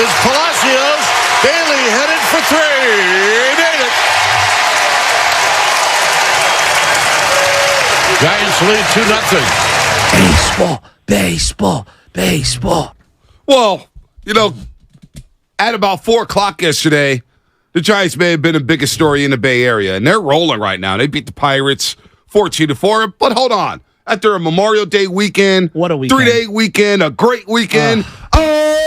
is Palacios. Bailey headed for three. Made it. Giants lead 2-0. Baseball. Well, at about 4 o'clock yesterday, the Giants may have been the biggest story in the Bay Area, and they're rolling right now. They beat the Pirates 14-4. But hold on. After a Memorial Day weekend, what a weekend. 3-day weekend, a great weekend. Oh,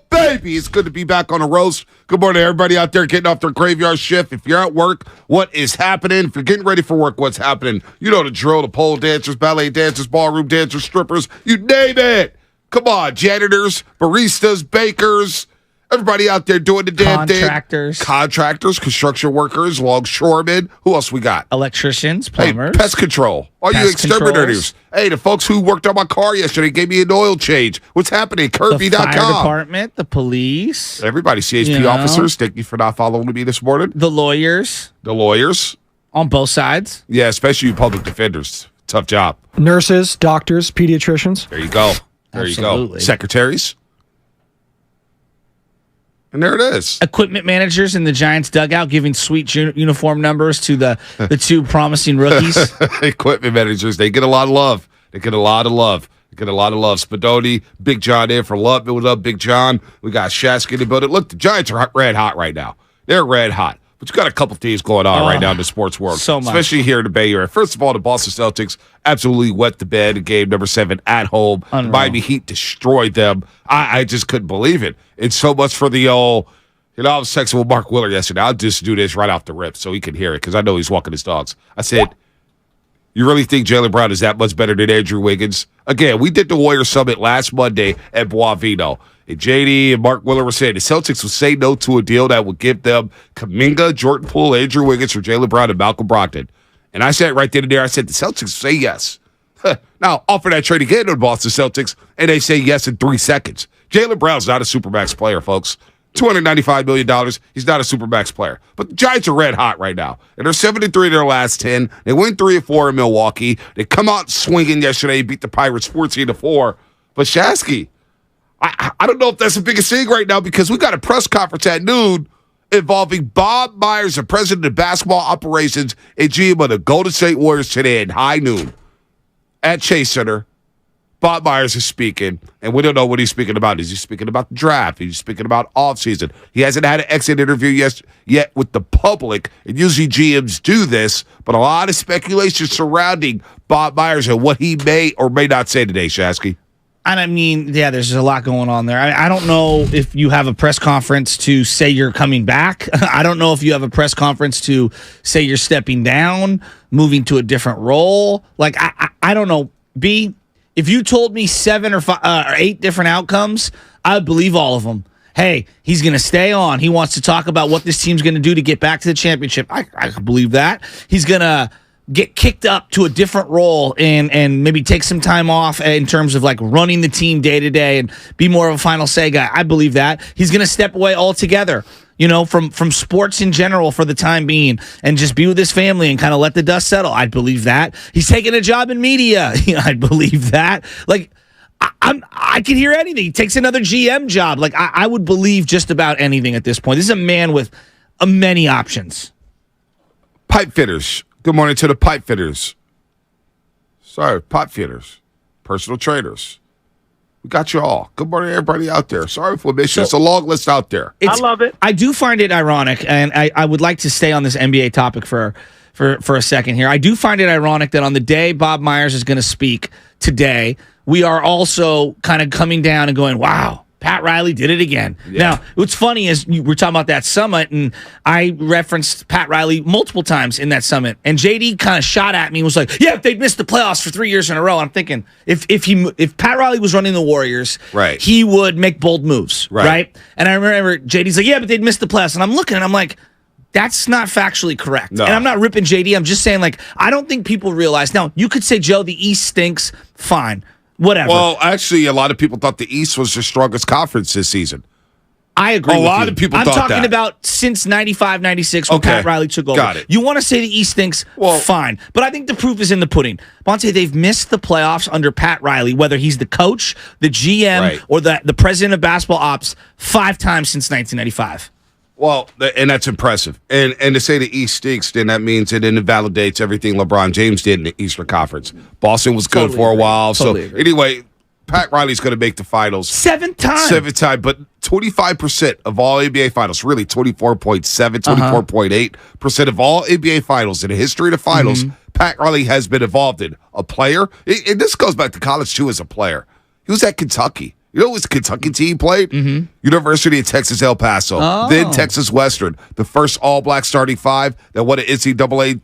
baby, it's good to be back on the roast. Good morning, everybody out there getting off their graveyard shift. If you're at work, what is happening? If you're getting ready for work, what's happening? You know the drill, the pole dancers, ballet dancers, ballroom dancers, strippers, you name it. Come on, janitors, baristas, bakers, everybody out there doing the damn thing. Contractors, construction workers, longshoremen. Who else we got? Electricians, plumbers. Hey, pest control. All you exterminators. Hey, the folks who worked on my car yesterday gave me an oil change. What's happening? Kirby.com. The fire department, the police. Everybody, CHP officers, thank you for not following me this morning. The lawyers. On both sides. Yeah, especially you public defenders. Tough job. Nurses, doctors, pediatricians. There you go. Absolutely. You go. Secretaries. And there it is. Equipment managers in the Giants dugout giving sweet uniform numbers to the two promising rookies. Equipment managers, they get a lot of love. Spadoni, Big John in for love. Build up, Big John. We got Shasky in the building. Look, the Giants are red hot right now. They're red hot. But you got a couple things going on right now in the sports world. So much. Especially here in the Bay Area. First of all, the Boston Celtics absolutely wet the bed in game number 7 at home. Unreal. Miami Heat destroyed them. I just couldn't believe it. It's so much for the old, I was texting with Mark Willard yesterday. I'll just do this right off the rip so he can hear it because I know he's walking his dogs. I said, you really think Jalen Brown is that much better than Andrew Wiggins? Again, we did the Warriors Summit last Monday at Boavino. And JD and Mark Willard were saying the Celtics would say no to a deal that would give them Kuminga, Jordan Poole, Andrew Wiggins for Jalen Brown and Malcolm Brogdon. And I said right then and there, I said the Celtics would say yes. Now, offer that trade again to the Boston Celtics, and they say yes in 3 seconds. Jalen Brown's not a supermax player, folks. $295 million. He's not a supermax player. But the Giants are red hot right now. And they're 7-3 in their last 10. They win 3-4 in Milwaukee. They come out swinging yesterday, beat the Pirates 14-4. But Shasky, I don't know if that's the biggest thing right now because we got a press conference at noon involving Bob Myers, the president of basketball operations and GM of the Golden State Warriors today at high noon at Chase Center. Bob Myers is speaking, and we don't know what he's speaking about. Is he speaking about the draft? Is he speaking about offseason? He hasn't had an exit interview yet with the public, and usually GMs do this, but a lot of speculation surrounding Bob Myers and what he may or may not say today, Shasky. And I mean, yeah, there's a lot going on there. I don't know if you have a press conference to say you're coming back. I don't know if you have a press conference to say you're stepping down, moving to a different role. Like, I don't know. B, if you told me 7 or 8 different outcomes, I would believe all of them. Hey, he's going to stay on. He wants to talk about what this team's going to do to get back to the championship. I could believe that. He's going to get kicked up to a different role and maybe take some time off in terms of like running the team day to day and be more of a final say guy. I believe that. He's going to step away altogether, from sports in general for the time being and just be with his family and kind of let the dust settle. I believe that. He's taking a job in media. I believe that. Like, I can hear anything. He takes another GM job. Like, I would believe just about anything at this point. This is a man with many options. Pipe fitters. Good morning to the pipe fitters. Sorry, pipe fitters. Personal trainers. We got you all. Good morning, everybody out there. Sorry for missing. It's a long list out there. I love it. I do find it ironic, and I would like to stay on this NBA topic for a second here. I do find it ironic that on the day Bob Myers is going to speak today, we are also kind of coming down and going, wow, Pat Riley did it again. Yeah. Now, what's funny is we're talking about that summit, and I referenced Pat Riley multiple times in that summit, and JD kind of shot at me and was like, yeah, if they'd missed the playoffs for 3 years in a row. I'm thinking, if Pat Riley was running the Warriors, right, he would make bold moves, right? And I remember JD's like, yeah, but they'd missed the playoffs. And I'm looking, and I'm like, that's not factually correct. No. And I'm not ripping JD. I'm just saying, like, I don't think people realize. Now, you could say, Joe, the East stinks. Fine. Whatever. Well, actually, a lot of people thought the East was the strongest conference this season. I agree A with lot you. of people I'm thought talking that. about since 95, 96 when Okay. Pat Riley took over. Got it. You want to say the East stinks? Well- Fine. But I think the proof is in the pudding. Bonte, they've missed the playoffs under Pat Riley, whether he's the coach, the GM, Right. or the president of basketball ops, 5 times since 1995. Well, and that's impressive. And to say the East stinks, then that means it invalidates everything LeBron James did in the Eastern Conference. Boston was good Totally for a agree. while. Totally So agree. anyway, Pat Riley's going to make the finals. 7 times. 7 times, but 25% of all NBA finals, really 24.7, 24.8% of all NBA finals in the history of the finals, Pat Riley has been involved in. A player, and this goes back to college too as a player. He was at Kentucky. You know which Kentucky team played? University of Texas El Paso, then Texas Western, the first all-black starting 5 that won an NCAA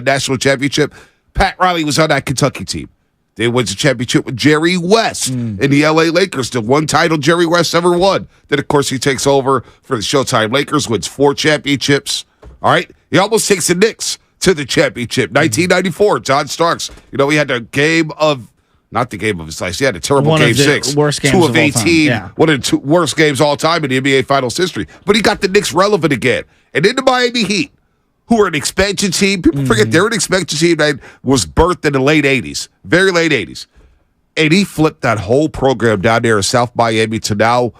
national championship. Pat Riley was on that Kentucky team. They won the championship with Jerry West in the LA Lakers, the one title Jerry West ever won. Then, of course, he takes over for the Showtime Lakers, wins 4 championships. All right? He almost takes the Knicks to the championship. 1994, John Starks. You know, he had the game of, not the game of his life, he had a terrible One of game the 6. worst games 2 of of all 18, time. Yeah. one of the 2 worst games all time in the NBA Finals history. But he got the Knicks relevant again. And then the Miami Heat, who are an expansion team. People forget they're an expansion team that was birthed in the late 80s, very late 80s. And he flipped that whole program down there in South Miami to now,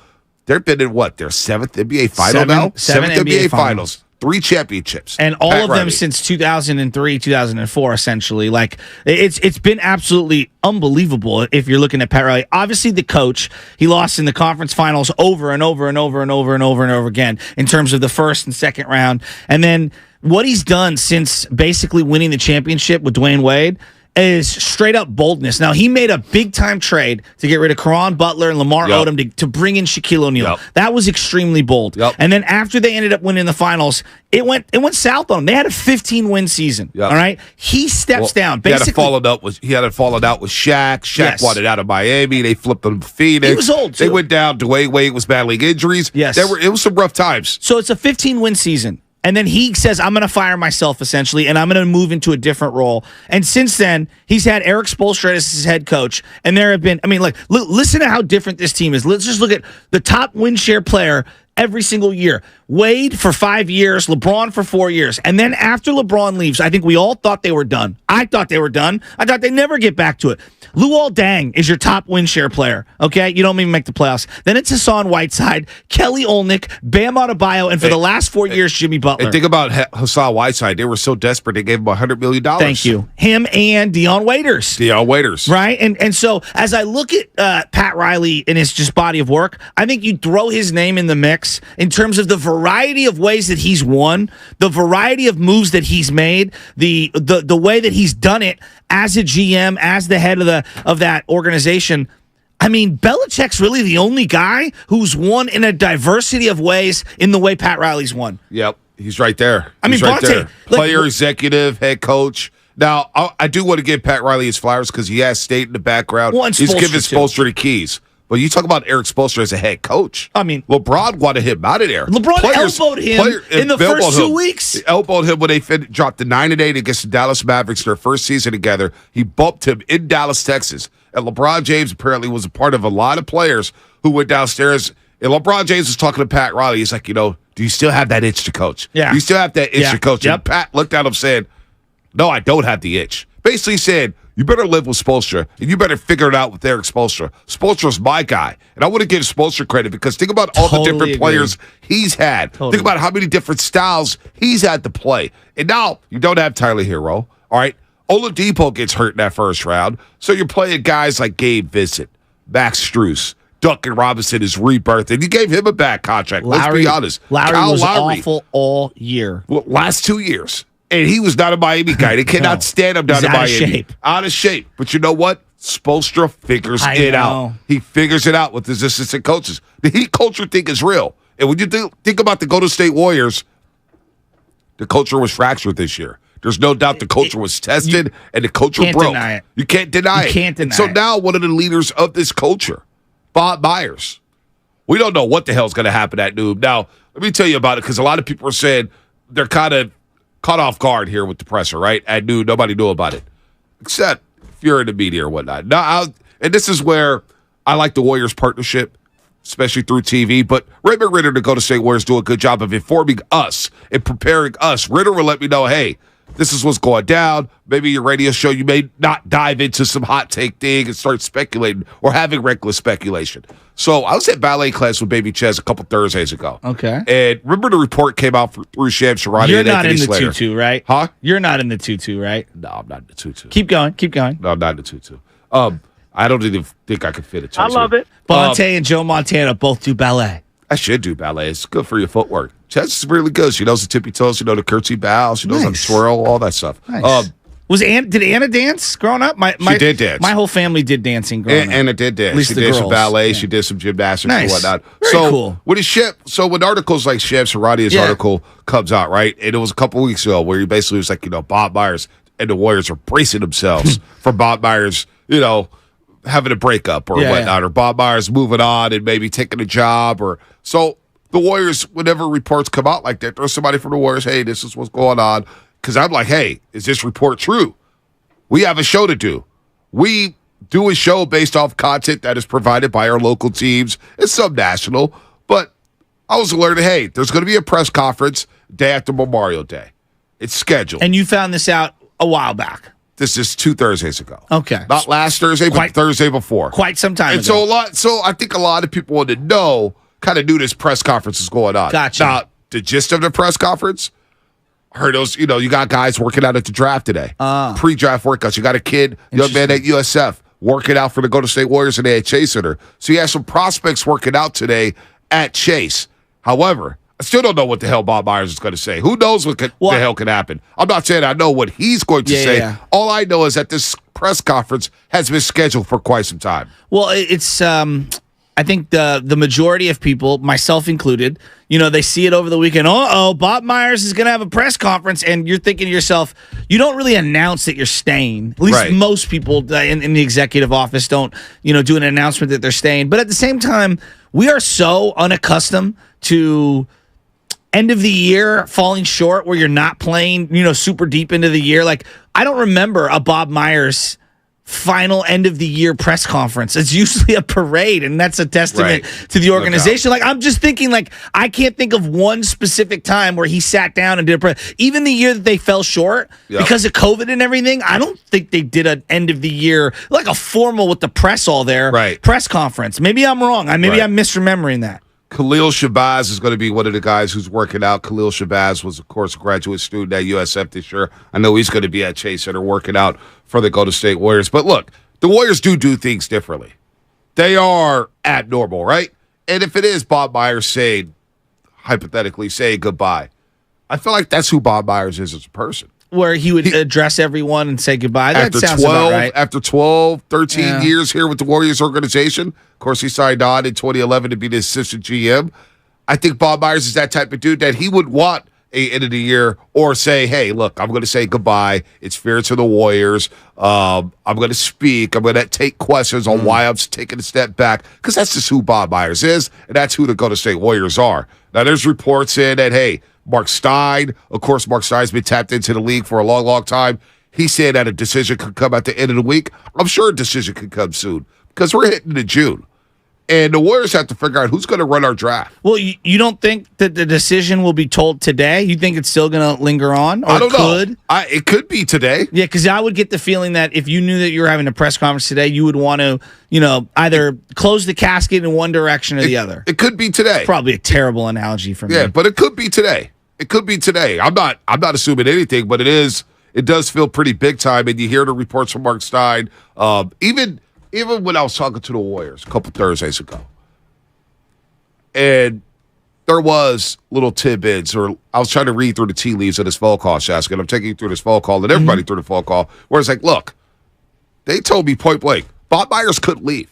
they've been in what, their 7th NBA final now? Seven 7th NBA NBA finals. 3 championships. And all Pat of them Riley. since 2003, 2004, essentially. Like, it's been absolutely unbelievable if you're looking at Pat Riley. Obviously, the coach, he lost in the conference finals over and over and over and over and over and over again in terms of the first and second round. And then what he's done since basically winning the championship with Dwayne Wade is straight up boldness. Now, he made a big time trade to get rid of Caron Butler and Lamar Yep. Odom to bring in Shaquille O'Neal. Yep. That was extremely bold. Yep. And then after they ended up winning the finals, it went south on them. They had a 15-win season. Yep. All right, he steps down. He had Basically, a fallen out with Shaq. Shaq Yes. wanted out of Miami. They flipped him to Phoenix. He was old, They too. went down. Dwayne Wade was battling injuries. Yes. It was some rough times. so it's a 15-win season. And then he says, I'm going to fire myself, essentially, and I'm going to move into a different role. And since then, he's had Eric Spoelstra as his head coach. And there have been, I mean, like, listen to how different this team is. Let's just look at the top win share player every single year. Wade for 5 years, LeBron for 4 years. And then after LeBron leaves, I think we all thought they were done. I thought they were done. I thought they'd never get back to it. Luol Deng is your top win share player, okay? You don't even make the playoffs. Then it's Hassan Whiteside, Kelly Olynyk, Bam Adebayo, and for the last 4 years, Jimmy Butler. And think about Hassan Whiteside. They were so desperate, they gave him $100 million. Thank you. Him and Dion Waiters. Deion Waiters. Right? And so as I look at Pat Riley and his just body of work, I think you throw his name in the mix in terms of the variety of ways that he's won, the variety of moves that he's made, the way that he's done it as a GM, as the head of that organization. I mean, Belichick's really the only guy who's won in a diversity of ways in the way Pat Riley's won. Yep. He's right there. I mean, He's right Bonte, there. like, Player, executive, head coach. Now, I do want to give Pat Riley his flowers because he has State in the background. Well, and He's given Spoelstra, too. Spoelstra the keys. But you talk about Eric Spoelstra as a head coach. I mean, LeBron wanted him out of there. LeBron elbowed him in the first 2 weeks. He elbowed him when they dropped the 9-8 against the Dallas Mavericks their first season together. He bumped him in Dallas, Texas. And LeBron James apparently was a part of a lot of players who went downstairs. And LeBron James was talking to Pat Riley. He's like, do you still have that itch to coach? Yeah. Do you still have that itch Yeah. to coach? Yep. And Pat looked at him saying, no, I don't have the itch. Basically said, you better live with Spoelstra, and you better figure it out with Eric Spoelstra. Spoelstra's my guy. And I want to give Spoelstra credit because think about all the Totally different agree. players he's had. Totally. Think about how many different styles he's had to play. And now you don't have Tyler Hero, all right? Oladipo gets hurt in that first round. So you're playing guys like Gabe Vincent, Max Strus, Duncan Robinson is rebirth, and you gave him a bad contract. Let's be honest. Lowry Kyle was Lowry, awful all year. well, last 2 years. And he was not a Miami guy. They cannot No. stand him down He's in out of Miami. shape. Out of shape. But you know what? Spoelstra figures I it know. out. He figures it out with his assistant coaches. The Heat culture thing is real. And when you think about the Golden State Warriors, the culture was fractured this year. There's no doubt the culture was tested and the culture can't broke. deny it. You can't deny You it. can't And deny so it. now one of the leaders of this culture, Bob Myers. We don't know what the hell's going to happen at Noob. Now, let me tell you about it because a lot of people are saying they're kind of caught off guard here with the presser, right? At Noob, nobody knew about it, except if you're in the media or whatnot. Now, and this is where I like the Warriors partnership. especially through TV. But Raymond Ritter, the Golden State Warriors, do a good job of informing us and preparing us. Ritter will let me know, hey, this is what's going down. Maybe your radio show, you may not dive into some hot take thing and start speculating or having reckless speculation. So I was at ballet class with Baby Ches a couple Thursdays ago. Okay. And remember the report came out through Sham Sharani You're and not Anthony in the Slater. tutu, right? Huh? You're not in the tutu, right? No, I'm not in the tutu. Keep going. No, I'm not in the tutu. I don't even think I could fit a tutu. I love it. Bonte and Joe Montana both do ballet. I should do ballet. It's good for your footwork. Ches is really good. She knows the tippy toes. She knows the curtsy bow. She knows how to Nice. twirl, all that stuff. Nice. Did Anna dance growing up? She did dance. My whole family did dancing growing up. Anna did dance. At least She the did some girls. ballet. Yeah. She did some gymnastics Nice. and whatnot. Very so cool. when articles like Sham Sharani's Yeah. article comes out, right? And it was a couple weeks ago where he basically was like, Bob Myers and the Warriors are bracing themselves for Bob Myers, having a breakup or whatnot, or Bob Myers moving on and maybe taking a job or so. The Warriors, whenever reports come out like that, there's somebody from the Warriors, hey, this is what's going on. Because I'm like, hey, is this report true? We have a show to do. We do a show based off content that is provided by our local teams and some national. But I was alerted, hey, there's going to be a press conference day after Memorial Day. It's scheduled. And you found this out a while back. This is 2 Thursdays ago. Okay. Not last Thursday, but Thursday before. Quite some time And ago. so I think a lot of people wanted to know, kind of knew this press conference was going on. Gotcha. Now, the gist of the press conference, I heard those, you got guys working out at the draft today. Pre-draft workouts. You got a kid, young man at USF, working out for the Golden State Warriors today at Chase Center. So you have some prospects working out today at Chase. However, I still don't know what the hell Bob Myers is going to say. Who knows what the hell can happen? I'm not saying I know what he's going to say. Yeah. All I know is that this press conference has been scheduled for quite some time. Well, it's I think the majority of people, myself included, they see it over the weekend. Bob Myers is going to have a press conference, and you're thinking to yourself, you don't really announce that you're staying. At least most people in the executive office don't, do an announcement that they're staying. But at the same time, we are so unaccustomed to end of the year falling short where you're not playing, super deep into the year. Like, I don't remember a Bob Myers final end of the year press conference. It's usually a parade, and that's a testament to the organization. Like, I'm just thinking, I can't think of one specific time where he sat down and did a press. Even the year that they fell short because of COVID and everything, I don't think they did an end of the year, like a formal with the press all there press conference. Maybe I'm wrong. Maybe I'm misremembering that. Khalil Shabazz is going to be one of the guys who's working out. Khalil Shabazz was, of course, a graduate student at USF this year. I know he's going to be at Chase Center working out for the Golden State Warriors. But look, the Warriors do things differently. They are abnormal, right? And if it is Bob Myers hypothetically saying goodbye, I feel like that's who Bob Myers is as a person. Where he would address everyone and say goodbye. That sounds about right. After 12, 13 years here with the Warriors organization, of course, he signed on in 2011 to be the assistant GM. I think Bob Myers is that type of dude that he would want a end of the year or say, hey, look, I'm going to say goodbye. It's fair to the Warriors. I'm going to speak. I'm going to take questions on why I'm taking a step back, because that's just who Bob Myers is, and that's who the Golden State Warriors are. Now, there's reports in that, hey, Mark Stein, of course, Mark Stein's been tapped into the league for a long, long time. He said that a decision could come at the end of the week. I'm sure a decision could come soon because we're hitting into June. And the Warriors have to figure out who's going to run our draft. Well, you don't think that the decision will be told today? You think it's still going to linger on? Or I don't know. It could be today. Yeah, because I would get the feeling that if you knew that you were having a press conference today, you would want to, either close the casket in one direction or the other. It could be today. It's probably a terrible analogy for me. Yeah, but it could be today. It could be today. I'm not assuming anything, but it does feel pretty big time. And you hear the reports from Mark Stein. Even when I was talking to the Warriors a couple Thursdays ago, and there was little tidbits, or I was trying to read through the tea leaves of this phone call, Shaska, and I'm taking you through this phone call and everybody through the phone call, where it's like, look, they told me point blank, Bob Myers could leave.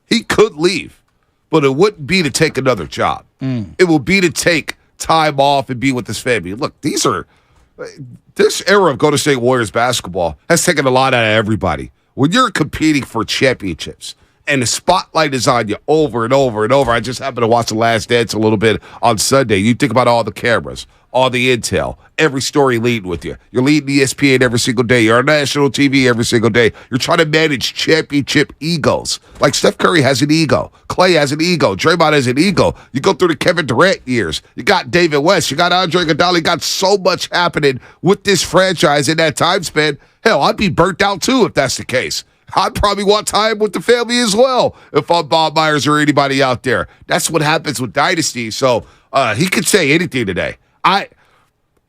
He could leave, but it wouldn't be to take another job. It will be to take time off and be with his family. Look, this era of Golden State Warriors basketball has taken a lot out of everybody. When you're competing for championships and the spotlight is on you over and over and over. I just happened to watch The Last Dance a little bit on Sunday. You think about all the cameras, all the intel, every story leading with you. You're leading ESPN every single day. You're on national TV every single day. You're trying to manage championship egos. Like Steph Curry has an ego. Clay has an ego. Draymond has an ego. You go through the Kevin Durant years. You got David West. You got Andre Iguodala. You got so much happening with this franchise in that time span. Hell, I'd be burnt out too if that's the case. I'd probably want time with the family as well if I'm Bob Myers or anybody out there. That's what happens with dynasties. So he could say anything today. I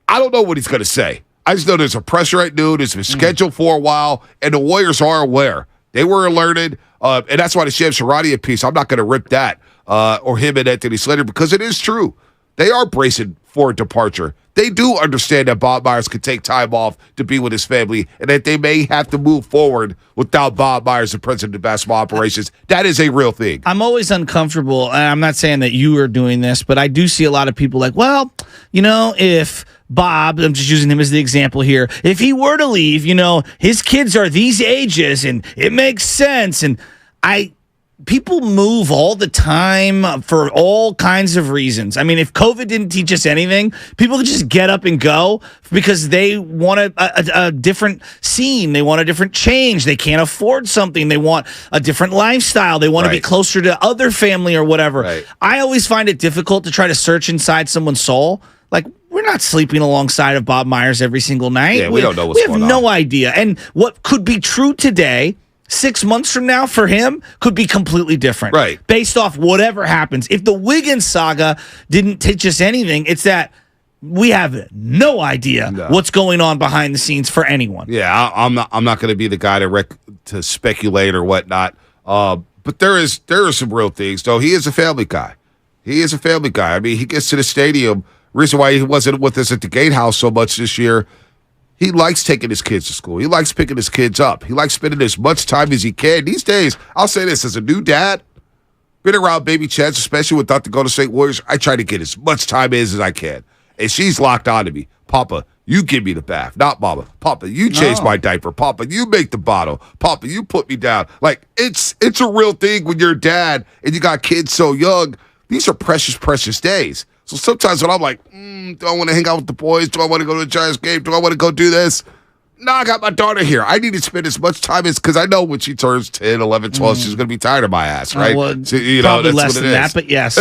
don't know what he's going to say. I just know there's a pressure at noon. It's been scheduled for a while, and the Warriors are aware. They were alerted, and that's why the Shams Charania piece, I'm not going to rip that or him and Anthony Slater because it is true. They are bracing for a departure. They do understand that Bob Myers could take time off to be with his family and that they may have to move forward without Bob Myers, the president of basketball operations. That is a real thing. I'm always uncomfortable, and I'm not saying that you are doing this, but I do see a lot of people like, well, if Bob, I'm just using him as the example here, if he were to leave, his kids are these ages and it makes sense. And people move all the time for all kinds of reasons. I mean, if COVID didn't teach us anything, people could just get up and go because they want a different scene. They want a different change. They can't afford something. They want a different lifestyle. They want to be closer to other family or whatever. Right. I always find it difficult to try to search inside someone's soul. Like, we're not sleeping alongside of Bob Myers every single night. Yeah, we don't know what's going on. We have no idea. And what could be true today, 6 months from now for him could be completely different. Right. Based off whatever happens. If the Wiggins saga didn't teach us anything, it's that we have no idea what's going on behind the scenes for anyone. Yeah, I'm not going to be the guy to speculate or whatnot. But there are some real things, though. He is a family guy. I mean, he gets to the stadium. Reason why he wasn't with us at the Gatehouse so much this year, he likes taking his kids to school. He likes picking his kids up. He likes spending as much time as he can. These days, I'll say this, as a new dad, been around baby Chance, especially without the Golden State Warriors, I try to get as much time in as I can. And she's locked on to me. Papa, you give me the bath, not Mama. Papa, you change my diaper. Papa, you make the bottle. Papa, you put me down. Like, it's a real thing when you're a dad and you got kids so young. These are precious, precious days. So sometimes when I'm like, do I want to hang out with the boys? Do I want to go to the Giants game? Do I want to go do this? No, I got my daughter here. I need to spend as much time as, because I know when she turns 10, 11, 12, she's going to be tired of my ass, right? Well, so, probably that's less what than that, but yes.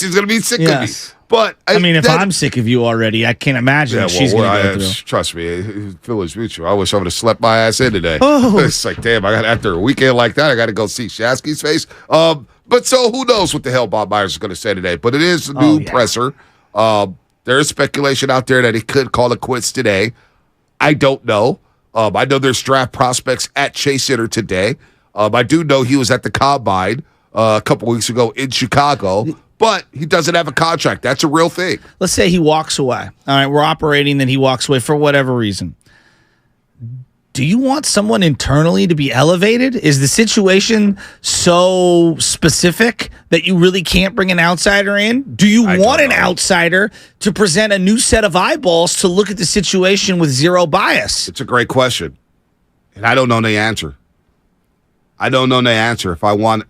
She's going to be sick of me. But I mean, if I'm sick of you already, I can't imagine what she's going to go through. Trust me, feelings mutual. I wish I would have slept my ass in today. Oh. It's like, damn, after a weekend like that, I got to go see Shasky's face. But so who knows what the hell Bob Myers is going to say today? But it is a new presser. There is speculation out there that he could call it quits today. I don't know. I know there's draft prospects at Chase Center today. I do know he was at the Combine a couple weeks ago in Chicago, but he doesn't have a contract. That's a real thing. Let's say he walks away. All right, we're operating, then he walks away for whatever reason. Do you want someone internally to be elevated? Is the situation so specific that you really can't bring an outsider in? Do you want an outsider to present a new set of eyeballs to look at the situation with zero bias? It's a great question, and I don't know the answer. If I want,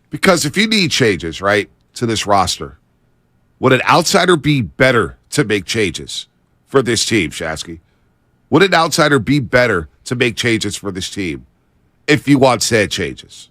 because if you need changes, right, to this roster, would an outsider be better to make changes for this team, Shasky? Would an outsider be better to make changes for this team if you want said changes?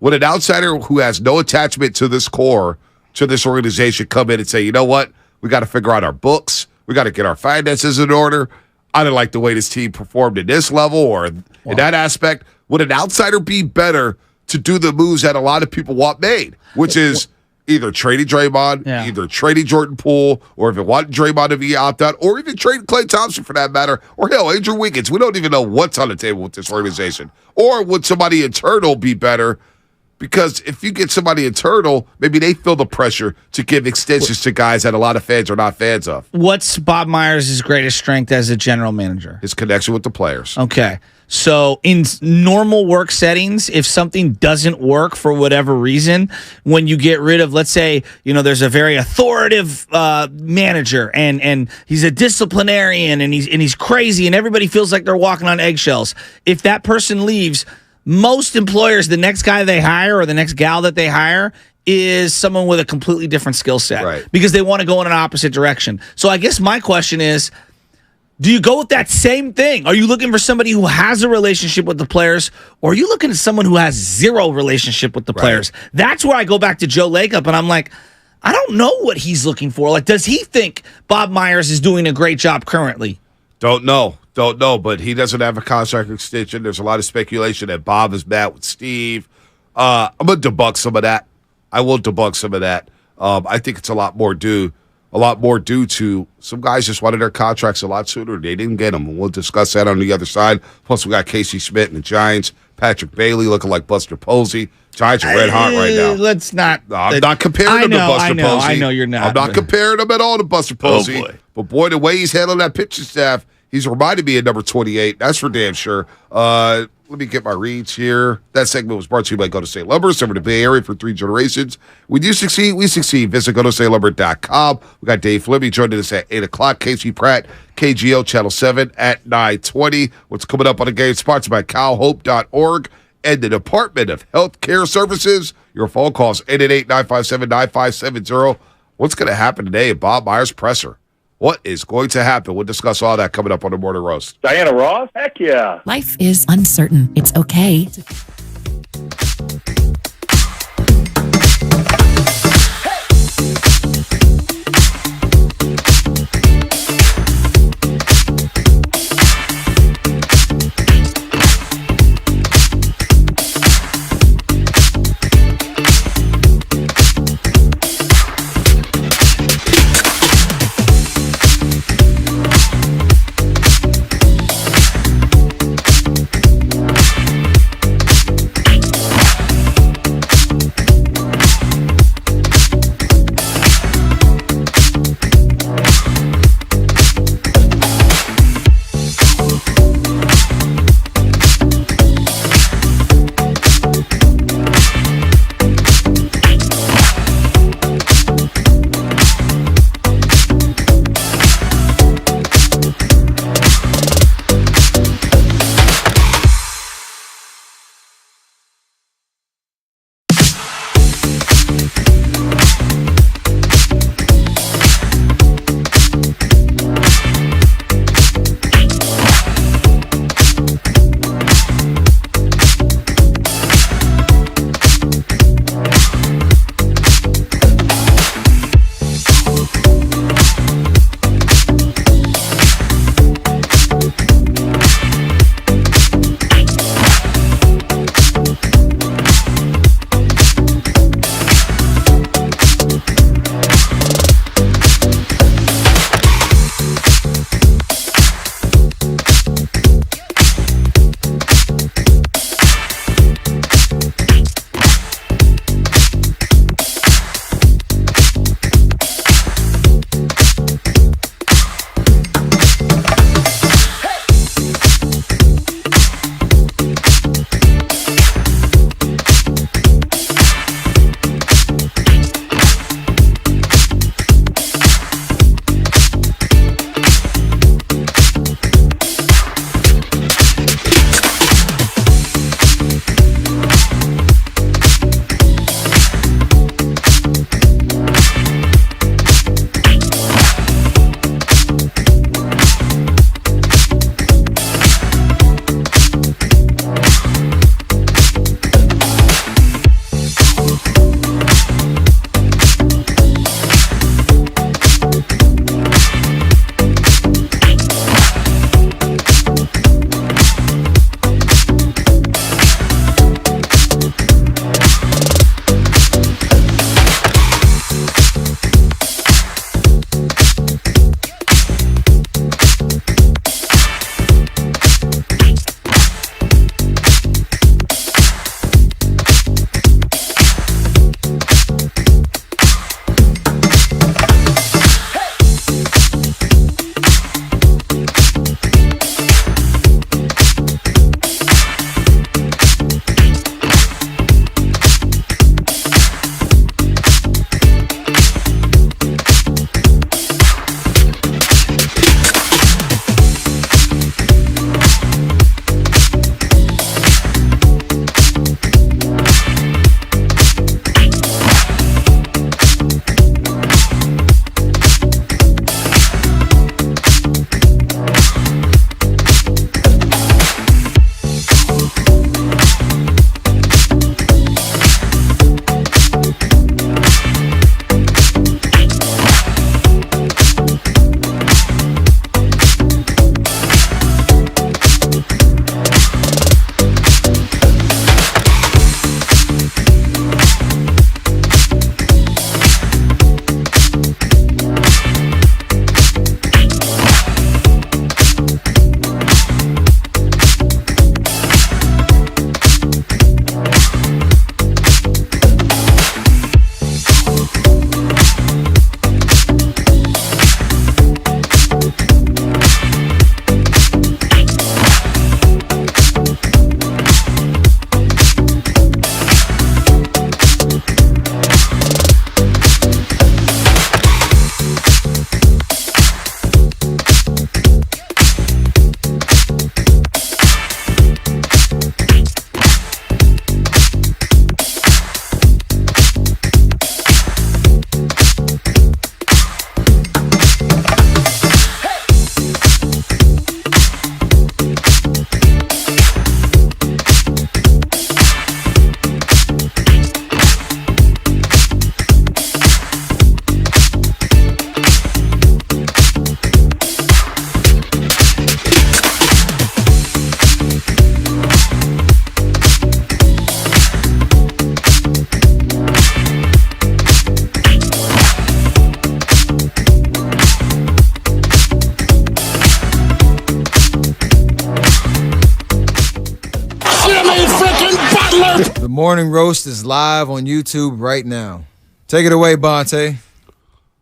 Would an outsider who has no attachment to this core, to this organization, come in and say, you know what, we got to figure out our books, we got to get our finances in order, I didn't like the way this team performed at this level or in that aspect? Would an outsider be better to do the moves that a lot of people want made, which is either trading Draymond, either trading Jordan Poole, or if it wanted Draymond to be opt out, or even trading Klay Thompson for that matter, or hell, Andrew Wiggins. We don't even know what's on the table with this organization. Or would somebody internal be better? Because if you get somebody internal, maybe they feel the pressure to give extensions to guys that a lot of fans are not fans of. What's Bob Myers' greatest strength as a general manager? His connection with the players. Okay. So in normal work settings, if something doesn't work for whatever reason, when you get rid of, let's say, there's a very authoritative manager and he's a disciplinarian and he's crazy and everybody feels like they're walking on eggshells. If that person leaves, most employers, the next guy they hire or the next gal that they hire is someone with a completely different skill set, Right. because they want to go in an opposite direction. So I guess my question is, do you go with that same thing? Are you looking for somebody who has a relationship with the players, or are you looking at someone who has zero relationship with the players? That's where I go back to Joe Lacob, and I'm like, I don't know what he's looking for. Like, does he think Bob Myers is doing a great job currently? Don't know, but he doesn't have a contract extension. There's a lot of speculation that Bob is mad with Steve. I'm going to debunk some of that. I will debunk some of that. I think it's a lot more due to some guys just wanted their contracts a lot sooner. They didn't get them. We'll discuss that on the other side. Plus, we got Casey Schmidt and the Giants. Patrick Bailey looking like Buster Posey. Giants are red hot right now. Let's not. No, I'm not comparing him to Buster Posey. I know you're not. I'm not comparing him at all to Buster Posey. boy. But boy, the way he's handling that pitching staff, he's reminded me of number 28. That's for damn sure. Let me get my reads here. That segment was brought to you by Go to State Lumber, serving the Bay Area for 3 generations. When you succeed, we succeed. Visit GoToStateLumber.com. We got Dave Fleming joining us at 8 o'clock. Casey Pratt, KGO Channel 7 at 9:20. What's coming up on the game? Sponsored by CalHope.org and the Department of Health Care Services. Your phone calls 888-957-9570. What's going to happen today at Bob Myers' presser? What is going to happen? We'll discuss all that coming up on the Morning Roast. Diana Ross? Heck yeah. Life is uncertain. It's okay. morning roast is live on YouTube right now. Take it away, Bonte.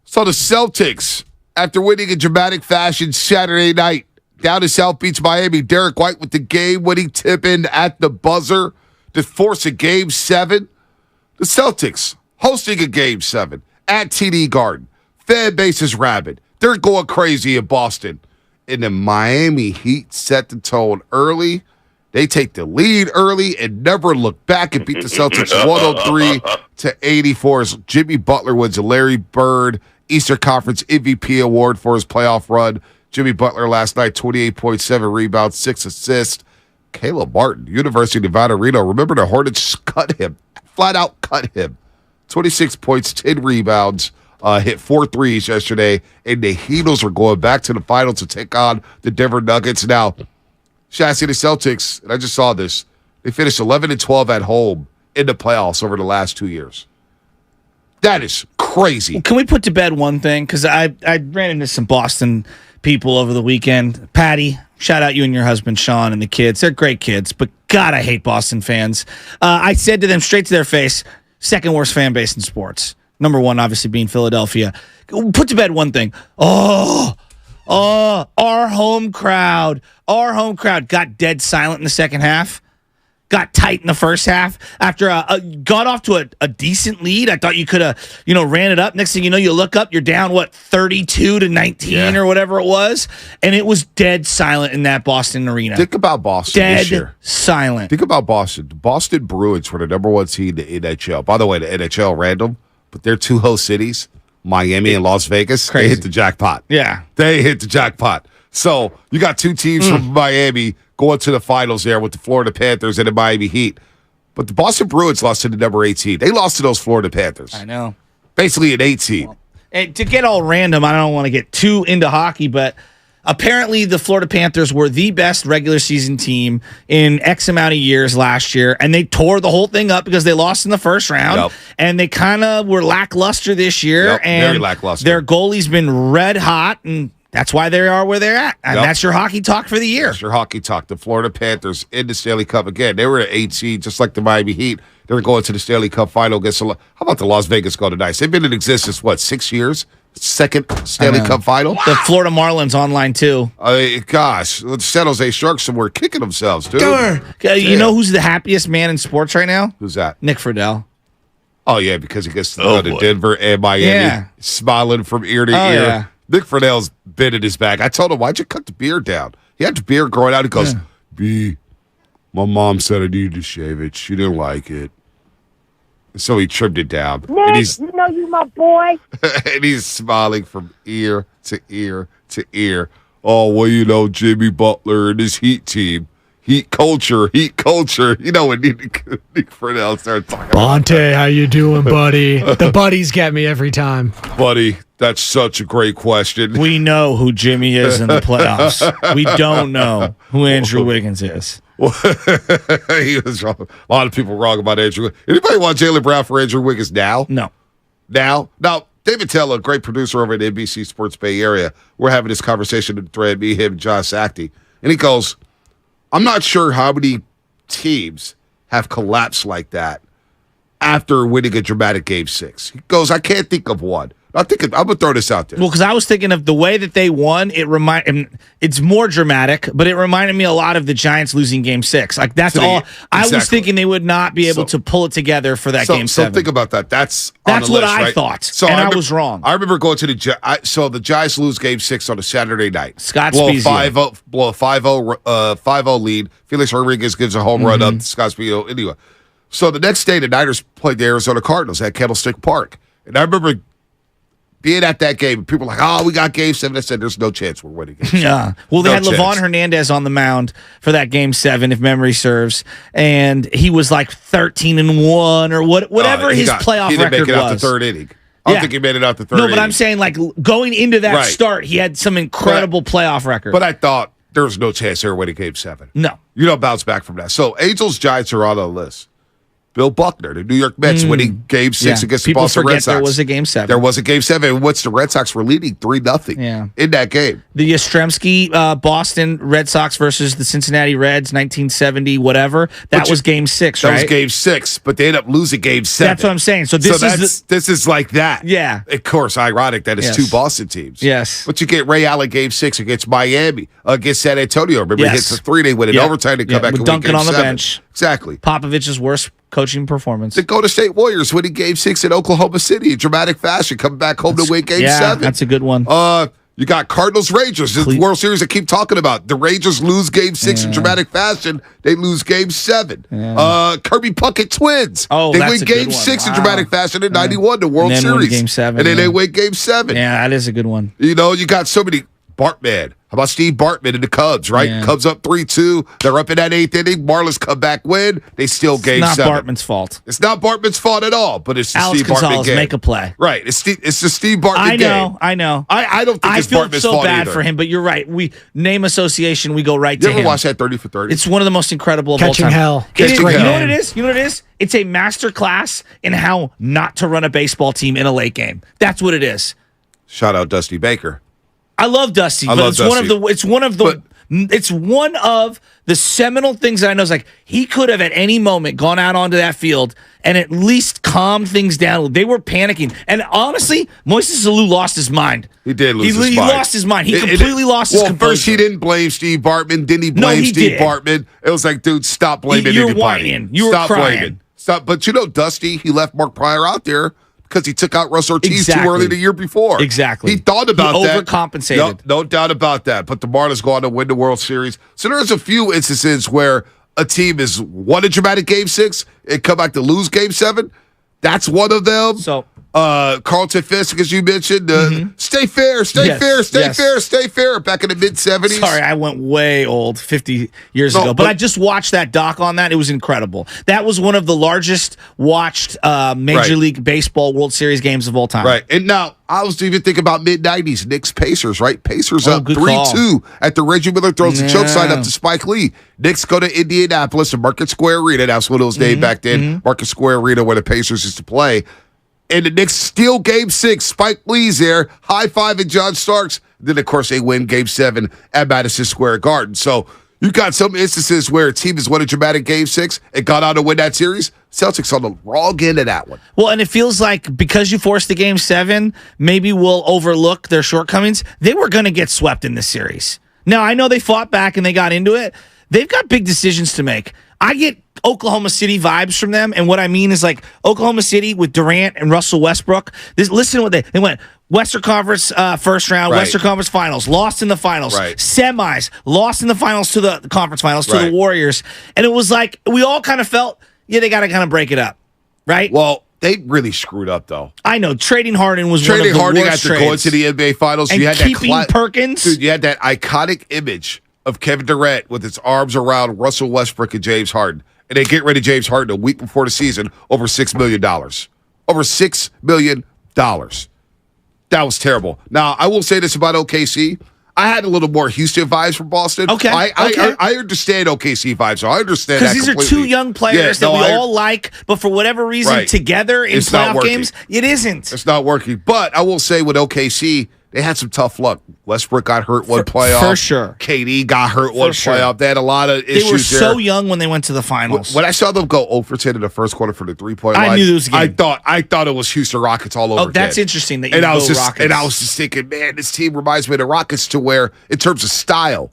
So the Celtics, after winning in dramatic fashion Saturday night, down to South Beach, Miami, Derek White with the game-winning tip-in at the buzzer to force a Game 7. The Celtics hosting a Game 7 at TD Garden. Fan base is rabid. They're going crazy in Boston. And the Miami Heat set the tone early. They take the lead early and never look back and beat the Celtics 103-84 as Jimmy Butler wins a Larry Bird Eastern Conference MVP award for his playoff run. Jimmy Butler last night, 28.7 rebounds, 6 assists. Caleb Martin, University of Nevada, Reno. Remember the Hornets cut him, flat out cut him. 26 points, 10 rebounds, hit 4 threes yesterday. And the Heatles are going back to the finals to take on the Denver Nuggets. Now, Shaq City Celtics, and I just saw this, they finished 11-12 at home in the playoffs over the last 2 years. That is crazy. Can we put to bed one thing? Because I ran into some Boston people over the weekend. Patty, shout out you and your husband, Sean, and the kids. They're great kids, but God, I hate Boston fans. I said to them straight to their face, second worst fan base in sports. Number one, obviously, being Philadelphia. Put to bed one thing. our home crowd got dead silent in the second half. Got tight in the first half after got off to a decent lead. I thought you could have, ran it up. Next thing you know, you look up, you're down 32-19 or whatever it was, and it was dead silent in that Boston arena. Think about Boston this year. Dead silent. Think about Boston. The Boston Bruins were the number one seed in the NHL. By the way, the NHL random, but their two host cities, Miami and Las Vegas, Crazy. they hit the jackpot. Yeah, they hit the jackpot. So you got two teams from Miami going to the finals there with the Florida Panthers and the Miami Heat. But the Boston Bruins lost to the number 8 seed. They lost to those Florida Panthers. I know. Basically an 8 seed. And to get all random, I don't want to get too into hockey, but apparently the Florida Panthers were the best regular season team in X amount of years last year, and they tore the whole thing up because they lost in the first round, and they kind of were lackluster this year. And very lackluster. Their goalie's been red hot, and that's why they are where they're at. And that's your hockey talk for the year. That's your hockey talk. The Florida Panthers in the Stanley Cup again. They were an 8 seed, just like the Miami Heat. They were going to the Stanley Cup final against. How about the Las Vegas Golden Knights? They've been in existence, 6 years? Second Stanley Cup final? The Florida Marlins online, too. Gosh, the San Jose Sharks were kicking themselves, dude. You know who's the happiest man in sports right now? Who's that? Nick Friedel. Oh, yeah, because he gets to go to Denver and Miami, smiling from ear to ear. Yeah. Nick Friedell's been in his back. I told him, why'd you cut the beard down? He had the beard growing out. He goes, B, my mom said I needed to shave it. She didn't like it. So he trimmed it down. Nick, you know you my boy. And he's smiling from ear to ear to ear. Oh, well, Jimmy Butler and his Heat team. Heat culture. When Nick Friedel started talking about Bonte, how you doing, buddy? The buddies get me every time. Buddy, that's such a great question. We know who Jimmy is in the playoffs. We don't know who Andrew Wiggins is. He was wrong. A lot of people wrong about Andrew. Anybody want Jalen Brown for Andrew Wiggins now? No. Now, David Taylor, a great producer over at NBC Sports Bay Area, we're having this conversation in the thread, me, him, John Sackey, and he goes, I'm not sure how many teams have collapsed like that after winning a dramatic Game 6. He goes, I can't think of one. I'm going to throw this out there. Well, because I was thinking of the way that they won, it's more dramatic, but it reminded me a lot of the Giants losing Game 6. Like, that's all. Exactly. I was thinking they would not be able to pull it together for that Game 7. So think about that. That's what I thought, I was wrong. I remember going to the Giants lose Game 6 on a Saturday night. Scott blow Spezia. Blow a 5-0 lead. Felix Rodriguez gives a home run up to Scott Spezia. Anyway, so the next day, the Niners played the Arizona Cardinals at Candlestick Park. And I remember being at that game, people were like, we got Game 7. I said, there's no chance we're winning Game 7. Yeah. Well, they had Levon Hernandez on the mound for that Game 7, if memory serves, and he was like 13-1 or whatever his playoff record was. He didn't make it out the third inning. I don't think he made it out the third inning. No, but I'm saying, like, going into that start, he had some incredible playoff record. But I thought there was no chance they were winning Game 7. No. You don't bounce back from that. So Angels, Giants are on the list. Bill Buckner, the New York Mets, winning Game 6 against the People Boston forget Red Sox. there was a Game 7. There was a Game 7 in which the Red Sox were leading 3-0 in that game. The Yastrzemski Boston Red Sox versus the Cincinnati Reds, 1970, whatever. That was Game 6, right? That was Game 6, but they ended up losing Game 7. That's what I'm saying. So this is like that. Yeah. Of course, ironic that it's two Boston teams. Yes. But you get Ray Allen Game 6 against Miami, against San Antonio. Remember, he hits the 3, they win in overtime, they come back and win Duncan Game on the 7. bench. Exactly. Popovich's worst coaching performance. The Golden State Warriors winning Game 6 in Oklahoma City in dramatic fashion, coming back home to win Game 7. That's a good one. You got Cardinals Rangers, the World Series I keep talking about. The Rangers lose Game 6 in dramatic fashion. They lose Game 7. Kirby Puckett Twins. Oh, they that's win a good Game one. 6 in dramatic fashion in 91, the World And then Series. win Game 7. And then they win Game 7. Yeah, that is a good one. You know, you got so many. Bartman. How about Steve Bartman and the Cubs, right? Yeah. Cubs up 3-2. They're up in that 8th inning. Marlins come back win. They steal Game 7. It's not Bartman's fault. It's not Bartman's fault at all, but it's the Alex Steve Gonzalez, Bartman game. make a play. Right. It's the Steve Bartman game. I know. I don't think it's feel Bartman's so fault bad either. for him, but you're right. We name association, we go right to You ever him. watch that 30 for 30? It's one of the most incredible of all Catching time. hell. It is- Catching You know hell. what it is? You know what it is? It's a master class in how not to run a baseball team in a late game. That's what it is. Shout out Dusty Baker. I love Dusty, but love it's one of Dusty. the it's one of the seminal things that I know is like he could have at any moment gone out onto that field and at least calmed things down. They were panicking. And honestly, Moises Alou lost his mind. He did lose his mind. He lost his mind. He completely lost his composure. First he didn't blame Steve Bartman. Then he No, blamed he Steve did. Bartman. It was like, dude, stop blaming You're anybody. whining. You were Stop crying. blaming. Stop. But you know, Dusty, he left Mark Pryor out there because he took out Russ Ortiz Exactly. too early the year before. Exactly. He thought about He that. overcompensated. No doubt about that. But the Marlins go on to win the World Series. So there's a few instances where a team has won a dramatic Game 6 and come back to lose Game 7. That's one of them. So Carlton Fisk, as you mentioned, stay fair, stay Yes, fair, stay yes. fair, stay fair. Back in the mid-70s. sorry, I went way old 50 years No, ago. But I just watched that doc on that. It was incredible. That was one of the largest watched Major Right. League Baseball World Series games of all time. Right. And now, I was even thinking about mid-90s, Knicks Pacers, right? Pacers up good 3-2 after Reggie Miller throws the choke sign Yeah. up to Spike Lee. Knicks go to Indianapolis to Market Square Arena. That's what it was named back then. Market Square Arena where the Pacers used to play. And the Knicks steal Game 6. Spike Lee's there, high-fiving John Starks. Then, of course, they win Game 7 at Madison Square Garden. So you got some instances where a team has won a dramatic Game 6 and got on to win that series. Celtics on the wrong end of that one. Well, and it feels like because you forced the Game 7, maybe we'll overlook their shortcomings. They were going to get swept in this series. Now, I know they fought back and they got into it. They've got big decisions to make. I get Oklahoma City vibes from them, and what I mean is like Oklahoma City with Durant and Russell Westbrook. Listen to what they went Western Conference first round, Right. Western Conference Finals, lost in the finals, Right. semis, lost in the finals to the conference finals to the Right. Warriors, and it was like we all kind of felt, yeah, they got to kind of break it up, right? Well, they really screwed up, though. I know trading Harden was one of Trading the Harden worst after going trades. to the NBA Finals. And you had keeping that Perkins. Dude, you had that iconic image of Kevin Durant with his arms around Russell Westbrook and James Harden. And they get rid of James Harden a week before the season over $6 million. Over $6 million. That was terrible. Now, I will say this about OKC. I had a little more Houston vibes from Boston. Okay, I understand OKC vibes. So I understand that Because these are completely. two young players Yeah, that no, we I- all like, but for whatever reason, Right. together in It's not playoff working. games, it isn't. It's not working. But I will say with OKC, they had some tough luck. Westbrook got hurt one playoff. for sure. KD got hurt one sure. playoff. They had a lot of They issues were there. so young when they went to the finals. When I saw them go 0 for 10 in the first quarter for the 3-point line, I knew it was a game. I thought it was Houston Rockets all over. Oh, that's again. interesting that you and I go was just Rockets. and I was just thinking, man, this team reminds me of the Rockets to where, in terms of style,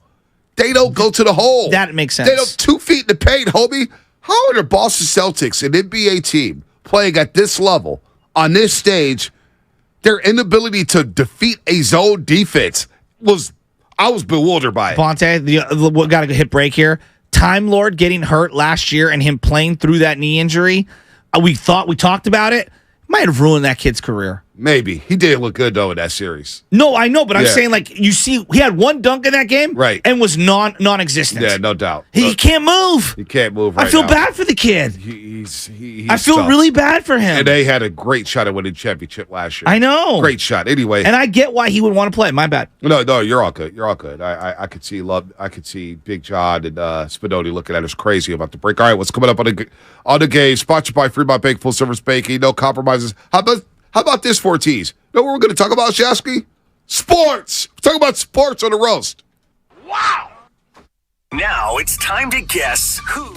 they don't go to the hole. That makes sense. They don't 2 feet in the paint, homie. How are the Boston Celtics, an NBA team, playing at this level on this stage? Their inability to defeat a zone defense I was bewildered by it. Bonte, we got to hit break here. Time Lord getting hurt last year and him playing through that knee injury. We talked about it. Might have ruined that kid's career. Maybe. He did look good, though, in that series. No, I know, but I'm Yeah. saying, like, you see, he had one dunk in that game, Right. and was non-existent. Yeah, no doubt. He can't move. He can't move right I feel now. bad for the kid. He's I feel tough. really bad for him. And they had a great shot at winning championship last year. I know. Great shot. Anyway. And I get why he would want to play. My bad. No, you're all good. You're all good. I could see Big John and Spinoni looking at us crazy about the break. All right, what's coming up on the game? Sponsored by Fremont Bank, full service banking, no compromises. How about this for tease? You know what we're going to talk about, Shasky? Sports. We're talking about sports on the roast. Wow! Now it's time to guess who.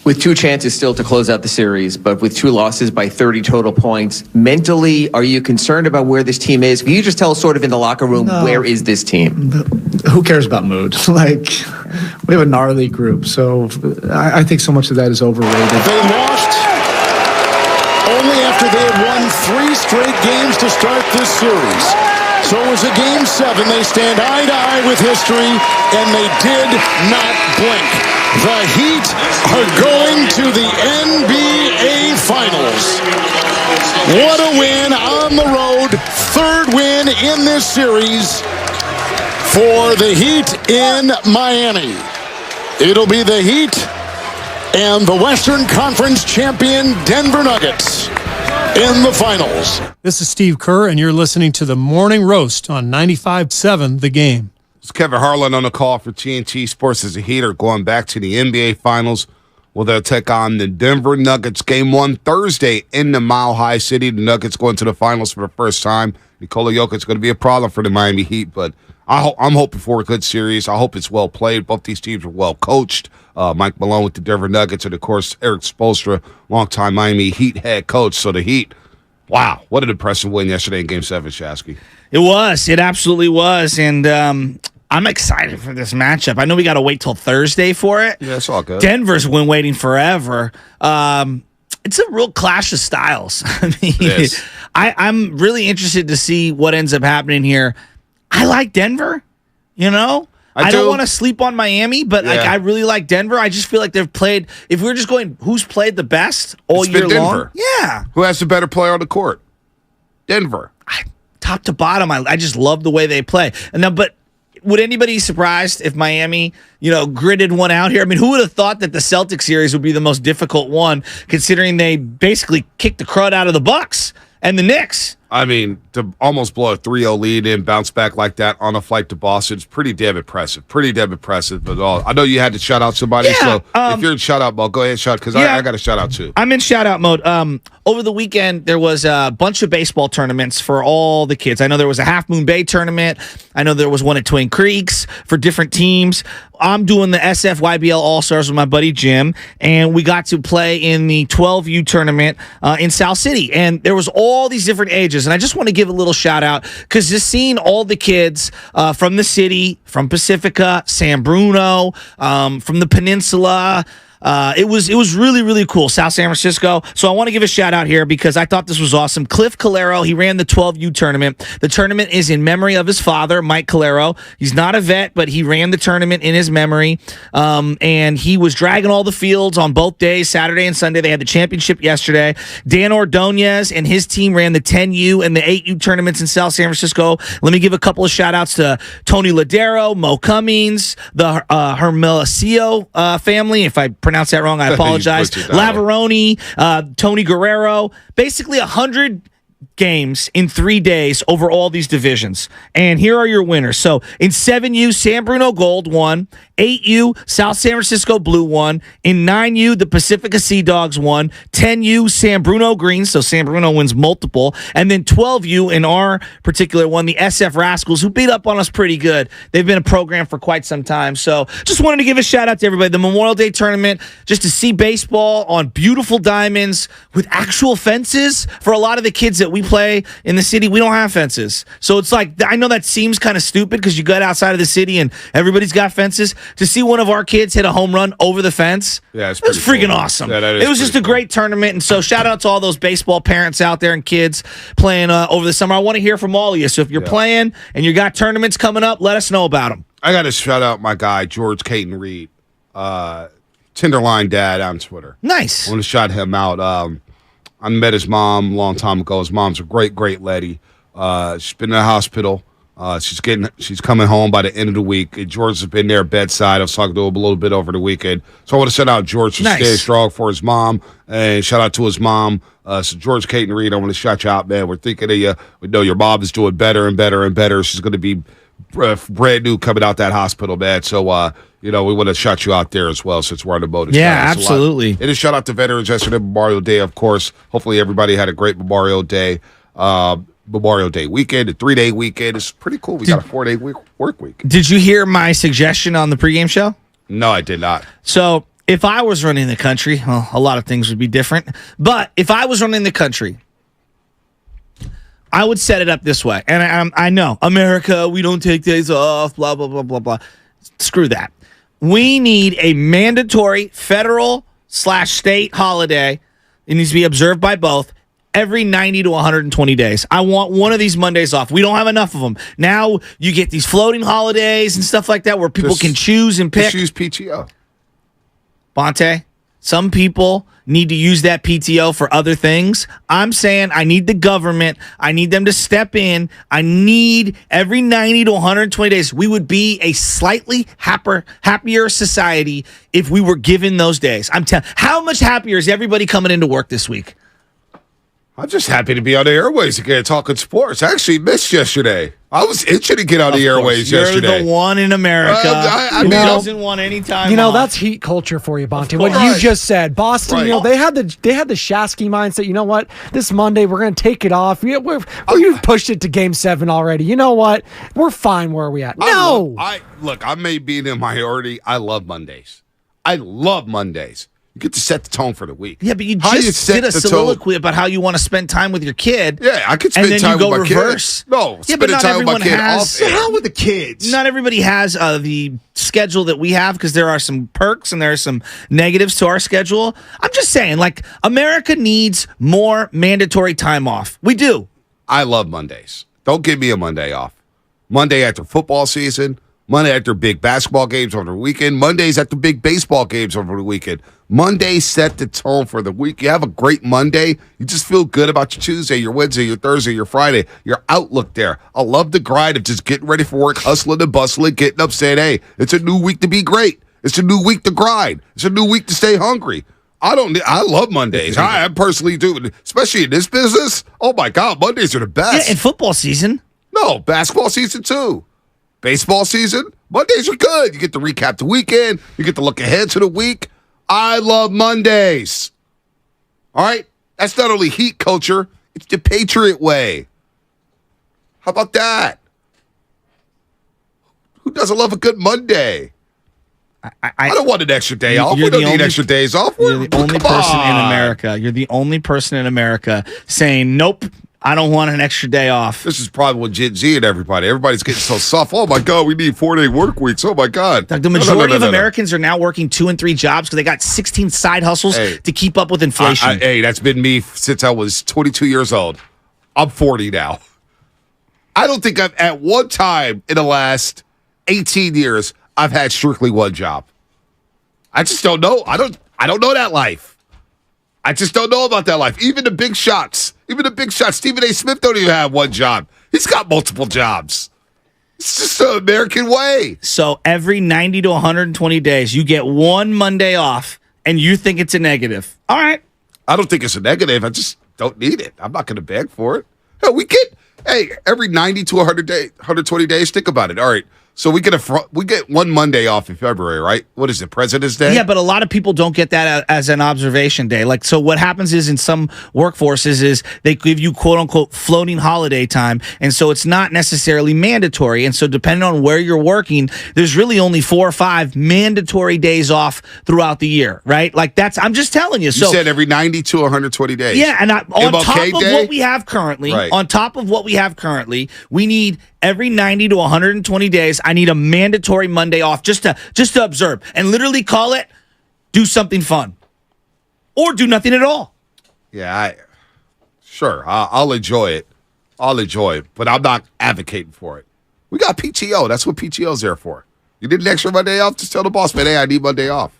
With 2 chances still to close out the series, but with 2 losses by 30 total points, mentally, are you concerned about where this team is? Can you just tell us sort of in the locker room, where is this team? Who cares about mood? Like, we have a gnarly group, so I think so much of that is overrated. They lost only after they had won 3 straight games to start this series. So it was a Game 7. They stand eye to eye with history, and they did not blink. The Heat are going to the NBA Finals. What a win on the road. 3rd win in this series for the Heat in Miami. It'll be the Heat and the Western Conference champion Denver Nuggets in the finals. This is Steve Kerr, and you're listening to the Morning Roast on 95.7 The Game. It's Kevin Harlan on the call for TNT Sports as the Heat are going back to the NBA Finals. Well, they'll take on the Denver Nuggets. Game 1 Thursday in the Mile High City. The Nuggets going to the finals for the first time. Nikola Jokic is going to be a problem for the Miami Heat, but I'm hoping for a good series. I hope it's well played. Both these teams are well coached. Mike Malone with the Denver Nuggets, and of course Eric Spoelstra, longtime Miami Heat head coach. So the Heat, wow, what an impressive win yesterday in Game 7, Shasky. It was. It absolutely was. And I'm excited for this matchup. I know we got to wait till Thursday for it. Yeah, it's all good. Denver's been waiting forever. It's a real clash of styles. I mean, I'm really interested to see what ends up happening here. I like Denver, you know? I don't want to sleep on Miami, but like I really like Denver. I just feel like they've played, if we're just going, who's played the best all year long? Yeah. Who has the better player on the court? Denver. Top to bottom, I just love the way they play. And now, but would anybody be surprised if Miami, gritted one out here? I mean, who would have thought that the Celtics series would be the most difficult one, considering they basically kicked the crud out of the Bucks and the Knicks? I mean, to almost blow a 3-0 lead and bounce back like that on a flight to Boston is pretty damn impressive. But I know you had to shout out somebody, so if you're in shout-out mode, go ahead and shout, because I got a shout-out too. I'm in shout-out mode. Over the weekend, there was a bunch of baseball tournaments for all the kids. I know there was a Half Moon Bay tournament. I know there was one at Twin Creeks for different teams. I'm doing the SFYBL All-Stars with my buddy Jim, and we got to play in the 12U tournament in South City. And there was all these different ages, and I just want to give a little shout-out, because just seeing all the kids from the city, from Pacifica, San Bruno, from the peninsula, it was really, really cool. South San Francisco. So I want to give a shout out here because I thought this was awesome. Cliff Calero, he ran the 12U tournament. The tournament is in memory of his father, Mike Calero. He's not a vet, but he ran the tournament in his memory. And he was dragging all the fields on both days, Saturday and Sunday. They had the championship yesterday. Dan Ordonez and his team ran the 10U and the 8U tournaments in South San Francisco. Let me give a couple of shout outs to Tony Ladero, Mo Cummings, the Hermosillo family. If I pronounce that wrong, I apologize. Lavaroni, Tony Guerrero, basically 100 games in 3 days over all these divisions. And here are your winners. So in 7U, San Bruno Gold won. 8U, South San Francisco Blue won. In 9U, the Pacifica Sea Dogs won. 10U, San Bruno Green, so San Bruno wins multiple. And then 12U, in our particular one, the SF Rascals, who beat up on us pretty good. They've been a program for quite some time. So just wanted to give a shout out to everybody. The Memorial Day tournament, just to see baseball on beautiful diamonds with actual fences. For a lot of the kids that we play in the city, we don't have fences. So it's like, I know that seems kind of stupid because you get outside of the city and everybody's got fences. To see one of our kids hit a home run over the fence, it was freaking awesome. Yeah, it was just a great tournament. And so shout out to all those baseball parents out there and kids playing over the summer. I want to hear from all of you. So if you're playing and you got tournaments coming up, let us know about them. I got to shout out my guy, George Caton Reed, Tinderline Dad on Twitter. Nice. I want to shout him out. I met his mom a long time ago. His mom's a great, great lady. She's been in the hospital. She's coming home by the end of the week. George has been there bedside. I was talking to him a little bit over the weekend. So I want to shout out George for staying strong for his mom, and shout out to his mom. So George Caton Reed, I want to shout you out, man. We're thinking of you. We know your mom is doing better and better and better. She's going to be brand new coming out that hospital, man. So, we want to shout you out there as well since we're on the boat. Yeah, absolutely. And a shout out to veterans yesterday, Memorial Day, of course. Hopefully everybody had a great Memorial Day. Memorial Day weekend, a 3-day weekend. It's pretty cool. We got a 4-day work week. Did you hear my suggestion on the pregame show? No, I did not. So If I was running the country, well, a lot of things would be different. But if I was running the country, I would set it up this way. And I know, America, we don't take days off, blah, blah, blah, blah, blah. Screw that. We need a mandatory federal/state holiday. It needs to be observed by both every 90 to 120 days. I want one of these Mondays off. We don't have enough of them. Now you get these floating holidays and stuff like that where people can choose and pick. Just use PTO. Bonte, some people need to use that PTO for other things. I'm saying I need the government. I need them to step in. I need every 90 to 120 days. We would be a slightly happier society if we were given those days. I'm telling. How much happier is everybody coming into work this week? I'm just happy to be on the airways again talking sports. I actually missed yesterday. I was itching to get on the airways yesterday. You're the one in America who doesn't want any time off. That's heat culture for you, Bonte. What you just said. Boston, they had the Shasky mindset. You know what? This Monday, we're going to take it off. We've pushed it to Game 7 already. You know what? We're fine where we at. No! Look, I may be in the minority. I love Mondays. You get to set the tone for the week. Yeah, but you just did a soliloquy about how you want to spend time with your kid. Yeah, I could spend time with my reverse. kid. No, yeah, but not time with my everyone kid has. off. How with the kids? Not everybody has the schedule that we have because there are some perks and there are some negatives to our schedule. I'm just saying, like, America needs more mandatory time off. We do. I love Mondays. Don't give me a Monday off. Monday after football season. Monday after big basketball games over the weekend. Mondays after big baseball games over the weekend. Mondays set the tone for the week. You have a great Monday. You just feel good about your Tuesday, your Wednesday, your Thursday, your Friday, your outlook there. I love the grind of just getting ready for work, hustling and bustling, getting up, saying, hey, it's a new week to be great. It's a new week to grind. It's a new week to stay hungry. I love Mondays. I personally do, especially in this business. Oh, my God, Mondays are the best. Yeah, in football season. No, basketball season, too. Baseball season, Mondays are good. You get to recap the weekend. You get to look ahead to the week. I love Mondays. All right? That's not only heat culture, it's the Patriot way. How about that? Who doesn't love a good Monday? I don't want an extra day off. We don't need extra days off. You're the only person in America. You're the only person in America saying, nope, I don't want an extra day off. This is probably what Gen Z and everybody's getting so soft. Oh, my God, we need 4-day work weeks. Oh, my God. The majority of Americans are now working 2 and 3 jobs because they got 16 side hustles to keep up with inflation. Hey, that's been me since I was 22 years old. I'm 40 now. I don't think I've, at one time in the last 18 years, I've had strictly one job. I just don't know. I don't know that life. I just don't know about that life. Even the big shots. Stephen A. Smith don't even have one job. He's got multiple jobs. It's just the American way. So every 90 to 120 days, you get one Monday off, and you think it's a negative. All right. I don't think it's a negative. I just don't need it. I'm not going to beg for it. Hell, every 90 to 120 days, think about it. All right. So we get one Monday off in February, right? What is it, President's Day? Yeah, but a lot of people don't get that as an observation day. Like, so what happens is in some workforces is they give you quote unquote floating holiday time, and so it's not necessarily mandatory. And so depending on where you're working, there's really only 4 or 5 mandatory days off throughout the year, right? Like I'm just telling you. You said every 90 to 120 days. Yeah, and on top of what we have currently, we need every 90 to 120 days, I need a mandatory Monday off just to observe and literally call it do something fun or do nothing at all. Yeah, I'll enjoy it. But I'm not advocating for it. We got PTO. That's what PTO's there for. You need an extra Monday off? Just tell the boss, man, hey, I need Monday off.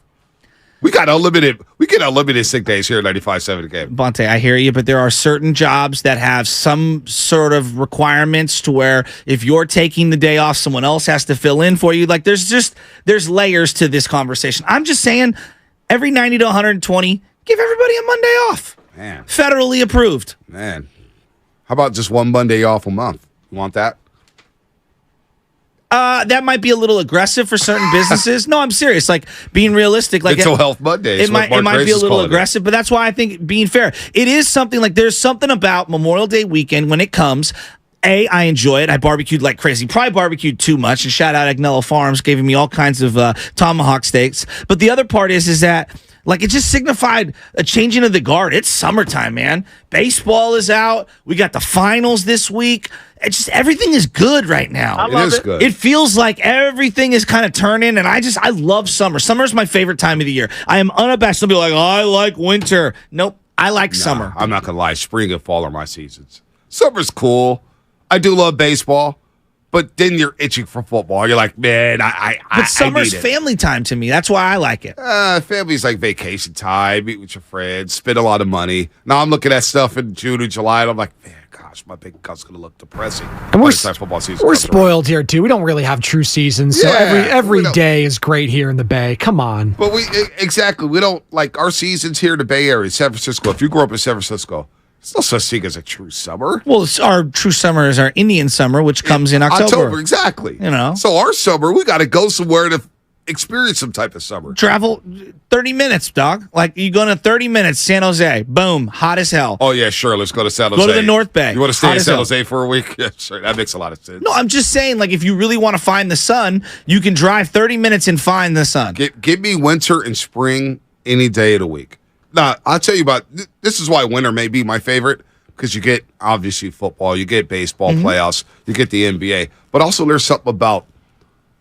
We get unlimited sick days here at 95.7 Game. Bonte, I hear you, but there are certain jobs that have some sort of requirements to where if you're taking the day off, someone else has to fill in for you. Like there's layers to this conversation. I'm just saying every 90 to 120, give everybody a Monday off. Man. Federally approved. Man. How about just one Monday off a month? You want that? That might be a little aggressive for certain businesses. No, I'm serious. Like being realistic, like Mental Health Monday. It might be a little aggressive, but that's why I think being fair. It is something like there's something about Memorial Day weekend when it comes. I enjoy it. I barbecued like crazy. Probably barbecued too much. And shout out Agnello Farms, giving me all kinds of tomahawk steaks. But the other part is that like it just signified a changing of the guard. It's summertime, man. Baseball is out. We got the finals this week. It's just everything is good right now. It is good. It feels like everything is kind of turning, and I love summer. Summer is my favorite time of the year. I am unabashed. Some people are like, I like winter. Nope, I like summer. I'm not gonna lie. Spring and fall are my seasons. Summer's cool. I do love baseball. But then you're itching for football. You're like, man, But summer's family time to me. That's why I like it. Family's like vacation time, meet with your friends, spend a lot of money. Now I'm looking at stuff in June and July, and I'm like, man, gosh, my big account's going to look depressing. And we're football season we're spoiled here, too. We don't really have true seasons, so every day is great here in the Bay. Come on. But we don't, like, our seasons here in the Bay Area, San Francisco. If you grew up in San Francisco, there's no such thing as a true summer. Well, our true summer is our Indian summer, which comes in October. Exactly. You know. So our summer, we got to go somewhere to experience some type of summer. Travel 30 minutes, dog. Like, you go to 30 minutes, San Jose. Boom. Hot as hell. Oh, yeah, sure. Let's go to San Jose. Go to the North Bay. You want to stay Hot in as San hell. Jose for a week? Yeah, sure. That makes a lot of sense. No, I'm just saying, like, if you really want to find the sun, you can drive 30 minutes and find the sun. Give me winter and spring any day of the week. Now, I'll tell you about, this is why winter may be my favorite. Because you get, obviously, football, you get baseball playoffs, you get the NBA. But also there's something about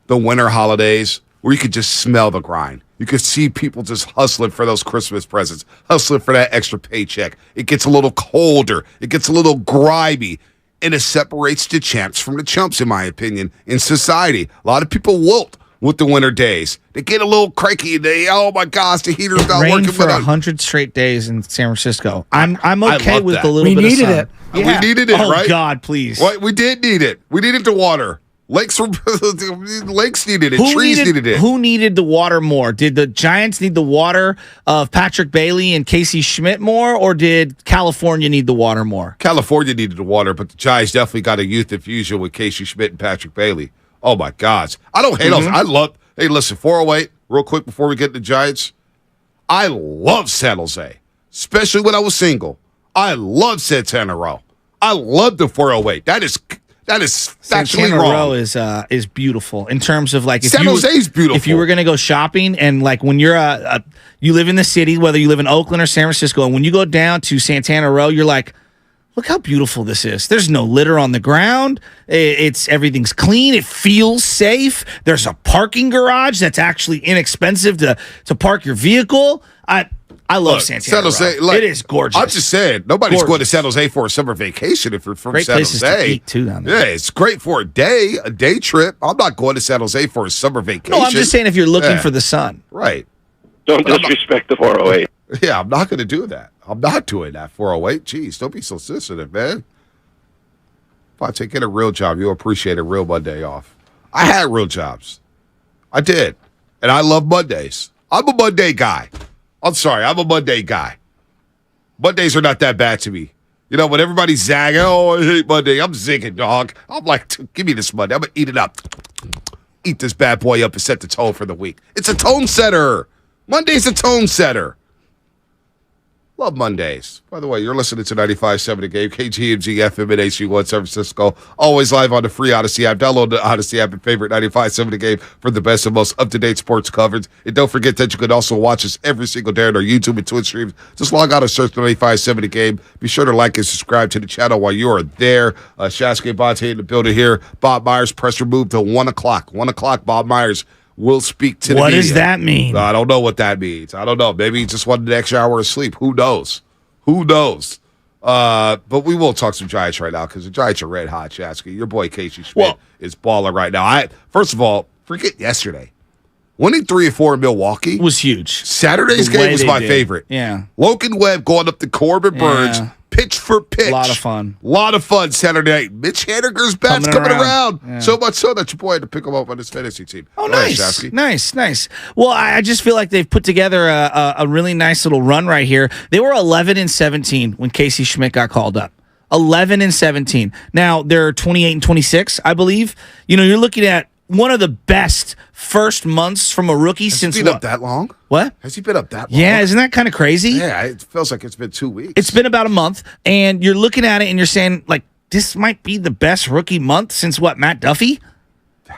the winter holidays where you could just smell the grind. You could see people just hustling for those Christmas presents, hustling for that extra paycheck. It gets a little colder. It gets a little grimy. And it separates the champs from the chumps, in my opinion, in society. A lot of people wilt with the winter days. They get a little cranky. Oh my gosh, the heater's not Rained working. for 100 straight days in San Francisco. I'm okay with that. a little bit of sun. it. Yeah. We needed it, right? Oh God, please. What? We did need it. We needed the water. Lakes needed it. Trees needed it. Who needed the water more? Did the Giants need the water of Patrick Bailey and Casey Schmidt more, or did California need the water more? California needed the water, but the Giants definitely got a youth infusion with Casey Schmidt and Patrick Bailey. Oh my gosh. I don't hate those. I love, hey, listen, 408, real quick before we get to the Giants. I love San Jose, especially when I was single. I love Santana Row. I love the 408. That is factually Santana wrong. Row is beautiful in terms of like if San Jose's beautiful. If you were gonna go shopping and like when you're you live in the city, whether you live in Oakland or San Francisco, and when you go down to Santana Row, you're like, look how beautiful this is. There's no litter on the ground. Everything's clean. It feels safe. There's a parking garage that's actually inexpensive to park your vehicle. I love Santana San Jose. Row. It is gorgeous. I'm just saying, nobody's going to San Jose for a summer vacation if you're from Great San places Jose. to eat too down there. Yeah, it's great for a day trip. I'm not going to San Jose for a summer vacation. No, I'm just saying if you're looking for the sun. Right. Don't disrespect the 408. Yeah, I'm not going to do that. I'm not doing that. 408. Jeez, don't be so sensitive, man. If I take in a real job, you'll appreciate a real Monday off. I had real jobs. I did. And I love Mondays. I'm a Monday guy. I'm sorry. I'm a Monday guy. Mondays are not that bad to me. You know, when everybody's zagging, oh, I hate Monday, I'm zigging, dog. I'm like, give me this Monday. I'm going to eat it up. Eat this bad boy up and set the tone for the week. It's a tone setter. Monday's a tone setter. Love Mondays. By the way, you're listening to 95.7 The Game, KGMG FM and HG1 San Francisco. Always live on the free Odyssey app. Download the Odyssey app and favorite 95.7 The Game for the best and most up-to-date sports coverage. And don't forget that you can also watch us every single day on our YouTube and Twitch streams. Just log on and search 95.7 The Game. Be sure to like and subscribe to the channel while you are there. Shasuke Bonte in the building here. Bob Myers, press removed till 1 o'clock. 1 o'clock, Bob Myers will speak to the media. What does that mean? I don't know what that means. I don't know. Maybe he just wanted an extra hour of sleep. Who knows? Who knows? But we will talk some Giants right now because the Giants are red hot, Shasky. Your boy Casey Schmidt is balling right now. First of all, forget yesterday. Winning 3-4 in Milwaukee was huge. Saturday's game was my favorite. Yeah. Logan Webb going up to Corbin Burns. Pitch for pitch. A lot of fun. A lot of fun Saturday night. Mitch Haniger's bat's coming around. Yeah. So much so that your boy had to pick him up on his fantasy team. Oh, nice. Well, I just feel like they've put together a really nice little run right here. They were 11-17 when Casey Schmidt got called up. 11-17. Now they're 28-26, I believe. You know, you're looking at one of the best first months from a rookie since he been up that long? What? Has he been up that long? Yeah, isn't that kind of crazy? Yeah, it feels like it's been 2 weeks. It's been about a month, and you're looking at it and you're saying, like, this might be the best rookie month since Matt Duffy?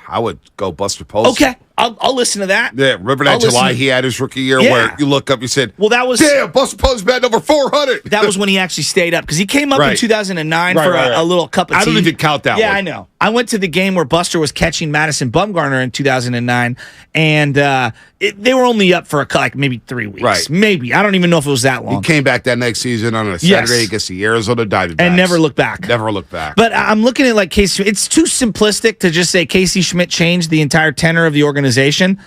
I would go Buster Posey. Okay, I'll listen to that. Yeah, remember that July he had his rookie year where you look up, you said, well, that was damn, Buster Posey batting over 400. That was when he actually stayed up because he came up in 2009 for a little cup of tea. I don't even count that one. Yeah, I know. I went to the game where Buster was catching Madison Bumgarner in 2009, and they were only up for maybe 3 weeks. Right. Maybe. I don't even know if it was that long. He came back that next season on a Saturday against the Arizona Diamondbacks. And never looked back. Never looked back. But I'm looking at Casey. It's too simplistic to just say Casey Schmidt changed the entire tenor of the organization.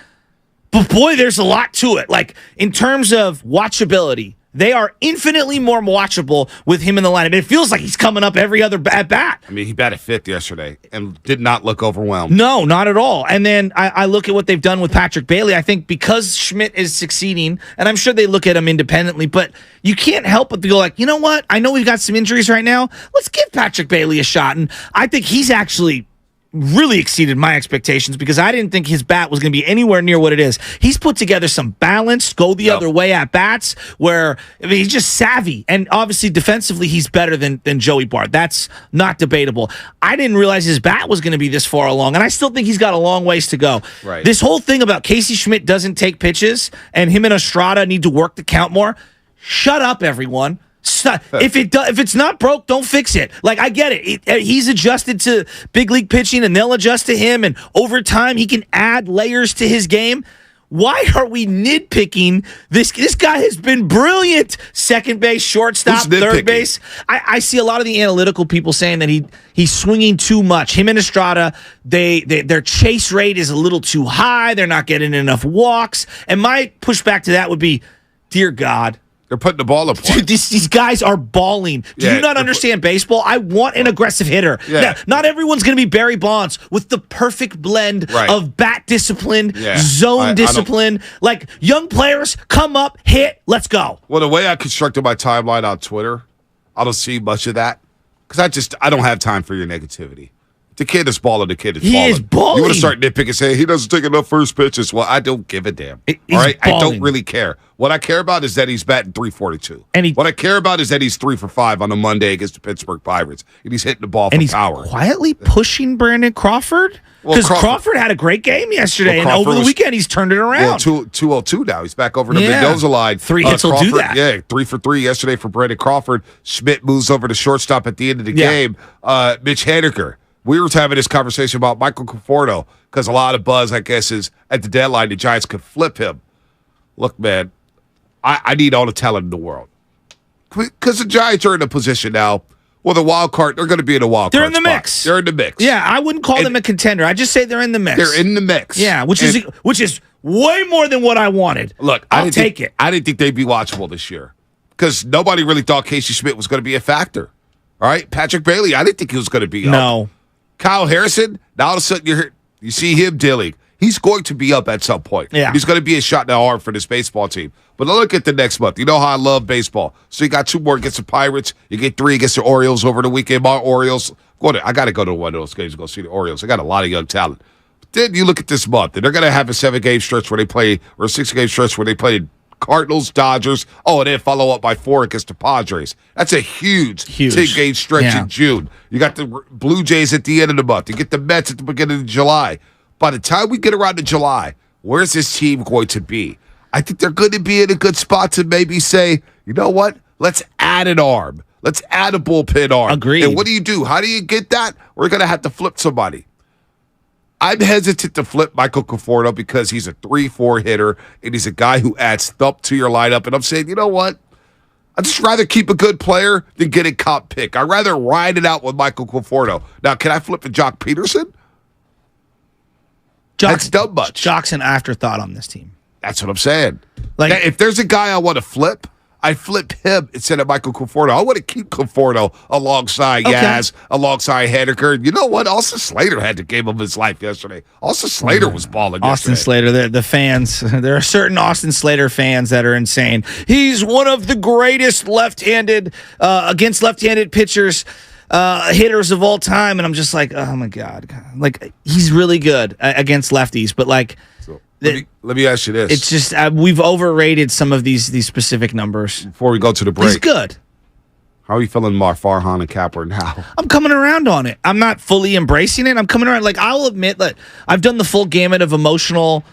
But boy, there's a lot to it. In terms of watchability, they are infinitely more watchable with him in the lineup. It feels like he's coming up every other at bat. I mean, he batted fifth yesterday and did not look overwhelmed. No, not at all. And then I look at what they've done with Patrick Bailey. I think because Schmidt is succeeding, and I'm sure they look at him independently, but you can't help but go you know what? I know we've got some injuries right now. Let's give Patrick Bailey a shot. And I think he's actually really exceeded my expectations because I didn't think his bat was going to be anywhere near what it is. He's put together some balanced, go the other way at bats where he's just savvy. And obviously defensively, he's better than Joey Bart. That's not debatable. I didn't realize his bat was going to be this far along, and I still think he's got a long ways to go. Right. This whole thing about Casey Schmidt doesn't take pitches and him and Estrada need to work the count more. Shut up, everyone. If it's not broke, don't fix it. I get it. He's adjusted to big league pitching, and they'll adjust to him. And over time, he can add layers to his game. Why are we nitpicking this? This guy has been brilliant. Second base, shortstop, third base. I see a lot of the analytical people saying that he's swinging too much. Him and Estrada, their chase rate is a little too high. They're not getting enough walks. And my pushback to that would be, dear God. They're putting the ball up. Dude, these guys are balling. Do you not understand baseball? I want an aggressive hitter. Yeah. Now, not everyone's going to be Barry Bonds with the perfect blend of bat discipline, zone discipline. Young players, come up, hit, let's go. Well, the way I constructed my timeline on Twitter, I don't see much of that because I don't have time for your negativity. The kid is balling. The kid is balling. He is balling. You want to start nitpicking and say he doesn't take enough first pitches. Well, I don't give a damn. All right? Balling. I don't really care. What I care about is that he's batting .342. What I care about is that he's 3 for 5 on a Monday against the Pittsburgh Pirates. And he's hitting the ball for power. And he's quietly pushing Brandon Crawford? Because Crawford had a great game yesterday, and over the weekend he's turned it around. Well, 202 now. He's back over the Mendoza line. 3 hits will do that. Yeah, 3 for 3 yesterday for Brandon Crawford. Schmidt moves over to shortstop at the end of the game. Mitch Haniger. We were having this conversation about Michael Conforto because a lot of buzz, I guess, is at the deadline the Giants could flip him. Look, man, I need all the talent in the world because the Giants are in a position now. Well, the wild card, they're going to be in a wild card. They're in the mix. They're in the mix. Yeah, I wouldn't call them a contender. I just say they're in the mix. They're in the mix. Yeah, which is way more than what I wanted. Look, I'll take it. I didn't think they'd be watchable this year because nobody really thought Casey Schmidt was going to be a factor. All right, Patrick Bailey, I didn't think he was going to be up. No. Kyle Harrison, now all of a sudden you see him dealing. He's going to be up at some point. Yeah. He's going to be a shot in the arm for this baseball team. But look at the next month. You know how I love baseball. So you got 2 more against the Pirates. You get 3 against the Orioles over the weekend. My Orioles. I got to go to one of those games to go see the Orioles. They got a lot of young talent. But then you look at this month, and they're going to have a 7-game stretch where they play, or a 6-game stretch where they play Cardinals, Dodgers. And then follow up by 4 against the Padres. That's a huge 10-game stretch in June. You got the Blue Jays at the end of the month. You get the Mets at the beginning of July. By the time we get around to July, where's this team going to be? I think they're going to be in a good spot to maybe say, you know what? Let's add an arm. Let's add a bullpen arm. Agreed. And what do? How do you get that? We're going to have to flip somebody. I'm hesitant to flip Michael Conforto because he's a 3-4 hitter, and he's a guy who adds thump to your lineup. And I'm saying, you know what? I'd just rather keep a good player than get a comp pick. I'd rather ride it out with Michael Conforto. Now, can I flip to Jock Peterson? That's dumb much. Jock's an afterthought on this team. That's what I'm saying. If there's a guy I want to flip, I flip him instead of Michael Conforto. I want to keep Conforto alongside Yaz, alongside Haniger. You know what? Austin Slater had the game of his life yesterday. Austin Slater was balling Austin yesterday. Slater, the fans, there are certain Austin Slater fans that are insane. He's one of the greatest left-handed, against left-handed pitchers, hitters of all time. And I'm just like, oh my God. He's really good against lefties, but let me ask you this. It's just we've overrated some of these specific numbers. Before we go to the break. He's good. How are you feeling, Farhan and Kapler now? I'm coming around on it. I'm not fully embracing it. I'm coming around. Like, I'll admit that I've done the full gamut of emotional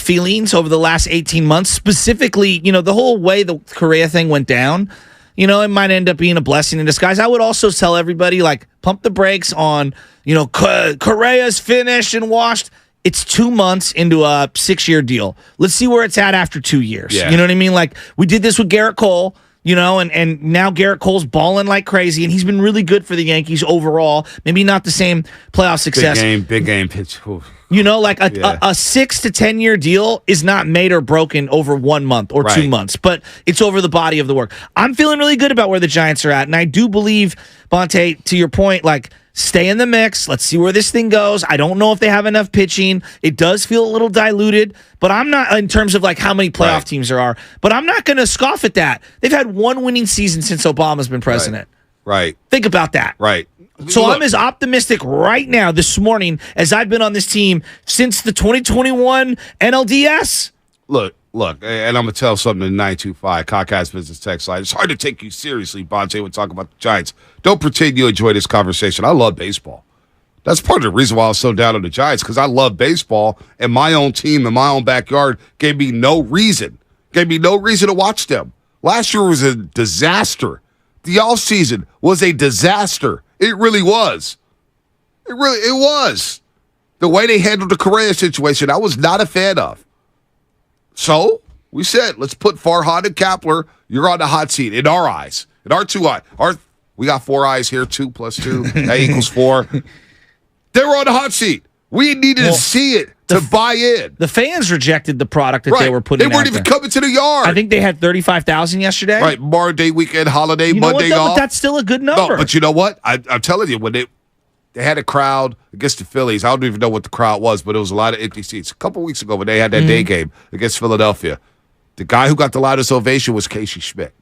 feelings over the last 18 months. Specifically, the whole way the Correa thing went down, it might end up being a blessing in disguise. I would also tell everybody, like, pump the brakes on, Correa's finished and washed. It's 2 months into a 6-year deal. Let's see where it's at after 2 years. Yeah. You know what I mean? Like, we did this with Garrett Cole. And now Garrett Cole's balling like crazy, and he's been really good for the Yankees overall. Maybe not the same playoff success. Big game pitch. Oof. A 6 to 10 year deal is not made or broken over 1 month or 2 months, but it's over the body of the work. I'm feeling really good about where the Giants are at, and I do believe, Bonte, to your point, like, stay in the mix. Let's see where this thing goes. I don't know if they have enough pitching. It does feel a little diluted, but I'm not, in terms of like how many playoff teams there are, but I'm not going to scoff at that. They've had one winning season since Obama's been president. Right. Think about that. Right. So I'm as optimistic right now this morning as I've been on this team since the 2021 NLDS. Look, and I'm going to tell something in 925 Comcast Business Text Line. It's hard to take you seriously, Bonte, when talking about the Giants. Don't pretend you enjoy this conversation. I love baseball. That's part of the reason why I was so down on the Giants, because I love baseball, and my own team in my own backyard gave me no reason to watch them. Last year was a disaster. The offseason was a disaster. It really was. It was. The way they handled the Correa situation, I was not a fan of. So we said, let's put Farhan and Kapler. You're on the hot seat in our eyes. In our 2 eyes. We got 4 eyes here, 2 plus 2. That equals 4. They were on the hot seat. We needed to see it to buy in. The fans rejected the product that they were putting out. They weren't even coming to the yard. I think they had 35,000 yesterday. Right, Memorial Day weekend, holiday, Monday off. But that's still a good number. No, but you know what? I'm telling you, when they had a crowd against the Phillies, I don't even know what the crowd was, but it was a lot of empty seats. A couple weeks ago when they had that day game against Philadelphia, the guy who got the loudest ovation was Casey Schmidt.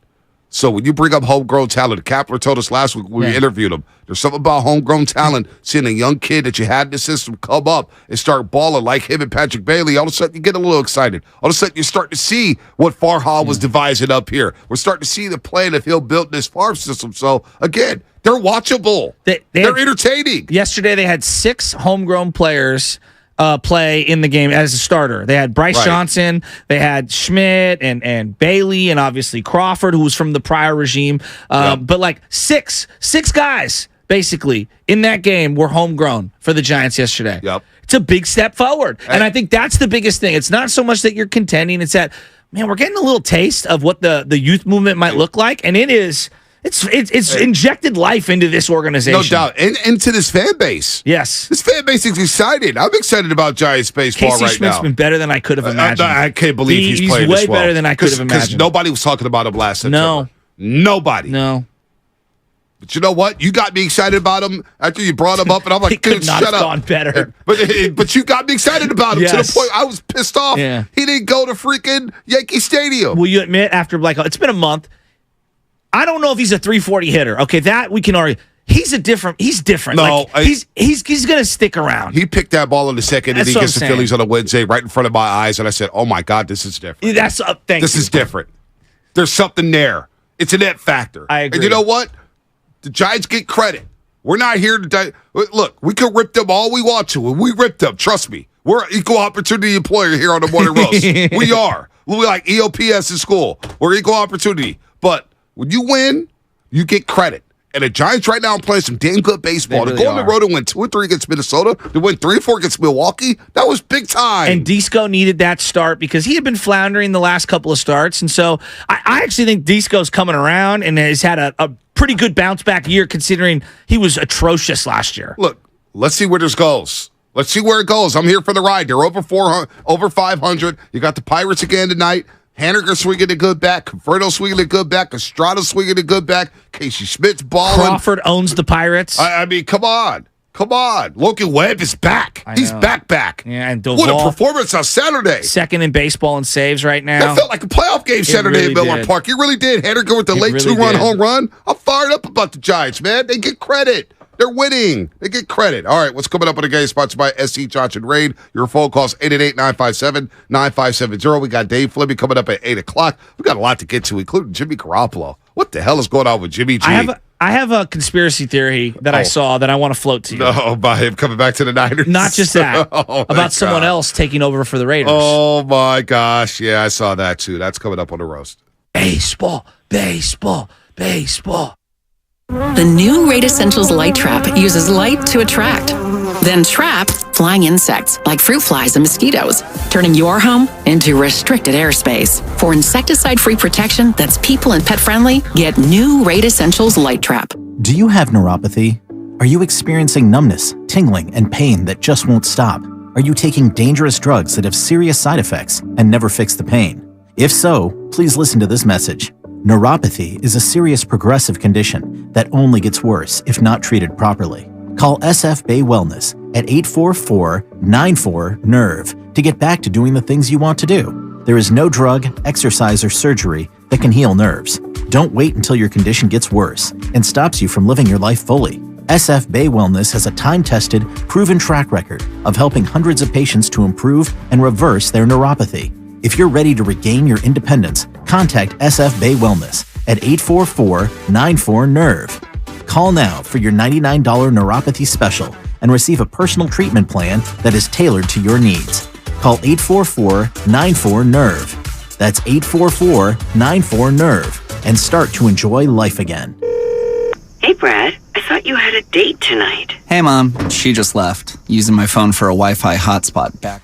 So when you bring up homegrown talent, Kapler told us last week when we interviewed him, there's something about homegrown talent, seeing a young kid that you had in the system come up and start balling like him and Patrick Bailey. All of a sudden, you get a little excited. All of a sudden, you start to see what Farhan was devising up here. We're starting to see the plan that he'll build in this farm system. So, again, they're watchable. They're entertaining. Yesterday, they had 6 homegrown players play in the game as a starter. They had Bryce Johnson, they had Schmidt and Bailey, and obviously Crawford, who was from the prior regime. But like six guys basically in that game were homegrown for the Giants yesterday. Yep. It's a big step forward. And I think that's the biggest thing. It's not so much that you're contending, it's that, man, we're getting a little taste of what the youth movement might look like, and it is. It's injected life into this organization. No doubt. And into this fan base. Yes. This fan base is excited. I'm excited about Giants baseball Casey right Schmidt's now. been better than I could have imagined. I can't believe he's playing way this well. better than I could have imagined. Because nobody was talking about him last September. No. Nobody. No. But you know what? You got me excited about him after you brought him up, and I'm like, he could not shut have up. gone better. But you got me excited about him to the point I was pissed off. Yeah. He didn't go to freaking Yankee Stadium. Will you admit, after it's been a month, I don't know if he's a 340 hitter. Okay, that we can argue. He's different. No, he's going to stick around. He picked that ball in the second That's inning what against the I'm saying. Phillies on a Wednesday right in front of my eyes, and I said, oh, my God, this is different. This is different. There's something there. It's a net factor. I agree. And you know what? The Giants get credit. We're not here to look, we can rip them all we want to, and we rip them. Trust me. We're an equal opportunity employer here on the Morning Roast. We are. We like EOPS in school. We're equal opportunity. But when you win, you get credit. And the Giants right now are playing some damn good baseball. They really to go on the road and win 2 or 3 against Minnesota, to win 3 or 4 against Milwaukee, that was big time. And Disco needed that start because he had been floundering the last couple of starts. And so I actually think Disco's coming around and has had a pretty good bounce back year considering he was atrocious last year. Look, let's see where this goes. Let's see where it goes. I'm here for the ride. They're over 400, over 500. You got the Pirates again tonight. Haniger swinging a good bat. Converto swinging a good bat. Estrada swinging a good bat. Casey Schmidt's balling. Crawford owns the Pirates. I mean, come on. Come on. Logan Webb is back. He's back. Yeah, and what a performance on Saturday. Second in baseball in saves right now. That felt like a playoff game Saturday at Miller Park. It really did. Haniger with the late really 2-run did. home run. I'm fired up about the Giants, man. They get credit. They're winning. They get credit. All right, what's coming up on the game? Sponsored by SC Johnson Raid. Your phone calls 888-957-9570. We got Dave Fleming coming up at 8 o'clock. We got a lot to get to, including Jimmy Garoppolo. What the hell is going on with Jimmy G? I have a conspiracy theory that I saw that I want to float to you. No, by him coming back to the Niners. Not just that. About someone else taking over for the Raiders. Oh, my gosh. Yeah, I saw that, too. That's coming up on the roast. Baseball, baseball, baseball. The new Raid Essentials Light Trap uses light to attract, then trap flying insects like fruit flies and mosquitoes, turning your home into restricted airspace. For insecticide-free protection that's people and pet-friendly, get new Raid Essentials Light Trap. Do you have neuropathy? Are you experiencing numbness, tingling, and pain that just won't stop? Are you taking dangerous drugs that have serious side effects and never fix the pain? If so, please listen to this message. Neuropathy is a serious progressive condition that only gets worse if not treated properly. Call SF Bay Wellness at 844-94-NERVE to get back to doing the things you want to do. There is no drug, exercise, or surgery that can heal nerves. Don't wait until your condition gets worse and stops you from living your life fully. SF Bay Wellness has a time-tested, proven track record of helping hundreds of patients to improve and reverse their neuropathy. If you're ready to regain your independence, contact SF Bay Wellness at 844-94-NERVE. Call now for your $99 neuropathy special and receive a personal treatment plan that is tailored to your needs. Call 844-94-NERVE. That's 844-94-NERVE and start to enjoy life again. Hey, Brad. I thought you had a date tonight. Hey, Mom. She just left, using my phone for a Wi-Fi hotspot back.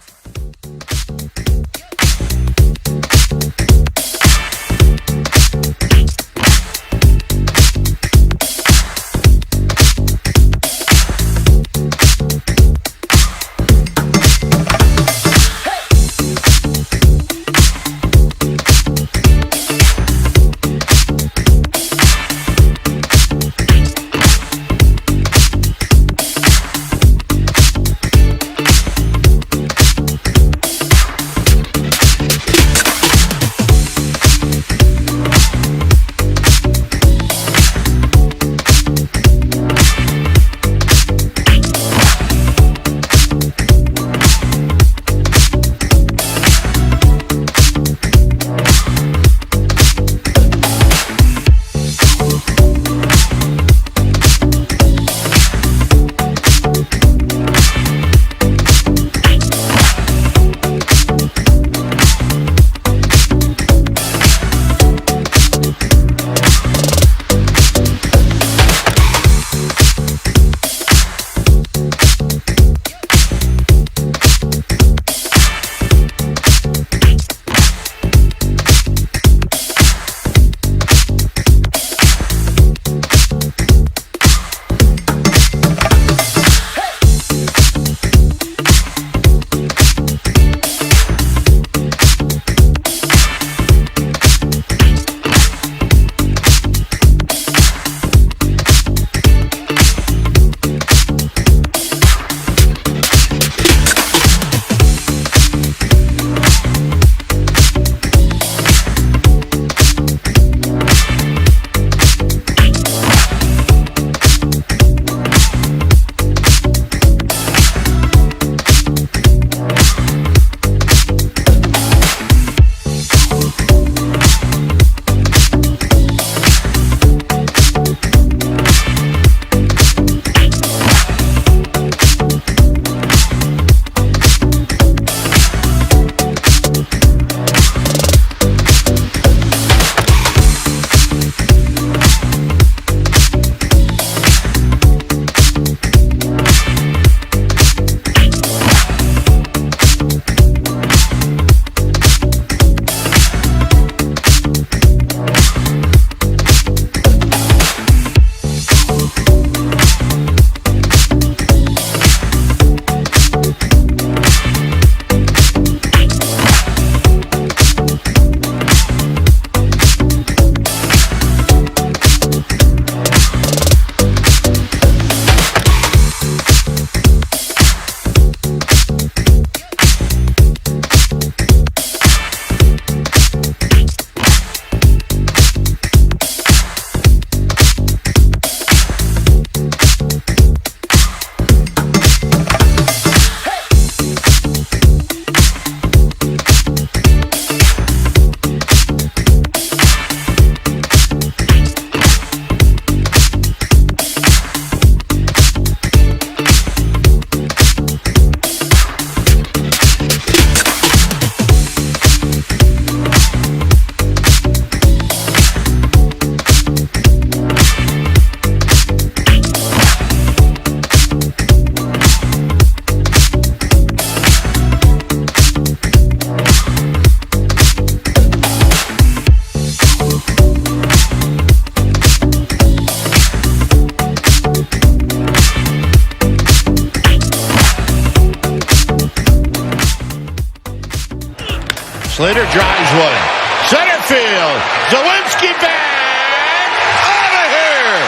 Slater drives one. Center field. Zawinski back. Out of here.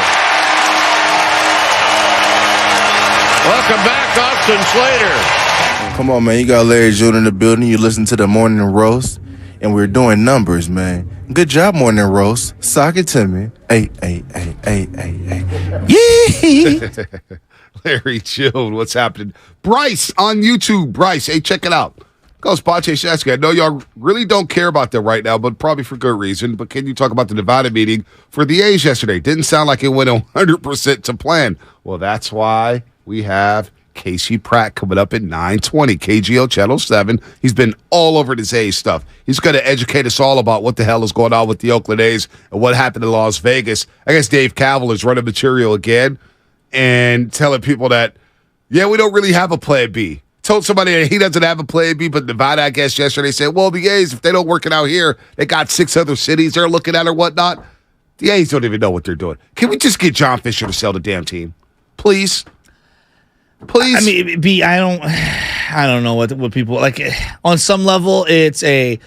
Welcome back, Austin Slater. Come on, man. You got Larry Jr. in the building. You listen to the Morning Roast, and we're doing numbers, man. Good job, Morning Roast. Sock it to me. Hey. Yee! Larry chilled. What's happening? Bryce on YouTube. Bryce, hey, check it out. Goes Bonte Shasky. I know y'all really don't care about that right now, but probably for good reason. But can you talk about the Nevada meeting for the A's yesterday? Didn't sound like it went 100% to plan. Well, that's why we have Casey Pratt coming up at 9:20. KGO Channel 7. He's been all over this A's stuff. He's going to educate us all about what the hell is going on with the Oakland A's and what happened in Las Vegas. I guess Dave Kaval is running material again and telling people that, yeah, we don't really have a plan B. Told somebody that he doesn't have a plan B, but Nevada, I guess, yesterday said, well, the A's, if they don't work it out here, they got 6 other cities they're looking at or whatnot. The A's don't even know what they're doing. Can we just get John Fisher to sell the damn team? Please? Please? I mean, B, I don't know what people, like, on some level, it's a,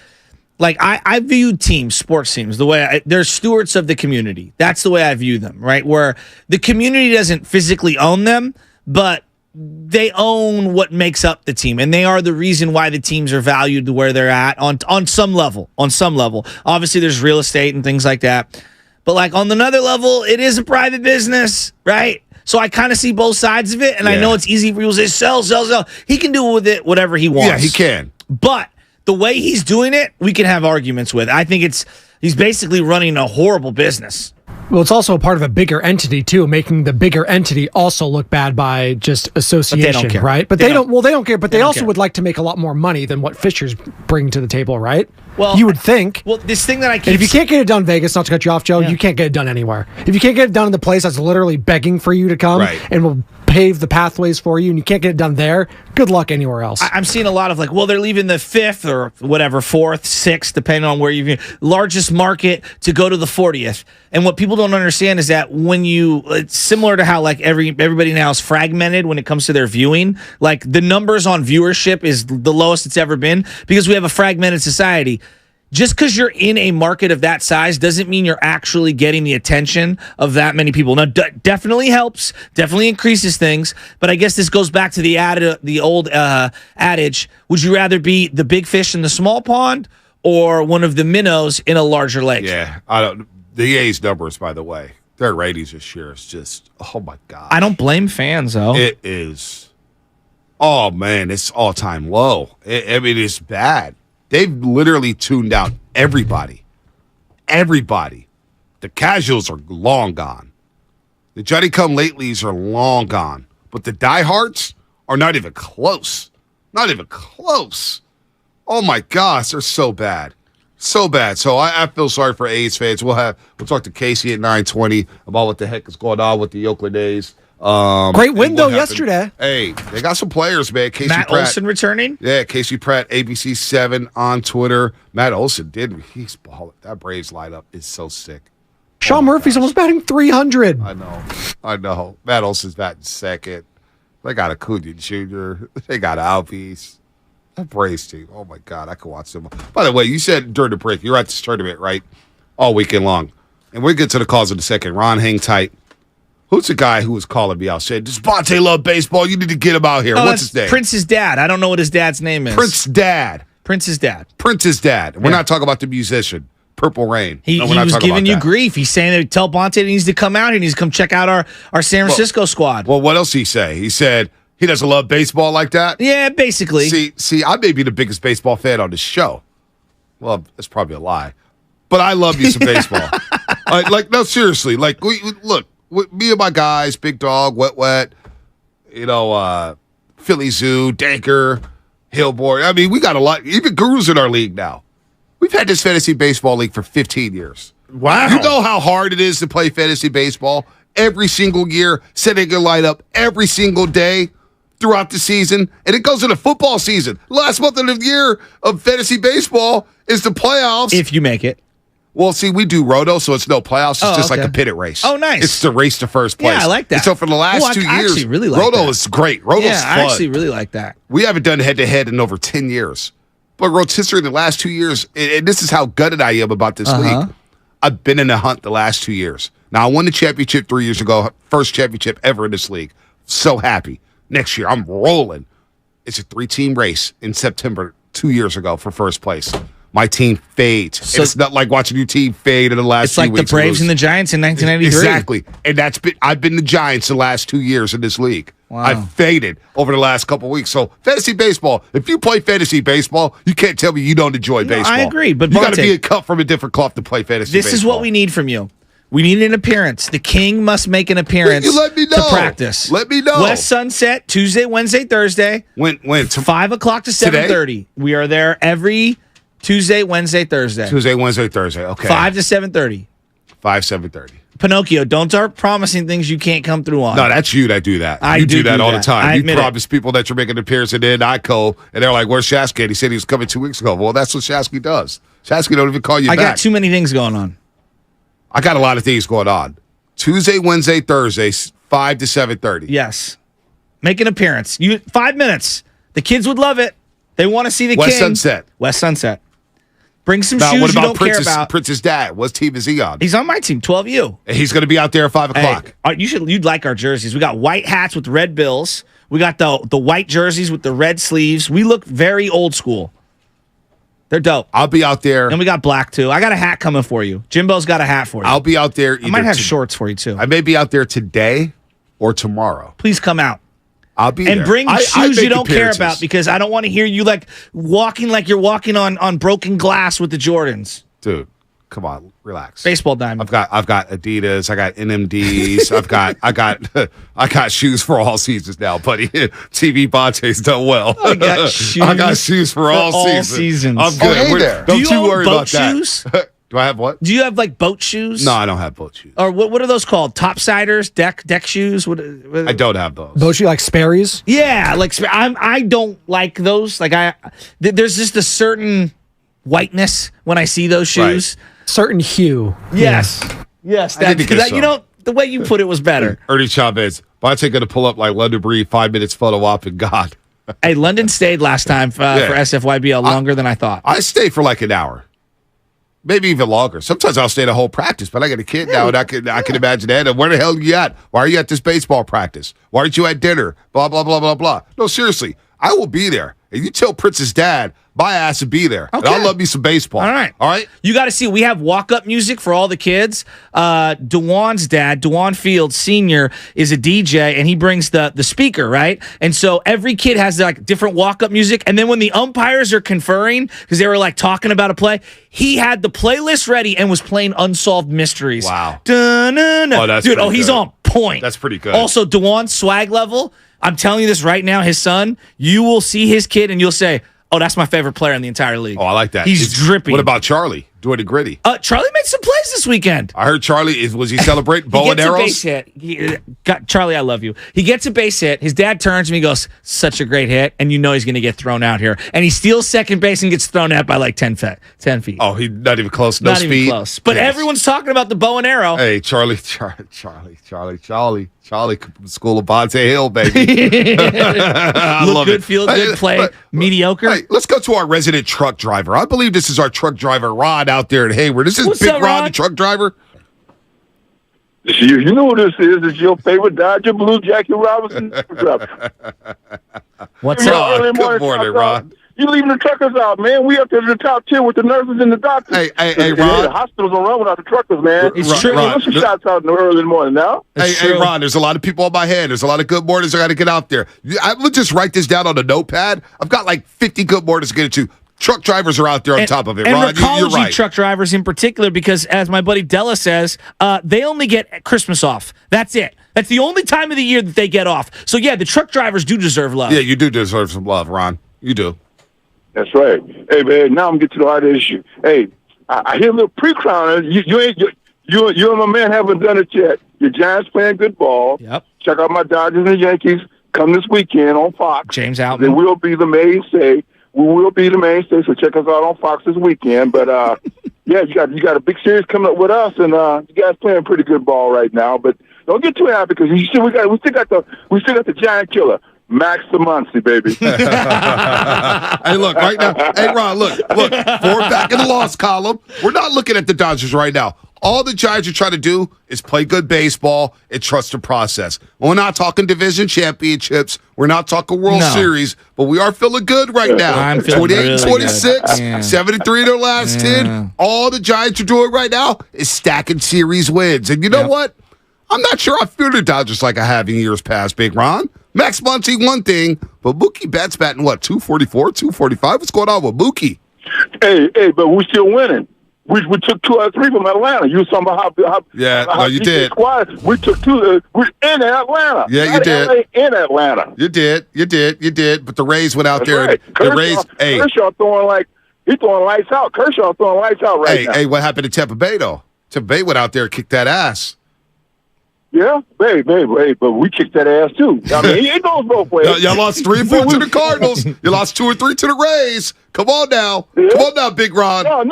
like, I view teams, sports teams, the way they're stewards of the community. That's the way I view them, right? Where the community doesn't physically own them, but they own what makes up the team, and they are the reason why the teams are valued to where they're at on some level. On some level, obviously, there's real estate and things like that, but like on another level, it is a private business, right? So I kind of see both sides of it, and I know it's easy for people to say sell. He can do with it whatever he wants. Yeah, he can. But the way he's doing it, we can have arguments with. I think he's basically running a horrible business. Well, it's also a part of a bigger entity, too, making the bigger entity also look bad by just association, right? But they don't care. But they also would like to make a lot more money than what Fisher's bringing to the table, right? Well, you would think. Well, this thing that I keep... And if you can't get it done in Vegas, not to cut you off, Joe, you can't get it done anywhere. If you can't get it done in the place that's literally begging for you to come and will pave the pathways for you, and you can't get it done there, good luck anywhere else. I'm seeing a lot of like, well, they're leaving the 5th or whatever, 4th, 6th, depending on where you're largest market to go to the 40th. And what people don't understand is that when it's similar to how like everybody now is fragmented when it comes to their viewing. Like the numbers on viewership is the lowest it's ever been because we have a fragmented society. Just because you're in a market of that size doesn't mean you're actually getting the attention of that many people. Now, definitely helps, definitely increases things, but I guess this goes back to the old adage, would you rather be the big fish in the small pond or one of the minnows in a larger lake? Yeah, the A's numbers, by the way, their ratings this year is just, oh my God. I don't blame fans, though. It is. Oh, man, it's all-time low. It's bad. They've literally tuned out everybody. Everybody. The casuals are long gone. The Johnny-come-latelys are long gone. But the diehards are not even close. Not even close. Oh, my gosh, they're so bad. So bad. So I feel sorry for A's fans. We'll talk to Casey at 9:20 about what the heck is going on with the Oakland A's. Great win, though, yesterday. Hey, they got some players, man. Casey Matt Pratt, Olson returning? Yeah, Casey Pratt, ABC7 on Twitter. Matt Olson he's balling. That Braves lineup is so sick. Sean Murphy's almost batting 300. I know. Matt Olson's batting second. They got Acuna Jr. They got Albies. That Braves team, oh my God, I could watch them. By the way, you said during the break, you're at this tournament, right? All weekend long. And we'll get to the calls in a second. Ron, hang tight. Who's the guy who was calling me out? Said, does Bonte love baseball? You need to get him out here. What's his name? Prince's dad. I don't know what his dad's name is. Prince's dad. Prince's dad. We're not talking about the musician, Purple Rain. He was giving you grief. He's saying that tell Bonte he needs to come out. He needs to come check out our San Francisco squad. Well, what else did he say? He said he doesn't love baseball like that? Yeah, basically. See, I may be the biggest baseball fan on this show. Well, that's probably a lie. But I love me some baseball. No, seriously. Like, look. Me and my guys, Big Dog, Wet, Philly Zoo, Danker, Hillboy. I mean, we got a lot. Even Guru's in our league now. We've had this fantasy baseball league for 15 years. Wow. You know how hard it is to play fantasy baseball every single year, setting a lineup every single day throughout the season. And it goes into football season. Last month of the year of fantasy baseball is the playoffs. If you make it. Well, see, we do roto, so it's no playoffs. It's just like a pennant race. Oh, nice. It's the race to first place. Yeah, I like that. And so for the last 2 years, I actually really like roto that. is great. Roto's fun. I actually really like that. We haven't done head-to-head in over 10 years. but rotisserie the last 2 years, and this is how gutted I am about this league. I've been in the hunt the last 2 years. Now, I won the championship 3 years ago, first championship ever in this league. So happy. Next year, I'm rolling. It's a 3-team race in September 2 years ago for first place. My team fades. So it's not like watching your team fade in the last few weeks. It's like the Braves and the Giants in 1993. Exactly. And I've been the Giants the last 2 years in this league. Wow. I've faded over the last couple of weeks. So fantasy baseball, if you play fantasy baseball, you can't tell me you don't enjoy baseball. I agree, but you got to be cut from a different cloth to play fantasy baseball. This is what we need from you. We need an appearance. The King must make an appearance you let me know. to practice. Let me know. West Sunset, Tuesday, Wednesday, Thursday. When? 5 o'clock to 7:30. We are there every Tuesday, Wednesday, Thursday. Tuesday, Wednesday, Thursday. Okay. 5 to 7:30. 7:30. Pinocchio, don't start promising things you can't come through on. No, that's you that do that. I you do that all the time. You promise it. people that you're making an appearance, and then I go, and they're like, "Where's Shasky?" And he said he was coming 2 weeks ago. Well, that's what Shasky does. Shasky don't even call you back. I got too many things going on. I got a lot of things going on. Tuesday, Wednesday, Thursday, 5 to 7:30. Yes. Make an appearance. 5 minutes. The kids would love it. They want to see the West King. Sunset. West Sunset. Bring some Now, shoes what about you don't care about. Prince's dad? What team is he on? He's on my team, 12U. And he's going to be out there at 5 o'clock. Hey, you'd like our jerseys. We got white hats with red bills. We got the white jerseys with the red sleeves. We look very old school. They're dope. I'll be out there. And we got black, too. I got a hat coming for you. Jimbo's got a hat for you. I'll be out there. I might have shorts for you, too. I may be out there today or tomorrow. Please come out. I'll be there. And bring shoes you don't care about, because I don't want to hear you walking like you're walking on broken glass with the Jordans. Dude, come on, relax. Baseball diamond. I've got Adidas, I got NMDs, I got shoes for all seasons now, buddy. TV Bonte's done well. I got shoes for all seasons. I'm good. Hey there. Don't you worry boat about shoes? that. Do I have what? Do you have boat shoes? No, I don't have boat shoes. Or what are those called? Topsiders, deck shoes? What I don't have those. Boat shoes like Sperry's? Yeah, I don't like those. There's just a certain whiteness when I see those shoes. Right. Certain hue. Yes. Yes. The way you put it was better. Ernie Chavez. Bonte going to pull up like London Breed 5 minutes photo op and God. Hey, London stayed last time for SFYBL longer than I thought. I stayed for like an hour. Maybe even longer. Sometimes I'll stay the whole practice, but I got a kid now, and I can imagine that. And where the hell are you at? Why are you at this baseball practice? Why aren't you at dinner? Blah, blah, blah, blah, blah. No, seriously, I will be there. And you tell Prince's dad, my ass to be there. Okay. And I'll love me some baseball. All right. All right? You got to see, we have walk-up music for all the kids. Dewan's dad, Dewan Fields Sr., is a DJ, and he brings the speaker, right? And so every kid has different walk-up music. And then when the umpires are conferring, because they were talking about a play, he had the playlist ready and was playing Unsolved Mysteries. Wow. Dun-dun-dun. Oh, that's Dude, pretty he's good. on point. That's pretty good. Also, Dewan's swag level, I'm telling you this right now, his son, you will see his kid and you'll say, oh, that's my favorite player in the entire league. Oh, I like that. He's dripping. What about Charlie doing the gritty? Charlie made some plays this weekend. I heard Charlie, was he celebrating bow and arrows? He gets a base hit. Charlie, I love you. He gets a base hit. His dad turns to me and goes, such a great hit, and you know he's going to get thrown out here. And he steals second base and gets thrown out by 10 feet. Oh, he's not even close. No not speed. Not even close. But everyone's talking about the bow and arrow. Hey, Charlie, School of Bonte Hill, baby. I Look love good, it. feel good, play mediocre. Hey, let's go to our resident truck driver. I believe this is our truck driver, Rod, out there in Hayward. This is What's Big up, Rod, Rod? the truck driver. You know what this is. It's your favorite Dodger Blue Jackie Robinson. What's up? Good morning, Rod. You leaving the truckers out, man. We up there to the top tier with the nurses and the doctors. Hey, Rod. The hospitals don't run without the truckers, man. It's true. Put some shots out in the early morning now. Hey, Ron, there's a lot of people on my head. There's a lot of good mornings I got to get out there. I'm going to just write this down on a notepad. I've got 50 good mornings to get into. Truck drivers are out there on top of it, Ron. You're right. Truck drivers in particular, because as my buddy Della says, they only get Christmas off. That's it. That's the only time of the year that they get off. So, yeah, the truck drivers do deserve love. Yeah, you do deserve some love, Ron. You do. That's right. Hey, man, now I'm getting to the heart of the issue. Hey, I hear a little pre-crown. You and my man haven't done it yet. Your Giants playing good ball. Yep. Check out my Dodgers and Yankees. Come this weekend on Fox. James Outman. They will be the mainstay. We will be the mainstay, so check us out on Fox this weekend. But yeah, you got a big series coming up with us, and you guys playing pretty good ball right now. But don't get too happy, because we still got the Giant killer, Max the Muncie, baby. Hey, look, right now. Hey, Ron, look. Forward back in the loss column. We're not looking at the Dodgers right now. All the Giants are trying to do is play good baseball and trust the process. We're not talking division championships. We're not talking World Series, but we are feeling good right now. I'm feeling 28, really 26, good. 73 in their last 10. All the Giants are doing right now is stacking series wins. And you know what? I'm not sure I feel the Dodgers like I have in years past, Big Ron. Max Muncy, one thing, but Mookie Betts batting, what, 244, 245? What's going on with Mookie? Hey, but we're still winning. We took 2 out of 3 from Atlanta. You was talking about how you did. Squad, we took 2. We're in Atlanta. Yeah, you did. LA in Atlanta. You did. But the Rays went out there. Right. And the Rays, Kershaw throwing he's throwing lights out. Kershaw throwing lights out right now. Hey, what happened to Tampa Bay though? Tampa Bay went out there and kicked that ass. Yeah, babe, but we kicked that ass too. I mean, it goes both ways. Y'all lost 3 or 4 to the Cardinals. You lost 2 or 3 to the Rays. Come on now. Yeah. Come on now, Big Ron.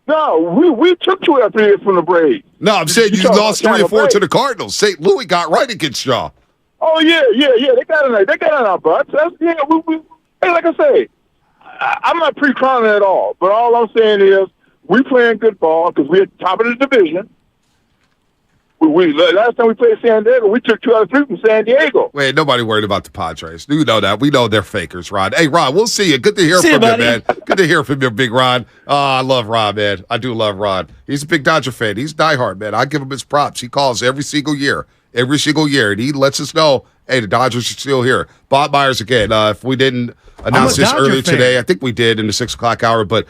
No, we took 2 out of 3 from the Braves. No, I'm saying you lost 3 or 4 to the Cardinals. St. Louis got right against y'all. Oh yeah. They got in our butts. Hey, like I say, I'm not pre-crowning at all. But all I'm saying is we playing good ball because we're at the top of the division. Last time we played San Diego, we took 2 out of 3 from San Diego. Wait, nobody worried about the Padres. You know that. We know they're fakers, Ron. Hey, Ron, we'll see you. Good to hear from you, man. Good to hear from you, Big Ron. Oh, I love Ron, man. I do love Ron. He's a big Dodger fan. He's diehard, man. I give him his props. He calls every single year. And he lets us know, hey, the Dodgers are still here. Bob Myers again. If we didn't announce this earlier today, I think we did in the 6 o'clock hour, but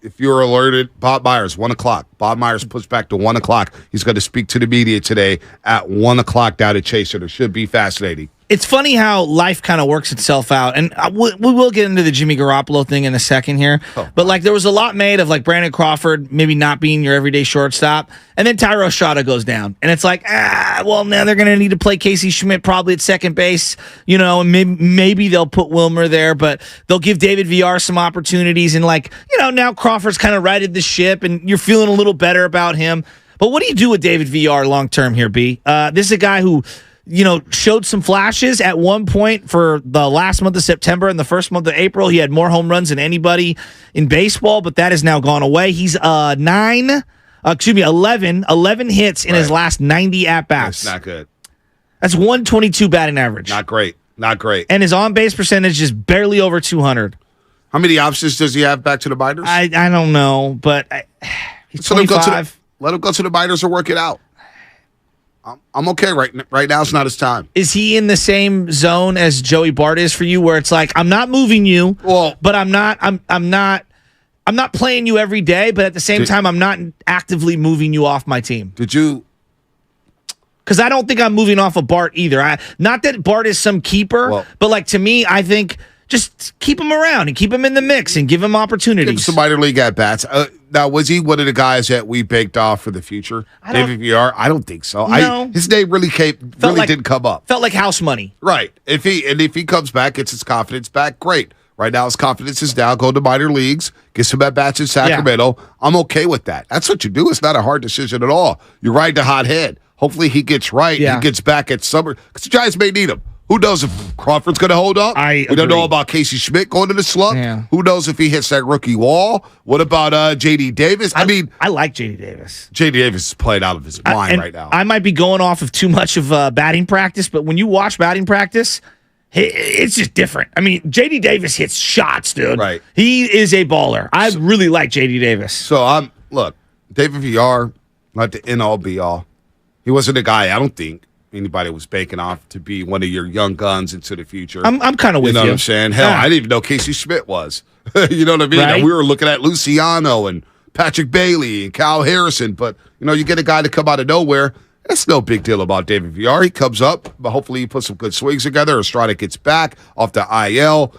if you're alerted, Bob Myers, 1 o'clock. Bob Myers pushed back to 1 o'clock. He's going to speak to the media today at 1 o'clock down at Chaser. It should be fascinating. It's funny how life kind of works itself out. And we will get into the Jimmy Garoppolo thing in a second here. But, there was a lot made of, Brandon Crawford maybe not being your everyday shortstop. And then Tyro Estrada goes down. And it's now they're going to need to play Casey Schmidt probably at second base. And maybe they'll put Wilmer there. But they'll give David Villar some opportunities. And, now Crawford's kind of righted the ship. And you're feeling a little better about him. But what do you do with David Villar long-term here, B? This is a guy who showed some flashes at one point for the last month of September and the first month of April. He had more home runs than anybody in baseball, but that has now gone away. He's 11 hits in his last 90 at-bats. That's not good. That's 122 batting average. Not great. And his on-base percentage is barely over 200. How many options does he have back to the minors? I don't know, but he's 25. Let him go to the minors or work it out. I'm okay right now. It's not his time. Is he in the same zone as Joey Bart is for you, where it's I'm not moving you, but I'm not playing you every day, but at the same time, I'm not actively moving you off my team. Did you? Because I don't think I'm moving off of Bart either. Not that Bart is some keeper, but to me, I think just keep him around and keep him in the mix and give him opportunities. Give him some minor league at bats. Now, was he one of the guys that we baked off for the future? David Villar? I don't think so. No. His name really didn't come up. Felt like house money. Right. If he comes back, gets his confidence back, great. Right now, his confidence is down. Go to minor leagues, get some at bats in Sacramento. Yeah. I'm okay with that. That's what you do. It's not a hard decision at all. You ride the hot head. Hopefully, he gets right. Yeah. He gets back at summer because the Giants may need him. Who knows if Crawford's going to hold up? We don't know about Casey Schmidt going to the slump. Yeah. Who knows if he hits that rookie wall? What about J.D. Davis? I like J.D. Davis. J.D. Davis is playing out of his mind right now. I might be going off of too much of batting practice, but when you watch batting practice, it's just different. I mean, J.D. Davis hits shots, dude. Right. He is a baller. I really like J.D. Davis. So, look, David Villar, not the end-all, be-all. He wasn't a guy, I don't think, anybody was baking off to be one of your young guns into the future. I'm kind of with you. You know what I'm saying? Hell, I didn't even know Casey Schmidt was. You know what I mean? Right? We were looking at Luciano and Patrick Bailey and Kyle Harrison, but, you get a guy to come out of nowhere. That's no big deal about David Villar. He comes up, but hopefully he puts some good swings together. Estrada gets back off the IL.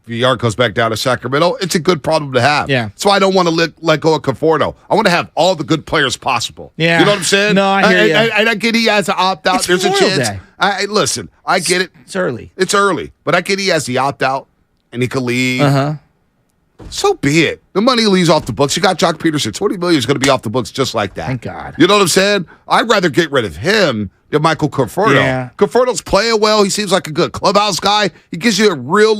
Villar goes back down to Sacramento. It's a good problem to have. Yeah. So I don't want to let go of Conforto. I want to have all the good players possible. Yeah. You know what I'm saying? No, I hear you. And I get he has an opt-out. There's a chance. Day. Listen, I get it. It's early. It's early. But I get he has the opt-out, and he can leave. Uh-huh. So be it. The money leaves off the books. You got Jock Peterson. $20 million is going to be off the books just like that. Thank God. You know what I'm saying? I'd rather get rid of him You have Michael Conforto. Yeah. Conforto's playing well. He seems like a good clubhouse guy. He gives you a real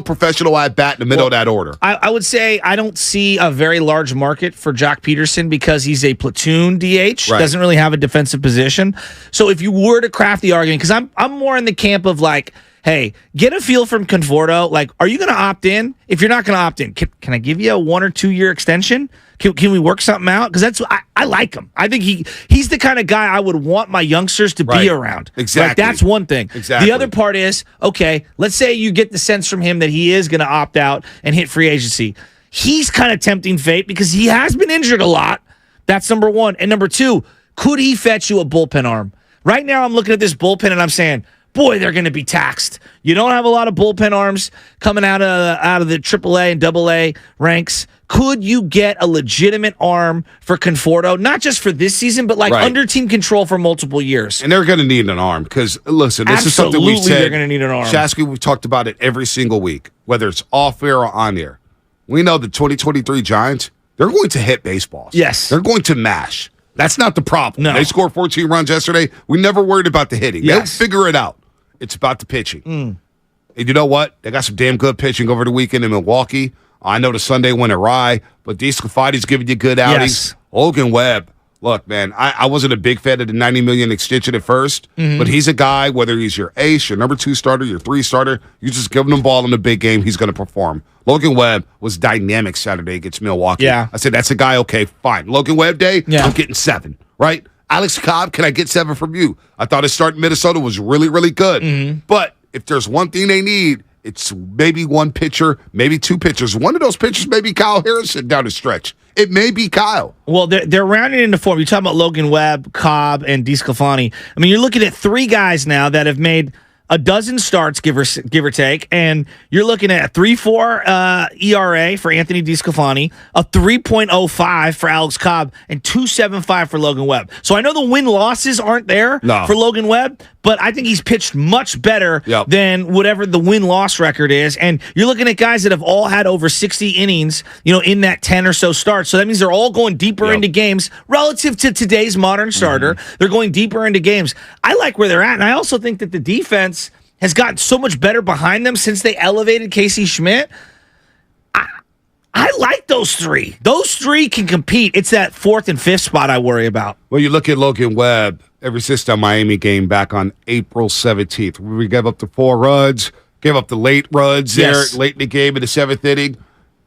professional at bat in the middle of that order. I would say I don't see a very large market for Jock Peterson because he's a platoon DH, doesn't really have a defensive position. So if you were to craft the argument, because I'm more in the camp of like, hey, get a feel from Conforto. Like, are you going to opt in? If you're not going to opt in, can I give you a 1 or 2 year extension? Can we work something out? Because I like him. I think he's the kind of guy I would want my youngsters to be around. Exactly. Like, that's one thing. Exactly. The other part is, okay, let's say you get the sense from him that he is going to opt out and hit free agency. He's kind of tempting fate because he has been injured a lot. That's number one. And number two, could he fetch you a bullpen arm? Right now I'm looking at this bullpen and I'm saying, boy, they're going to be taxed. You don't have a lot of bullpen arms coming out of the AAA and AA ranks. Could you get a legitimate arm for Conforto, not just for this season, but under team control for multiple years? And they're going to need an arm because, listen, this is something we said. They're going to need an arm. Shasky, we've talked about it every single week, whether it's off air or on air. We know the 2023 Giants, they're going to hit baseballs. Yes. They're going to mash. That's not the problem. No. They scored 14 runs yesterday. We never worried about the hitting. Yes. They'll figure it out. It's about the pitching. And you know what? They got some damn good pitching over the weekend in Milwaukee. I know the Sunday went awry, but DeSclafani's giving you good outings. Yes. Logan Webb. Look, man, I wasn't a big fan of the $90 million extension at first, but he's a guy, whether he's your ace, your number 2 starter, your 3 starter, you just give him the ball in the big game, he's going to perform. Logan Webb was dynamic Saturday against Milwaukee. Yeah. I said, that's a guy, okay, fine. Logan Webb day, I'm getting 7, right? Alex Cobb, can I get 7 from you? I thought his start in Minnesota was really, really good. But if there's one thing they need, it's maybe one pitcher, maybe 2 pitchers. One of those pitchers may be Kyle Harrison down the stretch. It may be Kyle. Well, they're rounding into form. You're talking about Logan Webb, Cobb, and DeSclafani. I mean, you're looking at 3 guys now that have made a dozen starts, give or take, and you're looking at a 3.4 ERA for Anthony DeSclafani, a 3.05 for Alex Cobb, and 2.75 for Logan Webb. So I know the win-losses aren't there for Logan Webb, but I think he's pitched much better than whatever the win-loss record is. And you're looking at guys that have all had over 60 innings, in that 10 or so starts. So that means they're all going deeper into games relative to today's modern starter. They're going deeper into games. I like where they're at, and I also think that the defense has gotten so much better behind them since they elevated Casey Schmidt. I like those 3. Those 3 can compete. It's that 4th and 5th spot I worry about. Well, you look at Logan Webb ever since that Miami game back on April 17th. We gave up the 4 runs, gave up the late runs there late in the game in the 7th inning.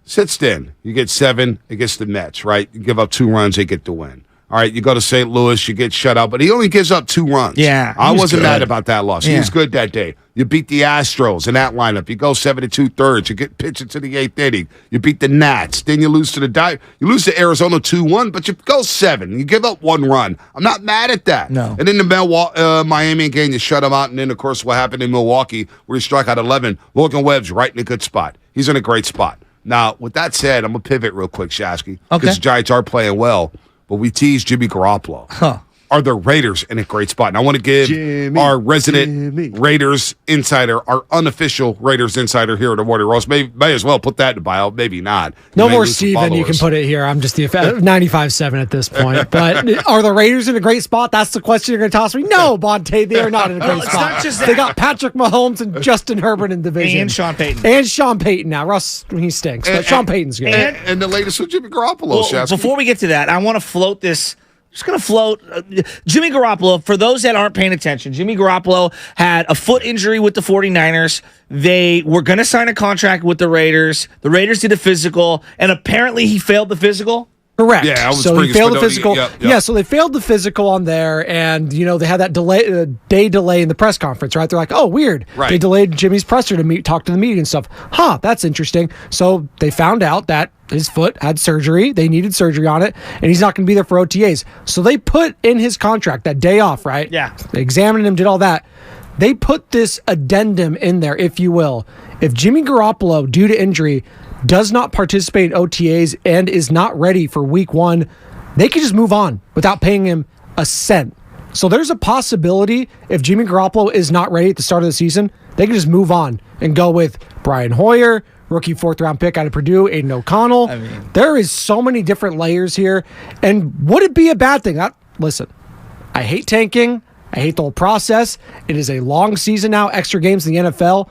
Since then, you get 7 against the Mets, right? You give up 2 runs, they get the win. All right, you go to St. Louis, you get shut out, but he only gives up 2 runs. Yeah, I wasn't mad about that loss. He was good that day. You beat the Astros in that lineup. You go 7 2/3. You get pitched into the 8th inning. You beat the Nats. Then you lose to you lose to Arizona 2-1, but you go 7. You give up 1 run. I'm not mad at that. No. And then the Miami game, you shut him out, and then of course what happened in Milwaukee, where you strike out 11. Logan Webb's right in a good spot. He's in a great spot. Now, with that said, I'm gonna pivot real quick, Shasky, because the Giants are playing well. But we teased Jimmy Garoppolo. Are the Raiders in a great spot? And I want to give our resident Raiders insider, our unofficial Raiders insider here at the Morning Roast. May as well put that in the bio. Maybe not. No more Steven. You can put it here. I'm just the 95.7 at this point. But are the Raiders in a great spot? That's the question you're going to toss me. No, Bonte, they are not in a great spot. Not just that. They got Patrick Mahomes and Justin Herbert in division. And Sean Payton. And Sean Payton now. Russ, he stinks. But Sean Payton's good. And the latest with Jimmy Garoppolo, Shasky. Before we get to that, I want to float this. Just going to float Jimmy Garoppolo. For those that aren't paying attention, Jimmy Garoppolo had a foot injury with the 49ers. They were going to sign a contract with the Raiders. The Raiders did a physical, and apparently he failed the physical. Correct. Yeah, so he failed the physical. Yeah, so they failed the physical on there, and they had that day delay in the press conference, right? They're like, oh, weird. Right. They delayed Jimmy's presser to talk to the media and stuff. That's interesting. So they found out that his foot had surgery. They needed surgery on it, and he's not going to be there for OTAs. So they put in his contract that day off, right? Yeah. They examined him, did all that. They put this addendum in there, if you will. If Jimmy Garoppolo, due to injury, does not participate in OTAs and is not ready for week 1, they could just move on without paying him a cent. So there's a possibility if Jimmy Garoppolo is not ready at the start of the season, they can just move on and go with Brian Hoyer, rookie 4th-round pick out of Purdue, Aiden O'Connell. There is so many different layers here. And would it be a bad thing? Listen, I hate tanking. I hate the whole process. It is a long season now, extra games in the NFL.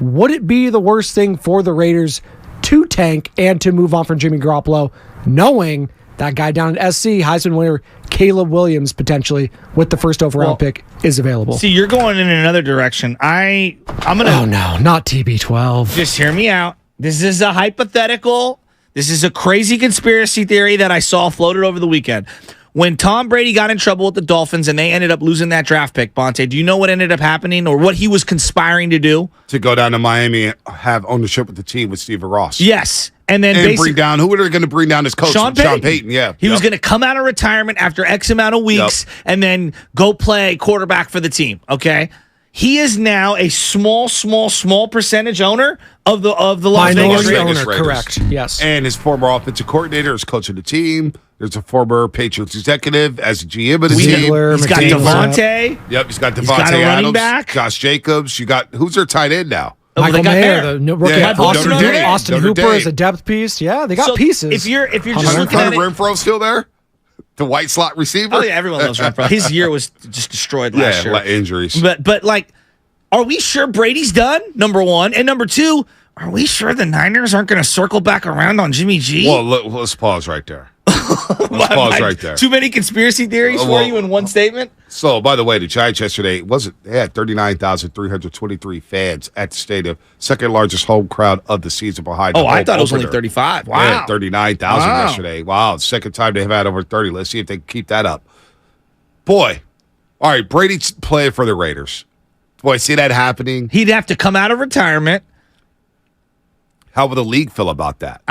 Would it be the worst thing for the Raiders to tank and to move on from Jimmy Garoppolo, knowing that guy down at SC, Heisman winner Caleb Williams, potentially with the first overall pick, is available? See, you're going in another direction. I'm gonna. Oh no, not TB12. Just hear me out. This is a hypothetical. This is a crazy conspiracy theory that I saw floated over the weekend. When Tom Brady got in trouble with the Dolphins and they ended up losing that draft pick, Bonte, do you know what ended up happening or what he was conspiring to do? To go down to Miami and have ownership of the team with Stephen Ross. Yes. And then bring down, who are they going to bring down as coach? Sean Payton. Yeah. He was going to come out of retirement after X amount of weeks and then go play quarterback for the team. Okay. He is now a small percentage owner of the Las Vegas Raiders. Correct. Yes. And his former offensive coordinator is coaching the team. There's a former Patriots executive as a GM of the team. He's got Devontae. Yep, he's got Devontae He's got a running Adams, back. Josh Jacobs. You got who's their tight end now? Michael Mayer, the rookie. Austin Notre Hooper Dame. is a depth piece. Yeah, they got pieces. If you're just looking at Hunter it, Renfro still there? The white slot receiver? oh yeah, everyone loves Renfro. His year was just destroyed last year. Yeah, injuries. But like, are we sure Brady's done? Number one, and number two, are we sure the Niners aren't going to circle back around on Jimmy G? Well, let's pause right there. Let's pause right there. Too many conspiracy theories for you in one statement? So, by the way, the Giants yesterday, they had 39,323 fans at the stadium. Second largest home crowd of the season behind the I thought it was opener. only 35. Wow. They had 39,000 yesterday. Wow. Second time they've had over 30. Let's see if they can keep that up. Boy. All right, Brady's playing for the Raiders. Boy, see that happening? He'd have to come out of retirement. How will the league feel about that?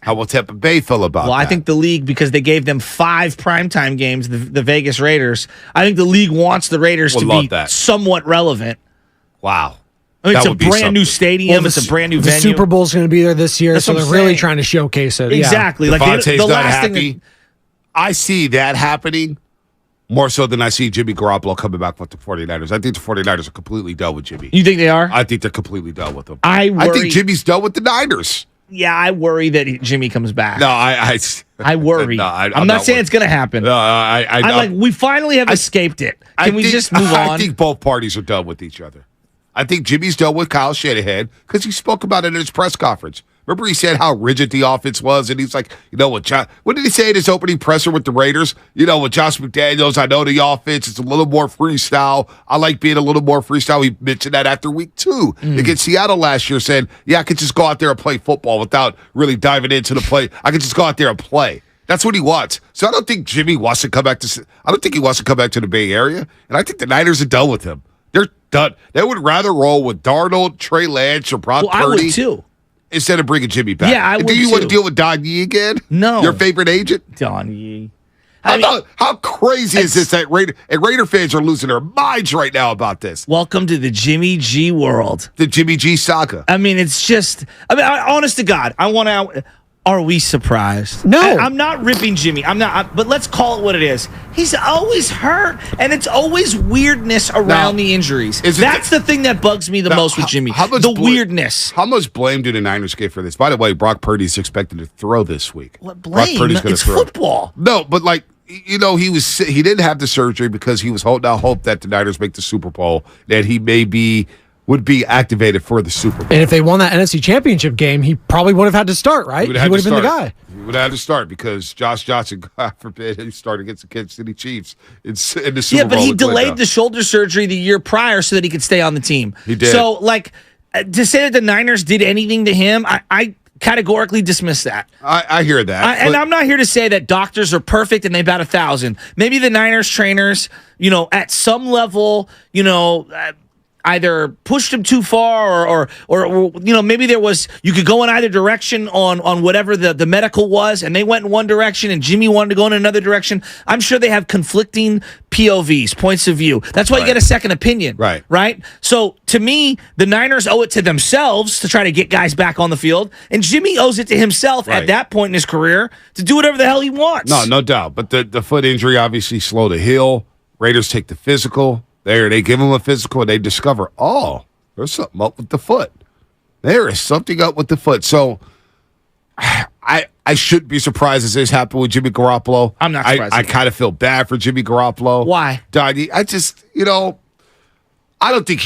How will Tampa Bay feel about that? Well, I think the league, because they gave them 5 primetime games, the Vegas Raiders, I think the league wants the Raiders to be somewhat relevant. Wow. I mean, it's a brand new stadium. It's a brand new venue. The Super Bowl's going to be there this year, That's so what they're I'm really saying. trying to showcase it. Exactly. Like the not last happy. thing I see that happening more so than I see Jimmy Garoppolo coming back with the 49ers. I think the 49ers are completely done with Jimmy. You think they are? I think they're completely done with him. I think Jimmy's done with the Niners. Yeah, I worry that Jimmy comes back. No, I worry. No, I'm not saying it's going to happen. No, I'm like, we finally have escaped it. Can we just move on? I think both parties are done with each other. I think Jimmy's done with Kyle Shanahan because he spoke about it in his press conference. Remember he said how rigid the offense was, and he's like, what did he say in his opening presser with the Raiders? With Josh McDaniels, I know the offense is a little more freestyle. I like being a little more freestyle. He mentioned that after week 2 against Seattle last year, saying, I could just go out there and play football without really diving into the play. I could just go out there and play. That's what he wants. So I don't think Jimmy wants to come back to. I don't think he wants to come back to the Bay Area, and I think the Niners are done with him. They're done. They would rather roll with Darnold, Trey Lance, or Brock Purdy. I would too. Instead of bringing Jimmy back. Yeah, I would do you want to too. deal with Don Yee again? No. Your favorite agent? Don Yee. How crazy is this that Raider fans are losing their minds right now about this? Welcome to the Jimmy G world. The Jimmy G saga. I mean, it's just, honest to God, are we surprised? No. I'm not ripping Jimmy. I'm not, but let's call it what it is. He's always hurt, and it's always weirdness around the injuries. That's the thing that bugs me the most with Jimmy. Weirdness. How much blame do the Niners get for this? By the way, Brock Purdy's expected to throw this week. What Brock blame? Purdy's going to It's throw. football. No, but he didn't have the surgery because he was holding out hope that the Niners make the Super Bowl, that he would be activated for the Super Bowl. And if they won that NFC Championship game, he probably would have had to start, right? He would have been the guy. He would have had to start because Josh Johnson, God forbid, he started against the Kansas City Chiefs in the Super Bowl. Yeah, but he delayed the shoulder surgery the year prior so that he could stay on the team. He did. So, to say that the Niners did anything to him, I categorically dismiss that. I hear that. And I'm not here to say that doctors are perfect and they bat 1,000. Maybe the Niners trainers, at some level, either pushed him too far or maybe you could go in either direction on whatever the medical was, and they went in one direction and Jimmy wanted to go in another direction. I'm sure they have conflicting POVs, points of view. That's why you get a second opinion. Right? So to me, the Niners owe it to themselves to try to get guys back on the field, and Jimmy owes it to himself at that point in his career to do whatever the hell he wants. No doubt. But the foot injury obviously slowed the heel. Raiders take the physical. They give him a physical, and they discover, there's something up with the foot. There is something up with the foot. So I I shouldn't be surprised as this happened with Jimmy Garoppolo. I'm not surprised. I kind of feel bad for Jimmy Garoppolo. Why? Donnie, I just, I don't think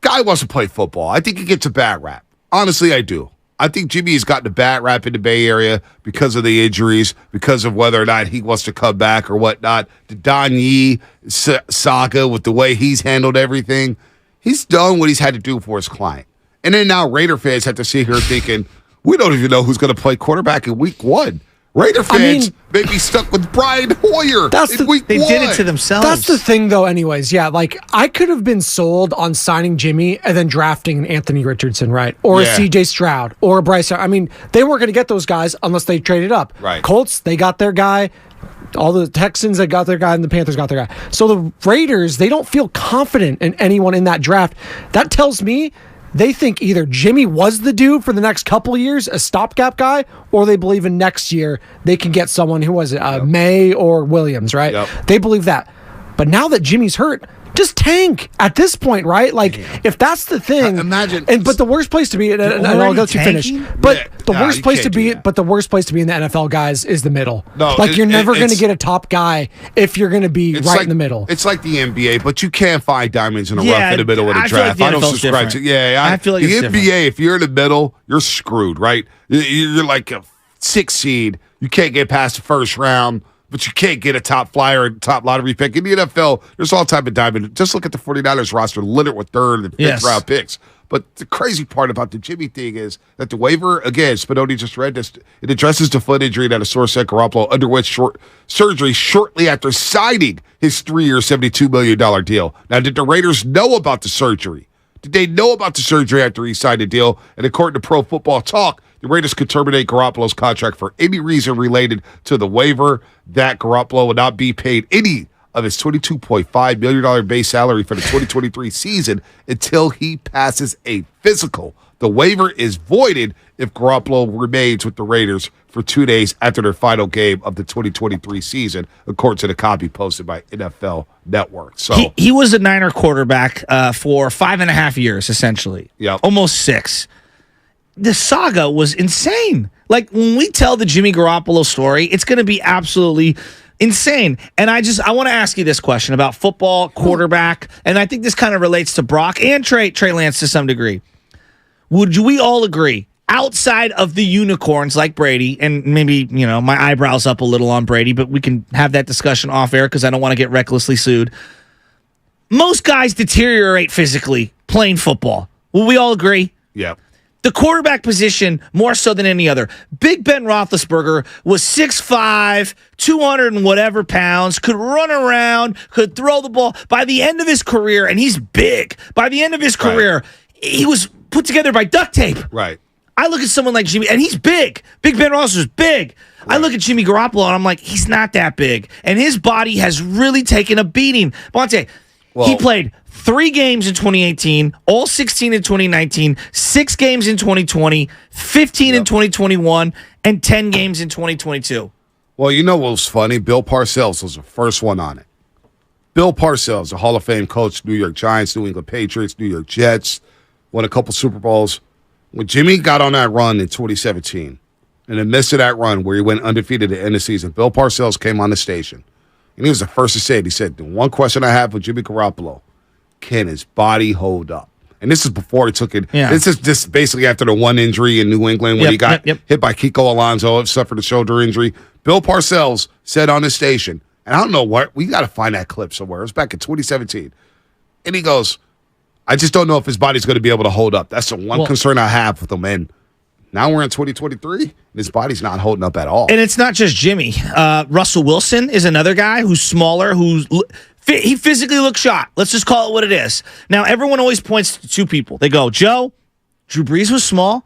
guy wants to play football. I think he gets a bad rap. Honestly, I do. I think Jimmy has gotten a bad rap in the Bay Area because of the injuries, because of whether or not he wants to come back or whatnot. The Don Yee saga with the way he's handled everything. He's done what he's had to do for his client. And then now Raider fans have to sit here thinking, we don't even know who's going to play quarterback in week 1. Raider fans may be stuck with Brian Hoyer in week 1. They did it to themselves. That's the thing, though, anyways. Yeah, like, I could have been sold on signing Jimmy and then drafting an Anthony Richardson, right? Or a C.J. Stroud or a Bryce. I mean, they weren't going to get those guys unless they traded up. Right. Colts, they got their guy. All the Texans, they got their guy, and the Panthers got their guy. So the Raiders, they don't feel confident in anyone in that draft. That tells me they think either Jimmy was the dude for the next couple of years, a stopgap guy, or they believe in next year they can get someone, who was it, May or Williams, right? Yep. They believe that. But now that Jimmy's hurt, just tank at this point, right? Like, if that's the thing, imagine. But the worst place to be, and I'll let you finish. But the worst place to be, but the worst place to be in the NFL, guys, is the middle. No, like you're never going to get a top guy if you're going to be right in the middle. It's like the NBA, but you can't find diamonds in the rough in the middle of the draft. I don't subscribe to. I feel like the NBA. If you're in the middle, you're screwed, right? You're like a 6 seed. You can't get past the first round. But you can't get a top flyer or top lottery pick. In the NFL, there's all type of diamond. Just look at the 49ers roster, littered with 3rd and 5th round picks. But the crazy part about the Jimmy thing is that the waiver, again, Spinoni just read this, it addresses the foot injury that a source said Garoppolo underwent surgery shortly after signing his 3-year, $72 million deal. Now, did the Raiders know about the surgery? Did they know about the surgery after he signed the deal? And according to Pro Football Talk, the Raiders could terminate Garoppolo's contract for any reason related to the waiver. That Garoppolo would not be paid any of his $22.5 million base salary for the 2023 season until he passes a physical. The waiver is voided if Garoppolo remains with the Raiders for 2 days after their final game of the 2023 season, according to the copy posted by NFL Network. So he was a Niner quarterback for 5.5 years, essentially. Yep. Almost 6. The saga was insane. Like, when we tell the Jimmy Garoppolo story, it's going to be absolutely insane. And I want to ask you this question about football, quarterback, and I think this kind of relates to Brock and Trey Lance to some degree. Would we all agree, outside of the unicorns like Brady, and maybe, my eyebrows up a little on Brady, but we can have that discussion off air because I don't want to get recklessly sued. Most guys deteriorate physically playing football. Will we all agree? Yeah. The quarterback position, more so than any other. Big Ben Roethlisberger was 6'5", 200 and whatever pounds, could run around, could throw the ball. By the end of his career, and he's big, by the end of his career, he was put together by duct tape. Right. I look at someone like Jimmy, and he's big. Big Ben Roethlisberger's big. Right. I look at Jimmy Garoppolo, and I'm like, he's not that big. And his body has really taken a beating. Bonte, he played 3 games in 2018, all 16 in 2019, 6 games in 2020, 15 in 2021, and 10 games in 2022. Well, you know what was funny? Bill Parcells was the first one on it. Bill Parcells, a Hall of Fame coach, New York Giants, New England Patriots, New York Jets, won a couple Super Bowls. When Jimmy got on that run in 2017, in the midst of that run where he went undefeated at the end of the season, Bill Parcells came on the station, and he was the first to say it. He said, the one question I have with Jimmy Garoppolo, can his body hold up? And this is before he took it. Yeah. This is just basically after the one injury in New England when he got hit by Kiko Alonso, suffered a shoulder injury. Bill Parcells said on the station, and I don't know what, we got to find that clip somewhere. It was back in 2017. And he goes, I just don't know if his body's going to be able to hold up. That's the one concern I have with him. And now we're in 2023, and his body's not holding up at all. And it's not just Jimmy. Russell Wilson is another guy who's smaller, he physically looks shot. Let's just call it what it is. Now, everyone always points to 2 people. They go, Joe, Drew Brees was small.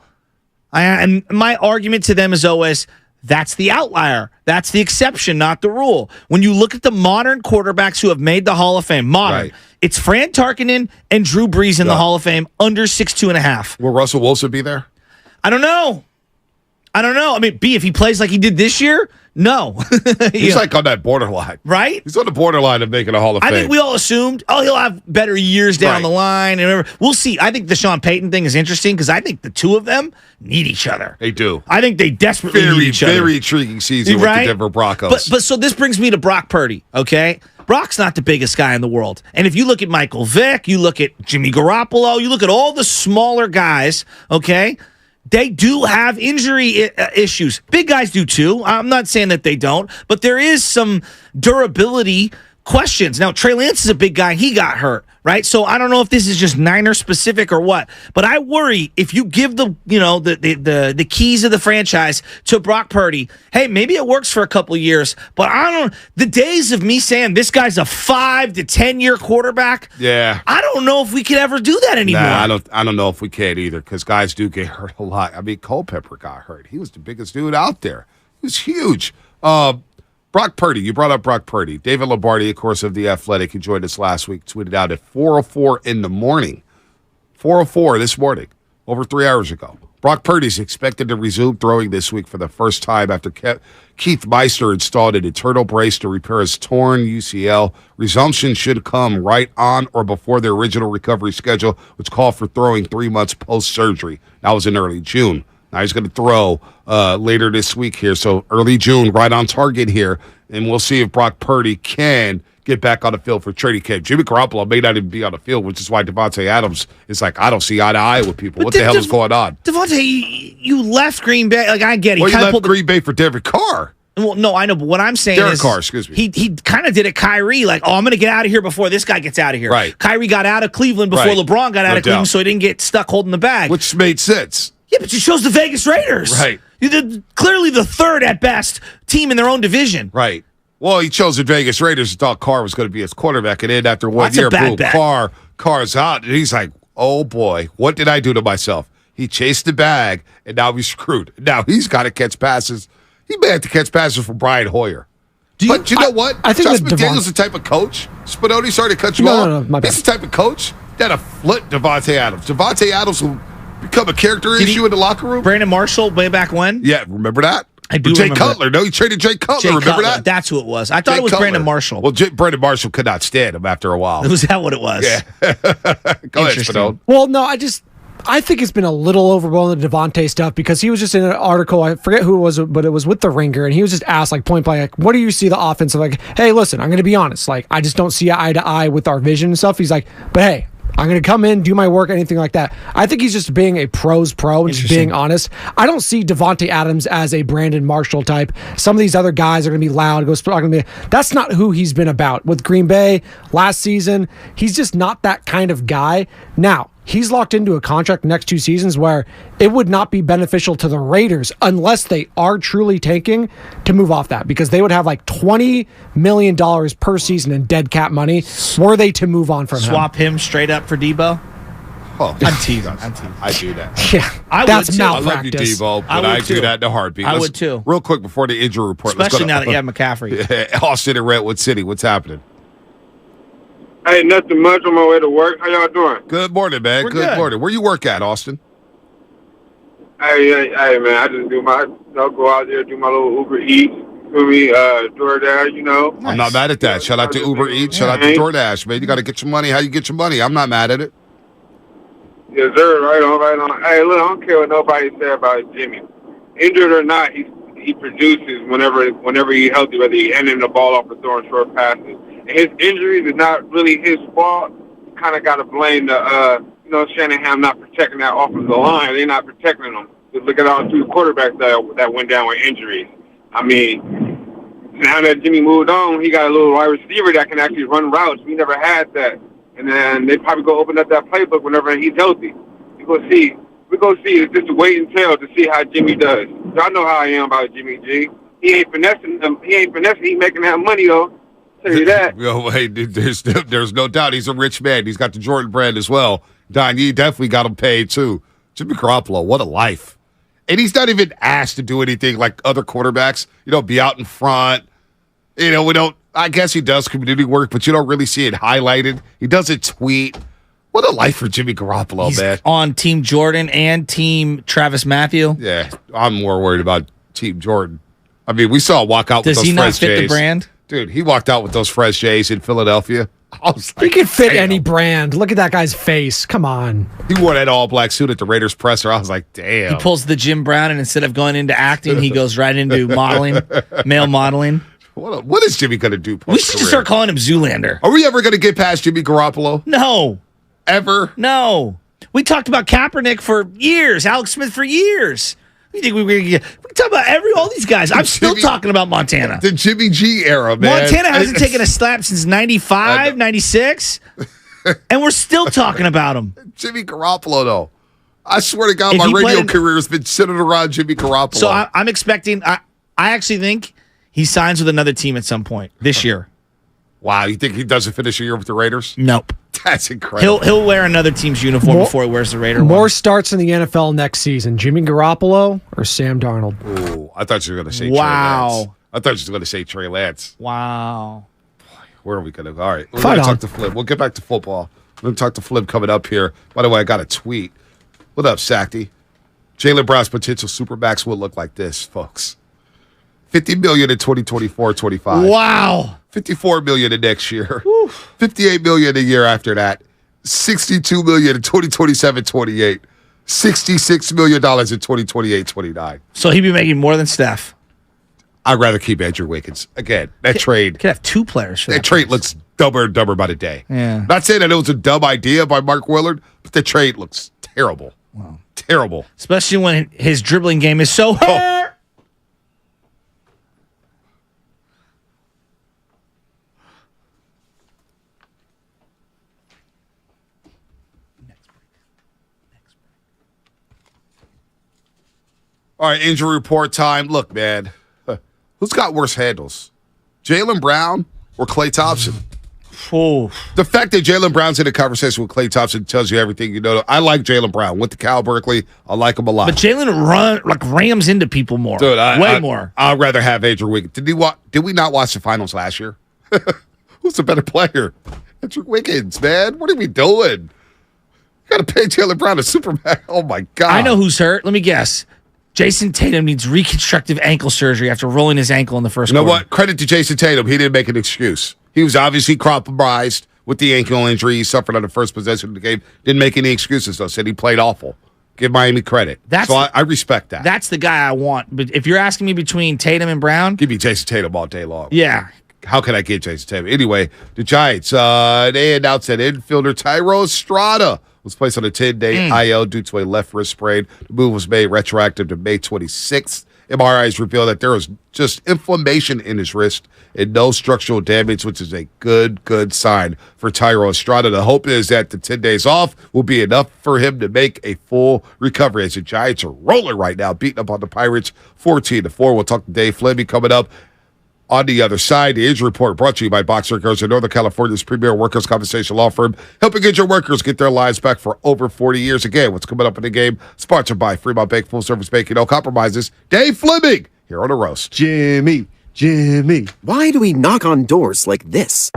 And my argument to them is always, that's the outlier. That's the exception, not the rule. When you look at the modern quarterbacks who have made the Hall of Fame, it's Fran Tarkenton and Drew Brees in the Hall of Fame under 6'2.5". Will Russell Wilson be there? I don't know. I mean, if he plays like he did this year, No. He's like on that borderline. Right? He's on the borderline of making a Hall of Fame. I think we all assumed, he'll have better years down the line. And whatever. We'll see. I think the Sean Payton thing is interesting because I think the two of them need each other. They do. I think they desperately need each other. Very intriguing season with the Denver Broncos. But so this brings me to Brock Purdy, okay? Brock's not the biggest guy in the world. And if you look at Michael Vick, you look at Jimmy Garoppolo, you look at all the smaller guys, okay? They do have injury issues. Big guys do too. I'm not saying that they don't, but there is some durability questions. Now, Trey Lance is a big guy. He got hurt, right? So I don't know if this is just Niner specific or what, but I worry if you give the keys of the franchise to Brock Purdy, hey, maybe it works for a couple of years, but the days of me saying this guy's a 5 to 10 year quarterback. Yeah. I don't know if we could ever do that anymore. Nah, I don't know if we can either because guys do get hurt a lot. I mean, Culpepper got hurt. He was the biggest dude out there. He was huge. Brock Purdy, you brought up Brock Purdy. David Lombardi, of course, of The Athletic, who joined us last week, tweeted out at 4:04 in the morning. 4:04 this morning, over 3 hours ago. Brock Purdy is expected to resume throwing this week for the first time after Keith Meister installed an internal brace to repair his torn UCL. Resumption should come right on or before the original recovery schedule, which called for throwing 3 months post-surgery. That was in early June. Now he's going to throw later this week here. So early June, right on target here. And we'll see if Brock Purdy can get back on the field for training camp. Jimmy Garoppolo may not even be on the field, which is why Devontae Adams is like, I don't see eye to eye with people. What the hell is going on? Devontae, you left Green Bay. Like, I get it. Well, you left Green Bay for Derek Carr. Well, no, I know, but what I'm saying Derek is Carr, excuse me. He kind of did it Kyrie, like, I'm going to get out of here before this guy gets out of here. Right. Kyrie got out of Cleveland before LeBron got out of Cleveland, so he didn't get stuck holding the bag. Which made sense. Yeah, but you chose the Vegas Raiders. Right. Clearly the third, at best, team in their own division. Right. Well, he chose the Vegas Raiders and thought Carr was going to be his quarterback, and then after 1 That's year, a bad boom, bet. Carr's out. And he's like, oh, boy, what did I do to myself? He chased the bag, and now he's screwed. Now he's got to catch passes. He may have to catch passes from Brian Hoyer. But you know what? I think Josh McDaniels the type of coach. Spinoni, sorry to cut you off. No, my bad. He's the type of coach that'll flip Devontae Adams. Devontae Adams will become a character issue in the locker room. Brandon Marshall way back when? Yeah, remember that? I do Jay remember Cutler. No, he traded Jay Cutler. Remember that? That's who it was. I thought it was Cutler. Brandon Marshall. Well, Brandon Marshall could not stand him after a while. Was that what it was? Yeah. Go ahead, Spinone. Well, no, I think it's been a little overblown, the Devontae stuff, because he was just in an article, I forget who it was, but it was with The Ringer, and he was just asked, like, point blank, like, what do you see the offense of? Like, hey, listen, I'm going to be honest. Like, I just don't see eye to eye with our vision and stuff. He's like, but hey, I'm going to come in, do my work, anything like that. I think he's just being a pro's pro and just being honest. I don't see Devontae Adams as a Brandon Marshall type. Some of these other guys are going to be loud. That's not who he's been about. With Green Bay last season, he's just not that kind of guy. Now, he's locked into a contract next 2 seasons where it would not be beneficial to the Raiders unless they are truly tanking to move off that, because they would have like $20 million per season in dead cap money were they to move on from him. Swap him straight up for Debo? Oh, I'm teasing. I do that. Yeah, that's malpractice. I love you, Debo, but I do that in a heartbeat. I would too. Real quick before the injury report. Especially now that you have McCaffrey. Austin and Redwood City, what's happening? Hey, nothing much on my way to work. How y'all doing? Good morning, man. Good morning. Where you work at, Austin? Hey, man, I just go out there, do my little Uber Eats, DoorDash, you know. Nice. I'm not mad at that. Shout out to Uber Eats. Shout out to DoorDash, man. You got to get your money. How you get your money? I'm not mad at it. Yes, sir. Right on. Hey, look, I don't care what nobody say about Jimmy. Injured or not, he produces whenever he's healthy, whether he's handing the ball off or throwing short passes. And his injuries is not really his fault. Kind of got to blame the Shanahan not protecting that offensive line. They're not protecting them. Just look at all 2 quarterbacks that went down with injuries. I mean, now that Jimmy moved on, he got a little wide receiver that can actually run routes. We never had that. And then they probably go open up that playbook whenever he's healthy. We're going to see. It's just a wait and tell to see how Jimmy does. Y'all know how I am about Jimmy G. He ain't finessing them. He's making that money, though. Tell you that. Yo, hey, there's no doubt he's a rich man. He's got the Jordan brand as well. Don, you definitely got him paid, too. Jimmy Garoppolo, what a life. And he's not even asked to do anything like other quarterbacks, be out in front. I guess he does community work, but you don't really see it highlighted. He doesn't tweet. What a life for Jimmy Garoppolo, He's man. On Team Jordan and Team Travis Matthew. Yeah, I'm more worried about Team Jordan. I mean, we saw him walk out with Does those he not fresh fit the J's. brand? Dude, he walked out with those fresh J's in Philadelphia. I was like, He could fit damn. any brand. Look at that guy's face. Come on. He wore that all-black suit at the Raiders presser. I was like, damn. He pulls the Jim Brown, and instead of going into acting, he goes right into modeling, male modeling. What is Jimmy going to do We should just start calling him Zoolander. Are we ever going to get past Jimmy Garoppolo? No. Ever? No. We talked about Kaepernick for years, Alex Smith for years. You think we were going to get? We talk about all these guys. I'm still talking about Montana. The Jimmy G era, man. Montana hasn't taken a slap since 95, 96, and we're still talking about him. Jimmy Garoppolo, though. I swear to God, If my he radio played- career has been centered around Jimmy Garoppolo. So I'm expecting. I actually think he signs with another team at some point this year. Wow, you think he doesn't finish a year with the Raiders? Nope. That's incredible. He'll wear another team's uniform before he wears the Raider More one. starts in the NFL next season. Jimmy Garoppolo or Sam Darnold? Ooh, I thought you were going to say Wow. Trey Lance. I thought you were going to say Trey Lance. Wow. Where are we going to go? All right. We're Fight going to on. talk to Flip. We'll get back to football. We're going to talk to Flip coming up here. By the way, I got a tweet. What up, Sacty? Jalen Brown's potential Supermax will look like this, folks. $50 million in 2024-25. Wow. $54 million in next year. $58 million a year after that. $62 million in 2027-28. $66 million in 2028-29. So he'd be making more than Steph. I'd rather keep Andrew Wiggins. Again, that trade. Could have two players for That trade looks dumber and dumber by the day. Yeah. Not saying that it was a dumb idea by Mark Willard, but the trade looks terrible. Wow. Terrible. Especially when his dribbling game is so hurt. All right, injury report time. Look, man, who's got worse handles? Jalen Brown or Klay Thompson? Oh. The fact that Jalen Brown's in a conversation with Klay Thompson tells you everything you know. I like Jalen Brown. Went to Cal Berkeley. I like him a lot. But Jalen rams into people more. Dude, way more. I'd rather have Andrew Wiggins. Did we not watch the finals last year? Who's the better player? Andrew Wiggins, man. What are we doing? You got to pay Jalen Brown a Supermax. Oh, my God. I know who's hurt. Let me guess. Jason Tatum needs reconstructive ankle surgery after rolling his ankle in the first You know quarter. what? Credit to Jason Tatum. He didn't make an excuse. He was obviously compromised with the ankle injury he suffered on the first possession of the game. Didn't make any excuses, though. Said he played awful. Give Miami credit. So I respect that. That's the guy I want. But if you're asking me between Tatum and Brown, give me Jason Tatum all day long. Yeah. How can I get Jason Tatum? Anyway, the Giants, they announced that infielder Tyro Estrada was placed on a 10-day IL due to a left wrist sprain. The move was made retroactive to May 26th. MRIs revealed that there was just inflammation in his wrist and no structural damage, which is a good sign for Tyro Estrada. The hope is that the 10 days off will be enough for him to make a full recovery, as the Giants are rolling right now, beating up on the Pirates 14-4. We'll talk to Dave Fleming coming up. On the other side, the injury report brought to you by Boxer Girls in Northern California's premier workers' compensation law firm, helping injured workers get their lives back for over 40 years. Again, what's coming up in the game, sponsored by Fremont Bank, full service banking, no compromises. Dave Fleming here on the roast. Jimmy. Why do we knock on doors like this?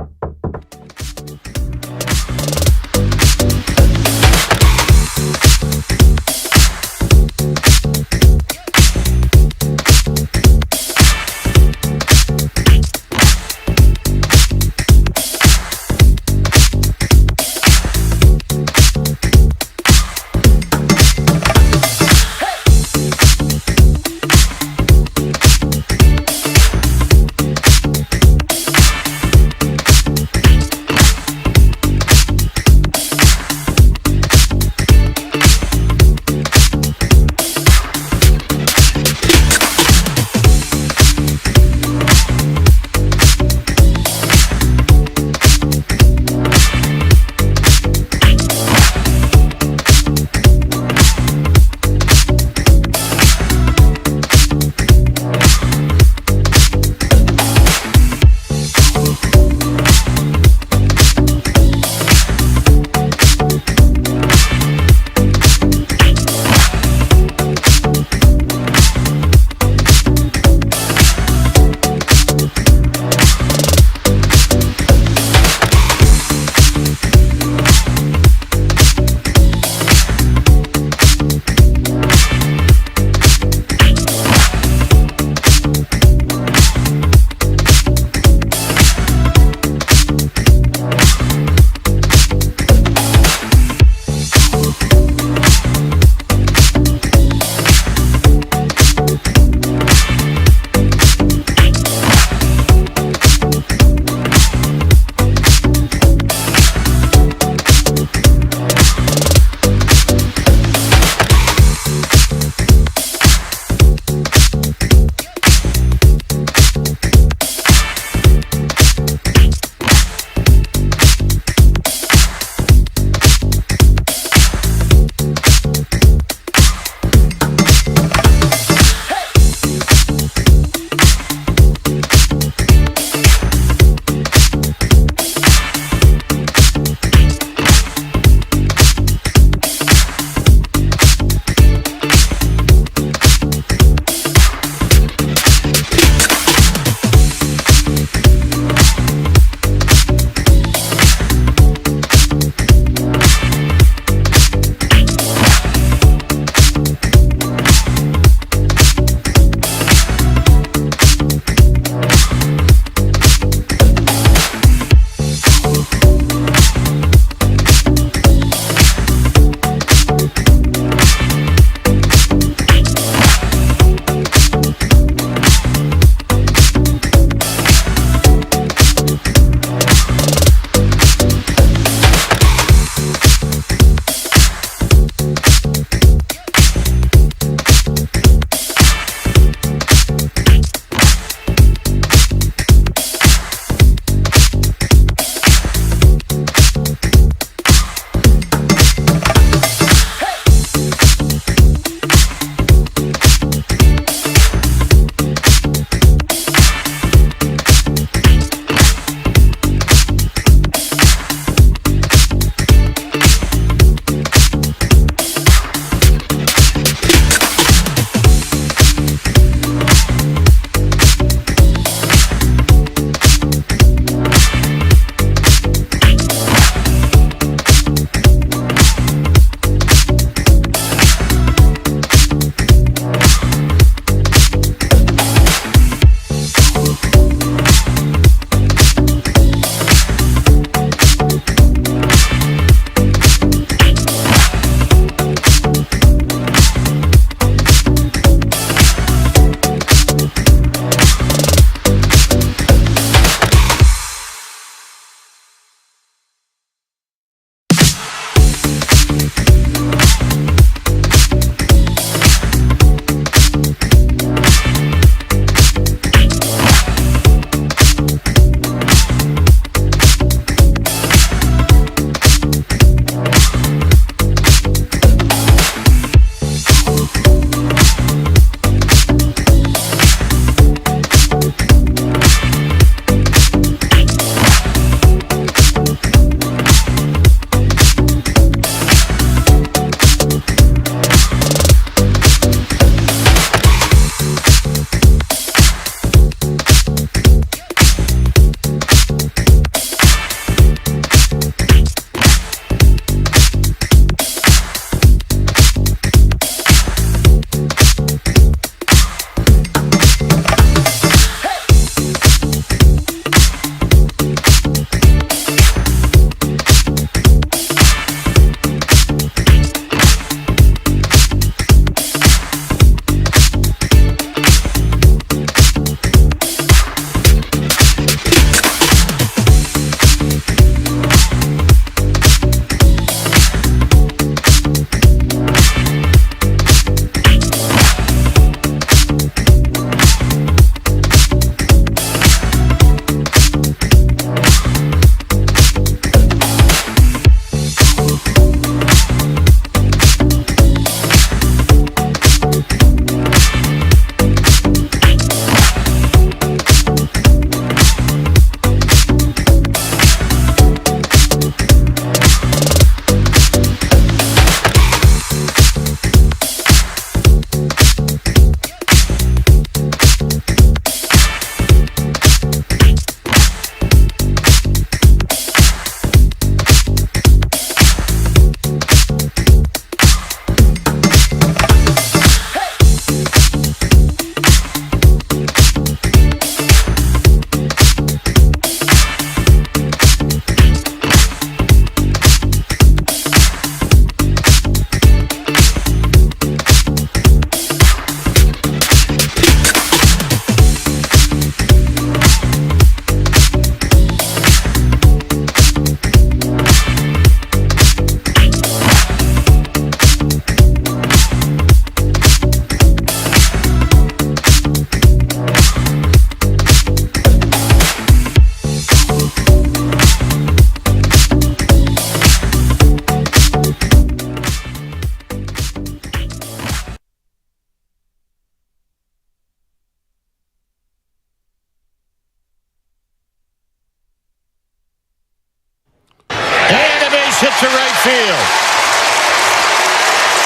to right field.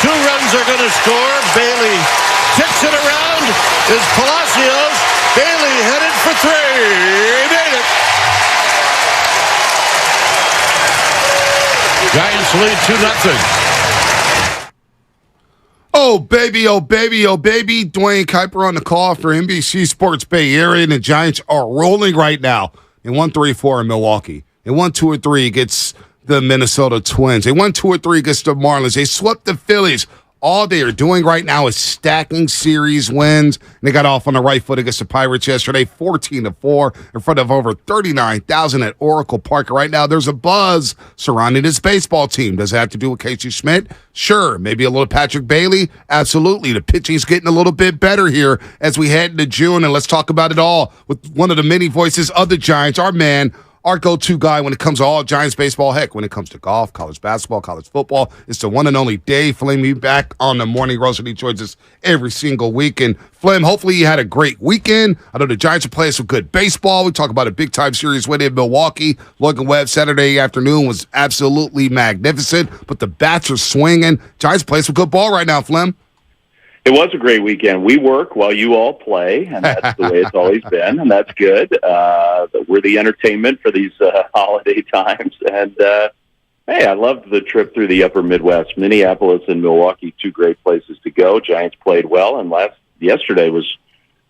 2 runs are going to score. Bailey tips it around. Is Palacios. Bailey headed for 3. He made it. Giants lead 2-0. Oh, baby, oh, baby, oh, baby. Dwayne Kuiper on the call for NBC Sports Bay Area, and the Giants are rolling right now. They won 3-4 in Milwaukee. They won 2-3 against the Minnesota Twins. They won 2-3 against the Marlins. They swept the Phillies. All they are doing right now is stacking series wins. And they got off on the right foot against the Pirates yesterday, 14-4 in front of over 39,000 at Oracle Park. Right now, there's a buzz surrounding this baseball team. Does it have to do with Casey Schmidt? Sure. Maybe a little Patrick Bailey? Absolutely. The pitching's getting a little bit better here as we head into June. And let's talk about it all with one of the many voices of the Giants, our man, our go-to guy when it comes to all Giants baseball. Heck, when it comes to golf, college basketball, college football, it's the one and only Dave Fleming back on the Morning Roast, and he joins us every single week. And Flem, hopefully you had a great weekend. I know the Giants are playing some good baseball. We talk about a big-time series win in Milwaukee. Logan Webb Saturday afternoon was absolutely magnificent, but the bats are swinging. Giants playing some good ball right now, Flem. It was a great weekend. We work while you all play, and that's the way it's always been, and that's good. We're the entertainment for these holiday times. And, hey, I loved the trip through the upper Midwest. Minneapolis and Milwaukee, 2 great places to go. Giants played well, and yesterday was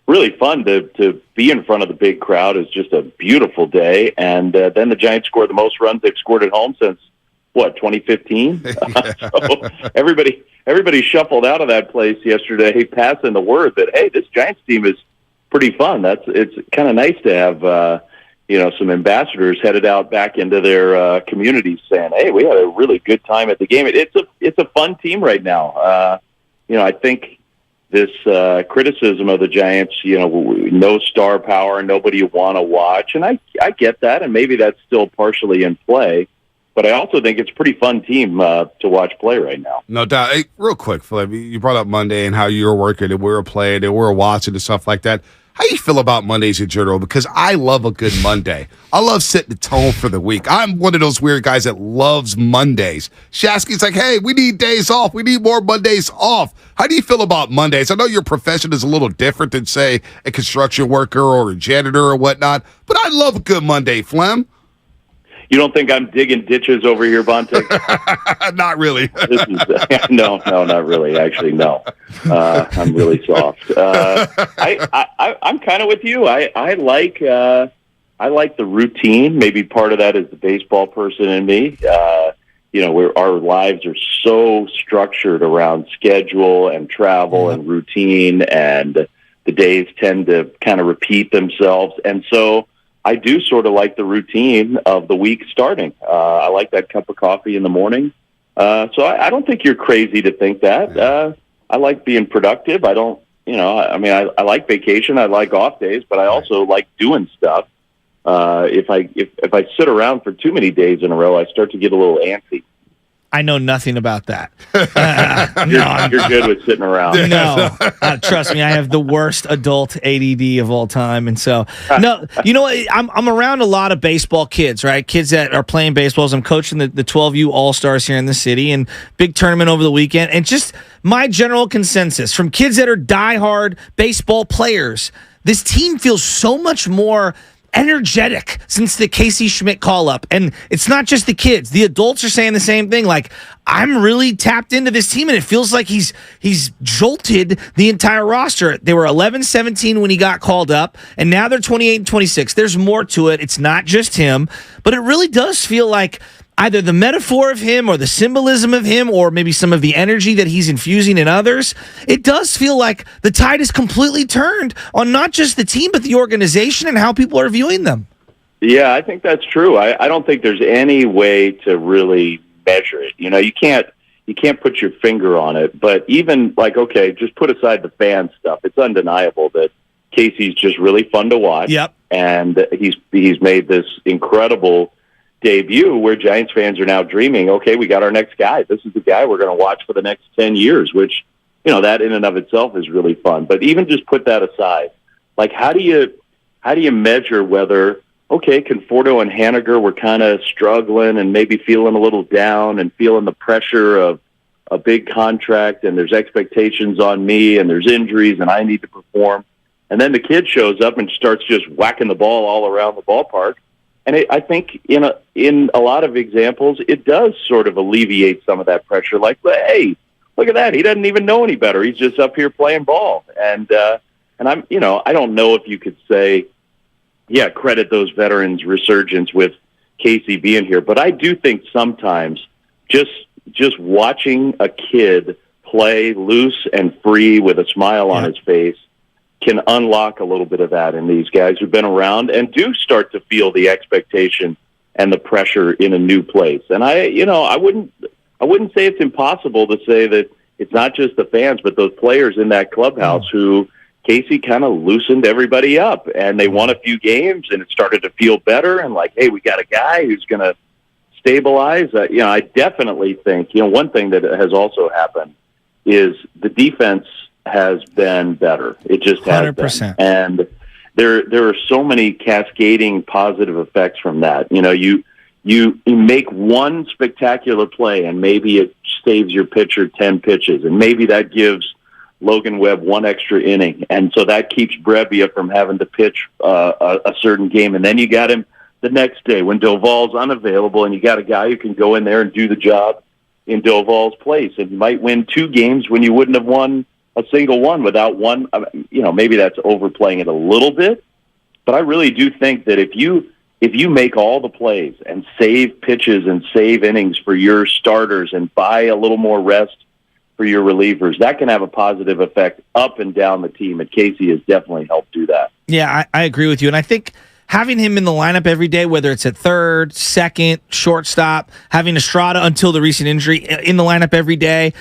really fun to be in front of the big crowd. It was just a beautiful day. And then the Giants scored the most runs they've scored at home since, 2015? So everybody shuffled out of that place yesterday, passing the word that, hey, this Giants team is pretty fun. It's kind of nice to have some ambassadors headed out back into their communities saying, hey, we had a really good time at the game. It's a fun team right now. I think this criticism of the Giants, no star power, nobody you want to watch, and I get that, and maybe that's still partially in play. But I also think it's a pretty fun team to watch play right now. No doubt. Hey, real quick, Philip, you brought up Monday and how you were working and we were playing and we were watching and stuff like that. How do you feel about Mondays in general? Because I love a good Monday. I love setting the tone for the week. I'm one of those weird guys that loves Mondays. Shasky's like, hey, we need days off. We need more Mondays off. How do you feel about Mondays? I know your profession is a little different than, say, a construction worker or a janitor or whatnot, but I love a good Monday, Flem. You don't think I'm digging ditches over here, Bonte? Not really. No, not really. Actually, no. I'm really soft. I'm kind of with you. I like the routine. Maybe part of that is the baseball person in me. Our lives are so structured around schedule and travel and routine, and the days tend to kind of repeat themselves. And so I do sort of like the routine of the week starting. I like that cup of coffee in the morning. So I don't think you're crazy to think that. I like being productive. I don't, I like vacation. I like off days, but I also like doing stuff. If I sit around for too many days in a row, I start to get a little antsy. I know nothing about that. You're good with sitting around. No, trust me, I have the worst adult ADD of all time, and so no. You know what? I'm around a lot of baseball kids, right? Kids that are playing baseballs. I'm coaching the 12U All Stars here in the city, and big tournament over the weekend. And just my general consensus from kids that are diehard baseball players, this team feels so much more energetic since the Casey Schmidt call-up. And it's not just the kids. The adults are saying the same thing. Like, I'm really tapped into this team, and it feels like he's jolted the entire roster. They were 11-17 when he got called up, and now they're 28-26. There's more to it. It's not just him, but it really does feel like either the metaphor of him or the symbolism of him or maybe some of the energy that he's infusing in others, it does feel like the tide is completely turned on not just the team, but the organization and how people are viewing them. Yeah, I think that's true. I don't think there's any way to really measure it. You can't put your finger on it, but even okay, just put aside the fan stuff. It's undeniable that Casey's just really fun to watch. Yep. And he's made this incredible debut where Giants fans are now dreaming, okay, we got our next guy. This is the guy we're going to watch for the next 10 years, which, that in and of itself is really fun. But even just put that aside, how do you measure whether, okay, Conforto and Haniger were kind of struggling and maybe feeling a little down and feeling the pressure of a big contract, and there's expectations on me, and there's injuries, and I need to perform. And then the kid shows up and starts just whacking the ball all around the ballpark. And I think in a lot of examples, it does sort of alleviate some of that pressure. Like, hey, look at that. He doesn't even know any better. He's just up here playing ball. And I'm, I don't know if you could say, yeah, credit those veterans' resurgence with Casey being here. But I do think sometimes just watching a kid play loose and free with a smile on his face can unlock a little bit of that in these guys who've been around and do start to feel the expectation and the pressure in a new place. And I wouldn't say it's impossible to say that it's not just the fans, but those players in that clubhouse who Casey kind of loosened everybody up, and they won a few games, and it started to feel better. And like, hey, we got a guy who's going to stabilize. I definitely think one thing that has also happened is the defense has been better. It just has 100%. And there are so many cascading positive effects from that. You make one spectacular play, and maybe it saves your pitcher 10 pitches, and maybe that gives Logan Webb one extra inning, and so that keeps Brebbia from having to pitch a certain game. And then you got him the next day when Doval's unavailable, and you got a guy who can go in there and do the job in Doval's place, and you might win 2 games when you wouldn't have won a single one without one. Maybe that's overplaying it a little bit, but I really do think that if you make all the plays and save pitches and save innings for your starters and buy a little more rest for your relievers, that can have a positive effect up and down the team, and Casey has definitely helped do that. Yeah, I agree with you, and I think having him in the lineup every day, whether it's at third, second, shortstop, having Estrada until the recent injury in the lineup every day,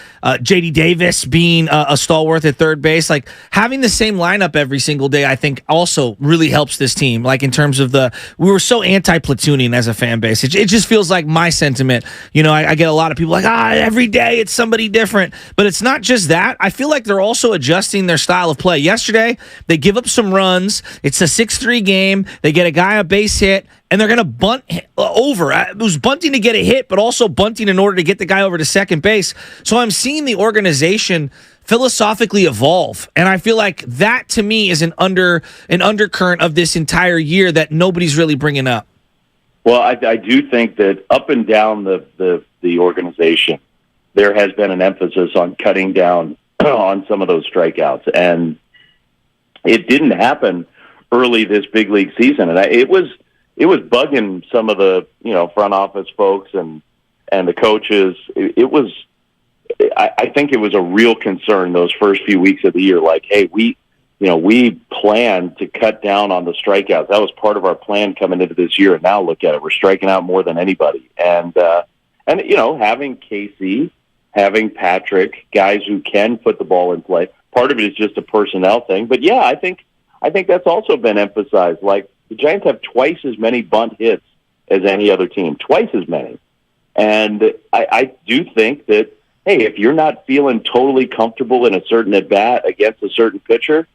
J.D. Davis being a stalwart at third base, like having the same lineup every single day, I think also really helps this team. Like in terms of we were so anti-platooning as a fan base. It just feels like my sentiment. I get a lot of people like, every day it's somebody different. But it's not just that. I feel like they're also adjusting their style of play. Yesterday, they give up some runs. It's a 6-3 game. They get a guy a base hit, and they're going to bunt over. It was bunting to get a hit, but also bunting in order to get the guy over to second base. So I'm seeing the organization philosophically evolve, and I feel like that to me is an undercurrent of this entire year that nobody's really bringing up. Well, I do think that up and down the organization, there has been an emphasis on cutting down on some of those strikeouts, and it didn't happen early this big league season, and it was bugging some of the front office folks and the coaches. I think it was a real concern those first few weeks of the year. Like, hey, we planned to cut down on the strikeouts. That was part of our plan coming into this year. And now look at it, we're striking out more than anybody. And having Casey, having Patrick, guys who can put the ball in play. Part of it is just a personnel thing, but yeah, I think that's also been emphasized. Like, the Giants have twice as many bunt hits as any other team, twice as many. And I do think that, hey, if you're not feeling totally comfortable in a certain at-bat against a certain pitcher,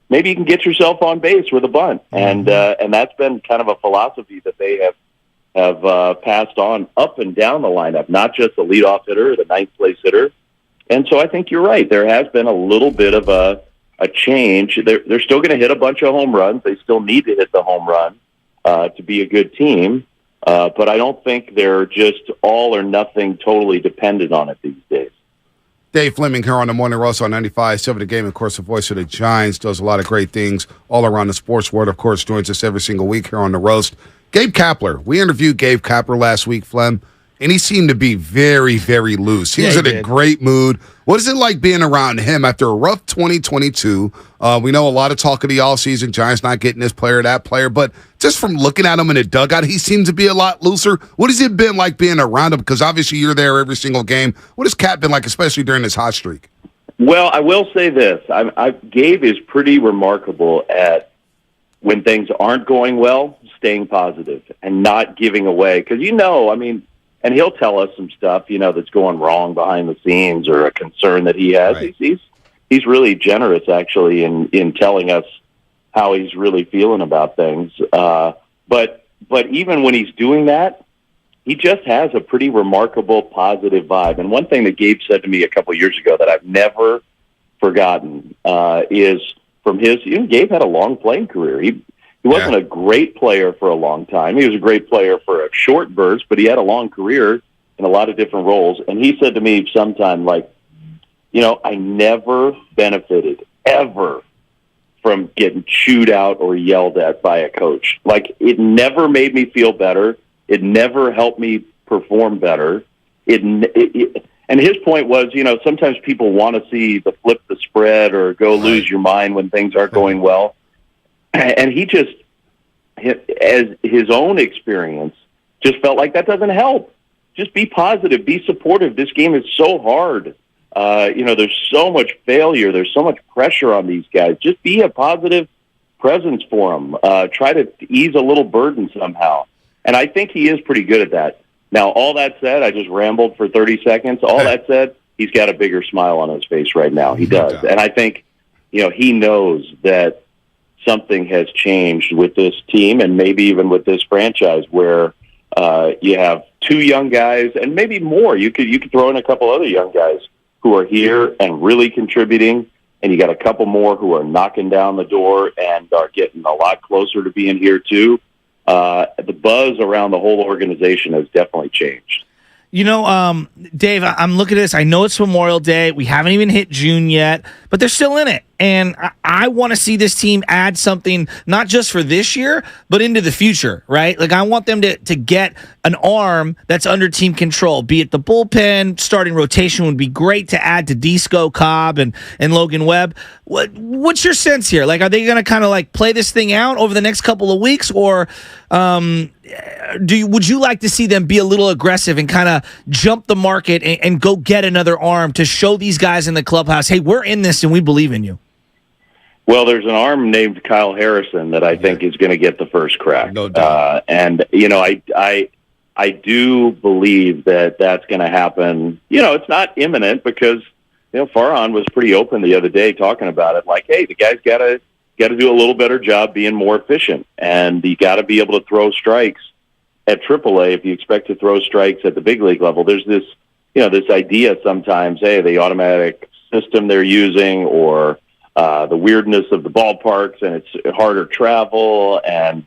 maybe you can get yourself on base with a bunt. And that's been kind of a philosophy that they have passed on up and down the lineup, not just the leadoff hitter or the ninth-place hitter. And so I think you're right. There has been a little bit of a change. They're still going to hit a bunch of home runs. They still need to hit the home run to be a good team. But I don't think they're just all or nothing totally dependent on it these days. Dave Fleming here on the Morning Roast on 95.7 The Game. Of course, the voice of the Giants, does a lot of great things all around the sports world. Of course, joins us every single week here on the Roast. Gabe Kapler. We interviewed Gabe Kapler last week, Flem, and he seemed to be very, very loose. He was in a great mood. What is it like being around him after a rough 2022? We know a lot of talk of the offseason, Giants not getting this player, that player, but just from looking at him in the dugout, he seemed to be a lot looser. What has it been like being around him? Because obviously you're there every single game. What has Cap been like, especially during this hot streak? Well, I will say this. Gabe is pretty remarkable at when things aren't going well, staying positive and not giving away. Because, and he'll tell us some stuff, that's going wrong behind the scenes or a concern that he has. Right. He's really generous, actually, in telling us how he's really feeling about things. But but even when he's doing that, he just has a pretty remarkable positive vibe. And one thing that Gabe said to me a couple years ago that I've never forgotten is from his. Gabe had a long playing career. He wasn't a great player for a long time. He was a great player for a short burst, but he had a long career in a lot of different roles. And he said to me sometime, like, I never benefited ever from getting chewed out or yelled at by a coach. Like, it never made me feel better. It never helped me perform better. And his point was, sometimes people want to see the flip the spread or go lose your mind when things aren't going well. And he just, as his own experience, just felt like that doesn't help. Just be positive, be supportive. This game is so hard. There's so much failure. There's so much pressure on these guys. Just be a positive presence for them. Try to ease a little burden somehow. And I think he is pretty good at that. Now, all that said, I just rambled for 30 seconds. All that said, he's got a bigger smile on his face right now. He does. And I think, he knows that something has changed with this team and maybe even with this franchise where you have two young guys and maybe more. You could throw in a couple other young guys who are here and really contributing, and you got a couple more who are knocking down the door and are getting a lot closer to being here too. The buzz around the whole organization has definitely changed. Dave, I'm looking at this. I know it's Memorial Day. We haven't even hit June yet, but they're still in it. And I want to see this team add something, not just for this year, but into the future, right? Like, I want them to get an arm that's under team control, be it the bullpen, starting rotation would be great to add to Disco, Cobb, and Logan Webb. What's your sense here? Like, are they going to kind of like play this thing out over the next couple of weeks, or would you like to see them be a little aggressive and kind of jump the market and go get another arm to show these guys in the clubhouse, hey, we're in this and we believe in you? Well, there's an arm named Kyle Harrison that I think is going to get the first crack. No doubt. And, I do believe that that's going to happen. It's not imminent because, Farhan was pretty open the other day talking about it. Like, hey, the guy's got to do a little better job being more efficient. And you got to be able to throw strikes at AAA if you expect to throw strikes at the big league level. There's this, this idea sometimes, hey, the automatic system they're using or the weirdness of the ballparks and it's harder travel and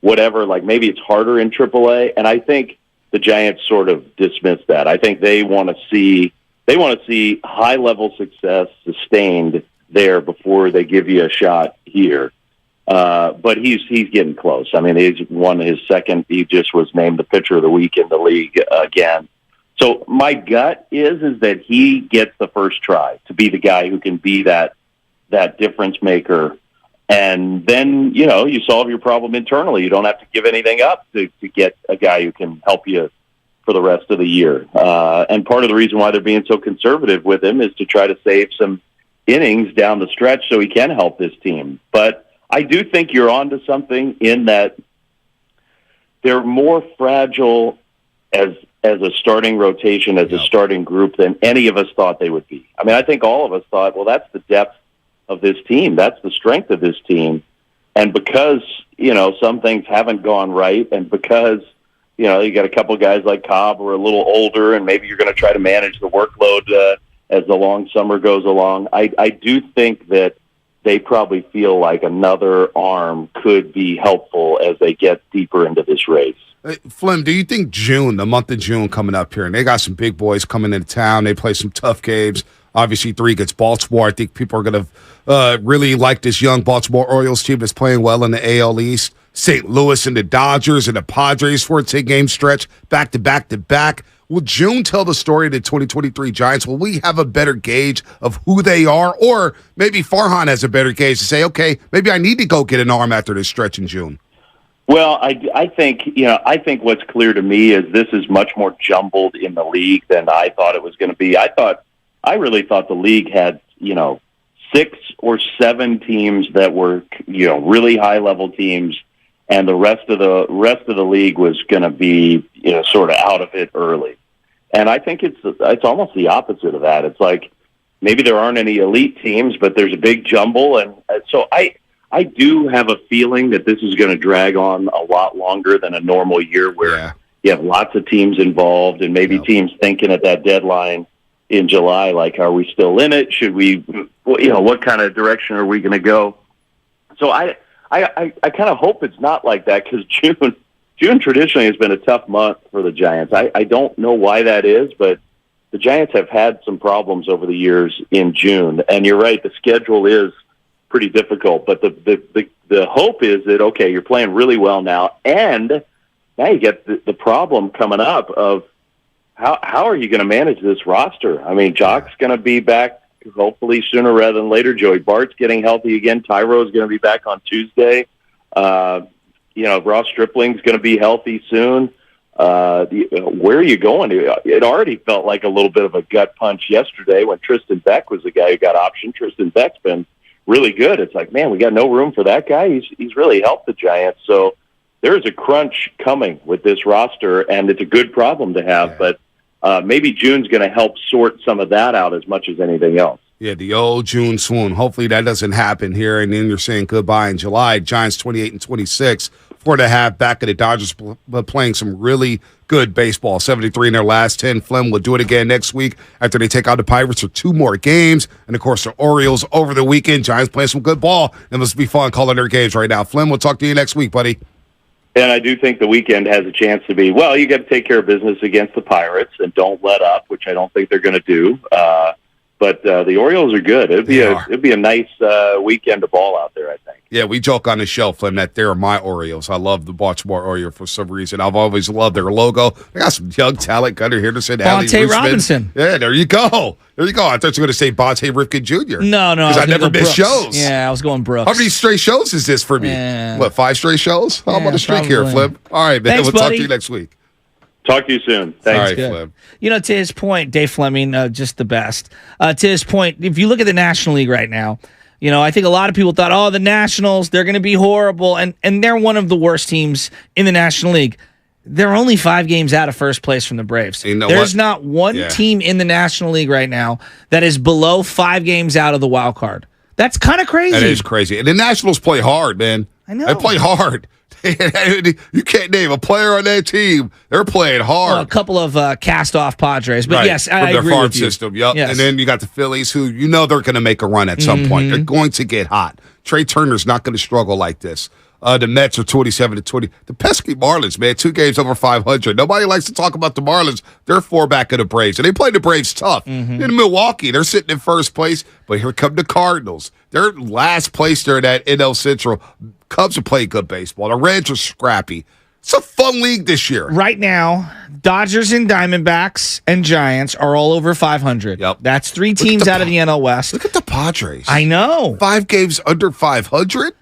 whatever, like maybe it's harder in AAA. And I think the Giants sort of dismiss that. I think they want to see high level success sustained there before they give you a shot here. But he's getting close. I mean, he's won his second. He just was named the pitcher of the week in the league again. So my gut is that he gets the first try to be the guy who can be that difference maker. And then, you solve your problem internally. You don't have to give anything up to get a guy who can help you for the rest of the year. And part of the reason why they're being so conservative with him is to try to save some innings down the stretch so he can help this team. But I do think you're onto something in that they're more fragile as a starting rotation, as a starting group than any of us thought they would be. I mean, I think all of us thought, well, that's the depth of this team. That's the strength of this team. And because, some things haven't gone right, and because, you got a couple guys like Cobb who are a little older, and maybe you're going to try to manage the workload as the long summer goes along, I do think that they probably feel like another arm could be helpful as they get deeper into this race. Flem, do you think the month of June coming up here, and they got some big boys coming into town, they play some tough games, obviously 3 against Baltimore. I think people are going to really like this young Baltimore Orioles team that's playing well in the AL East. St. Louis and the Dodgers and the Padres for a 10-game stretch, back to back to back. Will June tell the story of the 2023 Giants? Will we have a better gauge of who they are? Or maybe Farhan has a better gauge to say, okay, maybe I need to go get an arm after this stretch in June. Well, I think what's clear to me is this is much more jumbled in the league than I thought it was going to be. I really thought the league had, 6 or 7 teams that were, really high level teams, and the rest of the league was going to be, sort of out of it early. And I think it's almost the opposite of that. It's like maybe there aren't any elite teams, but there's a big jumble, and so I I do have a feeling that this is going to drag on a lot longer than a normal year where you have lots of teams involved and maybe teams thinking at that deadline in July, like, are we still in it? Should we, what kind of direction are we going to go? So I kind of hope it's not like that because June traditionally has been a tough month for the Giants. I don't know why that is, but the Giants have had some problems over the years in June. And you're right, the schedule is pretty difficult. But the hope is that, okay, you're playing really well now, and now you get the problem coming up of how are you going to manage this roster? I mean, Jock's going to be back hopefully sooner rather than later. Joey Bart's getting healthy again. Tyro's going to be back on Tuesday. Ross Stripling's going to be healthy soon. Where are you going? It already felt like a little bit of a gut punch yesterday when Tristan Beck was the guy who got optioned. Tristan Beck's been really good. It's like, man, we got no room for that guy. He's really helped the Giants. So there's a crunch coming with this roster, and it's a good problem to have. But maybe June's going to help sort some of that out as much as anything else. Yeah, the old June swoon. Hopefully that doesn't happen here. And then you're saying goodbye in July. Giants 28-26, 4.5 back at the Dodgers playing some really good baseball. 73 in their last 10. Flem will do it again next week after they take out the Pirates for 2 more games. And, of course, the Orioles over the weekend. Giants playing some good ball. It must be fun calling their games right now. Flem, we'll talk to you next week, buddy. And I do think the weekend has a chance to be, well, you got to take care of business against the Pirates and don't let up, which I don't think they're going to do. But the Orioles are good. It'd be a nice weekend of ball out there, I think. Yeah, we joke on the show, Flem, that they're my Orioles. I love the Baltimore Orioles for some reason. I've always loved their logo. They got some young talent. Gunnar Henderson, Bonte Robinson. Yeah, there you go. There you go. I thought you were going to say Bonte Ripken Jr. No. Because I never miss shows. Yeah, I was going Brooks. How many straight shows is this for me? Yeah. What, 5 straight shows? How about a streak here, Flem? All right, man. Thanks, we'll talk buddy. to you next week. Talk to you soon. Thanks. All right, Flem. To his point, Dave Fleming, just the best. To his point, if you look at the National League right now, I think a lot of people thought, the Nationals, they're going to be horrible. And they're one of the worst teams in the National League. They're only 5 games out of first place from the Braves. There's not one team in the National League right now that is below 5 games out of the wild card. That's kind of crazy. That is crazy. And the Nationals play hard, man. I know. They play hard. You can't name a player on that team. They're playing hard. Well, a couple of cast-off Padres. But right. yes, I From their agree farm with you. system. Yep. Yes. And then you got the Phillies who they're going to make a run at some point. They're going to get hot. Trey Turner's not going to struggle like this. The Mets are 27-20. The pesky Marlins, man, 2 games over 500. Nobody likes to talk about the Marlins. They're 4 back of the Braves, and they play the Braves tough. In Milwaukee, they're sitting in first place, but here come the Cardinals. They're last place there in that NL Central. Cubs are playing good baseball. The Reds are scrappy. It's a fun league this year. Right now, Dodgers and Diamondbacks and Giants are all over 500. Yep. That's 3 teams out of the NL West. Look at the Padres. I know. 5 games under 500?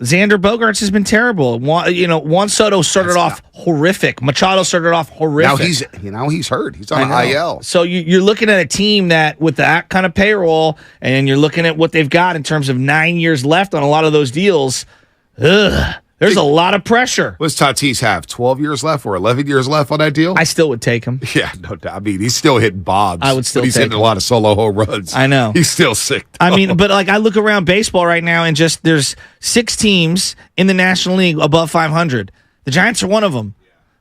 Xander Bogaerts has been terrible. Juan Soto started off horrific. Machado started off horrific. Now he's hurt. He's on IL. So you're looking at a team that with that kind of payroll, and you're looking at what they've got in terms of 9 years left on a lot of those deals. There's a lot of pressure. What's Tatis have? 12 years left or 11 years left on that deal? I still would take him. Yeah, no doubt. I mean, he's still hitting bobs. I would still but he's take hitting him. a lot of solo home runs. I know. He's still sick, though. I mean, but I look around baseball right now, and just there's 6 teams in the National League above 500. The Giants are one of them.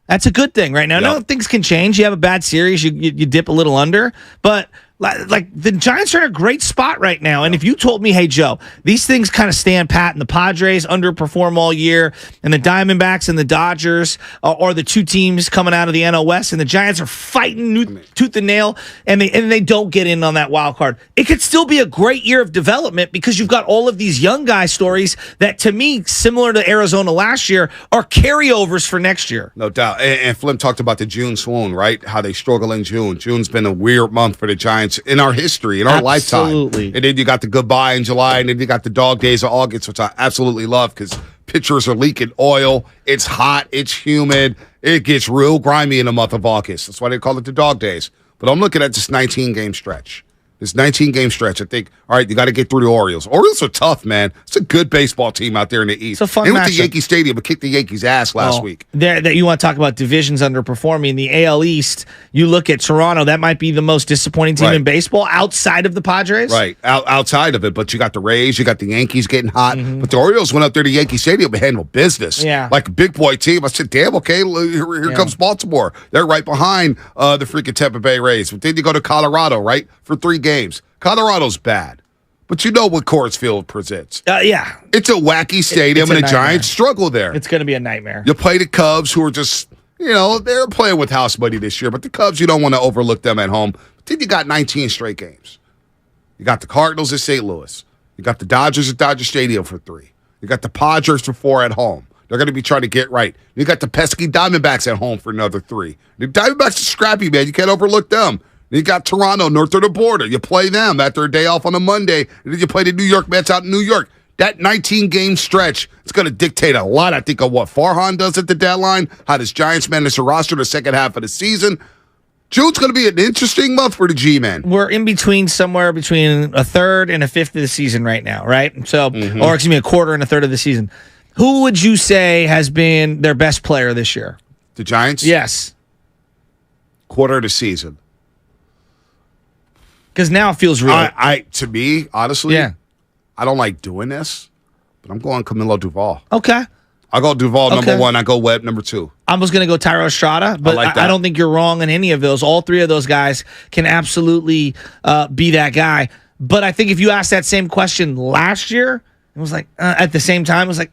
That's a good thing right now. No, things can change. You have a bad series, you dip a little under, but like the Giants are in a great spot right now. And if you told me, hey, Joe, these things kind of stand pat and the Padres underperform all year and the Diamondbacks and the Dodgers are the 2 teams coming out of the NL West and the Giants are fighting tooth and nail and they don't get in on that wild card, it could still be a great year of development because you've got all of these young guy stories that, to me, similar to Arizona last year, are carryovers for next year. No doubt. And Flynn talked about the June swoon, right? How they struggle in June. June's been a weird month for the Giants in our history, in our lifetime. And then you got the goodbye in July, and then you got the dog days of August, which I absolutely love because pitchers are leaking oil. It's hot. It's humid. It gets real grimy in the month of August. That's why they call it the dog days. But I'm looking at this 19-game stretch. This 19-game stretch, I think, all right, you got to get through the Orioles. Orioles are tough, man. It's a good baseball team out there in the East. It's a fun They went to matchup. Yankee Stadium and kicked the Yankees' ass last week. That you want to talk about divisions underperforming. The AL East, you look at Toronto, that might be the most disappointing team in baseball outside of the Padres. Right, outside of it. But you got the Rays, you got the Yankees getting hot. But the Orioles went up there to Yankee Stadium and handled business. Yeah. Like a big boy team. I said, damn, okay, here comes Baltimore. They're right behind the freaking Tampa Bay Rays. But then you go to Colorado, right, for 3 games. Colorado's bad. But you know what Coors Field presents. Yeah. It's a wacky stadium, and the Giants struggle there. It's going to be a nightmare. You play the Cubs, who are just, they're playing with house money this year. But the Cubs, you don't want to overlook them at home. But then you got 19 straight games. You got the Cardinals at St. Louis. You got the Dodgers at Dodger Stadium for 3. You got the Padres for 4 at home. They're going to be trying to get right. You got the pesky Diamondbacks at home for another 3. The Diamondbacks are scrappy, man. You can't overlook them. You got Toronto, north of the border. You play them after a day off on a Monday, and then you play the New York Mets out in New York. That 19-game stretch is going to dictate a lot, I think, of what Farhan does at the deadline, how does Giants manage the roster the second half of the season. June's going to be an interesting month for the G-Men. We're in between somewhere between a third and a fifth of the season right now, right? So, or excuse me, a quarter and a third of the season. Who would you say has been their best player this year? The Giants? Yes. Quarter of the season. Because now it feels real. To me, honestly, I don't like doing this, but I'm going Camilo Duvall. Okay. I go Duvall number 1. I go Webb number 2. I was going to go Tyro Estrada, but I don't think you're wrong in any of those. All 3 of those guys can absolutely be that guy. But I think if you asked that same question last year, it was like, at the same time, it was like,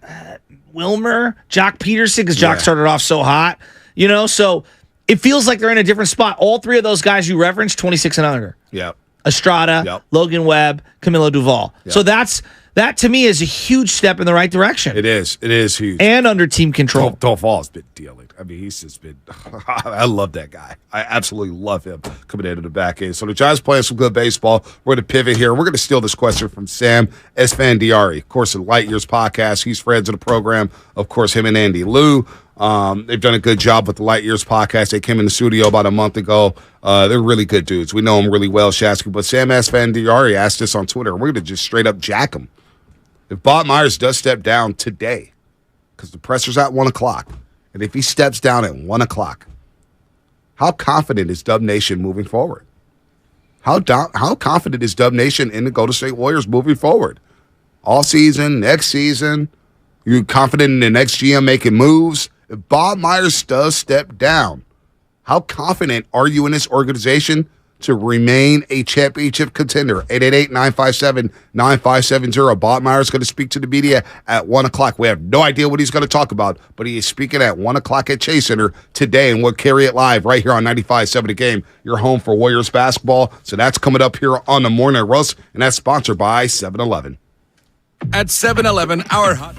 Wilmer, Jock Peterson, because Jock started off so hot. So it feels like they're in a different spot. All 3 of those guys you referenced, 26 and under. Yeah. Estrada, Logan Webb, Camilo Duvall. Yep. So that to me is a huge step in the right direction. It is. It is huge. And under team control. Duvall's been dealing. I mean, he's just been I love that guy. I absolutely love him coming into the back end. So the Giants playing some good baseball. We're going to pivot here. We're going to steal this question from Sam Esfandiari. Of course, the Light Years podcast. He's friends of the program. Of course, him and Andy Liu. They've done a good job with the Light Years podcast. They came in the studio about a month ago. They're really good dudes. We know them really well, Shasky. But Sam Esfandiari asked us on Twitter. We're going to just straight up jack him. If Bob Myers does step down today, because the presser's at 1 o'clock, and if he steps down at 1 o'clock, how confident is Dub Nation moving forward? How confident is Dub Nation in the Golden State Warriors moving forward? All season, next season? You confident in the next GM making moves? If Bob Myers does step down, how confident are you in this organization to remain a championship contender? 888-957-9570. Bob Myers is going to speak to the media at 1 o'clock. We have no idea what he's going to talk about, but he is speaking at 1 o'clock at Chase Center today, and we'll carry it live right here on 95.7 The Game, your home for Warriors basketball. So that's coming up here on the Morning Roast, and that's sponsored by 7-Eleven. At 7-Eleven, our hot...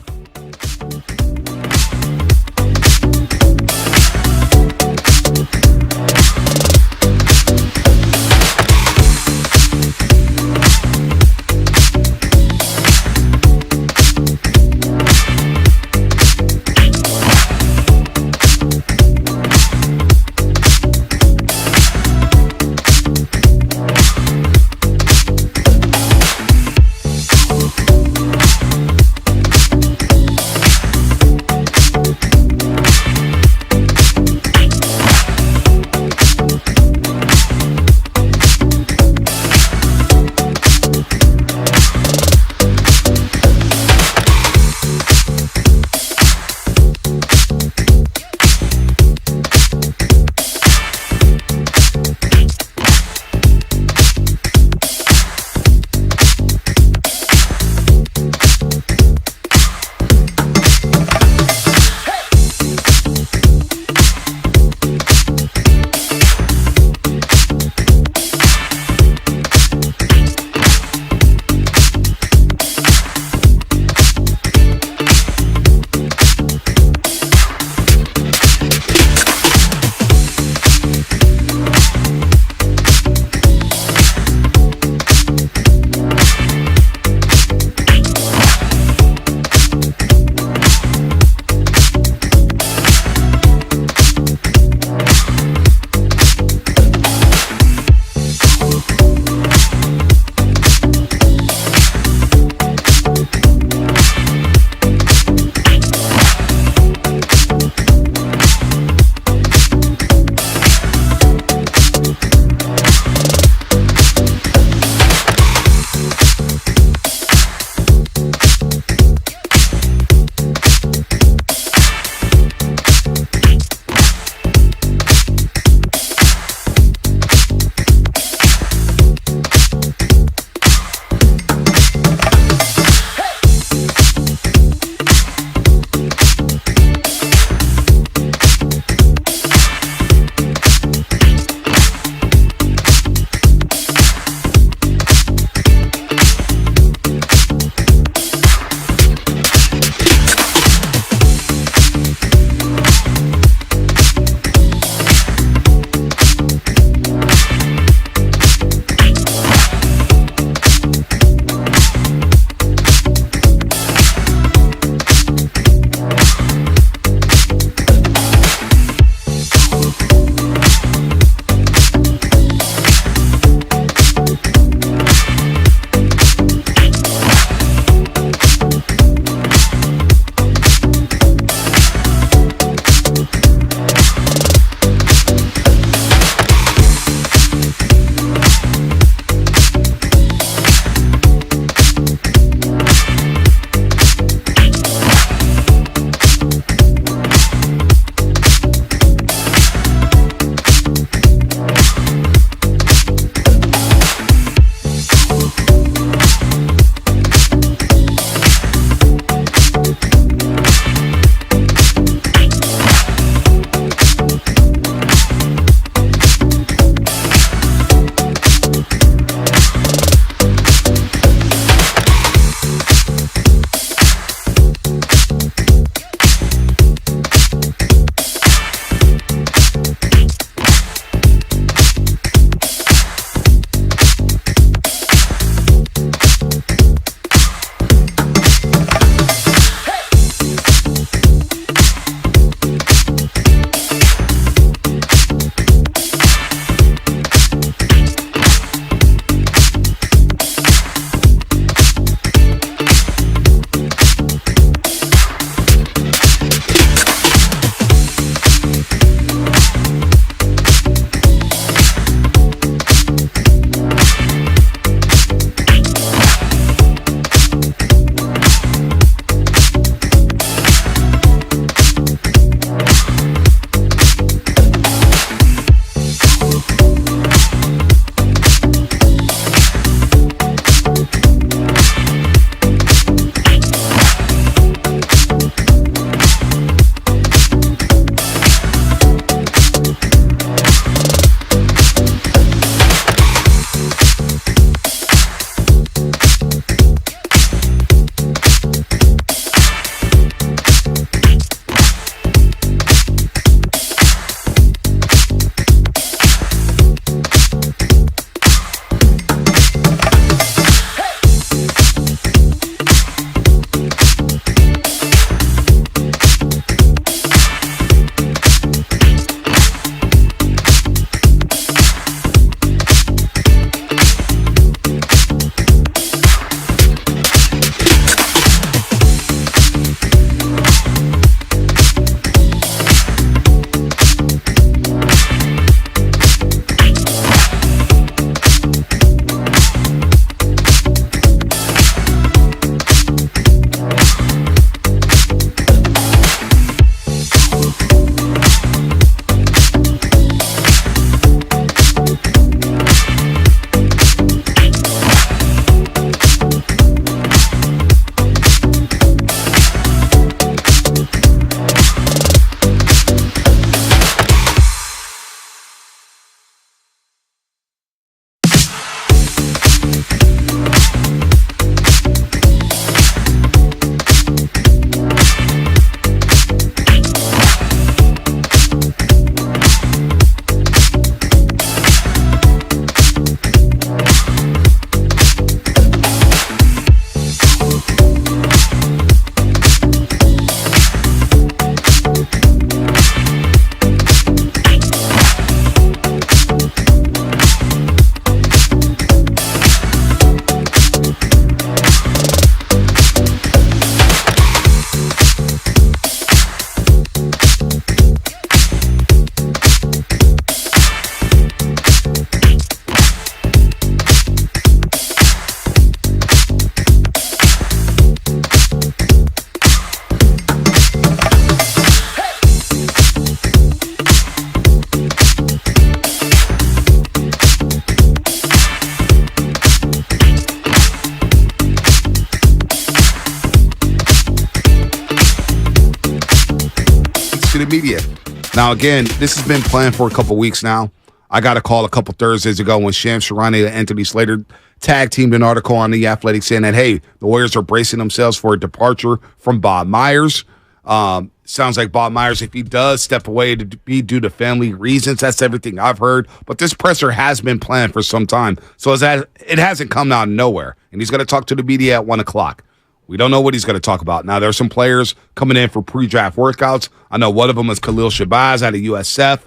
Now, again, this has been planned for a couple weeks now. I got a call a couple Thursdays ago when Shams Charania and Anthony Slater tag-teamed an article on The Athletic saying that, hey, the Warriors are bracing themselves for a departure from Bob Myers. Sounds like Bob Myers, if he does step away, to be due to family reasons. That's everything I've heard. But this presser has been planned for some time. So it hasn't come out of nowhere. And he's going to talk to the media at 1 o'clock. We don't know what he's going to talk about. Now, there's some players coming in for pre-draft workouts. I know one of them is Khalil Shabazz out of USF.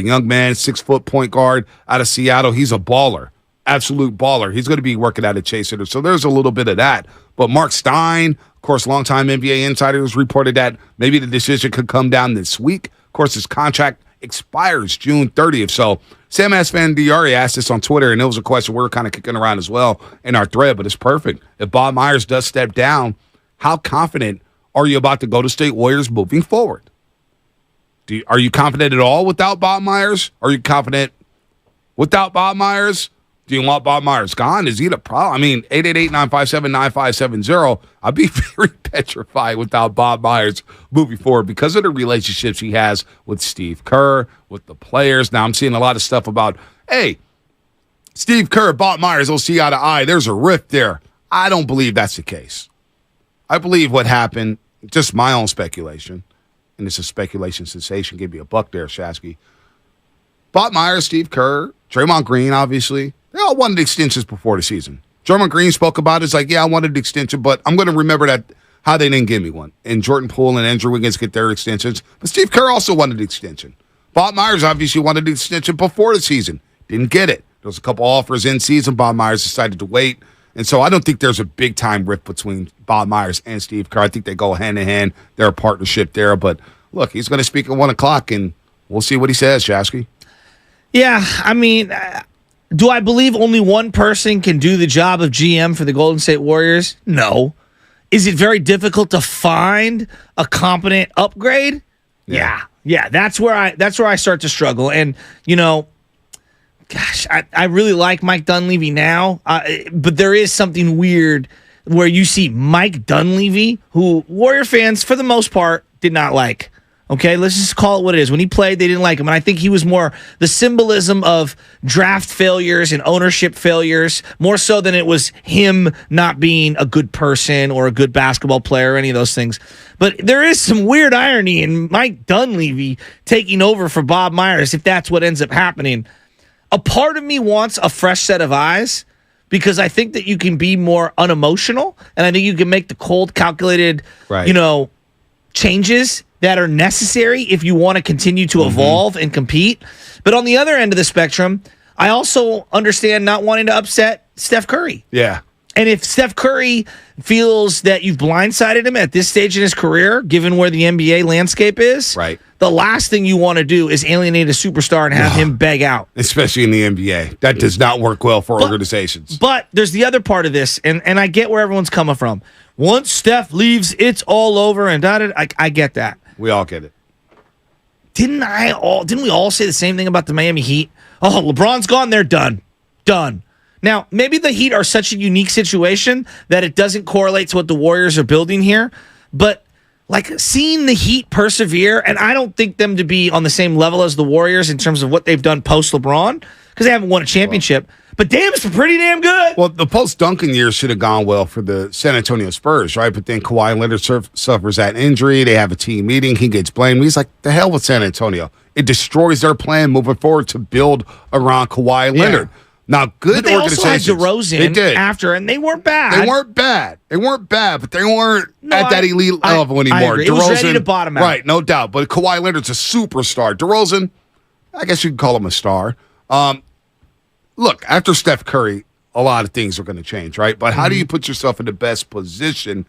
Young man, 6-foot point guard out of Seattle. He's a baller, absolute baller. He's going to be working out at Chase Center. So there's a little bit of that. But Mark Stein, of course, longtime NBA insider, has reported that maybe the decision could come down this week. Of course, his contract expires June 30th. So Sam Asfandiari asked this on Twitter, and it was a question we were kind of kicking around as well in our thread, but it's perfect. If Bob Myers does step down, how confident are you about the Golden State Warriors moving forward? Are you confident at all without Bob Myers? Are you confident without Bob Myers? Do you want Bob Myers gone? Is he the problem? I mean, 888-957-9570. I'd be very petrified without Bob Myers moving forward because of the relationships he has with Steve Kerr, with the players. Now, I'm seeing a lot of stuff about, hey, Steve Kerr, Bob Myers, they'll see eye to eye. There's a rift there. I don't believe that's the case. I believe what happened, just my own speculation, and it's a speculation sensation. Give me a buck there, Shasky. Bob Myers, Steve Kerr, Draymond Green, obviously, they all wanted extensions before the season. Draymond Green spoke about it. It's like, yeah, I wanted an extension, but I'm going to remember that how they didn't give me one. And Jordan Poole and Andrew Wiggins get their extensions. But Steve Kerr also wanted an extension. Bob Myers obviously wanted an extension before the season. Didn't get it. There was a couple offers in season. Bob Myers decided to wait. And so I don't think there's a big-time rift between Bob Myers and Steve Kerr. I think they go hand-in-hand. They're a partnership there. But, look, he's going to speak at 1 o'clock, and we'll see what he says, Shasky. Yeah, I mean, do I believe only one person can do the job of GM for the Golden State Warriors? No. Is it very difficult to find a competent upgrade? Yeah. That's where I start to struggle. And, you know, gosh, I really like Mike Dunleavy now, but there is something weird where you see Mike Dunleavy, who Warrior fans, for the most part, did not like. Okay, let's just call it what it is. When he played, they didn't like him. And I think he was more the symbolism of draft failures and ownership failures, more so than it was him not being a good person or a good basketball player or any of those things. But there is some weird irony in Mike Dunleavy taking over for Bob Myers, if that's what ends up happening. A part of me wants a fresh set of eyes because I think that you can be more unemotional, and I think you can make the cold, calculated, changes that are necessary if you want to continue to evolve and compete. But on the other end of the spectrum, I also understand not wanting to upset Steph Curry. Yeah. And if Steph Curry feels that you've blindsided him at this stage in his career, given where the NBA landscape is, right, the last thing you want to do is alienate a superstar and have him beg out. Especially in the NBA. That does not work well for organizations. But there's the other part of this, and I get where everyone's coming from. Once Steph leaves, it's all over, and I get that. We all get it. Didn't we all say the same thing about the Miami Heat? Oh, LeBron's gone, they're done. Done. Now, maybe the Heat are such a unique situation that it doesn't correlate to what the Warriors are building here, but like seeing the Heat persevere, and I don't think them to be on the same level as the Warriors in terms of what they've done post-LeBron, because they haven't won a championship. But damn, it's pretty damn good. Well, the post-Duncan years should have gone well for the San Antonio Spurs, right? But then Kawhi Leonard suffers that injury. They have a team meeting. He gets blamed. He's like, the hell with San Antonio. It destroys their plan moving forward to build around Kawhi Leonard. Now, good organizations. They also had DeRozan after, and they weren't bad. They weren't bad, but they weren't at that elite level anymore. I agree. It was ready to bottom out. Right, no doubt. But Kawhi Leonard's a superstar. DeRozan, I guess you could call him a star. Look, after Steph Curry, a lot of things are going to change, right? But how do you put yourself in the best position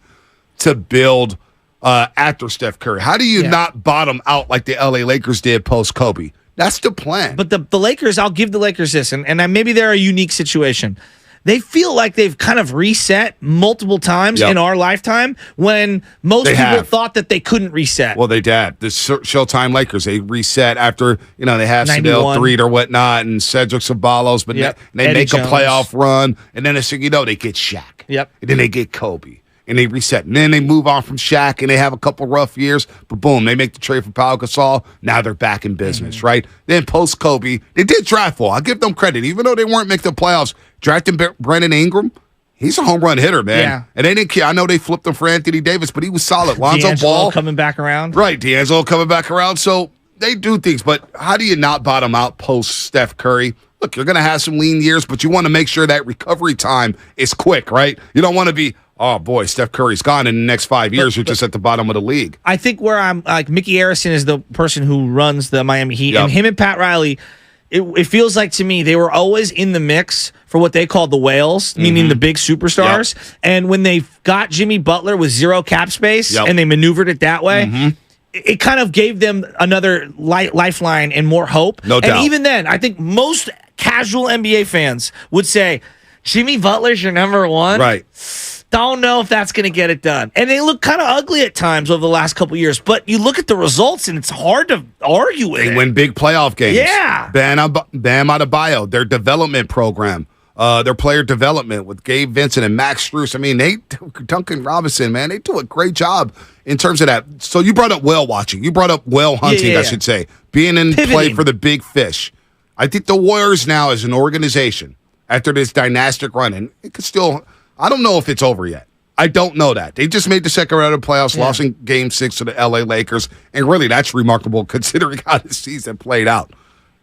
to build after Steph Curry? How do you not bottom out like the LA Lakers did post-Kobe? That's the plan. But the Lakers, I'll give the Lakers this, and maybe they're a unique situation. They feel like they've kind of reset multiple times in our lifetime when most people thought that they couldn't reset. Well, they did. The Showtime Lakers, they reset after, they have Sadell Threed or whatnot and Cedric Ceballos, but they make a playoff run, and then they get Shaq. Yep. And then they get Kobe. and they reset. And then they move on from Shaq, and they have a couple rough years, but boom, they make the trade for Pau Gasol. Now they're back in business, right? Then post-Kobe, they did draft well. I'll give them credit. Even though they weren't making the playoffs, drafting Brandon Ingram, he's a home run hitter, man. Yeah. And they didn't care. I know they flipped him for Anthony Davis, but he was solid. Lonzo Ball coming back around. Right, D'Angelo coming back around. So they do things, but how do you not bottom out post Steph Curry? Look, you're going to have some lean years, but you want to make sure that recovery time is quick, right? You don't want to be, oh boy, Steph Curry's gone in the next 5 years. You're just at the bottom of the league. I think where I'm like Mickey Arison is the person who runs the Miami Heat, and him and Pat Riley. It feels like to me they were always in the mix for what they called the whales, meaning the big superstars. Yep. And when they got Jimmy Butler with zero cap space and they maneuvered it that way, it kind of gave them another lifeline and more hope. No doubt. And even then, I think most casual NBA fans would say, Jimmy Butler's your number one. Right. Don't know if that's going to get it done. And they look kind of ugly at times over the last couple of years, but you look at the results and it's hard to argue with it. They win big playoff games. Yeah. Bam Adebayo, their development program, their player development with Gabe Vincent and Max Strus. I mean, Duncan Robinson, man, they do a great job in terms of that. So you brought up whale watching. You brought up whale hunting, I should say. Being in play for the big fish. I think the Warriors now as an organization, after this dynastic run, and it could still, I don't know if it's over yet. I don't know that. They just made the second round of the playoffs, lost in Game 6 to the LA Lakers, and really that's remarkable considering how the season played out.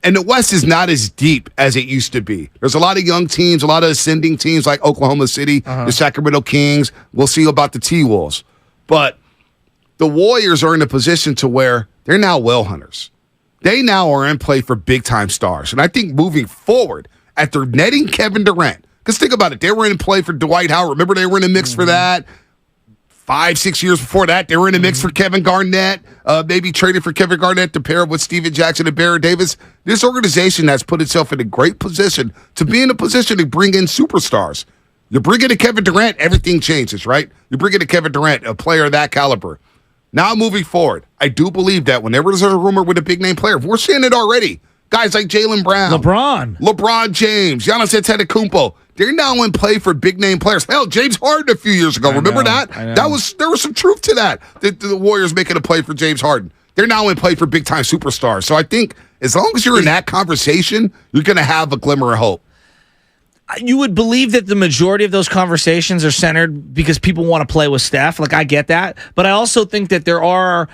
And the West is not as deep as it used to be. There's a lot of young teams, a lot of ascending teams like Oklahoma City, the Sacramento Kings. We'll see about the T-Wolves. But the Warriors are in a position to where they're now whale hunters. They now are in play for big-time stars. And I think moving forward, after netting Kevin Durant, because think about it, they were in play for Dwight Howard. Remember, they were in the mix for that. 5-6 years before that, they were in the mix for Kevin Garnett. Maybe traded for Kevin Garnett to pair up with Steven Jackson and Barrett Davis. This organization has put itself in a great position to be in a position to bring in superstars. You bring in a Kevin Durant, everything changes, right? You bring in a Kevin Durant, a player of that caliber. Now moving forward, I do believe that whenever there's a rumor with a big-name player, we're seeing it already. Guys like Jalen Brown. LeBron James. Giannis Antetokounmpo. They're now in play for big-name players. Hell, James Harden a few years ago. Remember that? There was some truth to that. The Warriors making a play for James Harden. They're now in play for big-time superstars. So I think as long as you're in that conversation, you're going to have a glimmer of hope. You would believe that the majority of those conversations are centered because people want to play with Steph. Like, I get that. But I also think that there are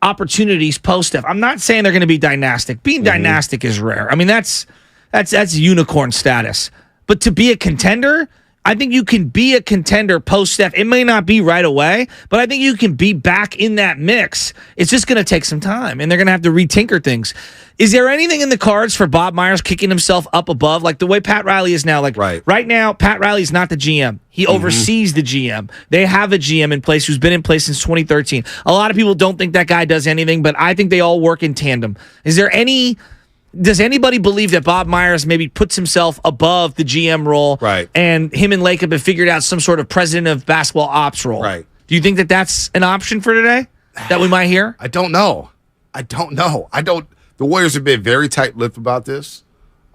opportunities post-Steph. I'm not saying they're going to be dynastic. Being dynastic is rare. I mean, that's unicorn status. But to be a contender, I think you can be a contender post-Steph. It may not be right away, but I think you can be back in that mix. It's just going to take some time, and they're going to have to retinker things. Is there anything in the cards for Bob Myers kicking himself up above? Like the way Pat Riley is now. Like right now, Pat Riley's not the GM. He oversees the GM. They have a GM in place who's been in place since 2013. A lot of people don't think that guy does anything, but I think they all work in tandem. Does anybody believe that Bob Myers maybe puts himself above the GM role, and him and Lacob have figured out some sort of president of basketball ops role? Right. Do you think that that's an option for today that we might hear? I don't know. The Warriors have been very tight-lipped about this.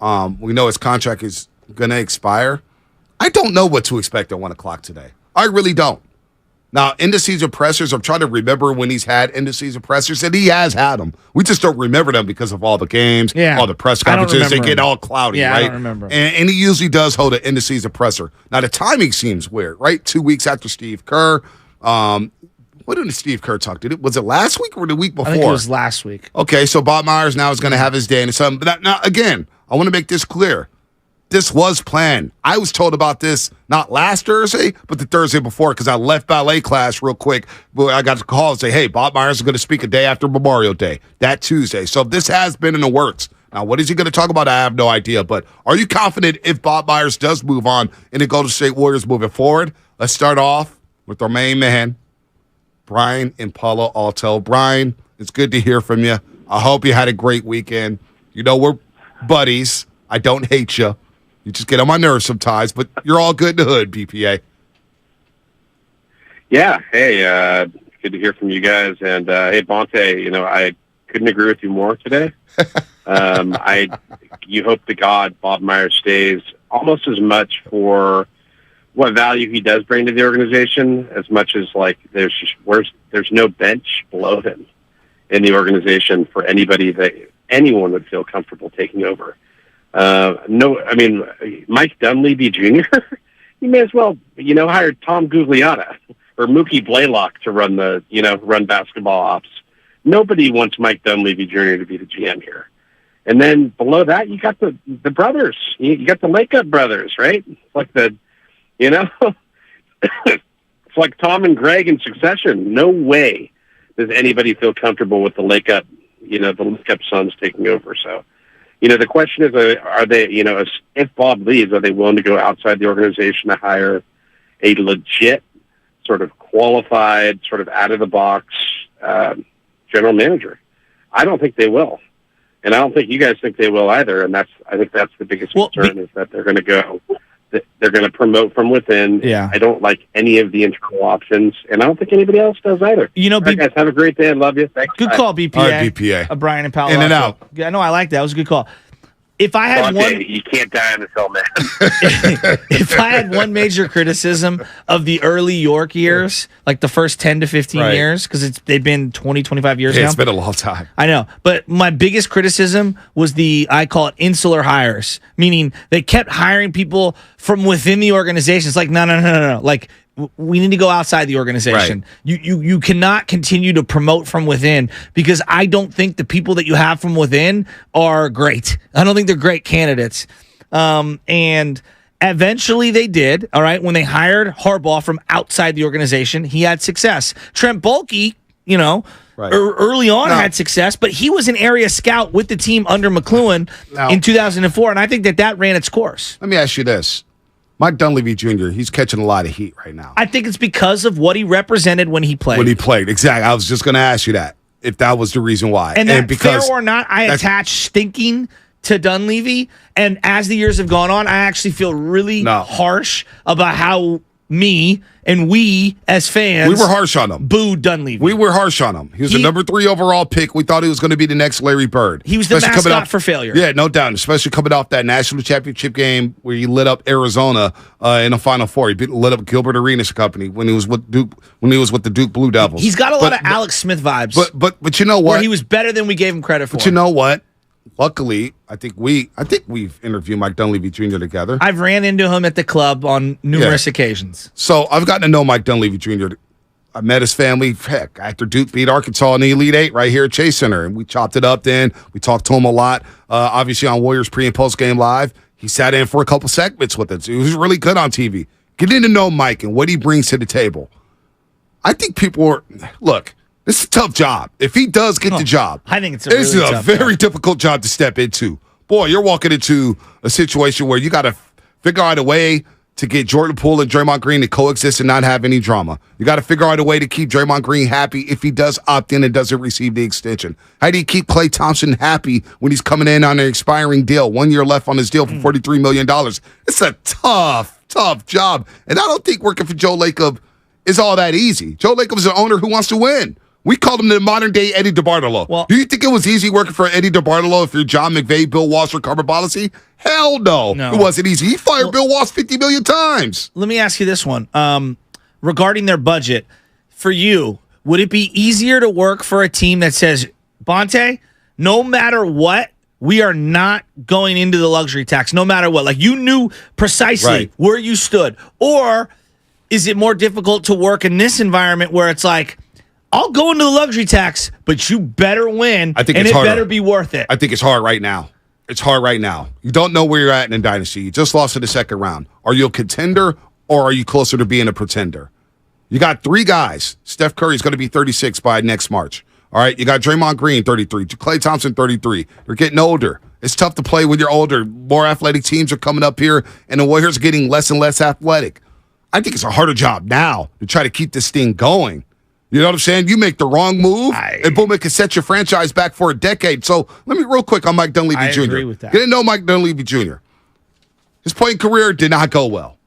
We know his contract is going to expire. I don't know what to expect at 1 o'clock today. I really don't. Now, end-of-season pressers, I'm trying to remember when he's had end-of-season pressers, and he has had them. We just don't remember them because of all the games, all the press conferences. They get all cloudy, right? I don't remember. And he usually does hold an end-of-season presser. Now, the timing seems weird, right? 2 weeks after Steve Kerr. What did Steve Kerr talk? Was it last week or the week before? I think it was last week. Okay, so Bob Myers now is going to have his day. Now, again, I want to make this clear. This was planned. I was told about this not last Thursday, but the Thursday before because I left ballet class real quick. I got a call and say, hey, Bob Myers is going to speak a day after Memorial Day, that Tuesday. So this has been in the works. Now, what is he going to talk about? I have no idea. But are you confident if Bob Myers does move on and the Golden State Warriors moving forward? Let's start off with our main man, Brian in Palo Alto. Brian, it's good to hear from you. I hope you had a great weekend. You know, we're buddies. I don't hate you. You just get on my nerves sometimes, but you're all good in the hood, BPA. Yeah. Hey, good to hear from you guys. And, hey, Bonte, I couldn't agree with you more today. You hope to God Bob Myers stays almost as much for what value he does bring to the organization, as much as like there's no bench below him in the organization for anybody that anyone would feel comfortable taking over. Mike Dunleavy Jr. You may as well, hire Tom Gugliotta or Mookie Blaylock to run basketball ops. Nobody wants Mike Dunleavy Jr. to be the GM here. And then below that, you got the brothers. You got the Lakeup brothers, right? It's like it's like Tom and Greg in Succession. No way does anybody feel comfortable with the Lakeup, the Lakeup sons taking over. So, the question is, are they, if Bob leaves, are they willing to go outside the organization to hire a legit, sort of qualified, sort of out of the box general manager? I don't think they will. And I don't think you guys think they will either. And I think that's the biggest concern is that they're going to promote from within. Yeah. I don't like any of the integral options, and I don't think anybody else does either. All right, guys, have a great day. I love you. Thanks. Good call, BPA. All right, BPA. Brian and Palo In and Alto. out. Yeah, no, I like that. That was a good call. If I had You can't die on this hill, man. if I had one major criticism of the early York years, like the first 10 to 15 years, because they've been 20, 25 years now. It's been a long time. I know. But my biggest criticism was I call it insular hires, meaning they kept hiring people from within the organization. It's like, no. Like, we need to go outside the organization. Right. You cannot continue to promote from within, because I don't think the people that you have from within are great. I don't think they're great candidates. And eventually they did. All right. When they hired Harbaugh from outside the organization, he had success. Trent Baalke, early on had success, but he was an area scout with the team under McLuhan in 2004. And I think that ran its course. Let me ask you this. Mike Dunleavy Jr., he's catching a lot of heat right now. I think it's because of what he represented when he played. Exactly. I was just going to ask you that, if that was the reason why. And because fair or not, I attach stinking to Dunleavy. And as the years have gone on, I actually feel really harsh about how me and we as fans, we were harsh on him. Booed Dunleavy. We were harsh on him. He was the number 3 overall pick. We thought he was going to be the next Larry Bird. He was the mascot for failure. Yeah, no doubt. Especially coming off that national championship game where he lit up Arizona in the Final Four. He lit up Gilbert Arenas Company when he was with Duke. When he was with the Duke Blue Devils. He's got a lot of Alex Smith vibes. But you know what? Where he was better than we gave him credit for. But you know what? Luckily, I think we've interviewed Mike Dunleavy Jr. together. I've ran into him at the club on numerous occasions. So I've gotten to know Mike Dunleavy Jr. I met his family. Heck, after Duke beat Arkansas in the Elite Eight right here at Chase Center, and we chopped it up then. We talked to him a lot, obviously on Warriors pre- and post-game live. He sat in for a couple segments with us. He was really good on TV. Getting to know Mike and what he brings to the table. I think look, this is a tough job. If he does get the job, I think it's a very difficult job to step into. Boy, you're walking into a situation where you got to figure out a way to get Jordan Poole and Draymond Green to coexist and not have any drama. You got to figure out a way to keep Draymond Green happy if he does opt in and doesn't receive the extension. How do you keep Klay Thompson happy when he's coming in on an expiring deal, 1 year left on his deal for $43 million? It's a tough job. And I don't think working for Joe Lacob is all that easy. Joe Lacob is an owner who wants to win. We called him the modern-day Eddie DeBartolo. Well, do you think it was easy working for Eddie DeBartolo if you're John McVay, Bill Walsh, or Carver Policy? Hell no. It wasn't easy. He fired Bill Walsh 50 million times. Let me ask you this one. Regarding their budget, for you, would it be easier to work for a team that says, Bonte, no matter what, we are not going into the luxury tax, no matter what? Like, you knew precisely where you stood. Or is it more difficult to work in this environment where it's like, I'll go into the luxury tax, but you better win, and it better be worth it. I think it's hard right now. It's hard right now. You don't know where you're at in a dynasty. You just lost in the second round. Are you a contender, or are you closer to being a pretender? You got 3 guys. Steph Curry's going to be 36 by next March. All right, you got Draymond Green, 33. Klay Thompson, 33. They're getting older. It's tough to play when you're older. More athletic teams are coming up here, and the Warriors are getting less and less athletic. I think it's a harder job now to try to keep this thing going. You know what I'm saying? You make the wrong move, and boom, it can set your franchise back for a decade. So let me real quick on Mike Dunleavy Jr. I agree with that. Get to know Mike Dunleavy Jr. His playing career did not go well.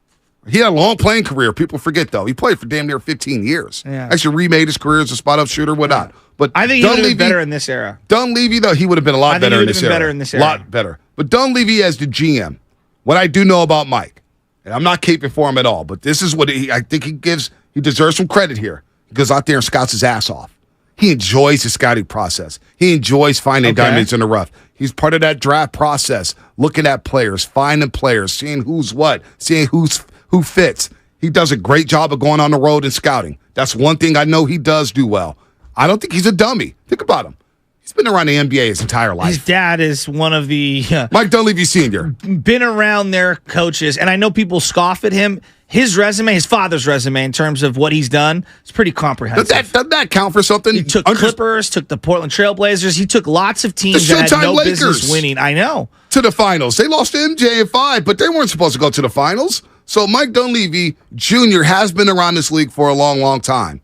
He had a long playing career. People forget, though. He played for damn near 15 years. Yeah. Actually remade his career as a spot-up shooter, whatnot. But I think he would have been better in this era. Dunleavy, though, he would have been a lot better in this era. Better in this era. A lot better. But Dunleavy as the GM, what I do know about Mike, and I'm not caping for him at all, but this is what I think he deserves some credit here. He goes out there and scouts his ass off. He enjoys the scouting process. He enjoys finding diamonds in the rough. He's part of that draft process, looking at players, finding players, seeing who's what, seeing who fits. He does a great job of going on the road and scouting. That's one thing I know he does do well. I don't think he's a dummy. Think about him. He's been around the NBA his entire life. His dad is one of the Mike Dunleavy Sr. Been around their coaches, and I know people scoff at him. His resume, his father's resume, in terms of what he's done, it's pretty comprehensive. Doesn't that count for something? He took Clippers, took the Portland Trailblazers. He took lots of teams that had no business winning. I know. To the finals. They lost to MJ in 5, but they weren't supposed to go to the finals. So Mike Dunleavy Jr. has been around this league for a long, long time.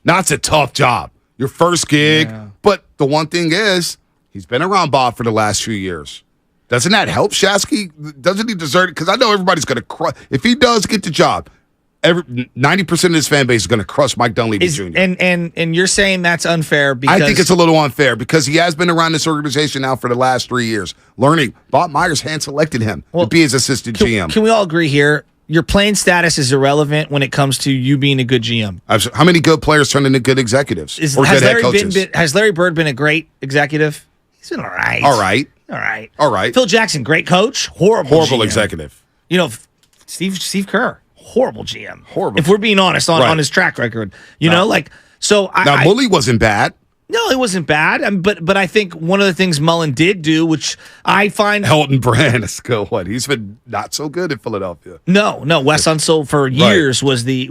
Now, it's a tough job. Your first gig. Yeah. But the one thing is, he's been around Bob for the last few years. Doesn't that help Shasky? Doesn't he deserve it? Because I know everybody's going to crush. If he does get the job, 90% of his fan base is going to crush Mike Dunleavy Jr. And you're saying that's unfair because I think it's a little unfair because he has been around this organization now for the last 3 years, learning. Bob Myers hand-selected him to be his assistant GM. Can we all agree here? Your playing status is irrelevant when it comes to you being a good GM. How many good players turn into good executives or good head coaches? Has Larry Bird been a great executive? He's been all right. All right. Phil Jackson, great coach, horrible GM. Executive. You know, Steve Kerr, horrible GM. Horrible. If we're being honest on his track record, Mully wasn't bad. No, it wasn't bad. But I think one of the things Mullen did do, which I find Elton Brand is good. What he's been not so good in Philadelphia. No. Wes Unseld for years was the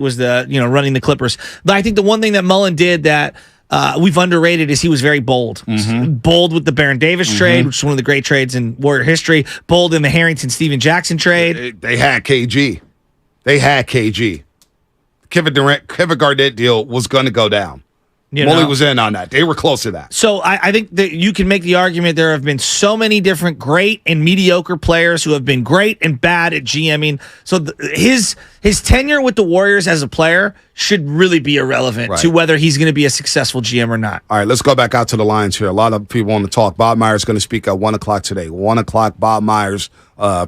running the Clippers. But I think the one thing that Mullen did that we've underrated is he was very bold. Mm-hmm. Bold with the Baron Davis trade, which is one of the great trades in Warrior history. Bold in the Harrington-Steven Jackson trade. They had KG. Kevin Garnett deal was going to go down. Mully was in on that. They were close to that. So I think that you can make the argument there have been so many different great and mediocre players who have been great and bad at GMing. So his tenure with the Warriors as a player should really be irrelevant to whether he's going to be a successful GM or not. All right, let's go back out to the lines here. A lot of people want to talk. Bob Myers is going to speak at 1 o'clock today. 1 o'clock, Bob Myers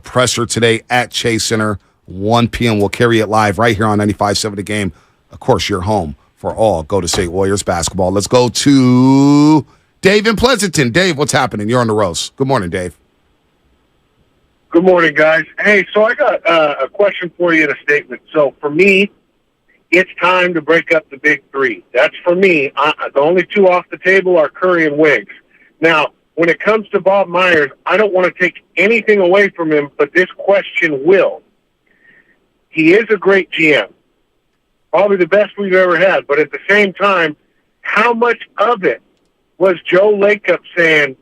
presser today at Chase Center. 1 p.m. We'll carry it live right here on 95.7 The Game. Of course, you're home for all Golden State Warriors basketball. Let's go to Dave in Pleasanton. Dave, what's happening? You're on the roast. Good morning, Dave. Good morning, guys. Hey, so I got a question for you and a statement. So for me, it's time to break up the big three. That's for me. The only two off the table are Curry and Wiggs. Now, when it comes to Bob Myers, I don't want to take anything away from him, but this question will. He is a great GM. Probably the best we've ever had. But at the same time, how much of it was Joe Lacob saying,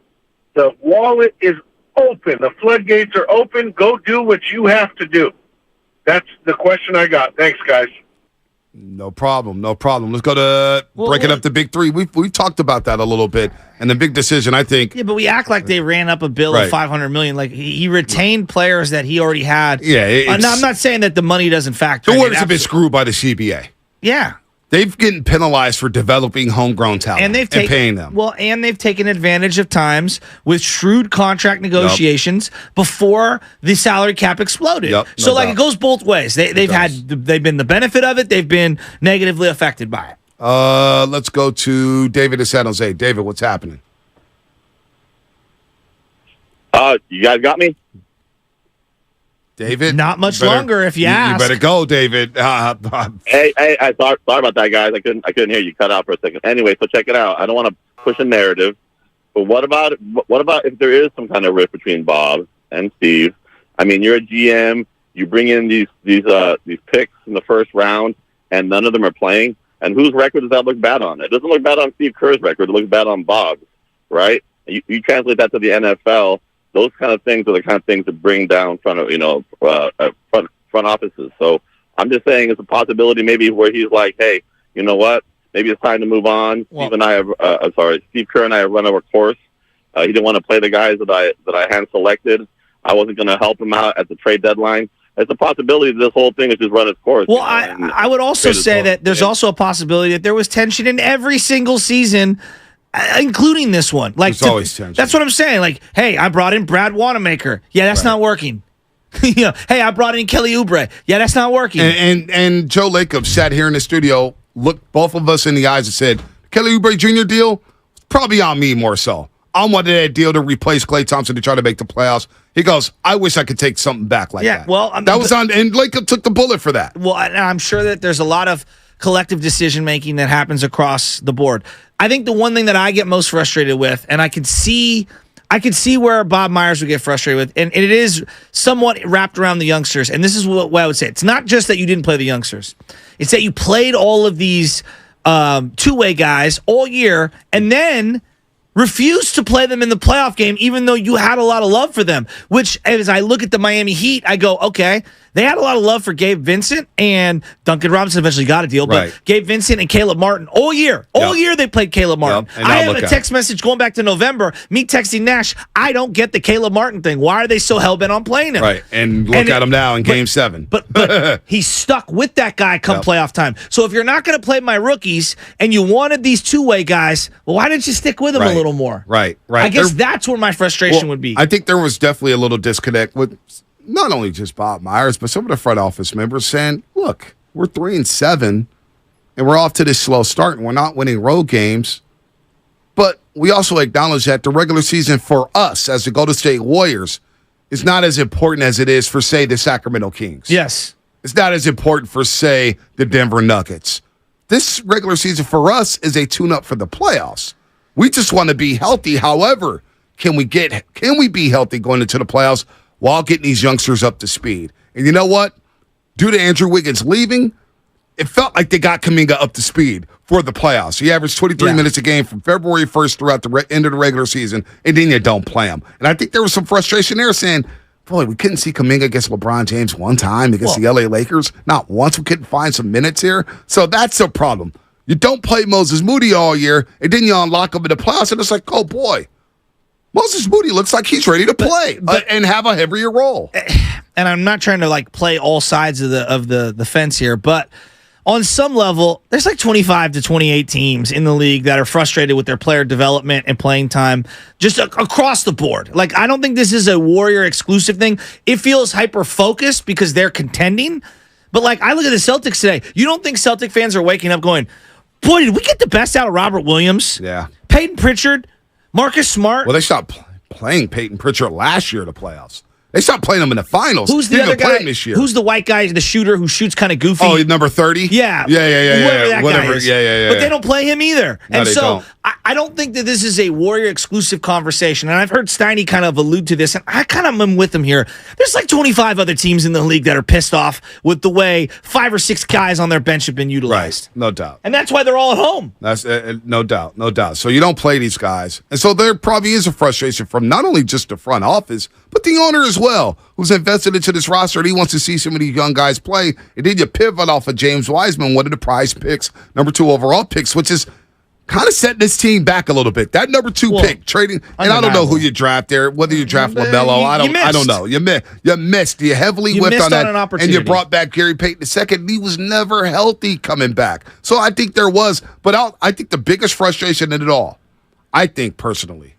the wallet is open, the floodgates are open, go do what you have to do? That's the question I got. Thanks, guys. No problem. Let's go to breaking up the big three. We've talked about that a little bit. And the big decision, I think. Yeah, but we act like they ran up a bill of $500 million. Like he retained players that he already had. Yeah, I'm not saying that the money doesn't factor. The Warriors have been screwed by the CBA. Yeah. They've getting penalized for developing homegrown talent and paying them. Well, and they've taken advantage of times with shrewd contract negotiations before the salary cap exploded. It goes both ways. They've been the benefit of it. They've been negatively affected by it. Let's go to David in San Jose. David, what's happening? You guys got me? David? Not much longer if you ask. You better go, David. Hey, sorry about that, guys. I couldn't hear you. Cut out for a second. Anyway, so check it out. I don't want to push a narrative, but what about if there is some kind of rift between Bob and Steve? I mean, you're a GM. You bring in these picks in the first round, and none of them are playing. And whose record does that look bad on? It doesn't look bad on Steve Kerr's record. It looks bad on Bob's, right? You translate that to the NFL. Those kind of things are the kind of things that bring down front offices. So I'm just saying it's a possibility maybe where he's like, hey, you know what? Maybe it's time to move on. Well, Steve Kerr and I have run our course. He didn't want to play the guys that I hand selected. I wasn't going to help him out at the trade deadline. It's a possibility that this whole thing has just run its course. Well, I would also say that there's also a possibility that there was tension in every single season, including this one. There's always tension. That's what I'm saying. Like, hey, I brought in Brad Wanamaker. Yeah, that's not working. Hey, I brought in Kelly Oubre. Yeah, that's not working. And Joe Lacob sat here in the studio, looked both of us in the eyes and said, Kelly Oubre Jr. deal, probably on me more so. I wanted that deal to replace Klay Thompson to try to make the playoffs. He goes, I wish I could take something back like that. Yeah, well, that was on, and Lacob took the bullet for that. Well, I'm sure that there's a lot of collective decision making that happens across the board. I think the one thing that I get most frustrated with, and I could see where Bob Myers would get frustrated with, and it is somewhat wrapped around the youngsters. And this is what I would say. It's not just that you didn't play the youngsters. It's that you played all of these two-way guys all year and then refused to play them in the playoff game, even though you had a lot of love for them, which as I look at the Miami Heat, I go, okay, they had a lot of love for Gabe Vincent, and Duncan Robinson eventually got a deal, but Gabe Vincent and Caleb Martin all year they played Caleb Martin. I have a text message going back to November, me texting Nash, I don't get the Caleb Martin thing. Why are they so hell-bent on playing him? Right, and look at him now in Game 7. But he's stuck with that guy come playoff time. So if you're not going to play my rookies and you wanted these two-way guys, well, why didn't you stick with them a little more? Right. I guess that's where my frustration would be. I think there was definitely a little disconnect with not only just Bob Myers, but some of the front office members saying, look, we're 3-7, and we're off to this slow start, and we're not winning road games. But we also acknowledge that the regular season for us as the Golden State Warriors is not as important as it is for, say, the Sacramento Kings. Yes. It's not as important for, say, the Denver Nuggets. This regular season for us is a tune-up for the playoffs. We just want to be healthy. However, can we be healthy going into the playoffs while getting these youngsters up to speed? And you know what? Due to Andrew Wiggins leaving, it felt like they got Kuminga up to speed for the playoffs. He averaged 23 minutes a game from February 1st throughout the end of the regular season, and then you don't play him. And I think there was some frustration there saying, boy, we couldn't see Kuminga against LeBron James one time against the LA Lakers. Not once. We couldn't find some minutes here. So that's a problem. You don't play Moses Moody all year, and then you unlock him in the playoffs, and it's like, oh, boy. Moses Moody looks like he's ready to play and have a heavier role. And I'm not trying to play all sides of the fence here, but on some level, there's 25 to 28 teams in the league that are frustrated with their player development and playing time just across the board. I don't think this is a Warrior exclusive thing. It feels hyper-focused because they're contending. But I look at the Celtics today. You don't think Celtic fans are waking up going, boy, did we get the best out of Robert Williams? Yeah. Peyton Pritchard? Marcus Smart? Well, they stopped playing Peyton Pritchard last year in the playoffs. They stopped playing him in the finals. Who's the other guy? This year. Who's the white guy, the shooter who shoots kind of goofy? Oh, number 30? Yeah. Yeah. Whatever guy is. Yeah. But they don't play him either. No, and so don't. I don't think that this is a Warrior exclusive conversation. And I've heard Steiny kind of allude to this, and I kind of am with him here. There's 25 other teams in the league that are pissed off with the way 5 or 6 guys on their bench have been utilized. Right. No doubt. And that's why they're all at home. That's no doubt. So you don't play these guys. And so there probably is a frustration from not only just the front office, but the owner as well, who's invested into this roster, and he wants to see some of these young guys play. And then you pivot off of James Wiseman, one of the prize picks, number 2 overall picks, which is kind of setting this team back a little bit. That number 2 pick, trading, and I don't know who you draft there, whether you draft LaMelo, I don't know. You missed. You heavily whipped on that, an and you brought back Gary Payton II. He was never healthy coming back. So I think there was, but I think the biggest frustration in it all, I think personally,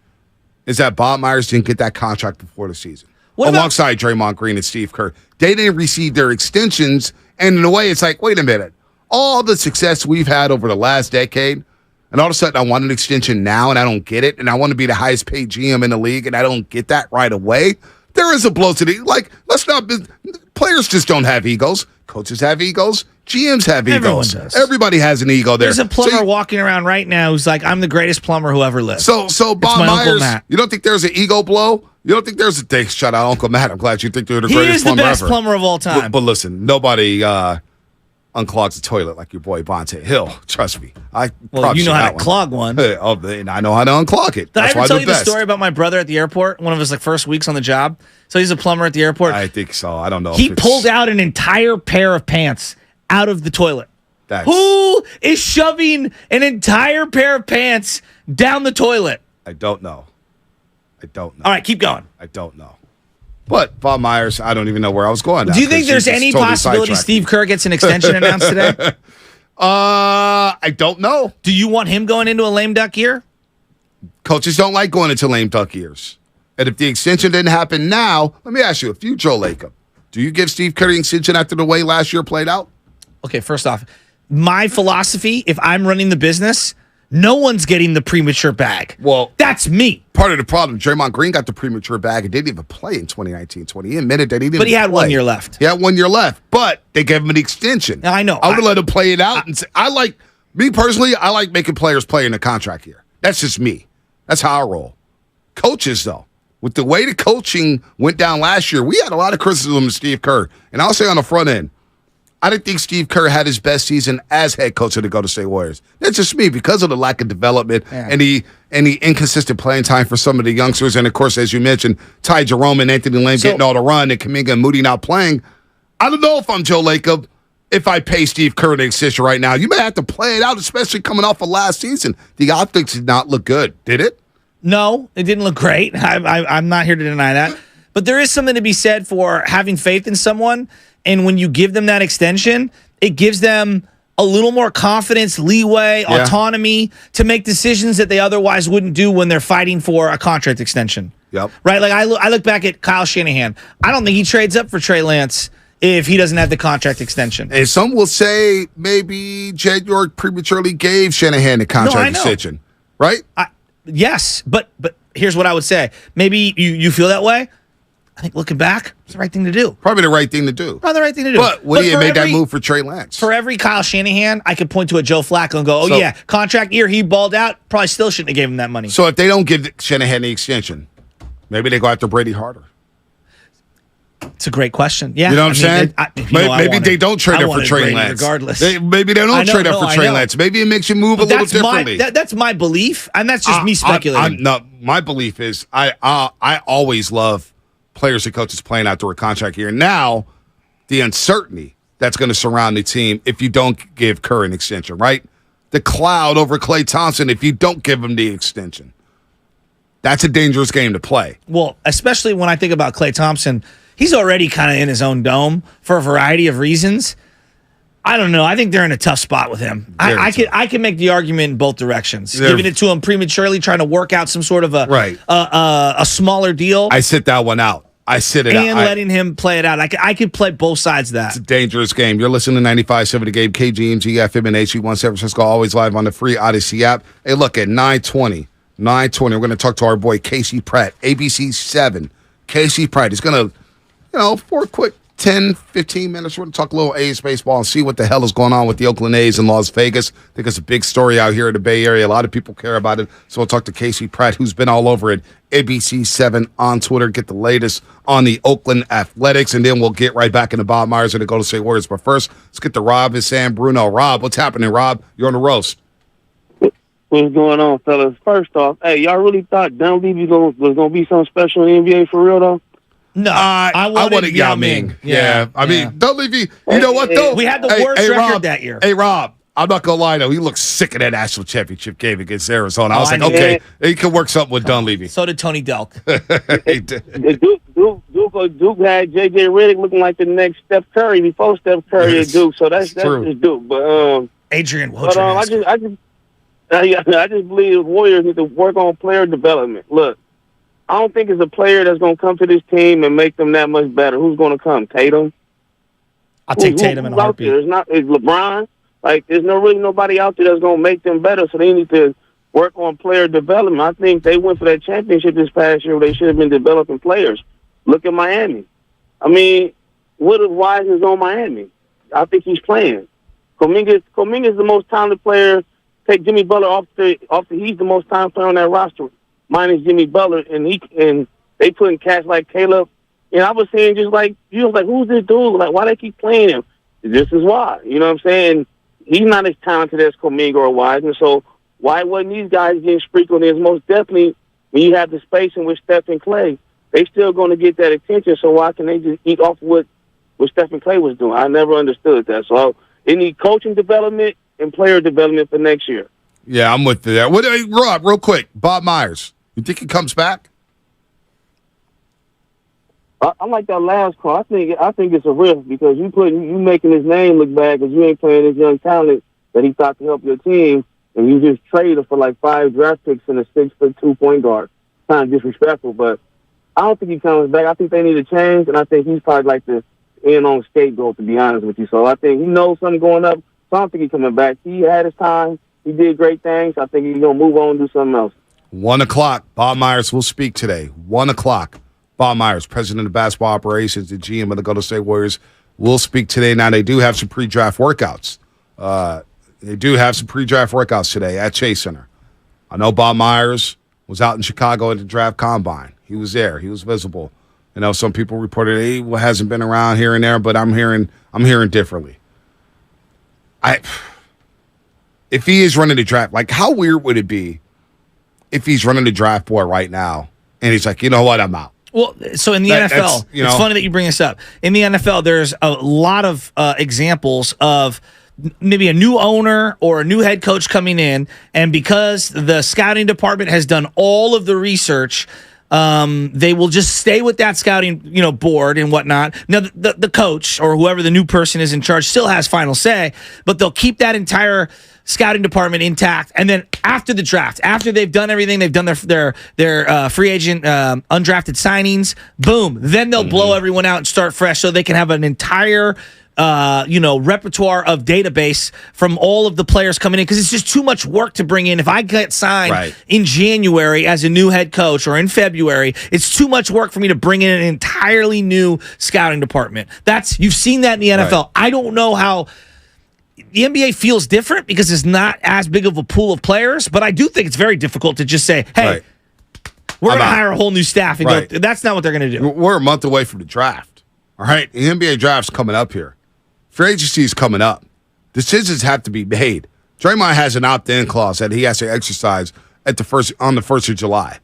is that Bob Myers didn't get that contract before the season. Alongside Draymond Green and Steve Kerr. They didn't receive their extensions, and in a way, it's like, wait a minute. All the success we've had over the last decade, and all of a sudden I want an extension now, and I don't get it, and I want to be the highest paid GM in the league, and I don't get that right away. There is a blow to the players just don't have egos. Coaches have egos. GMs have egos. Everyone does. Everybody has an ego there. There's a plumber walking around right now who's like, I'm the greatest plumber who ever lived. So Bob Myers, you don't think there's an ego blow? You don't think there's a thing? Shout out Uncle Matt. I'm glad you think they're the greatest plumber ever. He is the best plumber of all time. But listen, nobody unclogs the toilet like your boy Bonte Hill. Trust me. You know how to clog one. And I know how to unclog it. Did I ever tell you the story about my brother at the airport? One of his first weeks on the job. So he's a plumber at the airport. I think so. I don't know. He pulled out an entire pair of pants out of the toilet. Who is shoving an entire pair of pants down the toilet? I don't know. All right, keep going. I don't know. But Bob Myers, I don't even know where I was going. Do you think there's any possibility Steve Kerr gets an extension announced today? I don't know. Do you want him going into a lame duck year? Coaches don't like going into lame duck years. And if the extension didn't happen now, let me ask you, if you Joe Lacob, Do you give Steve Kerr an extension after the way last year played out? Okay, first off, my philosophy, if I'm running the business, no one's getting the premature bag. Well, that's me. Part of the problem, Draymond Green got the premature bag and didn't even play in 2019-20. He admitted that he didn't. But he had play. 1 year left. He had 1 year left, but they gave him an extension. I know. I would let him play it out. And say, me personally, I like making players play in a contract year. That's just me. That's how I roll. Coaches, though, with the way the coaching went down last year, we had a lot of criticism of Steve Kerr. And I'll say on the front end, I didn't think Steve Kerr had his best season as head coach of the Golden State Warriors. That's just me because of the lack of development and the inconsistent playing time for some of the youngsters. And, of course, as you mentioned, Ty Jerome and Anthony Lane getting all the run and Kuminga and Moody not playing. I don't know if I'm Joe Lacob if I pay Steve Kerr an extension right now. You may have to play it out, especially coming off of last season. The optics did not look good, did it? No, it didn't look great. I'm not here to deny that. But there is something to be said for having faith in someone. And when you give them that extension, it gives them a little more confidence, leeway, autonomy to make decisions that they otherwise wouldn't do when they're fighting for a contract extension. Yep. Right? Like I look back at Kyle Shanahan. I don't think he trades up for Trey Lance if he doesn't have the contract extension. And some will say maybe Jed York prematurely gave Shanahan the contract extension. Right? Yes. But here's what I would say. Maybe you feel that way. I think looking back, it's the right thing to do. Probably the right thing to do. Probably the right thing to do. But would he have made that move for Trey Lance? For every Kyle Shanahan, I could point to a Joe Flacco and go, contract year, he balled out. Probably still shouldn't have gave him that money. So if they don't give Shanahan the extension, maybe they go after Brady harder. It's a great question. Yeah. You know what I'm saying? Maybe they don't trade up for Trey Lance. Regardless. Maybe they don't trade up for Trey Lance. Maybe it makes you move a little differently. That's my belief, and that's just me speculating. No, my belief is I always love players and coaches playing out through a contract year. Now, the uncertainty that's going to surround the team if you don't give Kerr an extension, right? The cloud over Klay Thompson if you don't give him the extension. That's a dangerous game to play. Well, especially when I think about Klay Thompson, he's already kind of in his own dome for a variety of reasons. I don't know. I think they're in a tough spot with him. I can make the argument in both directions. Giving it to him prematurely, trying to work out some sort of a smaller deal. I sit that one out. I sit it out. And letting him play it out. I could play both sides of that. It's a dangerous game. You're listening to 95.7 The Game, KGMG, FM, and HD1 San Francisco, always live on the free Odyssey app. Hey, look, at 9:20, we're going to talk to our boy Casey Pratt, ABC 7. Casey Pratt is going to, for a quick 10, 15 minutes, we're going to talk a little A's baseball and see what the hell is going on with the Oakland A's in Las Vegas. I think it's a big story out here in the Bay Area. A lot of people care about it. So we'll talk to Casey Pratt, who's been all over it, ABC7 on Twitter, get the latest on the Oakland Athletics, and then we'll get right back into Bob Myers and the Golden State Warriors. But first, let's get to Rob and San Bruno. Rob, what's happening, Rob? You're on the roast. What's going on, fellas? First off, hey, y'all really thought Dunleavy was going to be something special in the NBA for real, though? No, I wanted Yao Ming. Yeah. I mean, Dunleavy, you know what, though? We had the worst record that year. Hey, Rob, I'm not going to lie, though. He looked sick in that national championship game against Arizona. I was like, okay, he could work something with Dunleavy. So did Tony Delk. Duke had J.J. Redick looking like the next Steph Curry before Steph Curry at Duke. So that's just Duke. But Adrian Wojnarowski. I just believe the Warriors need to work on player development. Look, I don't think it's a player that's going to come to this team and make them that much better. Who's going to come? Tatum? I'll take Tatum in a heartbeat. It's LeBron. Like, there's really nobody out there that's going to make them better, so they need to work on player development. I think they went for that championship this past year where they should have been developing players. Look at Miami. I mean, what if Wise is on Miami? I think he's playing. Kuminga is the most talented player. Take Jimmy Butler off the he's the most talented player on that roster. Minus Jimmy Butler, and they put in cats like Caleb. And I was saying just like, who's this dude? Like, why they keep playing him? This is why. You know what I'm saying? He's not as talented as Kuminga or Wise, and so why wasn't these guys getting sprinkled in? Most definitely, when you have the spacing with Steph and Klay, they still going to get that attention. So why can they just eat off what Steph and Klay was doing? I never understood that. So they need coaching development and player development for next year. Yeah, I'm with you there. Rob, real quick, Bob Myers, you think he comes back? I like that last call. I think it's a risk because you making his name look bad because you ain't playing this young talent that he thought to help your team, and you just traded for like 5 draft picks and a 6'2" point guard. Kind of disrespectful, but I don't think he comes back. I think they need a change, and I think he's probably like the in on scapegoat, to be honest with you. So I think he knows something going up. So I don't think he's coming back. He had his time. He did great things. I think he's going to move on and do something else. 1 o'clock, Bob Myers will speak today. 1 o'clock, Bob Myers, president of basketball operations, the GM of the Golden State Warriors, will speak today. Now, they do have some pre-draft workouts. Today at Chase Center. I know Bob Myers was out in Chicago at the draft combine. He was there. He was visible. You know, some people reported he hasn't been around here and there, but I'm hearing differently. If he is running the draft, like, how weird would it be if he's running the draft board right now and he's like, you know what, I'm out. Well, so in the NFL, it's funny that you bring this up. In the NFL, there's a lot of examples of maybe a new owner or a new head coach coming in, and because the scouting department has done all of the research, they will just stay with that scouting, board and whatnot. Now, the coach or whoever the new person is in charge still has final say, but they'll keep that entire scouting department intact. And then after the draft, after they've done everything, they've done their free agent undrafted signings, boom, then they'll blow everyone out and start fresh so they can have an entire repertoire of database from all of the players coming in, because it's just too much work to bring in. If I get signed in January as a new head coach or in February, it's too much work for me to bring in an entirely new scouting department. You've seen that in the NFL. Right. I don't know how the NBA feels different because it's not as big of a pool of players, but I do think it's very difficult to just say, hey, we're going to hire a whole new staff. And go, that's not what they're going to do. We're a month away from the draft. All right? The NBA draft's coming up here. Free agency is coming up. Decisions have to be made. Draymond has an opt-in clause that he has to exercise on the 1st of July.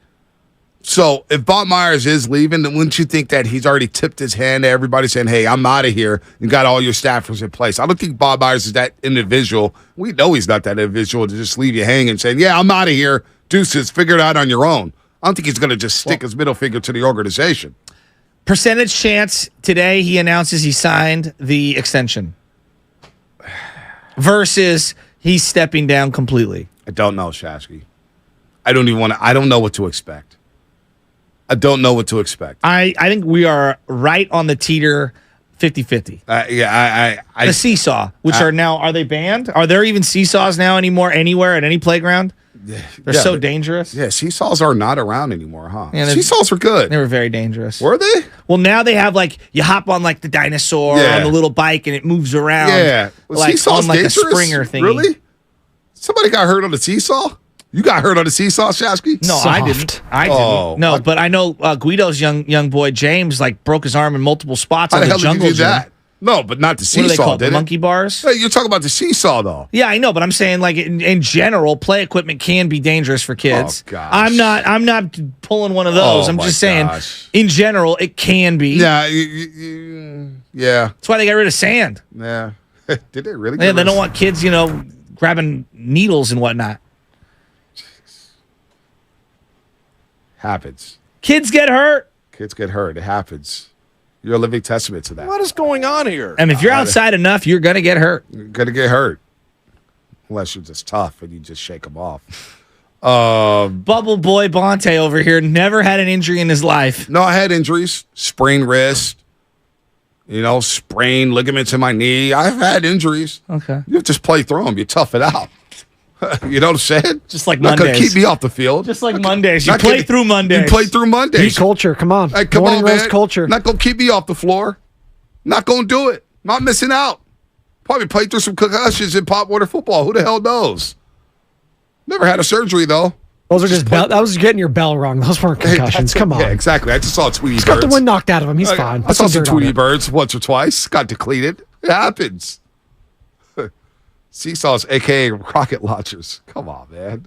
So if Bob Myers is leaving, then wouldn't you think that he's already tipped his hand to everybody saying, hey, I'm out of here, and got all your staffers in place? I don't think Bob Myers is that individual. We know he's not that individual to just leave you hanging saying, yeah, I'm out of here. Deuces, figure it out on your own. I don't think he's going to just stick his middle finger to the organization. Percentage chance today he announces he signed the extension versus he's stepping down completely. I don't know, Shasky. I don't know what to expect. I don't know what to expect. I think we are right on the teeter 50-50. The seesaw, which are they banned? Are there even seesaws now anywhere at any playground? They're so dangerous. Yeah, seesaws are not around anymore, huh? Yeah, seesaws were good. They were very dangerous. Were they? Well, now they have you hop on the dinosaur on the little bike and it moves around. Yeah, seesaws on dangerous? A Springer thing. Really? Somebody got hurt on the seesaw? You got hurt on the seesaw, Shasky? No, I didn't. No, but I know Guido's young boy James broke his arm in multiple spots on the jungle did you do gym. that? No, but not the seesaw. What do they call it? Did The it? monkey bars? Hey, you're talking about the seesaw, though. Yeah, I know, but I'm saying in general, play equiment can be dangerous for kids. Oh, gosh. I'm not pulling one of those. I'm just saying, in general, it can be. Yeah, yeah. That's why they got rid of sand. Yeah. Did they really? Yeah, they don't want kids, grabbing needles and whatnot. Happens. Kids get hurt. It happens. You're a living testament to that. What is going on here? And if you're outside enough, you're going to get hurt. You're going to get hurt. Unless you're just tough and you just shake them off. Bubble boy Bonte over here never had an injury in his life. No, I had injuries. Sprained wrist. Sprained ligaments in my knee. I've had injuries. Okay. You just play through them. You tough it out. You know what I'm saying? Just like Not Mondays. going to keep me off the field. Just like Mondays. You play through Mondays. You play through Mondays. Beat culture. Come on. Hey, come Morning on, roast man. culture. Not going to keep me off the floor. Not going to do it. Not missing out. Probably play through some concussions in pop water football. Who the hell knows? Never had a surgery, though. Those are just that was getting your bell wrong. Those weren't concussions. Come on. Yeah, exactly. I just saw Tweety He's Birds. got the wind knocked out of him. He's fine. I saw some Tweety Birds once or twice. Got depleted. It happens. Seesaws, a.k.a. rocket launchers. Come on, man.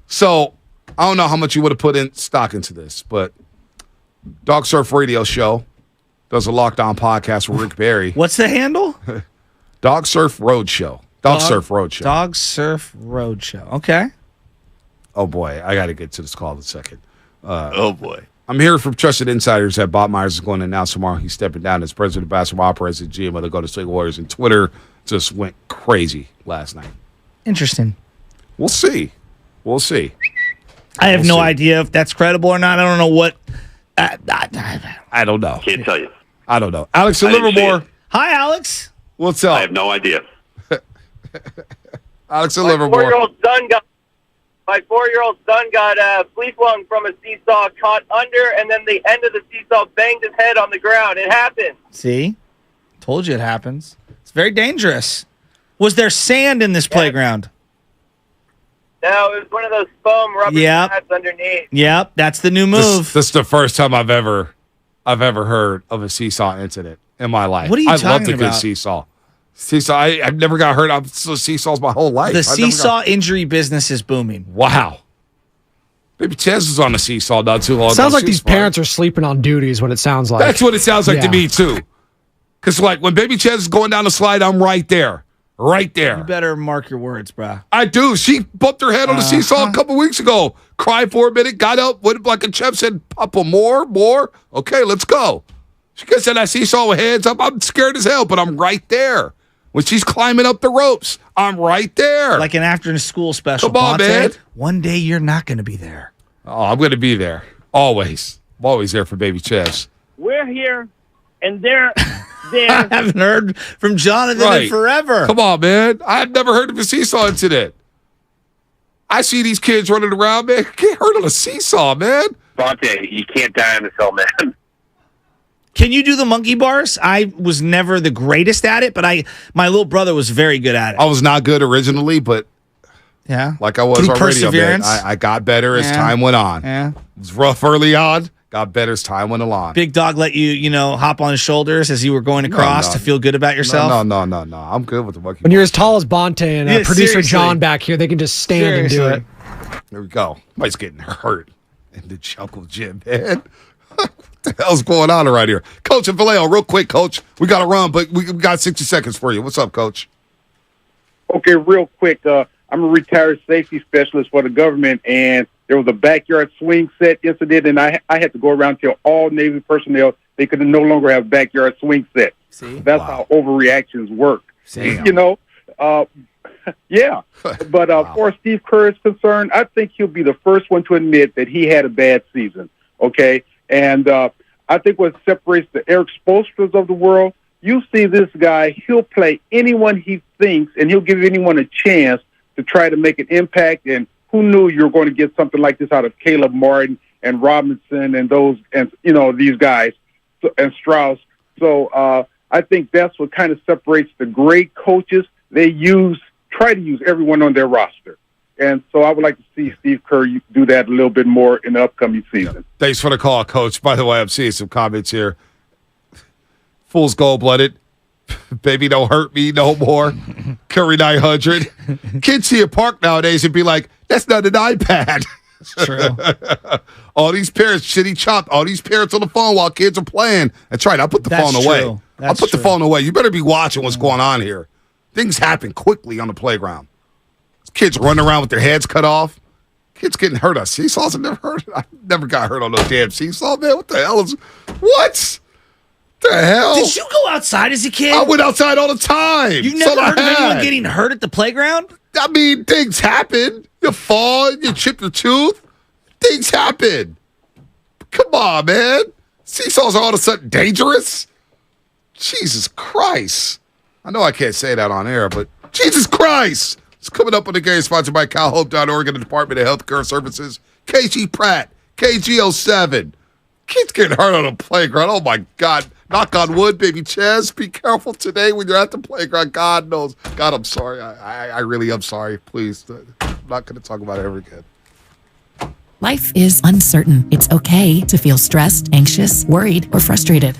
So, I don't know how much you would have put in stock into this, but Dog Surf Radio Show does a Lockdown podcast with Rick Barry. What's the handle? Dog Surf Road Show. Dog Surf Road Show. Dog Surf Road Show. Okay. Oh, boy. I got to get to this call in a second. Oh, boy. I'm hearing from trusted insiders that Bob Myers is going to announce tomorrow he's stepping down as president of basketball operations and GM of the Golden State Warriors. And Twitter just went crazy last night. Interesting. We'll see. I have no idea if that's credible or not. I don't know what. I don't know. Can't tell you. I don't know. Alex in I didn't see Livermore. Hi, Alex. What's up? I have no idea. Alex in My Livermore. My 4-year-old son got flea flung from a seesaw, caught under, and then the end of the seesaw banged his head on the ground. It happened. See? Told you it happens. It's very dangerous. Was there sand in this playground? No, it was one of those foam rubber mats underneath. Yep, that's the new move. This is the first time I've ever heard of a seesaw incident in my life. What are you talking loved a good about? seesaw. Seesaw. I've never got hurt on seesaws my whole life. The seesaw injury business is booming. Wow. Baby Chaz was on the seesaw not too long ago. Sounds like these parents are sleeping on duty is what it sounds like. That's what it sounds like to me, too. Because, like, when Baby Chaz is going down the slide, I'm right there. Right there. You better mark your words, bruh. I do. She bumped her head on the seesaw a couple weeks ago. Cried for a minute, got up, went like a champ, said, Papa, more. Okay, let's go. She gets in that seesaw with hands up. I'm scared as hell, but I'm right there. When she's climbing up the ropes, I'm right there. Like an after-school special. Come on, man. One day you're not going to be there. Oh, I'm going to be there. Always. I'm always there for Baby Chaz. We're here, and they're there. I haven't heard from Jonathan in forever. Come on, man. I've never heard of a seesaw incident. I see these kids running around, man. Get hurt on a seesaw, man. Bonte, you can't die on this hill, man. Can you do the monkey bars? I was never the greatest at it, but my little brother was very good at it. I was not good originally, but like I was Through on radio, man, I got better as time went on. Yeah. It was rough early on, got better as time went along. Big Dog let you, hop on his shoulders as you were going across to feel good about yourself? No. I'm good with the monkey When you're as tall as Bonte and producer seriously. John back here, they can just stand and do it. There we go. Somebody's getting hurt in the jungle gym, man. What the hell's going on around here? Coach and Vallejo, real quick, Coach. We got to run, but we got 60 seconds for you. What's up, Coach? Okay, real quick. I'm a retired safety specialist for the government, and there was a backyard swing set incident, and I had to go around to all Navy personnel. They could no longer have backyard swing sets. See? That's how overreactions work. Damn. Yeah. But as far as Steve Kerr is concerned, I think he'll be the first one to admit that he had a bad season. Okay? And I think what separates the Eric Spoelstras of the world, you see this guy, he'll play anyone he thinks, and he'll give anyone a chance to try to make an impact. And who knew you were going to get something like this out of Caleb Martin and Robinson and those, and these guys, and Strauss. So I think that's what kind of separates the great coaches. They try to use everyone on their roster. And so I would like to see Steve Kerr do that a little bit more in the upcoming season. Yeah. Thanks for the call, Coach. By the way, I'm seeing some comments here. Fool's gold-blooded. Baby, don't hurt me no more. Curry 900. Kids see a park nowadays and be like, that's not an iPad. True. All these parents, shitty chopped. All these parents on the phone while kids are playing. That's right. I'll put the phone away. I'll put the phone away. You better be watching what's going on here. Things happen quickly on the playground. Kids running around with their heads cut off. Kids getting hurt on seesaws. I never got hurt on no damn seesaw, man. What the hell is... What? The hell? Did you go outside as a kid? I went outside all the time. You never heard of anyone getting hurt at the playground? I mean, things happen. You fall, you chip your tooth. Things happen. Come on, man. Seesaws are all of a sudden dangerous? Jesus Christ. I know I can't say that on air, but Jesus Christ. It's coming up on the game sponsored by CalHope.org and the Department of Healthcare Services. KG Pratt, KG07. Kids getting hurt on the playground. Oh, my God. Knock on wood, Baby Chaz. Be careful today when you're at the playground. God knows. God, I'm sorry. I really am sorry. Please. I'm not going to talk about it ever again. Life is uncertain. It's okay to feel stressed, anxious, worried, or frustrated.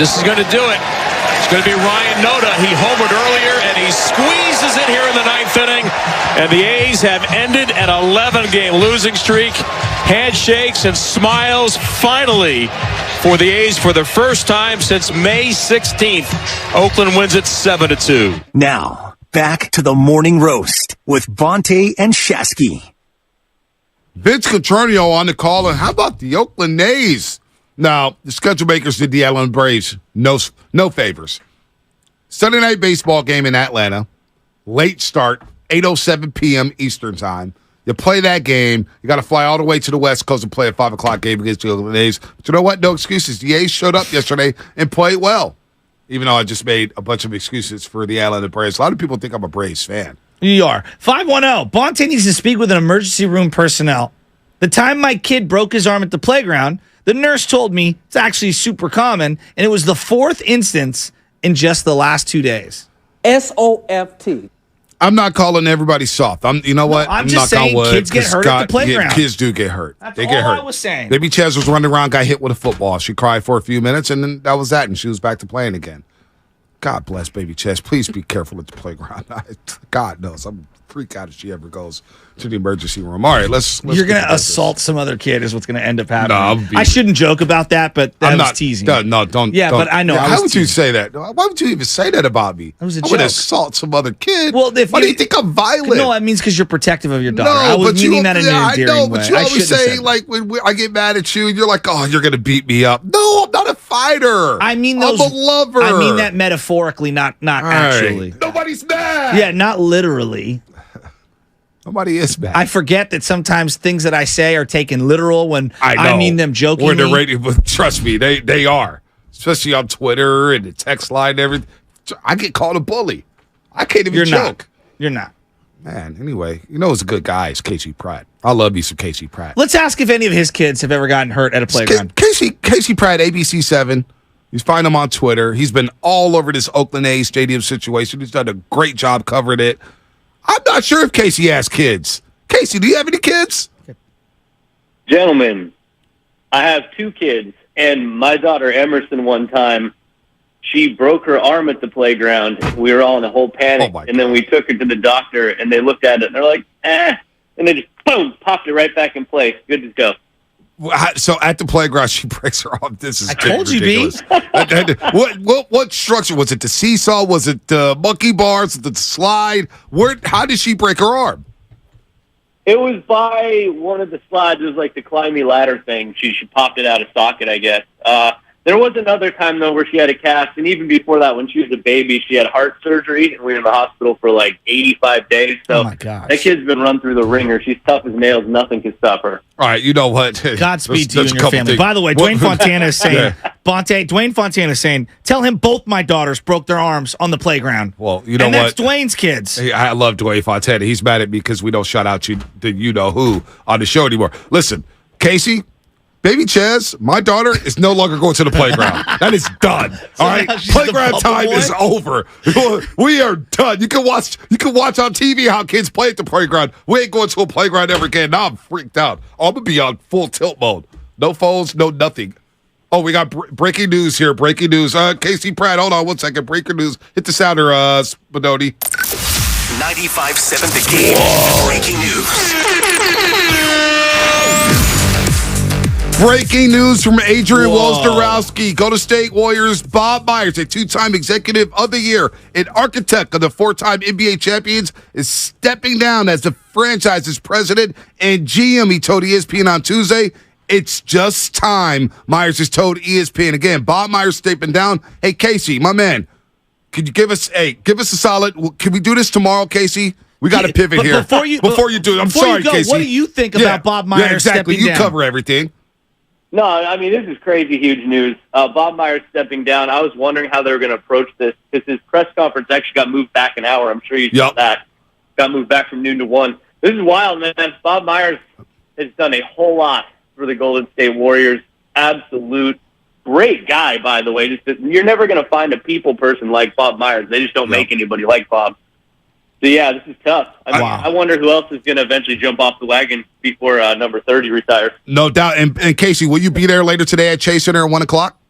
This is going to do it. It's going to be Ryan Noda. He homered earlier, and he squeezes it here in the ninth inning. And the A's have ended an 11-game losing streak. Handshakes and smiles finally for the A's for the first time since May 16th. Oakland wins it 7-2. Now, back to the morning roast with Bonte and Shasky. Vince Cotroneo on the call, and how about the Oakland A's? Now, the schedule makers did the Atlanta Braves no favors. Sunday night baseball game in Atlanta, late start, 8:07 p.m. Eastern time. You play that game, you got to fly all the way to the West Coast and play a 5 o'clock game against the Oakland A's. But you know what? No excuses. The A's showed up yesterday and played well, even though I just made a bunch of excuses for the Atlanta Braves. A lot of people think I'm a Braves fan. You are. 510. Bonte needs to speak with an emergency room personnel. The time my kid broke his arm at the playground, the nurse told me it's actually super common, and it was the 4th instance in just the last 2 days. SOFT. I'm not calling everybody soft. You know what? I'm just saying kids get hurt at the playground. Kids do get hurt. They get hurt. I was saying. Baby Chaz was running around, got hit with a football. She cried for a few minutes, and then that was that, and she was back to playing again. God bless Baby Chaz. Please be careful at the playground. God knows. I'm freak out if she ever goes to the emergency room. All right, let's You're going to assault some other kid is what's going to end up happening. No, I shouldn't joke about that, but I'm not teasing. No, don't. Yeah, don't. but I know. Yeah, how would you say that? Why would you even say that about me? It was a I would joke. assault some other kid. Well, why do you think I'm violent? No, it means because you're protective of your daughter. No, I was but meaning that in an endearing I know, way. but you always say, like, when I get mad at you, and you're like, oh, you're going to beat me up. No, I'm not a fighter. I mean I'm a lover. I mean that metaphorically, not actually. Nobody's mad. Yeah, not literally. Nobody is mad. I forget that sometimes things that I say are taken literal when I mean them jokingly. When they're radio, but trust me, they are. Especially on Twitter and the text line and everything. I get called a bully. I can't even joke. You're not. Man, anyway, you know who's a good guy is Casey Pratt. I love me some Casey Pratt. Let's ask if any of his kids have ever gotten hurt at a playground. Casey Pratt, ABC7. You find him on Twitter. He's been all over this Oakland A stadium situation. He's done a great job covering it. I'm not sure if Casey has kids. Casey, do you have any kids? Gentlemen, I have 2 kids, and my daughter Emerson one time, she broke her arm at the playground. We were all in a whole panic, and then we took her to the doctor, and they looked at it, and they're like, and they just, boom, popped it right back in place. Good to go. So at the playground, she breaks her arm. This is I told ridiculous. you, B. What structure was it? The seesaw? Was it the monkey bars? The slide? How did she break her arm? It was by one of the slides. It was like the climby ladder thing. She popped it out of socket, I guess. There was another time, though, where she had a cast, and even before that, when she was a baby, she had heart surgery, and we were in the hospital for like 85 days. So that kid's been run through the ringer. She's tough as nails. Nothing can stop her. All right, you know what? Godspeed to you and your family. By the way, Dwayne Fontana is saying, Dwayne Fontana is saying, tell him both my daughters broke their arms on the playground. Well, you know and what? that's Dwayne's kids. Hey, I love Dwayne Fontana. He's mad at me because we don't shout out you know who on the show anymore. Listen, Casey, Baby Chaz, my daughter is no longer going to the playground. That is done. All right, playground time is over. We are done. You can watch on TV how kids play at the playground. We ain't going to a playground ever again. Now I'm freaked out. I'm gonna be on full tilt mode. No phones, no nothing. Oh, we got breaking news here. Breaking news. Casey Pratt. Hold on 1 second. Breaking news. Hit the sounder, Spinoni. 95.7 The Game. Breaking news. Breaking news from Adrian Wojnarowski. Golden State Warriors Bob Myers, a 2-time Executive of the Year and architect of the 4-time NBA champions, is stepping down as the franchise's president and GM. He told ESPN on Tuesday, it's just time, Myers has told ESPN. Again, Bob Myers stepping down. Hey, Casey, my man, could you give us a solid, can we do this tomorrow, Casey? We got to pivot here. Before you do it, I'm sorry, Casey. What do you think about Bob Myers stepping down? You cover everything. No, I mean, this is crazy, huge news. Bob Myers stepping down. I was wondering how they were going to approach this because his press conference actually got moved back an hour. I'm sure you saw that. Got moved back from noon to 1. This is wild, man. Bob Myers has done a whole lot for the Golden State Warriors. Absolute great guy, by the way. You're never going to find a people person like Bob Myers. They just don't make anybody like Bob. So, yeah, this is tough. I wonder who else is going to eventually jump off the wagon before number 30 retires. No doubt. And Casey, will you be there later today at Chase Center at 1 o'clock?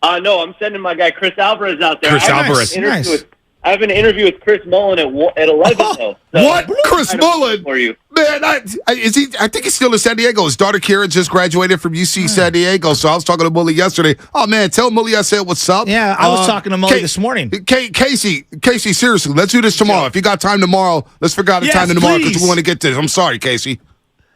No, I'm sending my guy Chris Alvarez out there. Chris Alvarez. Nice. I have an interview with Chris Mullen at 11, though. So What? Chris Mullen? For you. Man, I think he's still in San Diego. His daughter Kira just graduated from UC San Diego, so I was talking to Mully yesterday. Oh, man, tell Mully I said what's up. Yeah, I was talking to Mully this morning. Casey, seriously, let's do this tomorrow. If you got time tomorrow, let's figure out a time tomorrow because we want to get this. I'm sorry, Casey.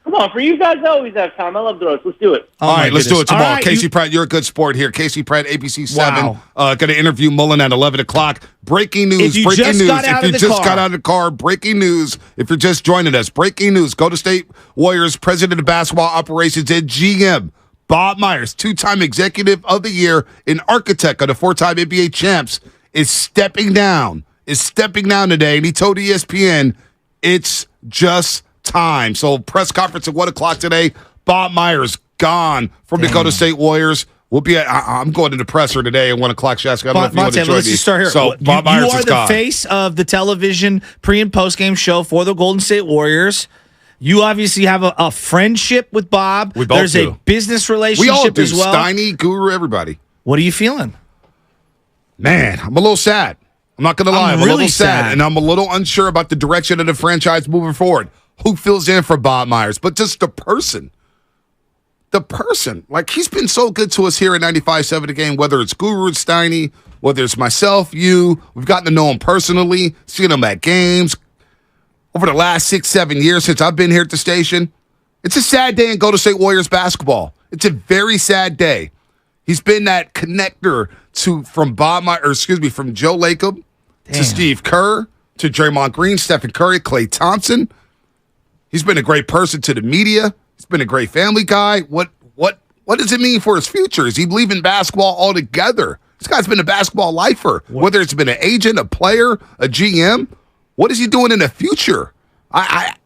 Come on, for you guys, I always have time. I love the roast. Let's do it. All right, let's do it tomorrow. Right, Casey Pratt, you're a good sport here. Casey Pratt, ABC 7. Wow. Going to interview Mullen at 11 o'clock. Breaking news. If you just got out of the car, breaking news. If you're just joining us, breaking news. Golden State Warriors President of Basketball Operations and GM, Bob Myers, 2-time Executive of the Year and architect of the 4-time NBA champs, is stepping down today. And he told ESPN, it's just time. So press conference at 1 o'clock today. Bob Myers gone from the Golden State Warriors. We'll be I'm going to the presser today at 1 o'clock. Shaska, I don't know if you want to join let's me. just start here. So Bob Myers you are is the gone. face of the television pre- and post-game show for the Golden State Warriors. You obviously have a friendship with Bob. We both There's do. a business relationship We all do. as well. Steiny, Guru, everybody. What are you feeling? Man, I'm a little sad. I'm not going to lie. I'm really a little sad, sad. and I'm a little unsure about the direction of the franchise moving forward. Who fills in for Bob Myers? But just the person. Like, he's been so good to us here at 95.7 The Game, whether it's Guru, Steiny, whether it's myself, you. We've gotten to know him personally, seen him at games. Over the last 6-7 years since I've been here at the station, it's a sad day in Golden State Warriors basketball. It's a very sad day. He's been that connector from Joe Lacob to Steve Kerr to Draymond Green, Stephen Curry, Klay Thompson. He's been a great person to the media. He's been a great family guy. What does it mean for his future? Is he leaving basketball altogether? This guy's been a basketball lifer. Whether it's been an agent, a player, a GM, what is he doing in the future? I'm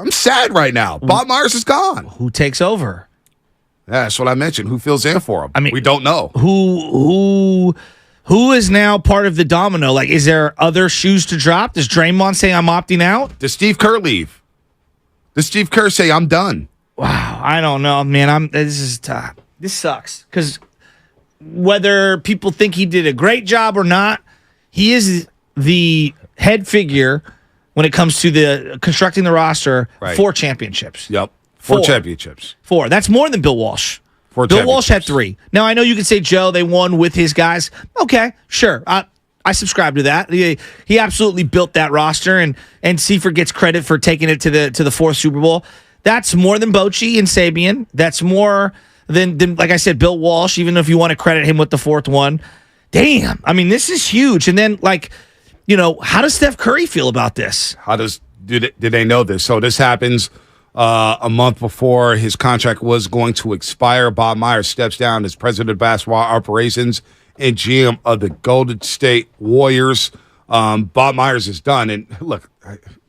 sad right now. Bob Myers is gone. Who takes over? Yeah, that's what I mentioned. Who fills in for him? I mean, we don't know. Who is now part of the domino? Like, is there other shoes to drop? Does Draymond say I'm opting out? Does Steve Kerr leave? Does Steve Kerr say I'm done? Wow, I don't know, man. This sucks because whether people think he did a great job or not, he is the head figure when it comes to the constructing the roster. Right. 4 championships. Yep, 4 championships. 4. That's more than Bill Walsh. Bill Walsh had 3. Now I know you could say Joe, they won with his guys. Okay, sure. I subscribe to that. He absolutely built that roster, and Seifert gets credit for taking it to the 4th Super Bowl. That's more than Bochy and Sabian. That's more than like I said, Bill Walsh. Even if you want to credit him with the 4th one, damn. I mean, this is huge. And then how does Steph Curry feel about this? Did they know this? So this happens a month before his contract was going to expire. Bob Myers steps down as president of basketball operations and GM of the Golden State Warriors. Bob Myers is done. And look,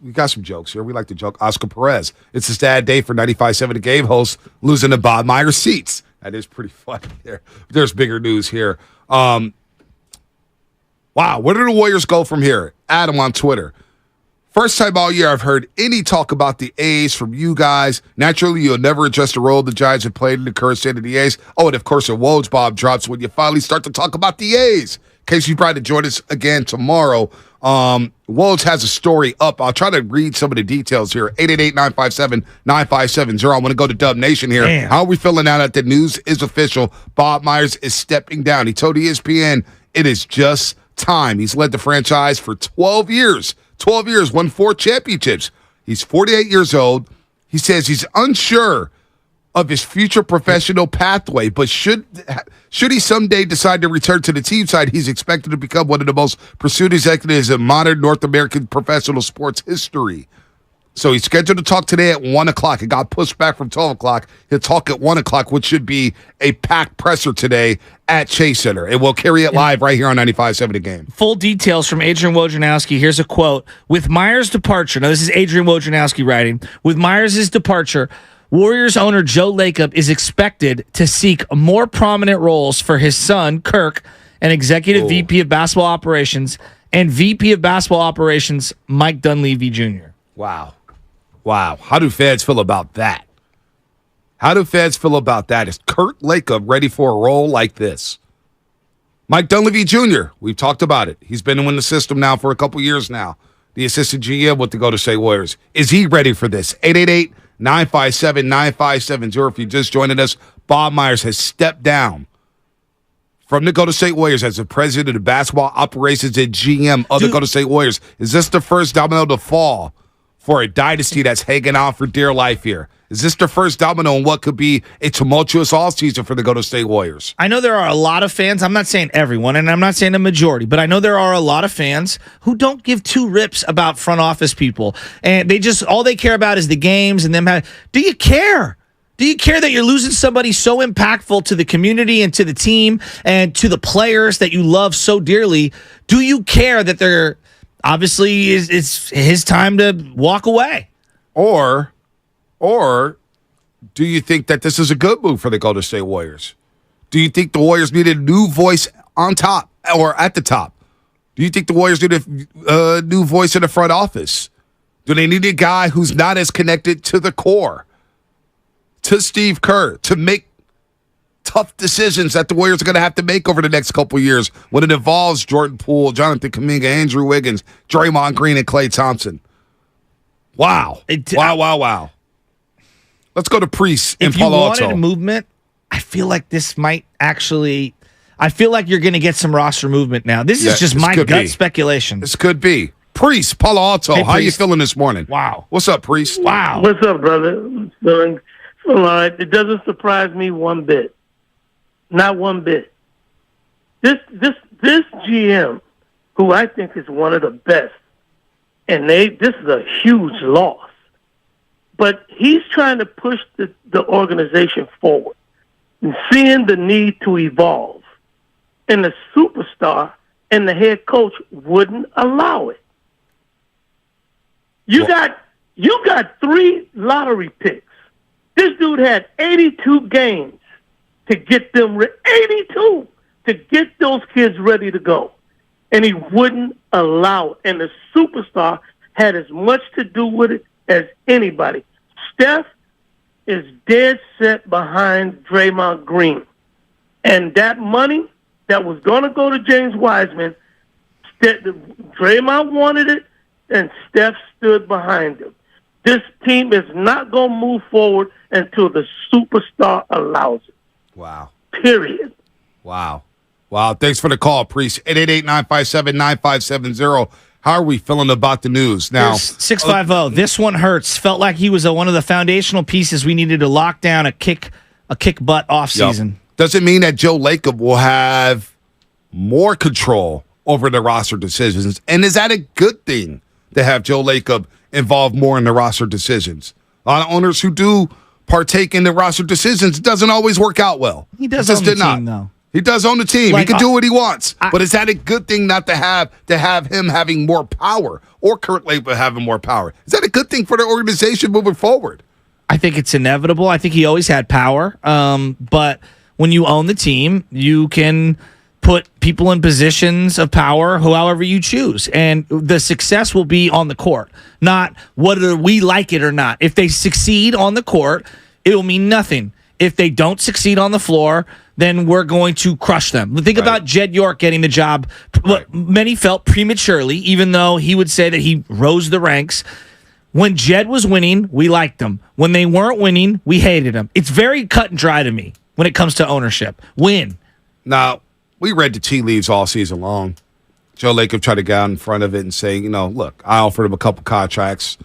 we got some jokes here. We like to joke. Oscar Perez. It's a sad day for 95.7 The Game hosts losing to Bob Myers seats. That is pretty funny there. There's bigger news here. Wow, where do the Warriors go from here? Adam on Twitter. First time all year I've heard any talk about the A's from you guys. Naturally, you'll never address the role the Giants have played in the current state of the A's. Oh, and of course, a Woj Bob drops when you finally start to talk about the A's. In case you try to join us again tomorrow, Woj has a story up. I'll try to read some of the details here. 888-957-9570. I want to go to Dub Nation here. Damn. How are we feeling now that the news is official? Bob Myers is stepping down. He told ESPN it is just time. He's led the franchise for 12 years. 12 years, won 4 championships. He's 48 years old. He says he's unsure of his future professional pathway, but should he someday decide to return to the team side, he's expected to become one of the most pursued executives in modern North American professional sports history. So he's scheduled to talk today at 1 o'clock. It got pushed back from 12 o'clock. He'll talk at 1 o'clock, which should be a packed presser today at Chase Center. And we'll carry it live right here on 95.7 The Game. Full details from Adrian Wojnarowski. Here's a quote. With Myers' departure, now this is Adrian Wojnarowski writing, with Myers' departure, Warriors owner Joe Lacob is expected to seek more prominent roles for his son, Kirk, an executive VP of basketball operations, and VP of basketball operations, Mike Dunleavy Jr. Wow. How do fans feel about that? How do fans feel about that? Is Kurt Lacob ready for a role like this? Mike Dunleavy Jr., we've talked about it. He's been in the system now for a couple years now. The assistant GM with the Golden State Warriors. Is he ready for this? 888-957-9570. If you just joined us, Bob Myers has stepped down from the Golden State Warriors as the president of basketball operations and GM of the Golden State Warriors. Is this the first domino to fall for a dynasty that's hanging on for dear life here? Is this the first domino in what could be a tumultuous offseason for the Golden State Warriors? I know there are a lot of fans. I'm not saying everyone, and I'm not saying a majority, but I know there are a lot of fans who don't give two rips about front office people. And they just, all they care about is the games and them. Do you care? Do you care that you're losing somebody so impactful to the community and to the team and to the players that you love so dearly? Do you care that they're obviously it's his time to walk away? Or do you think that this is a good move for the Golden State Warriors? Do you think the Warriors need a new voice on top or at the top? Do you think the Warriors need a new voice in the front office? Do they need a guy who's not as connected to the core, to Steve Kerr, to make tough decisions that the Warriors are going to have to make over the next couple of years when it involves Jordan Poole, Jonathan Kuminga, Andrew Wiggins, Draymond Green, and Klay Thompson? Wow. Wow. Let's go to Priest and Palo Alto. If you wanted movement, I feel like this might actually – I feel like you're going to get some roster movement now. This is just my gut speculation. This could be. Priest, Palo Alto, hey, how you feeling this morning? Wow. What's up, Priest? Wow. What's up, brother? Feeling all right. It doesn't surprise me one bit. Not one bit. This GM, who I think is one of the best, and this is a huge loss. But he's trying to push the organization forward and seeing the need to evolve. And the superstar and the head coach wouldn't allow it. You got 3 lottery picks. This dude had 82 games to get them 82 to get those kids ready to go. And he wouldn't allow it. And the superstar had as much to do with it as anybody. Steph is dead set behind Draymond Green. And that money that was going to go to James Wiseman, Draymond wanted it, and Steph stood behind him. This team is not going to move forward until the superstar allows it. Wow. Period. Wow. Thanks for the call, Priest. 888-957-9570. How are we feeling about the news now? 650. This one hurts. Felt like he was one of the foundational pieces we needed to lock down a kick butt off season. Yep. Does it mean that Joe Lacob will have more control over the roster decisions? And is that a good thing to have Joe Lacob involved more in the roster decisions? A lot of owners who do partake in the roster decisions, it doesn't always work out well. He does own the team, though. He does own the team. He can do what he wants. But is that a good thing not to have him having more power or Kurt Lacob having more power? Is that a good thing for the organization moving forward? I think it's inevitable. I think he always had power. But when you own the team, you can put people in positions of power however you choose. And the success will be on the court, not whether we like it or not. If they succeed on the court, it will mean nothing. If they don't succeed on the floor, then we're going to crush them. Think about Jed York getting the job. What many felt prematurely, even though he would say that he rose the ranks. When Jed was winning, we liked him. When they weren't winning, we hated him. It's very cut and dry to me when it comes to ownership. Win. Now, we read the tea leaves all season long. Joe Lacob tried to get out in front of it and say, look, I offered him a couple contracts.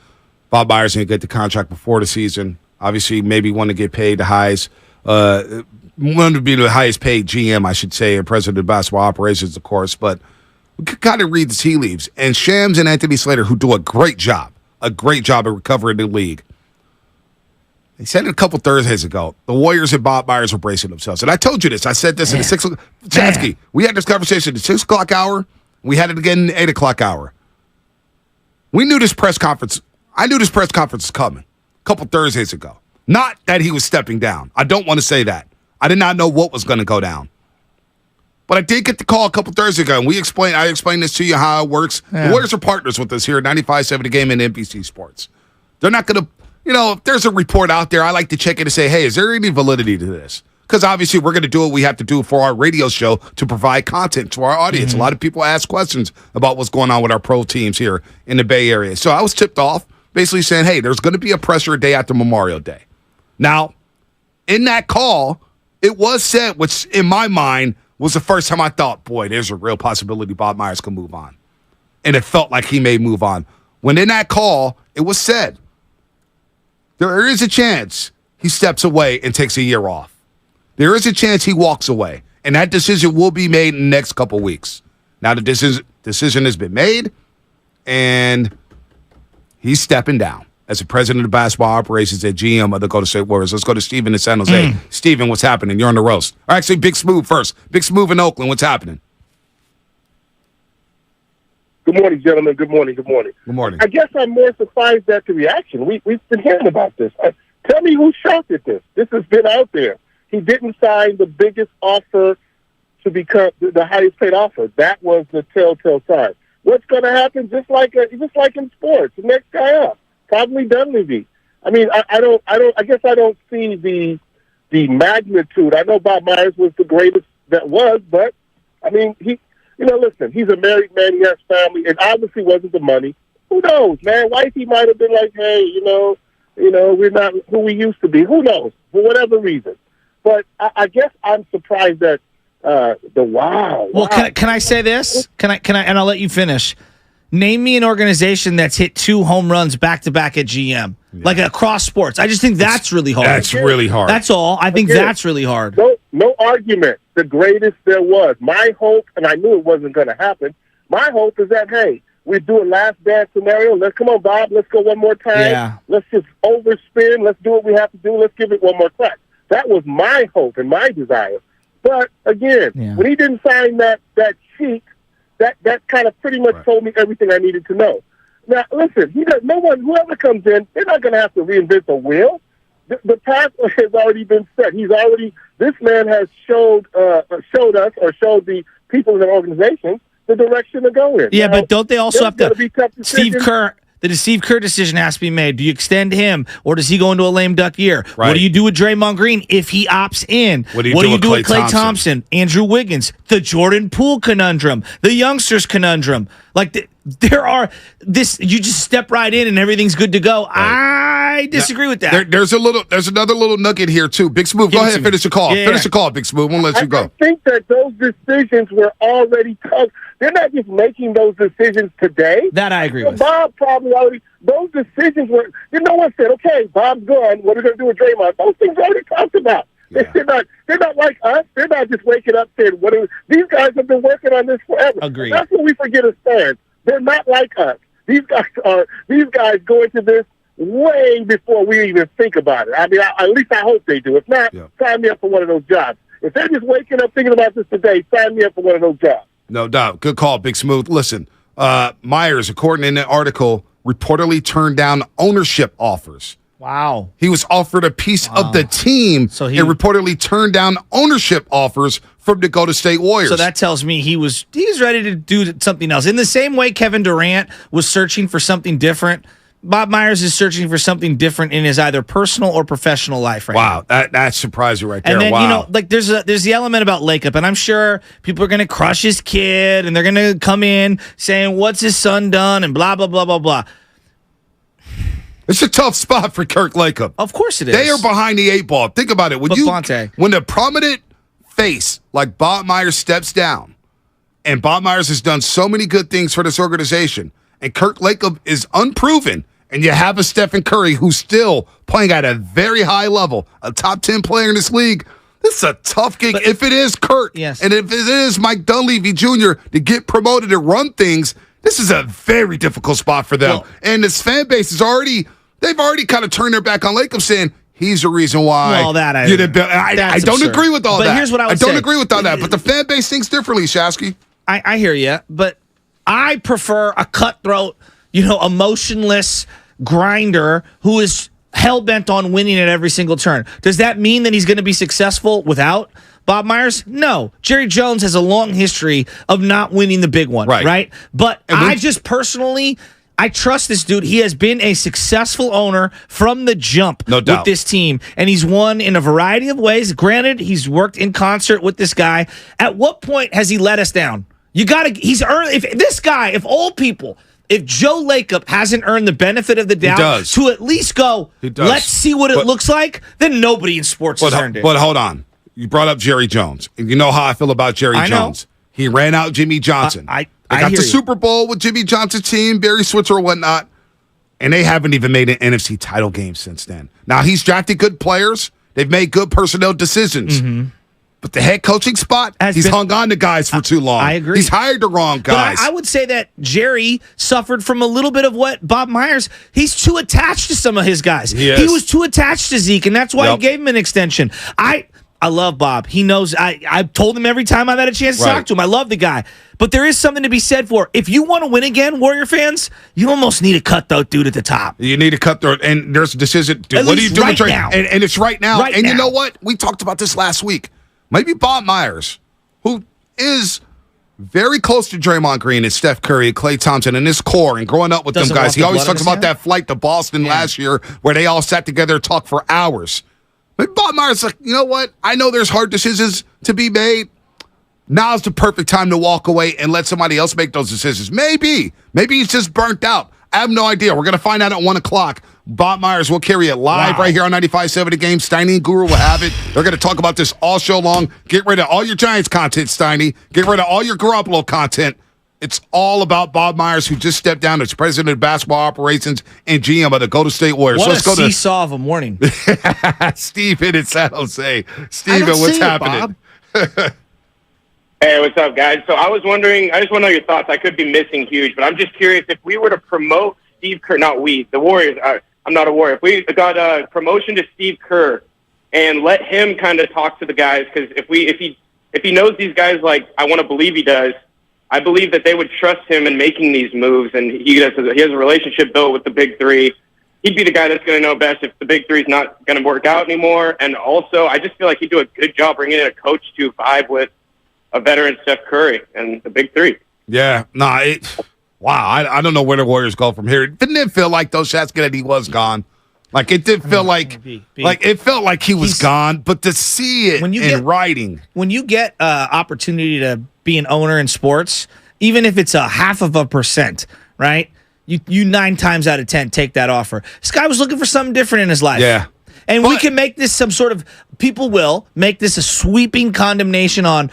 Bob Myers didn't get the contract before the season. Obviously, maybe want to get paid the highest, wanted to be the highest paid GM, I should say, and president of basketball operations, of course. But we could kind of read the tea leaves. And Shams and Anthony Slater, who do a great job at recovering the league. They said it a couple Thursdays ago. The Warriors and Bob Myers were bracing themselves. And I told you this. I said this in the 6 o'clock. Chansky, we had this conversation in the 6 o'clock hour. We had it again in the 8 o'clock hour. We knew this press conference. I knew this press conference was coming a couple Thursdays ago. Not that he was stepping down. I don't want to say that. I did not know what was going to go down. But I did get the call a couple Thursdays ago, and I explained this to you how it works. Yeah. The Warriors are partners with us here at 95.7 The Game and NBC Sports. They're not going to if there's a report out there, I like to check it and say, hey, is there any validity to this? Because obviously we're going to do what we have to do for our radio show to provide content to our audience. A lot of people ask questions about what's going on with our pro teams here in the Bay Area. So I was tipped off basically saying, hey, there's going to be a presser a day after Memorial Day. Now, in that call, it was said, which in my mind was the first time I thought, boy, there's a real possibility Bob Myers can move on. And it felt like he may move on. When in that call, it was said, there is a chance he steps away and takes a year off. There is a chance he walks away, and that decision will be made in the next couple weeks. Now the decision has been made, and he's stepping down as the president of basketball operations at GM of the Golden State Warriors. Let's go to Steven in San Jose. Steven, what's happening? You're on the roast. Or actually, Big Smooth first. Big Smooth in Oakland. What's happening? Good morning, gentlemen. Good morning. Good morning. Good morning. I guess I'm more surprised at the reaction. We've been hearing about this. Tell me who's shocked at this. This has been out there. He didn't sign the biggest offer to become the highest paid offer. That was the telltale sign. What's going to happen? Just like in sports, the next guy up, probably Dunleavy. I mean, I guess I don't see the magnitude. I know Bob Myers was the greatest that was, but I mean, listen, he's a married man. He has family. It obviously wasn't the money. Who knows, man? Wifey might have been like, hey, we're not who we used to be. Who knows? For whatever reason. But I guess I'm surprised at the wow. Well, can I say this? Can I? And I'll let you finish. Name me an organization that's hit 2 home runs back-to-back at GM, like across sports. I just think that's really hard. That's really hard. That's all. I think that's really hard. No argument. The greatest there was. My hope, and I knew it wasn't going to happen, my hope is that, hey, we're doing last dance scenario. Come on, Bob. Let's go one more time. Yeah. Let's just overspin. Let's do what we have to do. Let's give it one more crack. That was my hope and my desire. But again, when he didn't sign that sheet, that kind of pretty much told me everything I needed to know. Now, listen, whoever comes in, they're not going to have to reinvent the wheel. The path has already been set. This man has showed us or showed the people in the organization the direction to go in. Yeah, but don't they also have to? Steve Kerr. The Steve Kerr decision has to be made. Do you extend him, or does he go into a lame duck year? Right. What do you do with Draymond Green if he opts in? What do you do with Klay Thompson, Andrew Wiggins, the Jordan Poole conundrum, the youngsters conundrum? Like you just step right in and everything's good to go. Right. I disagree with that. There's another little nugget here too. Big Smooth, go ahead and finish the call. Finish the call, Big Smooth. We'll let you go. I think that those decisions were already tough. They're not just making those decisions today. That I agree with. Bob probably already, those decisions were, no one said, okay, Bob's gone. What are we going to do with Draymond? Those things already talked about. Yeah. They're not like us. They're not just waking up saying, these guys have been working on this forever. Agreed. That's what we forget as fans. They're not like us. These guys go into this way before we even think about it. I mean, at least I hope they do. If not, sign me up for one of those jobs. If they're just waking up thinking about this today, sign me up for one of those jobs. No doubt. Good call, Big Smooth. Listen, Myers, according to the article, reportedly turned down ownership offers. Wow. He was offered a piece of the team and reportedly turned down ownership offers from the Golden State Warriors. So that tells me he was ready to do something else. In the same way Kevin Durant was searching for something different, Bob Myers is searching for something different in his either personal or professional life right now. Wow, that's surprising right there. And then, there's the element about Lakeup, and I'm sure people are going to crush his kid, and they're going to come in saying, what's his son done, and blah, blah, blah, blah, blah. It's a tough spot for Kirk Lakeup. Of course it is. They are behind the 8 ball. Think about it. When the prominent face like Bob Myers steps down, and Bob Myers has done so many good things for this organization, and Kirk Lakeup is unproven, and you have a Stephen Curry who's still playing at a very high level, a top 10 player in this league. This is a tough gig. If it is Kurt, and if it is Mike Dunleavy Jr. to get promoted and run things, this is a very difficult spot for them. And this fan base they've already kind of turned their back on Lakeup, saying he's the reason why. Well, I don't agree with all that. But here's what I would say. don't agree with all that. But the fan base thinks differently, Shasky. I hear you, but I prefer a cutthroat, emotionless grinder who is hell-bent on winning at every single turn. Does that mean that he's going to be successful without Bob Myers? No. Jerry Jones has a long history of not winning the big one, right? But I just personally, I trust this dude. He has been a successful owner from the jump No doubt. with this team, and he's won in a variety of ways. Granted, he's worked in concert with this guy. At what point has he let us down? He's earned. If old people, if Joe Lacob hasn't earned the benefit of the doubt to at least go, let's see what it looks like, then nobody in sports has earned it. But hold on. You brought up Jerry Jones. And you know how I feel about Jerry Jones. He ran out Jimmy Johnson. They got the Super Bowl with Jimmy Johnson's team, Barry Switzer and whatnot, and they haven't even made an NFC title game since then. Now, he's drafted good players. They've made good personnel decisions. Mm-hmm. But the head coaching spot, he's hung on to guys for too long. I agree. He's hired the wrong guys. But I would say that Jerry suffered from a little bit of what Bob Myers, he's too attached to some of his guys. He was too attached to Zeke, and that's why he gave him an extension. I love Bob. He knows. I've told him every time I've had a chance to talk to him. I love the guy. But there is something to be said for if you want to win again, Warrior fans, you almost need to cut that dude at the top. You need to cut the and there's a decision. Dude, what are you doing right now? And it's right now. Right and now. You know what? We talked about this last week. Maybe Bob Myers, who is very close to Draymond Green and Steph Curry and Klay Thompson and his core and growing up with them guys. He always talks about that flight to Boston last year where they all sat together and talked for hours. But Bob Myers is like, you know what? I know there's hard decisions to be made. Now's the perfect time to walk away and let somebody else make those decisions. Maybe he's just burnt out. I have no idea. We're going to find out at 1 o'clock. Bob Myers will carry it live right here on 95.7 The Game. Steiny and Guru will have it. They're going to talk about this all show long. Get rid of all your Giants content, Steiny. Get rid of all your Garoppolo content. It's all about Bob Myers, who just stepped down as president of basketball operations and GM of the Golden State Warriors. What a seesaw of a morning. Steven in San Jose. Steven, what's happening? Hey, what's up, guys? So I was wondering, I just want to know your thoughts. I could be missing huge, but I'm just curious if we were to promote Steve Kerr, not we, the Warriors. I'm not a Warrior. If we got a promotion to Steve Kerr and let him kind of talk to the guys, because if he knows these guys like I want to believe he does, I believe that they would trust him in making these moves, and he has a relationship built with the Big Three. He'd be the guy that's going to know best if the Big Three is not going to work out anymore. And also, I just feel like he'd do a good job bringing in a coach 2-5 with a veteran Steph Curry and the Big Three. Yeah, wow, I don't know where the Warriors go from here. Didn't it feel like, though, Shatsky, that he was gone? Like, it did feel like it felt like he was gone, but to see it in writing. When you get opportunity to be an owner in sports, even if it's 0.5%, right? You 9 times out of 10 take that offer. This guy was looking for something different in his life. Yeah. And we can make this some sort of, people will make this a sweeping condemnation on,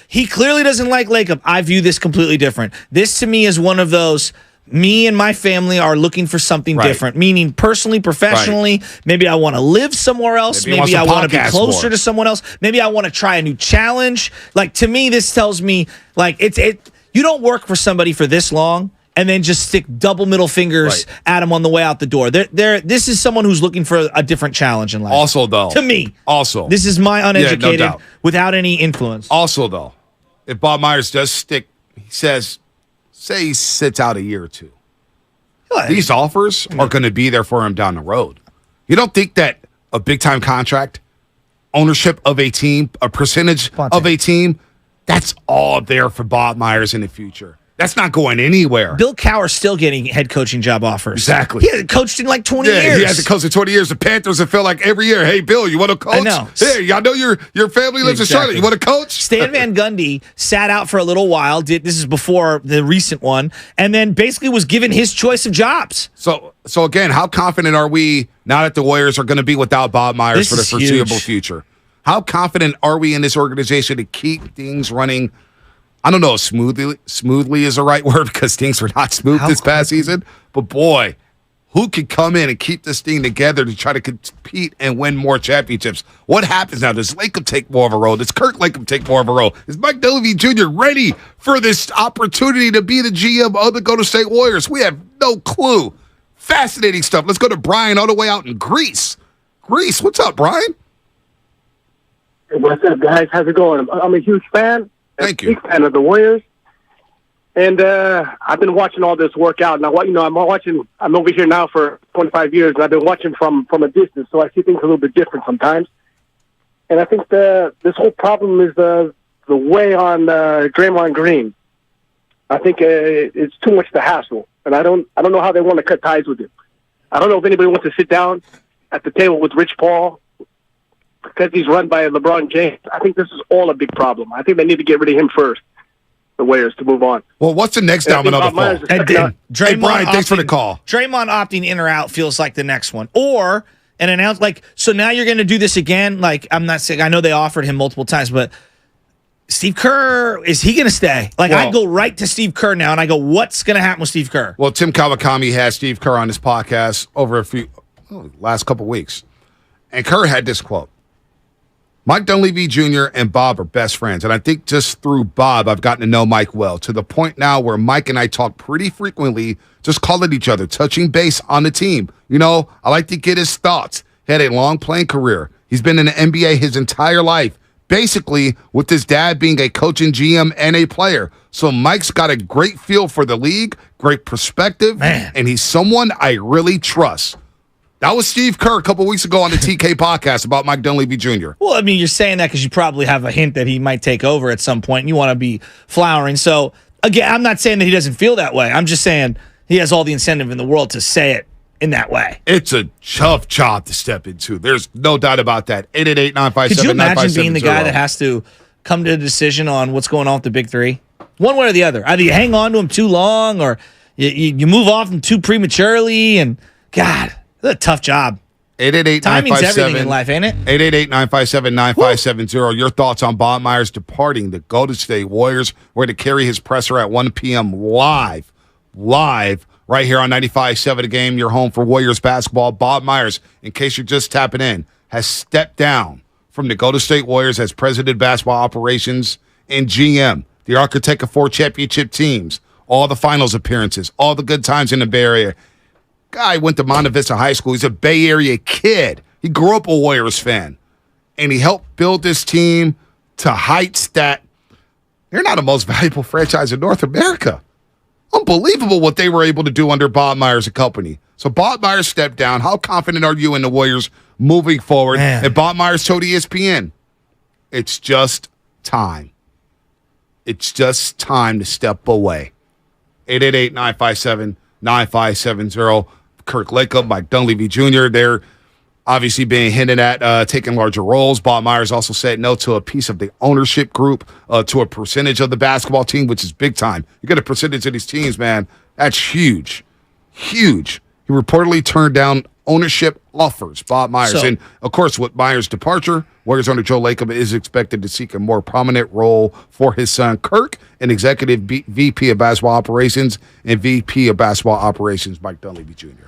he clearly doesn't like Lacob. I view this completely different. This to me is one of those, me and my family are looking for something different, meaning personally, professionally. Maybe I want to live somewhere else. Maybe I want to be closer to someone else. Maybe I want to try a new challenge. Like, to me, this tells me, like, you don't work for somebody for this long and then just stick double middle fingers at him on the way out the door. This is someone who's looking for a different challenge in life. Also, though. To me. Also. This is my uneducated, no doubt. without any influence. Also, though, if Bob Myers does stick, he says, say he sits out a year or two. These offers are going to be there for him down the road. You don't think that a big-time contract, ownership of a team, a percentage of a team, that's all there for Bob Myers in the future. That's not going anywhere. Bill Cowher's still getting head coaching job offers. Exactly. He hasn't coached in like 20 years. He hasn't coached in 20 years. The Panthers have felt like every year, hey, Bill, you want to coach? I know. Hey, I know your family lives in Charlotte. You want to coach? Stan Van Gundy sat out for a little while. This is before the recent one, and then basically was given his choice of jobs. So again, how confident are we now that the Warriors are going to be without Bob Myers for the foreseeable future? How confident are we in this organization to keep things running? I don't know if smoothly is the right word because things were not smooth this past season. But boy, who could come in and keep this thing together to try to compete and win more championships? What happens now? Does Lacob take more of a role? Does Kirk Lacob take more of a role? Is Mike Dunleavy Jr. ready for this opportunity to be the GM of the Golden State Warriors? We have no clue. Fascinating stuff. Let's go to Brian all the way out in Greece. Greece, what's up, Brian? Hey, what's up, guys? How's it going? I'm a huge fan. Thank you. Big fan of the Warriors, and I've been watching all this work out. Now, I'm over here now for 25 years, and I've been watching from a distance, so I see things a little bit different sometimes. And I think this whole problem is the way on Draymond Green. I think it's too much to hassle. and I don't know how they want to cut ties with him. I don't know if anybody wants to sit down at the table with Rich Paul because he's run by LeBron James. I think this is all a big problem. I think they need to get rid of him first, the Warriors, to move on. Well, what's the next domino to fall? Hey, Brian, thanks for the call. Draymond opting in or out feels like the next one. Or an announce so now you're going to do this again? I'm not saying, I know they offered him multiple times, but Steve Kerr, is he going to stay? I go right to Steve Kerr now, and I go, what's going to happen with Steve Kerr? Well, Tim Kawakami has Steve Kerr on his podcast over last couple weeks. And Kerr had this quote. Mike Dunleavy Jr. and Bob are best friends. And I think just through Bob, I've gotten to know Mike well, to the point now where Mike and I talk pretty frequently, just calling each other, touching base on the team. I like to get his thoughts. He had a long playing career. He's been in the NBA his entire life, basically with his dad being a coach and GM and a player. So Mike's got a great feel for the league, great perspective, and he's someone I really trust. That was Steve Kerr a couple weeks ago on the TK podcast about Mike Dunleavy Jr. Well, I mean, you're saying that because you probably have a hint that he might take over at some point, and you want to be flowering. So, again, I'm not saying that he doesn't feel that way. I'm just saying he has all the incentive in the world to say it in that way. It's a tough job to step into. There's no doubt about that. 888-957-9570. Could you imagine being the guy that has to come to a decision on what's going on with the big three? One way or the other. Either you hang on to him too long or you move off him too prematurely, and, God, it's a tough job. 888-957. Timing's everything in life, ain't it? 888-957-9570. Your thoughts on Bob Myers departing the Golden State Warriors. We're to carry his presser at 1 p.m. live, right here on 95.7 The Game, your home for Warriors basketball. Bob Myers, in case you're just tapping in, has stepped down from the Golden State Warriors as president of basketball operations and GM, the architect of 4 championship teams, all the finals appearances, all the good times in the Bay Area. Guy went to Monte Vista High School. He's a Bay Area kid. He grew up a Warriors fan. And he helped build this team to heights that they're not the most valuable franchise in North America. Unbelievable what they were able to do under Bob Myers and company. So Bob Myers stepped down. How confident are you in the Warriors moving forward? And Bob Myers told ESPN, it's just time. It's just time to step away. 888-957-9570. Kirk Lacob, Mike Dunleavy Jr., they're obviously being hinted at taking larger roles. Bob Myers also said no to a piece of the ownership group, to a percentage of the basketball team, which is big time. You get a percentage of these teams, man. That's huge. Huge. He reportedly turned down ownership offers, Bob Myers. And, of course, with Myers' departure, Warriors owner Joe Lacob is expected to seek a more prominent role for his son, Kirk, an executive VP of basketball operations and VP of basketball operations, Mike Dunleavy Jr.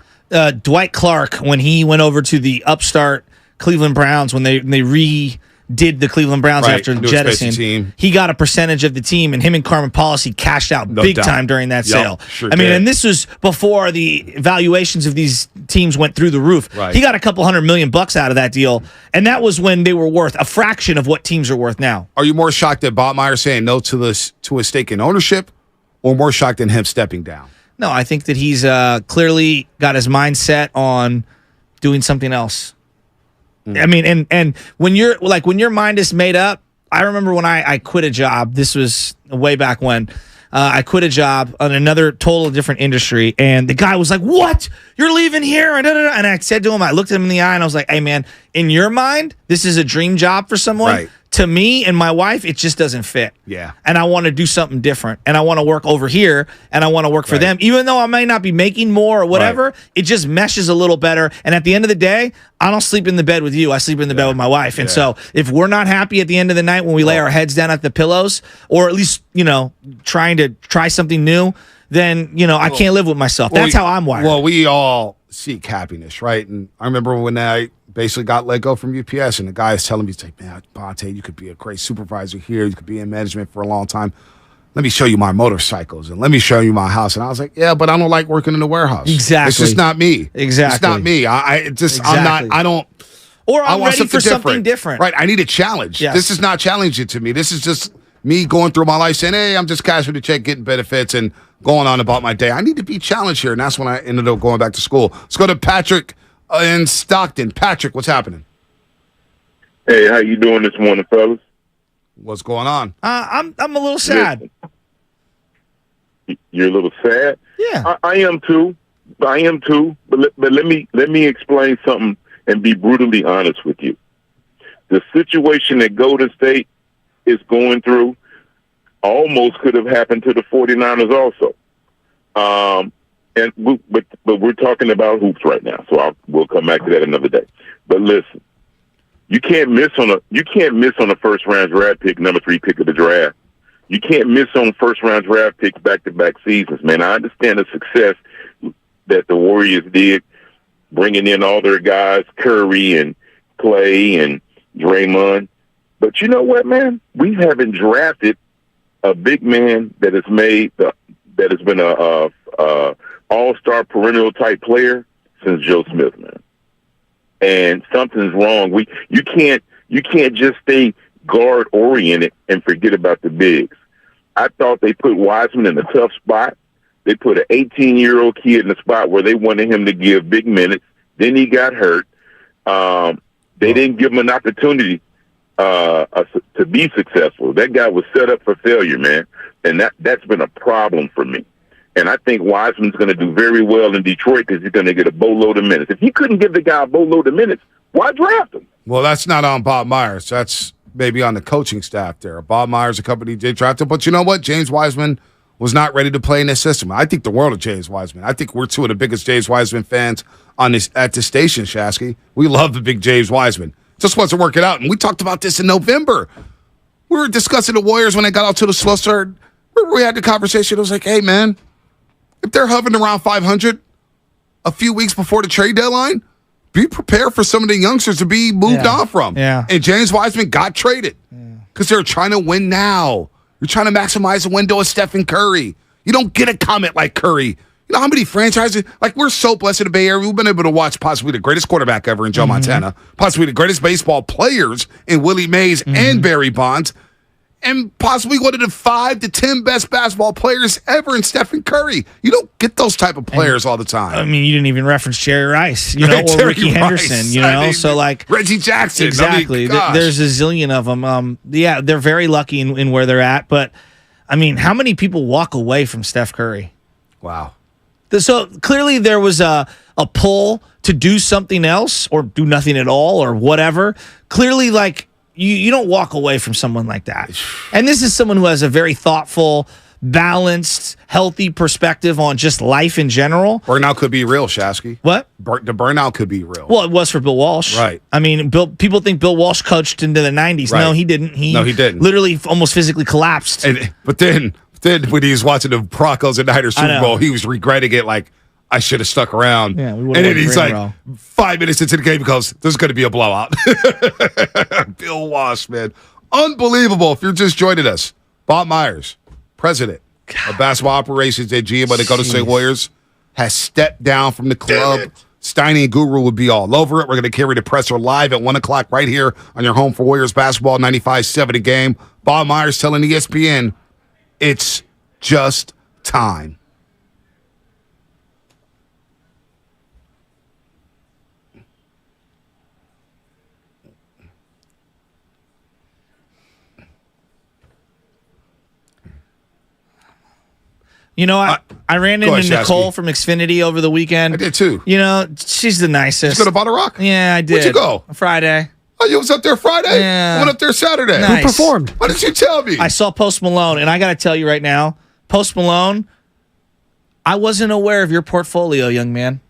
Dwight Clark, when he went over to the upstart Cleveland Browns, when they redid the Cleveland Browns after jettison, he got a percentage of the team, and him and Carmen Policy cashed out big time during that sale. Sure and this was before the valuations of these teams went through the roof. He got a couple $100 million out of that deal, and that was when they were worth a fraction of what teams are worth now. Are you more shocked at Bob Myers saying no to a stake in ownership, or more shocked at him stepping down? No, I think that he's clearly got his mind set on doing something else. I mean, and when your mind is made up, I remember when I quit a job. This was way back when. I quit a job on another total different industry, and the guy was like, "What? You're leaving here?" And I said to him, I looked at him in the eye, and I was like, "Hey, man, in your mind, this is a dream job for someone. Right. To me and my wife, it just doesn't fit. Yeah. And I want to do something different, and I want to work over here, and I want to work for them, even though I may not be making more or whatever. It just meshes a little better. And at the end of the day, I don't sleep in the bed with you. I sleep in the bed with my wife. And so if we're not happy at the end of the night when we lay our heads down at the pillows, or at least, trying to try something new, then, I can't live with myself. That's how I'm wired. Well, we all seek happiness, right? And I remember when I basically got let go from UPS, and the guy is telling me, he's like, "Man, Bonte, you could be a great supervisor here. You could be in management for a long time. Let me show you my motorcycles, and let me show you my house." And I was like, "Yeah, but I don't like working in the warehouse. Exactly. It's just not me. Exactly. It's not me. I'm not. I don't. Or I I'm want ready for something different. Right. I need a challenge. Yes. This is not challenging to me. This is just me going through my life saying, hey, I'm just cashing the check, getting benefits, and going on about my day. I need to be challenged here, and that's when I ended up going back to school. Let's go to Patrick in Stockton. Patrick, what's happening? Hey, how you doing this morning, fellas? What's going on? I'm a little sad. You're a little sad? Yeah, I am too. I am too. But let me explain something and be brutally honest with you. The situation that Golden State is going through almost could have happened to the 49ers also. But we're talking about hoops right now, so we'll come back to that another day. But listen, you can't miss on a first round draft pick, number 3 pick of the draft. You can't miss on first round draft picks back-to-back seasons, man. I understand the success that the Warriors did, bringing in all their guys, Curry and Clay and Draymond. But you know what, man? We haven't drafted a big man that has been a all-star perennial type player since Joe Smith, man. And something's wrong. You can't just stay guard oriented and forget about the bigs. I thought they put Wiseman in a tough spot. They put an 18-year-old kid in a spot where they wanted him to give big minutes. Then he got hurt. They didn't give him an opportunity to be successful. That guy was set up for failure, man. And that's been a problem for me. And I think Wiseman's going to do very well in Detroit because he's going to get a boatload of minutes. If he couldn't give the guy a boatload of minutes, why draft him? Well, that's not on Bob Myers. That's maybe on the coaching staff there. Bob Myers, the company did draft him. But you know what? James Wiseman was not ready to play in this system. I think the world of James Wiseman. I think we're two of the biggest James Wiseman fans at the station, Shasky. We love the big James Wiseman. Just wasn't working out. And we talked about this in November. We were discussing the Warriors when they got out to the slow start. We had the conversation. It was like, hey, man, if they're hovering around 500 a few weeks before the trade deadline, be prepared for some of the youngsters to be moved on from. Yeah. And James Wiseman got traded because they're trying to win now. You're trying to maximize the window of Stephen Curry. You don't get a comment like Curry. You know how many franchises, like we're so blessed in the Bay Area, we've been able to watch possibly the greatest quarterback ever in Joe Montana, possibly the greatest baseball players in Willie Mays and Barry Bonds, and possibly one of the 5 to 10 best basketball players ever in Stephen Curry. You don't get those type of players all the time. I mean, you didn't even reference Jerry Rice, or Jerry Ricky Henderson, Rice. so like Reggie Jackson. Exactly. There's a zillion of them. They're very lucky in where they're at. But I mean, how many people walk away from Steph Curry? Wow. So clearly there was a pull to do something else or do nothing at all or whatever. Clearly, like, you don't walk away from someone like that. And this is someone who has a very thoughtful, balanced, healthy perspective on just life in general. Burnout could be real, Shasky. What? The burnout could be real. Well, it was for Bill Walsh. Right. I mean, people think Bill Walsh coached into the 90s. Right. No, he didn't. He didn't. Literally almost physically collapsed. But then when he was watching the Broncos and Niners Super Bowl, he was regretting it like, I should have stuck around. Yeah, we and then he's like, 5 minutes into the game, he goes, there's going to be a blowout. Bill Walsh, man. Unbelievable. If you're just joining us, Bob Myers, president of basketball operations at GM of the Golden State Warriors, has stepped down from the club. Steiny and Guru would be all over it. We're going to carry the presser live at 1 o'clock right here on your home for Warriors basketball, 95.7 a game. Bob Myers telling ESPN, it's just time. You know, I ran into Nicole Shasky. from Xfinity over the weekend. I did too. You know, she's the nicest. Did you go to Bottle Rock? Yeah, I did. Where'd you go? Friday. Oh, you was up there Friday? Yeah. I went up there Saturday. Nice. Who performed? Why didn't you tell me? I saw Post Malone, and I got to tell you right now, Post Malone, I wasn't aware of your portfolio, young man.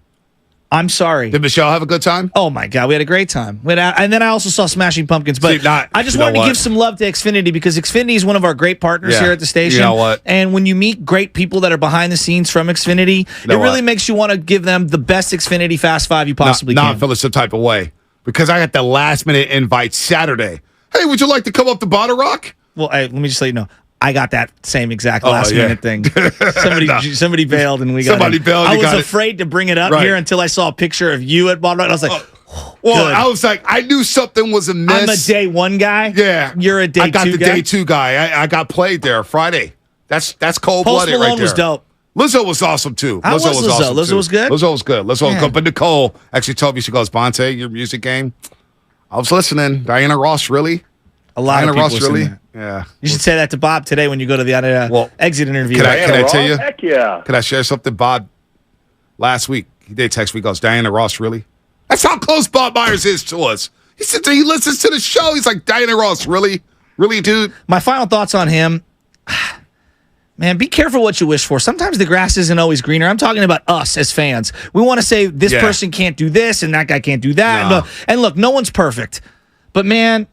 I'm sorry. Did Michelle have a good time? Oh, my God. We had a great time. And then I also saw Smashing Pumpkins. But I just wanted to give some love to Xfinity because Xfinity is one of our great partners here at the station. You know what? And when you meet great people that are behind the scenes from Xfinity, it really makes you want to give them the best Xfinity Fast Five you possibly can. Now I'm feeling some type of way because I got the last minute invite Saturday. Hey, would you like to come up to Bottle Rock? Well, let me just let you know. I got that same exact last minute thing. Somebody bailed and we got Somebody it. bailed. I was afraid to bring it up here until I saw a picture of you at Bottle Rock. I was like, well, I was like, I knew something was amiss. I'm a day one guy. Yeah. You're a day two guy. I got the day two guy. I got played there Friday. That's cold-blooded right there. Post Malone was dope. Lizzo was awesome, too. How was Lizzo? Awesome, Lizzo too. was good? Lizzo was good. Lizzo was good. But Nicole actually told me, she goes, Bonte, your music game? I was listening. Diana Ross, really? A lot Diana of people Ross, are saying really? that. Yeah. You should say that to Bob today when you go to the exit interview. Can I tell you? Heck yeah. Can I share something? Bob, last week, he did text me, he goes, Diana Ross, really? That's how close Bob Myers is to us. He sits there, he listens to the show. He's like, Diana Ross, really? Really, dude? My final thoughts on him. Man, be careful what you wish for. Sometimes the grass isn't always greener. I'm talking about us as fans. We want to say this person can't do this and that guy can't do that. No. And look, no one's perfect. But man,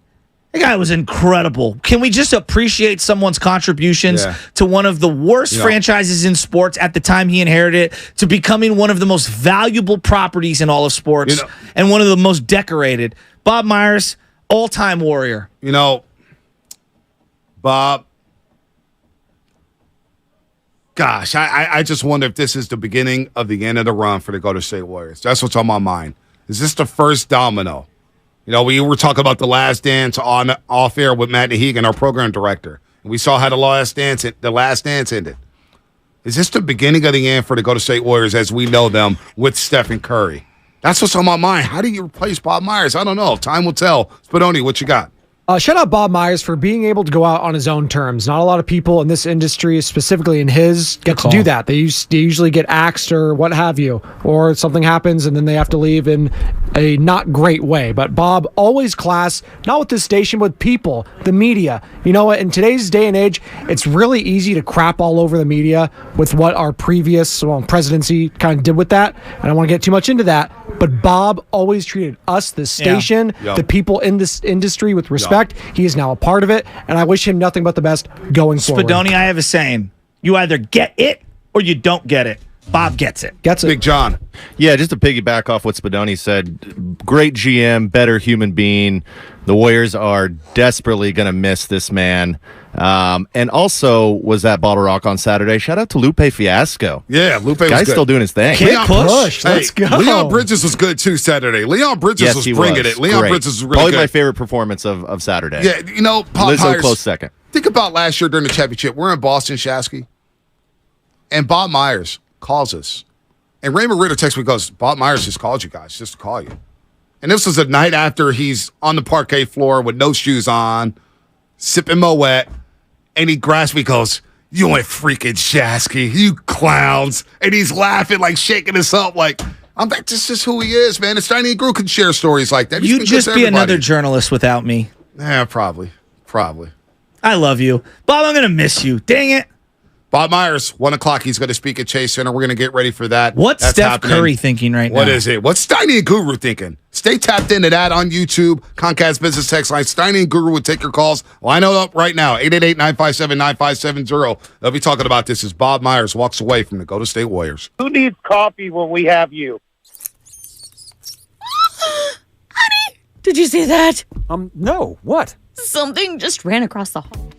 the guy was incredible. Can we just appreciate someone's contributions to one of the worst franchises in sports at the time he inherited it, to becoming one of the most valuable properties in all of sports and one of the most decorated? Bob Myers, all-time warrior. You know, Bob, gosh, I just wonder if this is the beginning of the end of the run for the Golden State Warriors. That's what's on my mind. Is this the first domino? You know, we were talking about The Last Dance off air with Matt Nahegan, our program director. And we saw how The Last Dance ended. Is this the beginning of the end for the Golden State Warriors as we know them with Stephen Curry? That's what's on my mind. How do you replace Bob Myers? I don't know. Time will tell. Spadoni, what you got? Shout out Bob Myers for being able to go out on his own terms. Not a lot of people in this industry, specifically in his, get to do that. They usually get axed or what have you, or something happens and then they have to leave in a not great way. But Bob, always class, not with this station, but with people, the media. You know what? In today's day and age, it's really easy to crap all over the media with what our previous presidency kind of did with that. I don't want to get too much into that. But Bob always treated us, this station, the people in this industry with respect. He is now a part of it, and I wish him nothing but the best going forward. Spadoni, I have a saying. You either get it or you don't get it. Bob gets it. Gets it. Big John. Yeah, just to piggyback off what Spadoni said, great GM, better human being. The Warriors are desperately going to miss this man. And also was that Bottle Rock on Saturday. Shout out to Lupe Fiasco. Yeah, Lupe was Guy's good. still doing his thing. Push. Let's go. Leon Bridges was good too Saturday. Leon Bridges was bringing it. Leon Great. Bridges was really Probably good. my favorite performance of Saturday. Yeah, you know, Bob Lizzo Myers, close second. Think about last year during the championship. We're in Boston, Shasky, and Bob Myers calls us. And Raymond Ritter texts me, goes, Bob Myers just called you guys, just to call you. And this was a night after he's on the parquet floor with no shoes on, sipping Moet, and he grabs me, goes, you ain't freaking Shasky, you clowns. And he's laughing, like shaking us up, like, I'm like, this is who he is, man. It's Steiny and Grew can share stories like that. You'd just be another journalist without me. Yeah, probably. I love you. Bob, I'm going to miss you. Dang it. Bob Myers, 1 o'clock. He's going to speak at Chase Center. We're going to get ready for that. What's That's Steph happening. Curry thinking right now? What is it? What's Steiny and Guru thinking? Stay tapped into that on YouTube. Comcast Business Text Line. Steiny and Guru will take your calls. Line it up right now. 888-957-9570. They'll be talking about this as Bob Myers walks away from the Golden State Warriors. Who needs coffee when we have you? Honey, did you see that? No. What? Something just ran across the hall.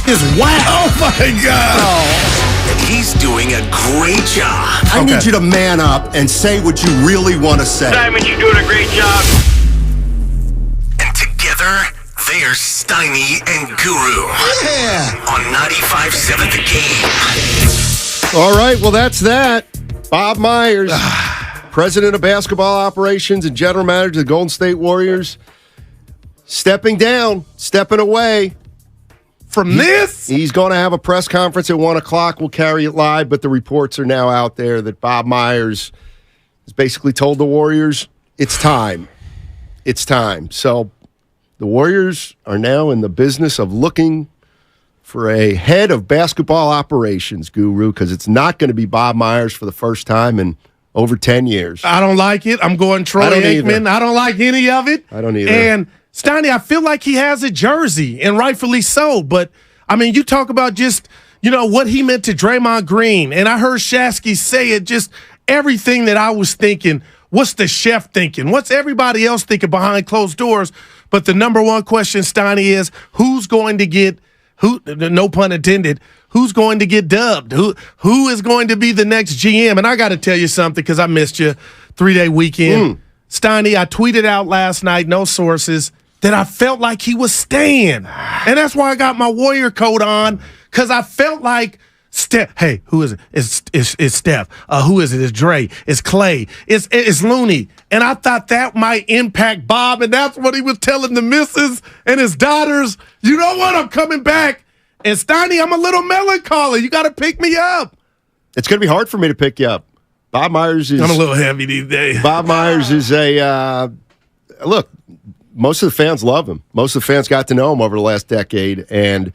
is whack. Oh, my God. And he's doing a great job. I need you to man up and say what you really want to say. Simon, you're doing a great job. And together, they are Steiny and Guru. Yeah. On 95.7 The Game. All right, well, that's that. Bob Myers, president of basketball operations and general manager of the Golden State Warriors, stepping down, stepping away. From this? He's going to have a press conference at 1 o'clock. We'll carry it live, but the reports are now out there that Bob Myers has basically told the Warriors, it's time. It's time. So the Warriors are now in the business of looking for a head of basketball operations, Guru, because it's not going to be Bob Myers for the first time in over 10 years. I don't like it. I'm going Troy Aikman. I don't like any of it. I don't either. And Steiny, I feel like he has a jersey, and rightfully so. But, I mean, you talk about just, what he meant to Draymond Green. And I heard Shasky say it, just everything that I was thinking. What's the chef thinking? What's everybody else thinking behind closed doors? But the number one question, Steiny, is who's going to get, no pun intended, who's going to get dubbed? Who is going to be the next GM? And I got to tell you something because I missed you 3-day weekend. Steiny, I tweeted out last night, no sources, that I felt like he was staying. And that's why I got my Warrior coat on, because I felt like Steph. Hey, who is it? It's Steph. Who is it? It's Dre. It's Clay. It's Looney. And I thought that might impact Bob, and that's what he was telling the missus and his daughters. You know what? I'm coming back. And Steiny, I'm a little melancholy. You got to pick me up. It's going to be hard for me to pick you up. Bob Myers is... I'm a little heavy these days. Bob Myers is a... look, most of the fans love him. Most of the fans got to know him over the last decade, and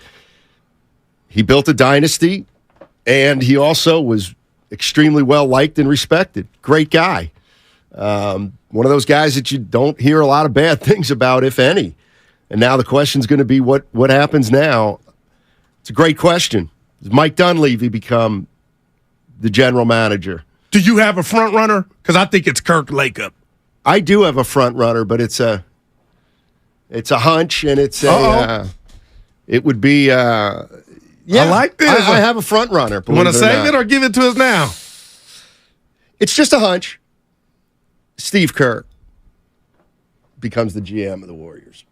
he built a dynasty, and he also was extremely well-liked and respected. Great guy. One of those guys that you don't hear a lot of bad things about, if any. And now the question's going to be what happens now. It's a great question. Does Mike Dunleavy become the general manager? Do you have a front runner? Because I think it's Kirk Lakeup. I do have a front runner, but it's a hunch, and it's it would be I like this. I have a front runner. Want to save it or give it to us now? It's just a hunch. Steve Kerr becomes the GM of the Warriors.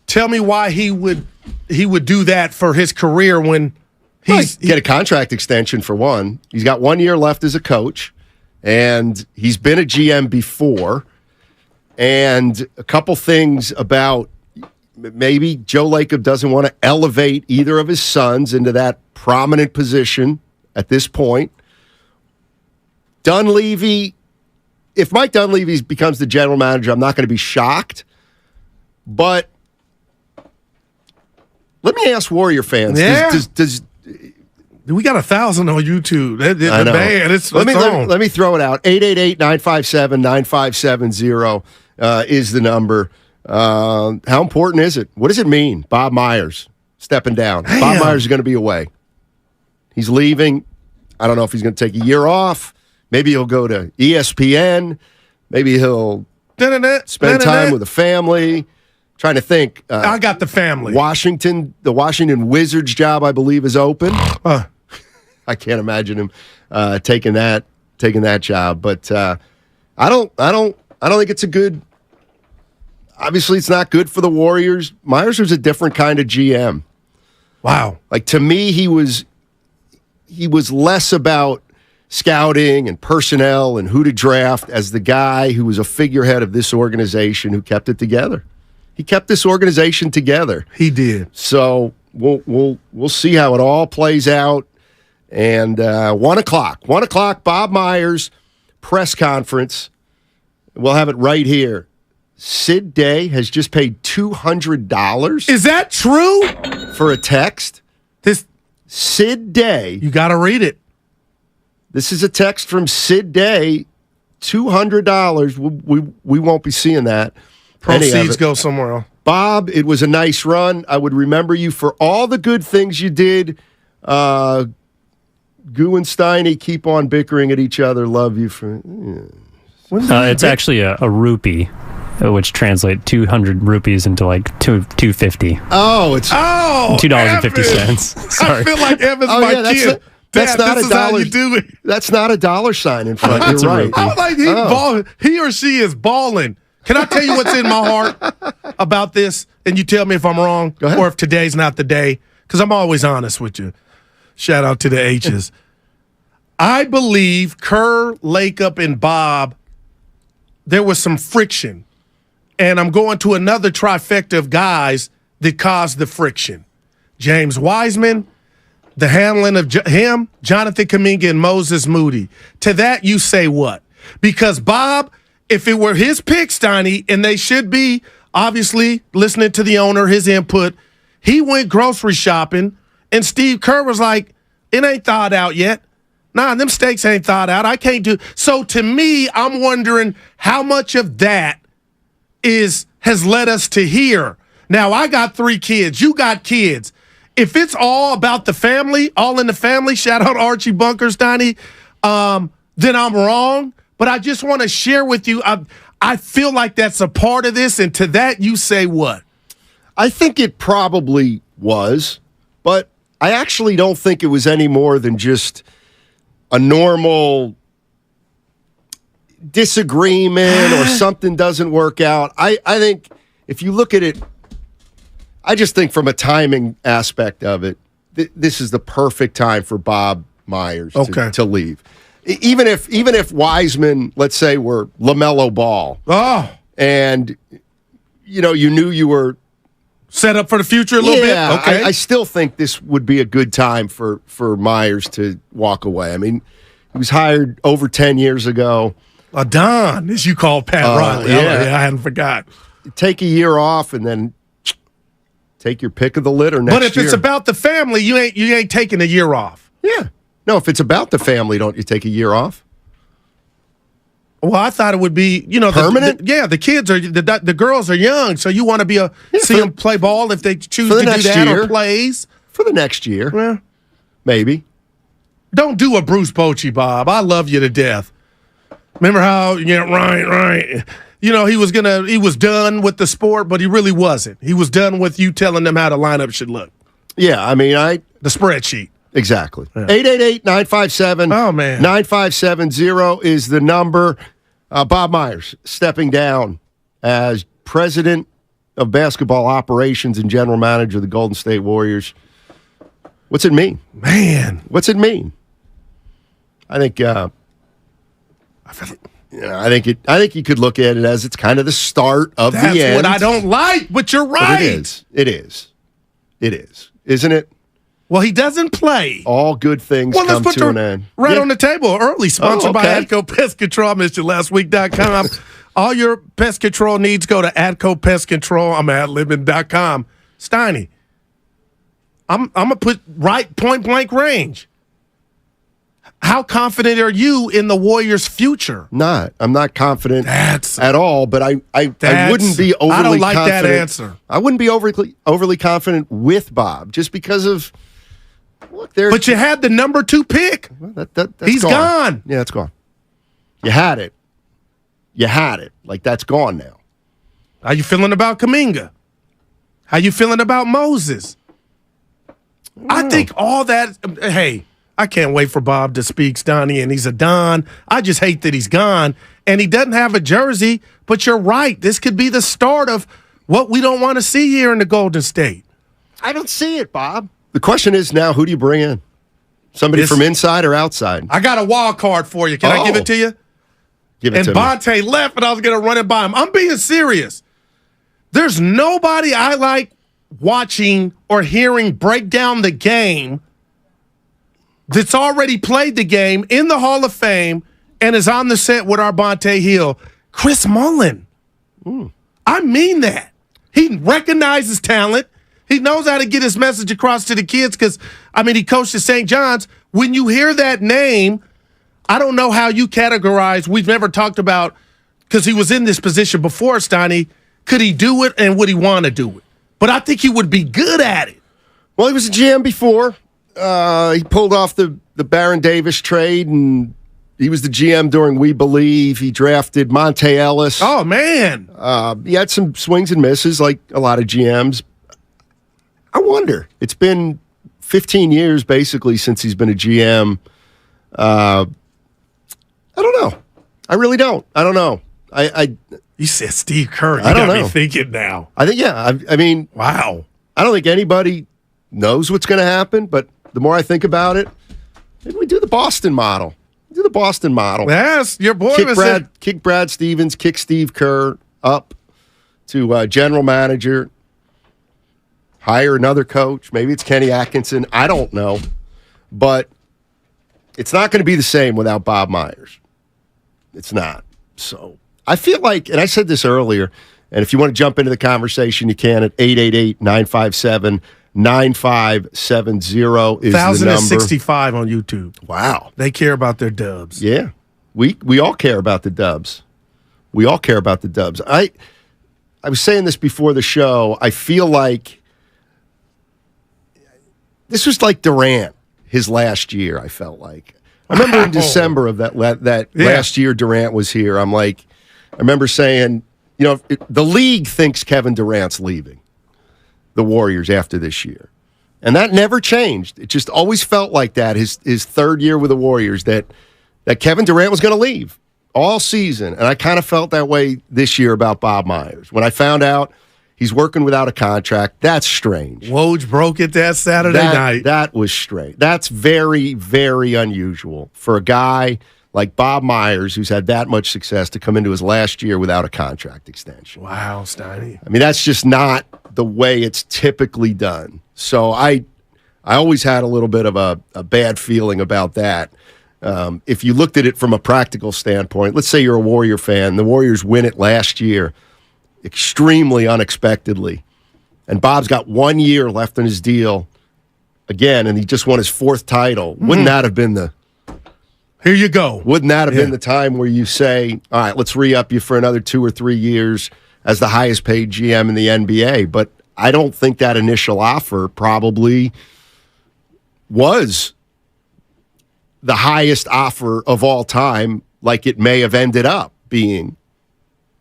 Tell me why he would do that for his career when get a contract extension for one. He's got 1 year left as a coach, and he's been a GM before. And a couple things about maybe Joe Lacob doesn't want to elevate either of his sons into that prominent position at this point. Dunleavy, if Mike Dunleavy becomes the general manager, I'm not going to be shocked. But let me ask Warrior fans. Yeah. We got 1,000 on YouTube. I know. Let me throw it out. 888-957-9570 is the number. How important is it? What does it mean? Bob Myers stepping down. Damn. Bob Myers is going to be away. He's leaving. I don't know if he's going to take a year off. Maybe he'll go to ESPN. Maybe he'll spend time with the family. Trying to think. I got the family. The Washington Wizards job, I believe, is open. I can't imagine him taking that job. But I don't think it's a good. Obviously, it's not good for the Warriors. Myers was a different kind of GM. Wow. Like, to me, he was less about scouting and personnel and who to draft as the guy who was a figurehead of this organization who kept it together. He kept this organization together. He did. So we'll see how it all plays out. And 1 o'clock, Bob Myers press conference. We'll have it right here. Sid Day has just paid $200. Is that true? For a text? This Sid Day. You got to read it. This is a text from Sid Day. $200. We won't be seeing that. Proceeds go somewhere else. Bob, it was a nice run. I would remember you for all the good things you did. Goo and Steiny keep on bickering at each other. Love you for. It's actually a rupee, which translates 200 rupees into like 250. Oh, it's $2.50. Sorry. I feel like Evan's my kid. That's not this a is how dollar. you do it. That's not a dollar sign in front. That's You're a right. rupee. I'm like he or she is balling. Can I tell you what's in my heart about this? And you tell me if I'm wrong or if today's not the day. Because I'm always honest with you. Shout out to the H's. I believe Kerr, Lakeup, and Bob, there was some friction. And I'm going to another trifecta of guys that caused the friction. James Wiseman, the handling of him, Jonathan Kuminga, and Moses Moody. To that, you say what? Because Bob, if it were his pick, Steiny, and they should be, obviously, listening to the owner, his input, he went grocery shopping, and Steve Kerr was like, it ain't thawed out yet. Nah, them steaks ain't thawed out. I can't do. So to me, I'm wondering how much of that has led us to here. Now, I got 3 kids. You got kids. If it's all about the family, all in the family, shout out Archie Bunkers, Donnie, then I'm wrong. But I just want to share with you, I feel like that's a part of this. And to that, you say what? I think it probably was, but I actually don't think it was any more than just a normal disagreement or something doesn't work out. I think if you look at it, I just think from a timing aspect of it, this is the perfect time for Bob Myers to leave. Even if Wiseman, let's say, were LaMelo Ball, and you knew you were set up for the future a little bit. Okay, I still think this would be a good time for Myers to walk away. I mean, he was hired over 10 years ago. A Don, as you call Pat Riley. Yeah. I hadn't forgot. Take a year off and then take your pick of the litter next year. But if it's about the family, you ain't taking a year off. Yeah. No, if it's about the family, don't you take a year off? Well, I thought it would be, permanent. The kids are the girls are young, so you want to be see them play ball if they choose to do that or plays for the next year. Yeah, maybe. Don't do a Bruce Bochy, Bob. I love you to death. Remember how right. He was done with the sport, but he really wasn't. He was done with you telling them how the lineup should look. Yeah, I mean, the spreadsheet. Exactly. 888-957. Oh, man. 9570 is the number. Bob Myers stepping down as president of basketball operations and general manager of the Golden State Warriors. What's it mean? Man. What's it mean? I think I think you could look at it as it's kind of the start of the end. That's what I don't like, but you're right. It is. Isn't it? Well, he doesn't play. All good things come to an end. Right on the table early, sponsored by Adco Pest Control. I missed you last week.com. All your pest control needs go to Adco Pest Control. I'm at adliving.com. Steiny, I'm going to put right point blank range. how confident are you in the Warriors' future? I'm not confident at all, but I wouldn't be overly confident. I don't like that answer. I wouldn't be overly confident with Bob just because of look there. But you had the number 2 pick. Well, that's He's gone. Yeah, it's gone. You had it. Like, that's gone now. How you feeling about Kuminga? How you feeling about Moses? I think all that. Hey, I can't wait for Bob to speak, Donnie, and he's a Don. I just hate that he's gone, and he doesn't have a jersey. But you're right. This could be the start of what we don't want to see here in the Golden State. I don't see it, Bob. The question is now, who do you bring in? Somebody from inside or outside? I got a wild card for you. Can I give it to you? Give it to me. And Bonte left, and I was going to run it by him. I'm being serious. There's nobody I like watching or hearing break down the game that's already played the game in the Hall of Fame and is on the set with our Bonte Hill. Chris Mullin. I mean that. He recognizes talent. He knows how to get his message across to the kids because, he coached at St. John's. When you hear that name, I don't know how you categorize. We've never talked about, because he was in this position before, Steiny, could he do it and would he want to do it? But I think he would be good at it. Well, he was a GM before. He pulled off the Baron Davis trade, and he was the GM during We Believe. He drafted Monte Ellis. Oh, man. He had some swings and misses like a lot of GMs. I wonder. It's been 15 years, basically, since he's been a GM. I don't know. I really don't. I don't know. You said Steve Kerr. I don't know. Me thinking now. I think, wow. I don't think anybody knows what's going to happen, but the more I think about it, maybe we do the Boston model. Yes, your boy kick Brad Stevens, kick Steve Kerr up to general manager, hire another coach. Maybe it's Kenny Atkinson. I don't know. But it's not going to be the same without Bob Myers. It's not. So I feel like, and I said this earlier, and if you want to jump into the conversation, you can at 888-957-9570 is the number. 1,065 on YouTube. Wow. They care about their dubs. Yeah. We all care about the dubs. I was saying this before the show. I feel like this was like Durant, his last year, I felt like. I remember in December of that last year Durant was here, I remember saying, the league thinks Kevin Durant's leaving the Warriors after this year. And that never changed. It just always felt like that, his third year with the Warriors, that Kevin Durant was going to leave all season. And I kind of felt that way this year about Bob Myers. When I found out he's working without a contract, that's strange. Woj broke it that Saturday night. That was strange. That's very, very unusual for a guy like Bob Myers, who's had that much success, to come into his last year without a contract extension. Wow, Steiny. That's just not the way it's typically done. So I always had a little bit of a bad feeling about that. If you looked at it from a practical standpoint, let's say you're a Warrior fan, the Warriors win it last year extremely unexpectedly, and Bob's got 1 year left on his deal again, and he just won his 4th title. Wouldn't that have been here you go. Wouldn't that have been the time where you say, all right, let's re-up you for another 2 or 3 years as the highest paid GM in the NBA? But I don't think that initial offer probably was the highest offer of all time, like it may have ended up being.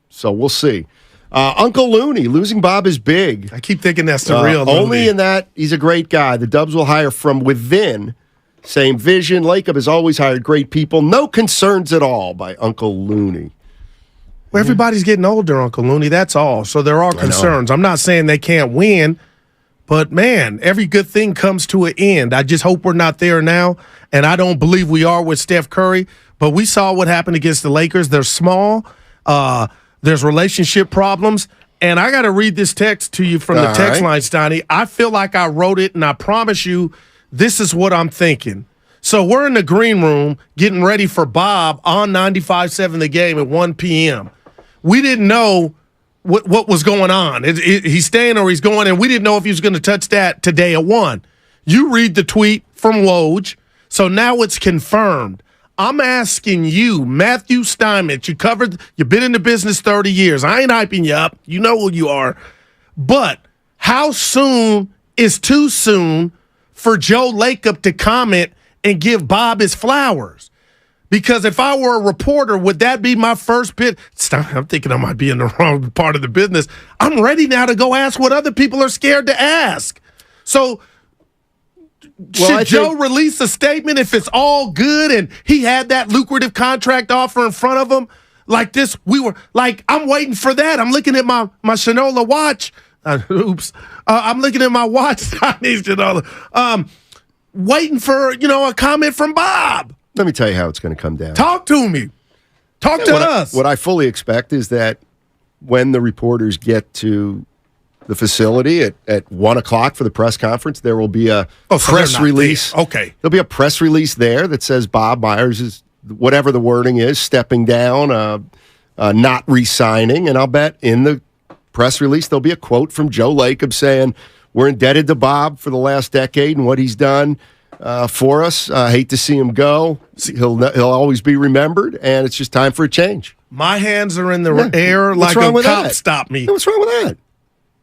So we'll see. Uncle Looney, losing Bob is big. I keep thinking that's the real Looney. Only in that he's a great guy. The Dubs will hire from within. Same vision. Lacob has always hired great people. No concerns at all by Uncle Looney. Well, everybody's getting older, Uncle Looney. That's all. So there are concerns. I'm not saying they can't win, but, man, every good thing comes to an end. I just hope we're not there now, and I don't believe we are with Steph Curry. But we saw what happened against the Lakers. They're small. There's relationship problems. And I got to read this text to you from the text line, Steiny. I feel like I wrote it, and I promise you this is what I'm thinking. So we're in the green room getting ready for Bob on 95.7 The Game at 1 p.m. We didn't know what was going on. He's staying or he's going, and we didn't know if he was going to touch that today at 1. You read the tweet from Woj So now it's confirmed. I'm asking you, Matthew Steinmetz, you've been in the business 30 years. I ain't hyping you up. You know who you are. But how soon is too soon for Joe Lacob to comment and give Bob his flowers? Because if I were a reporter, would that be my first bit? I'm thinking I might be in the wrong part of the business. I'm ready now to go ask what other people are scared to ask. So should Joe release a statement if it's all good and he had that lucrative contract offer in front of him? Like this, I'm waiting for that. I'm looking at my Shinola watch. I'm looking at my watch. Waiting for, a comment from Bob. Let me tell you how it's going to come down. Talk to me. Talk to us. What I fully expect is that when the reporters get to the facility at 1 o'clock for the press conference, there will be a press release. There. Okay. There'll be a press release there that says Bob Myers is, whatever the wording is, stepping down, not re-signing. And I'll bet in the press release there'll be a quote from Joe Lacob saying, we're indebted to Bob for the last decade and what he's done for us. Hate to see him go. He'll always be remembered, and it's just time for a change. My hands are in the air like a cop stopped me. What's wrong with that?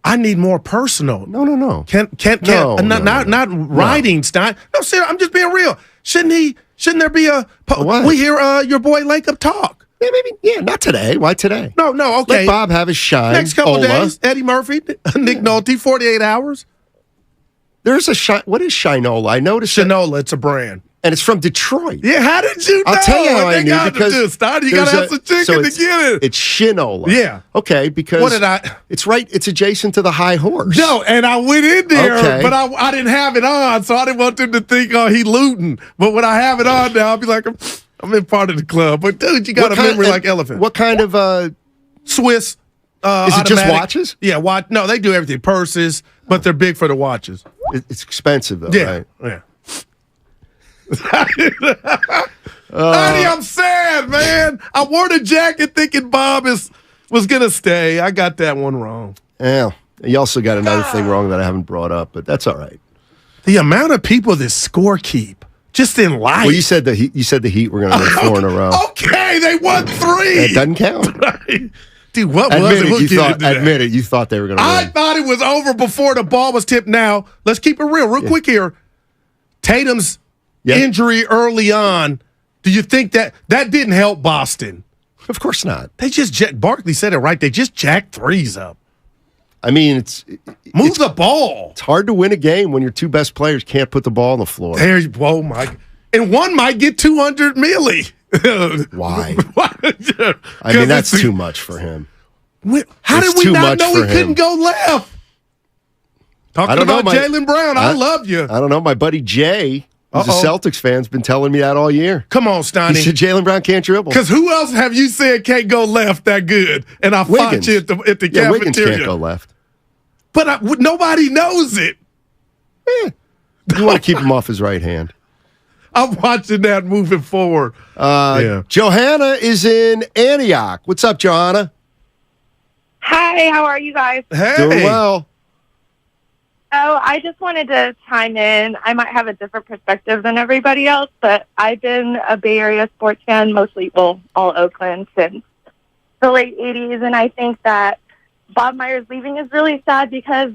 I need more personal. No. Not writing, Stein. No, seriously, I'm just being real. Shouldn't there be we hear your boy Lacob talk? Yeah, maybe. Yeah, not today. Why today? No, okay. Let Bob have his shine. Next couple days, Eddie Murphy, Nick Nolte, 48 hours. There's what is Shinola? I noticed Shinola, it's a brand. And it's from Detroit. Yeah, how did you know? I'll tell you how I knew, because you got to have some chicken to get it. It's Shinola. Yeah. Okay, because what did I? It's right. It's adjacent to the High Horse. No, and I went in there, but I didn't have it on, so I didn't want them to think, he looting. But when I have it on now, I'll be like, I'm in part of the club. But dude, you got a memory like elephant. What kind of Swiss? Is it just watches? Yeah, watch. No, they do everything. Purses, but they're big for the watches. It's expensive though, right? Yeah. Honey, I'm sad, man. I wore the jacket thinking Bob was gonna stay. I got that one wrong. Yeah. You also got another thing wrong that I haven't brought up, but that's all right. The amount of people that score keep just in life. Well, you said the Heat were gonna win 4 in a row. Okay, they won 3. It doesn't count. Dude, what was it? Admit it. You thought they were going to win. I thought it was over before the ball was tipped. Now, let's keep it real quick here. Tatum's injury early on, do you think that didn't help Boston? Of course not. They just Barkley said it right. They just jacked threes up. I mean, move the ball. It's hard to win a game when your two best players can't put the ball on the floor. And one might get 200 milli. Why? I mean, that's too much for him. How did we not know he couldn't go left? Talking about Jalen Brown, I love you. I don't know. My buddy Jay, who's a Celtics fan, has been telling me that all year. Come on, Steiny. He said Jalen Brown can't dribble. Because who else have you said can't go left that good? And I fought you at the cafeteria. Wiggins can't go left. But nobody knows it. You want to keep him off his right hand. I'm watching that moving forward. Johanna is in Antioch. What's up, Johanna? Hi, how are you guys? Hey. Doing well. Oh, I just wanted to chime in. I might have a different perspective than everybody else, but I've been a Bay Area sports fan, mostly, all Oakland, since the late 80s, and I think that Bob Myers leaving is really sad because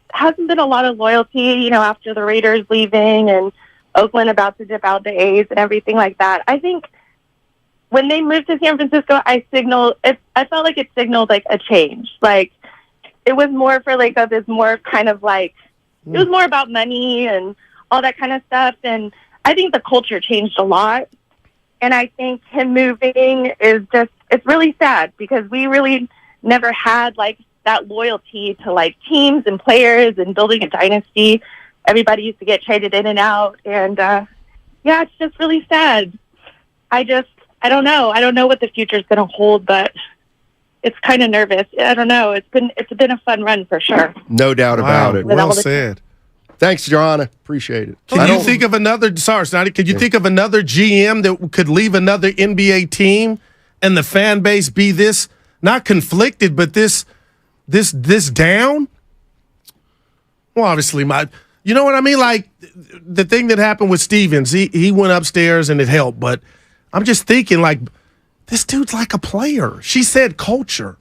hasn't been a lot of loyalty, after the Raiders leaving and Oakland about to dip out the A's and everything like that. I think when they moved to San Francisco, I felt like it signaled like a change. Like it was more for Lacob is more kind of like it was more about money and all that kind of stuff. And I think the culture changed a lot. And I think him moving it's really sad because we really never had like that loyalty to like teams and players and building a dynasty. Everybody used to get traded in and out, and it's just really sad. I don't know. I don't know what the future is going to hold, but it's kind of nervous. I don't know. It's been a fun run for sure. No doubt about it. Well said. Thanks, Johanna. Appreciate it. Can you think of another GM that could leave another NBA team and the fan base be this not conflicted, but this down? Well, obviously You know what I mean? Like the thing that happened with Stevens, he went upstairs and it helped. But I'm just thinking, like, this dude's like a player. She said culture.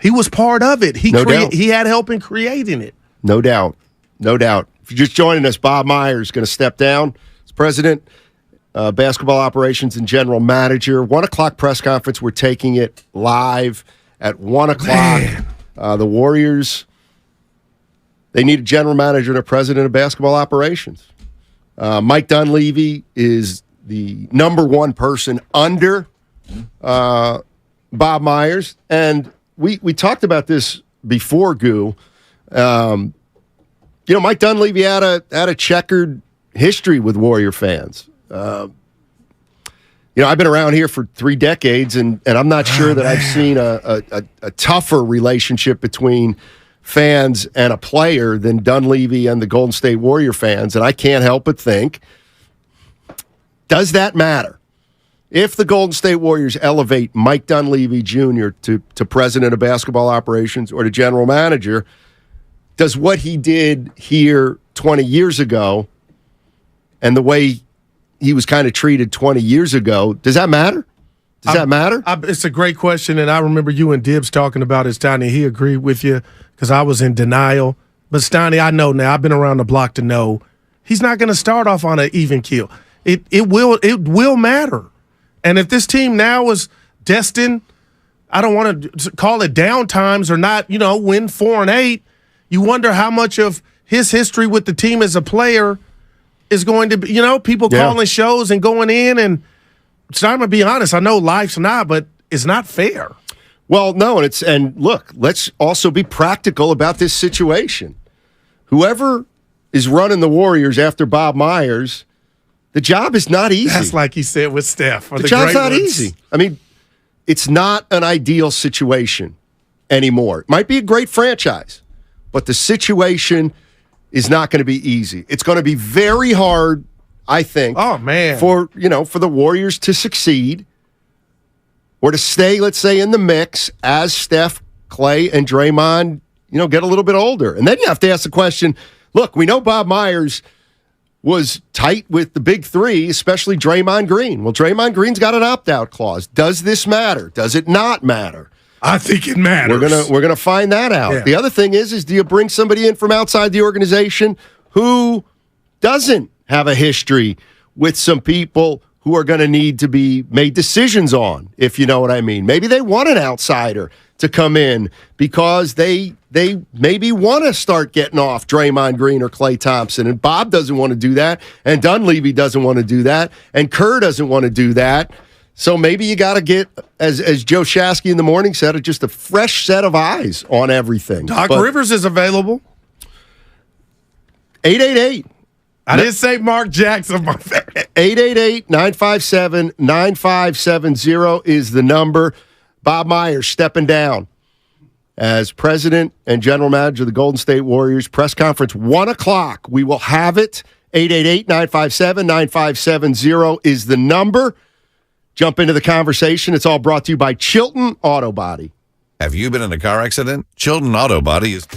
He was part of it. He had help in creating it. No doubt. No doubt. If you're just joining us, Bob Myers is going to step down as president, basketball operations and general manager. 1 o'clock press conference. We're taking it live at 1 o'clock. The Warriors, they need a general manager and a president of basketball operations. Mike Dunleavy is the number one person under Bob Myers. And we talked about this before, Goo. Mike Dunleavy had a checkered history with Warrior fans. I've been around here for 3 decades, and I'm not sure that I've seen a tougher relationship between fans and a player than Dunleavy and the Golden State Warrior fans. And I can't help but think, does that matter? If the Golden State Warriors elevate Mike Dunleavy Jr. to president of basketball operations or to general manager, does what he did here 20 years ago and the way he was kind of treated 20 years ago, does that matter? Does that matter? It's a great question, and I remember you and Dibbs talking about it, Steiny. He agreed with you because I was in denial. But, Steiny, I know now. I've been around the block to know he's not going to start off on an even keel. It will matter. And if this team now is destined, I don't want to call it down times or not, win 4 and 8, you wonder how much of his history with the team as a player is going to be, people calling shows and going in. And so I'm going to be honest, I know life's not, but it's not fair. Well, no, and look, let's also be practical about this situation. Whoever is running the Warriors after Bob Myers, the job is not easy. That's like he said with Steph. The job's not easy. I mean, it's not an ideal situation anymore. It might be a great franchise, but the situation is not going to be easy. It's going to be very hard, I think. Oh, man. For the Warriors to succeed or to stay, let's say, in the mix as Steph, Clay, and Draymond, get a little bit older. And then you have to ask the question, look, we know Bob Myers was tight with the big three, especially Draymond Green. Well, Draymond Green's got an opt-out clause. Does this matter? Does it not matter? I think it matters. We're gonna find that out. Yeah. The other thing is do you bring somebody in from outside the organization who doesn't have a history with some people who are going to need to be made decisions on, if you know what I mean? Maybe they want an outsider to come in because they maybe want to start getting off Draymond Green or Klay Thompson, and Bob doesn't want to do that, and Dunleavy doesn't want to do that, and Kerr doesn't want to do that. So maybe you got to get, as Joe Shasky in the morning said, just a fresh set of eyes on everything. Doc Rivers is available. 888. I didn't say Mark Jackson. 888-957-9570 is the number. Bob Myers stepping down as president and general manager of the Golden State Warriors. Press conference, 1 o'clock. We will have it. 888-957-9570 is the number. Jump into the conversation. It's all brought to you by Chilton Auto Body. Have you been in a car accident? Chilton Auto Body is...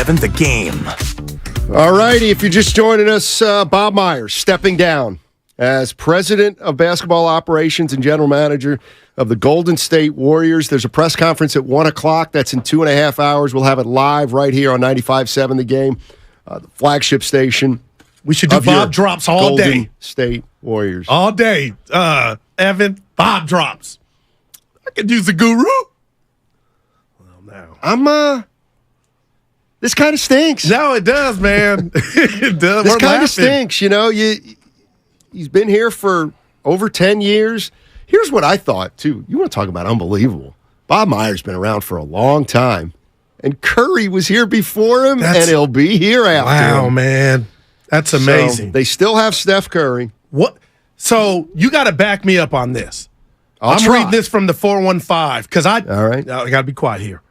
95.7 The Game. All righty, if you're just joining us, Bob Myers stepping down as president of basketball operations and general manager of the Golden State Warriors. There's a press conference at 1 o'clock. That's in 2.5 hours. We'll have it live right here on 95.7 The Game, the flagship station. We should do Bob drops all Golden day. State Warriors. All day. Evan, Bob drops. I could use the guru. This kind of stinks. No, it does, man. It does. This kind of stinks. You know, he's been here for over 10 years. Here's what I thought, too. You want to talk about unbelievable. Bob Myers been around for a long time. And Curry was here before him, and he'll be here after him. Wow, man. That's amazing. So they still have Steph Curry. What? So you got to back me up on this. I'm reading this from the 415 because I got to be quiet here.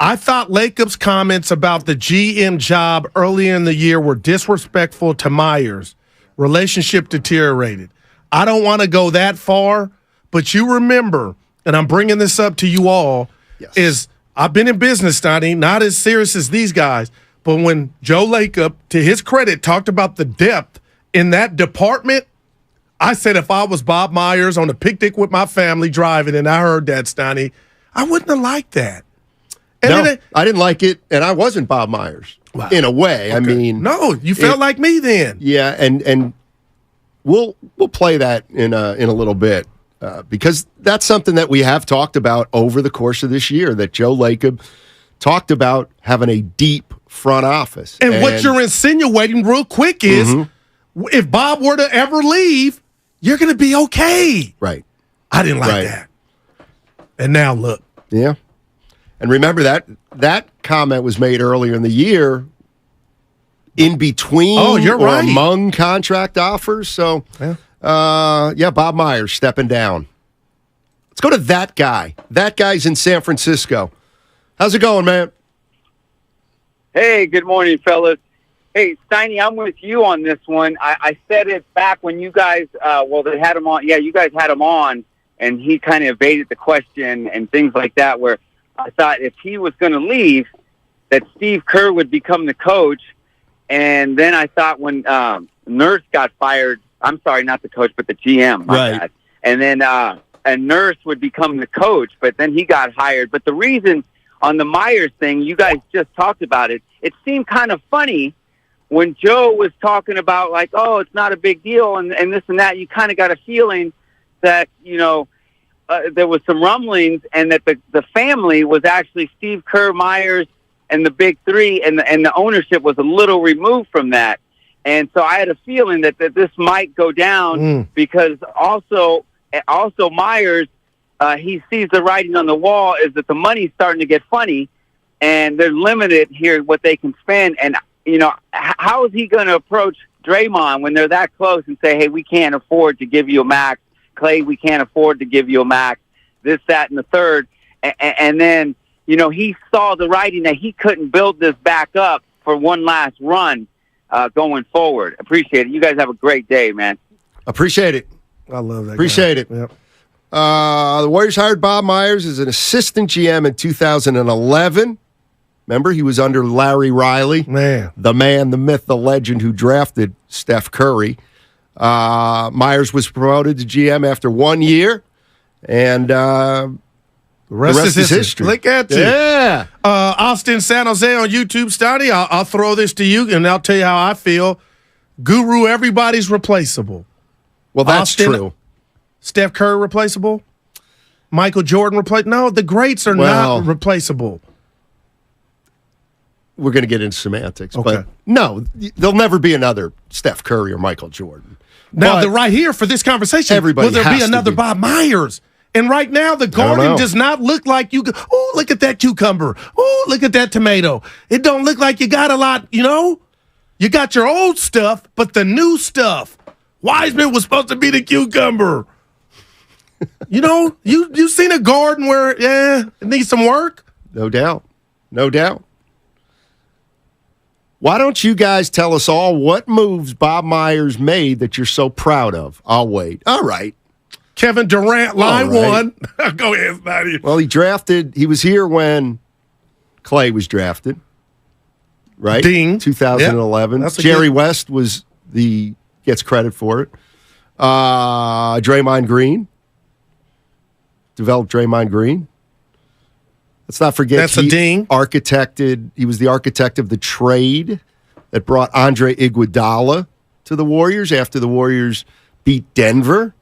I thought Lacob's comments about the GM job earlier in the year were disrespectful to Myers. Relationship deteriorated. I don't want to go that far, but you remember, and I'm bringing this up to you all, is I've been in business, Donnie, not as serious as these guys, but when Joe Lacob, to his credit, talked about the depth in that department, I said if I was Bob Myers on a picnic with my family driving and I heard that, Stoney, I wouldn't have liked that. And I didn't like it, and I wasn't Bob Myers in a way. Okay. I mean, no, you felt like me then. Yeah, and we'll play that in a little bit because that's something that we have talked about over the course of this year. That Joe Lacob talked about having a deep front office. And what you're insinuating, real quick, is if Bob were to ever leave, you're going to be okay. Right. I didn't like that. And now look. Yeah. And remember that comment was made earlier in the year in between among contract offers. So, Bob Myers stepping down. Let's go to that guy. That guy's in San Francisco. How's it going, man? Hey, good morning, fellas. Hey, Steiny, I'm with you on this one. I said it back when you guys, they had him on. Yeah, you guys had him on, and he kind of evaded the question and things like that, where I thought if he was going to leave, that Steve Kerr would become the coach. And then I thought when Nurse got fired, I'm sorry, not the coach, but the GM. My bad. And then and Nurse would become the coach, but then he got hired. But the reason on the Myers thing, you guys just talked about it, it seemed kind of funny when Joe was talking about, like, oh, it's not a big deal and this and that. You kind of got a feeling that, there was some rumblings and that the family was actually Steve Kerr, Myers, and the big three, and the ownership was a little removed from that. And so I had a feeling that this might go down because also Myers, he sees the writing on the wall is that the money's starting to get funny and they're limited here what they can spend. And, how is he going to approach Draymond when they're that close and say, hey, we can't afford to give you a max? Clay, we can't afford to give you a max, this, that, and the third. And then, he saw the writing that he couldn't build this back up for one last run going forward. Appreciate it. You guys have a great day, man. Appreciate it. I love that. Appreciate it. Yep. The Warriors hired Bob Myers as an assistant GM in 2011. Remember, he was under Larry Riley. The man, the myth, the legend who drafted Steph Curry. Myers was promoted to GM after 1 year, and the rest is history. Look at you. Yeah. Austin San Jose on YouTube, Stoney. I'll throw this to you, and I'll tell you how I feel. Guru, everybody's replaceable. Well, that's true. Steph Curry replaceable? Michael Jordan replaceable? No, the greats are not replaceable. We're going to get into semantics, but no, there'll never be another Steph Curry or Michael Jordan. Now, they're right here for this conversation. Everybody will there be another Bob Myers? And right now, the garden does not look like you. Oh, look at that cucumber. Oh, look at that tomato. It don't look like you got a lot, You got your old stuff, but the new stuff. Wiseman was supposed to be the cucumber. You seen a garden where, it needs some work? No doubt. No doubt. Why don't you guys tell us all what moves Bob Myers made that you're so proud of? I'll wait. All right. Kevin Durant, line one. Go ahead, Snotty. Well, he was here when Clay was drafted. right? Ding. 2011. Yep. That's a Jerry good- West gets credit for it. Draymond Green. Developed Draymond Green. Let's not forget That's a ding. He was the architect of the trade that brought Andre Iguodala to the Warriors after the Warriors beat Denver.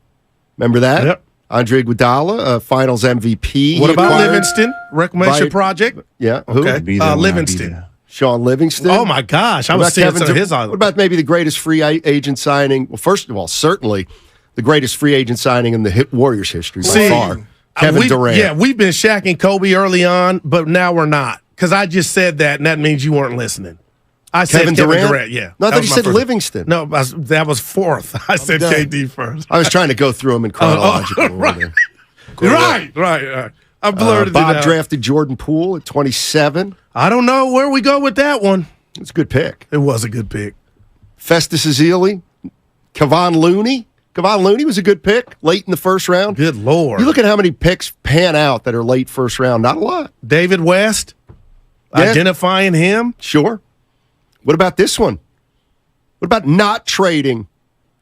Remember that? Yep. Andre Iguodala, Finals MVP. What He about acquired Livingston? Reclamation by- Project? Yeah. Who? Okay. Livingston. Sean Livingston. Oh, my gosh. I was seeing some of his on. What about maybe the greatest free agent signing? Well, first of all, certainly the greatest free agent signing in the Warriors history by far. Kevin Durant. Yeah, we've been shacking Kobe early on, but now we're not. Because I just said that, and that means you weren't listening. I said Kevin Durant. Yeah. No, I thought you was my said first. Livingston. No, that was fourth. I said done. KD first. I was trying to go through them in chronological order. Right. I blurted Bob it out. drafted Jordan Poole at 27. I don't know where we go with that one. It's a good pick. It was a good pick. Festus Ezeli, Kevon Looney. Kevon Looney was a good pick late in the first round. Good Lord. You look at how many picks pan out that are late first round. Not a lot. David West, Yeah. identifying him. Sure. What about this one? What about not trading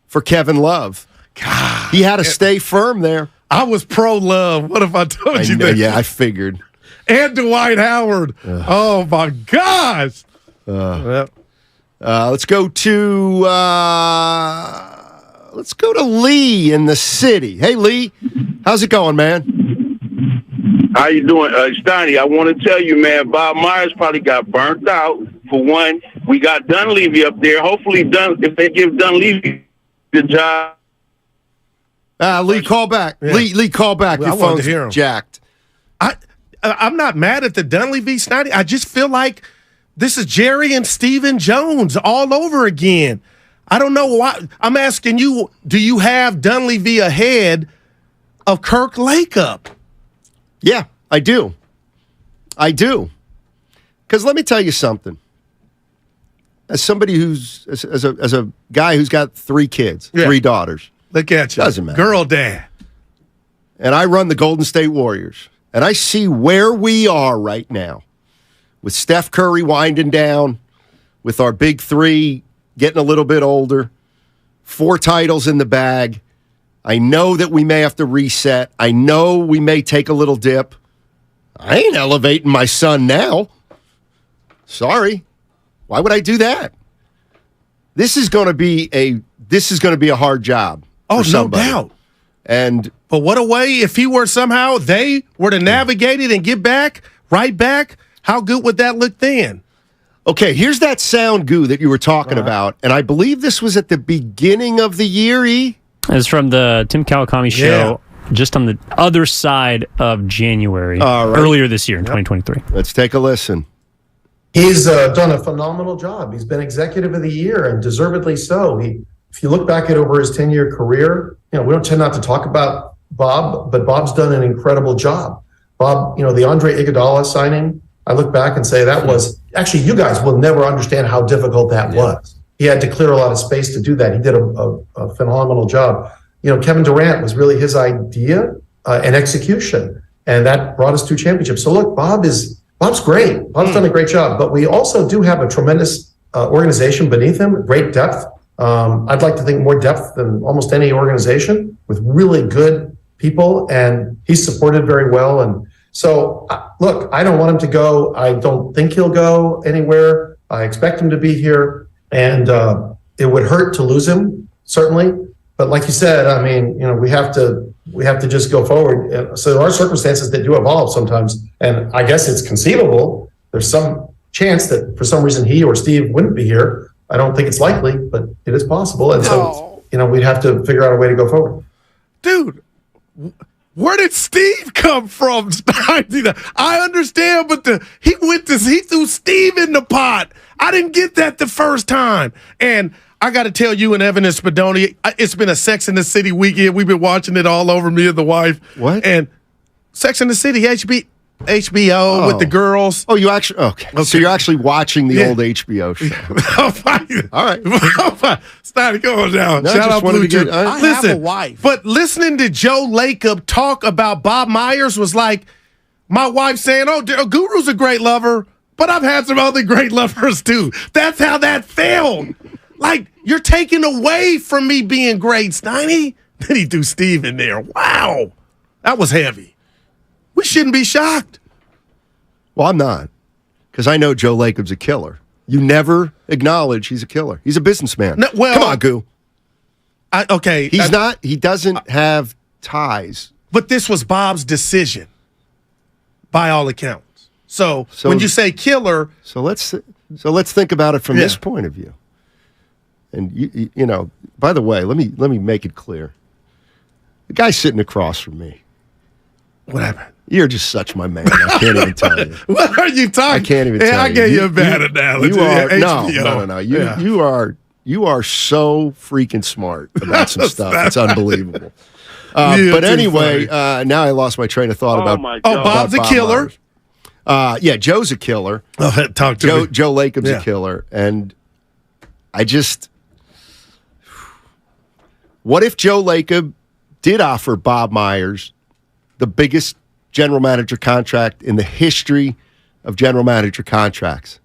for Kevin Love? God. He had to stay firm there. I was pro Love. What if I told you that? Yeah, I figured. And Dwight Howard. Oh, my gosh. Let's go to Lee in the city. Hey, Lee, how's it going, man? How you doing, Steiny? I want to tell you, man, Bob Myers probably got burnt out. For one, we got Dunleavy up there. Hopefully, if they give Dunleavy the job. Lee, call back. Yeah. Lee, call back. Well, Your I wanted to phone's hear him. jacked. I'm not mad at the Dunleavy Snotty. I just feel like this is Jerry and Stephen Jones all over again. I don't know why. I'm asking you, do you have Dunleavy ahead of Kirk Lakeup? Yeah, I do. Because let me tell you something. As somebody as a guy who's got 3 kids, 3 daughters. Look at you. Doesn't matter. Girl dad. And I run the Golden State Warriors. And I see where we are right now with Steph Curry winding down, with our big 3 getting a little bit older, 4 titles in the bag. I know that we may have to reset. I know we may take a little dip. I ain't elevating my son now. Sorry. Why would I do that? This is going to be a hard job. Oh, for no somebody. doubt. But what a way, if he were somehow, they were to navigate it and get back, right back, how good would that look then? Okay, here's that sound goo that you were talking about. And I believe this was at the beginning of the year, E? It's from the Tim Kawakami show, just on the other side of January, earlier this year in 2023. Let's take a listen. He's done a phenomenal job. He's been executive of the year, and deservedly so. If you look back at over his 10-year career, we don't tend not to talk about Bob, but Bob's done an incredible job. Bob, the Andre Iguodala signing, I look back and say that was, actually, you guys will never understand how difficult that was. He had to clear a lot of space to do that. He did a phenomenal job. Kevin Durant was really his idea and execution, and that brought us 2 championships. So look, Bob's great. Bob's done a great job, but we also do have a tremendous organization beneath him, great depth. I'd like to think more depth than almost any organization, with really good people, and he's supported very well. And so, look, I don't want him to go. I don't think he'll go anywhere. I expect him to be here, and it would hurt to lose him, certainly. But like you said, I mean, we have to just go forward. So there are circumstances that do evolve sometimes, and I guess it's conceivable. There's some chance that for some reason he or Steve wouldn't be here. I don't think it's likely, but it is possible. And so, we'd have to figure out a way to go forward. Dude, where did Steve come from? I understand, but he threw Steve in the pot. I didn't get that the first time. And I got to tell you and Evan and Spadoni, it's been a Sex and the City weekend. We've been watching it all over, me and the wife. What? And Sex and the City, HBO with the girls. Oh, you actually okay. So you're actually watching the old HBO show. All right. Start going down. No, Shout out Blue Juice. I have a wife. But listening to Joe Lakeup talk about Bob Myers was like my wife saying, "Oh, Guru's a great lover, But I've had some other great lovers too. That's how that felt. Like, you're taking away from me being great, Steiny. Then he threw Steve in there. Wow. That was heavy. We shouldn't be shocked. Well, I'm not. Because I know Joe Lacob's a killer. You never acknowledge he's a killer. He's a businessman. No, well, come on, Goo. Okay. He's not. He doesn't have ties. But this was Bob's decision, by all accounts. So when you say killer, so let's think about it from this point of view. And you know, by the way, let me make it clear. The guy sitting across from me. What happened? You're just such my man. I can't even tell you. What are you talking? I can't even tell you. I gave you a bad analogy. You are, HBO. No. You are so freaking smart about some stuff. It's unbelievable. But anyway, now I lost my train of thought about. Bob's a killer. Yeah, Joe's a killer. Talk to me. Joe Lacob's a killer, and I just. What if Joe Lacob did offer Bob Myers the biggest general manager contract in the history of general manager contracts?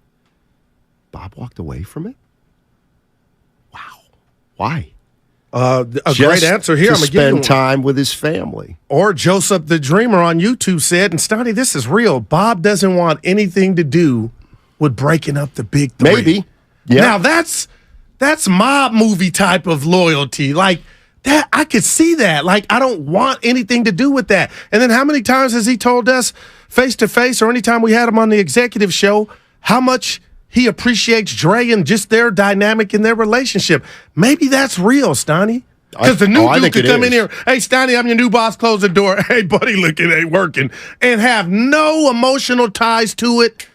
Bob walked away from it? Wow. Why? Great answer here. To I'm gonna give you one. spend time with his family. Or Joseph the Dreamer on YouTube said, and Stoney, this is real. Bob doesn't want anything to do with breaking up the big three. Maybe. Yeah. Now that's mob movie type of loyalty. Like that, I could see that. Like, I don't want anything to do with that. And then how many times has he told us face to face, or anytime we had him on the executive show, how much he appreciates Dre and just their dynamic in their relationship? Maybe that's real, Stoney. Because the new dude could come in here, hey, Stoney, I'm your new boss, close the door. Hey, buddy, look, it ain't working. And have no emotional ties to it.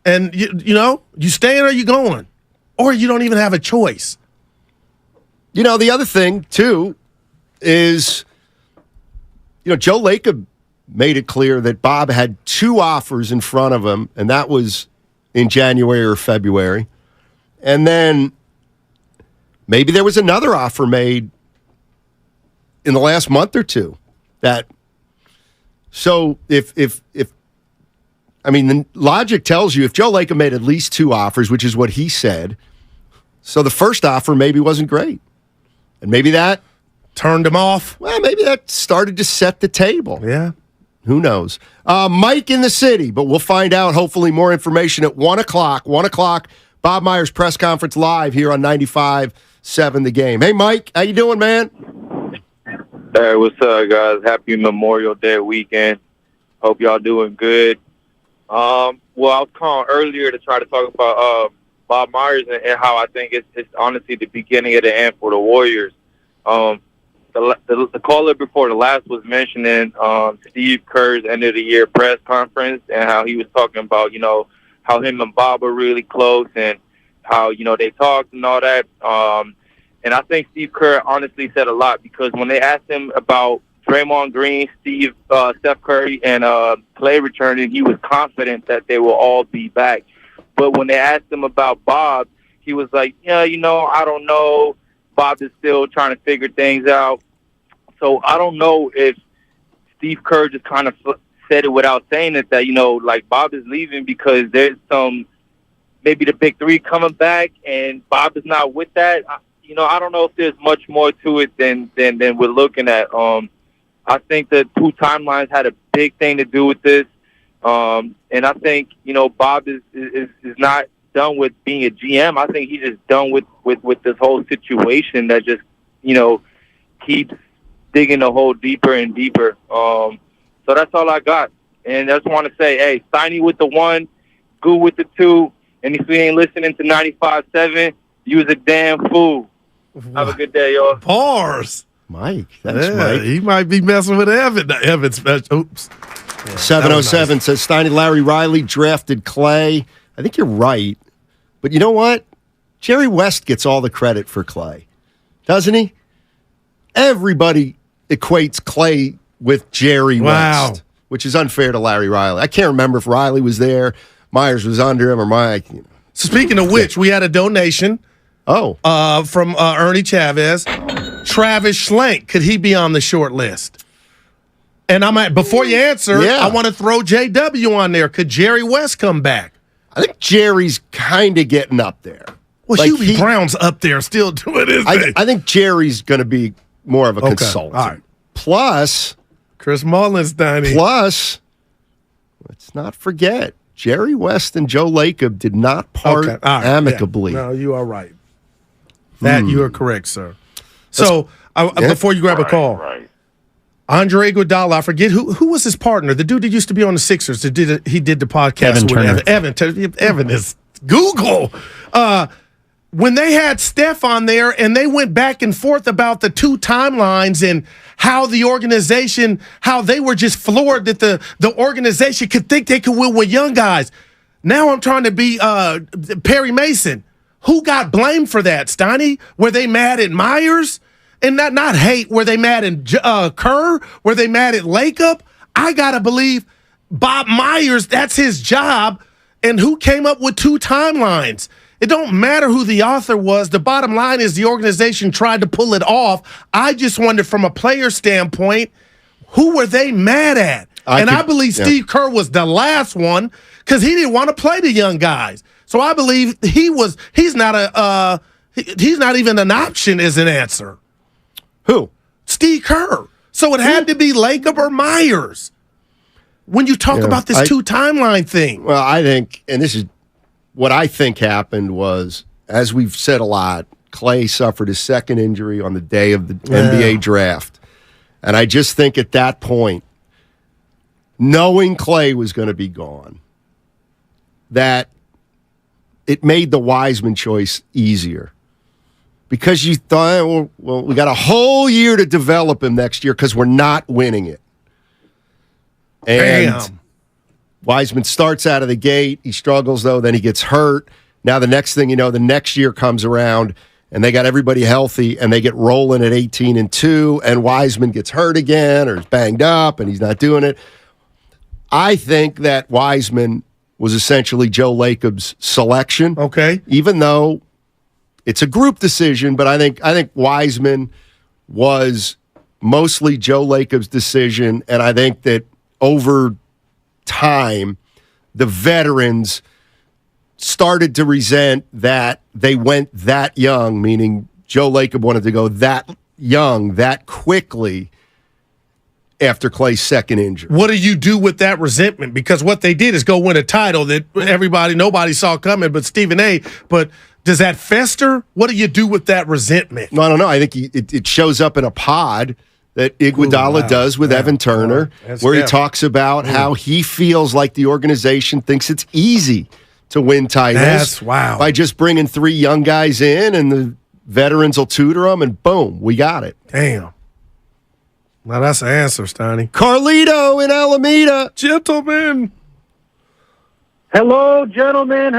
And, you know, you staying or you going? Or you don't even have a choice. You know, the other thing, too, is, you know, Joe Lacob made it clear that Bob had two offers in front of him, and that was in January or February. And then maybe there was another offer made in the last month or two. So if I mean, the logic tells you if Joe Lacob made at least two offers, which is what he said, so the first offer maybe wasn't great. And maybe that turned him off. Well, maybe that started to set the table. Yeah. Who knows? Mike in the city, but we'll find out hopefully more information at 1 o'clock. 1 o'clock, Bob Myers press conference live here on 95.7 The Game. Hey, Mike, how you doing, man? Hey, what's up, guys? Happy Memorial Day weekend. Hope y'all doing good. Well, I was calling earlier to try to talk about Bob Myers and how I think it's honestly the beginning of the end for the Warriors. The caller before the last was mentioning Steve Kerr's end of the year press conference and how he was talking about, you know, how him and Bob were really close and how, you know, they talked and all that. And I think Steve Kerr honestly said a lot, because when they asked him about Draymond Green, Steph Curry, and Clay returning, he was confident that they will all be back. But when they asked him about Bob, he was like, yeah, you know, I don't know. Bob is still trying to figure things out. So I don't know if Steve Kerr just kind of said it without saying it, that, you know, like Bob is leaving because there's maybe the big three coming back and Bob is not with that. You know, I don't know if there's much more to it than we're looking at. I think the two timelines had a big thing to do with this. And I think, you know, Bob is not done with being a GM. I think he's just done with this whole situation that just, you know, keeps digging the hole deeper and deeper. So that's all I got. And I just want to say, hey, Steiny with the 1, Goo with the 2, and if you ain't listening to 95.7, you was a damn fool. Have a good day, y'all. Bars. Mike. That's Mike. He might be messing with Evan special. Oops. 707 says Steiny, Larry Riley drafted Clay. I think you're right. But you know what? Jerry West gets all the credit for Clay. Doesn't he? Everybody equates Clay with Jerry West, which is unfair to Larry Riley. I can't remember if Riley was there, Myers was under him, or Mike. You know. Speaking of which, we had a donation. From Ernie Chavez. Travis Schlenk, could he be on the short list? And before you answer, I want to throw JW on there. Could Jerry West come back? I think Jerry's kind of getting up there. Well, Hubie Brown's up there still doing his thing. I think Jerry's going to be more of a consultant. All right. Plus, Chris Mullins, Danny. Plus, let's not forget, Jerry West and Joe Lacob did not part amicably. Yeah. No, you are right. That you are correct, sir. So, before you grab a call, Andre Iguodala, I forget who was his partner, the dude that used to be on the Sixers. He did the podcast with Evan is Google. When they had Steph on there and they went back and forth about the two timelines and how the organization, how they were just floored that the organization could think they could win with young guys. Now I'm trying to be Perry Mason. Who got blamed for that, Steiny? Were they mad at Myers? And not hate. Were they mad at Kerr? Were they mad at Lacob? I got to believe Bob Myers, that's his job. And who came up with two timelines? It don't matter who the author was. The bottom line is the organization tried to pull it off. I just wondered from a player standpoint, who were they mad at? I believe Steve Kerr was the last one because he didn't want to play the young guys. So I believe he's not even an option as an answer. Who? Steve Kerr. So it had to be Lacob or Myers when you talk about this two timeline thing. Well, I think, and this is what I think happened was, as we've said a lot, Clay suffered his second injury on the day of the NBA draft. And I just think at that point, knowing Clay was going to be gone, that it made the Wiseman choice easier. Because you thought, well, we got a whole year to develop him next year because we're not winning it. And Wiseman starts out of the gate. He struggles, though. Then he gets hurt. Now the next thing you know, the next year comes around, and they got everybody healthy, and they get rolling at 18-2, and Wiseman gets hurt again or is banged up, and he's not doing it. I think that Wiseman was essentially Joe Lacob's selection. Okay. Even though it's a group decision, but I think Wiseman was mostly Joe Lacob's decision, and I think that over time, the veterans started to resent that they went that young, meaning Joe Lacob wanted to go that young, that quickly after Clay's second injury. What do you do with that resentment? Because what they did is go win a title that nobody saw coming but Stephen A. But does that fester? What do you do with that resentment? No, I don't know. I think it shows up in a pod that Iguodala does with Evan Turner, where he talks about how he feels like the organization thinks it's easy to win titles by just bringing three young guys in, and the veterans will tutor them, and boom, we got it. Damn. Now that's the answer, Steiny. Carlito in Alameda. Gentlemen. Hello, gentlemen.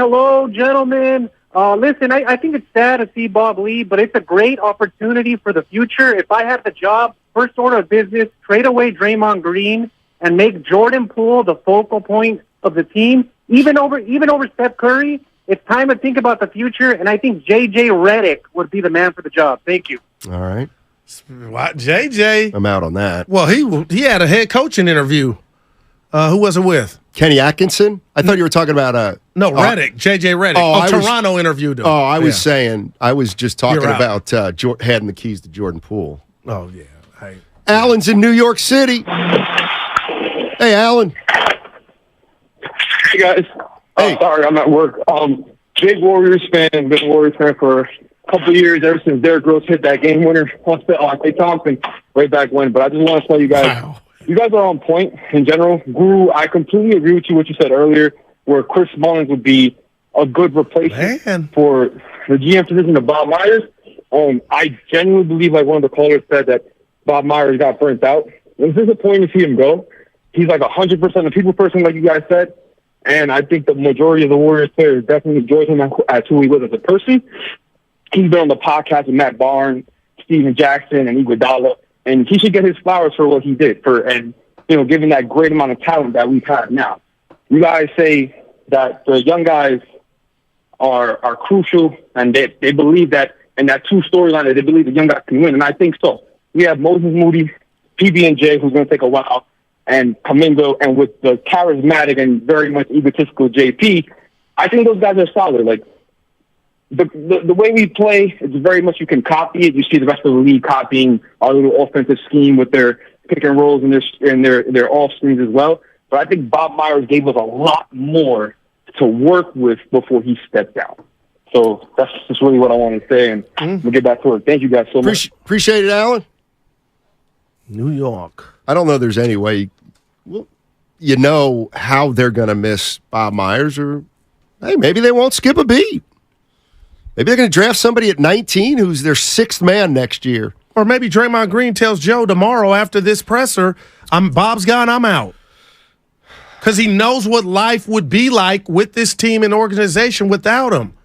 Listen, I think it's sad to see Bob leave, but it's a great opportunity for the future. If I had the job, first order of business, trade away Draymond Green and make Jordan Poole the focal point of the team, even over Steph Curry. It's time to think about the future, and I think J.J. Redick would be the man for the job. Thank you. All right. What, J.J.? I'm out on that. Well, he had a head coaching interview. Who was it with? Kenny Atkinson? I thought you were talking about Redick, J.J. Redick. Toronto interviewed him. I was saying, I was just talking about having the keys to Jordan Poole. Oh, yeah. Hey. Alan's in New York City. Hey, Alan. Hey, guys. Hey. Sorry, I'm at work. Big Warriors fan, been a Warriors fan for a couple of years, ever since Derrick Rose hit that game winner on Klay Thompson way back when. But I just want to tell you guys, you guys are on point in general. Guru, I completely agree with you what you said earlier, where Chris Mullins would be a good replacement for the GM position of Bob Myers. I genuinely believe, like one of the callers said, that Bob Myers got burnt out. It was disappointing to see him go. He's like 100% a people person, like you guys said. And I think the majority of the Warriors players definitely enjoyed him as who he was as a person. He's been on the podcast with Matt Barnes, Steven Jackson, and Iguodala, and he should get his flowers for what he did given that great amount of talent that we've had now. You guys say that the young guys are crucial, and they believe that in that two storyline that they believe the young guys can win, and I think so. We have Moses Moody, PB&J, who's going to take a while, and Kamingo, and with the charismatic and very much egotistical JP, I think those guys are solid. Like the way we play, it's very much you can copy it. You see the rest of the league copying our little offensive scheme with their pick and rolls and their off screens as well. But I think Bob Myers gave us a lot more to work with before he stepped down. So that's just really what I want to say, and we'll get back to it. Thank you guys so much. Appreciate it, Alan. New York. I don't know there's any way you know how they're going to miss Bob Myers, or hey, maybe they won't skip a beat. Maybe they're going to draft somebody at 19 who's their sixth man next year. Or maybe Draymond Green tells Joe tomorrow after this presser, Bob's gone, I'm out. Because he knows what life would be like with this team and organization without him.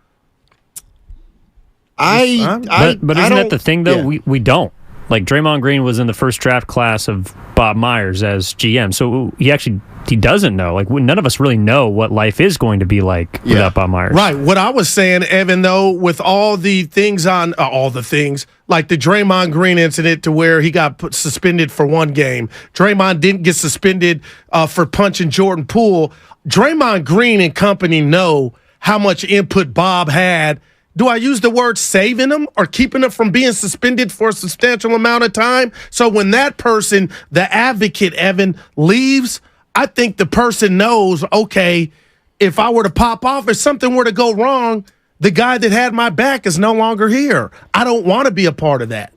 But isn't that the thing, though? Yeah. We don't. Like, Draymond Green was in the first draft class of Bob Myers as GM, so he doesn't know. Like, none of us really know what life is going to be like without Bob Myers. Right. What I was saying, Evan, though, with all the things like the Draymond Green incident to where he got suspended for one game. Draymond didn't get suspended for punching Jordan Poole. Draymond Green and company know how much input Bob had. Do I use the word saving him or keeping him from being suspended for a substantial amount of time? So when that person, the advocate, Evan, leaves, I think the person knows, okay, if I were to pop off, if something were to go wrong, the guy that had my back is no longer here. I don't want to be a part of that.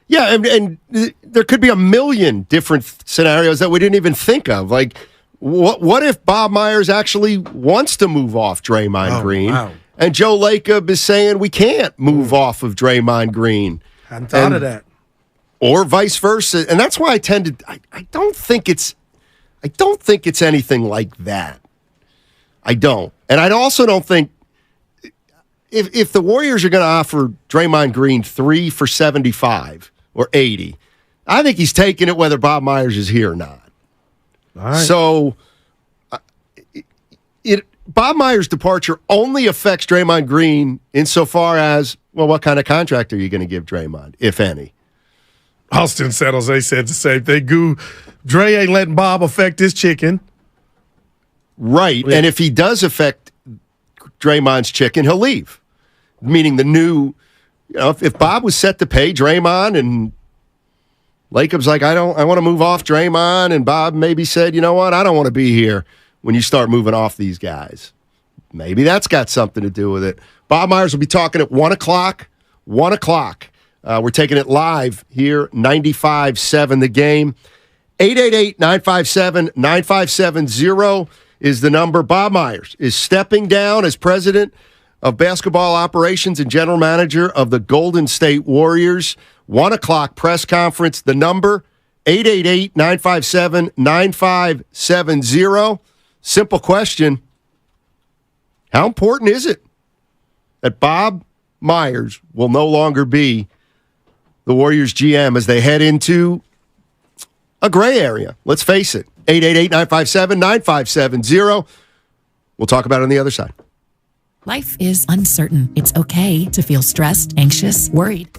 Yeah, and there could be a million different scenarios that we didn't even think of. Like, what if Bob Myers actually wants to move off Draymond Green? Wow. And Joe Lacob is saying we can't move off of Draymond Green. Hadn't thought of that. Or vice versa. And that's why I don't think it's anything like that. I don't. And I also don't think if the Warriors are going to offer Draymond Green 3 for $75 or $80, I think he's taking it whether Bob Myers is here or not. All right. So Bob Myers' departure only affects Draymond Green insofar as, well, what kind of contract are you going to give Draymond, if any? Austin San Jose said the same thing. Dre ain't letting Bob affect his chicken. Right. Yeah. And if he does affect Draymond's chicken, he'll leave. Meaning the new, if Bob was set to pay Draymond and Lacob's like, I want to move off Draymond, and Bob maybe said, you know what, I don't want to be here when you start moving off these guys. Maybe that's got something to do with it. Bob Myers will be talking at 1 o'clock. 1 o'clock. We're taking it live here, 95.7 The Game. 888-957-9570 is the number. Bob Myers is stepping down as president of basketball operations and general manager of the Golden State Warriors. 1 o'clock press conference. The number, 888-957-9570. Simple question. How important is it that Bob Myers will no longer be the Warriors GM as they head into a gray area? Let's face it. 888-957-9570. We'll talk about it on the other side. Life is uncertain. It's okay to feel stressed, anxious, worried.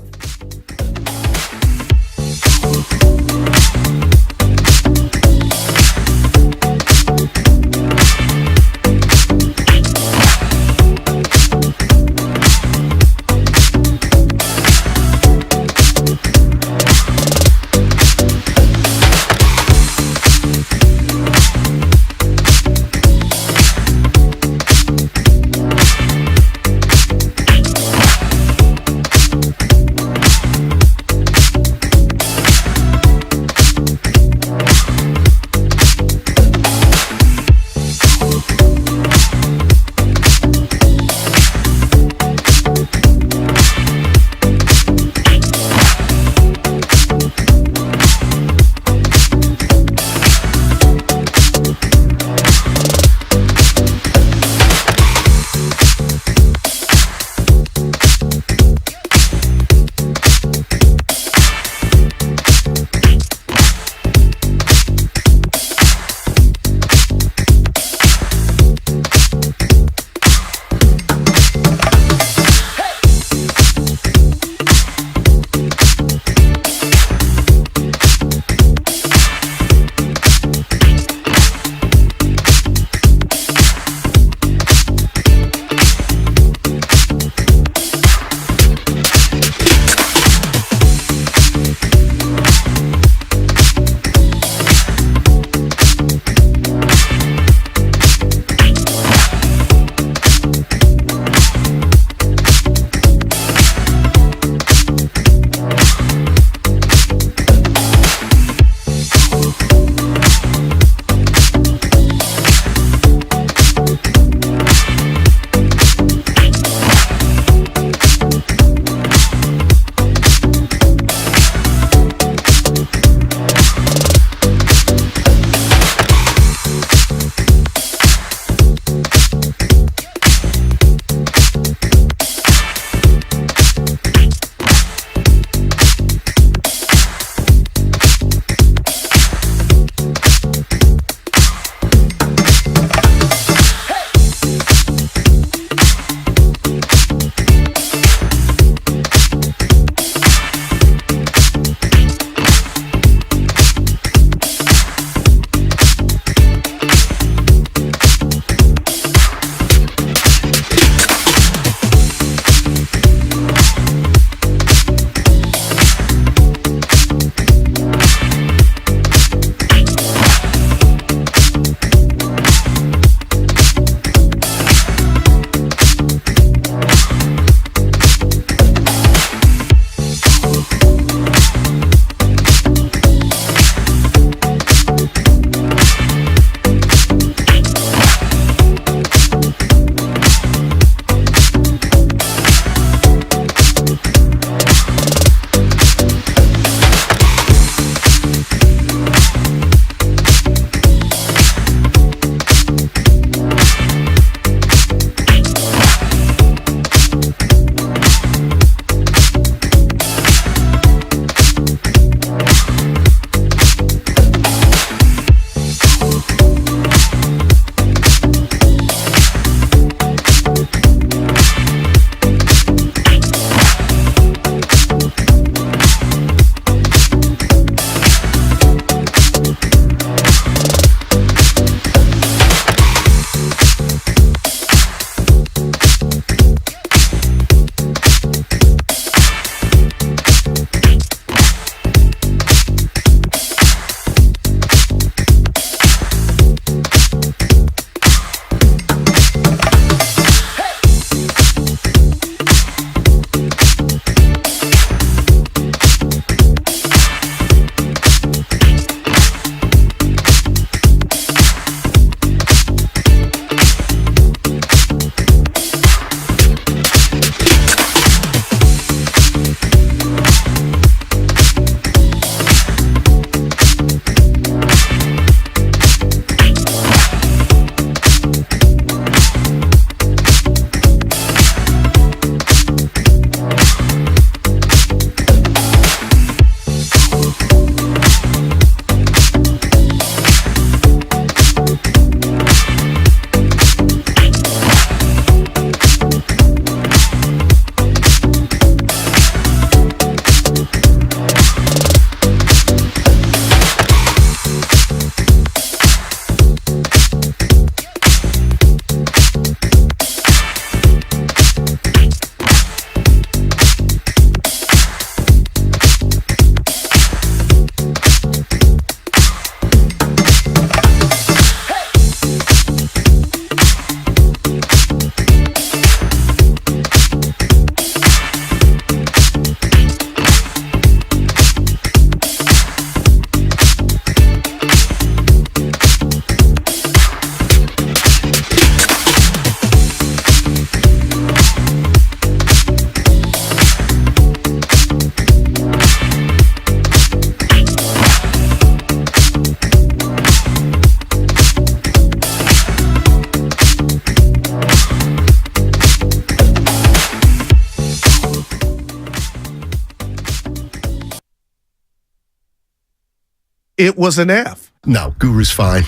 it was an F. No, Guru's fine.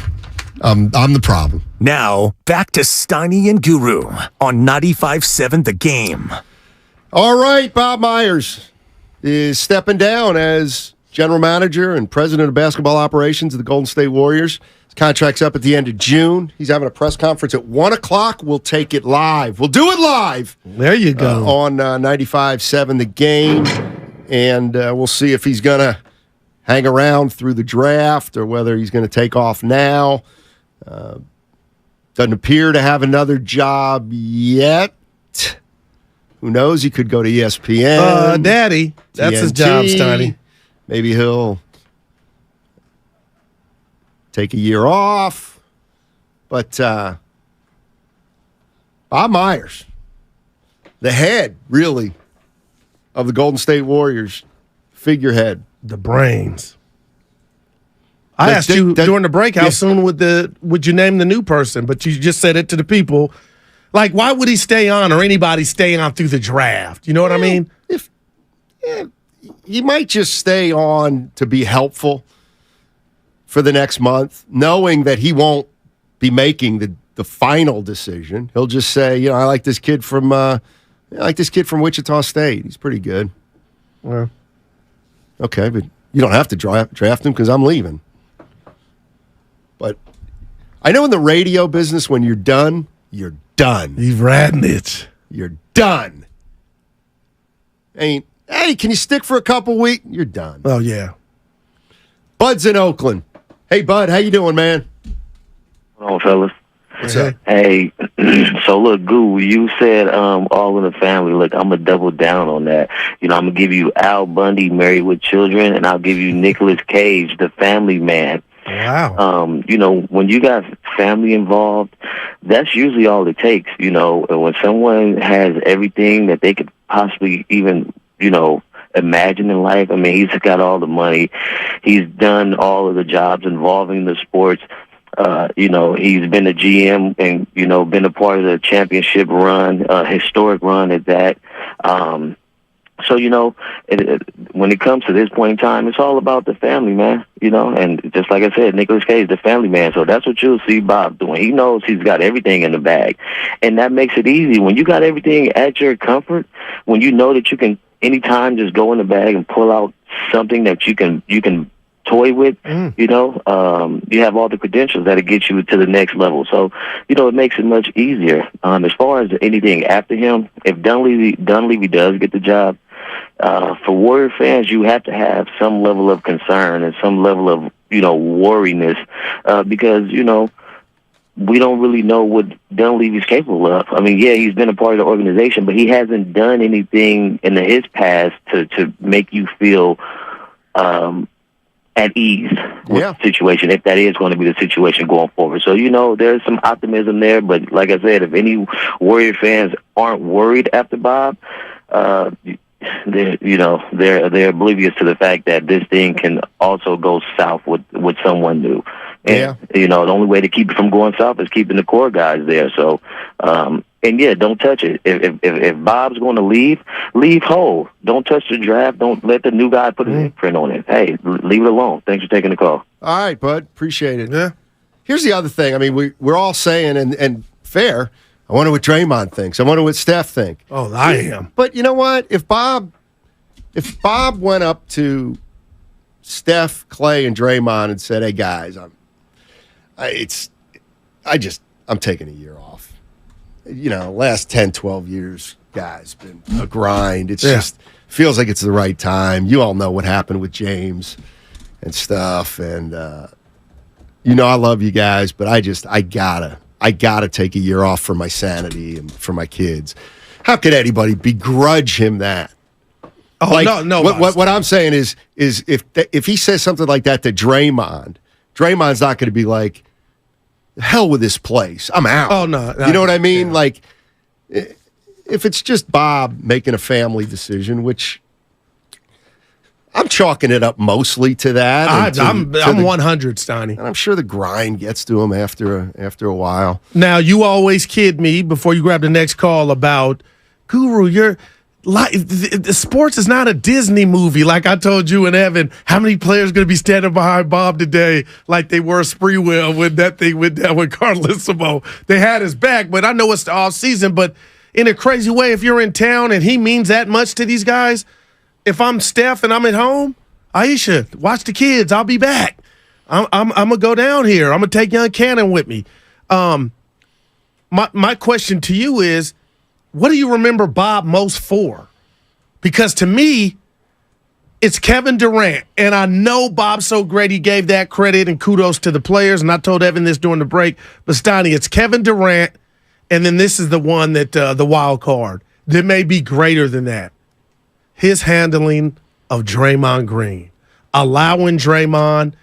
I'm the problem. Now, back to Steiny and Guru on 95.7 The Game. All right, Bob Myers is stepping down as general manager and president of basketball operations of the Golden State Warriors. His contract's up at the end of June. He's having a press conference at 1 o'clock. We'll take it live. We'll do it live. There you go. On 95.7 The Game. And we'll see if he's going to hang around through the draft or whether he's going to take off now. Doesn't appear to have another job yet. Who knows? He could go to ESPN. Daddy. That's his job, Steiny. Maybe he'll take a year off. But Bob Myers, the head, really, of the Golden State Warriors, figurehead. The brains. I asked you during the break how soon would you name the new person, but you just said it to the people. Like, why would he stay on or anybody stay on through the draft? You know what I mean? He might just stay on to be helpful for the next month, knowing that he won't be making the final decision. He'll just say, I like this kid from Wichita State. He's pretty good. Well, okay, but you don't have to draft him because I'm leaving. But I know in the radio business, when you're done, you're done. You've ridden it. You're done. Hey, can you stick for a couple weeks? You're done. Oh, yeah. Bud's in Oakland. Hey, Bud, how you doing, man? Hold on, fellas. What's up? Hey, so look, Goo, you said all in the family. Look, I'm going to double down on that. I'm going to give you Al Bundy, Married with Children, and I'll give you Nicolas Cage, The Family Man. Wow. When you got family involved, that's usually all it takes, and when someone has everything that they could possibly even, imagine in life. I mean, he's got all the money. He's done all of the jobs involving the sports. He's been a GM and, been a part of the championship run, historic run at that. When it comes to this point in time, it's all about the family, man, and just like I said, Nicolas Cage, the family man. So that's what you'll see Bob doing. He knows he's got everything in the bag, and that makes it easy. When you got everything at your comfort, when you know that you can anytime just go in the bag and pull out something that you can toy with, you have all the credentials that'll get you to the next level. So, it makes it much easier. As far as anything after him, if Dunleavy does get the job, for Warrior fans, you have to have some level of concern and some level of, worriness, because, we don't really know what Dunleavy's capable of. I mean, yeah, he's been a part of the organization, but he hasn't done anything in his past to make you feel at ease with the situation, if that is going to be the situation going forward. So, there's some optimism there, but like I said, if any Warrior fans aren't worried after Bob, they're oblivious to the fact that this thing can also go south with someone new. And, the only way to keep it from going south is keeping the core guys there. So, don't touch it. If Bob's going to leave whole. Don't touch the draft. Don't let the new guy put his imprint on it. Hey, leave it alone. Thanks for taking the call. All right, Bud. Appreciate it. Yeah. Here's the other thing. I mean, we're all saying, and fair, I wonder what Draymond thinks. I wonder what Steph think. Oh, I am. But you know what? If Bob went up to Steph, Clay, and Draymond and said, "Hey guys, I'm taking a year off." Last 10, 12 years, guys, been a grind. It's just feels like it's the right time. You all know what happened with James and stuff, and I love you guys, but I gotta take a year off for my sanity and for my kids. How could anybody begrudge him that? Oh, no. What I'm saying is if he says something like that to Draymond's not going to be like, hell with this place, I'm out. Oh, no. You know what I mean? Yeah. Like, if it's just Bob making a family decision, which I'm chalking it up mostly to that. I'm 100, Steiny. And I'm sure the grind gets to him after a while. Now, you always kid me before you grab the next call about, Guru, like the sports is not a Disney movie. Like I told you and Evan, how many players going to be standing behind Bob today like they were Sprewell when that thing went down with Carlissimo? They had his back, but I know it's the off season. But in a crazy way, if you're in town and he means that much to these guys, if I'm Steph and I'm at home, Aisha, watch the kids. I'll be back. I'm gonna go down here. I'm gonna take young Cannon with me. My question to you is, what do you remember Bob most for? Because to me, it's Kevin Durant. And I know Bob's so great he gave that credit and kudos to the players. And I told Evan this during the break. But Steiny, it's Kevin Durant. And then this is the one that the wild card that may be greater than that. His handling of Draymond Green. Allowing Draymond,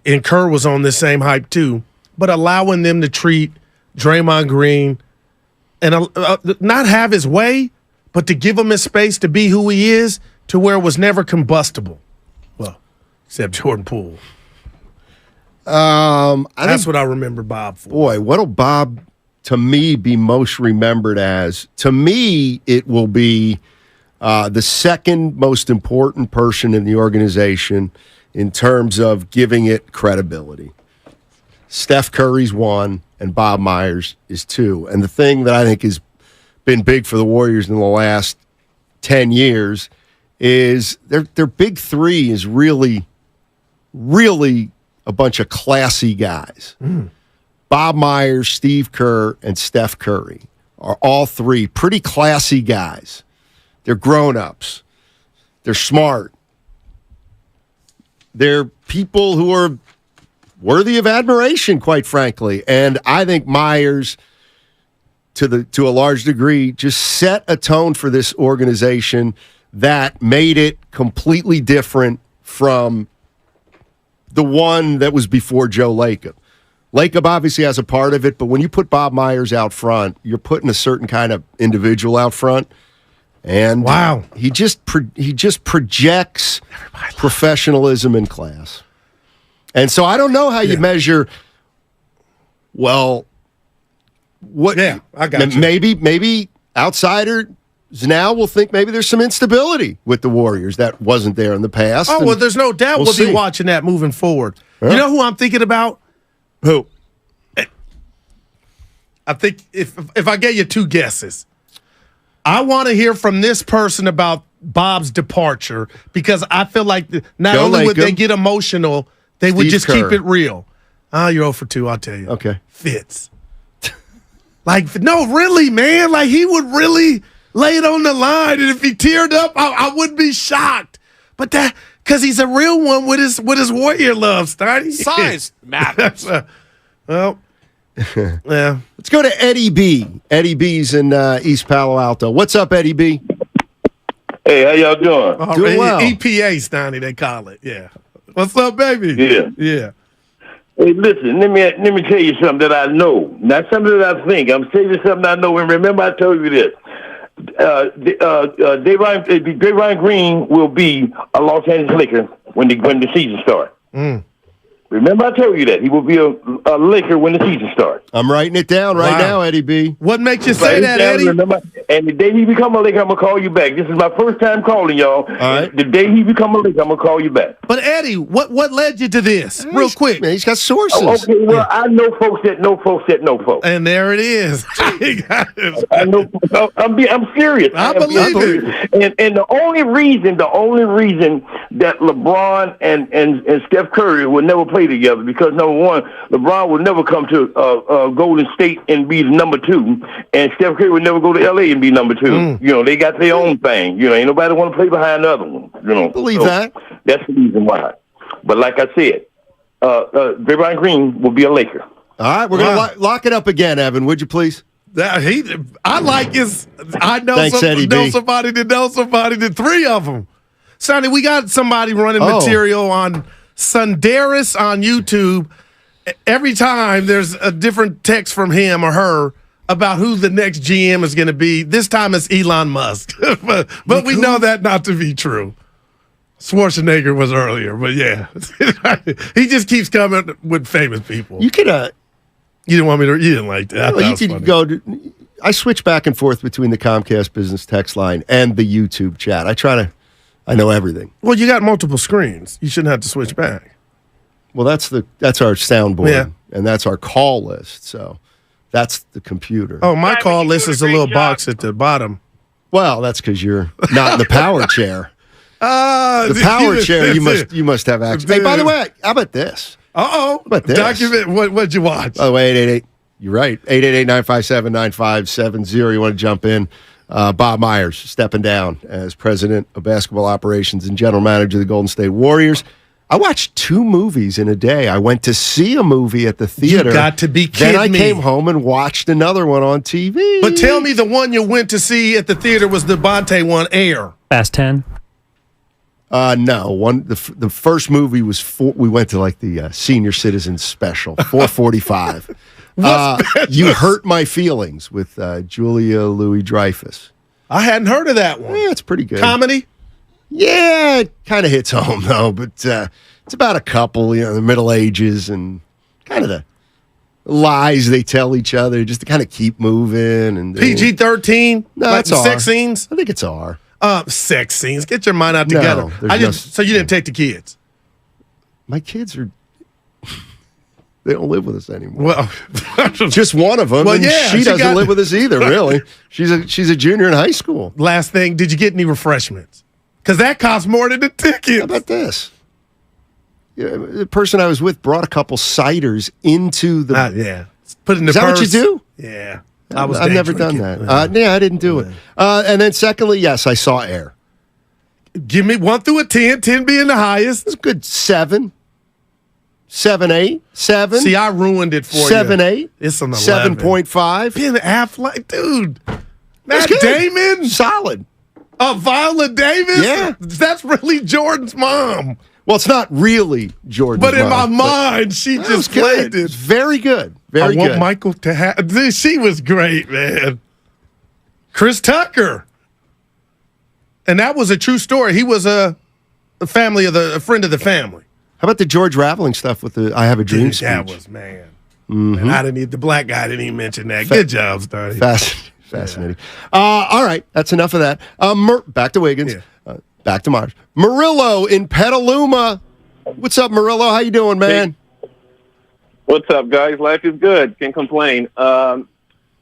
and Kerr was on the same hype too, but allowing them to treat Draymond Green and not have his way, but to give him his space to be who he is, to where it was never combustible. Well, except Jordan Poole. That's what I remember Bob for. Boy, what'll Bob, to me, be most remembered as? To me, it will be the second most important person in the organization in terms of giving it credibility. Steph Curry's one, and Bob Myers is two. And the thing that I think has been big for the Warriors in the last 10 years is their big three is really, really a bunch of classy guys. Bob Myers, Steve Kerr, and Steph Curry are all three pretty classy guys. They're grown-ups. They're smart. They're people who are worthy of admiration, quite frankly. And I think Myers, to a large degree, just set a tone for this organization that made it completely different from the one that was before Joe Lacob. Lacob obviously has a part of it, but when you put Bob Myers out front, you're putting a certain kind of individual out front. And wow, he just projects professionalism and class. And so I don't know how you measure. Well, what? Yeah, I got you. Maybe outsiders now will think maybe there's some instability with the Warriors that wasn't there in the past. Oh, well, there's no doubt we'll be watching that moving forward. Huh? You know who I'm thinking about? Who? I think if I gave you two guesses, I want to hear from this person about Bob's departure, because I feel like not only would they get emotional, they would just keep it real. You're 0 for 2, I'll tell you. Okay. Fitz. Like, no, really, man. Like, he would really lay it on the line, and if he teared up, I wouldn't be shocked. But that, because he's a real one with his Warrior love, Steiny. Size matters. Well, yeah. Let's go to Eddie B. Eddie B's in East Palo Alto. What's up, Eddie B? Hey, how y'all doing? Doing well. EPA, Steiny, they call it. Yeah. What's up, baby? Yeah. Yeah. Hey, listen, let me tell you something that I know. Not something that I think. I'm telling you something I know. And remember, I told you this. Draymond Green will be a Los Angeles Laker when the season starts. Remember, I told you that. He will be a Laker when the season starts. I'm writing it down right now, Eddie B. What makes you say that, Eddie? Remember, and the day he become a Laker, I'm going to call you back. This is my first time calling y'all. All right. The day he become a Laker, I'm going to call you back. But, Eddie, what led you to this? Real quick. Man, he's got sources. Oh, okay, well, I know folks that know folks that know folks. And there it is. I know. I'm serious. I believe it. And the only reason that LeBron and Steph Curry will never play together, because number one, LeBron will never come to Golden State and be the number 2, and Steph Curry would never go to LA and be number 2. You know, they got their own thing. You know, ain't nobody want to play behind the other one. You know, believe that. That's the reason why. But like I said, Draymond Green will be a Laker. All right, we're going to lock it up again, Evan. Would you please? I like his. I know, Thanks, Eddie know B. somebody that knows somebody. The 3 of them. Sonny, we got somebody running material on Sundaris on YouTube. Every time there's a different text from him or her about who the next GM is going to be. This time it's Elon Musk. but we know that not to be true. Schwarzenegger was earlier, but yeah. He just keeps coming with famous people. You could you didn't want me to. You didn't like that. Well, you could go. I switch back and forth between the Comcast business text line and the YouTube chat. I know everything. Well, you got multiple screens. You shouldn't have to switch back. Well, that's our soundboard, Yeah. and that's our call list. So that's the computer. Oh, my call list is a little box at the bottom. Well, that's because you're not in the power chair. The power chair, you must have access. Hey, by the way, how about this? Uh-oh. How about this? Document, what'd you watch? By the way, 888. You're right. 888-957-9570. You want to jump in? Bob Myers stepping down as president of basketball operations and general manager of the Golden State Warriors. I watched 2 movies in a day. I went to see a movie at the theater. You got to be kidding me. Then I came home and watched another one on TV. But tell me the one you went to see at the theater was the Bonte one, Air. Fast 10? No. The first movie was we went to like the senior citizens special, 4:45. You Hurt My Feelings with Julia Louis-Dreyfus. I hadn't heard of that one. Yeah, it's pretty good. Comedy? Yeah, it kind of hits home though. But it's about a couple, in the Middle Ages, and kind of the lies they tell each other just to kind of keep moving. And PG-13? No, like it's R. sex scenes? I think it's R. Sex scenes. Get your mind out together. So you didn't take the kids? My kids are. They don't live with us anymore. Well, just one of them. Well, and yeah, she doesn't live with us either. Really, she's a junior in high school. Last thing, did you get any refreshments? Because that costs more than the ticket. How about this? Yeah, the person I was with brought a couple ciders into the. Put in the Is that purse. what you do? Yeah, I've never done that. I didn't do it. And then secondly, yes, I saw Air. Give me 1 through a 10. 10 being the highest. It's a good 7. 7, 8, 7. See, I ruined it for 7, you. 8. It's an 11. 7.5. Ben Affleck, dude. That's Matt good. Damon. Solid. Viola Davis? Yeah. That's really Jordan's mom. Well, it's not really Jordan's But in mom, my mind, she just played it. It's very good. I Very want good. Michael to have. She was great, man. Chris Tucker. And that was a true story. He was a friend of the family. How about the George Raveling stuff with the I Have a Dream speech? That was, man. Mhm. And I didn't even, the black guy didn't even mention that. Good job, Sturdy. Fascinating. All right, that's enough of that. Back to Wiggins. Back to Myers. Murillo in Petaluma. What's up, Murillo? How you doing, man? What's up, guys? Life is good. Can't complain. I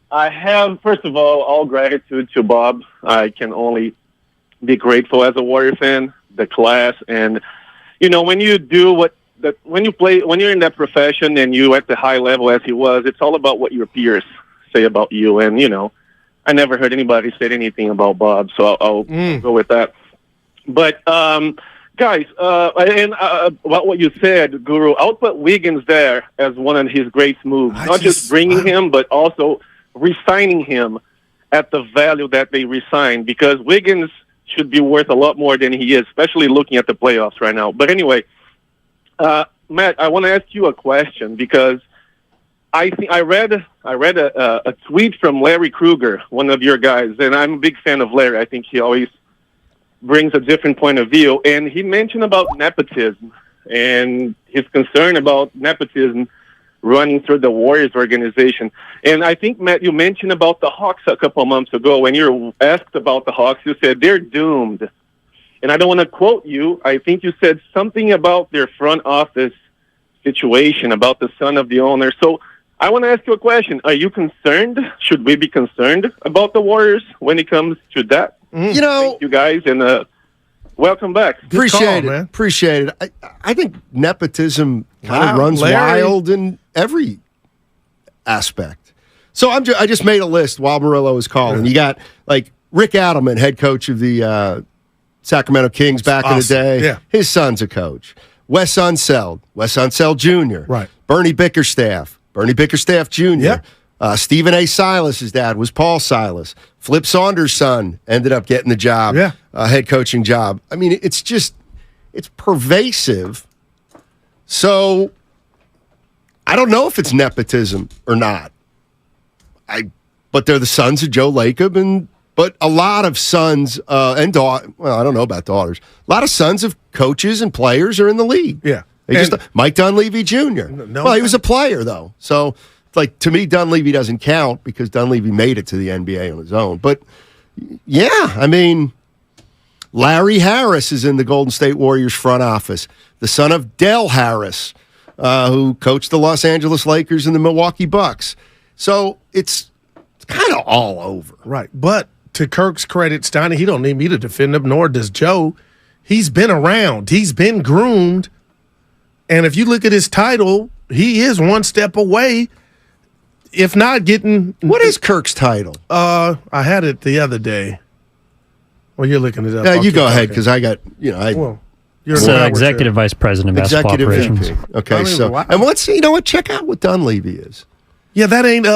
have, first of all gratitude to Bob. I can only be grateful as a Warrior fan, the class, and when you do when you're in that profession and you at the high level as he was, it's all about what your peers say about you. And I never heard anybody say anything about Bob, so I'll go with that. But guys, about what you said, Guru, I'll put Wiggins there as one of his great moves. Not just bringing him, but also re-signing him at the value that they re-signed, because Wiggins should be worth a lot more than he is, especially looking at the playoffs right now. But anyway, Matt, I want to ask you a question, because I think I read a tweet from Larry Krueger, one of your guys, and I'm a big fan of Larry. I think he always brings a different point of view, and he mentioned about nepotism and his concern about nepotism running through the Warriors organization. And I think, Matt, you mentioned about the Hawks a couple of months ago. When you were asked about the Hawks, you said they're doomed. And I don't want to quote you. I think you said something about their front office situation, about the son of the owner. So I want to ask you a question. Are you concerned? Should we be concerned about the Warriors when it comes to that? Thank you guys, and welcome back. Appreciate it. I think nepotism kind of runs wild in every aspect. So I just made a list while Murillo was calling. You got like Rick Adelman, head coach of the Sacramento Kings back in the day. Yeah. His son's a coach. Wes Unseld Jr. Right. Bernie Bickerstaff Jr. Yep. Stephen A. Silas's dad was Paul Silas. Flip Saunders' son ended up getting the job, head coaching job. I mean, it's pervasive. So I don't know if it's nepotism or not. But they're the sons of Joe Lacob, but a lot of sons and daughters. Well, I don't know about daughters. A lot of sons of coaches and players are in the league. Yeah. Mike Dunleavy Jr. Well, he was a player though, so like, to me, Dunleavy doesn't count because Dunleavy made it to the NBA on his own. But, yeah, I mean, Larry Harris is in the Golden State Warriors front office, the son of Del Harris, who coached the Los Angeles Lakers and the Milwaukee Bucks. So it's kind of all over. Right. But to Kirk's credit, Steiny, he don't need me to defend him, nor does Joe. He's been around. He's been groomed. And if you look at his title, he is one step away, if not getting... What is Kirk's title? I had it the other day. Well, you're looking it up. Yeah, you go ahead, because I got, Well, you're executive vice president of basketball operations. VP. Okay, and what's, check out what Dunleavy is. Yeah, that ain't,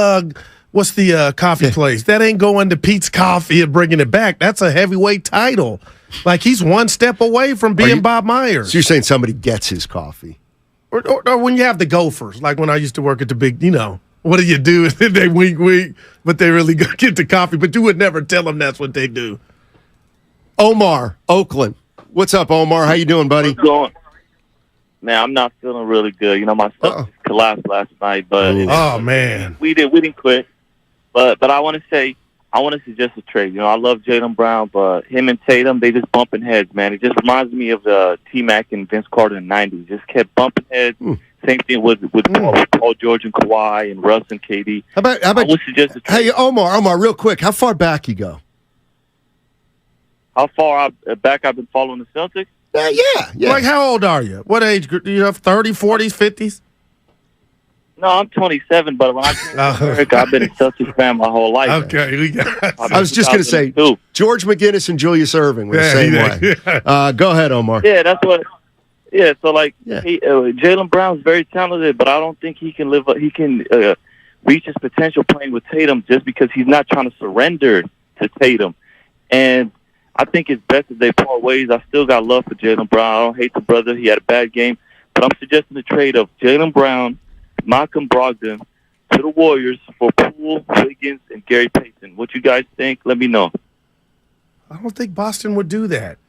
what's the coffee place? That ain't going to Pete's Coffee and bringing it back. That's a heavyweight title. Like, he's one step away from being Bob Myers. So you're saying somebody gets his coffee? Or when you have the Gophers, like when I used to work at the big, what do you do? They wink, but they really go get the coffee. But you would never tell them that's what they do. Omar, Oakland. What's up, Omar? How you doing, buddy? What's going? Man, I'm not feeling really good. My stuff collapsed last night, but man, we didn't quit. But I want to suggest a trade. I love Jalen Brown, but him and Tatum, they just bumping heads, man. It just reminds me of T-Mac and Vince Carter in the 90s. Just kept bumping heads. Same thing with Paul George and Kawhi and Russ and KD. How about I would suggest a trade. Hey, Omar, real quick, how far back you go? How far back I've been following the Celtics? Yeah. Like, how old are you? What age group do you have? 30s, 40s, 50s? No, I'm 27, but when I came to America, I've been a Celtics fan my whole life. Okay. I was just going to say, George McGinnis and Julius Erving were the same way. Go ahead, Omar. Yeah, that's what. Yeah, so Jalen Brown's very talented, but I don't think he can reach his potential playing with Tatum just because he's not trying to surrender to Tatum. And I think it's best if they part ways. I still got love for Jalen Brown. I don't hate the brother. He had a bad game. But I'm suggesting a trade of Jalen Brown, Malcolm Brogdon to the Warriors for Poole, Wiggins, and Gary Payton. What you guys think? Let me know. I don't think Boston would do that.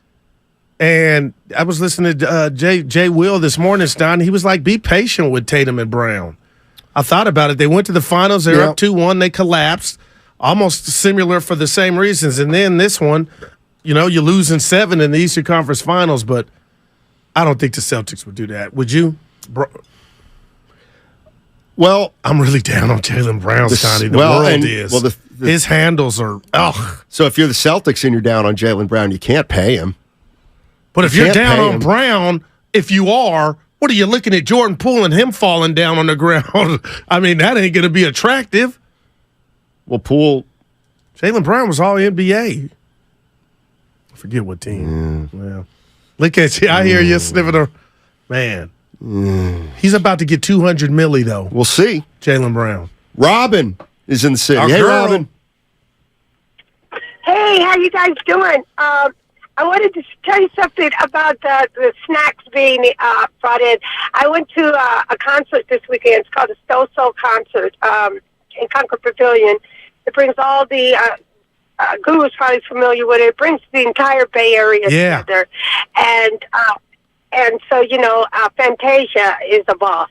And I was listening to Jay Will this morning, Stein. He was like, be patient with Tatum and Brown. I thought about it. They went to the finals. They were up 2-1. They collapsed. Almost similar for the same reasons. And then this one, you're losing 7 in the Eastern Conference Finals, but I don't think the Celtics would do that. Would you? Well, I'm really down on Jalen Brown, Scotty. The world is. Well, his handles are, So if you're the Celtics and you're down on Jalen Brown, you can't pay him. But if you're down on Brown, if you are, what are you looking at Jordan Poole and him falling down on the ground? I mean, that ain't going to be attractive. Well, Jalen Brown was all NBA. I forget what team. Well, look at you. I hear you sniffing man. He's about to get $200 million, though. We'll see. Jalen Brown. Robin is in the city. Hey, Robin. Hey, how you guys doing? I wanted to tell you something about the snacks being brought in. I went to a concert this weekend. It's called the Sto-So concert in Concord Pavilion. It brings all the Guru's probably familiar with it. It brings the entire Bay Area together. And so, Fantasia is the boss.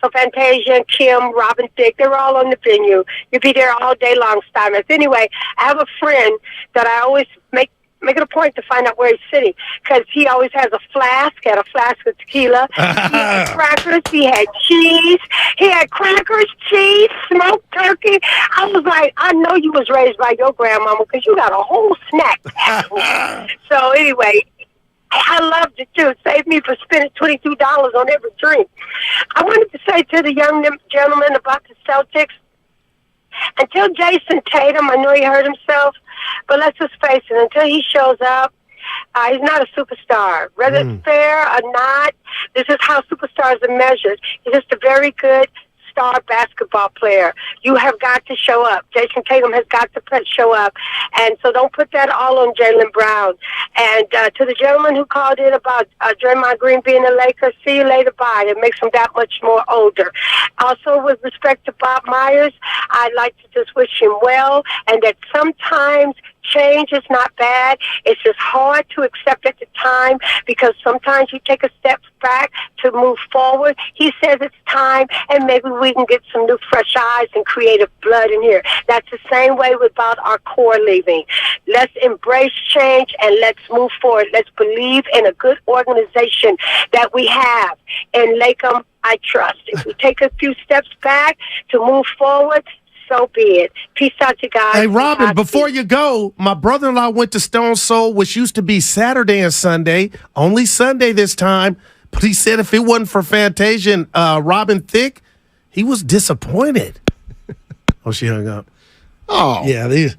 So Fantasia, Kim, Robin Thicke, they're all on the venue. You'll be there all day long, Steinmetz. Anyway, I have a friend that I always make it a point to find out where he's sitting, because he always has a flask of tequila. He had crackers. He had cheese. He had crackers, cheese, smoked turkey. I was like, I know you was raised by your grandmama because you got a whole snack. So anyway, I loved it too. It saved me from spending $22 on every drink. I wanted to say to the young gentleman about the Celtics, until Jason Tatum, I know he hurt himself, but let's just face it, until he shows up, he's not a superstar. Whether it's fair or not, this is how superstars are measured. He's just a very good star basketball player. You have got to show up. Jason Tatum has got to show up. And so don't put that all on Jalen Brown. And to the gentleman who called in about Draymond Green being a Laker, see you later, bye. It makes him that much more older. Also, with respect to Bob Myers, I'd like to just wish him well, and that sometimes change is not bad. It's just hard to accept at the time because sometimes you take a step back to move forward. He says it's time, and maybe we can get some new fresh eyes and creative blood in here. That's the same way about our core leaving. Let's embrace change and let's move forward. Let's believe in a good organization that we have in Lakem. I trust. If we take a few steps back to move forward, so be it. Peace out, you guys. Hey, Robin, before you go, my brother-in-law went to Stone Soul, which used to be Saturday and Sunday, only Sunday this time. But he said if it wasn't for Fantasia and Robin Thicke, he was disappointed. Oh, she hung up. Oh. Yeah, the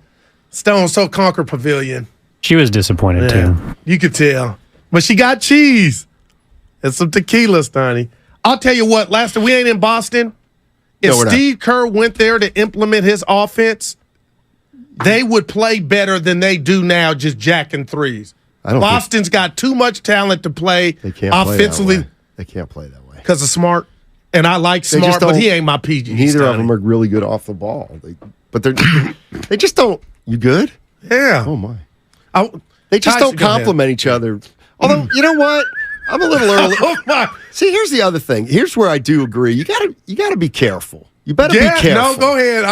Stone Soul Concord Pavilion. She was disappointed, too. You could tell. But she got cheese and some tequila, Steiny. I'll tell you what, Lester, we ain't in Boston. If Steve Kerr went there to implement his offense, they would play better than they do now, just jacking threes. Boston's got too much talent to play offensively. They can't play that way. Because of Smart. And I like Smart, but he ain't my PG. Neither of them are really good off the ball. They just don't. You good? Yeah. Oh, my. They just don't compliment each other. Although, you know what? I'm a little early. Oh my. See, here's the other thing. Here's where I do agree. You gotta be careful. You better be careful. No, go ahead.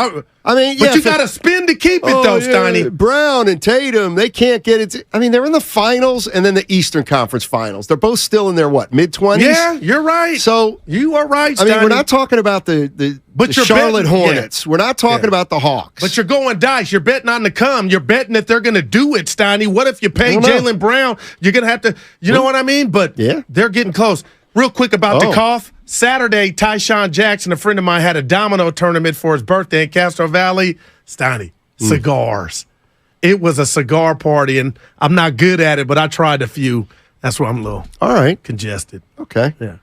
I mean, but you got to spin to keep it, though, Steiny. Brown and Tatum, they can't get it. I mean, they're in the finals and then the Eastern Conference Finals. They're both still in their, mid-20s? Yeah, you're right. So you are right, Steiny. I mean, we're not talking about the Charlotte Hornets. Yeah. We're not talking about the Hawks. But you're going dice. You're betting on the come. You're betting that they're going to do it, Steiny. What if you pay Jalen Brown? You're going to have to, you know what I mean? But they're getting close. Real quick about the cough. Saturday, Tyshawn Jackson, a friend of mine, had a domino tournament for his birthday in Castro Valley. Steiny, cigars. It was a cigar party, and I'm not good at it, but I tried a few. That's why I'm a little congested. Okay. Yeah.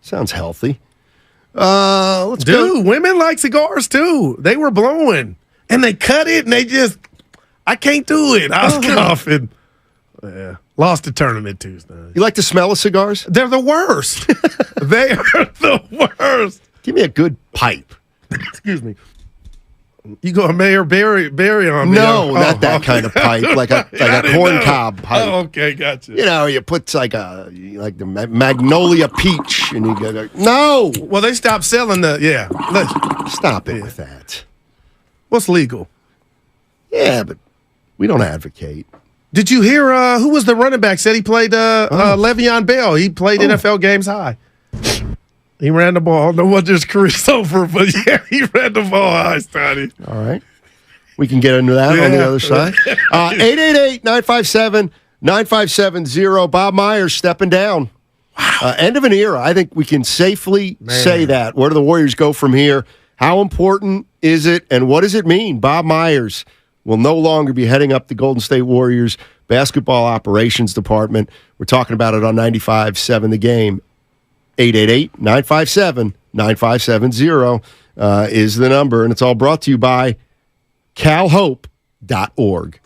Sounds healthy. Let's go. Women like cigars, too. They were blowing, and they cut it, and they just, I can't do it. I was coughing. Yeah. Lost the tournament Tuesday. You like the smell of cigars? They're the worst. They are the worst. Give me a good pipe. Excuse me. You go Mayor Barry on me. No, not that kind of pipe, like a corn cob pipe. Oh, okay, gotcha. You know, you put like the Magnolia Peach, and you go, no. Well, they stopped selling Stop it with that. What's legal? Yeah, but we don't advocate. Did you hear who was the running back? Said he played Le'Veon Bell. He played NFL games high. He ran the ball. I don't know what his career's over, but yeah, he ran the ball high, Steiny. All right. We can get into that on the other side. 888-957-9570. Bob Myers stepping down. Wow. End of an era. I think we can safely say that. Where do the Warriors go from here? How important is it, and what does it mean? Bob Myers will no longer be heading up the Golden State Warriors basketball operations department. We're talking about it on 95.7 The Game. 888-957-9570 is the number, and it's all brought to you by calhope.org.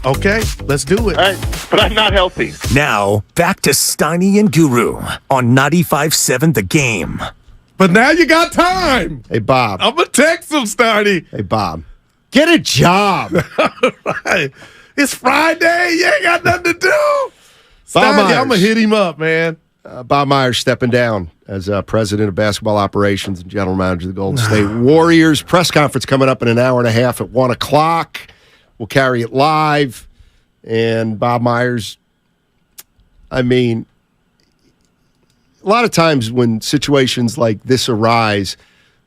Okay, let's do it. All right, but I'm not healthy. Now, back to Steiny and Guru on 95.7 The Game. But now you got time. Hey, Bob. I'm going to text him, Steiny. Hey, Bob. Get a job. Right. It's Friday. You ain't got nothing to do. Steiny, I'm going to hit him up, man. Bob Myers stepping down as president of basketball operations and general manager of the Golden State Warriors. Press conference coming up in an hour and a half at 1 o'clock. We'll carry it live. And Bob Myers, I mean, a lot of times when situations like this arise,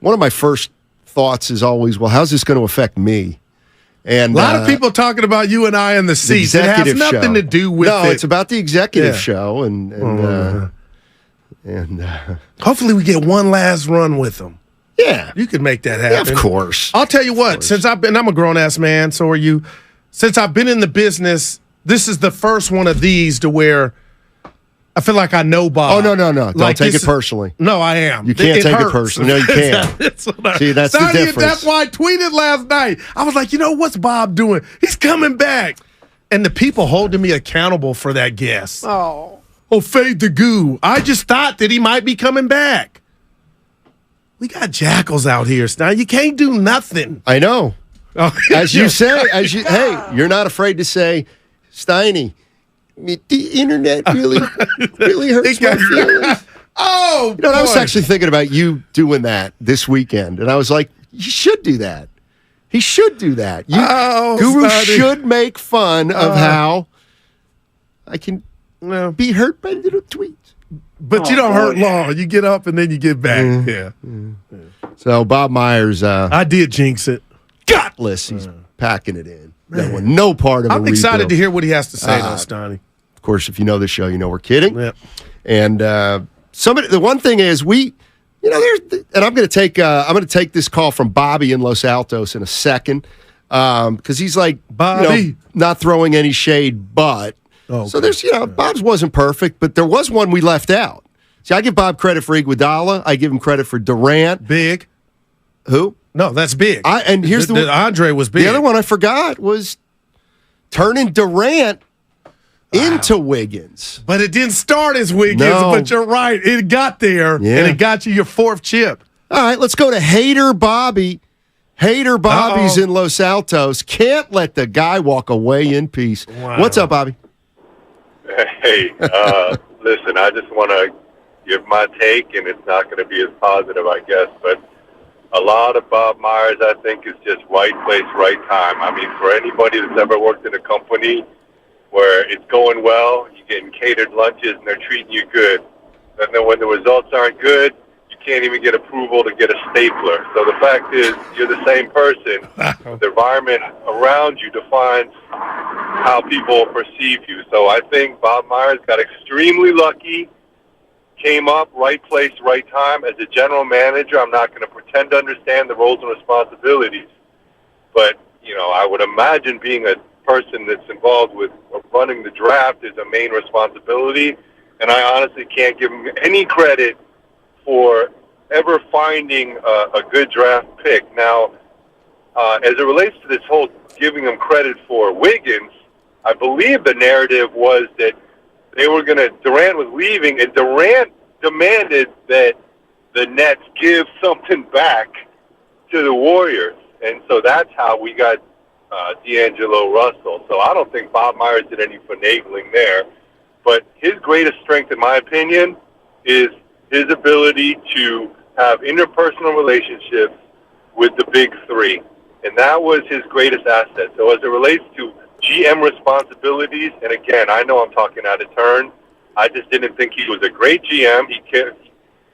one of my first thoughts is always, well, how's this going to affect me? And a lot of people talking about you and I in the seats. It has nothing to do with it. No, it's about the executive show. And hopefully we get one last run with them. Yeah. You can make that happen. Yeah, of course. I'll tell you what, I'm a grown-ass man, so are you. Since I've been in the business, this is the first one of these to where I feel like I know Bob. Oh, no. Don't take it personally. No, I am. You can't take it personally. No, you can't. See, that's the difference. That's why I tweeted last night. I was like, what's Bob doing? He's coming back. And the people holding me accountable for that guess. Oh, fade the goo. I just thought that he might be coming back. We got jackals out here, now. You can't do nothing. I know. As you say, hey, you're not afraid to say, Steiny, the internet really hurts my feelings. Oh, boy. I was actually thinking about you doing that this weekend, and I was like, you should do that. He should do that. Guru should make fun of how I can be hurt by little tweets. But you don't hurt long. You get up and then you get back. Yeah. So Bob Myers, I did jinx it. Gutless. He's packing it in. That one, no part of it. I'm excited to hear what he has to say, though, Steiny. Of course, if you know the show, you know we're kidding. Yep. And the one thing is and I'm going to take this call from Bobby in Los Altos in a second because he's like, Bobby, not throwing any shade, but. Okay. So there's, Bob's wasn't perfect, but there was one we left out. See, I give Bob credit for Iguodala. I give him credit for Durant. Big. Who? No, that's big. And here's the Andre was big. The other one I forgot was turning Durant into Wiggins. But it didn't start as Wiggins, but you're right. It got there, and it got you your fourth chip. All right, let's go to Hater Bobby. Hater Bobby's in Los Altos. Can't let the guy walk away in peace. Wow. What's up, Bobby? Hey, listen, I just want to give my take, and it's not going to be as positive, I guess, but a lot of Bob Myers, I think, is just right place, right time. I mean, for anybody that's ever worked in a company where it's going well, you're getting catered lunches, and they're treating you good. And then when the results aren't good, you can't even get approval to get a stapler. So the fact is, you're the same person. The environment around you defines how people perceive you. So I think Bob Myers got extremely lucky, came up right place, right time. As a general manager, I'm not going to pretend to understand the roles and responsibilities. But, I would imagine being a person that's involved with running the draft is a main responsibility. And I honestly can't give him any credit for ever finding a good draft pick. Now, as it relates to this whole giving him credit for Wiggins, I believe the narrative was that Durant was leaving, and Durant demanded that the Nets give something back to the Warriors. And so that's how we got D'Angelo Russell. So I don't think Bob Myers did any finagling there. But his greatest strength, in my opinion, is his ability to have interpersonal relationships with the big three. And that was his greatest asset. So as it relates to GM responsibilities, and again, I know I'm talking out of turn. I just didn't think he was a great GM.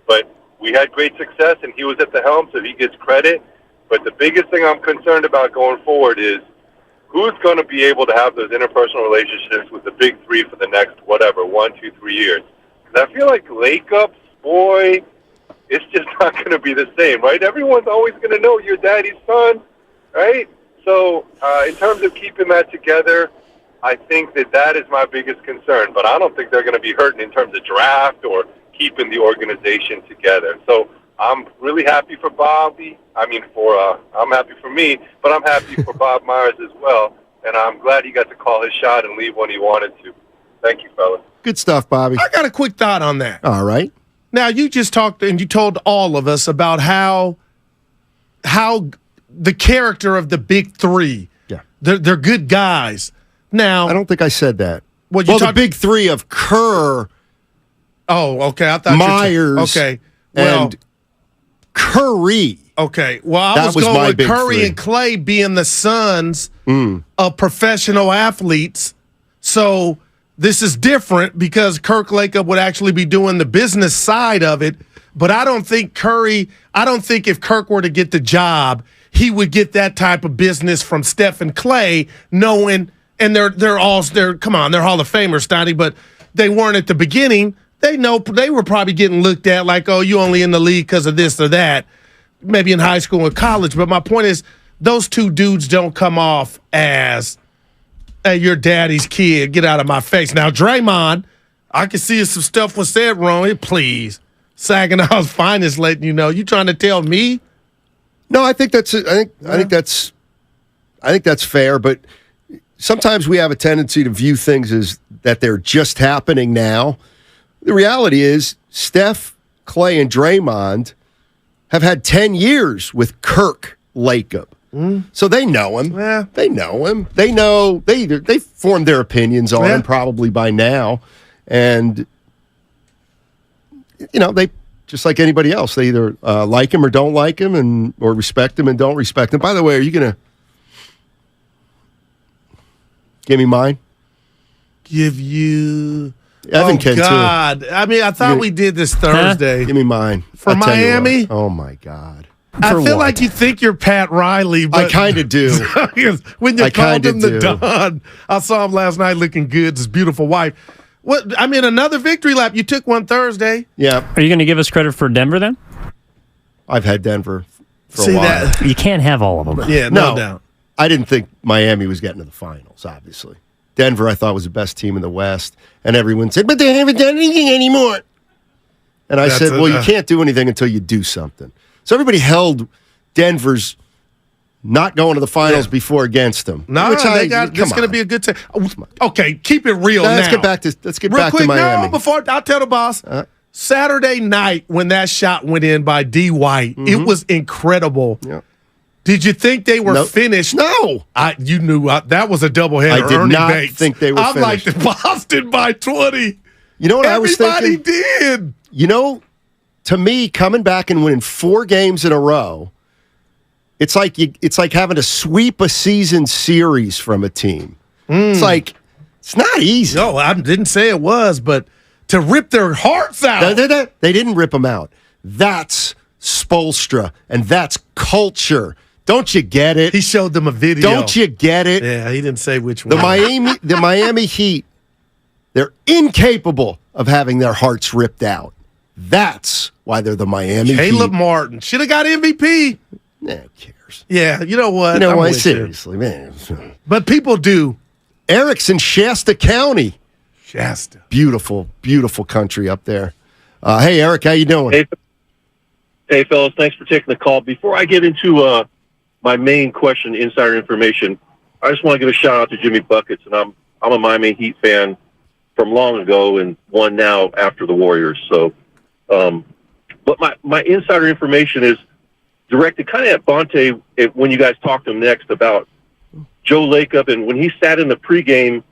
But we had great success, and he was at the helm, so he gets credit. But the biggest thing I'm concerned about going forward is who's going to be able to have those interpersonal relationships with the big three for the next, 1, 2, 3 years. Because I feel like Lakeups, boy, it's just not going to be the same, right? Everyone's always going to know you're daddy's son, right? So in terms of keeping that together, I think that is my biggest concern. But I don't think they're going to be hurting in terms of draft or keeping the organization together. So I'm really happy for Bobby. I'm happy for me, but I'm happy for Bob Myers as well. and I'm glad he got to call his shot and leave when he wanted to. Thank you, fellas. Good stuff, Bobby. I got a quick thought on that. All right. Now, you just talked and you told all of us about how the character of the big three. Yeah. They're good guys. Now, I don't think I said that. Well, the big three of Kerr. Oh, okay. I thought Myers. Okay. Well, and Curry. Okay. Well, I That was my going with big Curry three. and Clay being the sons of professional athletes. So this is different because Kirk Lacob would actually be doing the business side of it. But I don't think if Kirk were to get the job, he would get that type of business from Steph and Clay, knowing, and they're Hall of Famers, Stoney, but they weren't at the beginning. They were probably getting looked at like, oh, you only in the league because of this or that, maybe in high school and college. But my point is, those two dudes don't come off as, hey, your daddy's kid, get out of my face. Now, Draymond, I can see if some stuff was said wrong. Please. Saginaw's finest letting you know. You trying to tell me? No, I think that's fair, but sometimes we have a tendency to view things as that they're just happening now. The reality is Steph, Clay, and Draymond have had 10 years with Kirk Lacob. So they know him. Yeah. They know him. They know they formed their opinions on him probably by now. And they just like anybody else, they either like him or don't like him, or respect him and don't respect him. By the way, are you gonna give me mine? Give you. Evan can God. too. I mean, I thought we did this Thursday. Give me mine. For Miami? Oh, my God. I feel like you think you're Pat Riley, but I kind of do. When you called him the do. Don, I saw him last night looking good, his beautiful wife. What? I mean, another victory lap. You took one Thursday. Yeah. Are you going to give us credit for Denver then? I've had Denver for a while. You can't have all of them. Yeah, no doubt. I didn't think Miami was getting to the finals, obviously. Denver, I thought, was the best team in the West. And everyone said, but they haven't done anything anymore. And I said, well, you can't do anything until you do something. So everybody held Denver's not going to the finals before against them. No, this is going to be a good time. Okay, keep it real now. Let's get back to Miami. No, before I'll tell the boss. Saturday night when that shot went in by D. White, it was incredible. Yeah. Did you think they were finished? No. You knew that was a doubleheader. I did Ernie not Bates. think they were finished. I'm like, Boston by 20. You know what I was thinking? Everybody did. To me, coming back and winning 4 games in a row, it's like having to sweep a season series from a team. It's like, it's not easy. No, I didn't say it was, but to rip their hearts out. They didn't rip them out. That's Spoelstra, and that's culture. Don't you get it? He showed them a video. Don't you get it? Yeah, he didn't say which one. The Miami Heat, they're incapable of having their hearts ripped out. That's why they're the Miami Heat. Caleb Martin should have got MVP. Nah, who cares? Yeah, you know what? Seriously, man. But people do. Eric's in Shasta County. Shasta. Beautiful, beautiful country up there. Hey, Eric, how you doing? Hey, fellas, thanks for taking the call. Before I get into my main question, insider information, I just want to give a shout out to Jimmy Buckets, and I'm a Miami Heat fan from long ago and one now after the Warriors. So, but my insider information is directed kind of at Bonte when you guys talk to him next about Joe Lacob, and when he sat in the pregame,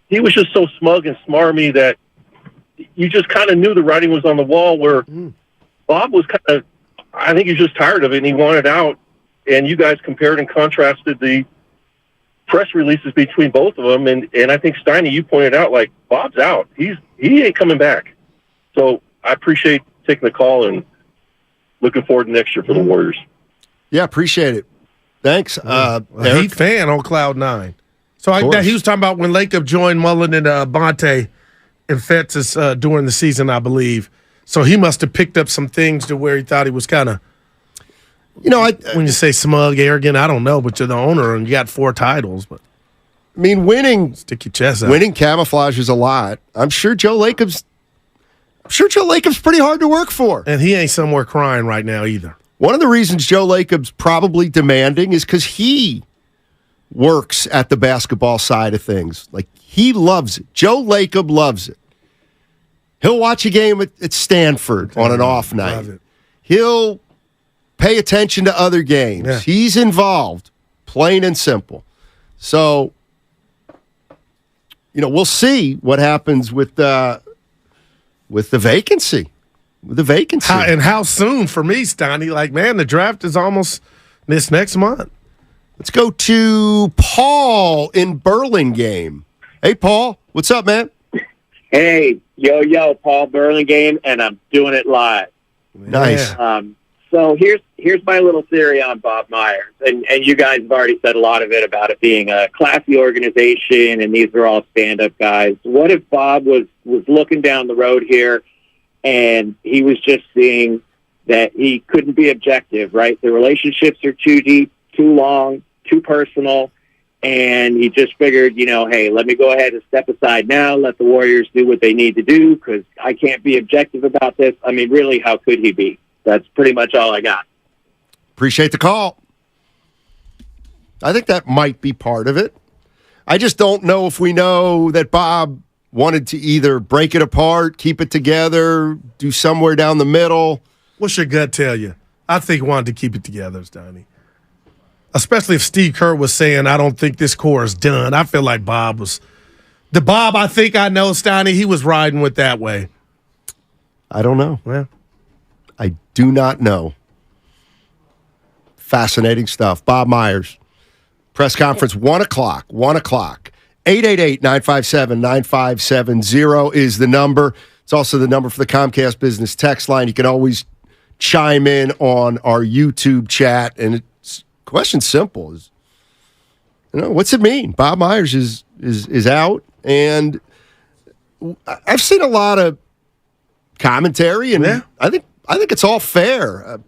he was just so smug and smarmy that you just kind of knew the writing was on the wall. Where Bob was kind of, I think he was just tired of it and he wanted out. And you guys compared and contrasted the press releases between both of them. And I think, Steiny, you pointed out, like, Bob's out. He ain't coming back. So I appreciate taking the call and looking forward to next year for the Warriors. Yeah, appreciate it. Thanks. Heat fan on Cloud 9. So he was talking about when Lacob joined Mullen and Bonte and Fetts during the season, I believe. So he must have picked up some things to where he thought he was kind of, when you say smug, arrogant, I don't know, but you're the owner and you got 4 titles. But I mean, winning, stick your chest out. Winning camouflages a lot. I'm sure Joe Lacob's pretty hard to work for, and he ain't somewhere crying right now either. One of the reasons Joe Lacob's probably demanding is because he works at the basketball side of things. Like, he loves it. Joe Lacob loves it. He'll watch a game at Stanford on an off night. He'll pay attention to other games. Yeah. He's involved, plain and simple. So, we'll see what happens with the vacancy. How soon for me, Steiny? Like, man, the draft is almost this next month. Let's go to Paul in Burlingame. Hey, Paul, what's up, man? Hey, yo, Paul Burlingame, and I'm doing it live. Nice. So here's my little theory on Bob Myers, and you guys have already said a lot of it about it being a classy organization, and these are all stand-up guys. What if Bob was looking down the road here, and he was just seeing that he couldn't be objective, right? The relationships are too deep, too long, too personal, and he just figured, hey, let me go ahead and step aside now, let the Warriors do what they need to do, because I can't be objective about this. I mean, really, how could he be? That's pretty much all I got. Appreciate the call. I think that might be part of it. I just don't know if we know that Bob wanted to either break it apart, keep it together, do somewhere down the middle. What's your gut tell you? I think he wanted to keep it together, Donnie. Especially if Steve Kerr was saying, I don't think this core is done. I feel like Bob was – the Bob I think I know, Steiny, he was riding with that way. I don't know. Well, I do not know. Fascinating stuff. Bob Myers, press conference, 1 o'clock. 888-957-9570 is the number. It's also the number for the Comcast Business text line. You can always chime in on our YouTube chat. And it's question simple is, what's it mean? Bob Myers is out. And I've seen a lot of commentary, and I think it's all fair.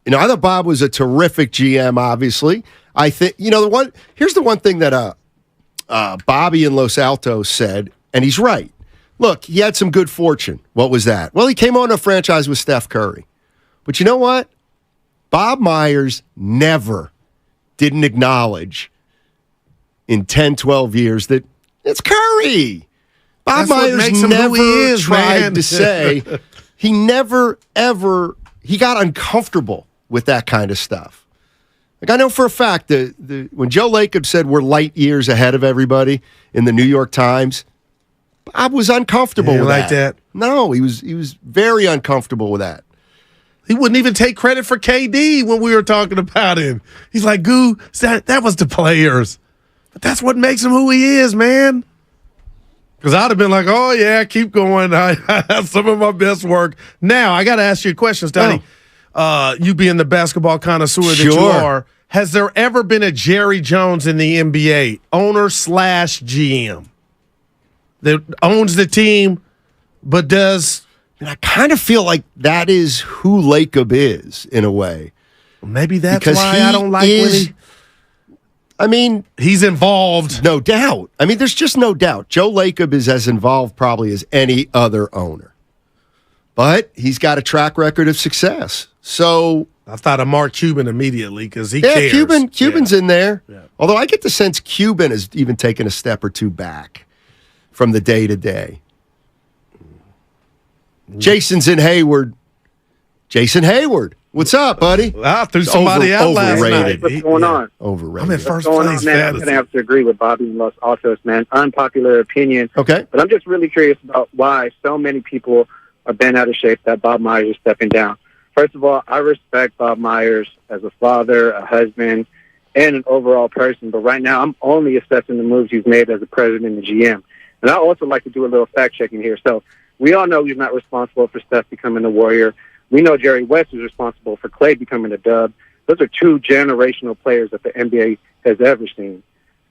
I thought Bob was a terrific GM, obviously. I think, here's the one thing that Bobby in Los Altos said, and he's right. Look, he had some good fortune. What was that? Well, he came on a franchise with Steph Curry. But you know what? Bob Myers never didn't acknowledge in 10, 12 years that it's Curry. Bob Myers never tried to say, he never, ever, he got uncomfortable with that kind of stuff. Like, I know for a fact that when Joe Lacob said we're light years ahead of everybody in the New York Times, Bob was uncomfortable with that. No, he was very uncomfortable with that. He wouldn't even take credit for KD when we were talking about him. He's like, Goo, that was the players. But that's what makes him who he is, man. Because I'd have been like, oh, yeah, keep going. I have some of my best work. Now, I got to ask you a question, Stoney. You being the basketball connoisseur that you are, has there ever been a Jerry Jones in the NBA, owner/GM, that owns the team but does... I kind of feel like that is who Lacob is, in a way. Maybe that's why I don't like when he... I mean, he's involved. No doubt. I mean, there's just no doubt. Joe Lacob is as involved probably as any other owner. But he's got a track record of success. So I thought of Mark Cuban immediately because he cares. Cuban's in there. Yeah. Although I get the sense Cuban has even taken a step or two back from the day-to-day. Jason's in Hayward. Jason Hayward. What's up, buddy? I threw somebody out last night. What's going on? Overrated. I'm in first What's going place. on, man? I'm going to have to agree with Bobby in Los Altos, man. Unpopular opinion. Okay. But I'm just really curious about why so many people are bent out of shape that Bob Myers is stepping down. First of all, I respect Bob Myers as a father, a husband, and an overall person. But right now, I'm only assessing the moves he's made as a president and GM. And I also like to do a little fact-checking here. So we all know he's not responsible for Steph becoming a Warrior. We know Jerry West is responsible for Klay becoming a Dub. Those are two generational players that the NBA has ever seen.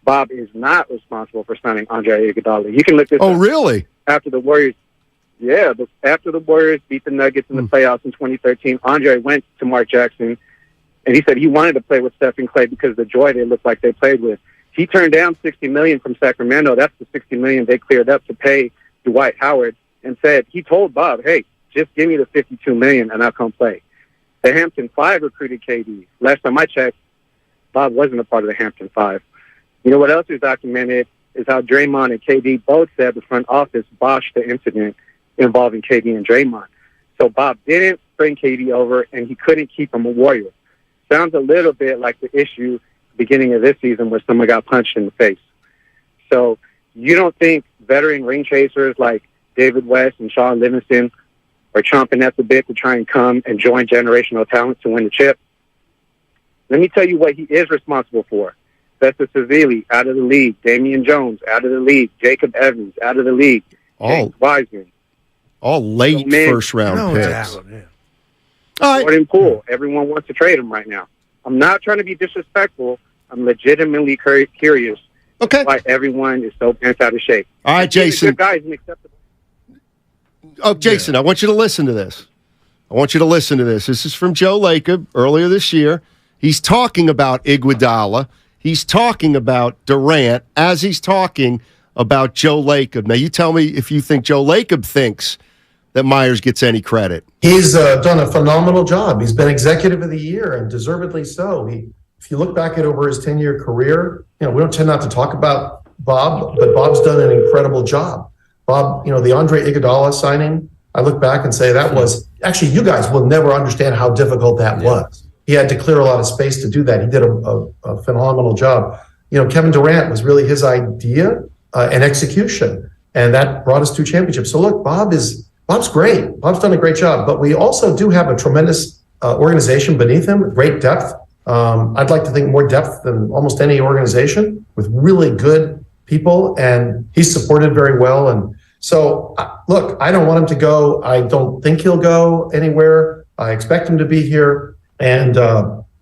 Bob is not responsible for signing Andre Iguodala. You can look this up. Oh, really? After the Warriors, after the Warriors beat the Nuggets in the playoffs in 2013, Andre went to Mark Jackson, and he said he wanted to play with Steph and Klay because of the joy they looked like they played with. He turned down $60 million from Sacramento. That's the $60 million they cleared up to pay Dwight Howard, and said he told Bob, hey, just give me the $52 million and I'll come play. The Hampton 5 recruited KD. Last time I checked, Bob wasn't a part of the Hampton Five. You know what else is documented is how Draymond and KD both said the front office botched the incident involving KD and Draymond. So Bob didn't bring KD over, and he couldn't keep him a Warrior. Sounds a little bit like the issue beginning of this season where someone got punched in the face. So you don't think veteran ring chasers like David West and Sean Livingston are chomping at the bit to try and come and join generational talent to win the chip? Let me tell you what he is responsible for. Festus Ezeli out of the league. Damian Jones out of the league. Jacob Evans out of the league. James Wiseman. All late first-round picks. Jordan Poole. Everyone wants to trade him right now. I'm not trying to be disrespectful. I'm legitimately curious why everyone is so bent out of shape. All right, Jason. Good guys and acceptable. Oh, Jason, I want you to listen to this. This is from Joe Lacob earlier this year. He's talking about Iguodala. He's talking about Durant as he's talking about Joe Lacob. Now, you tell me if you think Joe Lacob thinks that Myers gets any credit. He's done a phenomenal job. He's been executive of the year, and deservedly so. If you look back at over his 10-year career, we don't tend not to talk about Bob, but Bob's done an incredible job. Bob, the Andre Iguodala signing, I look back and say that was, actually, you guys will never understand how difficult that was. He had to clear a lot of space to do that. He did a phenomenal job. Kevin Durant was really his idea and execution, and that brought us to championships. So look, Bob's great. Bob's done a great job, but we also do have a tremendous organization beneath him, great depth. I'd like to think more depth than almost any organization with really good people, and he's supported very well. And so, look, I don't want him to go. I don't think he'll go anywhere. I expect him to be here, and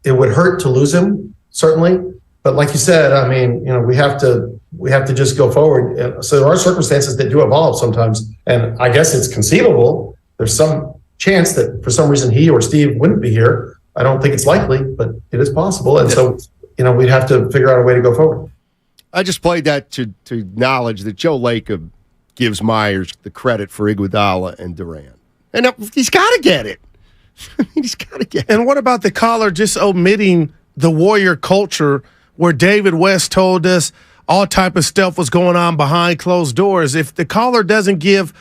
it would hurt to lose him, certainly. But like you said, I mean, we have to just go forward. So there are circumstances that do evolve sometimes, and I guess it's conceivable. There's some chance that for some reason he or Steve wouldn't be here. I don't think it's likely, but it is possible. And so, we'd have to figure out a way to go forward. I just played that to acknowledge that Joe Lacob gives Myers the credit for Iguodala and Durant. And he's got to get it. He's got to get it. And what about the caller just omitting the Warrior culture where David West told us all type of stuff was going on behind closed doors? If the caller doesn't give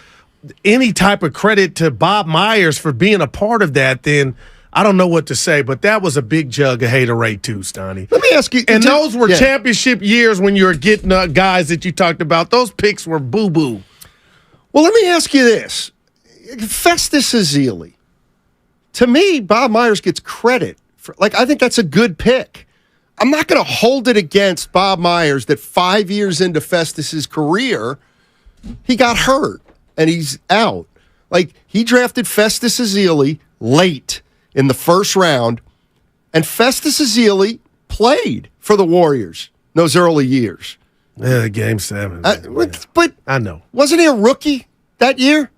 any type of credit to Bob Myers for being a part of that, then I don't know what to say, but that was a big jug of haterade too, Stoney. Let me ask you. And those were championship years when you were getting guys that you talked about. Those picks were boo-boo. Well, let me ask you this. Festus Ezeli. To me, Bob Myers gets credit for, I think that's a good pick. I'm not going to hold it against Bob Myers that 5 years into Festus's career, he got hurt and he's out. He drafted Festus Ezeli late in the first round, and Festus Ezeli played for the Warriors in those early years. Yeah, Game 7. But I know. Wasn't he a rookie that year?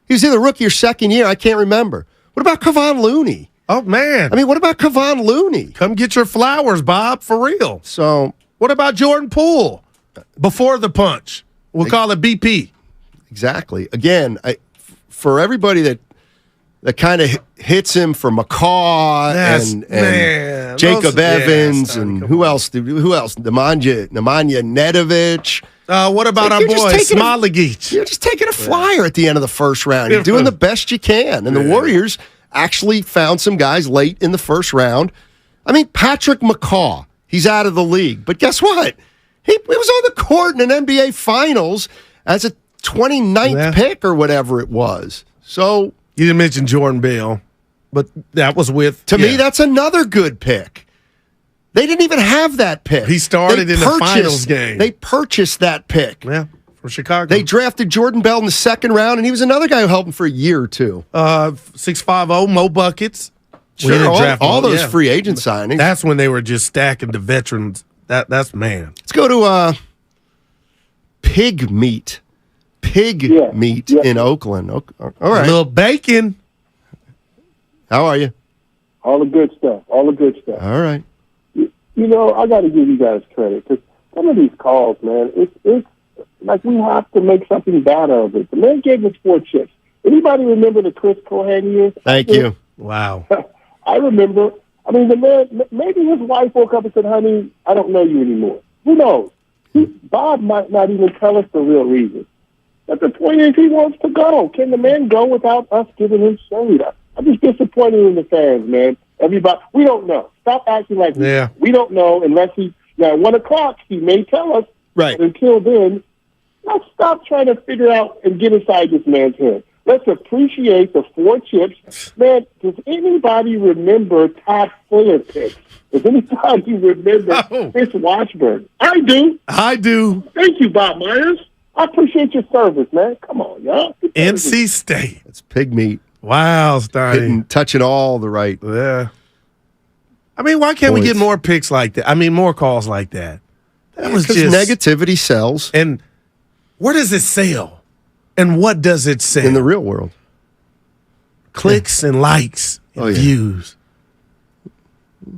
He was either rookie or second year. I can't remember. What about Kevon Looney? Oh, man. I mean, what about Kevon Looney? Come get your flowers, Bob, for real. So, what about Jordan Poole before the punch? We'll call it BP. Exactly. Again, for everybody that kind of hits him for McCaw and Jacob Evans and who else? Nemanja Nedovic. What about our boy Smoligic? You're just taking a flyer at the end of the first round. You're doing the best you can. And the Warriors actually found some guys late in the first round. I mean, Patrick McCaw, he's out of the league. But guess what? He was on the court in an NBA Finals as a 29th pick or whatever it was. So you didn't mention Jordan Bell, but that was with... To me, that's another good pick. They didn't even have that pick. He started in the finals game. They purchased that pick. Yeah, from Chicago. They drafted Jordan Bell in the second round, and he was another guy who helped them for a year or two. 650, Mo Buckets. Sure, all those free agent signings. That's when they were just stacking the veterans. That's man. Let's go to Pig Meat. Meat in Oakland. All right. A little bacon. How are you? All the good stuff. All right. I got to give you guys credit because some of these calls, man, it's like we have to make something bad of it. The man gave us 4 chips. Anybody remember the Chris Cohan years? Thank you. Wow. I remember I mean, the man, maybe his wife woke up and said, honey, I don't know you anymore. Who knows? Bob might not even tell us the real reason. But the point is, he wants to go. Can the man go without us giving him shade? I'm just disappointed in the fans, man. Everybody, we don't know. Stop acting like we don't know unless now at 1 o'clock, he may tell us. Right. But until then, let's stop trying to figure out and get inside this man's head. Let's appreciate the 4 chips. Man, does anybody remember Todd Fuller picks? Does anybody remember Chris Washburn? I do. Thank you, Bob Myers. I appreciate your service, man. Come on, y'all. NC State. It's pig meat. Wow, Steiny. Touching all the right. Yeah. I mean, why can't we get more picks like that? I mean, more calls like that. That was just negativity sells. And where does it sell? And what does it sell? In the real world. Clicks and likes and views.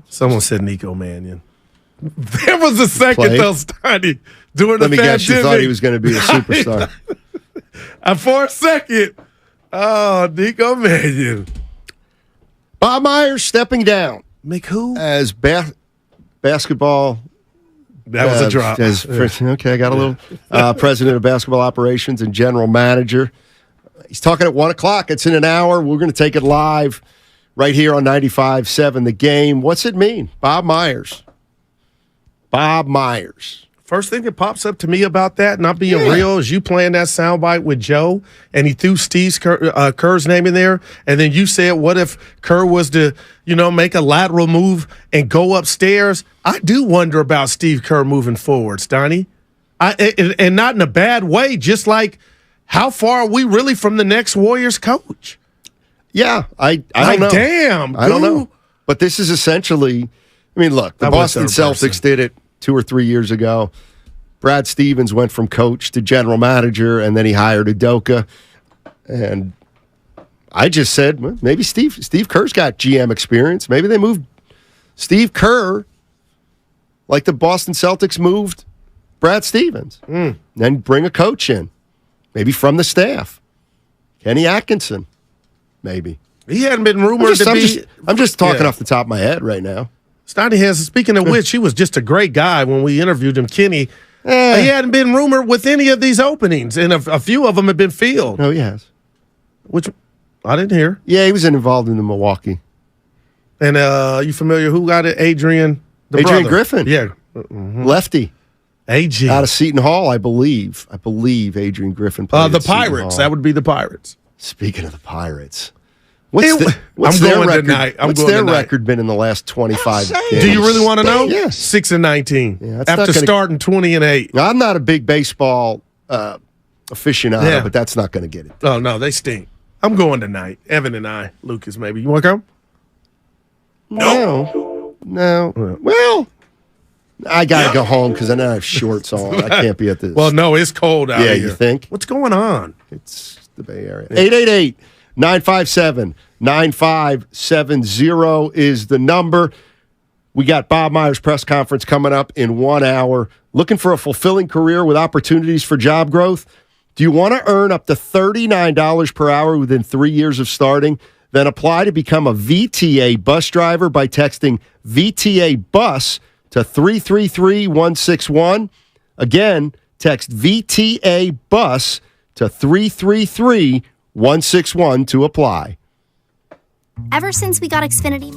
Someone said Nico Mannion. There was a second, though, Steiny, during the pandemic. Let me guess, you thought he was going to be a superstar. For a second, Nico Mannion. Bob Myers stepping down. Make who? As basketball. That was a drop. Okay, I got a little president of basketball operations and general manager. He's talking at 1 o'clock. It's in an hour. We're going to take it live right here on 95.7 The Game. What's it mean? Bob Myers. First thing that pops up to me about that, not being real, is you playing that soundbite with Joe, and he threw Steve Kerr's name in there, and then you said, what if Kerr was to, make a lateral move and go upstairs? I do wonder about Steve Kerr moving forward, Steiny. And not in a bad way, just like how far are we really from the next Warriors coach? Yeah, I don't know. Damn, I don't know. But this is essentially, look, the Boston Celtics did it 2 or 3 years ago. Brad Stevens went from coach to general manager, and then he hired Udoka. And I just said, well, maybe Steve Kerr's got GM experience. Maybe they moved Steve Kerr like the Boston Celtics moved Brad Stevens. Then bring a coach in, maybe from the staff. Kenny Atkinson, maybe. He hadn't been rumored to be. I'm just talking off the top of my head right now. Steiny has, speaking of which, he was just a great guy when we interviewed him. Kenny, he hadn't been rumored with any of these openings, and a few of them have been filled. No, he has. Which I didn't hear. Yeah, he was involved in the Milwaukee. And you familiar who got it? Adrian brother. Griffin. Yeah. Lefty. AG. Out of Seton Hall, I believe. Adrian Griffin played the Pirates. That would be the Pirates. Speaking of the Pirates. What's their record been in the last 25 games? Do you really want to know? Yes. 6-19. Yeah, after starting 20-8. I'm not a big baseball aficionado, but that's not going to get it. Oh, no, they stink. I'm going tonight. Evan and I, Lucas, maybe. You want to come? No. Well, I got to go home because I now have shorts on. I can't be at this. Well, no, it's cold out here. Yeah, you think? What's going on? It's the Bay Area. 888-957-9570 is the number. We got Bob Myers' press conference coming up in 1 hour. Looking for a fulfilling career with opportunities for job growth? Do you want to earn up to $39 per hour within 3 years of starting? Then apply to become a VTA bus driver by texting VTA bus to 333-161. Again, text VTA bus to 333-161 to apply. Ever since we got Xfinity.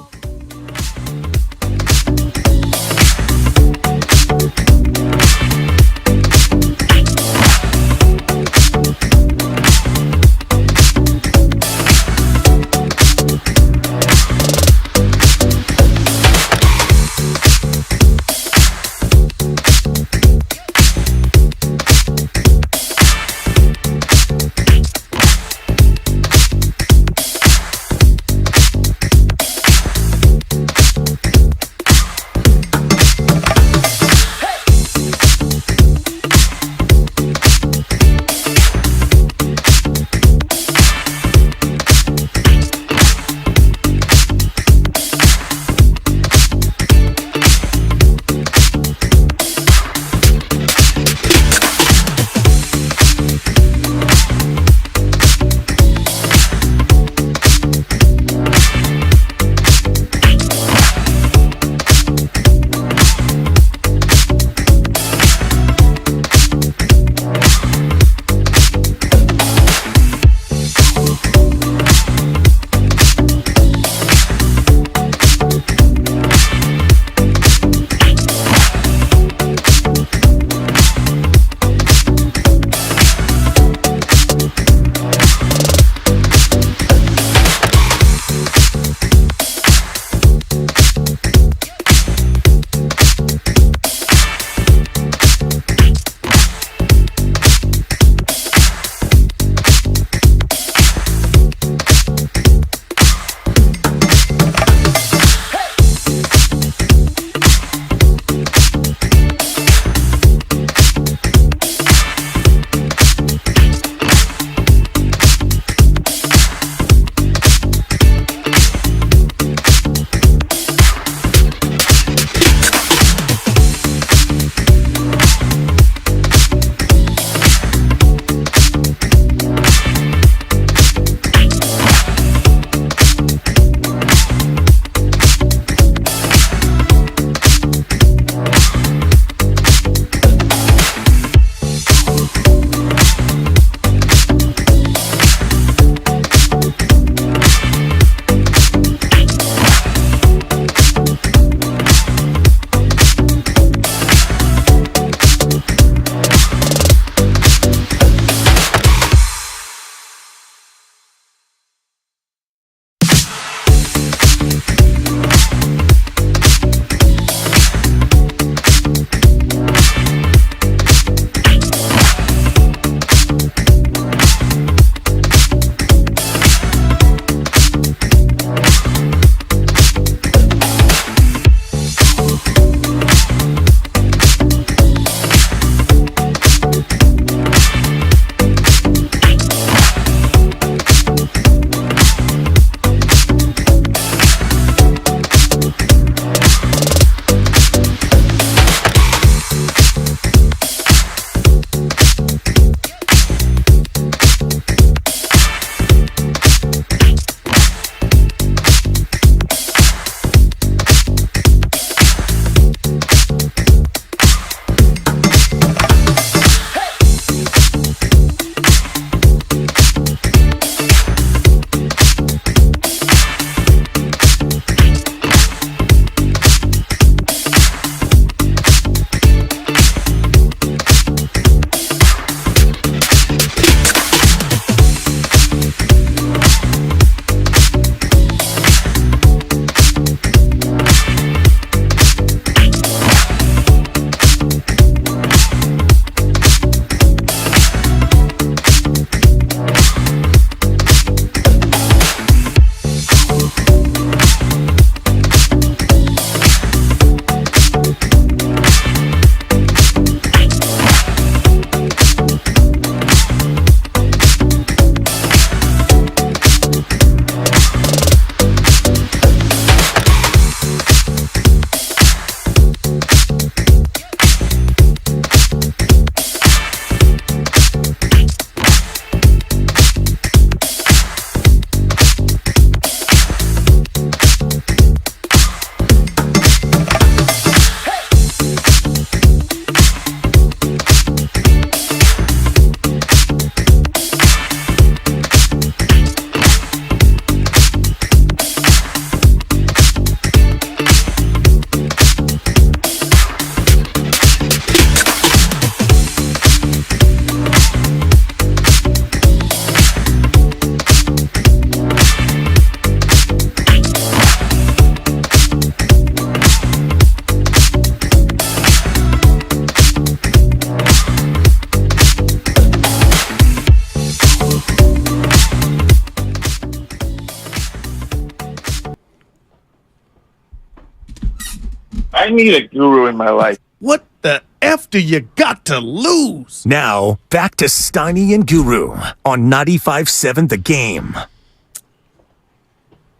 I need a guru in my life. What the F do you got to lose? Now, back to Steiny and Guru on 95.7 The Game.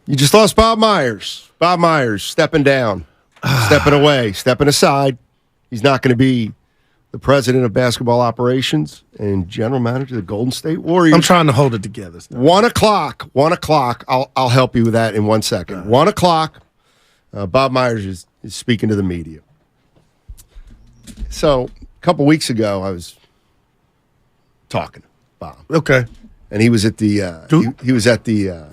You just lost Bob Myers. Bob Myers stepping down, stepping away, stepping aside. He's not going to be the president of basketball operations and general manager of the Golden State Warriors. I'm trying to hold it together. 1 o'clock. I'll help you with that in 1 second. 1 o'clock. Bob Myers is speaking to the media. So a couple weeks ago, I was talking to Bob. Okay, and he was at the he was at the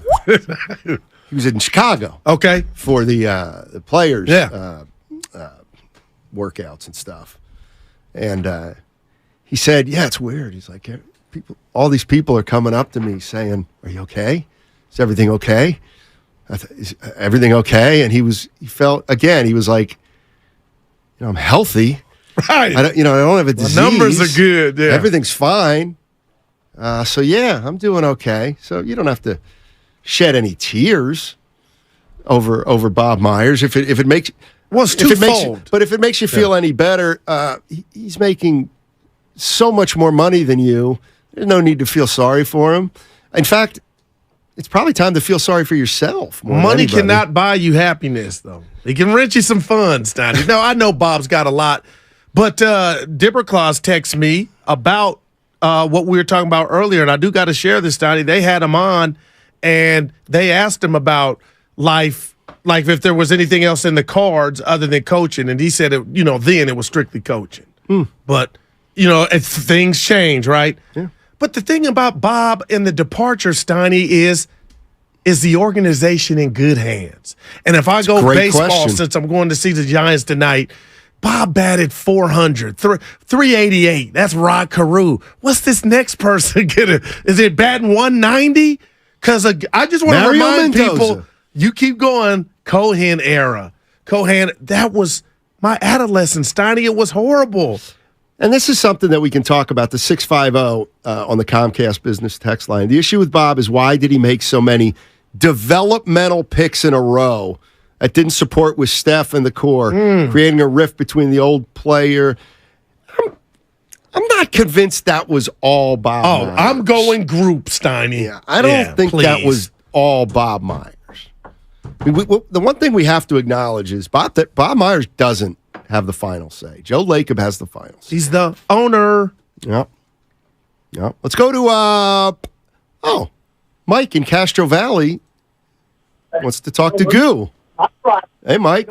he was in Chicago. Okay, for the players workouts and stuff. And he said, "Yeah, it's weird." He's like, all these people are coming up to me saying, "Are you okay? Is everything okay? Is everything okay?" And he felt again. He was like, "I'm healthy, right? I don't have a disease. The numbers are good. Yeah, everything's fine. So yeah, I'm doing okay. So you don't have to shed any tears over Bob Myers if it makes." Well, it's twofold. But if it makes you feel any better, he's making so much more money than you. There's no need to feel sorry for him. In fact, it's probably time to feel sorry for yourself. Money cannot buy you happiness, though. It can rent you some funds, Donnie. No, I know Bob's got a lot. But Dipperclaws texts me about what we were talking about earlier, and I do got to share this, Donnie. They had him on, and they asked him about life, like if there was anything else in the cards other than coaching, and he said, then it was strictly coaching. But, things change, right? Yeah. But the thing about Bob and the departure, Steiny, is the organization in good hands? And if I go baseball, question. since I'm going to see the Giants tonight, Bob batted 400, 388. That's Rod Carew. What's this next person getting? Is it batting 190? Because I just want to remind people, you keep going, Cohen era. Cohen, that was my adolescence, Steiny. It was horrible. And this is something that we can talk about, the 650 on the Comcast business text line. The issue with Bob is, why did he make so many developmental picks in a row that didn't support with Steph and the core, creating a rift between the old player? I'm not convincct that was all Bob Myers. I'm going group, Steiny. Yeah, I don't think that was all Bob Myers. The one thing we have to acknowledge is Bob Myers doesn't have the final say. Joe Lacob has the final say. He's the owner. Yep. Let's go to Mike in Castro Valley wants to talk to Goo. Hey, Mike.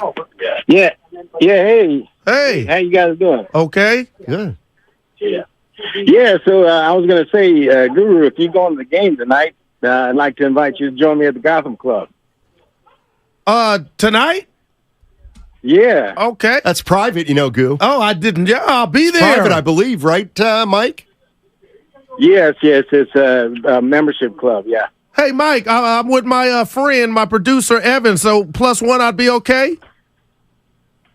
Yeah. Hey. Hey. How you guys doing? Okay. Good. Yeah. So I was going to say, Guru, if you go to the game tonight, I'd like to invite you to join me at the Gotham Club. Tonight? Yeah. Okay. That's private, Goo. Oh, I didn't. Yeah, I'll be there. Private, I believe, right, Mike? Yes. It's a membership club, yeah. Hey, Mike, I'm with my friend, my producer, Evan, so +1, I'd be okay?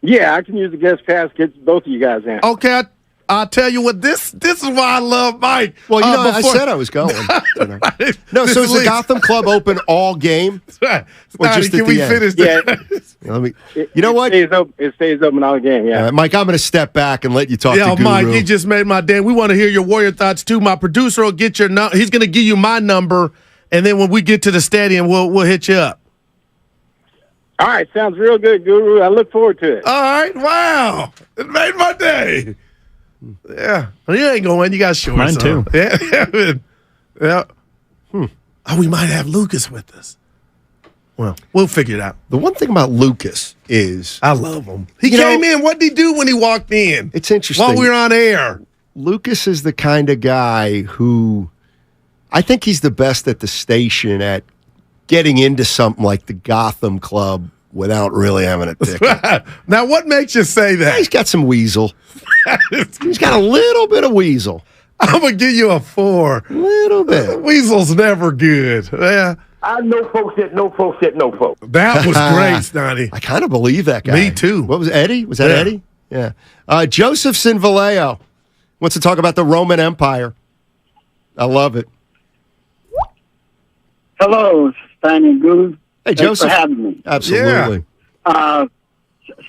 Yeah, I can use the guest pass, get both of you guys in. Okay, I'll tell you what, this is why I love Mike. Well, I said I was going. No, so is the Gotham Club open all game? Right. Or just can we finish this? Yeah. You know what? It stays open all game, yeah. Mike, I'm going to step back and let you talk to Guru. Mike, you just made my day. We want to hear your Warrior thoughts, too. My producer will get your number. He's going to give you my number, and then when we get to the stadium, we'll hit you up. All right, sounds real good, Guru. I look forward to it. All right, wow. It made my day. Yeah. Well, you ain't going. You got shorts. Mine too. Yeah. Oh, we might have Lucas with us. Well, we'll figure it out. The one thing about Lucas is, I love him. He came in. What did he do when he walked in? It's interesting. While we were on air. Lucas is the kind of guy who, I think he's the best at the station at getting into something like the Gotham Club without really having a ticket. Now, what makes you say that? He's got some weasel. He's got a little bit of weasel. I'm going to give you a 4. A little bit. Weasel's never good. Yeah. I know folks that know folks that know folks. That was great, Snotty. I kind of believe that guy. Me too. What was Eddie? Was that Eddie? Yeah. Josephson Vallejo wants to talk about the Roman Empire. I love it. Hello, Stein and Guru. Hey, Thanks Joseph. for having me. Absolutely.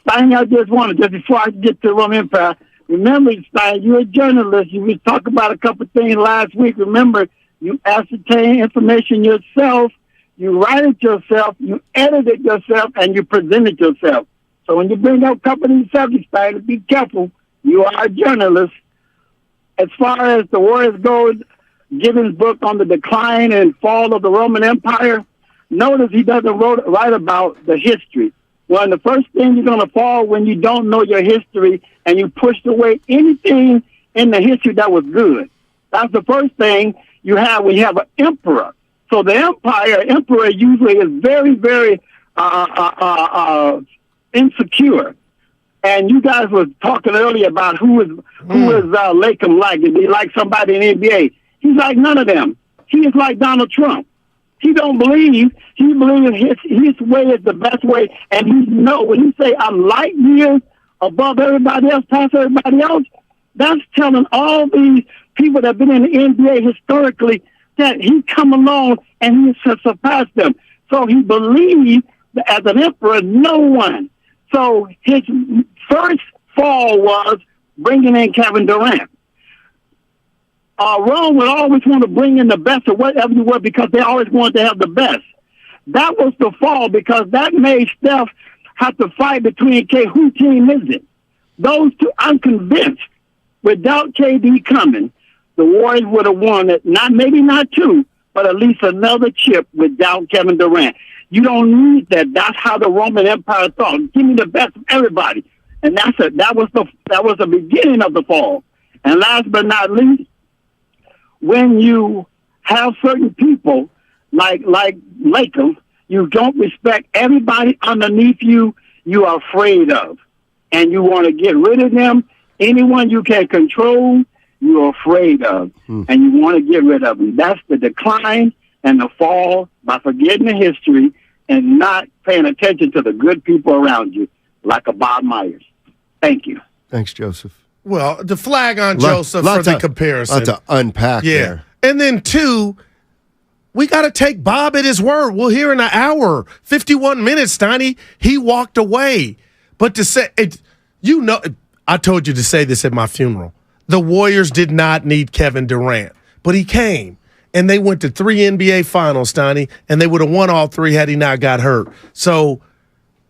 Stein, I just wanted, just before I get to the Roman Empire, remember, Stein, you're a journalist. You talked about a couple things last week. Remember, you ascertain information yourself, you write it yourself, you edit it yourself, and you present it yourself. So when you bring up company subjects, Stein, be careful. You are a journalist. As far as the Warriors goes, Gibbons' book on the decline and fall of the Roman Empire, notice he doesn't write about the history. Well, the first thing you're going to fall when you don't know your history and you pushed away anything in the history that was good. That's the first thing you have when you have an emperor. So the emperor usually is very, very insecure. And you guys were talking earlier about who is Lakem like. Is he like somebody in the NBA? He's like none of them. He is like Donald Trump. He don't believe. He believes his way is the best way. And he know when he say I'm light years above everybody else, past everybody else, that's telling all these people that have been in the NBA historically that he come along and he has surpassed them. So he believes that as an emperor, no one. So his first fall was bringing in Kevin Durant. Rome would always want to bring in the best of whatever you were because they always wanted to have the best. That was the fall because that made Steph have to fight between whose team is it? Those two, I'm convinced, without KD coming, the Warriors would have won it. Maybe not two, but at least another chip without Kevin Durant. You don't need that. That's how the Roman Empire thought. Give me the best of everybody, and that was the beginning of the fall. And last but not least, when you have certain people like Lakem, you don't respect everybody underneath you. You are afraid of, and you want to get rid of them. Anyone you can control, you're afraid of, and you want to get rid of them. That's the decline and the fall by forgetting the history and not paying attention to the good people around you, like a Bob Myers. Thank you. Thanks, Joseph. Well, the flag on Joseph for the comparison. Lots to unpack there. And then, two, we got to take Bob at his word. We'll hear in an hour, 51 minutes, Steiny. He walked away. But to say, I told you to say this at my funeral. The Warriors did not need Kevin Durant, but he came. And they went to 3 NBA finals, Steiny, and they would have won all 3 had he not got hurt. So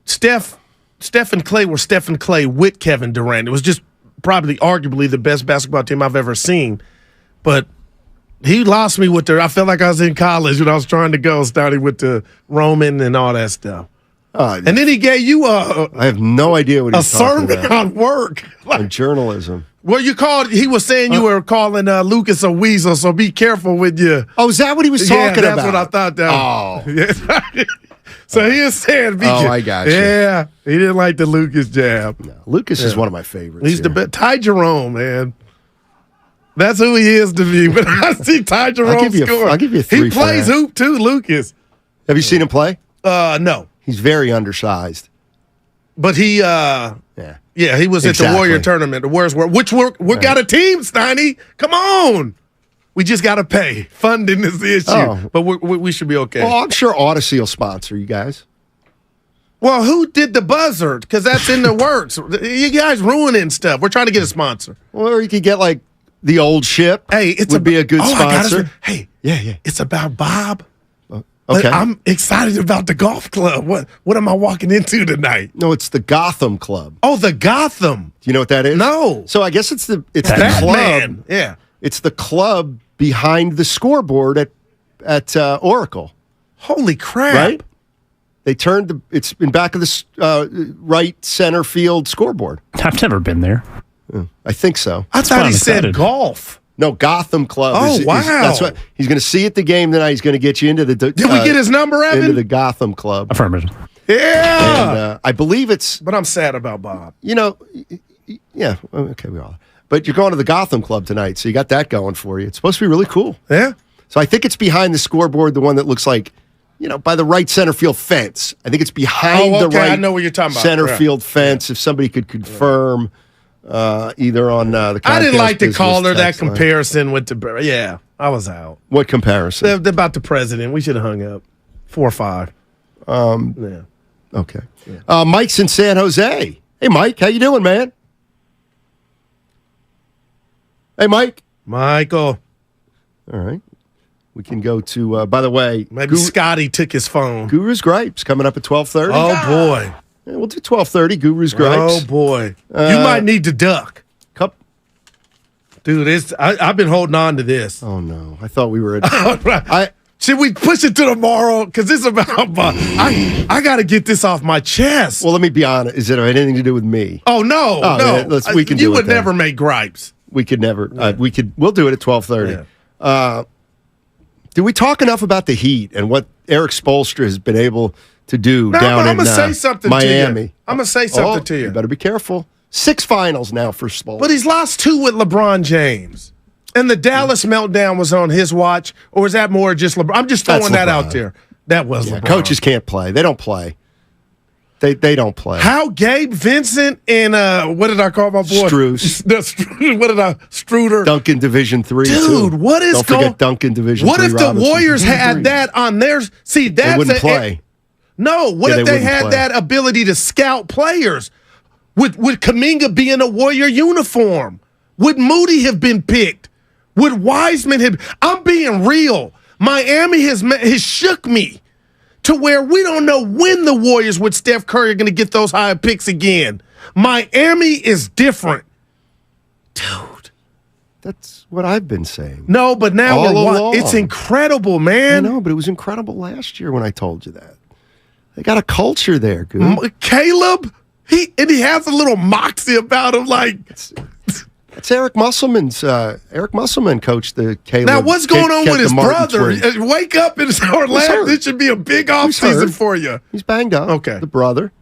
Steph and Clay were Steph and Clay with Kevin Durant. It was just probably arguably the best basketball team I've ever seen. But he lost me with I felt like I was in college when I was trying to go, starting with the Roman and all that stuff. And then he gave you I have no idea what he's talking about. A sermon on work. On journalism. Well, he was saying you were calling Lucas a weasel, so be careful with you. Oh, is that what he was talking about? That's what I thought that was. So he is saying, I got you. Yeah, he didn't like the Lucas jab. No, Lucas is one of my favorites. He's the best. Ty Jerome, man. That's who he is to me. But I see Ty Jerome score. I'll give you 3 He plays hoop too, Lucas. Have you seen him play? No. He's very undersized. But he, he was at the Warrior tournament. The Warriors were, we got a team, Steiny. Come on. We just got to pay. Funding is the issue. But we should be okay. Well, I'm sure Odyssey will sponsor you guys. Well, who did the buzzer? Because that's in the works. You guys ruining stuff. We're trying to get a sponsor. Or you could get like the old ship. Hey, would be a good sponsor. Yeah. It's about Bob. Okay. But I'm excited about the golf club. What am I walking into tonight? No, it's the Gotham Club. Oh, the Gotham. Do you know what that is? No. So I guess it's the club. Yeah. It's the club behind the scoreboard at Oracle. Holy crap. Right? They turned it's in back of the right center field scoreboard. I've never been there. I think so. I thought he said golf. No, Gotham Club. Oh, wow. That's what he's going to see at the game tonight. He's going to get you into the. Did we get his number, Evan? Into the Gotham Club. Affirmative. Yeah. And, I believe it's. But I'm sad about Bob. Yeah. Okay, we all. But you're going to the Gotham Club tonight, so you got that going for you. It's supposed to be really cool. Yeah. So I think it's behind the scoreboard, the one that looks like, by the right center field fence. I think it's behind the right I know what you're talking about. center field fence. If somebody could confirm. Either on the I didn't like to call her that line. comparison with the. Yeah, I was out. What comparison? About the president. We should have hung up 4 or 5. Yeah. Okay. Mike's in San Jose. Hey, Mike, how you doing, man? Hey, Mike. Michael. All right. We can go to, by the way. Maybe Scotty took his phone. Guru's Gripes coming up at 12:30. Oh, boy. Yeah, we'll do 12:30, Guru's Gripes. Oh, boy. You might need to duck. Dude, I've been holding on to this. Oh, no. I thought we were at... Should we push it to tomorrow? Because it's about... I got to get this off my chest. Well, let me be honest. Is it have anything to do with me? Oh, no. No. We can do it. You would never make gripes. We could never. We'll do it at 12:30. Yeah. Did we talk enough about the Heat and what Eric Spoelstra has been able to do down in say something Miami? To you. I'm going to say something to you. You better be careful. 6 finals now for Spoelstra. But he's lost 2 with LeBron James. And the Dallas meltdown was on his watch, or is that more just LeBron? I'm just throwing that out there. That was LeBron. Coaches can't play. They don't play. They don't play. How Gabe Vincent and what did I call my boy? Struder. Duncan Division 3. Dude, what is Don't forget Duncan Division 3. What if the Warriors had that on theirs? See, that's they wouldn't play. No, what if they had that ability to scout players? Would Kuminga be in a Warrior uniform? Would Moody have been picked? Would Wiseman have? I'm being real. Miami has shook me to where we don't know when the Warriors with Steph Curry are going to get those higher picks again. Miami is different. Dude. That's what I've been saying. No, but now it's incredible, man. I know, but it was incredible last year when I told you that. They got a culture there, Caleb, he has a little moxie about him, like... It's Eric Musselman's. Eric Musselman coached the Caleb. Now, what's going on with his brother? Wake up and Orlando. This should be a big offseason for you. He's banged up. Okay. The brother.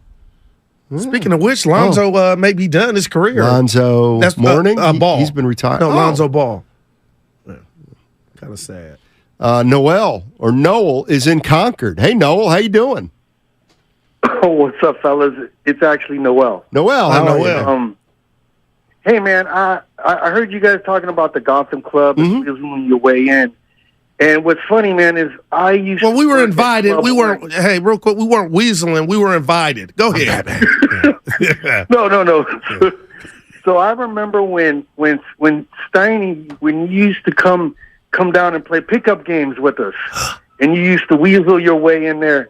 Speaking of which, Lonzo may be done his career. Lonzo Mourning? Ball. He's been retired. No, Lonzo Ball. Yeah. Kind of sad. Noel is in Concord. Hey, Noel, how you doing? Oh, what's up, fellas? It's actually Noel. Noel, how are you? Hey, man, I heard you guys talking about the Gotham Club and on your way in. And what's funny, man, is I used we were invited. We weren't, hey, real quick, we weren't weaseling. We were invited. Go ahead. No. So I remember when Steiny, when you used to come down and play pickup games with us, and you used to weasel your way in there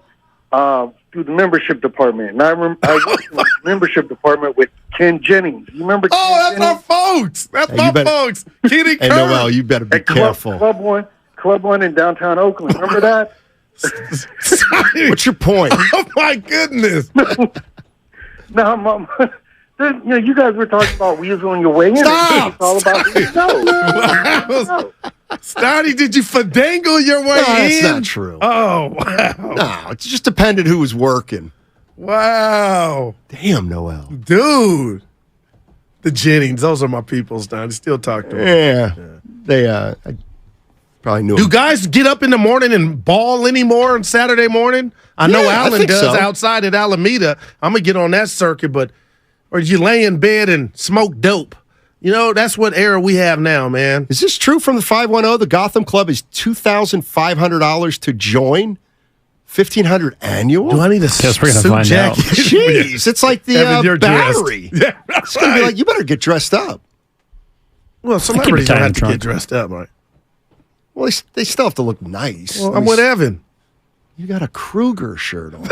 through the membership department. And I worked in the membership department with Ken Jennings. You remember Ken that's Jennings? our folks. That's my folks. Kenny Kerr. Hey, Noel, you better be careful. Club One in downtown Oakland. Remember that? What's your point? Oh, my goodness. No, Mom. You guys were talking about weaseling your way in. Stop! It's all about No. Stotty, did you fandangle your way in? That's not true. Oh, wow. No, it just depended who was working. Wow. Damn, Noel. Dude. The Jennings, those are my people, Stotty. Still talk to them. They, I probably knew Do them. guys get up in the morning and ball anymore on Saturday morning? I know Allen does outside at Alameda. I'm going to get on that circuit, but or did you lay in bed and smoke dope? You know, that's what era we have now, man. Is this true from the 510? The Gotham Club is $2,500 to join? $1,500 annual? Do I need a suit jacket? Jeez, it's like the Battery. Yeah, it's going to be like, you better get dressed up. Well, celebrities don't have to get dressed up, right? Well, they still have to look nice. Well, I'm with Evan. You got a Kruger shirt on.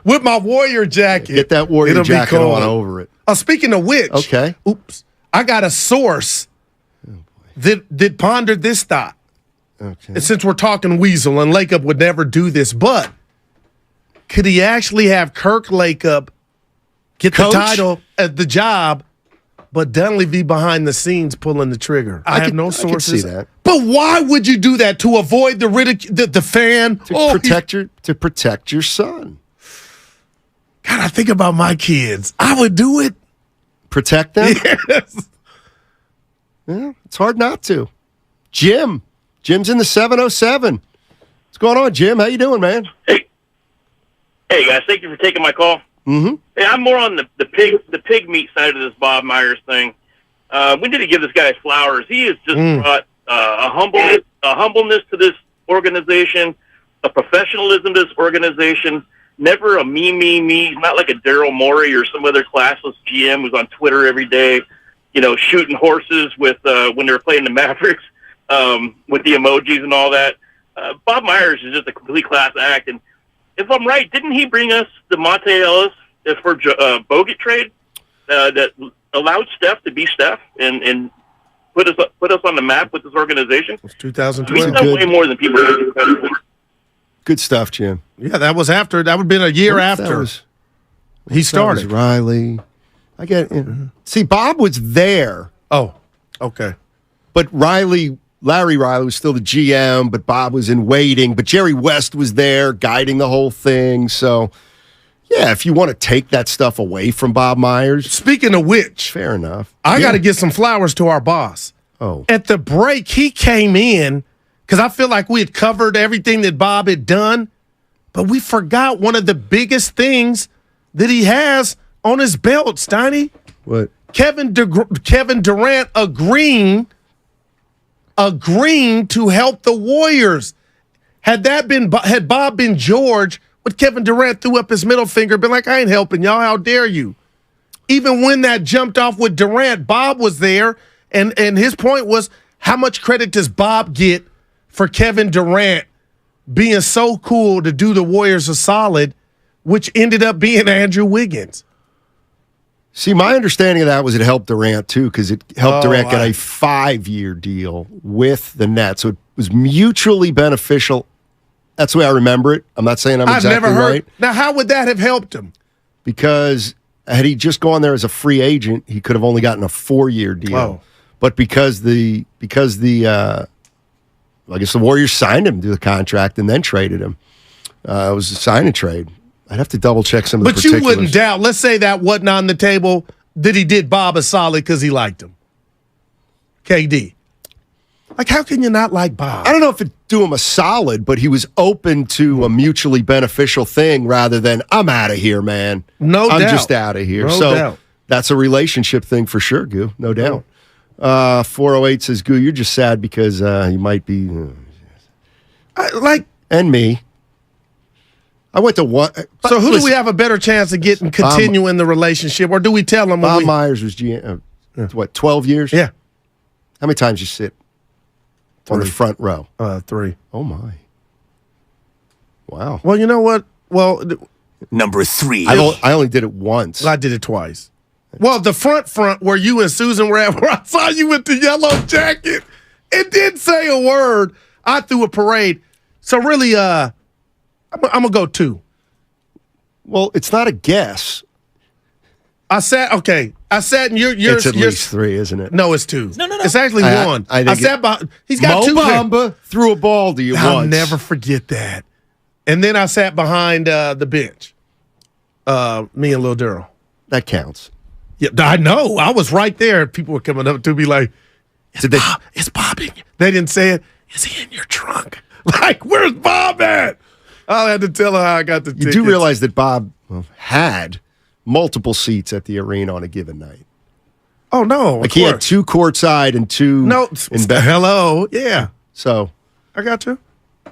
With my Warrior jacket. Get that Warrior jacket on over it. Speaking of which, oops, I got a source that pondered this thought. Okay. And since we're talking Weasel, and Lakeup would never do this, but could he actually have Kirk Lakeup get the title at the job, but Dunleavy behind the scenes pulling the trigger? I have no sources. I can see that. But why would you do that? To avoid the the fan? To protect your son. God, I think about my kids. I would do it. Protect them? Yes. Yeah, it's hard not to. Jim's in the 707. What's going on, Jim? How you doing, man? Hey guys, thank you for taking my call. Mm-hmm. Hey, I'm more on the pig meat side of this Bob Myers thing. We need to give this guy his flowers. He has just brought a humbleness to this organization, a professionalism to this organization, never a me. He's not like a Daryl Morey or some other classless GM who's on Twitter every day, shooting horses with when they were playing the Mavericks with the emojis and all that. Bob Myers is just a complete class act. And if I'm right, didn't he bring us the Monte Ellis for Bogut trade that allowed Steph to be Steph and put us on the map with this organization? It's 2012. He's done way more than people give credit for. Good stuff, Jim. Yeah, that was after. That would have been a year after he started. That was Riley. I get it. See, Bob was there. Oh, okay. But Larry Riley was still the GM, but Bob was in waiting. But Jerry West was there guiding the whole thing. So, yeah, if you want to take that stuff away from Bob Myers. Speaking of which, fair enough. I got to give some flowers to our boss. Oh. At the break, he came in because I feel like we had covered everything that Bob had done, but we forgot one of the biggest things that he has on his belt, Steiny. What? Kevin Durant agreeing to help the Warriors. Had Bob been George, would Kevin Durant threw up his middle finger, been like, I ain't helping y'all, how dare you? Even when that jumped off with Durant, Bob was there, and his point was, how much credit does Bob get for Kevin Durant being so cool to do the Warriors a solid, which ended up being Andrew Wiggins? See, my understanding of that was it helped Durant, too, because it helped Durant get a 5-year deal with the Nets. So it was mutually beneficial. That's the way I remember it. I'm not saying I've never heard. right. Now, how would that have helped him? Because had he just gone there as a free agent, he could have only gotten a 4-year deal. Oh. But because I guess the Warriors signed him to the contract and then traded him. It was a sign and trade. I'd have to double check some of the particulars. But you wouldn't doubt, let's say that wasn't on the table, that he did Bob a solid because he liked him. KD. Like, how can you not like Bob? I don't know if it'd do him a solid, but he was open to a mutually beneficial thing rather than, I'm out of here, man. No doubt. I'm just out of here. No so doubt. That's a relationship thing for sure, Goo. No doubt. 408 says, Goo, you're just sad because you might be... And me. I went to what? So who do we have a better chance of getting continuing the relationship, or do we tell him? Bob Myers was GM. 12 years? Yeah. How many times you sit on the front row? 3. Oh my! Wow. Well, you know what? Well, number 3. I only did it once. I did it twice. Well, the front where you and Susan were at, where I saw you with the yellow jacket, it didn't say a word. I threw a parade. So really, I'm gonna go 2. Well, it's not a guess. I sat in your. It's at least 3, isn't it? No, it's 2. No. It's actually 1. I sat behind. He's got 2. Bamba threw a ball to you once. I'll never forget that. And then I sat behind the bench. Me and Lil Durrell. That counts. Yeah, I know. I was right there. People were coming up to me like, "Is Bob in?" They didn't say it. Is he in your trunk? Like, where's Bob at? I had to tell her how I got the tickets. You do realize that Bob had multiple seats at the arena on a given night. Oh, no. Like he had 2 courtside and 2 in bed. Hello. Yeah. So I got you.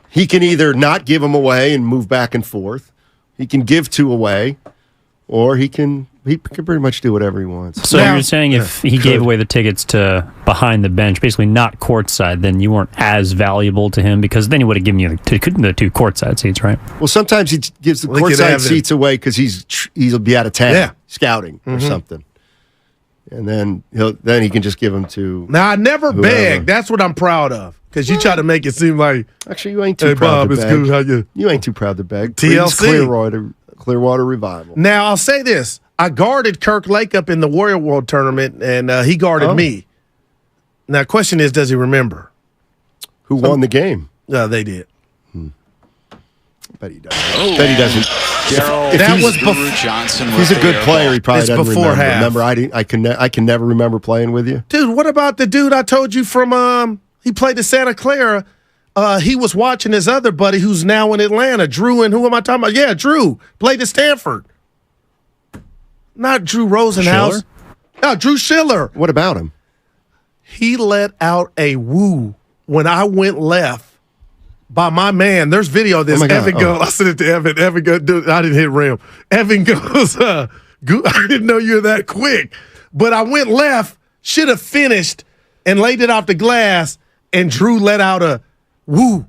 He can either not give them away and move back and forth. He can give 2 away, or he can pretty much do whatever he wants. So you're saying if he gave away the tickets to behind the bench, basically not courtside, then you weren't as valuable to him because then he would have given you the 2 courtside seats, right? Well, sometimes he gives the courtside seats away because he'll be out of town scouting or something, and then he can just give them to. Now I never beg. That's what I'm proud of because you try to make it seem like actually you ain't too proud to beg. Bob, it's good. How you ain't too proud to beg. TLC Clearwater Revival. Now I'll say this. I guarded Kirk Lake up in the Warrior World Tournament, and he guarded me. Now, the question is, does he remember? Who won the game? They did. I bet he doesn't. Bet he doesn't. That was Guru Johnson. He's a good player. He probably doesn't before remember. half. Remember, I can never remember playing with you. Dude, what about the dude I told you from, he played at Santa Clara. He was watching his other buddy who's now in Atlanta, Drew, and who am I talking about? Yeah, Drew. Played at Stanford. Not Drew Rosenhaus. No, Drew Schiller. What about him? He let out a woo when I went left by my man. There's video of this. Evan goes, I sent it to Evan. Evan goes, dude, I didn't hit rim. Evan goes, I didn't know you were that quick. But I went left, should have finished, and laid it off the glass, and Drew let out a woo.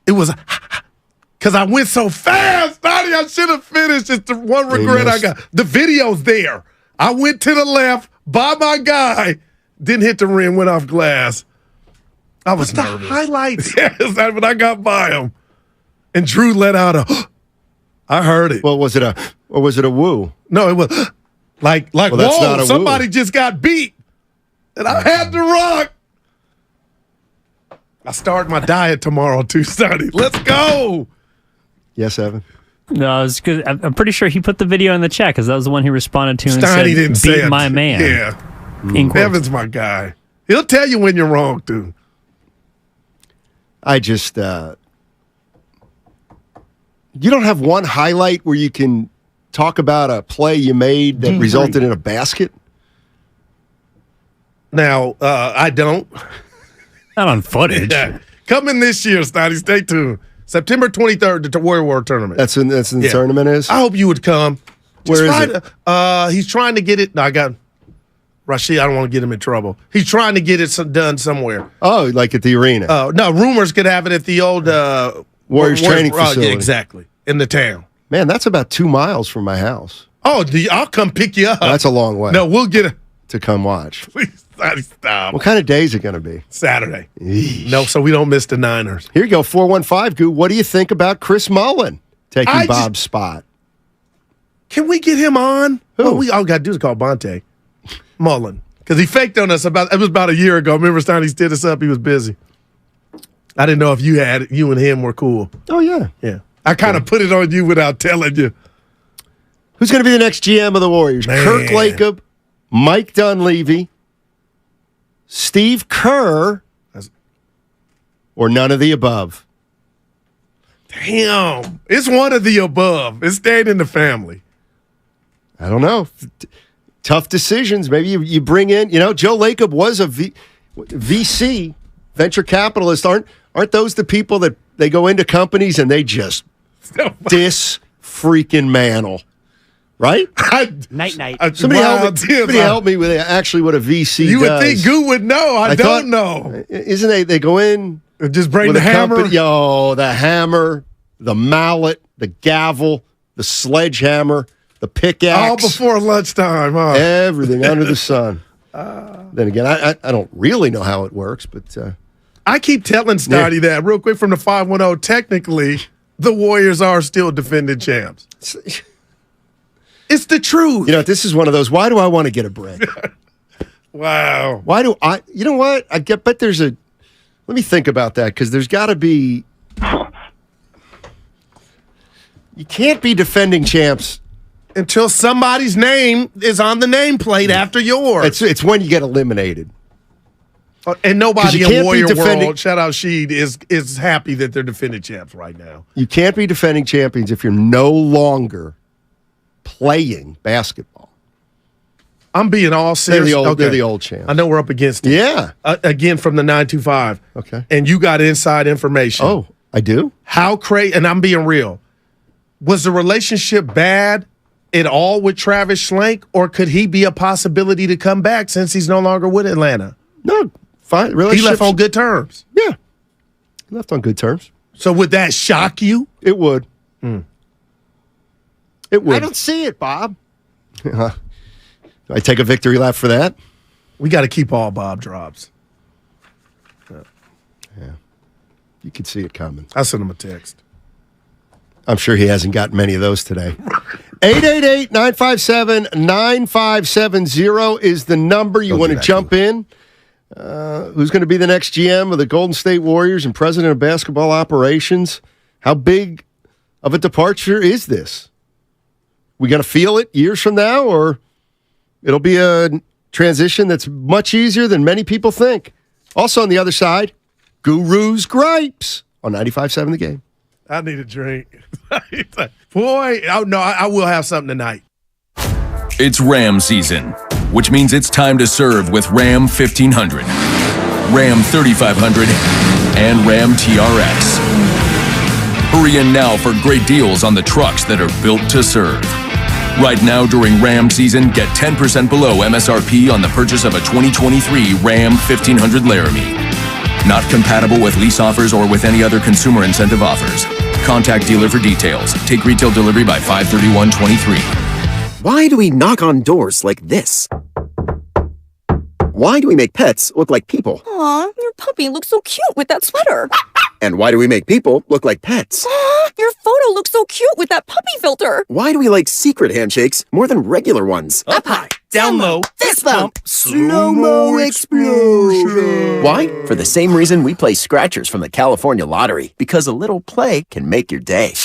It was because I went so fast, Donnie, I should have finished. It's the one regret I got. The video's there. I went to the left by my guy, didn't hit the rim, went off glass. I was nervous. The highlights. Yes, but I got by him. And Drew let out a I heard it. Well, was it a woo? No, it was like whoa, somebody just got beat. And I had to rock. I start my diet tomorrow too, Sonny. Let's go. Yes, Evan. No, it's good. I'm pretty sure he put the video in the chat because that was the one he responded to and said, didn't say beat my man. Yeah. Evan's my guy. He'll tell you when you're wrong, too. I just, you don't have one highlight where you can talk about a play you made that resulted in a basket? Now, I don't. Not on footage. Yeah. Coming this year, Snotty, stay tuned. September 23rd, the Warrior World Tournament. That's when the tournament is? I hope you would come. Where is it? He's trying to get it. No, I got Rashid. I don't want to get him in trouble. He's trying to get it done somewhere. Oh, like at the arena? No, rumors could have it at the old Warriors training facility. Yeah, exactly, in the town. Man, that's about 2 miles from my house. Oh, I'll come pick you up. That's a long way. No, we'll get it. To come watch. Please, stop. What kind of day is it going to be? Saturday. Eesh. No, so we don't miss the Niners. Here you go, 415 Goo. What do you think about Chris Mullin taking Bob's spot? Can we get him on? Who? Well, all we got to do is call Bonte Mullin because he faked on us it was about a year ago. Remember, Stein, he stood us up. He was busy. I didn't know if you and him were cool. Oh yeah, yeah. I kind of put it on you without telling you. Who's going to be the next GM of the Warriors? Man. Kirk Lacob, Mike Dunleavy, Steve Kerr, or none of the above? Damn. It's one of the above. It's staying in the family. I don't know. Tough decisions. Maybe you bring in, Joe Lacob was a VC, venture capitalist. Aren't those the people that they go into companies and they just freaking mantle? Right? Night. Somebody help me with actually what a VC you does. Would think Goo would know. I don't know. Isn't they go in? Just bring the hammer? The hammer, the mallet, the gavel, the sledgehammer, the pickaxe. All before lunchtime, huh? Everything under the sun. Then again, I don't really know how it works, but... I keep telling Stoddy that real quick from the 510. Technically, the Warriors are still defending champs. It's the truth. This is one of those, why do I want to get a break? Wow. Why do I, you know what? Bet there's let me think about that, because there's got to be, you can't be defending champs until somebody's name is on the nameplate after yours. It's when you get eliminated. And nobody in Warrior World, shout out Sheed, is happy that they're defending champs right now. You can't be defending champions if you're no longer playing basketball. I'm being all serious. They're the old champs. I know we're up against it. Yeah. Again, from the 925. Okay. And you got inside information. Oh, I do? How crazy, and I'm being real. Was the relationship bad at all with Travis Schlenk, or could he be a possibility to come back since he's no longer with Atlanta? No, fine. He left on good terms. Yeah. He left on good terms. So would that shock you? It would. It would. I don't see it, Bob. I take a victory lap for that. We got to keep all Bob drops. Yeah. You could see it coming. I sent him a text. I'm sure he hasn't gotten many of those today. 888-957-9570 is the number. You want to jump in? Who's going to be the next GM of the Golden State Warriors and president of basketball operations? How big of a departure is this? We going to feel it years from now, or it'll be a transition that's much easier than many people think? Also on the other side, Guru's Gripes on 95.7 The Game. I need a drink. Boy, I will have something tonight. It's Ram season, which means it's time to serve with Ram 1500. Ram 3500, and Ram TRX. Hurry in now for great deals on the trucks that are built to serve. Right now during Ram season, get 10% below MSRP on the purchase of a 2023 Ram 1500 Laramie. Not compatible with lease offers or with any other consumer incentive offers. Contact dealer for details. Take retail delivery by 5/31/23. Why do we knock on doors like this? Why do we make pets look like people? Aw, your puppy looks so cute with that sweater. And why do we make people look like pets? Aw, your photo looks so cute with that puppy filter. Why do we like secret handshakes more than regular ones? Up high, down low, fist bump, slow-mo explosion. Why? For the same reason we play scratchers from the California Lottery. Because a little play can make your day.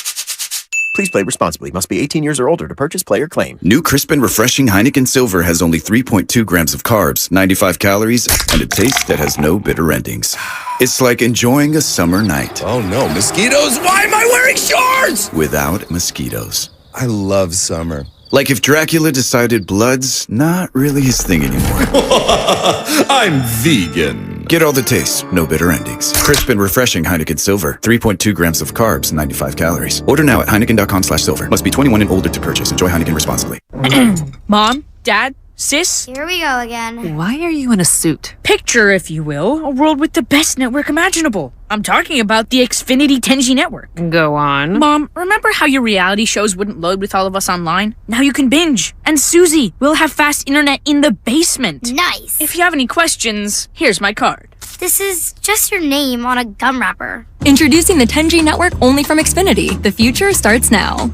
Please play responsibly. Must be 18 years or older to purchase, play, or claim. New crisp and refreshing Heineken Silver has only 3.2 grams of carbs, 95 calories, and a taste that has no bitter endings. It's like enjoying a summer night. Oh no, mosquitoes! Why am I wearing shorts? Without mosquitoes. I love summer. Like if Dracula decided blood's not really his thing anymore. I'm vegan. Get all the taste, no bitter endings. Crisp and refreshing Heineken Silver. 3.2 grams of carbs, 95 calories. Order now at Heineken.com/silver. Must be 21 and older to purchase. Enjoy Heineken responsibly. Mom, Dad, Sis? Here we go again. Why are you in a suit? Picture, if you will, a world with the best network imaginable. I'm talking about the Xfinity 10G network. Go on. Mom, remember how your reality shows wouldn't load with all of us online? Now you can binge. And Susie, we'll have fast internet in the basement. Nice. If you have any questions, here's my card. This is just your name on a gum wrapper. Introducing the 10G network only from Xfinity. The future starts now.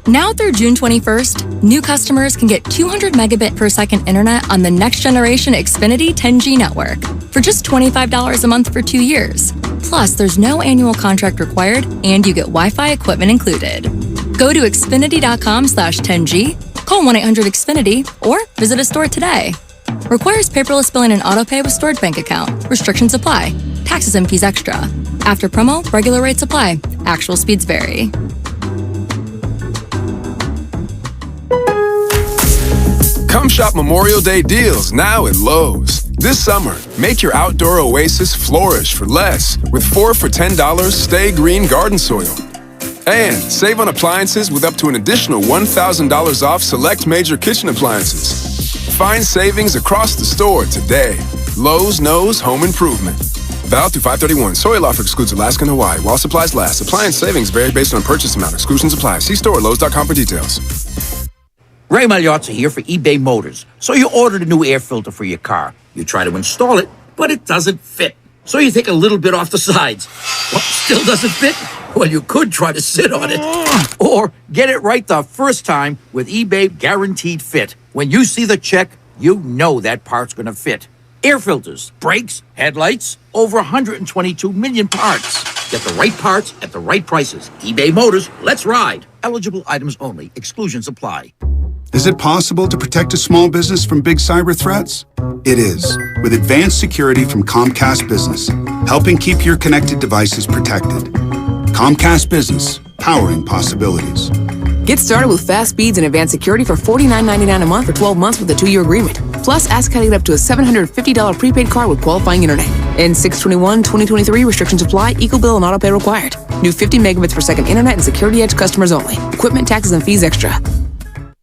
Now through June 21st, new customers can get 200 megabit per second internet on the next generation Xfinity 10G network for just $25 a month for 2 years. Plus, there's no annual contract required, and you get Wi-Fi equipment included. Go to Xfinity.com/10G, call 1-800-XFINITY, or visit a store today. Requires paperless billing and autopay with stored bank account. Restrictions apply. Taxes and fees extra. After promo, regular rates apply. Actual speeds vary. Come shop Memorial Day deals now at Lowe's. This summer, make your outdoor oasis flourish for less with 4 for $10 Stay Green garden soil. And save on appliances with up to an additional $1,000 off select major kitchen appliances. Find savings across the store today. Lowe's knows home improvement. Valid through 5/31. Soil offer excludes Alaska and Hawaii while supplies last. Appliance savings vary based on purchase amount. Exclusions apply. See store at Lowe's.com for details. Ray Magliozzi here for eBay Motors. So you ordered a new air filter for your car. You try to install it, but it doesn't fit. So you take a little bit off the sides. What, still doesn't fit? Well, you could try to sit on it. Or get it right the first time with eBay Guaranteed Fit. When you see the check, you know that part's going to fit. Air filters, brakes, headlights, over 122 million parts. Get the right parts at the right prices. eBay Motors, let's ride. Eligible items only. Exclusions apply. Is it possible to protect a small business from big cyber threats? It is, with advanced security from Comcast Business, helping keep your connected devices protected. Comcast Business, powering possibilities. Get started with fast speeds and advanced security for $49.99 a month for 12 months with a 2-year agreement. Plus, ask how to get up to a $750 prepaid card with qualifying internet. In 6/21/2023, restrictions apply. Equal bill and auto pay required. New 50 megabits per second internet and Security Edge customers only. Equipment, taxes, and fees extra.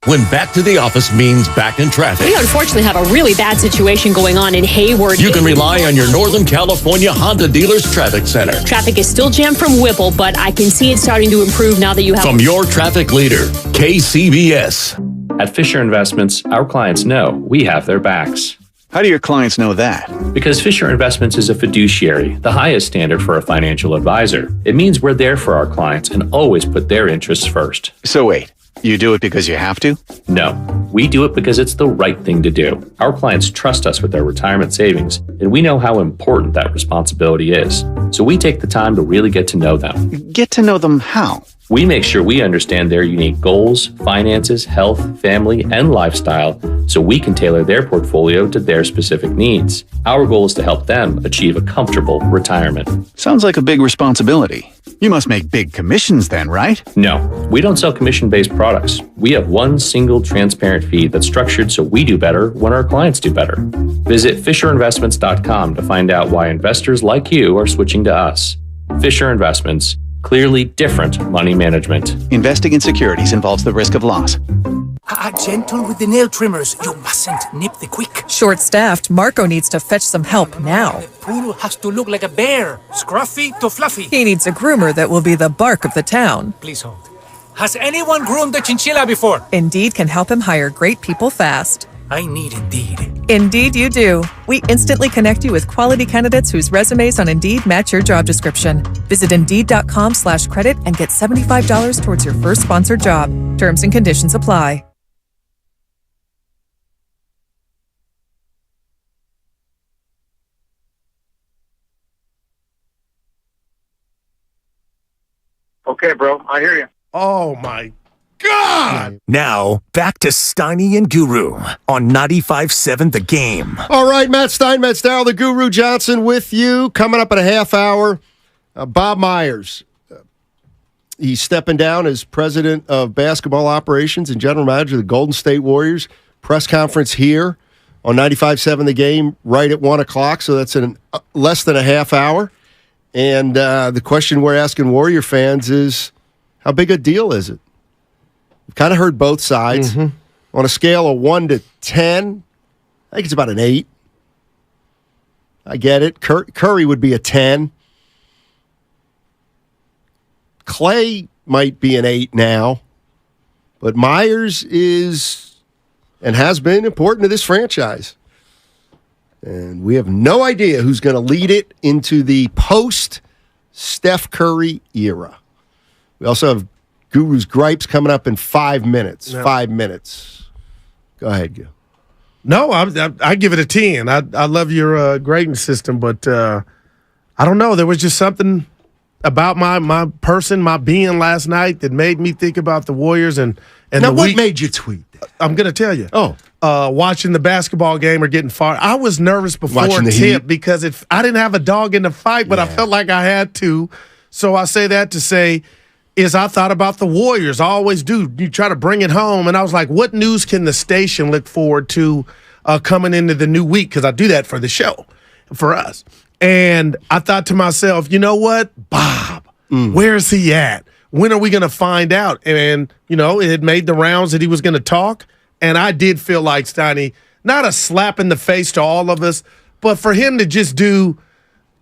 When back to the office means back in traffic. We unfortunately have a really bad situation going on in Hayward. You can rely on your Northern California Honda Dealers Traffic Center. Traffic is still jammed from Whipple, but I can see it starting to improve now that you have... From your traffic leader, KCBS. At Fisher Investments, our clients know we have their backs. How do your clients know that? Because Fisher Investments is a fiduciary, the highest standard for a financial advisor. It means we're there for our clients and always put their interests first. So wait. You do it because you have to? No, we do it because it's the right thing to do. Our clients trust us with their retirement savings, and we know how important that responsibility is. So we take the time to really get to know them. Get to know them how? We make sure we understand their unique goals, finances, health, family, and lifestyle so we can tailor their portfolio to their specific needs. Our goal is to help them achieve a comfortable retirement. Sounds like a big responsibility. You must make big commissions then, right? No, we don't sell commission-based products. We have one single transparent fee that's structured so we do better when our clients do better. Visit FisherInvestments.com to find out why investors like you are switching to us. Fisher Investments. Clearly different money management. Investing in securities involves the risk of loss. Gentle with the nail trimmers. You mustn't nip the quick. Short-staffed, Marco needs to fetch some help now. The poodle has to look like a bear. Scruffy to fluffy. He needs a groomer that will be the bark of the town. Please hold. Has anyone groomed a chinchilla before? Indeed can help him hire great people fast. I need Indeed. Indeed you do. We instantly connect you with quality candidates whose resumes on Indeed match your job description. Visit Indeed.com/credit and get $75 towards your first sponsored job. Terms and conditions apply. Okay, bro. I hear you. Oh, my God. Now, back to Steiny and Guru on 95.7 The Game. All right, Matt Stein, Matt Starr, the Guru Johnson with you. Coming up in a half hour, Bob Myers. He's stepping down as president of basketball operations and general manager of the Golden State Warriors. Press conference here on 95.7 The Game right at 1 o'clock, so that's in less than a half hour. And the question we're asking Warrior fans is, how big a deal is it? We've kind of heard both sides. Mm-hmm. On a scale of 1 to 10, I think it's about an 8. I get it. Curry would be a 10. Clay might be an 8 now. But Myers is and has been important to this franchise. And we have no idea who's going to lead it into the post-Steph Curry era. We also have Guru's Gripes coming up in 5 minutes. No. 5 minutes. Go ahead, Gil. No, I give it a 10. I love your grading system, but I don't know. There was just something about my person, my being last night that made me think about the Warriors and now, what made you tweet that? I'm going to tell you. Oh. Watching the basketball game or getting far. I was nervous before tip Heat. because if I didn't have a dog in the fight, but I felt like I had to. So I say that to say is I thought about the Warriors. I always do. You try to bring it home. And I was like, what news can the station look forward to coming into the new week? Because I do that for the show, for us. And I thought to myself, you know what? Bob, where's he at? When are we going to find out? And, you know, it had made the rounds that he was going to talk. And I did feel like, Steiny, not a slap in the face to all of us, but for him to just do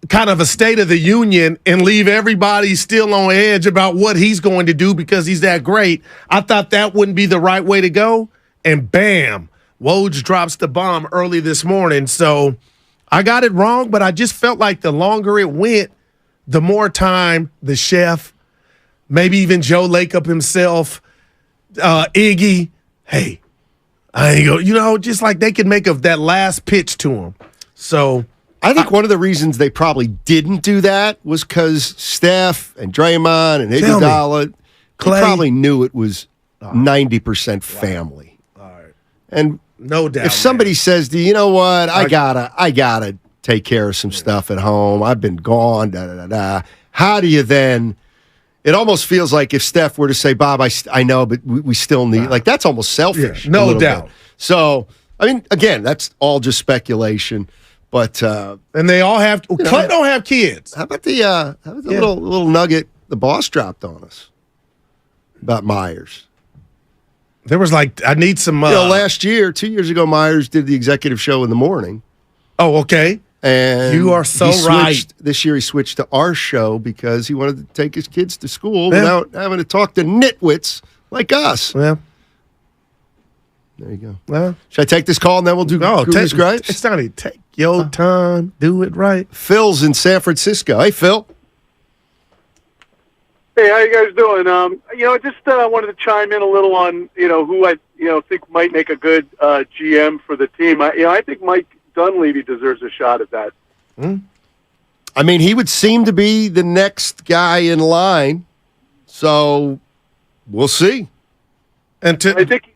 kind of a State of the Union and leave everybody still on edge about what he's going to do because he's that great, I thought that wouldn't be the right way to go. And bam, Woj drops the bomb early this morning. So I got it wrong, but I just felt like the longer it went, the more time the chef, maybe even Joe Lacob himself, Iggy, hey, I ain't go, you know, just like they could make of that last pitch to him. So I think one of the reasons they probably didn't do that was because Steph and Draymond and Iguodala, Clay probably knew it was 90% family. All right. And no doubt. If somebody says, you know what, I gotta take care of some stuff at home. I've been gone. How do you then? It almost feels like if Steph were to say, Bob, I know, but we still need, like, that's almost selfish. Yeah, no doubt. Bit. So, I mean, again, that's all just speculation. But and they all have Clay don't have kids. How about the little nugget the boss dropped on us about Myers? There was like, I need some. Last year, 2 years ago, Myers did the executive show in the morning. Oh, okay. And you are so right. This year he switched to our show because he wanted to take his kids to school without having to talk to nitwits like us. Yeah. There you go. Well, should I take this call and then we'll do Guru's Gripes? It's not even take your time, do it right. Phil's in San Francisco. Hey, Phil. Hey, how you guys doing? I just wanted to chime in a little on, who I, think might make a good GM for the team. I think Mike Dunleavy deserves a shot at that. I mean, he would seem to be the next guy in line. So we'll see. I think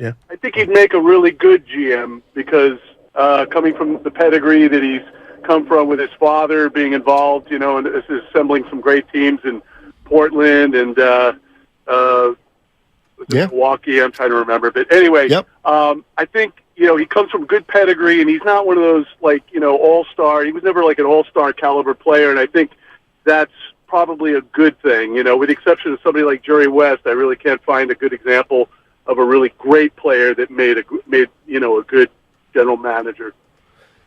he'd make a really good GM because coming from the pedigree that he's come from with his father being involved, and assembling some great teams in Portland and Milwaukee. I'm trying to remember, but anyway, I think he comes from good pedigree, and he's not one of those all-star. He was never like an all-star caliber player, and I think that's probably a good thing. With the exception of somebody like Jerry West, I really can't find a good example of a really great player that made a good general manager.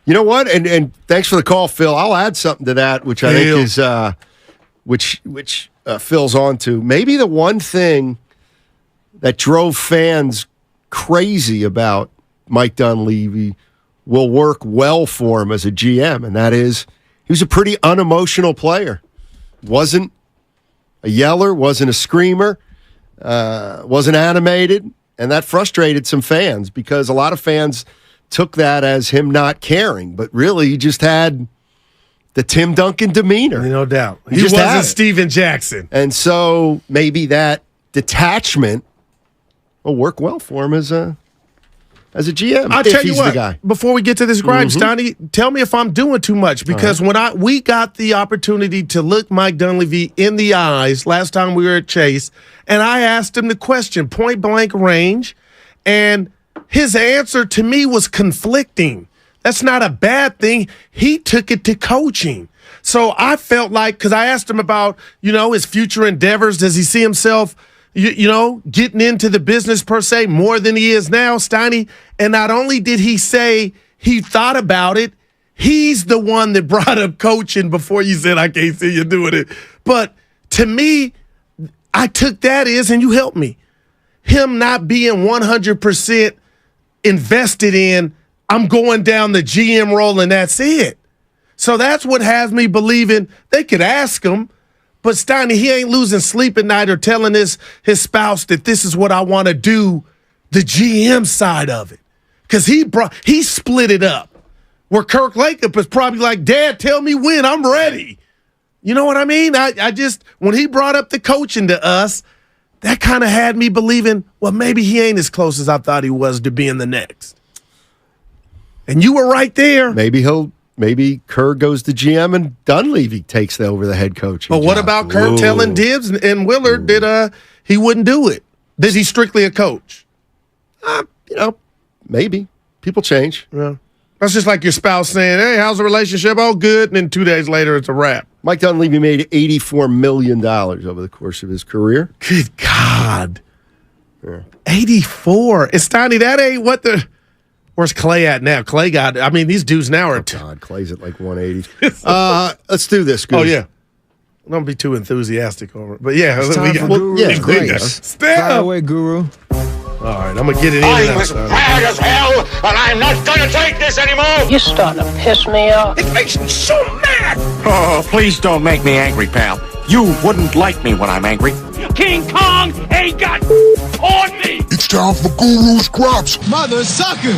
You know what? And thanks for the call, Phil. I'll add something to that, which I think is which Phil's on to. Maybe the one thing that drove fans crazy about Mike Dunleavy will work well for him as a GM, and that is he was a pretty unemotional player. Wasn't a yeller, wasn't a screamer, wasn't animated, and that frustrated some fans because a lot of fans took that as him not caring, but really he just had the Tim Duncan demeanor. No doubt. He wasn't Steven Jackson. And so maybe that detachment will work well for him as a GM. I'll tell you what, before we get to this gripe, Stoney, tell me if I'm doing too much, because when we got the opportunity to look Mike Dunleavy in the eyes last time we were at Chase, and I asked him the question, point blank range, and his answer to me was conflicting. That's not a bad thing. He took it to coaching. So I felt like, because I asked him about, his future endeavors, does he see himself getting into the business per se more than he is now, Steiny? And not only did he say he thought about it, he's the one that brought up coaching before you said, I can't see you doing it. But to me, I took that as, and you helped me, him not being 100% invested in, I'm going down the GM role and that's it. So that's what has me believing they could ask him, but Steiny, he ain't losing sleep at night or telling his spouse that this is what I want to do, the GM side of it. Because he split it up. Where Kirk Lacob is probably like, Dad, tell me when, I'm ready. You know what I mean? I just, when he brought up the coaching to us, that kind of had me believing, well, maybe he ain't as close as I thought he was to being the next. And you were right there. Maybe Kerr goes to GM and Dunleavy takes over the head coaching But what about Kerr telling Dibbs and Willard that he wouldn't do it? Is he strictly a coach? Maybe. People change. Yeah. That's just like your spouse saying, hey, how's the relationship? Oh, good. And then 2 days later, it's a wrap. Mike Dunleavy made $84 million over the course of his career. Good God. Yeah. 84. It's tiny. That ain't what the... Where's Clay at now? Clay these dudes now are... God, Clay's at like 180. Let's do this, Goose. Oh, yeah. Don't be too enthusiastic over it. But yeah. It's time for Guru. Fire away, Guru. All right, I'm going to get it in. I'm as mad as hell, and I'm not going to take this anymore. You're starting to piss me off. It makes me so mad. Oh, please don't make me angry, pal. You wouldn't like me when I'm angry. King Kong ain't got on me. It's time for Guru's Crops. Mother sucker.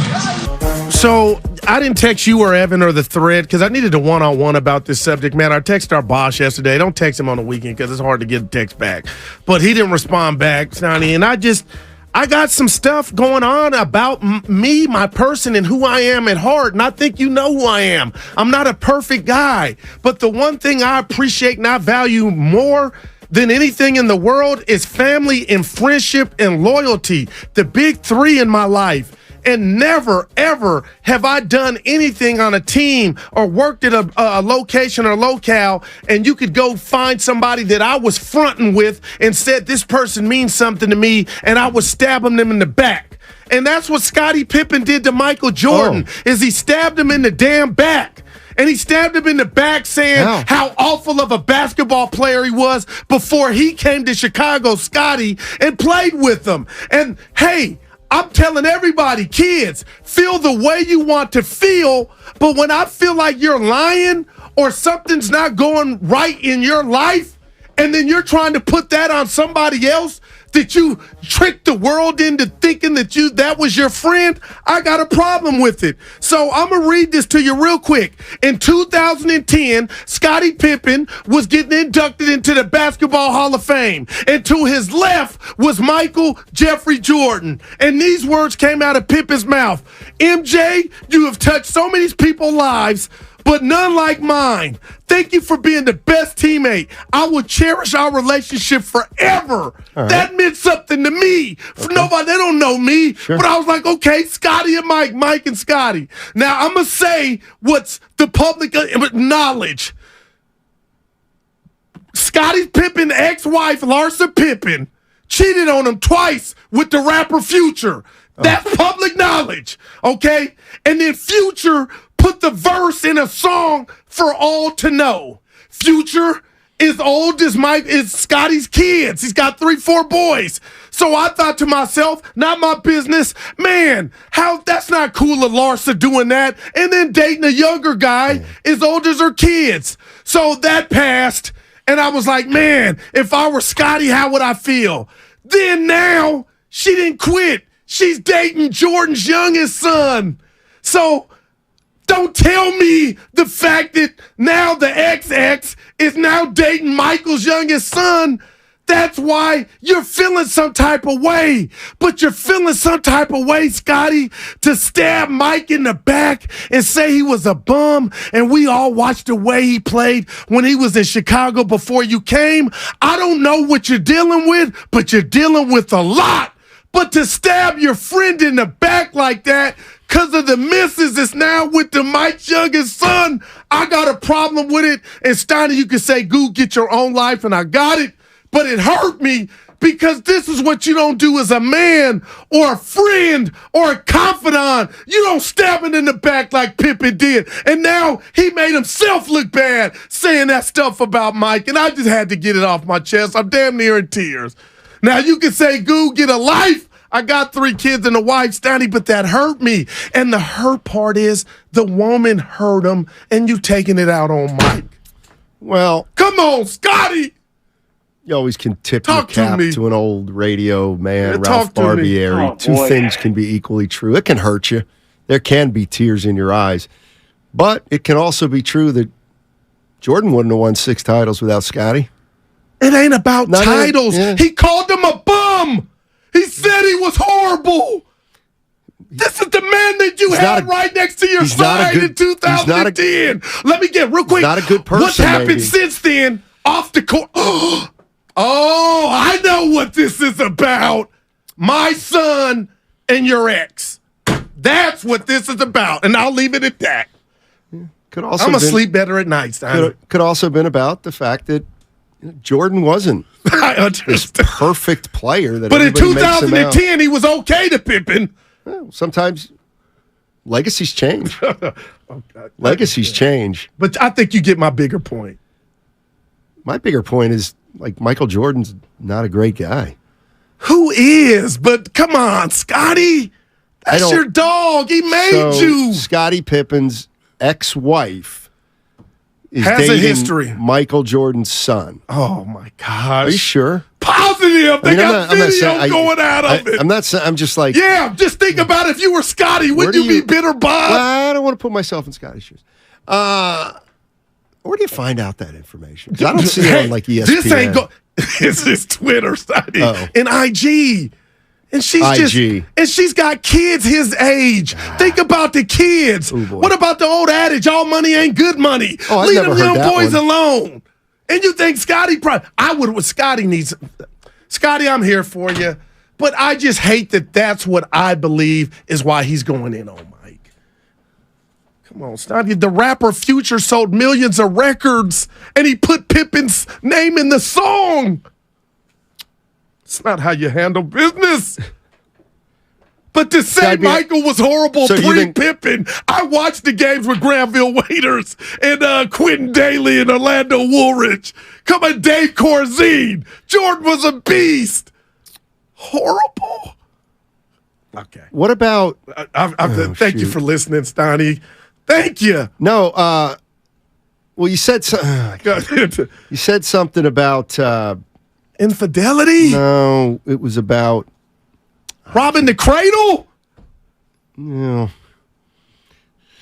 So I didn't text you or Evan or the thread because I needed a one-on-one about this subject matter. I texted our boss yesterday. Don't text him on the weekend because it's hard to get a text back. But he didn't respond back, Sonny, and I got some stuff going on about me, my person, and who I am at heart, and I think you know who I am. I'm not a perfect guy, but the one thing I appreciate and I value more than anything in the world is family and friendship and loyalty, the big three in my life. And never, ever have I done anything on a team or worked at a location or locale and you could go find somebody that I was fronting with and said this person means something to me and I was stabbing them in the back. And that's what Scottie Pippen did to Michael Jordan, is he stabbed him in the damn back. And he stabbed him in the back saying how awful of a basketball player he was before he came to Chicago, Scottie, and played with them. And hey, I'm telling everybody, kids, feel the way you want to feel, but when I feel like you're lying or something's not going right in your life, and then you're trying to put that on somebody else, that you tricked the world into thinking that was your friend, I got a problem with it. So I'm going to read this to you real quick. In 2010, Scottie Pippen was getting inducted into the Basketball Hall of Fame. And to his left was Michael Jeffrey Jordan. And these words came out of Pippen's mouth. MJ, you have touched so many people's lives, but none like mine. Thank you for being the best teammate. I will cherish our relationship forever. Right. That meant something to me. For nobody, they don't know me. Sure. But I was like, okay, Scotty and Mike and Scotty. Now, I'm going to say what's the public knowledge. Scottie Pippen's ex-wife, Larsa Pippen, cheated on him twice with the rapper Future. That's public knowledge, okay? And then Future put the verse in a song for all to know. Future is old as Scotty's kids. He's got 3-4 boys. So I thought to myself, not my business. Man, that's not cool of Larsa doing that. And then dating a younger guy as old as her kids. So that passed. And I was like, man, if I were Scotty, how would I feel? Then now she didn't quit. She's dating Jordan's youngest son. So don't tell me the fact that now the XX is now dating Michael's youngest son. That's why you're feeling some type of way. But you're feeling some type of way, Scotty, to stab Mike in the back and say he was a bum. And we all watched the way he played when he was in Chicago before you came. I don't know what you're dealing with, but you're dealing with a lot. But to stab your friend in the back like that because of the misses that's now with the Mike's youngest son, I got a problem with it. And Steiner, you can say, "Goo, get your own life," and I got it. But it hurt me because this is what you don't do as a man or a friend or a confidant. You don't stab it in the back like Pippen did. And now he made himself look bad saying that stuff about Mike. And I just had to get it off my chest. I'm damn near in tears. Now, you can say, "Goo, get a life." I got 3 kids and a wife, Stoney, but that hurt me. And the hurt part is the woman hurt him, and you taking it out on Mike. Well, come on, Scotty. You always can tip your cap to an old radio man, Ralph Barbieri. Two things can be equally true. It can hurt you. There can be tears in your eyes. But it can also be true that Jordan wouldn't have won 6 titles without Scotty. It ain't about titles. He called him a bum. He said he was horrible. This is the man that you had right next to your side in 2010. Let me get real quick. Not a good person. What's happened since then off the court? Oh, I know what this is about. My son and your ex. That's what this is about. And I'll leave it at that. Could also I'm going to sleep better at night, Steiner. Could also have been about the fact that Jordan wasn't this perfect player that. But in 2010, he was okay to Pippen. Well, sometimes legacies change. Legacies change. But I think you get my bigger point. My bigger point is, like, Michael Jordan's not a great guy. Who is? But come on, Scotty. That's your dog. He made you. Scottie Pippen's ex-wife is has dating a history. Michael Jordan's son. Oh my gosh! Are you sure? Positive. They got video going out of it. I'm not saying. I'm just like. Yeah. Just think about if you were Scotty, would you be bitter, Bob? Well, I don't want to put myself in Scotty's shoes. Where do you find out that information? Because I don't see it on like ESPN. This ain't it's his Twitter, Scotty, and IG. And she's got kids his age. Think about the kids. What about the old adage, all money ain't good money? Leave them young boys alone. And you think Scotty Scotty, I'm here for you. But I just hate that that's what I believe is why he's going in on Mike. Come on, Scotty. The rapper Future sold millions of records, and he put Pippen's name in the song. It's not how you handle business. But to say Michael was horrible pre-Pippen, I watched the games with Granville Waiters and Quentin Daly and Orlando Woolridge. Come on, Dave Corzine. Jordan was a beast. Horrible. Okay. What about... thank you for listening, Stoney. Thank you. No, well, you said you said something about... Infidelity? No, it was about robbing the cradle? No.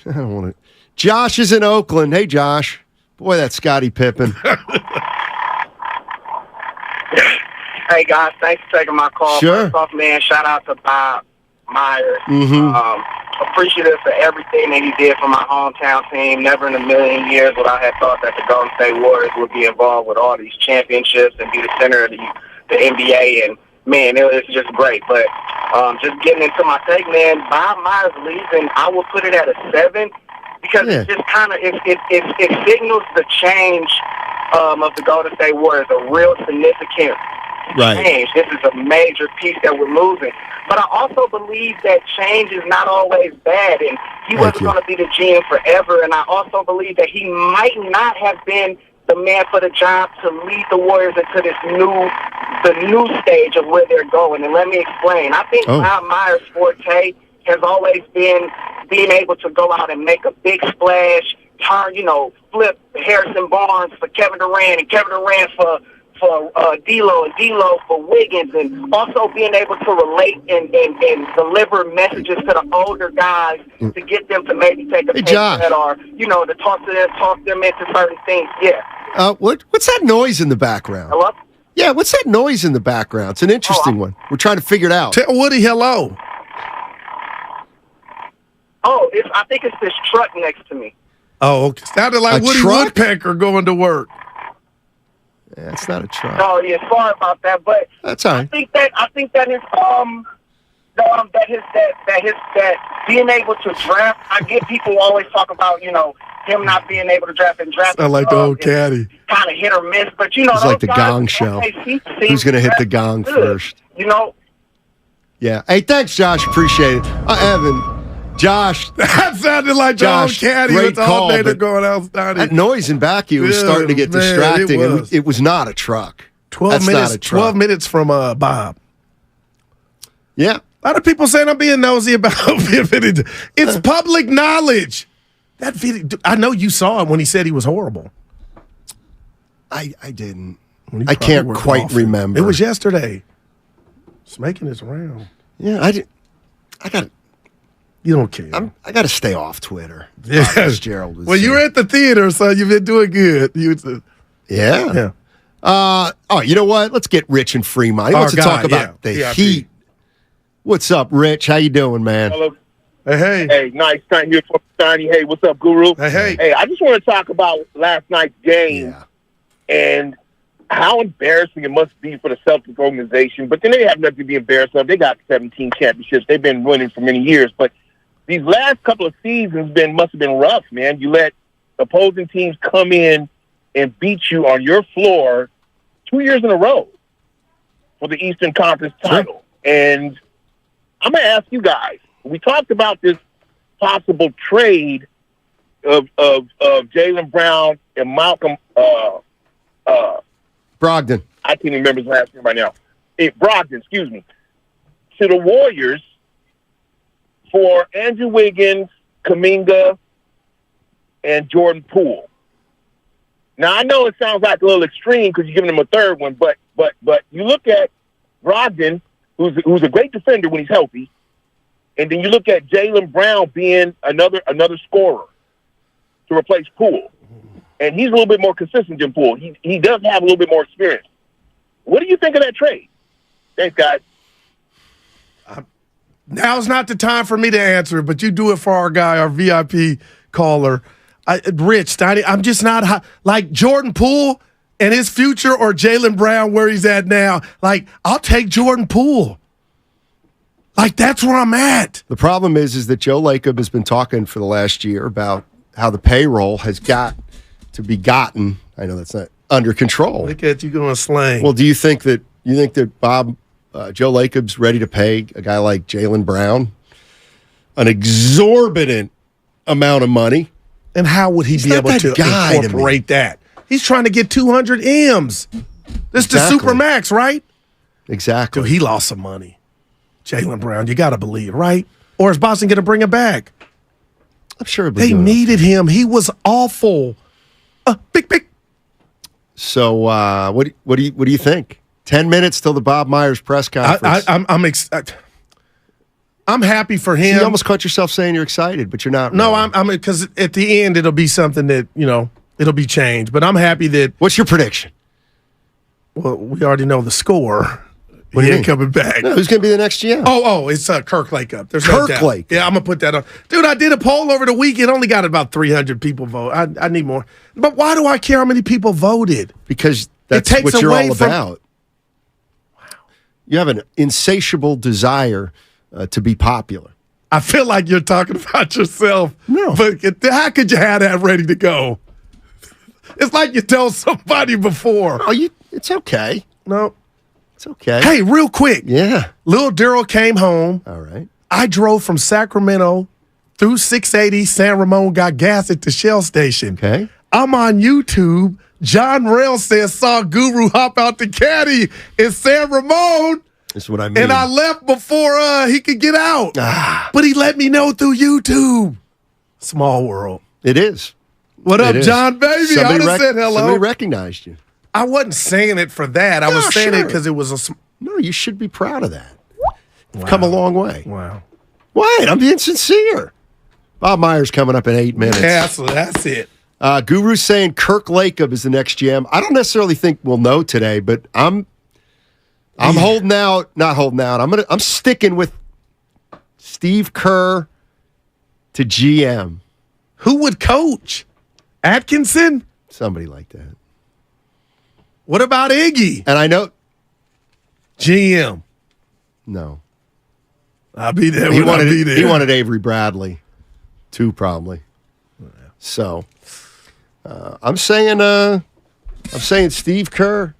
I don't want to. Josh is in Oakland. Hey, Josh. Boy, that's Scottie Pippen. Hey, guys. Thanks for taking my call. Sure. First off, man, shout out to Bob Myers. Appreciative for everything that he did for my hometown team. Never in a million years would I have thought that the Golden State Warriors would be involved with all these championships and be the center of the NBA. And, man, it's just great. But just getting into my take, man, Bob Myers leaving, I will put it at a 7 because it just kind of it signals the change of the Golden State Warriors, a real significant change. This is a major piece that we're losing. But I also believe that change is not always bad, and he wasn't going to be the GM forever. And I also believe that he might not have been the man for the job to lead the Warriors into the new stage of where they're going. And let me explain. I think Bob Myers' forte has always been being able to go out and make a big splash, flip Harrison Barnes for Kevin Durant and Kevin Durant for D'Lo and D'Lo for Wiggins, and also being able to relate and deliver messages to the older guys to get them to maybe take a pay cut or, to talk them into certain things. Yeah. What's that noise in the background? Hello? Yeah, what's that noise in the background? It's an interesting one. We're trying to figure it out. Tell Woody hello. I think it's this truck next to me. Oh, okay. Sounded like Woody Woodpecker going to work. Yeah, it's not a truck. Oh, yeah, sorry about that, but that's all right. I think that his being able to draft. I get people always talk about him not being able to draft and draft. I like the old caddy. Kind of hit or miss, but it's like the Gong Show. Who's going to hit the gong first? Yeah. Hey, thanks, Josh. Appreciate it. Evan. Josh. That sounded like Josh, the old caddy with the alternator going outside. That noise in back of you was starting to get distracting. It was not a truck. 12 minutes from Bob. Yeah. A lot of people saying I'm being nosy about video. It's public knowledge. That video, I know you saw it when he said he was horrible. I didn't. I can't quite remember. It was yesterday. It's making its round. Yeah, I got it. You don't care. I got to stay off Twitter. Yeah, Gerald. You were at the theater, so you've been doing good. Yeah. You know what? Let's get Rich in Fremont. He wants to talk about the Heat. What's up, Rich? How you doing, man? Hello. Hey. Hey, nice time here from Steiny. Hey, what's up, Guru? Hey. I just want to talk about last night's game and how embarrassing it must be for the Celtics organization. But then they have nothing to be embarrassed of. They got 17 championships. They've been winning for many years, but these last couple of seasons must have been rough, man. You let opposing teams come in and beat you on your floor 2 years in a row for the Eastern Conference title. And I'm going to ask you guys, we talked about this possible trade of Jalen Brown and Malcolm Brogdon. I can't even remember his last name right now. Brogdon, excuse me. To the Warriors for Andrew Wiggins, Kuminga, and Jordan Poole. Now, I know it sounds like a little extreme because you're giving him a third one, but you look at Brogdon, who's a great defender when he's healthy, and then you look at Jalen Brown being another scorer to replace Poole. And he's a little bit more consistent than Poole. He does have a little bit more experience. What do you think of that trade? Thanks, guys. Now's not the time for me to answer, but you do it for our guy, our VIP caller. Rich, Steiny, I'm just not like Jordan Poole and his future or Jalen Brown where he's at now. Like, I'll take Jordan Poole. Like, that's where I'm at. The problem is that Joe Lacob has been talking for the last year about how the payroll has got to be gotten. I know that's not under control. Look at you going slang. Well, do you think that Joe Lacob's ready to pay a guy like Jalen Brown an exorbitant amount of money? And how would he be able to incorporate that? He's trying to get 200 M's. This is the Supermax, right? Exactly. Dude, he lost some money. Jalen Brown, you got to believe, right? Or is Boston going to bring him back? I'm sure they needed him. He was awful. Big. So, what do you think? 10 minutes till the Bob Myers press conference. I'm happy for him. You almost caught yourself saying you're excited, but you're not. No, I'm because at the end it'll be something that it'll be changed. But I'm happy that. What's your prediction? Well, we already know the score. What he do you ain't mean? coming back. No, who's going to be the next GM? Oh, it's Kirk Lakeup. There's Kirk no doubt. Lake. Yeah, I'm gonna put that on. Dude, I did a poll over the weekend. Only got about 300 people vote. I need more. But why do I care how many people voted? Because that's what you're all about. Wow. You have an insatiable desire to be popular. I feel like you're talking about yourself. No. But how could you have that ready to go? It's like you told somebody before. It's okay. No. It's okay. Hey, real quick. Yeah. Lil Daryl came home. All right. I drove from Sacramento through 680 San Ramon, got gas at the Shell station. Okay. I'm on YouTube. John Rail says saw Guru hop out the caddy in San Ramon. That's what I mean. And I left before he could get out. But he let me know through YouTube. Small world. It is. What up, John, baby? I just said hello. Somebody recognized you. I wasn't saying it for that. I was saying it because it was No, you should be proud of that. You've come a long way. Wow. What? I'm being sincere. Bob Myers coming up in 8 minutes. Yeah, that's it. Guru's saying Kirk Lakeup is the next GM. I don't necessarily think we'll know today, but I'm holding out. Not holding out. I'm sticking with Steve Kerr to GM. Who would coach? Atkinson? Somebody like that. What about Iggy? And I know GM. No. I'll be there. He wanted Avery Bradley, too, probably. So I'm saying Steve Kerr.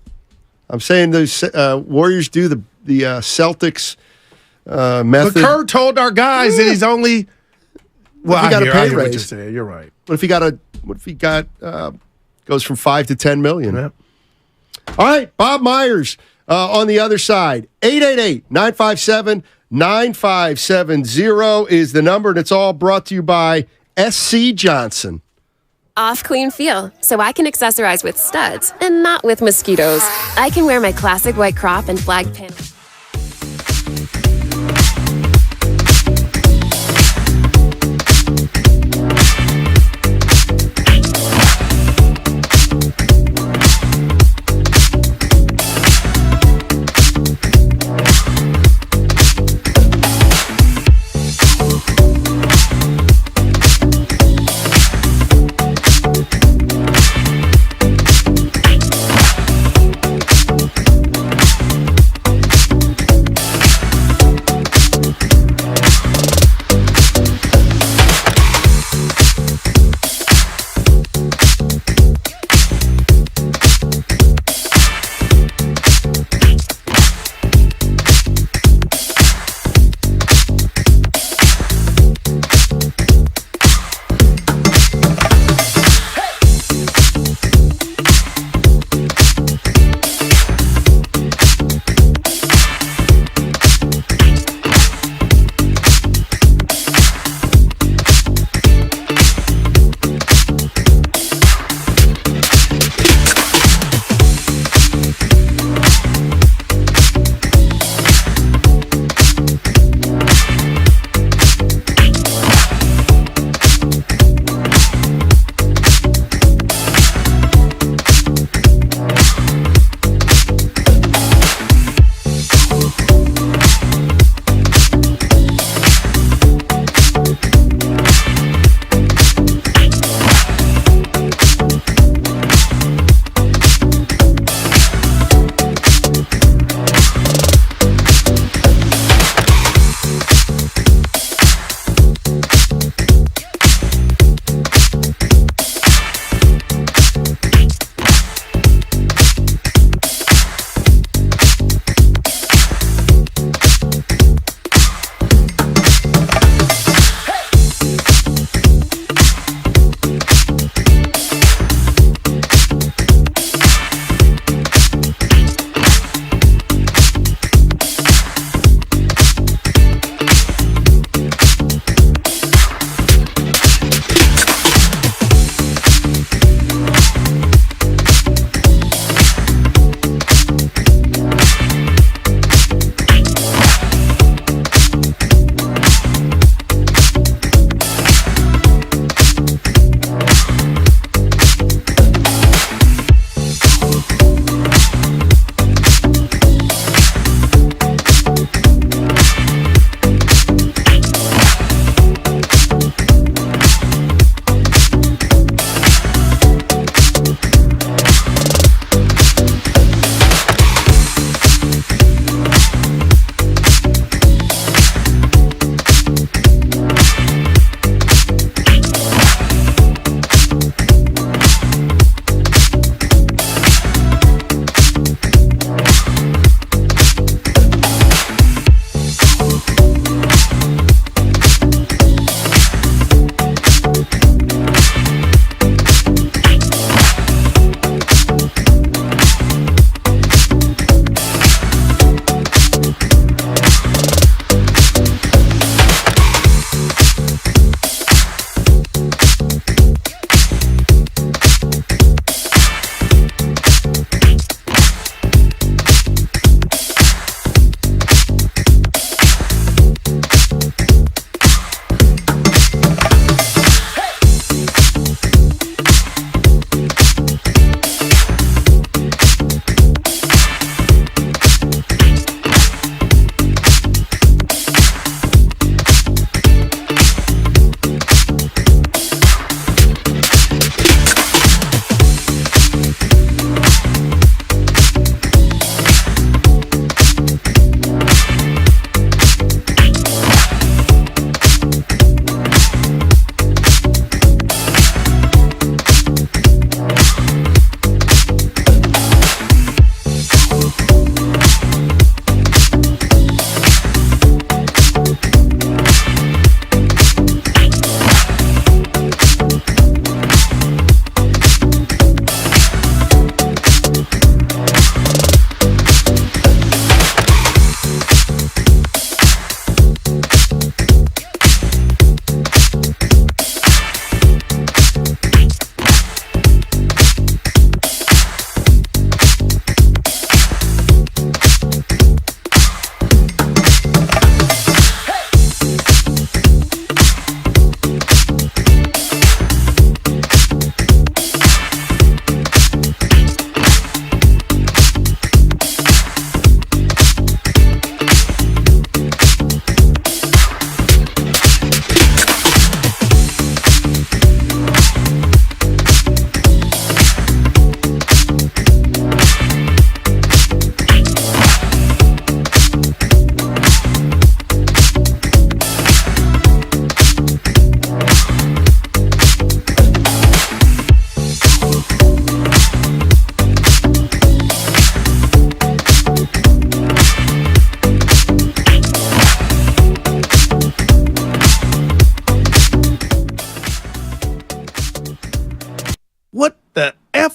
I'm saying the Warriors do the Celtics method. But Kerr told our guys that he's only. Well, he got a pay raise. What you're saying. You're right. What if he got goes from $5 to $10 million? Yeah. All right, Bob Myers on the other side. 888-957-9570 is the number, and it's all brought to you by SC Johnson. Off clean feel, so I can accessorize with studs and not with mosquitoes. I can wear my classic white crop and flag pin.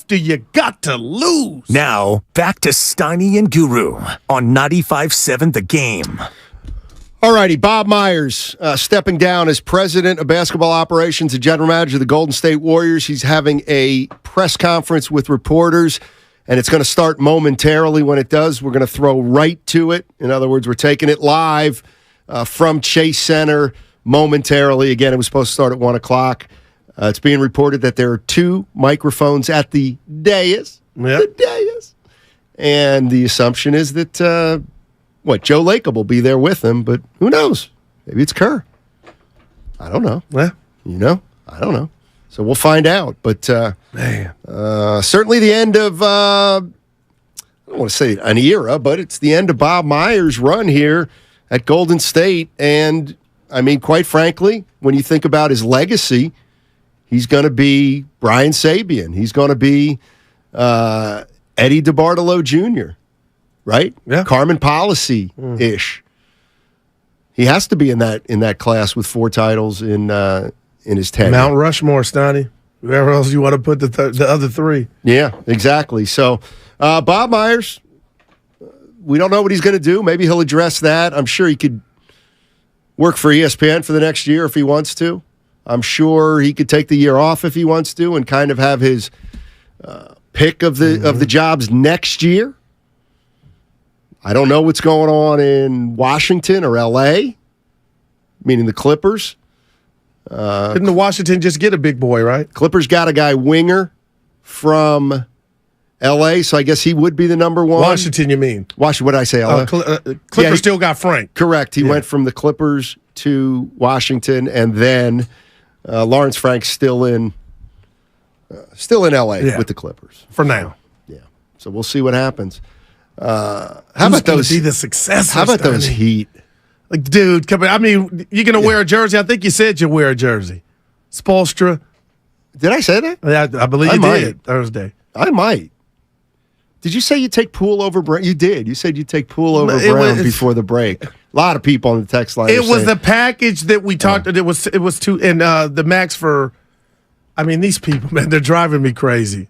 F do you got to lose? Now, back to Steiny and Guru on 95.7 The Game. All righty, Bob Myers stepping down as president of basketball operations and general manager of the Golden State Warriors. He's having a press conference with reporters, and it's going to start momentarily. When it does, we're going to throw right to it. In other words, we're taking it live from Chase Center momentarily. Again, it was supposed to start at 1 o'clock. It's being reported that there are 2 microphones at the dais. Yep. The dais. And the assumption is that, Joe Lacob will be there with him, but who knows? Maybe it's Kerr. I don't know. Yeah. I don't know. So we'll find out. But certainly the end of, I don't want to say an era, but it's the end of Bob Myers' run here at Golden State. And, I mean, quite frankly, when you think about his legacy, he's going to be Brian Sabian. He's going to be Eddie DeBartolo Jr., right? Yeah. Carmen Policy-ish. He has to be in that class with 4 titles in his tenure. Mount Rushmore, Stoney. Whoever else you want to put the other 3. Yeah, exactly. So, Bob Myers, we don't know what he's going to do. Maybe he'll address that. I'm sure he could work for ESPN for the next year if he wants to. I'm sure he could take the year off if he wants to and kind of have his pick of the jobs next year. I don't know what's going on in Washington or L.A., meaning the Clippers. Didn't the Washington just get a big boy, right? Clippers got a guy winger from L.A., so I guess he would be the number 1. Washington, you mean? What did I say, L.A.? Clippers still got Frank. Correct. He went from the Clippers to Washington, and then Lawrence Frank's still in L.A. with the Clippers. For now. Yeah. So we'll see what happens. How Who's about those? Be the successor. How about those Heat? Like, dude, come on. I mean, you're gonna wear a jersey. I think you said you wear a jersey. Spoelstra. Did I say that? Yeah, I believe you did Thursday. I might. Did you say you take Poole over Brown? You did. You said you take Poole over Brown before the break. A lot of people on the text line. It was the package that we talked. It was 2 and the max for. I mean, these people, man, they're driving me crazy.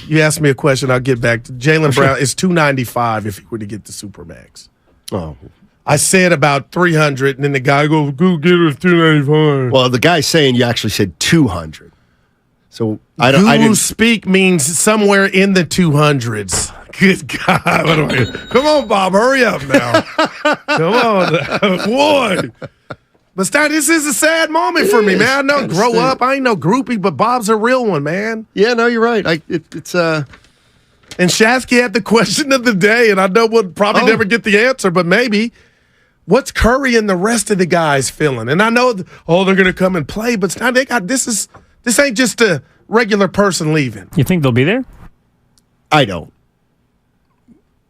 You asked me a question, I'll get back to Jalen Brown. It's $295 if he were to get the Supermax. Oh. I said about $300, and then the guy goes, "Go get it at $295." Well, the guy's saying you actually said $200. So I didn't speak means somewhere in the 200s. Good God! Come on, Bob, hurry up now. Come on, boy. But Stein, this is a sad moment for me, man. I know, grow up. I ain't no groupie, but Bob's a real one, man. Yeah, no, you're right. It's And Shasky had the question of the day, and I know we'll probably never get the answer, but maybe. What's Curry and the rest of the guys feeling? And I know, they're going to come and play, but Stein, this ain't just a regular person leaving. You think they'll be there? I don't.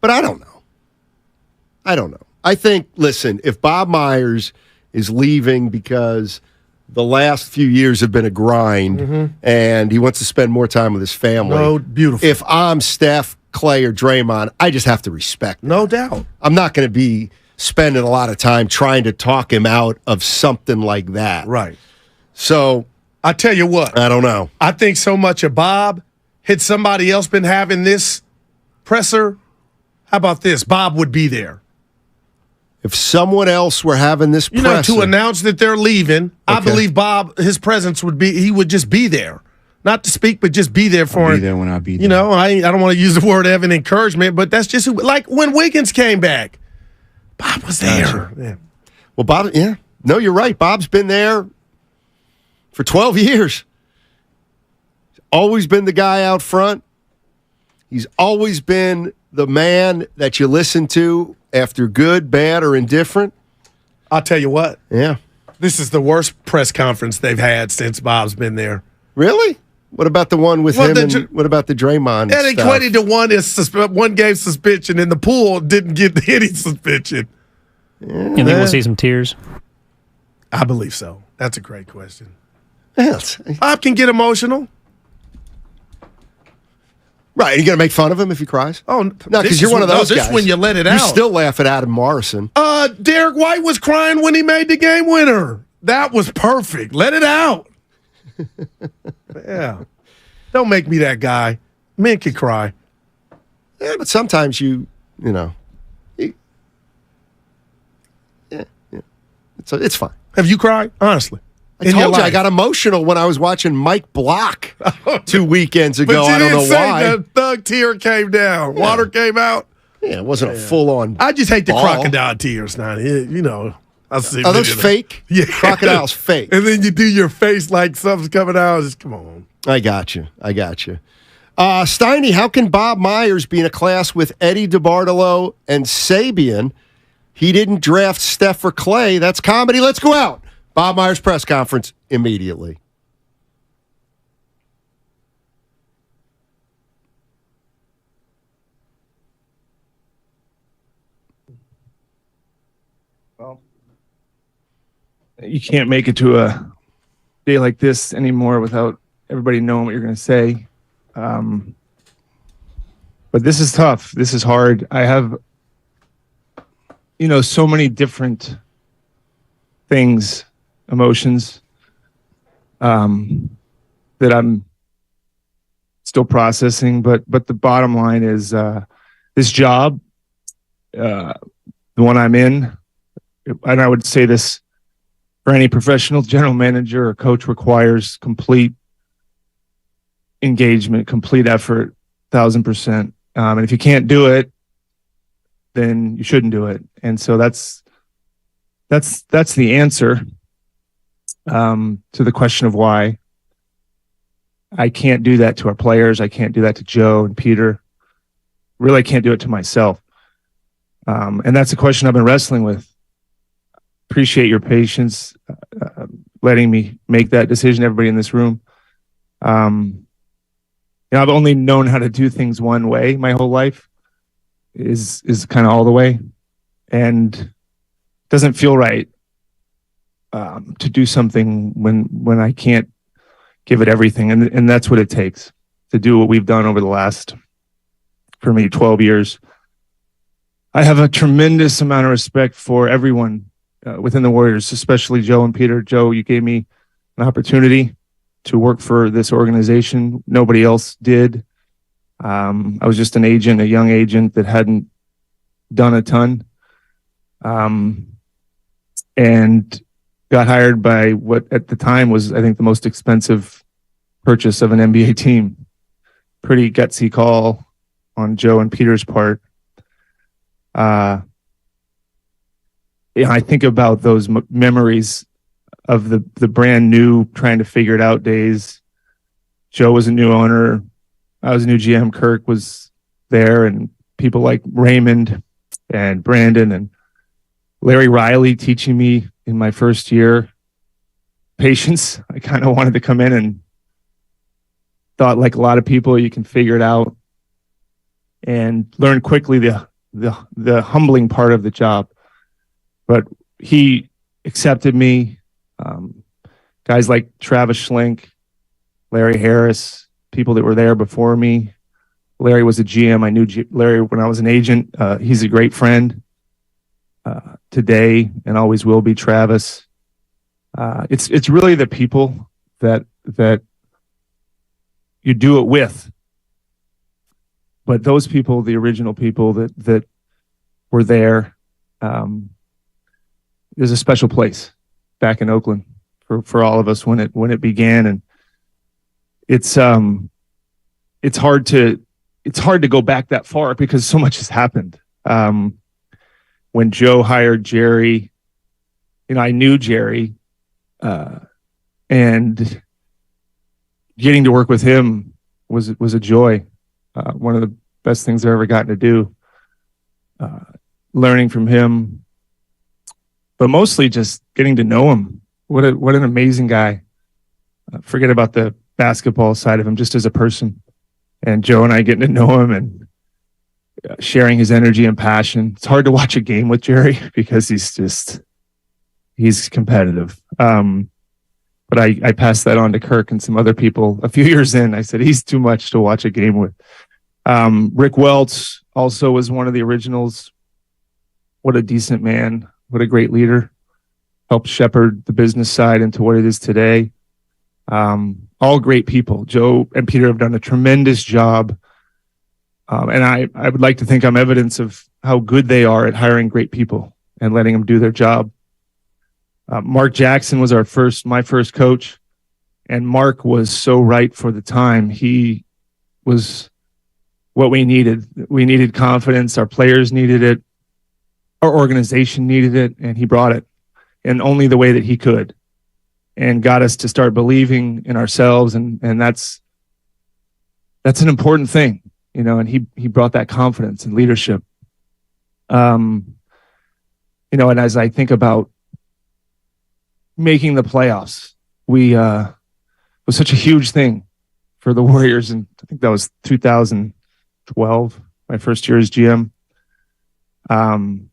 But I don't know. I think, listen, if Bob Myers is leaving because the last few years have been a grind and he wants to spend more time with his family. Oh, beautiful. If I'm Steph, Clay, or Draymond, I just have to respect that. No doubt. I'm not going to be spending a lot of time trying to talk him out of something like that. Right. So I tell you what. I don't know. I think so much of Bob, had somebody else been having this presser, how about this? Bob would be there. If someone else were having this presser, to announce that they're leaving, okay. I believe Bob, his presence he would just be there. Not to speak, but just be there for him. Be there when I be there. You know, I don't want to use the word having encouragement, but that's just like when Wiggins came back. Bob was there. Gotcha. Yeah. Well, Bob, yeah. No, you're right. Bob's been there for 12 years. He's always been the guy out front. He's always been the man that you listen to after good, bad, or indifferent. I'll tell you what. Yeah. This is the worst press conference they've had since Bob's been there. Really? What about the one with him and what about the Draymond stuff? It equated to one game suspension, and the Poole didn't get any suspension. Yeah. You think we'll see some tears? I believe so. That's a great question. Bob can get emotional. Right, are you going to make fun of him if he cries? Oh, no, because you're one of those guys. This is when you let it out. You still laugh at Adam Morrison. Derek White was crying when he made the game winner. That was perfect. Let it out. Yeah. Don't make me that guy. Men can cry. Yeah, but sometimes you know. It's fine. Have you cried? Honestly. I told you I got emotional when I was watching Mike Block 2 weekends ago. I don't know why. The thug tear came down. Yeah. Water came out. Yeah, it wasn't a full-on I just hate the ball. crocodile tears now. You know. I see. Are those fake? Yeah. Crocodile's fake. And then you do your face like something's coming out. Just come on. I got you. Steiny, how can Bob Myers be in a class with Eddie DeBartolo and Sabian? He didn't draft Steph or Clay. That's comedy. Let's go out. Bob Myers press conference immediately. Well, you can't make it to a day like this anymore without everybody knowing what you're going to say. But this is tough. This is hard. I have, so many different things, emotions, that I'm still processing. But the bottom line is this job, the one I'm in, and I would say this for any professional general manager or coach, requires complete engagement, complete effort, 1,000%. And if you can't do it, then you shouldn't do it. And so that's the answer to the question of why. I can't do that to our players. I can't do that to Joe and Peter. Really, I can't do it to myself. And that's a question I've been wrestling with. Appreciate your patience, letting me make that decision, everybody in this room. I've only known how to do things one way my whole life, is kind of all the way. And it doesn't feel right to do something when I can't give it everything. And that's what it takes to do what we've done over the last, for me, 12 years. I have a tremendous amount of respect for everyone within the Warriors, especially Joe and Peter. Joe, you gave me an opportunity to work for this organization. Nobody else did. I was just an agent, a young agent that hadn't done a ton, and got hired by what at the time was, I think, the most expensive purchase of an NBA team. Pretty gutsy call on Joe and Peter's part. I think about those memories of the brand new, trying to figure it out days. Joe was a new owner. I was a new GM. Kirk was there, and people like Raymond and Brandon and Larry Riley teaching me in my first year patience. I kind of wanted to come in and thought, like a lot of people, you can figure it out, and learn quickly the humbling part of the job. But he accepted me. Guys like Travis Schlink, Larry Harris, people that were there before me. Larry was a GM. I knew Larry when I was an agent. He's a great friend today and always will be. Travis. It's really the people that you do it with. But those people, the original people that were there, there's a special place back in Oakland for all of us when it began, and it's hard to go back that far because so much has happened. When Joe hired Jerry, I knew Jerry, and getting to work with him was a joy. One of the best things I've ever gotten to do. Learning from him, but mostly just getting to know him. What an amazing guy. Forget about the basketball side of him, just as a person. And Joe and I getting to know him and sharing his energy and passion. It's hard to watch a game with Jerry because he's competitive. But I passed that on to Kirk and some other people a few years in. I said, he's too much to watch a game with. Rick Welts also was one of the originals. What a decent man. What a great leader. Helped shepherd the business side into what it is today. All great people. Joe and Peter have done a tremendous job And I would like to think I'm evidence of how good they are at hiring great people and letting them do their job. Mark Jackson was my first coach, and Mark was so right for the time. He was what we needed. We needed confidence. Our players needed it. Our organization needed it, and he brought it in only the way that he could, and got us to start believing in ourselves. And that's an important thing, and he brought that confidence and leadership. And as I think about making the playoffs, it was such a huge thing for the Warriors. And I think that was 2012, my first year as GM. And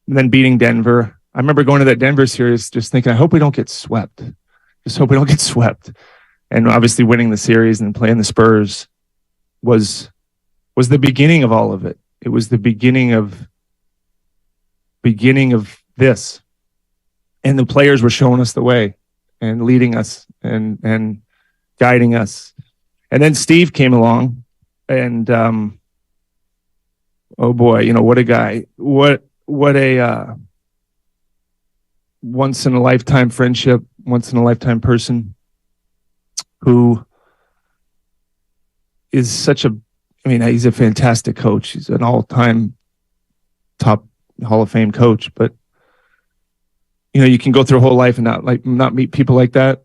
then beating Denver. I remember going to that Denver series just thinking, I hope we don't get swept. Just hope we don't get swept. And obviously winning the series and playing the Spurs was the beginning of all of it. It was the beginning of this. And the players were showing us the way and leading us and guiding us. And then Steve came along, and oh boy, what a guy. What a once in a lifetime friendship, once in a lifetime person who is he's a fantastic coach. He's an all-time top Hall of Fame coach, but you can go through a whole life and not meet people like that,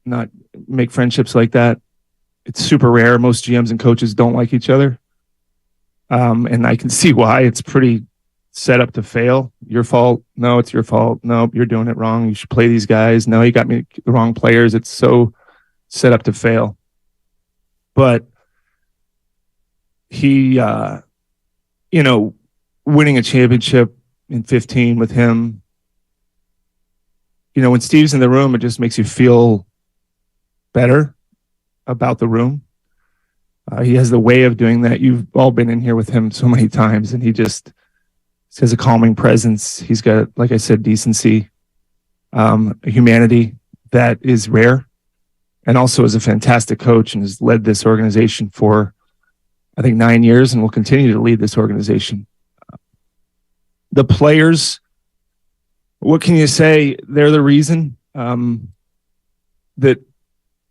not make friendships like that. It's super rare. Most GMs and coaches don't like each other. And I can see why. It's pretty set up to fail. Your fault. No, it's your fault. No, you're doing it wrong. You should play these guys. No, you got me the wrong players. It's so set up to fail. But he, winning a championship in 15 with him, when Steve's in the room, it just makes you feel better about the room. He has the way of doing that. You've all been in here with him so many times, and he has a calming presence. He's got, like I said, decency, a humanity that is rare, and also is a fantastic coach and has led this organization for, I think, 9 years and will continue to lead this organization. The players, what can you say? They're the reason that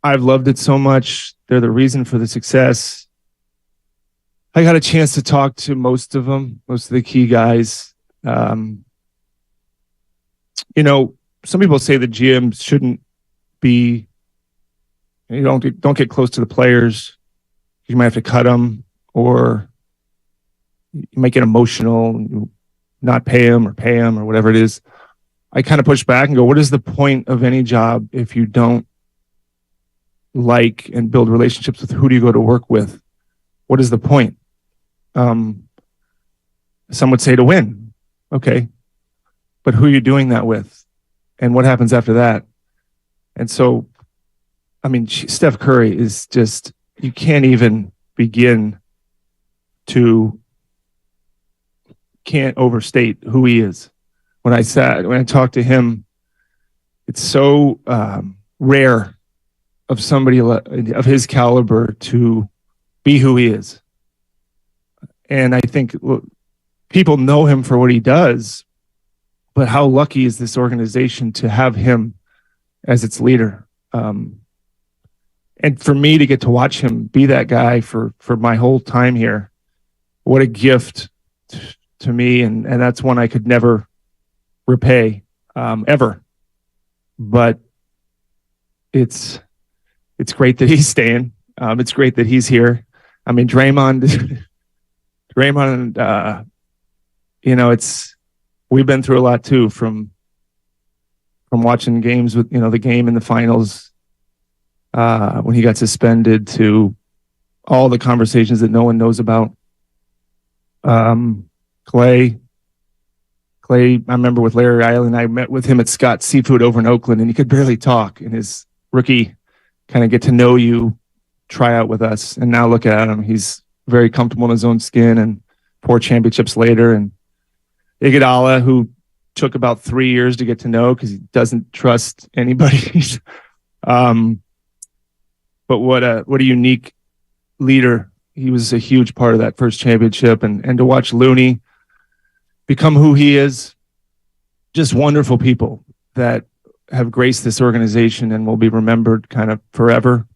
I've loved it so much. They're the reason for the success. I got a chance to talk to most of them, most of the key guys. Some people say the GM shouldn't be, don't get close to the players. You might have to cut them, or you might get emotional, not pay them or whatever it is. I kind of push back and go, what is the point of any job if you don't like and build relationships with who do you go to work with? What is the point? Some would say to win. Okay. But who are you doing that with? And what happens after that? And so, Steph Curry is just, you can't even begin to, can't overstate who he is. When I talked to him, it's so rare of somebody of his caliber to be who he is. And I think people know him for what he does, but how lucky is this organization to have him as its leader? And for me to get to watch him be that guy for my whole time here, what a gift to me. And that's one I could never repay, ever. But it's great that he's staying. It's great that he's here. Draymond, we've been through a lot too, from watching games with, the game in the finals, when he got suspended, to all the conversations that no one knows about. Clay, I remember with Larry Island, I met with him at Scott's Seafood over in Oakland, and he could barely talk in his rookie kind of get to know you tryout with us. And now look at him. He's very comfortable in his own skin, and 4 championships later. And Iguodala, who took about 3 years to get to know because he doesn't trust anybody. But what a unique leader he was a huge part of that first championship, and to watch Looney become who he is, just wonderful people that have graced this organization and will be remembered kind of forever.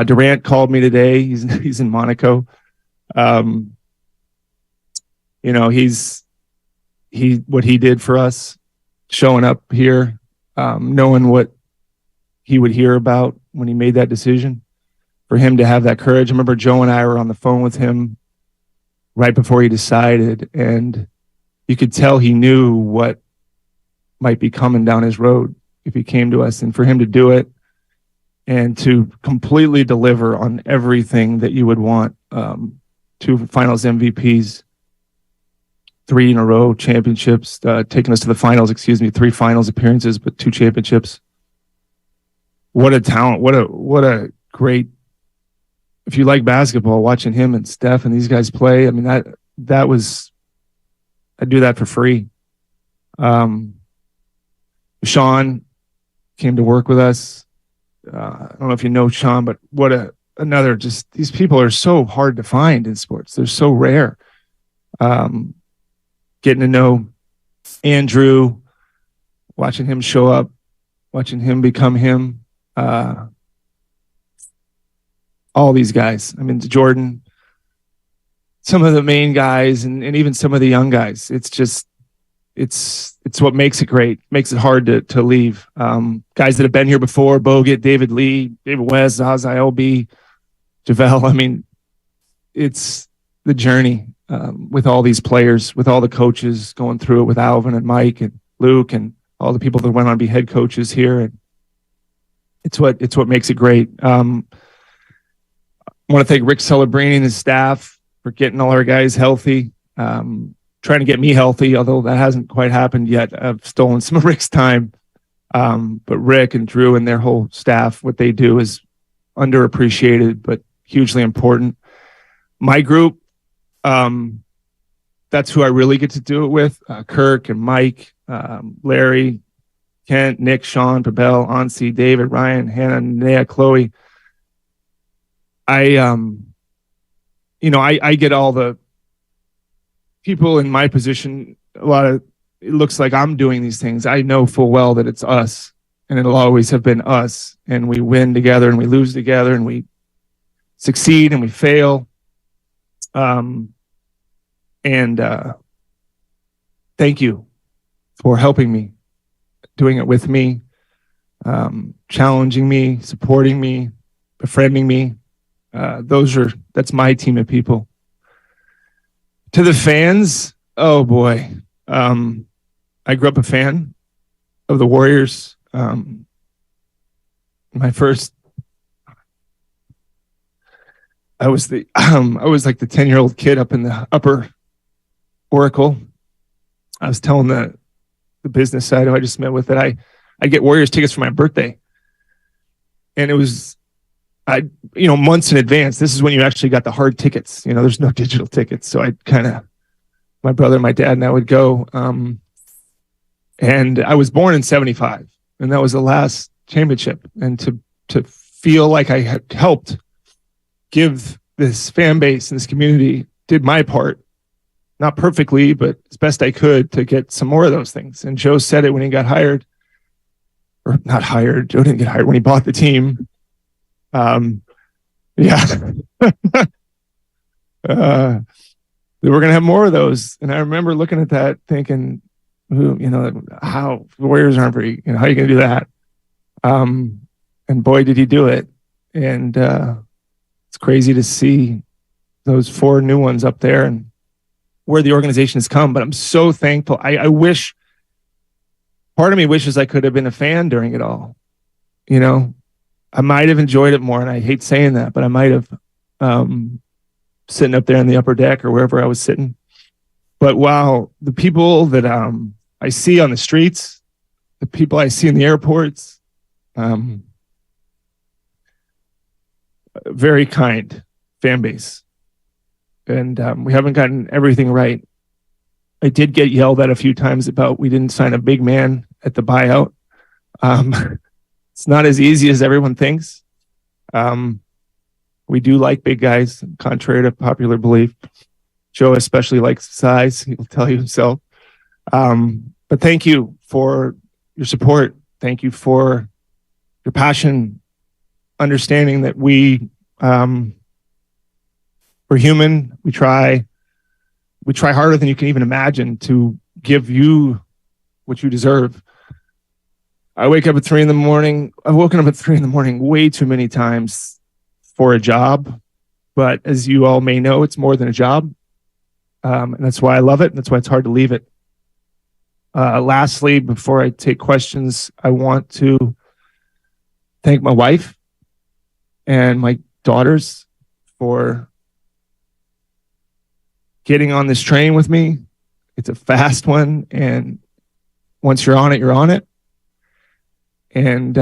Durant called me today. He's in Monaco. What he did for us, showing up here, knowing what he would hear about when he made that decision, for him to have that courage. I remember Joe and I were on the phone with him right before he decided, and you could tell he knew what might be coming down his road if he came to us, and for him to do it and to completely deliver on everything that you would want. 2 finals MVPs, 3 in a row championships, taking us to the finals, 3 finals appearances, but 2 championships. What a talent. What a great, if you like basketball, watching him and Steph and these guys play, I mean, that was, I'd do that for free. Sean came to work with us. I don't know if you know Sean, but another, just, these people are so hard to find in sports. They're so rare. Getting to know Andrew, watching him show up, watching him become him. All these guys. I mean, Jordan, some of the main guys, and even some of the young guys. It's just, it's what makes it great. Makes it hard to leave. Guys that have been here before: Bogut, David Lee, David West, Zaza LB, JaVale. I mean, it's the journey with all these players, with all the coaches going through it, with Alvin and Mike and Luke and all the people that went on to be head coaches here. And it's what makes it great. I want to thank Rick Celebrini and his staff for getting all our guys healthy, trying to get me healthy, although that hasn't quite happened yet. I've stolen some of Rick's time. But Rick and Drew and their whole staff, what they do is underappreciated, but hugely important. My group, that's who I really get to do it with. Kirk and Mike, Larry, Kent, Nick, Sean, Pabel, Ansi, David, Ryan, Hannah, Nea, Chloe. I get all the people in my position. It looks like I'm doing these things. I know full well that it's us, and it'll always have been us. And we win together, and we lose together, and we succeed, and we fail. Thank you for helping me, doing it with me, challenging me, supporting me, befriending me. That's my team of people. To the fans, oh boy. I grew up a fan of the Warriors. I was like the 10-year-old kid up in the upper Oracle. I was telling the business side who I just met with that I get Warriors tickets for my birthday. And it was, months in advance. This is when you actually got the hard tickets. There's no digital tickets. So my brother, my dad, and I would go. And I was born in 75, and that was the last championship. And to feel like I had helped give this fan base and this community, did my part, not perfectly, but as best I could, to get some more of those things. And Joe said it when he got hired, or not hired. Joe didn't get hired when he bought the team. They were going to have more of those. And I remember looking at that thinking, how the Warriors aren't very, how are you going to do that? And boy, did he do it. And it's crazy to see those 4 new ones up there and where the organization has come. But I'm so thankful. I wish, part of me wishes I could have been a fan during it all. I might have enjoyed it more, and I hate saying that, but I might have, sitting up there in the upper deck or wherever I was sitting. But wow, the people that I see on the streets, the people I see in the airports, very kind fan base. And we haven't gotten everything right. I did get yelled at a few times about we didn't sign a big man at the buyout. It's not as easy as everyone thinks. We do like big guys, contrary to popular belief. Joe especially likes size. He will tell you himself. But thank you for your support. Thank you for your passion, understanding that we're human. We try harder than you can even imagine to give you what you deserve. I wake up at 3 a.m. I've woken up at 3 a.m. way too many times for a job, but as you all may know, it's more than a job. And that's why I love it. And that's why it's hard to leave it. Lastly, before I take questions, I want to thank my wife and my daughters for getting on this train with me. It's a fast one. And once you're on it, you're on it. And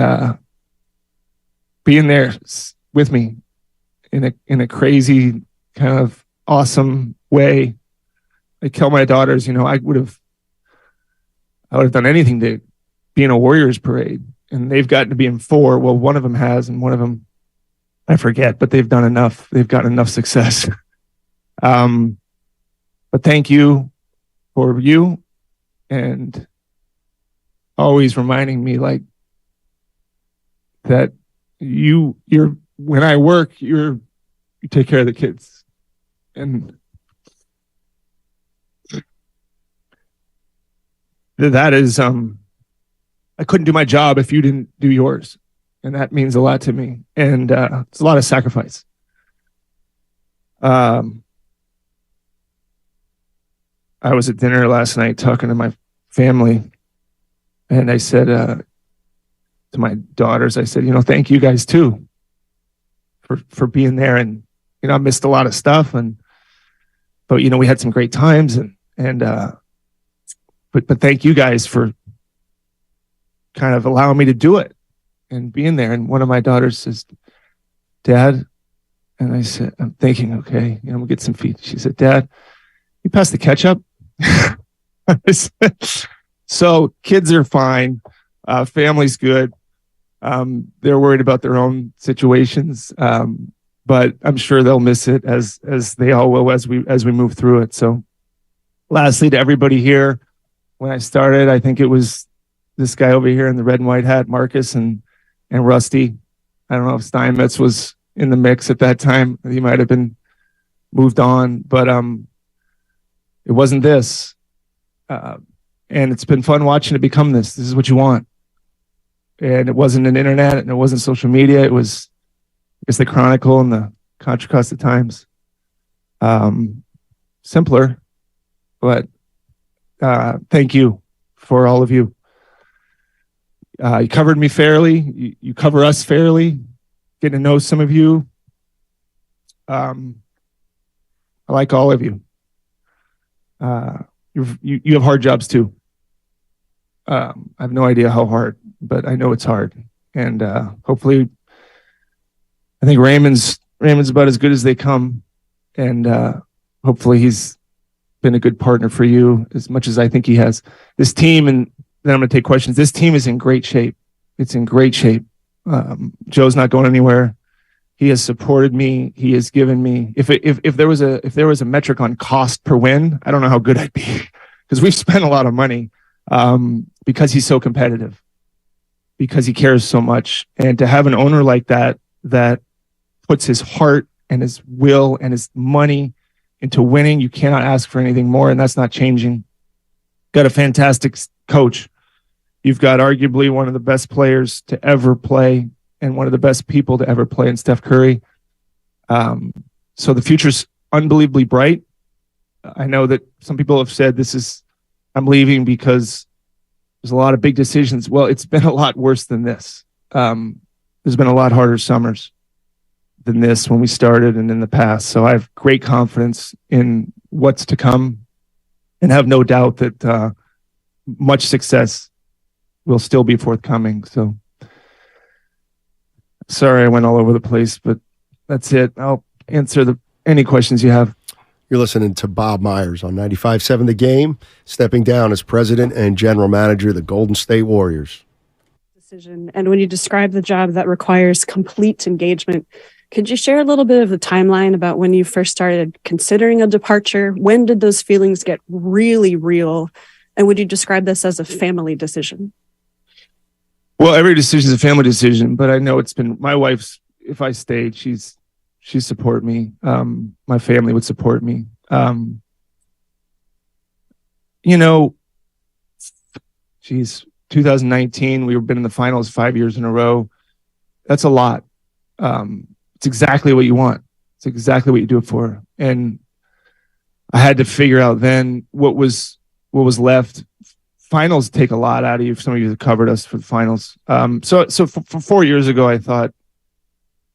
being there with me in a crazy kind of awesome way. I tell my daughters, I would have done anything to be in a Warriors parade, and they've gotten to be in 4. Well, one of them has, and one of them I forget, but they've done enough. They've gotten enough success. But thank you for you, and always reminding me that you're when I work, you take care of the kids, and that is I couldn't do my job if you didn't do yours, and that means a lot to me, and it's a lot of sacrifice. I was at dinner last night talking to my family, and I said to my daughters, I said, thank you guys too for being there. And I missed a lot of stuff, but we had some great times, but thank you guys for kind of allowing me to do it and being there. And one of my daughters says, Dad, and I said, I'm thinking, okay, we'll get some feet. She said, Dad, you pass the ketchup? So kids are fine. Family's good. They're worried about their own situations. But I'm sure they'll miss it as they all will as we move through it. So lastly, to everybody here, when I started, I think it was this guy over here in the red and white hat, Marcus and Rusty. I don't know if Steinmetz was in the mix at that time. He might have been moved on, but it wasn't this. And it's been fun watching it become this. This is what you want. And it wasn't an internet and it wasn't social media. It was, I guess, the Chronicle and the Contra Costa Times. Simpler, but thank you for all of you. You covered me fairly. You cover us fairly. Getting to know some of you. I like all of you. You have hard jobs too. I have no idea how hard, but I know it's hard. And hopefully, I think Raymond's about as good as they come. And hopefully he's been a good partner for you as much as I think he has. This team, and then I'm going to take questions. This team is in great shape. It's in great shape. Joe's not going anywhere. He has supported me. He has given me. If there was a metric on cost per win, I don't know how good I'd be, because we've spent a lot of money because he's so competitive, because he cares so much, and to have an owner like that puts his heart and his will and his money into winning, you cannot ask for anything more, and that's not changing. Got a fantastic coach. You've got arguably one of the best players to ever play and one of the best people to ever play in Steph Curry. So the future's unbelievably bright. I know that some people have said I'm leaving because there's a lot of big decisions. Well, it's been a lot worse than this. There's been a lot harder summers than this when we started and in the past. So I have great confidence in what's to come and have no doubt that much success will still be forthcoming. So sorry I went all over the place, but that's it. I'll answer any questions you have. You're listening to Bob Myers on 95.7 The Game, stepping down as president and general manager of the Golden State Warriors. And when you describe the job that requires complete engagement, Could you share a little bit of the timeline about when you first started considering a departure? When did those feelings get really real? And would you describe this as a family decision? Well, every decision is a family decision, but I know it's been my wife's. If I stayed, she support me. My family would support me. 2019, we've been in the finals 5 years in a row. That's a lot. It's exactly what you want. It's exactly what you do it for. And I had to figure out then what was left. Finals take a lot out of you. Some of you that covered us for the finals. So for 4 years ago, I thought,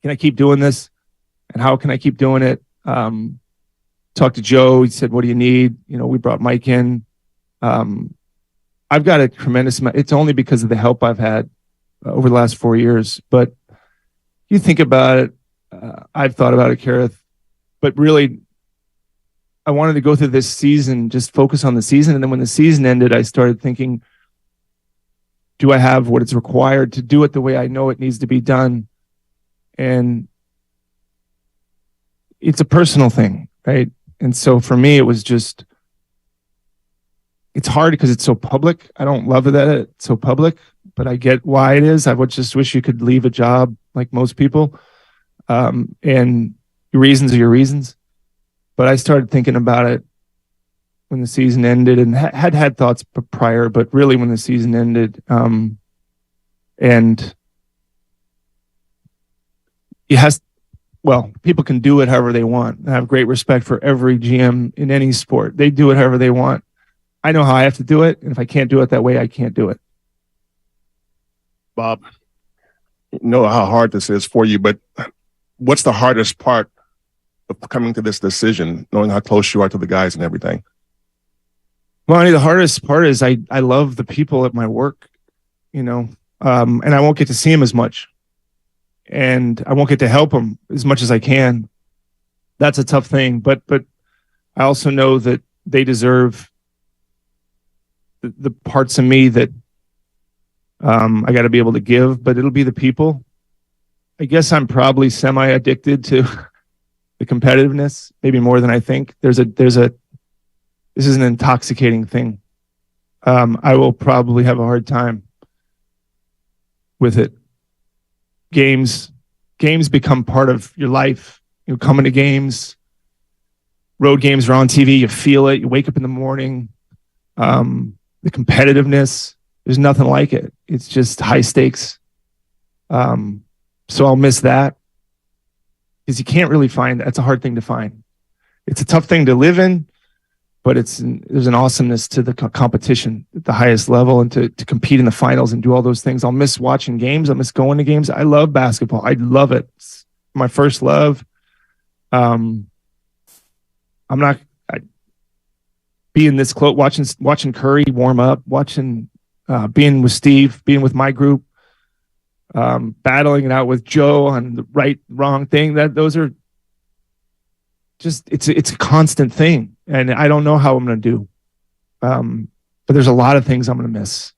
can I keep doing this? And how can I keep doing it? Talked to Joe. He said, what do you need? We brought Mike in. I've got a tremendous amount. It's only because of the help I've had over the last 4 years. But you think about it, I've thought about it, Kareth, but really, I wanted to go through this season, just focus on the season. And then when the season ended, I started thinking, do I have what it's required to do it the way I know it needs to be done? And it's a personal thing, right? And so for me, it was just, it's hard because it's so public. I don't love that it's so public, but I get why it is. I would just wish you could leave a job like most people. And your reasons are your reasons. But I started thinking about it when the season ended, and had thoughts prior, but really when the season ended, and people can do it however they want. I have great respect for every GM in any sport. They do it however they want. I know how I have to do it, and if I can't do it that way, I can't do it. Bob, you know how hard this is for you, but what's the hardest part of coming to this decision, knowing how close you are to the guys and everything? Well, the hardest part is I love the people at my work, and I won't get to see them as much, and I won't get to help them as much as I can. That's a tough thing, but I also know that they deserve the parts of me that I got to be able to give, but it'll be the people. I guess I'm probably semi-addicted to the competitiveness, maybe more than I think. This is an intoxicating thing. I will probably have a hard time with it. Games become part of your life. Coming to games, road games are on TV. You feel it. You wake up in the morning. The competitiveness, there's nothing like it. It's just high stakes. So I'll miss that. Because you can't really find that. It's a hard thing to find. It's a tough thing to live in, but there's an awesomeness to the competition at the highest level, and to compete in the finals and do all those things. I'll miss watching games. I'll miss going to games. I love basketball. I love it. It's my first love. Being this close, watching Curry warm up, being with Steve, being with my group, battling it out with Joe on the wrong thing. Those are just, it's a constant thing, and I don't know how I'm going to do. But there's a lot of things I'm going to miss,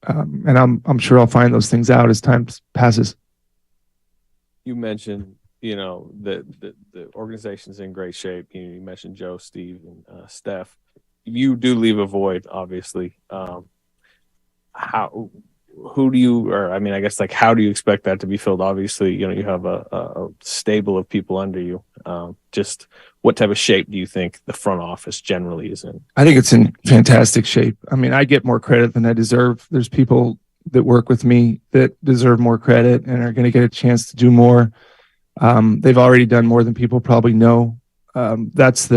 and I'm sure I'll find those things out as time passes. You mentioned, the organization's in great shape. You mentioned Joe, Steve, and Steph. You do leave a void, obviously. How do you expect that to be filled? Obviously, you have a stable of people under you. Just what type of shape do you think the front office generally is in? I think it's in fantastic shape. I get more credit than I deserve. There's people that work with me that deserve more credit and are going to get a chance to do more. They've already done more than people probably know. That's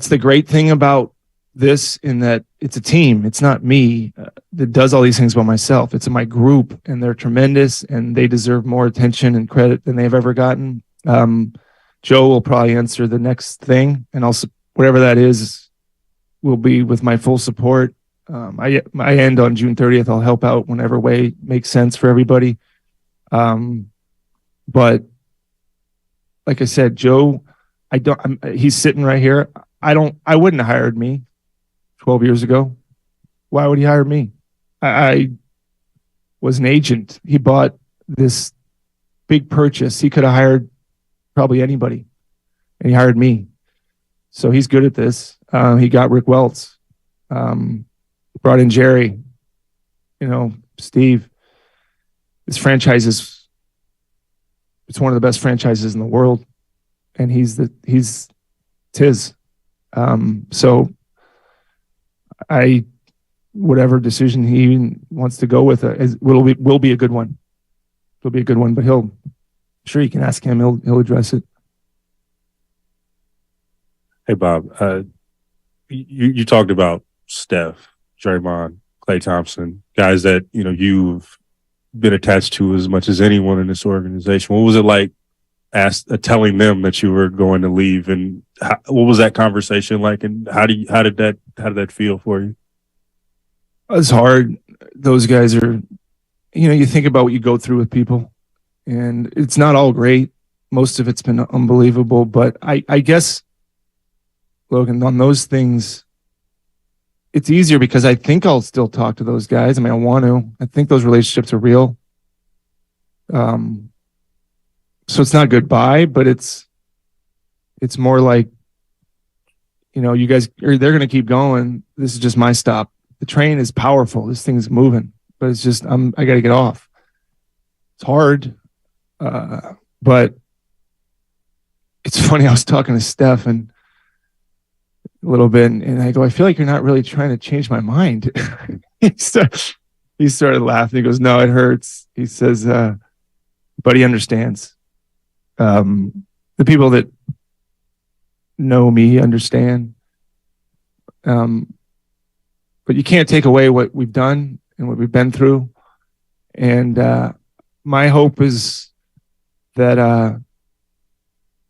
the great thing about this, in that it's a team. It's not me that does all these things by myself. It's my group, and they're tremendous, and they deserve more attention and credit than they've ever gotten. Joe will probably answer the next thing, and also whatever that is will be with my full support. I end on June 30th. I'll help out whenever way makes sense for everybody. But like I said, Joe, he's sitting right here. I wouldn't have hired me 12 years ago. Why would he hire me? I was an agent. He bought this big purchase. He could have hired probably anybody, and he hired me. So he's good at this. He got Rick Welts, brought in Jerry, Steve. This franchise it's one of the best franchises in the world, and he's his. So whatever decision he wants to go with will be a good one. It'll be a good one, but sure you can ask him. He'll address it. Hey Bob, you talked about Steph, Draymond, Klay Thompson, guys that you've been attached to as much as anyone in this organization. What was it like telling them that you were going to leave, and what was that conversation like, and how did that feel for you? It's hard. Those guys are, you think about what you go through with people, and it's not all great. Most of it's been unbelievable, but I guess, Logan, on those things, it's easier because I think I'll still talk to those guys. I mean, I want to. I think those relationships are real. So it's not goodbye, but it's more like, you guys, they're going to keep going. This is just my stop. The train is powerful. This thing is moving, but it's just, I got to get off. It's hard. But it's funny. I was talking to Steph a little bit, and I go, I feel like you're not really trying to change my mind. He started laughing. He goes, no, it hurts. He says, but he understands. The people that know me understand. But you can't take away what we've done and what we've been through. And my hope is that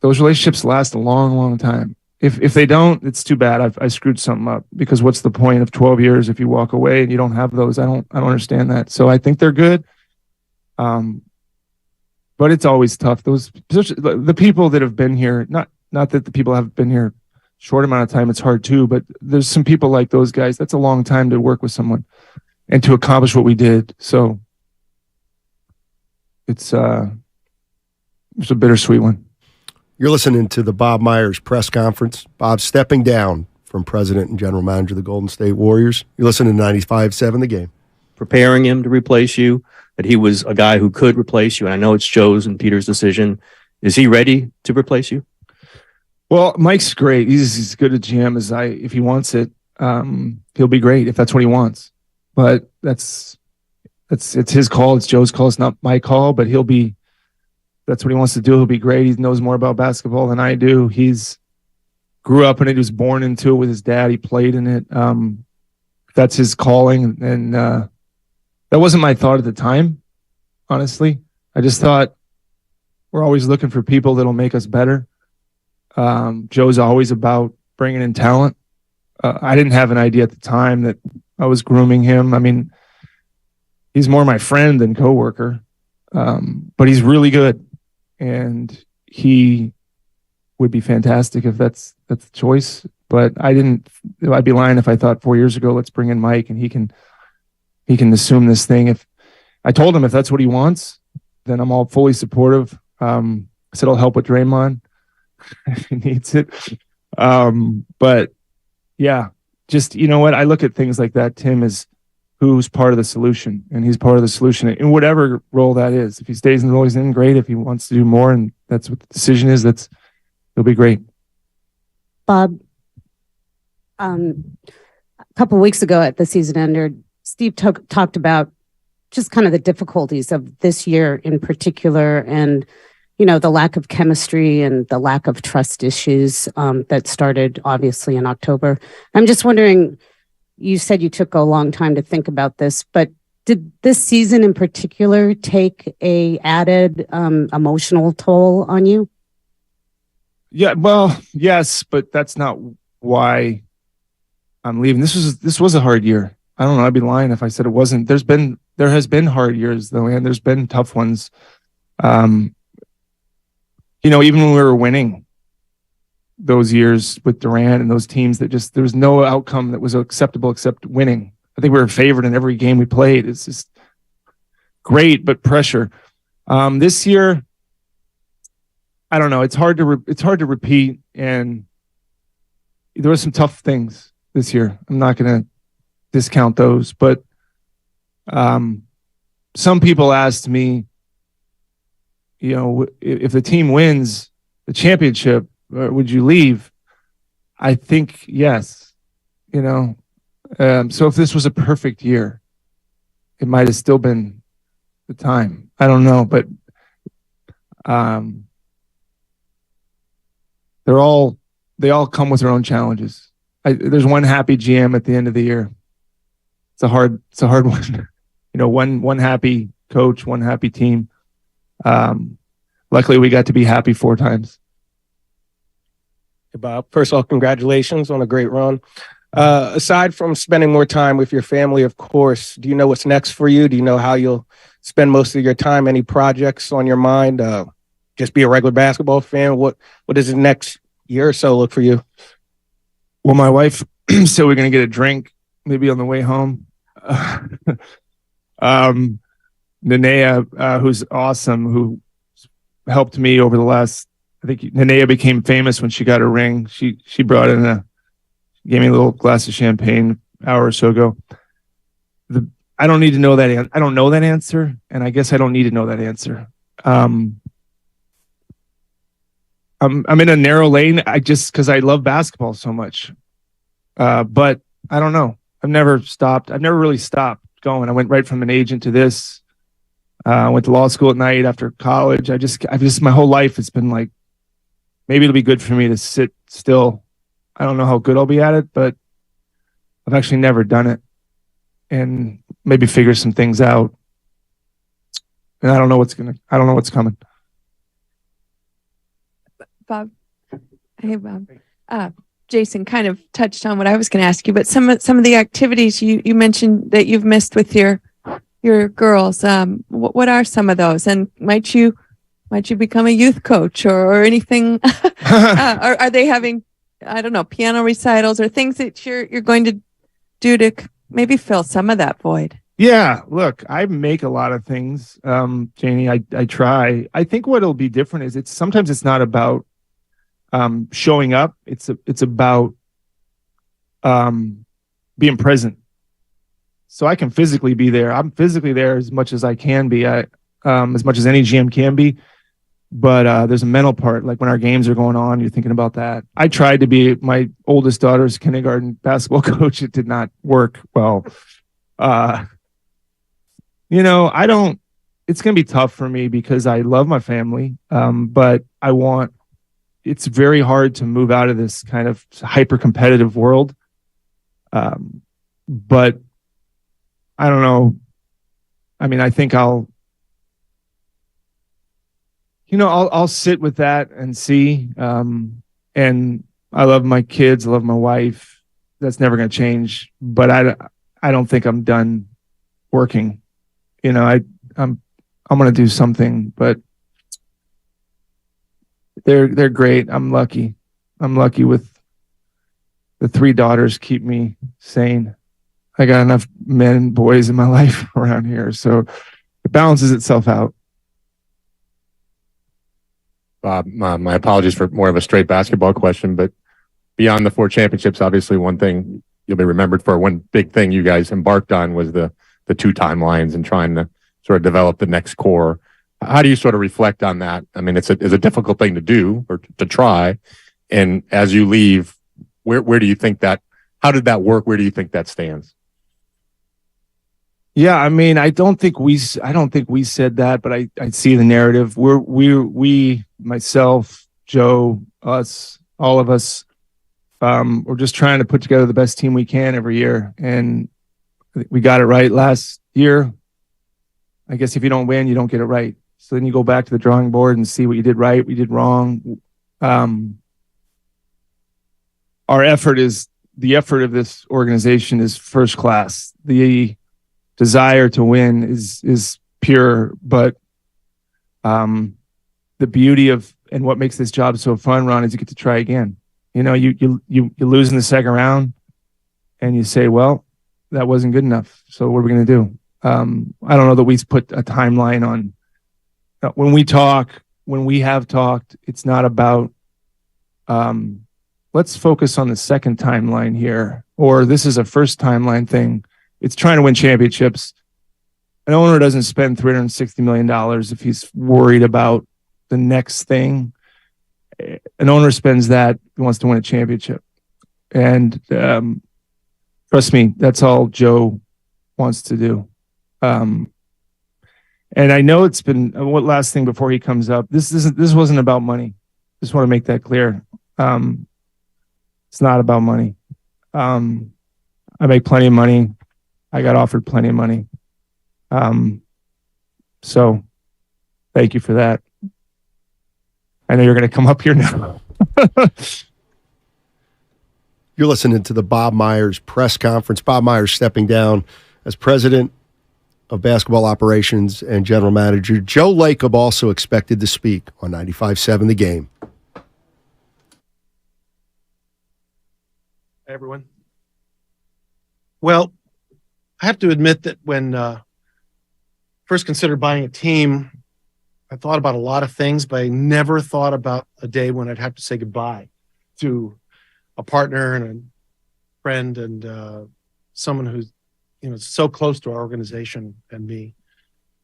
those relationships last a long, long time. If they don't, it's too bad. I screwed something up, because what's the point of 12 years if you walk away and you don't have those? I don't understand that. So I think they're good. But it's always tough. The people that have been here, not that the people have been here short amount of time, it's hard too, but there's some people like those guys. That's a long time to work with someone and to accomplish what we did. So it's a bittersweet one. You're listening to the Bob Myers press conference. Bob stepping down from president and general manager of the Golden State Warriors. You're listening to 95.7 The Game. Preparing him to replace you, that he was a guy who could replace you, and I know it's Joe's and Peter's decision. Is he ready to replace you? Well, Mike's great. He's as good a GM as if he wants it. He'll be great if that's what he wants. But it's his call. It's Joe's call. It's not my call, but that's what he wants to do. He'll be great. He knows more about basketball than I do. He's grew up in it. He was born into it with his dad. He played in it. That's his calling. And that wasn't my thought at the time, honestly. I just thought we're always looking for people that'll make us better. Joe's always about bringing in talent. I didn't have an idea at the time that I was grooming him. I mean, he's more my friend than coworker, but he's really good. And he would be fantastic if that's the choice. But I'd be lying if I thought 4 years ago, let's bring in Mike and he can assume this thing. If I told him if that's what he wants, then I'm all fully supportive. I said I'll help with Draymond if he needs it. But yeah, just, you know what? I look at things like that, Tim, as who's part of the solution, and he's part of the solution in whatever role that is. If he stays in the role he's in, great. If he wants to do more and that's what the decision is, it'll be great. Bob, a couple of weeks ago at the season ender, Steve talked about just kind of the difficulties of this year in particular, and the lack of chemistry and the lack of trust issues that started obviously in October. I'm just wondering, you said you took a long time to think about this, but did this season in particular take a added emotional toll on you? Yeah, well, yes, but that's not why I'm leaving. This was a hard year. I don't know. I'd be lying if I said it wasn't. There has been hard years though, and there's been tough ones. Even when we were winning those years with Durant and those teams that just, there was no outcome that was acceptable except winning. I think we were favored in every game we played. It's just great, but pressure. This year, I don't know. It's hard to repeat, and there were some tough things this year. I'm not going to discount those, but some people asked me, you know, if the team wins the championship, would you leave? I think yes. You know, so if this was a perfect year, it might have still been the time. I don't know, but they all come with their own challenges. There's one happy GM at the end of the year. It's a hard one. You know, one happy coach, one happy team. Luckily, we got to be happy 4 times. Hey, Bob, first of all, congratulations on a great run. Aside from spending more time with your family, of course, do you know what's next for you? Do you know how you'll spend most of your time? Any projects on your mind? Just be a regular basketball fan? What does the next year or so look for you? Well, my wife said we're going to get a drink maybe on the way home. Nenea, who's awesome, who helped me over the last, I think Nenea became famous when she got a ring. She brought in gave me a little glass of champagne an hour or so ago. I don't need to know that. I don't know that answer, and I guess I don't need to know that answer. I'm in a narrow lane. Because I love basketball so much. But I don't know. I've never really stopped going. I went right from an agent to this. I went to law school at night after college. I've just my whole life it's been like, maybe it'll be good for me to sit still. I don't know how good I'll be at it, but I've actually never done it, and maybe figure some things out. And I don't know what's coming. Bob. Hey, Bob. Jason kind of touched on what I was going to ask you, but some of the activities you mentioned that you've missed with your girls. What are some of those? And might you become a youth coach or anything? Are they having, I don't know, piano recitals or things that you're going to do to maybe fill some of that void? Yeah, look, I make a lot of things, Janie. I try. I think what'll be different is sometimes it's not about showing up. It's about being present. So I can physically be there. I'm physically there as much as I can be. As much as any GM can be. But there's a mental part. Like when our games are going on, you're thinking about that. I tried to be my oldest daughter's kindergarten basketball coach. It did not work well. You know, it's going to be tough for me because I love my family. But it's very hard to move out of this kind of hyper competitive world. But I don't know. I mean, I think I'll sit with that and see. And I love my kids. I love my wife. That's never going to change. But I don't think I'm done working. You know, I'm going to do something. But they're great. I'm lucky. With the 3 daughters keep me sane. I got enough men and boys in my life around here, so it balances itself out. Bob, my apologies for more of a straight basketball question, but beyond the 4 championships, obviously one thing you'll be remembered for, one big thing you guys embarked on was the 2 timelines and trying to sort of develop the next core. How do you sort of reflect on that? I mean, it's a difficult thing to do or to try. And as you leave, where do you think how did that work? Where do you think that stands? Yeah, I mean, I don't think we said that, but I see the narrative. We, myself, Joe, us, all of us, we're just trying to put together the best team we can every year. And we got it right last year. I guess if you don't win, you don't get it right. So then you go back to the drawing board and see what you did right, what you did wrong. The effort of this organization is first class. The desire to win is pure, but the beauty of and what makes this job so fun, Ron, is you get to try again. You know, you lose in the second round, and you say, well, that wasn't good enough. So what are we going to do? I don't know that we put a timeline on. When we talk, when we have talked, it's not about, let's focus on the second timeline here, or this is a first timeline thing. It's trying to win championships. An owner doesn't spend $360 million if he's worried about the next thing. An owner spends that, he wants to win a championship. And trust me, that's all Joe wants to do. And I know it's been, what last thing before he comes up, this wasn't about money. Just want to make that clear. It's not about money. I make plenty of money. I got offered plenty of money. So thank you for that. I know you're going to come up here now. You're listening to the Bob Myers press conference. Bob Myers stepping down as president of basketball operations and general manager. Joe Lacob also expected to speak on 95.7 The Game. Hey, everyone. Well, I have to admit that when first considered buying a team, I thought about a lot of things, but I never thought about a day when I'd have to say goodbye to a partner and a friend and someone who's so close to our organization and me.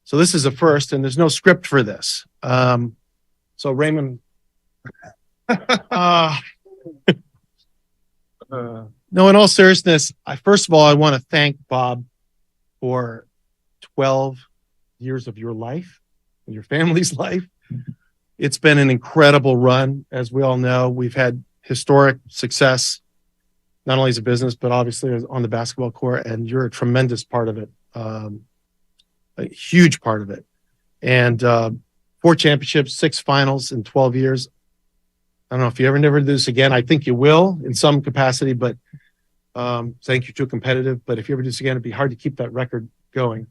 So this is a first, and there's no script for this. So Raymond, no, in all seriousness, first of all, I want to thank Bob for 12 years of your life and your family's life. It's been an incredible run. As we all know, we've had historic success, not only as a business, but obviously on the basketball court, and you're a tremendous part of it, a huge part of it. And 4 championships, 6 finals in 12 years. I don't know if you ever never do this again. I think you will in some capacity, but thank you're too competitive. But if you ever do this again, it'd be hard to keep that record going.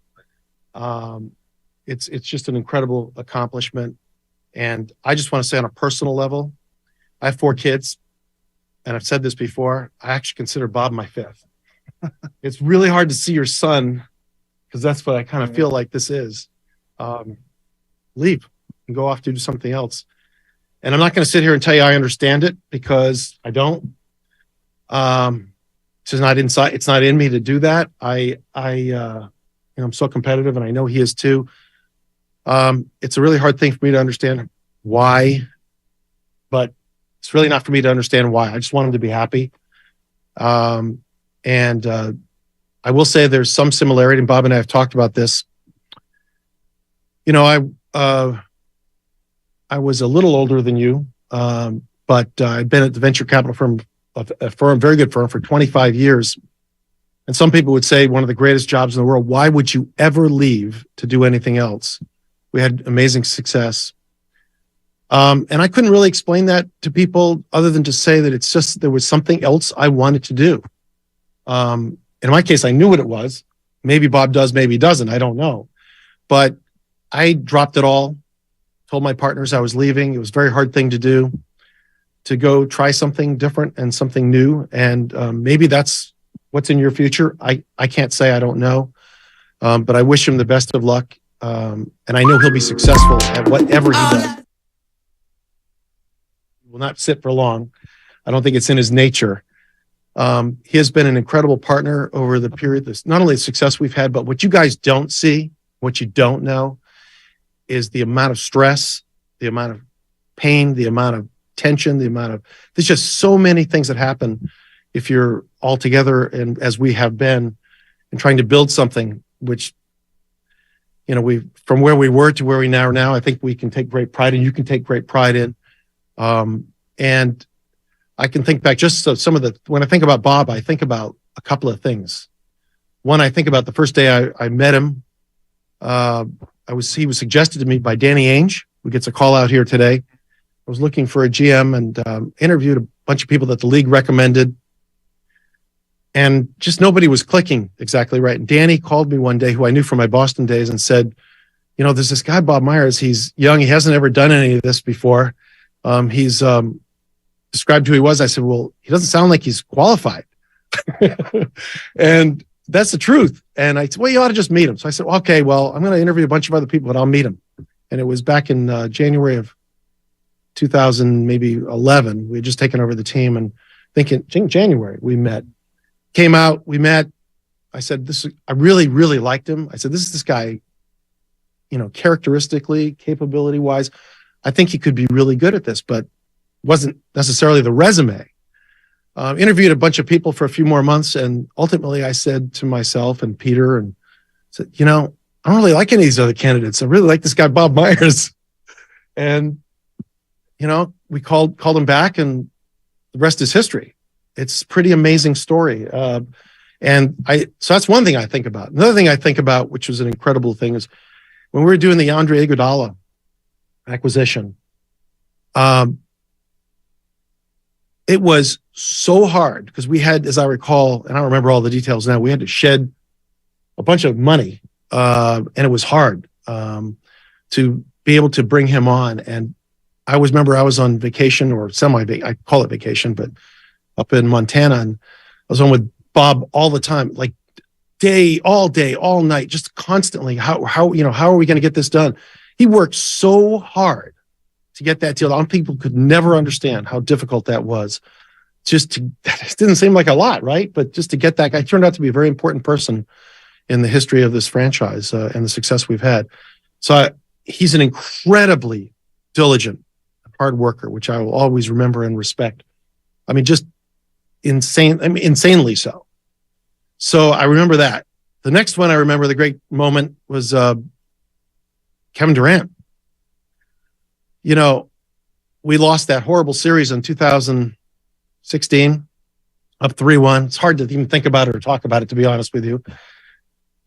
It's just an incredible accomplishment. And I just want to say on a personal level, I have 4 kids, and I've said this before, I actually consider Bob my 5th. It's really hard to see your son, because that's what I kind of feel like this is. Leave and go off to do something else. And I'm not going to sit here and tell you I understand it, because I don't. It's not inside. It's not in me to do that. I'm so competitive, and I know he is too. It's a really hard thing for me to understand why, but it's really not for me to understand why. I just want him to be happy. And I will say there's some similarity, and Bob and I have talked about this. I was a little older than you, but I'd been at the venture capital firm, a firm, very good firm, for 25 years. And some people would say one of the greatest jobs in the world. Why would you ever leave to do anything else? We had amazing success. And I couldn't really explain that to people other than to say that it's just there was something else I wanted to do. In my case, I knew what it was. Maybe Bob does, maybe he doesn't. I don't know. But I dropped it all, told my partners I was leaving. It was a very hard thing to do, to go try something different and something new. And maybe that's what's in your future. I can't say, I don't know. But I wish him the best of luck. And I know he'll be successful at whatever he does. He will not sit for long. I don't think it's in his nature. He has been an incredible partner over the period. This, not only the success we've had, but what you guys don't see, what you don't know, is the amount of stress, the amount of pain, the amount of tension, there's just so many things that happen if you're all together, and as we have been, and trying to build something which, from where we were to where we are now, I think we can take great pride, and you can take great pride in. And I can think back just when I think about Bob, I think about a couple of things. One, I think about the first day I met him. He was suggested to me by Danny Ainge, who gets a call out here today. I was looking for a GM and interviewed a bunch of people that the league recommended. And just nobody was clicking exactly right. And Danny called me one day, who I knew from my Boston days, and said, there's this guy, Bob Myers. He's young. He hasn't ever done any of this before. He's described who he was. I said, well, he doesn't sound like he's qualified. And that's the truth. And I said, well, you ought to just meet him. So I said, okay, well, I'm going to interview a bunch of other people, but I'll meet him. And it was back in January of 2000, maybe 11. We had just taken over the team, and thinking January we met. Came out, we met. I said, I really, really liked him. I said, this guy, characteristically, capability wise, I think he could be really good at this, but wasn't necessarily the resume. Interviewed a bunch of people for a few more months, and ultimately I said to myself and Peter, and said, I don't really like any of these other candidates. I really like this guy, Bob Myers. And, we called him back, and the rest is history. It's a pretty amazing story. So that's one thing I think about. Another thing I think about, which was an incredible thing, is when we were doing the Andre Iguodala acquisition, it was so hard because we had, as I recall, and I don't remember all the details now, we had to shed a bunch of money, and it was hard to be able to bring him on. And I remember I was on vacation, or I call it vacation, but up in Montana, and I was on with Bob all the time, like all day, all night, just constantly. How are we going to get this done? He worked so hard to get that deal. People could never understand how difficult that was. It didn't seem like a lot, right? But just to get that guy, turned out to be a very important person in the history of this franchise and the success we've had. So he's an incredibly diligent, hard worker, which I will always remember and respect. I mean, just insanely so. So I remember that. The next one I remember, the great moment, was Kevin Durant. We lost that horrible series in 2016, up 3-1. It's hard to even think about it or talk about it, to be honest with you.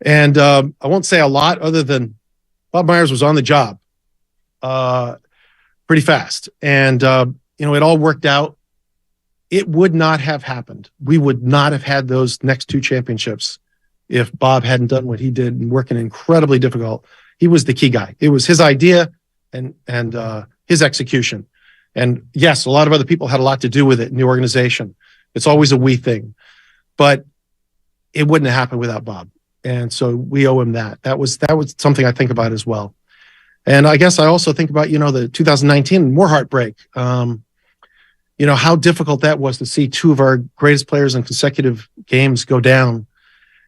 And I won't say a lot other than Bob Myers was on the job pretty fast. And, it all worked out. It would not have happened. We would not have had those next two championships if Bob hadn't done what he did and working incredibly difficult. He was the key guy. It was his idea and his execution. And yes, a lot of other people had a lot to do with it in the organization. It's always a we thing, but it wouldn't have happened without Bob. And so we owe him that. That was something I think about as well. And I guess I also think about, the 2019 more heartbreak. How difficult that was to see two of our greatest players in consecutive games go down,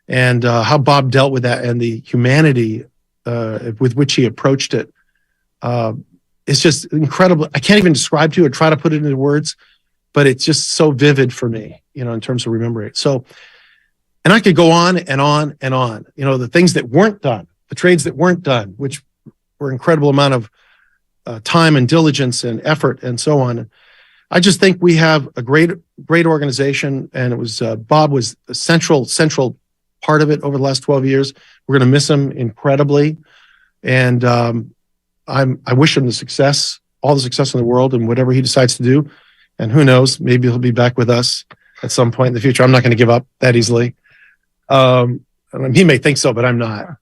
and how Bob dealt with that and the humanity with which he approached it. It's just incredible. I can't even describe to you or try to put it into words, but it's just so vivid for me, in terms of remembering it. So, and I could go on and on and on, the things that weren't done, the trades that weren't done, which were incredible amount of time and diligence and effort and so on. I just think we have a great organization, and it was Bob was a central part of it over the last 12 years. We're going to miss him incredibly, and I wish him all the success in the world, and whatever he decides to do. And who knows, maybe he'll be back with us at some point in the future. I'm not going to give up that easily. He may think so, but I'm not.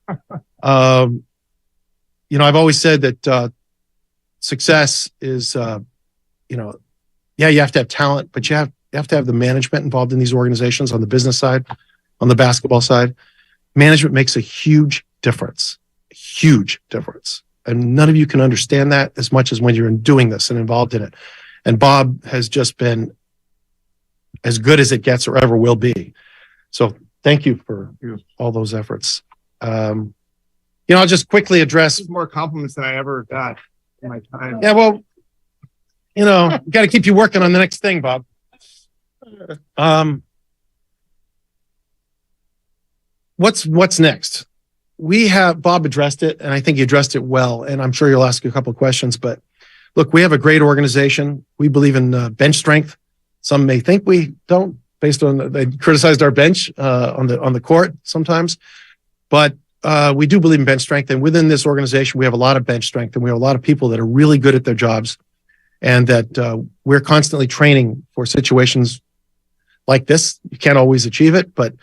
I've always said that success is, you have to have talent, but you have to have the management involved in these organizations on the business side, on the basketball side. Management makes a huge difference. And none of you can understand that as much as when you're doing this and involved in it. And Bob has just been as good as it gets or ever will be. So thank you for all those efforts. I'll just quickly address more compliments than I ever got in my time. Yeah, well, got to keep you working on the next thing, Bob. What's next? Bob addressed it, and I think he addressed it well, and I'm sure you'll ask a couple of questions, but look, we have a great organization. We believe in bench strength. Some may think we don't, based on they criticized our bench on the court sometimes, but we do believe in bench strength, and within this organization, we have a lot of bench strength, and we have a lot of people that are really good at their jobs, and that we're constantly training for situations like this. You can't always achieve it, but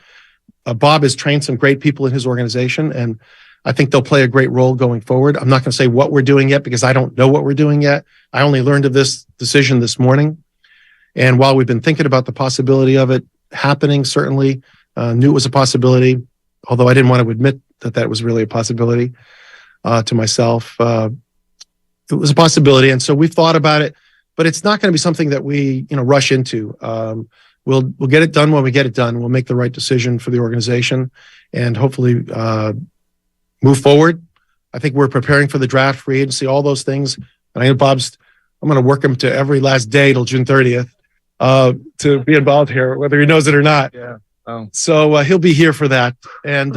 Bob has trained some great people in his organization, and I think they'll play a great role going forward. I'm not going to say what we're doing yet because I don't know what we're doing yet. I only learned of this decision this morning. And while we've been thinking about the possibility of it happening, certainly knew it was a possibility, although I didn't want to admit that was really a possibility to myself. It was a possibility. And so we've thought about it. but it's not going to be something that we rush into. We'll get it done when we get it done. We'll make the right decision for the organization, and hopefully move forward. I think we're preparing for the draft, free agency, all those things. And I know I'm going to work him to every last day till June 30th to be involved here, whether he knows it or not. Yeah. Oh. So he'll be here for that. And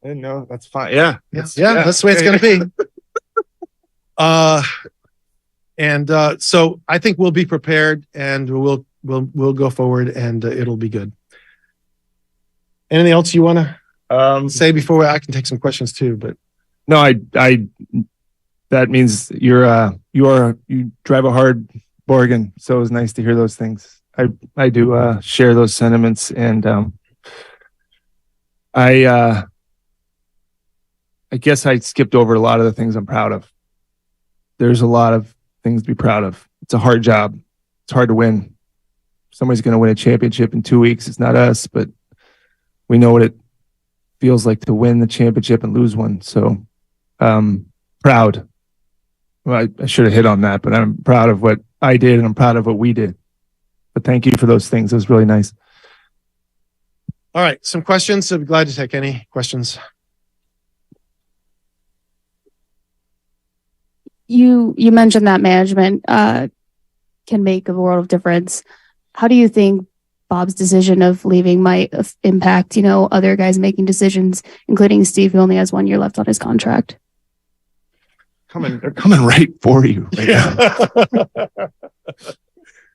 no, that's fine. Yeah. that's the way it's going to be. So I think we'll be prepared, and we'll go forward, and it'll be good. Anything else you want to say before I can take some questions too? But no, I that means you drive a hard bargain. So it was nice to hear those things. I do share those sentiments, and I guess I skipped over a lot of the things I'm proud of. There's a lot of things to be proud of. It's a hard job. It's hard to win. Somebody's going to win a championship in 2 weeks. It's not us, but we know what it feels like to win the championship and lose one. So proud. Well, I should have hit on that, but I'm proud of what I did, and I'm proud of what we did. But thank you for those things. It was really nice. All right, some questions. I'd be glad to take any questions. You mentioned that management can make a world of difference. How do you think Bob's decision of leaving might impact, other guys making decisions, including Steve, who only has 1 year left on his contract? They're coming right for you. Right now.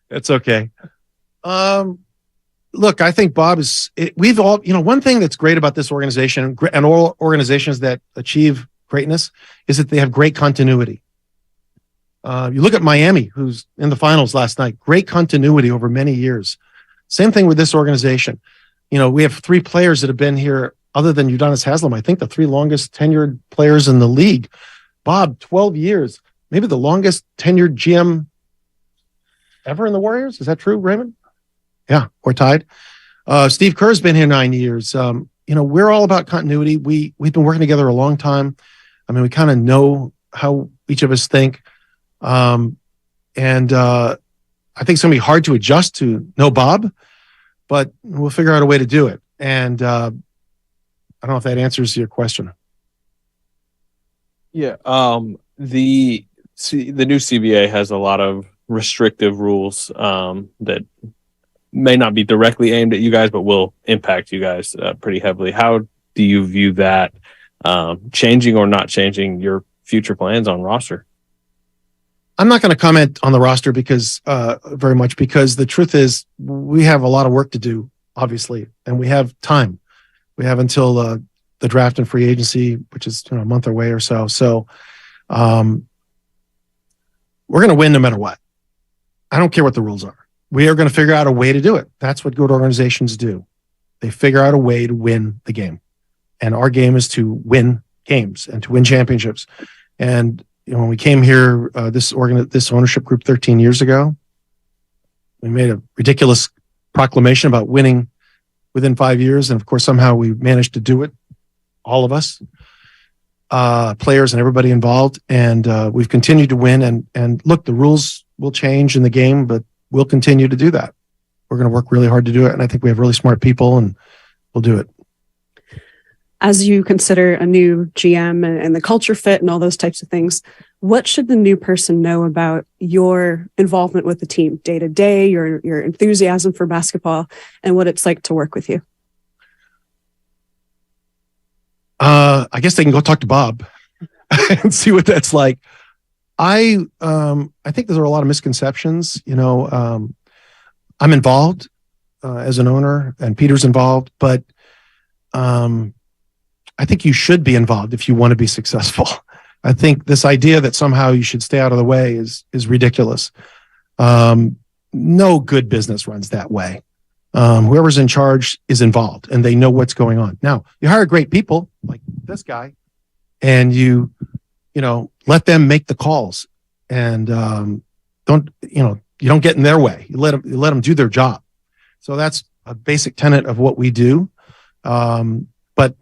It's okay. Look, I think Bob we've all, one thing that's great about this organization and all organizations that achieve greatness is that they have great continuity. You look at Miami, who's in the finals last night, great continuity over many years. Same thing with this organization. We have 3 players that have been here other than Udonis Haslem. I think the 3 longest tenured players in the league. Bob, 12 years, maybe the longest tenured GM ever in the Warriors. Is that true, Raymond? Yeah, we're tied. Steve Kerr's been here 9 years. We're all about continuity. We've been working together a long time. I mean, we kind of know how each of us think. I think it's going to be hard to adjust to know Bob, but we'll figure out a way to do it. And I don't know if that answers your question. Yeah. The new CBA has a lot of restrictive rules that may not be directly aimed at you guys, but will impact you guys pretty heavily. How do you view that changing or not changing your future plans on roster? I'm not going to comment on the roster very much because the truth is we have a lot of work to do, obviously, and we have time. We have until the draft and free agency, which is a month away or so. So we're going to win no matter what. I don't care what the rules are. We are going to figure out a way to do it. That's what good organizations do. They figure out a way to win the game. And our game is to win games and to win championships. And when we came here, this ownership group 13 years ago, we made a ridiculous proclamation about winning within 5 years. And of course, somehow we managed to do it, all of us, players and everybody involved. And we've continued to win. And look, the rules will change in the game, but we'll continue to do that. We're going to work really hard to do it. And I think we have really smart people, and we'll do it. As you consider a new GM and the culture fit and all those types of things, what should the new person know about your involvement with the team day to day, your enthusiasm for basketball, and what it's like to work with you? I guess they can go talk to Bob and see what that's like. I think there are a lot of misconceptions. I'm involved as an owner, and Peter's involved, but I think you should be involved if you want to be successful. I think this idea that somehow you should stay out of the way is ridiculous. No good business runs that way. Whoever's in charge is involved, and they know what's going on. Now, you hire great people like this guy, and you let them make the calls, and you don't get in their way. You let them do their job. So that's a basic tenet of what we do. But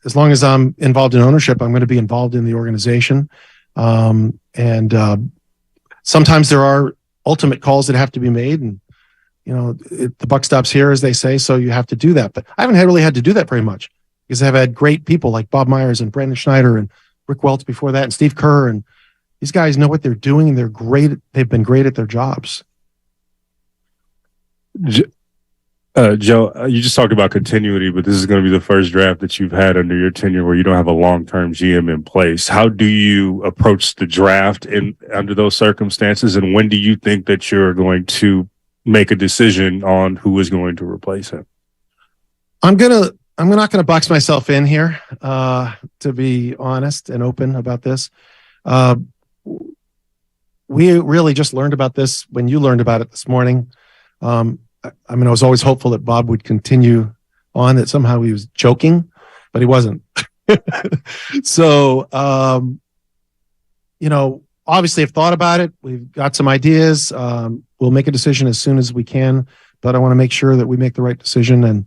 as long as I'm involved in ownership, I'm going to be involved in the organization. Sometimes there are ultimate calls that have to be made, and the buck stops here, as they say, so you have to do that. But I haven't really had to do that very much because I've had great people like Bob Myers and Brandon Schneider and Rick Welts before that, and Steve Kerr, and these guys know what they're doing, and they're great. They've been great at their jobs. Joe, you just talked about continuity, but this is going to be the first draft that you've had under your tenure where you don't have a long-term GM in place. How do you approach the draft under those circumstances, and when do you think that you're going to make a decision on who is going to replace him? I'm not gonna box myself in here, to be honest and open about this. We really just learned about this when you learned about it this morning. I was always hopeful that Bob would continue on, that somehow he was joking, but he wasn't. So, obviously I've thought about it. We've got some ideas. We'll make a decision as soon as we can, but I want to make sure that we make the right decision. And,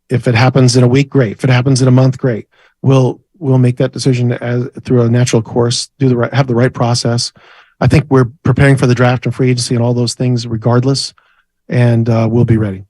if it happens in a week, great. If it happens in a month, great. We'll make that decision through a natural course, have the right process. I think we're preparing for the draft and free agency and all those things regardless, and we'll be ready.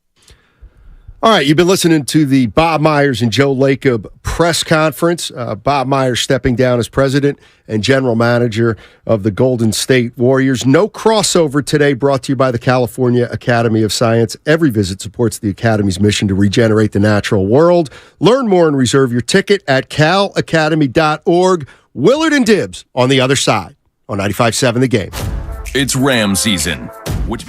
All right, you've been listening to the Bob Myers and Joe Lacob press conference. Bob Myers stepping down as president and general manager of the Golden State Warriors. No crossover today, brought to you by the California Academy of Science. Every visit supports the Academy's mission to regenerate the natural world. Learn more and reserve your ticket at calacademy.org. Willard and Dibbs on the other side on 95.7 The Game. It's Ram season, which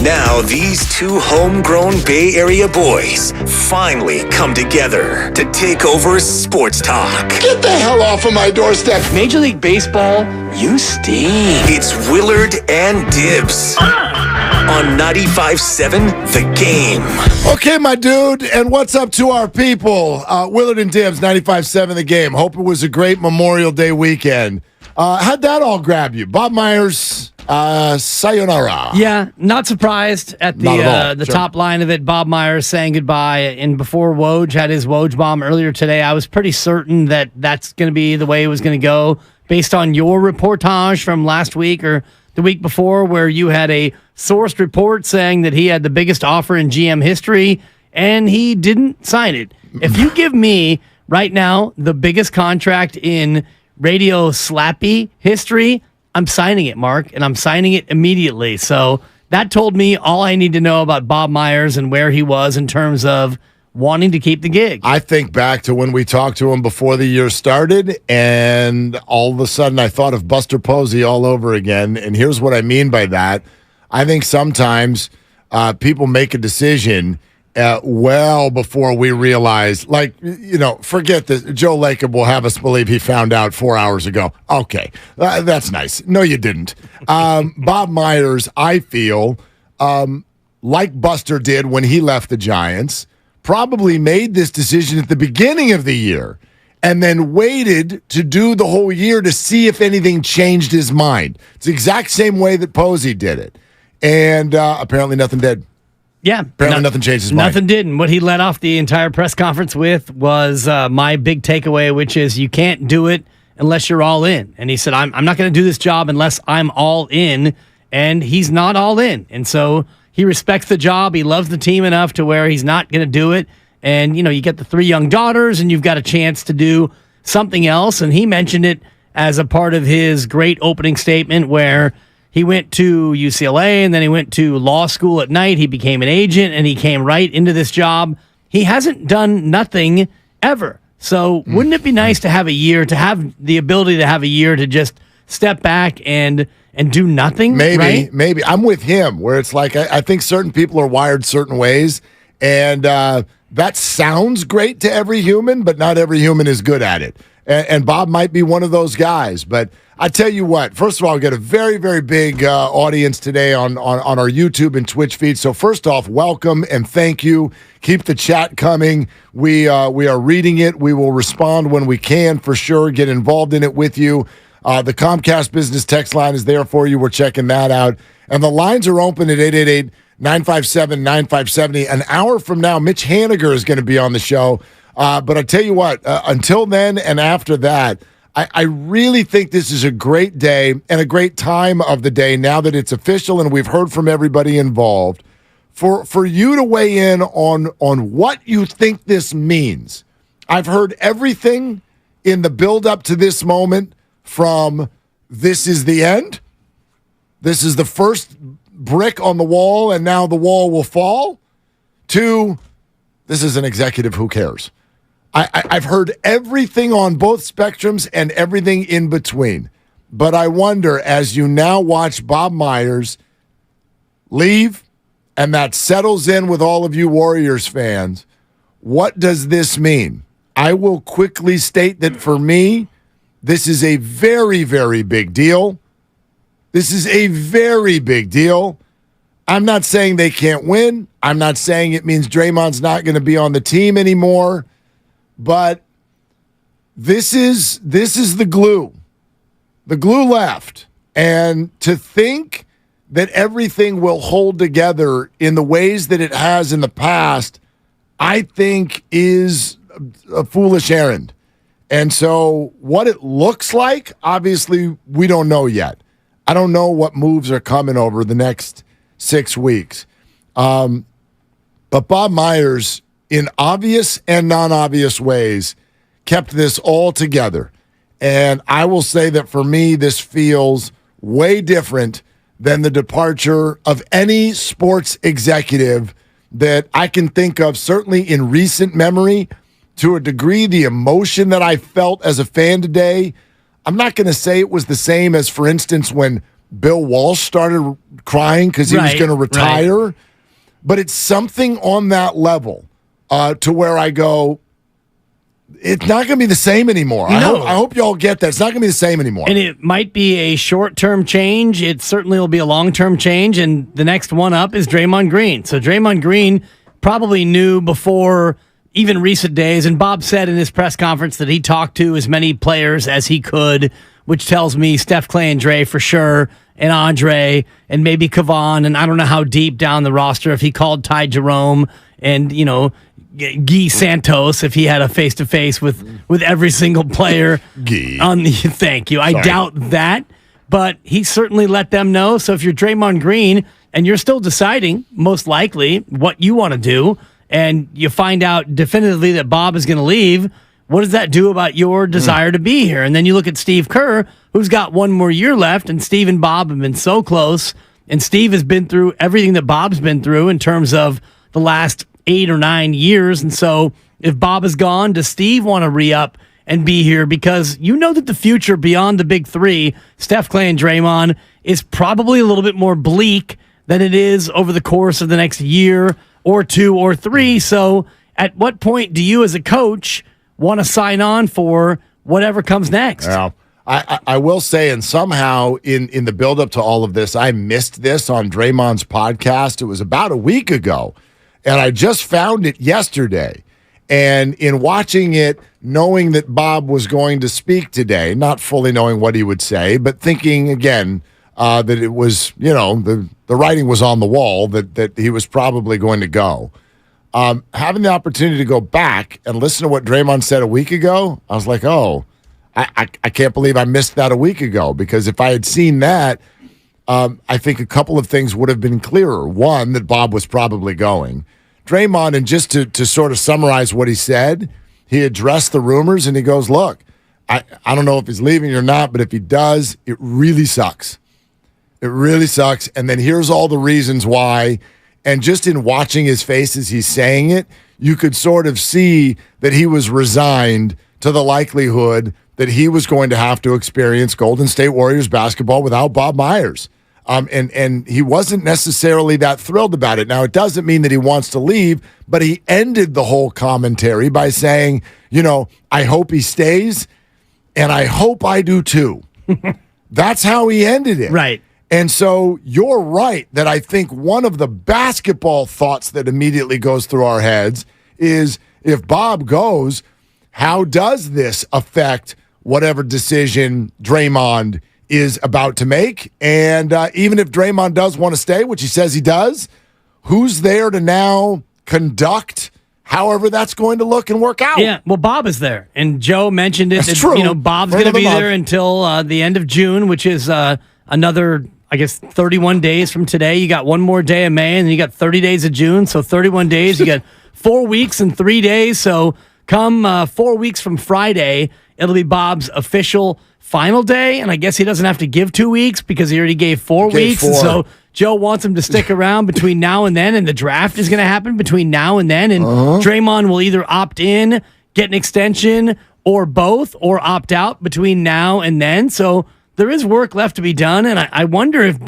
Now these two homegrown Bay Area boys finally come together to take over sports talk. Get the hell off of my doorstep. Major League Baseball, you stink. It's Willard and Dibs on 95.7 The Game. Okay, my dude, and what's up to our people? Willard and Dibs, 95.7 The Game. Hope it was a great Memorial Day weekend. How'd that all grab you? Bob Myers, sayonara. Yeah, not surprised at the top line of it. Bob Myers saying goodbye. And before Woj had his Woj bomb earlier today, I was pretty certain that that's going to be the way it was going to go based on your reportage from last week or the week before, where you had a sourced report saying that he had the biggest offer in GM history and he didn't sign it. If you give me right now the biggest contract in radio slappy history, I'm signing it, Mark, and I'm signing it immediately. So that told me all I need to know about Bob Myers and where he was in terms of wanting to keep the gig. I think back to when we talked to him before the year started, and all of a sudden I thought of Buster Posey all over again. And here's what I mean by that. I think sometimes people make a decision well before we realize, like, forget that Joe Lacob will have us believe he found out 4 hours ago. Okay, that's nice. No, you didn't. Bob Myers, I feel, like Buster did when he left the Giants, probably made this decision at the beginning of the year and then waited to do the whole year to see if anything changed his mind. It's the exact same way that Posey did it. And apparently nothing did. Yeah. Apparently nothing changed his mind. Nothing did. And what he led off the entire press conference with was my big takeaway, which is you can't do it unless you're all in. And he said, I'm not going to do this job unless I'm all in. And he's not all in. And so he respects the job. He loves the team enough to where he's not going to do it. And, you get the 3 young daughters and you've got a chance to do something else. And he mentioned it as a part of his great opening statement where he went to UCLA and then he went to law school at night. He became an agent and he came right into this job. He hasn't done nothing ever. So wouldn't it be nice to have a year, to have the ability to have a year to just step back and do nothing? Maybe. I'm with him where it's like, I think certain people are wired certain ways. And that sounds great to every human, but not every human is good at it. And Bob might be one of those guys. But I tell you what, first of all, we got a very, very big audience today on our YouTube and Twitch feed. So first off, welcome and thank you. Keep the chat coming. We are reading it. We will respond when we can for sure. Get involved in it with you. The Comcast Business text line is there for you. We're checking that out. And the lines are open at 888-957-9570. An hour from now, Mitch Haniger is going to be on the show. But I tell you what, until then and after that, I really think this is a great day and a great time of the day now that it's official and we've heard from everybody involved for you to weigh in on what you think this means. I've heard everything in the build up to this moment, from this is the end, this is the first brick on the wall and now the wall will fall, to this is an executive, who cares? I've heard everything on both spectrums and everything in between. But I wonder, as you now watch Bob Myers leave, and that settles in with all of you Warriors fans, what does this mean? I will quickly state that for me, this is a very, very big deal. This is a very big deal. I'm not saying they can't win. I'm not saying it means Draymond's not going to be on the team anymore. But this is the glue. The glue left. And to think that everything will hold together in the ways that it has in the past, I think is a foolish errand. And so what it looks like, obviously, we don't know yet. I don't know what moves are coming over the next 6 weeks. But Bob Myers, in obvious and non-obvious ways, kept this all together. And I will say that for me, this feels way different than the departure of any sports executive that I can think of, certainly in recent memory. To a degree, the emotion that I felt as a fan today, I'm not going to say it was the same as, for instance, when Bill Walsh started crying because he was going to retire. Right. But it's something on that level to where I go, it's not going to be the same anymore. No. I hope y'all get that. It's not going to be the same anymore. And it might be a short-term change. It certainly will be a long-term change. And the next one up is Draymond Green. So Draymond Green probably knew before even recent days, and Bob said in his press conference that he talked to as many players as he could, which tells me Steph, Clay, and Dre for sure, and Andre, and maybe Kevon, and I don't know how deep down the roster, if he called Ty Jerome and, Guy Santos, if he had a face-to-face with every single player. Thank you. I doubt that, but he certainly let them know. So if you're Draymond Green and you're still deciding, most likely, what you want to do, and you find out definitively that Bob is going to leave, what does that do about your desire to be here? And then you look at Steve Kerr, who's got one more year left, and Steve and Bob have been so close, and Steve has been through everything that Bob's been through in terms of the last 8 or 9 years. And so if Bob is gone, does Steve want to re-up and be here? Because you know that the future beyond the big three, Steph, Clay, and Draymond, is probably a little bit more bleak than it is over the course of the next year or 2 or 3. So at what point do you as a coach want to sign on for whatever comes next? Yeah. I will say, and somehow in the buildup to all of this, I missed this on Draymond's podcast. It was about a week ago, and I just found it yesterday. And in watching it, knowing that Bob was going to speak today, not fully knowing what he would say, but thinking again that it was, the writing was on the wall that he was probably going to go. Having the opportunity to go back and listen to what Draymond said a week ago, I was like, oh, I can't believe I missed that a week ago, because if I had seen that, I think a couple of things would have been clearer. One, that Bob was probably going. Draymond, and just to sort of summarize what he said, he addressed the rumors and he goes, look, I don't know if he's leaving or not, but if he does, it really sucks. It really sucks. And then here's all the reasons why. And just in watching his face as he's saying it, you could sort of see that he was resigned to the likelihood that he was going to have to experience Golden State Warriors basketball without Bob Myers. And he wasn't necessarily that thrilled about it. Now, it doesn't mean that he wants to leave, but he ended the whole commentary by saying, I hope he stays, and I hope I do too. That's how he ended it. Right. And so you're right that I think one of the basketball thoughts that immediately goes through our heads is, if Bob goes, how does this affect whatever decision Draymond is about to make? And even if Draymond does want to stay, which he says he does, who's there to now conduct however that's going to look and work out? Yeah, well, Bob is there. And Joe mentioned it. That's true. Bob's going to be there until the end of June, which is another, 31 days from today. You got one more day of May, and then you got 30 days of June. So 31 days. You got 4 weeks and 3 days. So come 4 weeks from Friday, it'll be Bob's official final day. And I guess he doesn't have to give 2 weeks because he already gave 4 weeks. And so Joe wants him to stick around between now and then, and the draft is going to happen between now and then. And Draymond will either opt in, get an extension, or both, or opt out between now and then. So there is work left to be done, and I wonder if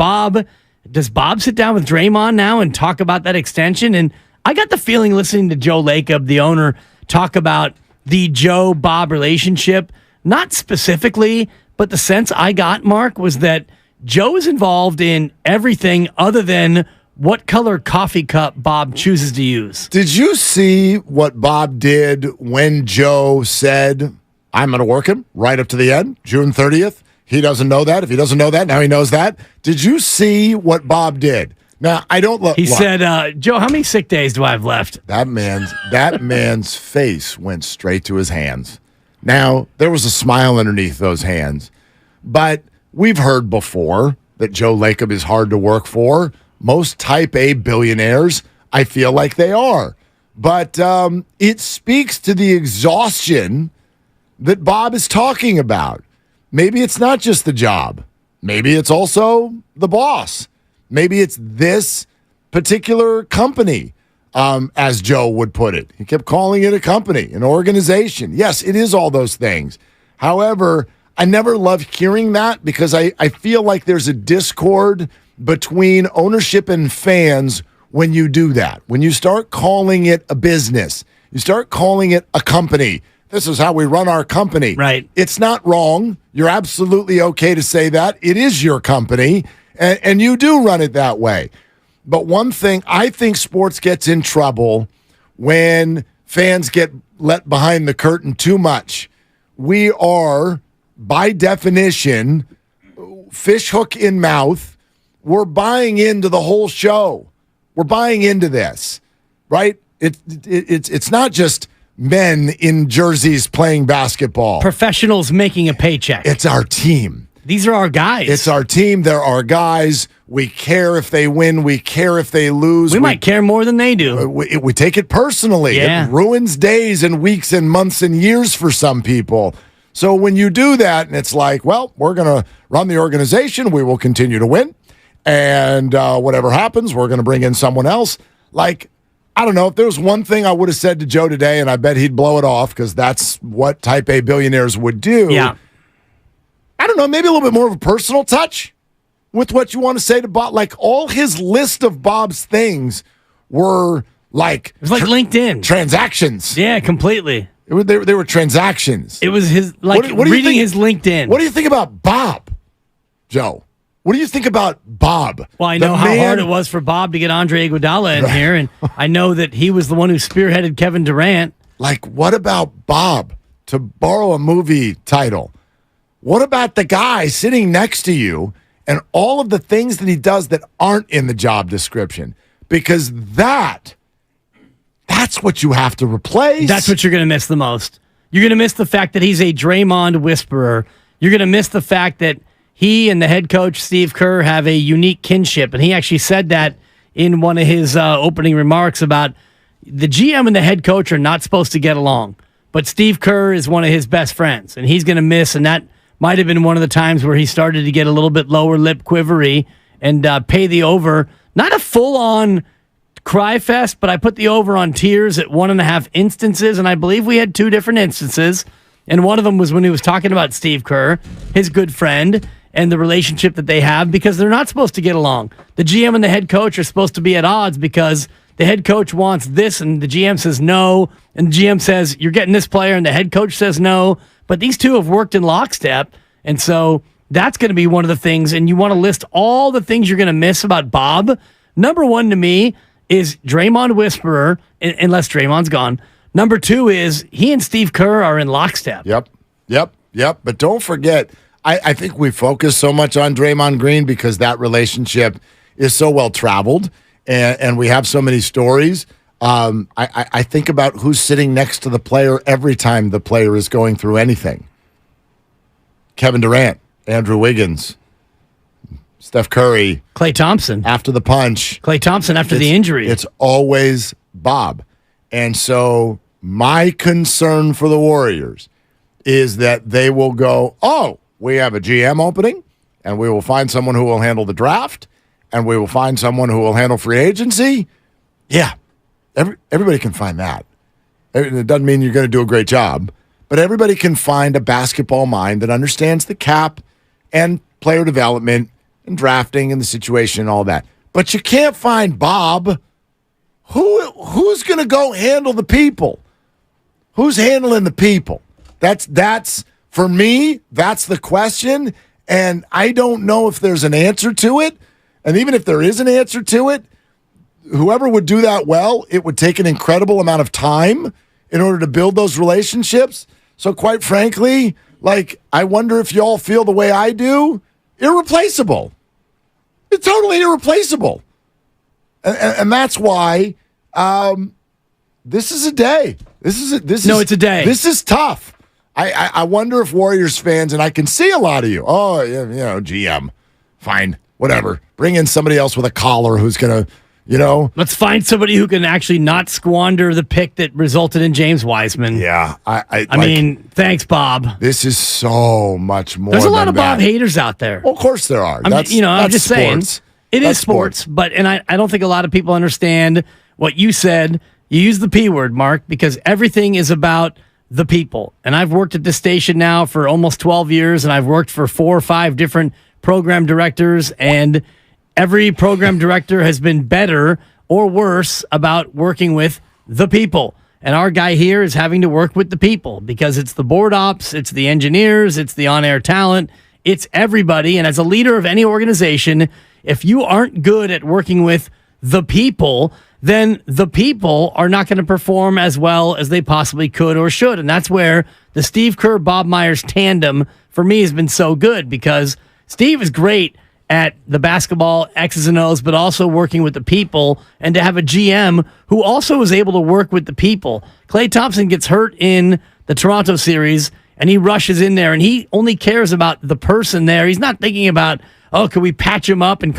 does Bob sit down with Draymond now and talk about that extension? And I got the feeling, listening to Joe Lacob, the owner, talk about the Joe-Bob relationship, not specifically, but the sense I got, Mark, was that Joe is involved in everything other than what color coffee cup Bob chooses to use. Did you see what Bob did when Joe said, I'm going to work him right up to the end, June 30th? He doesn't know that. If he doesn't know that, now he knows that. Did you see what Bob did? Now, I don't look. He said, Joe, how many sick days do I have left? That man's face went straight to his hands. Now, there was a smile underneath those hands, but we've heard before that Joe Lacob is hard to work for. Most type A billionaires, I feel like they are. But it speaks to the exhaustion that Bob is talking about. Maybe it's not just the job. Maybe it's also the boss. Maybe it's this particular company, as Joe would put it. He kept calling it a company, an organization. Yes, it is all those things. However, I never love hearing that because I feel like there's a discord between ownership and fans when you do that. When you start calling it a business, you start calling it a company. This is how we run our company. Right. It's not wrong. You're absolutely okay to say that. It is your company, and you do run it that way. But one thing, I think sports gets in trouble when fans get let behind the curtain too much. We are, by definition, fish hook in mouth. We're buying into the whole show. We're buying into this, right? It's not just men in jerseys playing basketball. Professionals making a paycheck. It's our team. These are our guys. It's our team. They're our guys. We care if they win. We care if they lose. We might care more than they do. We take it personally. Yeah. It ruins days and weeks and months and years for some people. So when you do that, and it's like, well, we're going to run the organization. We will continue to win. And whatever happens, we're going to bring in someone else. Like, I don't know. If there was one thing I would have said to Joe today, and I bet he'd blow it off because that's what type A billionaires would do. Yeah. I don't know, maybe a little bit more of a personal touch with what you want to say to Bob. Like, all his list of Bob's things were like... It was like LinkedIn. Transactions. Yeah, completely. They were transactions. It was his, like, reading his LinkedIn. What do you think about Bob, Joe? What do you think about Bob? Well, I know how hard it was for Bob to get Andre Iguodala in here, and I know that he was the one who spearheaded Kevin Durant. Like, what about Bob, to borrow a movie title? What about the guy sitting next to you and all of the things that he does that aren't in the job description? Because that's what you have to replace. That's what you're going to miss the most. You're going to miss the fact that he's a Draymond whisperer. You're going to miss the fact that he and the head coach, Steve Kerr, have a unique kinship. And he actually said that in one of his opening remarks about the GM and the head coach are not supposed to get along. But Steve Kerr is one of his best friends, and he's going to miss, and that might have been one of the times where he started to get a little bit lower lip quivery and pay the over. Not a full-on cry fest, but I put the over on tears at 1.5 instances, and I believe we had 2 different instances. And one of them was when he was talking about Steve Kerr, his good friend, and the relationship that they have, because they're not supposed to get along. The GM and the head coach are supposed to be at odds because the head coach wants this, and the GM says no, and the GM says, you're getting this player, and the head coach says no. But these two have worked in lockstep, and so that's going to be one of the things, and you want to list all the things you're going to miss about Bob. Number 1 to me is Draymond whisperer, unless Draymond's gone. Number 2 is he and Steve Kerr are in lockstep. Yep. But don't forget, I think we focus so much on Draymond Green because that relationship is so well traveled, and we have so many stories. I think about who's sitting next to the player every time the player is going through anything. Kevin Durant, Andrew Wiggins, Steph Curry, Klay Thompson after the punch, Klay Thompson after the injury. It's always Bob. And so my concern for the Warriors is that they will go, oh, we have a GM opening, and we will find someone who will handle the draft, and we will find someone who will handle free agency. Yeah, everybody can find that. It doesn't mean you're going to do a great job, but everybody can find a basketball mind that understands the cap and player development and drafting and the situation and all that. But you can't find Bob. Who's going to go handle the people? Who's handling the people? That's for me, that's the question, and I don't know if there's an answer to it. And even if there is an answer to it, whoever would do that well, it would take an incredible amount of time in order to build those relationships. So quite frankly, like, I wonder if y'all feel the way I do. Irreplaceable. It's totally irreplaceable. And that's why this is a day. It's a day. This is tough. I wonder if Warriors fans, and I can see a lot of you, GM, fine, whatever. Bring in somebody else with a collar who's going to, Let's find somebody who can actually not squander the pick that resulted in James Wiseman. Yeah. I mean, thanks, Bob. This is so much more. There's a lot of Bob haters out there. Well, of course there are. I'm just saying. It is sports. But I don't think a lot of people understand what you said. You use the P word, Mark, because everything is about the people. And I've worked at this station now for almost 12 years, and I've worked for 4 or 5 different program directors, and every program director has been better or worse about working with the people. And our guy here is having to work with the people because it's the board ops, it's the engineers, it's the on-air talent, it's everybody. And as a leader of any organization, if you aren't good at working with the people, then the people are not going to perform as well as they possibly could or should. And that's where the Steve Kerr, Bob Myers tandem for me has been so good, because Steve is great at the basketball X's and O's, but also working with the people, and to have a GM who also is able to work with the people. Klay Thompson gets hurt in the Toronto series, and he rushes in there, and he only cares about the person there. He's not thinking about, oh, can we patch him up, and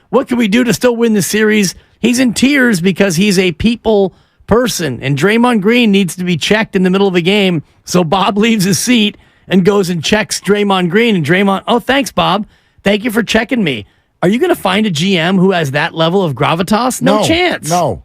what can we do to still win the series? He's in tears because he's a people person, and Draymond Green needs to be checked in the middle of a game, so Bob leaves his seat and goes and checks Draymond Green, and Draymond, oh, thanks, Bob. Thank you for checking me. Are you going to find a GM who has that level of gravitas? No chance. No.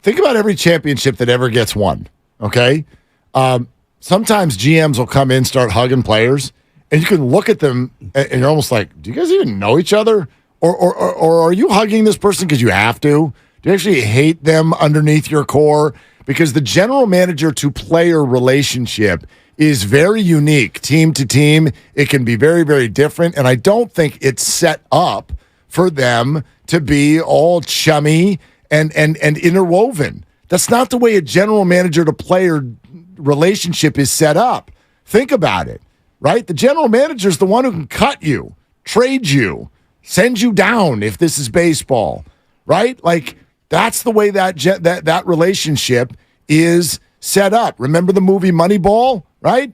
Think about every championship that ever gets won, okay? Sometimes GMs will come in, start hugging players, and you can look at them, and you're almost like, do you guys even know each other? Or are you hugging this person because you have to? Do you actually hate them underneath your core? Because the general manager to player relationship is very unique, team to team. It can be very, very different, and I don't think it's set up for them to be all chummy and interwoven. That's not the way a general manager to player relationship is set up. Think about it, right? The general manager is the one who can cut you, trade you, send you down if this is baseball, right? Like, that's the way that relationship is set up. Remember the movie Moneyball, right?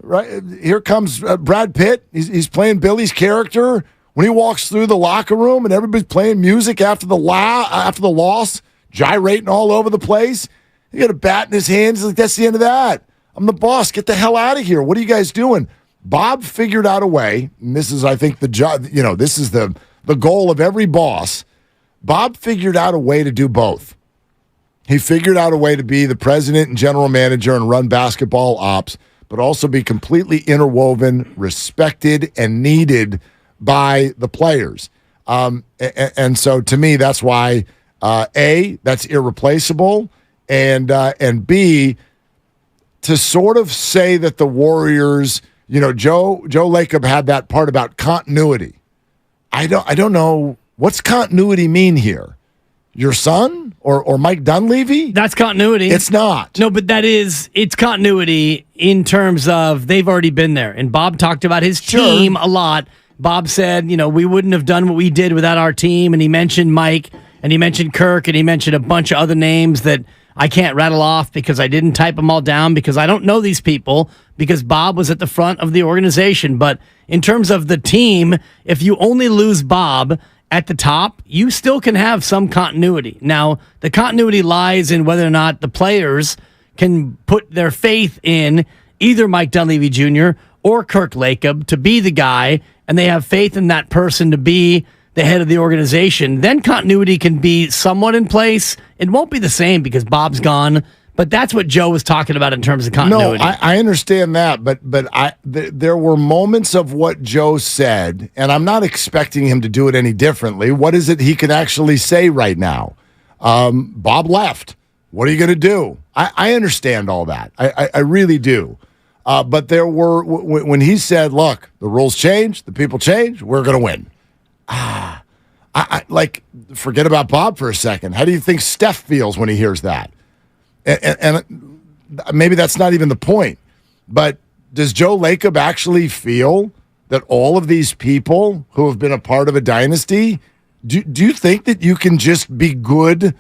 Right. Here comes Brad Pitt. He's playing Billy's character when he walks through the locker room and everybody's playing music after the loss, gyrating all over the place. He got a bat in his hands. He's like, that's the end of that. I'm the boss. Get the hell out of here. What are you guys doing? Bob figured out a way, and this is, I think, the job. This is the goal of every boss. Bob figured out a way to do both. He figured out a way to be the president and general manager and run basketball ops, but also be completely interwoven, respected, and needed by the players. And so to me, that's why, A, that's irreplaceable, and B, to sort of say that the Warriors, Joe Lacob had that part about continuity. I don't know, what's continuity mean here? Your son or Mike Dunleavy? That's continuity. It's not. No, but it's continuity in terms of they've already been there. And Bob talked about his team a lot. Bob said, we wouldn't have done what we did without our team. And he mentioned Mike, and he mentioned Kirk, and he mentioned a bunch of other names that I can't rattle off because I didn't type them all down because I don't know these people, because Bob was at the front of the organization. But in terms of the team, if you only lose Bob at the top, you still can have some continuity. Now, the continuity lies in whether or not the players can put their faith in either Mike Dunleavy Jr. or Kirk Lacob to be the guy, and they have faith in that person to be the head of the organization. Then continuity can be somewhat in place. It won't be the same because Bob's gone, but that's what Joe was talking about in terms of continuity. No, I understand that, but there were moments of what Joe said, and I'm not expecting him to do it any differently. What is it he can actually say right now? Bob left. What are you going to do? I understand all that. I really do. But there were, when he said, look, the rules change, the people change, we're going to win. Forget about Bob for a second. How do you think Steph feels when he hears that? And maybe that's not even the point, but does Joe Lacob actually feel that all of these people who have been a part of a dynasty, do you think that you can just be good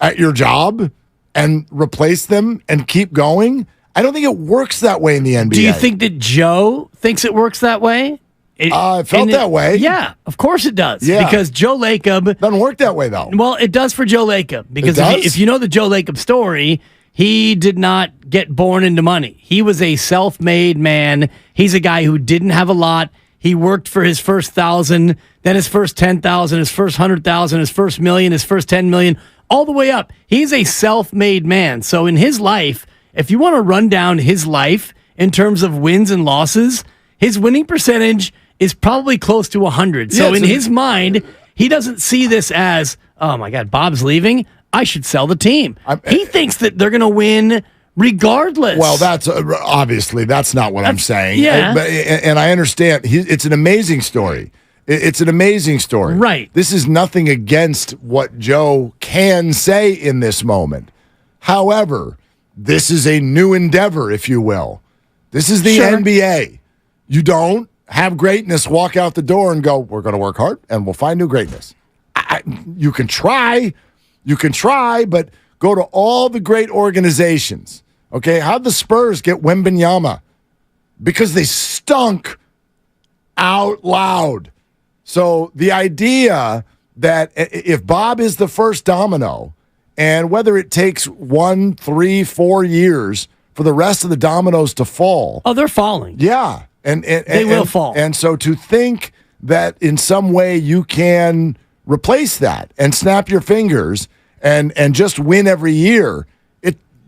at your job and replace them and keep going? I don't think it works that way in the NBA. Do you think that Joe thinks it works that way? It felt that way. Yeah, of course it does. Yeah. Because Joe Lacob doesn't work that way, though. Well, it does for Joe Lacob. Because if you know the Joe Lacob story, he did not get born into money. He was a self-made man. He's a guy who didn't have a lot. He worked for his first 1,000, then his first 10,000, his first 100,000, his first million, his first 10 million, all the way up. He's a self-made man. So in his life, if you want to run down his life in terms of wins and losses, his winning percentage is probably close to 100. So in his mind, he doesn't see this as, oh my God, Bob's leaving. I should sell the team. He thinks that they're going to win regardless. Well, that's obviously that's not what I'm saying. Yeah. And I understand. It's an amazing story. It's an amazing story. Right. This is nothing against what Joe can say in this moment. However, this is a new endeavor, if you will. This is the NBA. You don't have greatness walk out the door and go, we're going to work hard and we'll find new greatness. You can try, but go to all the great organizations. Okay, how'd the Spurs get Wembanyama? Because they stunk out loud. So the idea that if Bob is the first domino, and whether it takes 1, 3, 4 years for the rest of the dominoes to fall. Oh, they're falling. Yeah. And they will fall. And so to think that in some way you can replace that and snap your fingers and just win every year,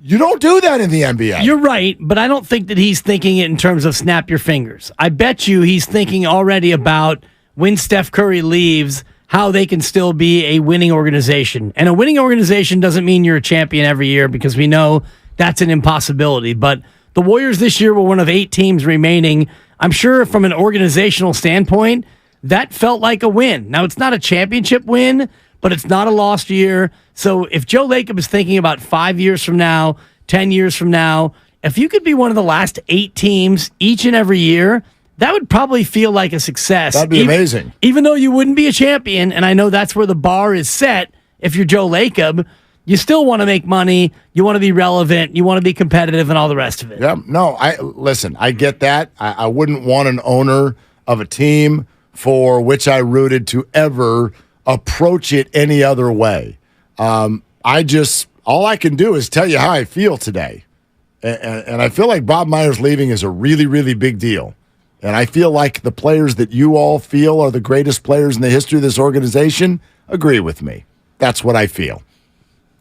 you don't do that in the NBA. You're right, but I don't think that he's thinking it in terms of snap your fingers. I bet you he's thinking already about when Steph Curry leaves, how they can still be a winning organization. And a winning organization doesn't mean you're a champion every year, because we know that's an impossibility. But the Warriors this year were one of 8 teams remaining. I'm sure from an organizational standpoint, that felt like a win. Now, it's not a championship win, but it's not a lost year. So if Joe Lacob is thinking about 5 years from now, 10 years from now, if you could be one of the last 8 teams each and every year, that would probably feel like a success. That'd be amazing. Even though you wouldn't be a champion, and I know that's where the bar is set if you're Joe Lacob, you still want to make money, you want to be relevant, you want to be competitive, and all the rest of it. Yeah, no, listen, I get that. I wouldn't want an owner of a team for which I rooted to ever approach it any other way. All I can do is tell you how I feel today. And I feel like Bob Myers leaving is a really, really big deal. And I feel like the players that you all feel are the greatest players in the history of this organization agree with me. That's what I feel.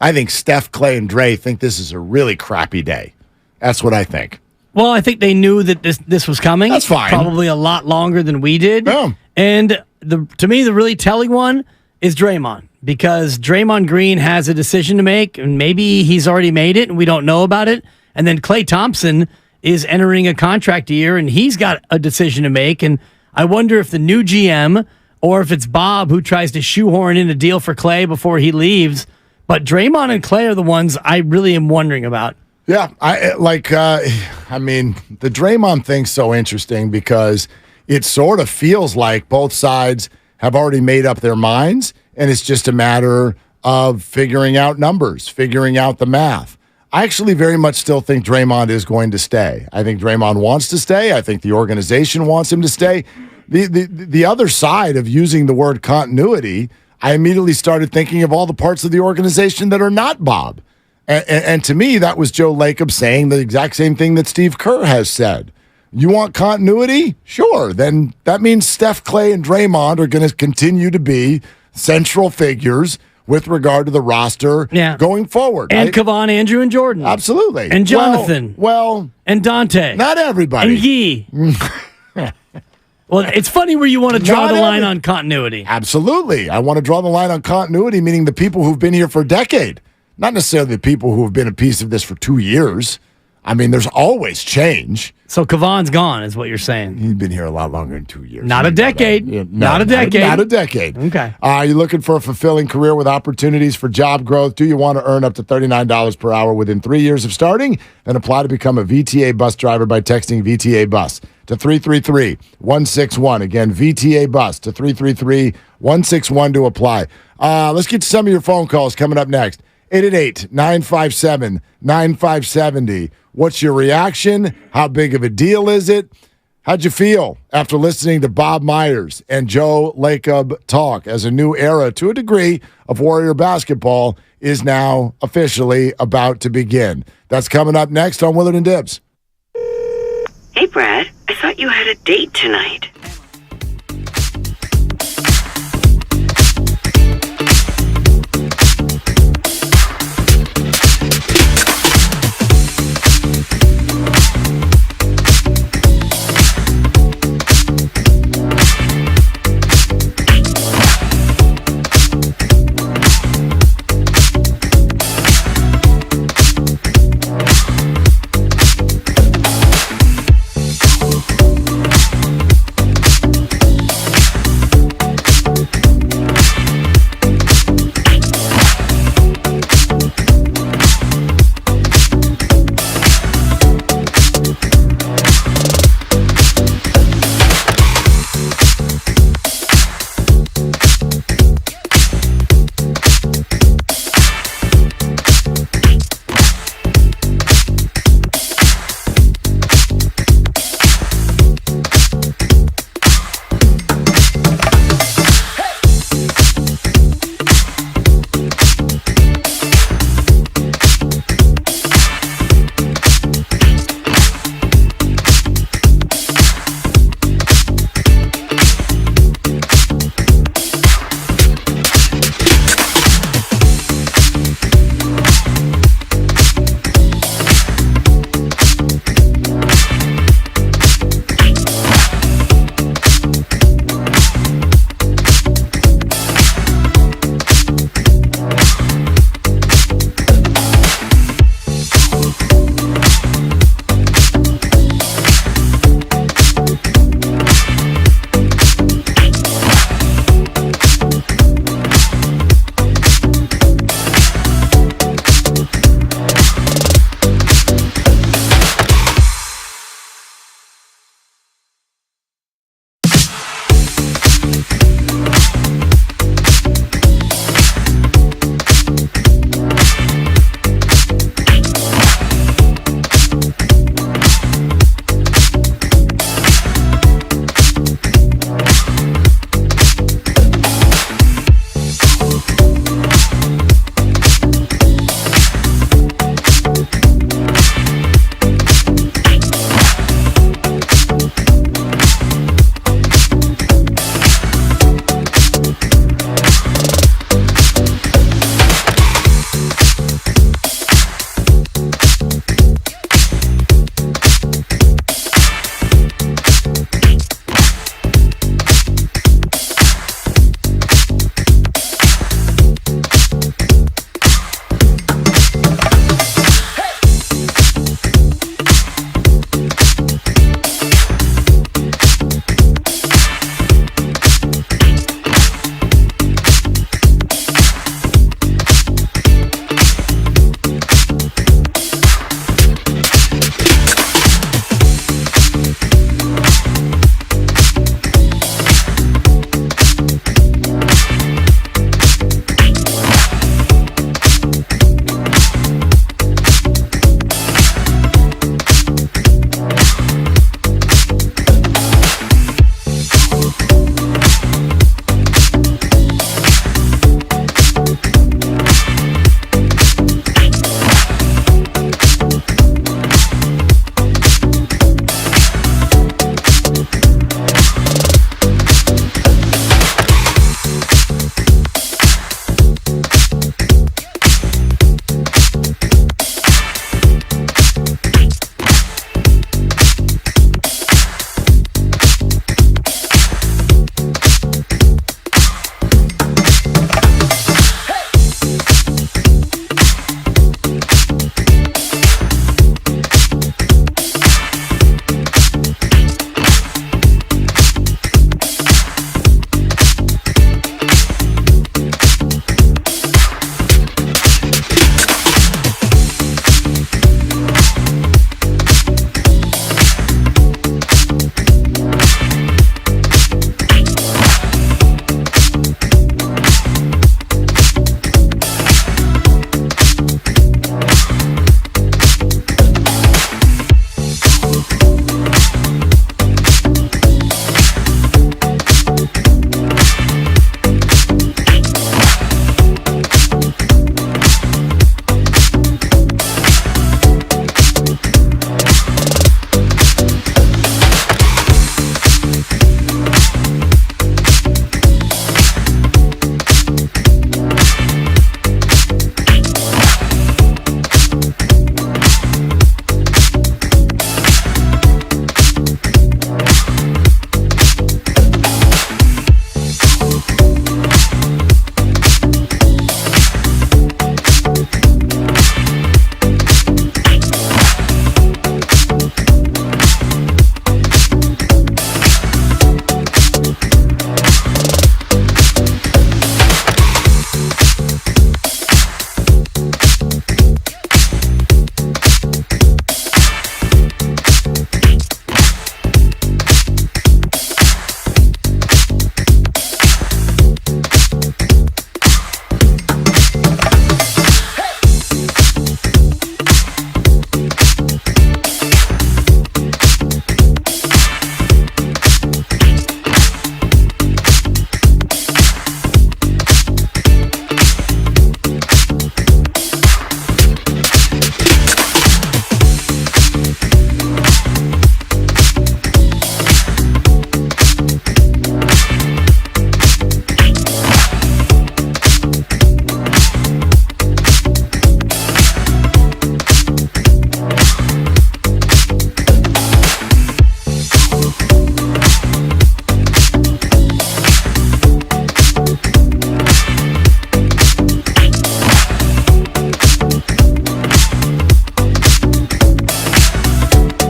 I think Steph, Clay, and Dre think this is a really crappy day. That's what I think. Well, I think they knew that this was coming. That's fine. Probably a lot longer than we did. Yeah. And to me, the really telling one is Draymond, because Draymond Green has a decision to make, and maybe he's already made it and we don't know about it. And then Klay Thompson is entering a contract year, and he's got a decision to make. And I wonder if the new GM, or if it's Bob who tries to shoehorn in a deal for Klay before he leaves. But Draymond and Klay are the ones I really am wondering about. Yeah, the Draymond thing's so interesting because it sort of feels like both sides have already made up their minds, and it's just a matter of figuring out numbers, figuring out the math. I actually very much still think Draymond is going to stay. I think Draymond wants to stay. I think the organization wants him to stay. The other side of using the word continuity, I immediately started thinking of all the parts of the organization that are not Bob. And to me, that was Joe Lacob saying the exact same thing that Steve Kerr has said. You want continuity? Sure. Then that means Steph, Clay, and Draymond are going to continue to be central figures with regard to the roster going forward. And Kevon, Andrew, and Jordan. Absolutely. And Jonathan. Well, and Dante. Not everybody. And Yee. Well, it's funny where you want to draw the line on continuity. Absolutely. I want to draw the line on continuity, meaning the people who've been here for a decade, not necessarily the people who have been a piece of this for 2 years. I mean, there's always change. So Kevon's gone, is what you're saying. He's been here a lot longer than 2 years. Not a decade. Not a decade. Not a decade. Okay. You're looking for a fulfilling career with opportunities for job growth? Do you want to earn up to $39 per hour within 3 years of starting? Then apply to become a VTA bus driver by texting VTA bus to 333-161. Again, VTA bus to 333-161 to apply. Let's get to some of your phone calls coming up next. 888-957-9570. What's your reaction? How big of a deal is it? How'd you feel after listening to Bob Myers and Joe Lacob talk as a new era, to a degree, of Warrior basketball is now officially about to begin? That's coming up next on Willard and Dibs. Hey, Brad. I thought you had a date tonight.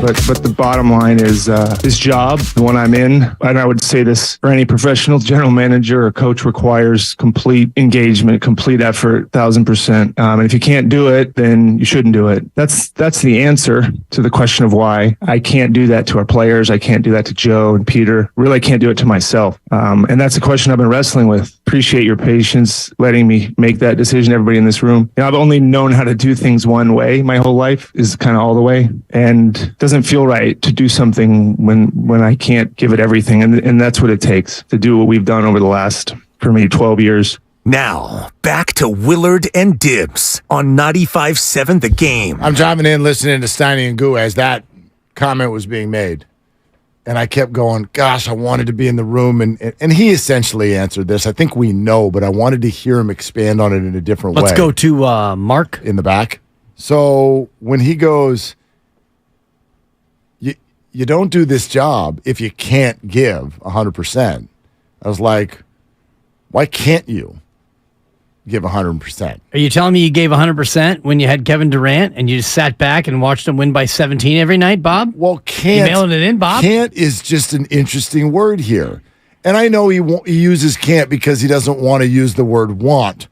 but the bottom line is this job, the one I'm in, and I would say this for any professional general manager or coach, requires complete engagement, complete effort, 1,000%. And if you can't do it, then you shouldn't do it. That's the answer to the question of why I can't do that to our players. I can't do that to Joe and Peter. Really, I can't do it to myself. And that's a question I've been wrestling with. Appreciate your patience, letting me make that decision. Everybody in this room, I've only known how to do things one way my whole life, is kind of all the way, and it doesn't feel right to do something when I can't give it everything. And that's what it takes to do what we've done over the last, for me, 12 years. Now, back to Willard and Dibs on 95.7 The Game. I'm driving in listening to Steiny and Goo as that comment was being made. And I kept going, gosh, I wanted to be in the room. And he essentially answered this. I think we know, but I wanted to hear him expand on it in a different way. Let's go to Mark. In the back. So when he goes, you don't do this job if you can't give 100%. I was like, why can't you give 100%? Are you telling me you gave 100% when you had Kevin Durant and you just sat back and watched him win by 17 every night, Bob? Well, can't. You mailing it in, Bob? Can't is just an interesting word here. And I know he uses can't because he doesn't want to use the word want.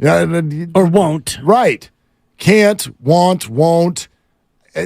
Or won't. Right. Can't, want, won't.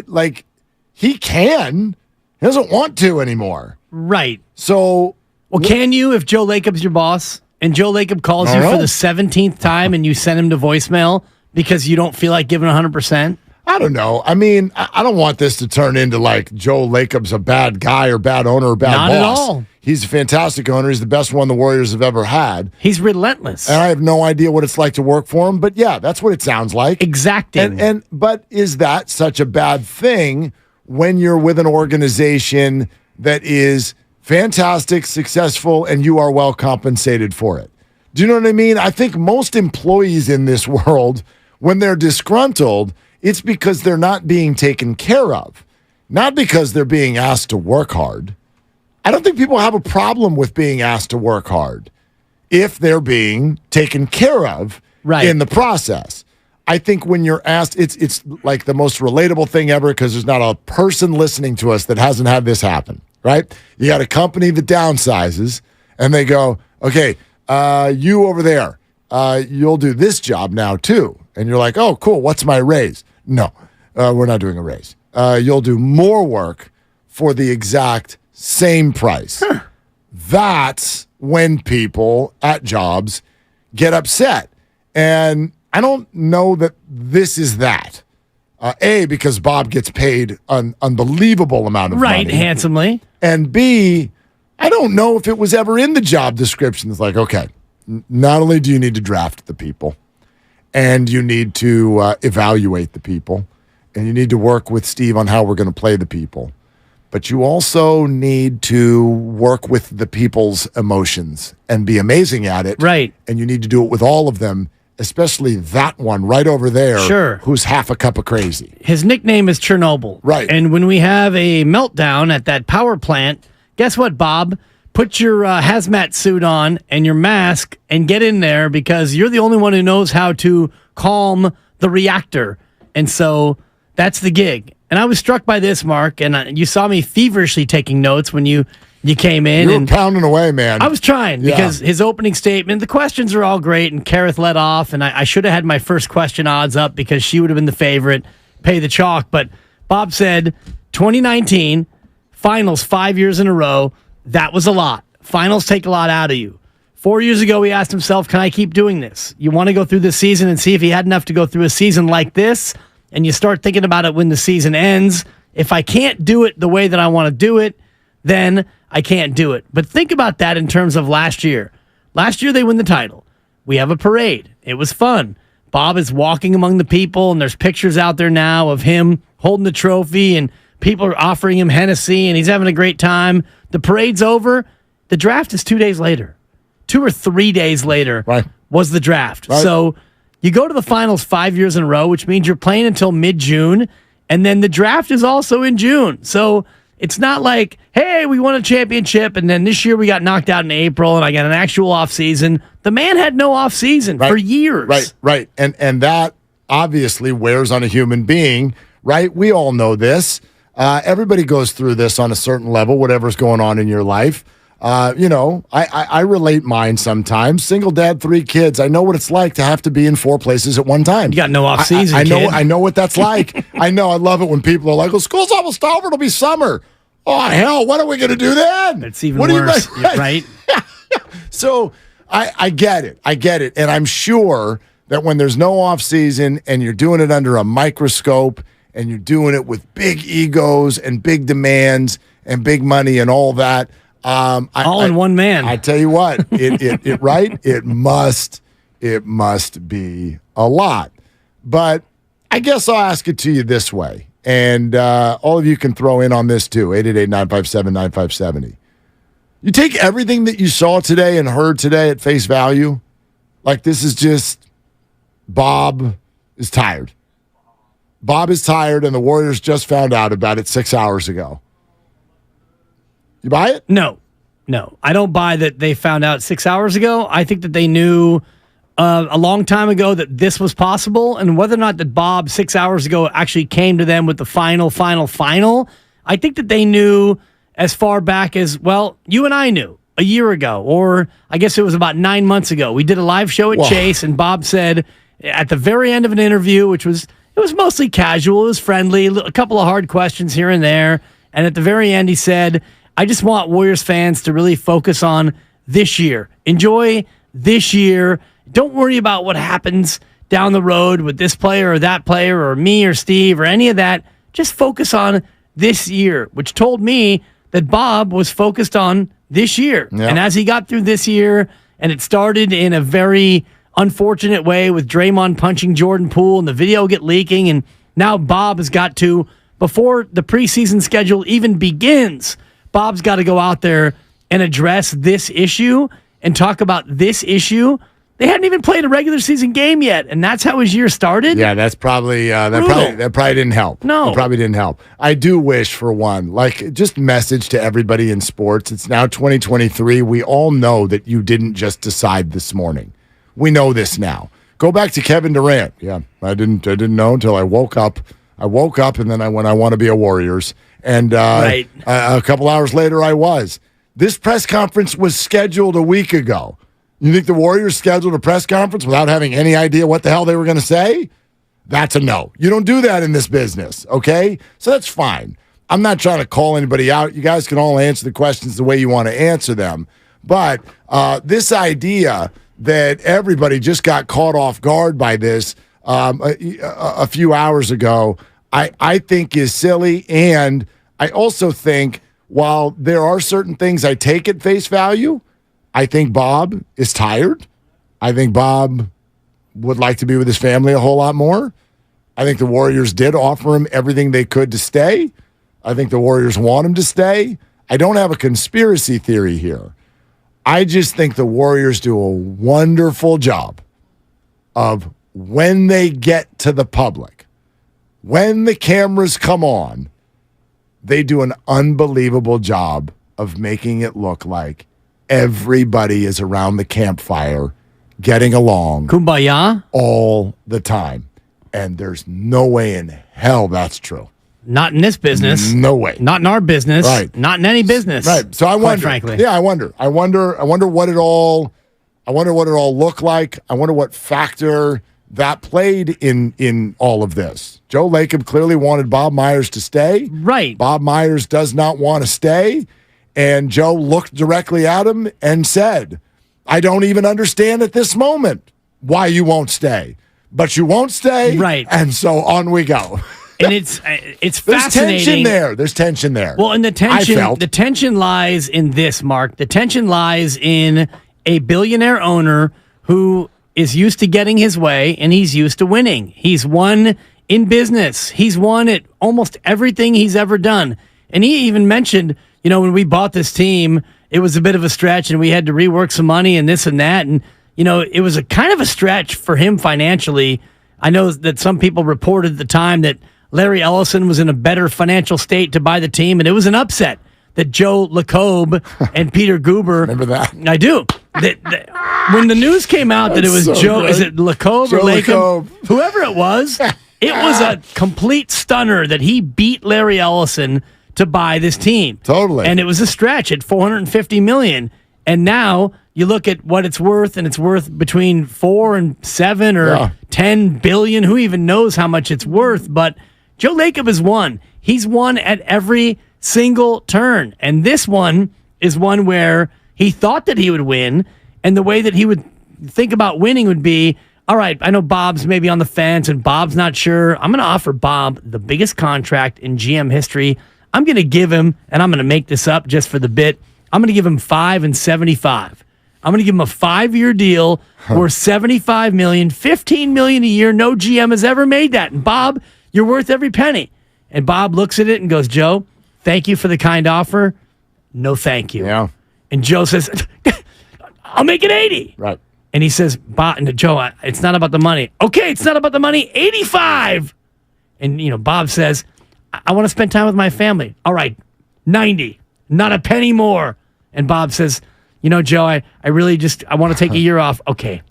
Like, he can. He doesn't want to anymore. Right. So. Well, can you if Joe Lacob's your boss and Joe Lacob calls you for the 17th time and you send him to voicemail because you don't feel like giving 100%? I don't know. I mean, I don't want this to turn into like Joe Lacob's a bad guy or bad owner or bad boss. Not at all. He's a fantastic owner. He's the best one the Warriors have ever had. He's relentless. And I have no idea what it's like to work for him, but yeah, that's what it sounds like. Exacting. But is that such a bad thing when you're with an organization that is fantastic, successful, and you are well compensated for it? Do you know what I mean? I think most employees in this world, when they're disgruntled, it's because they're not being taken care of, not because they're being asked to work hard. I don't think people have a problem with being asked to work hard if they're being taken care of in the process. I think when you're asked, it's like the most relatable thing ever because there's not a person listening to us that hasn't had this happen, right? You got a company that downsizes and they go, okay, you over there, you'll do this job now too. And you're like, oh, cool. What's my raise? No, we're not doing a raise. You'll do more work for the exact same price. That's when people at jobs get upset. And I don't know that this is that. A, because Bob gets paid an unbelievable amount of money. Right, handsomely. And B, I don't know if it was ever in the job description. It's like, okay, not only do you need to draft the people, and you need to evaluate the people, and you need to work with Steve on how we're going to play the people, but you also need to work with the people's emotions and be amazing at it. Right. And you need to do it with all of them, especially that one right over there, Sure. who's half a cup of crazy. His nickname is Chernobyl. Right. And when we have a meltdown at that power plant, guess what, Bob? Put your hazmat suit on and your mask and get in there because you're the only one who knows how to calm the reactor. And so that's the gig. And I was struck by this, Mark, and you saw me feverishly taking notes when you came in. You were pounding away, man. I was trying because his opening statement, the questions are all great, and Kareth led off, and I should have had my first question odds up because she would have been the favorite, pay the chalk. But Bob said 2019, finals 5 years in a row, that was a lot. Finals take a lot out of you. 4 years ago, he asked himself, can I keep doing this? You want to go through the season and see if he had enough to go through a season like this, and you start thinking about it when the season ends. If I can't do it the way that I want to do it, then I can't do it. But think about that in terms of last year. Last year, they win the title. We have a parade. It was fun. Bob is walking among the people, and there's pictures out there now of him holding the trophy, and people are offering him Hennessy, and he's having a great time. The parade's over. The draft is 2 days later. 2 or 3 days later was the draft. Right. So you go to the finals 5 years in a row, which means you're playing until mid-June, and then the draft is also in June. So it's not like, hey, we won a championship, and then this year we got knocked out in April, and I got an actual offseason. The man had no offseason for years. Right. And that obviously wears on a human being, right? We all know this. Everybody goes through this on a certain level, whatever's going on in your life. I relate mine sometimes. Single dad, 3 kids. I know what it's like to have to be in 4 places at one time. You got no off season. I know what that's like. I know. I love it when people are like, "Well, school's almost over. It'll be summer." Oh hell, what are we going to do then? It's even worse, right? So I get it. I get it, and I'm sure that when there's no off season and you're doing it under a microscope and you're doing it with big egos and big demands and big money and all that. All in one man. I tell you what, it must be a lot. But I guess I'll ask it to you this way, and all of you can throw in on this too. 888-957-9570. You take everything that you saw today and heard today at face value, like this is just Bob is tired. Bob is tired, and the Warriors just found out about it 6 hours ago. You buy it? No. I don't buy that they found out 6 hours ago. I think that they knew a long time ago that this was possible, and whether or not that Bob 6 hours ago actually came to them with the final, I think that they knew as far back as, well, you and I knew a year ago, or I guess it was about 9 months ago. We did a live show at Chase, and Bob said at the very end of an interview, which was, it was mostly casual, it was friendly, a couple of hard questions here and there, and at the very end he said, I just want Warriors fans to really focus on this year. Enjoy this year. Don't worry about what happens down the road with this player or that player or me or Steve or any of that. Just focus on this year, which told me that Bob was focused on this year. Yep. And as he got through this year, and it started in a very unfortunate way with Draymond punching Jordan Poole and the video get leaking, and now Bob has got to, before the preseason schedule even begins, Bob's got to go out there and address this issue and talk about this issue. They hadn't even played a regular season game yet, and that's how his year started. Yeah, that's probably that probably didn't help. No, it probably didn't help. I do wish, for one, like, just message to everybody in sports. It's now 2023. We all know that you didn't just decide this morning. We know this now. Go back to Kevin Durant. Yeah, I didn't know until I woke up. I woke up, and then I went, I want to be a Warriors. And a couple hours later, I was. This press conference was scheduled a week ago. You think the Warriors scheduled a press conference without having any idea what the hell they were going to say? That's a no. You don't do that in this business, okay? So that's fine. I'm not trying to call anybody out. You guys can all answer the questions the way you want to answer them. But this idea that everybody just got caught off guard by this a few hours ago, I think is silly. And I also think, while there are certain things I take at face value, I think Bob is tired. I think Bob would like to be with his family a whole lot more. I think the Warriors did offer him everything they could to stay. I think the Warriors want him to stay. I don't have a conspiracy theory here. I just think the Warriors do a wonderful job of, when they get to the public, when the cameras come on, they do an unbelievable job of making it look like everybody is around the campfire getting along. Kumbaya? All the time. And there's no way in hell that's true. Not in this business. No way. Not in our business. Right. Not in any business. Right. So I wonder. Frankly. Yeah, I wonder what it all looked like. I wonder what factor that played in all of this. Joe Lacob clearly wanted Bob Myers to stay. Right. Bob Myers does not want to stay. And Joe looked directly at him and said, I don't even understand at this moment why you won't stay. But you won't stay. Right. And so on we go. And it's There's fascinating. tension there. There's tension there. Well, and the tension lies in this, Mark. The tension lies in a billionaire owner who is used to getting his way, and he's used to winning. He's won in business. He's won at almost everything he's ever done. And he even mentioned, when we bought this team, it was a bit of a stretch, and we had to rework some money and this and that. And, it was a kind of a stretch for him financially. I know that some people reported at the time that Larry Ellison was in a better financial state to buy the team, and it was an upset that Joe Lacob and Peter Guber. Remember that? I do. When the news came out that it was so Joe, great. is it Lacob or Lacob? Whoever it was, It was a complete stunner that he beat Larry Ellison to buy this team. Totally. And it was a stretch at $450 million. And now you look at what it's worth, and it's worth between 4 and 7 or 10 billion. Who even knows how much it's worth? But Joe Lacob has won. He's won at every single turn. And this one is one where he thought that he would win, and the way that he would think about winning would be, all right, I know Bob's maybe on the fence, and Bob's not sure. I'm going to offer Bob the biggest contract in GM history. I'm going to give him, and I'm going to make this up just for the bit, I'm going to give him $5 and $75. I'm going to give him a 5-year deal worth $75 million, $15 million a year. No GM has ever made that. And Bob, you're worth every penny. And Bob looks at it and goes, Joe, thank you for the kind offer. No, thank you. Yeah. And Joe says, I'll make it 80. Right. And he says, Joe, it's not about the money. Okay, it's not about the money. 85. And, Bob says, I want to spend time with my family. All right, 90. Not a penny more. And Bob says, Joe, I really I want to take a year off. Okay,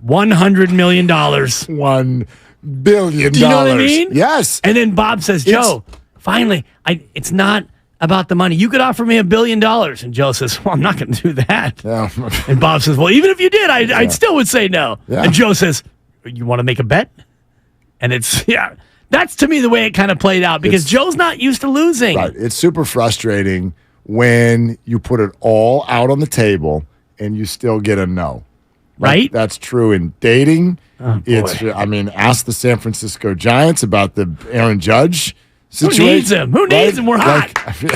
$100 million. $1 billion. Do you know what I mean? Yes. And then Bob says, Joe, finally, it's not about the money. You could offer me $1 billion. And Joe says, well, I'm not going to do that. Yeah. And Bob says, well, even if you did, I still would say no. Yeah. And Joe says, you want to make a bet? And that's to me the way it kind of played out, because Joe's not used to losing. Right. It's super frustrating when you put it all out on the table and you still get a no. Right? That's true in dating. Oh, Ask the San Francisco Giants about the Aaron Judge situation. Who needs him? Who needs him? We're hot.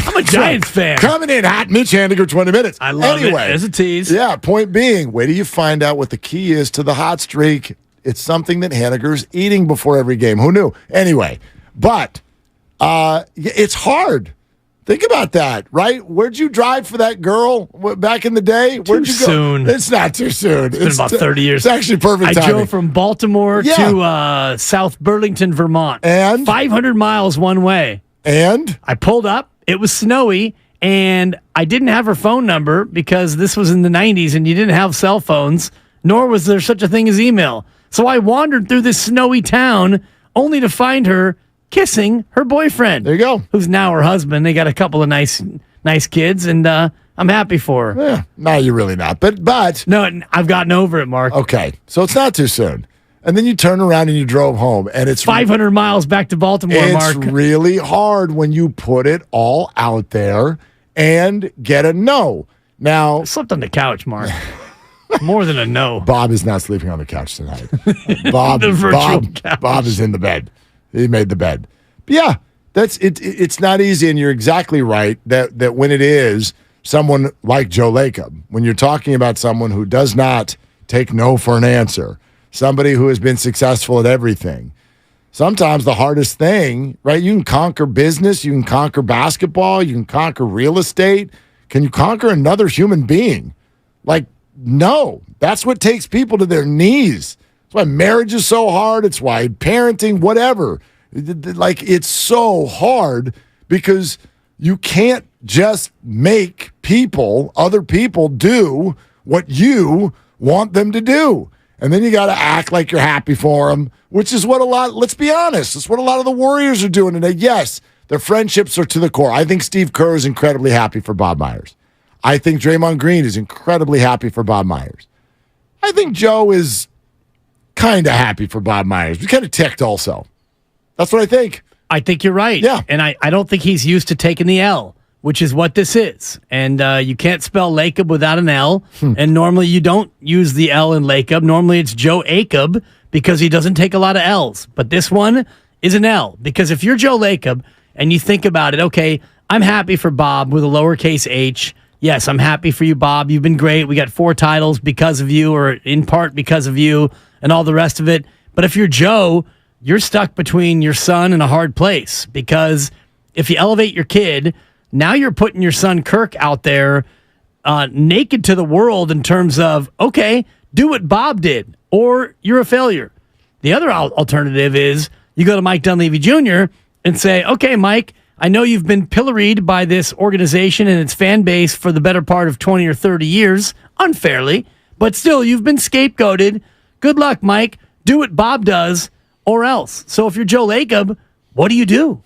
I'm a Giants fan. Coming in hot, Mitch Haniger, 20 minutes. I love it. There's a tease. Yeah, point being, wait till you find out what the key is to the hot streak. It's something that Haniger's eating before every game. Who knew? Anyway, but it's hard. Think about that, right? Where'd you drive for that girl back in the day? Where'd you go? Soon. It's not too soon. It's been about 30 years. It's actually perfect timing. I drove from Baltimore to South Burlington, Vermont. And? 500 miles one way. And? I pulled up. It was snowy, and I didn't have her phone number because this was in the 90s, and you didn't have cell phones, nor was there such a thing as email. So I wandered through this snowy town only to find her kissing her boyfriend. There you go. Who's now her husband. They got a couple of nice kids, and I'm happy for her. Yeah, no, you're really not. But no, I've gotten over it, Mark. Okay, so it's not too soon. And then you turn around and you drove home, and it's 500 miles back to Baltimore, Mark. It's really hard when you put it all out there and get a no. Now, I slept on the couch, Mark. More than a no. Bob is not sleeping on the couch tonight. Bob is in the bed. He made the bed. But yeah, that's it. It's not easy, and you're exactly right that when it is someone like Joe Lacob, when you're talking about someone who does not take no for an answer, somebody who has been successful at everything, sometimes the hardest thing, right? You can conquer business, you can conquer basketball, you can conquer real estate. Can you conquer another human being? No, that's what takes people to their knees. That's why marriage is so hard. It's why parenting, whatever. It's so hard because you can't just make other people do what you want them to do. And then you got to act like you're happy for them, which is what let's be honest, it's what a lot of the Warriors are doing today. Yes, their friendships are to the core. I think Steve Kerr is incredibly happy for Bob Myers. I think Draymond Green is incredibly happy for Bob Myers. I think Joe is kind of happy for Bob Myers. He's kind of ticked also. That's what I think. I think you're right. Yeah. And I don't think he's used to taking the L, which is what this is. And you can't spell Lacob without an L. And normally you don't use the L in Lacob. Normally it's Joe Acob because he doesn't take a lot of L's. But this one is an L because if you're Joe Lacob and you think about it, okay, I'm happy for Bob with a lowercase h. Yes, I'm happy for you, Bob. You've been great. We got 4 titles because of you, or in part because of you, and all the rest of it. But if you're Joe, you're stuck between your son and a hard place, because if you elevate your kid, now you're putting your son Kirk out there naked to the world in terms of, okay, do what Bob did, or you're a failure. The other alternative is you go to Mike Dunleavy Jr. and say, okay, Mike, I know you've been pilloried by this organization and its fan base for the better part of 20 or 30 years, unfairly, but still, you've been scapegoated. Good luck, Mike. Do what Bob does, or else. So if you're Joe Lacob, what do you do?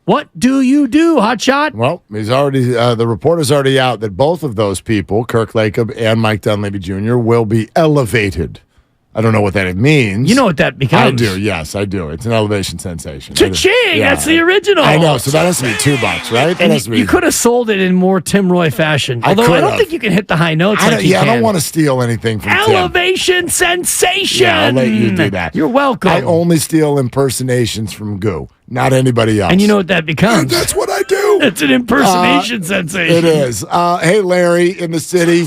What do you do, hotshot? Well, he's already the report is already out that both of those people, Kirk Lacob and Mike Dunleavy Jr., will be elevated. I don't know what that means. You know what that becomes. I do. Yes, I do. It's an elevation sensation. Cha-ching! Yeah. That's the original. I know. So that has to be $2, right? That And has to be. you could have sold it in more Tim Roy fashion. Although I don't think you can hit the high notes. I like you I can. don't want to steal anything from Tim. Elevation sensation. Yeah, I'll let you do that. You're welcome. I only steal impersonations from Goo, not anybody else. And you know what that becomes? That's what I do. It's an impersonation sensation. It is. Hey, Larry in the city.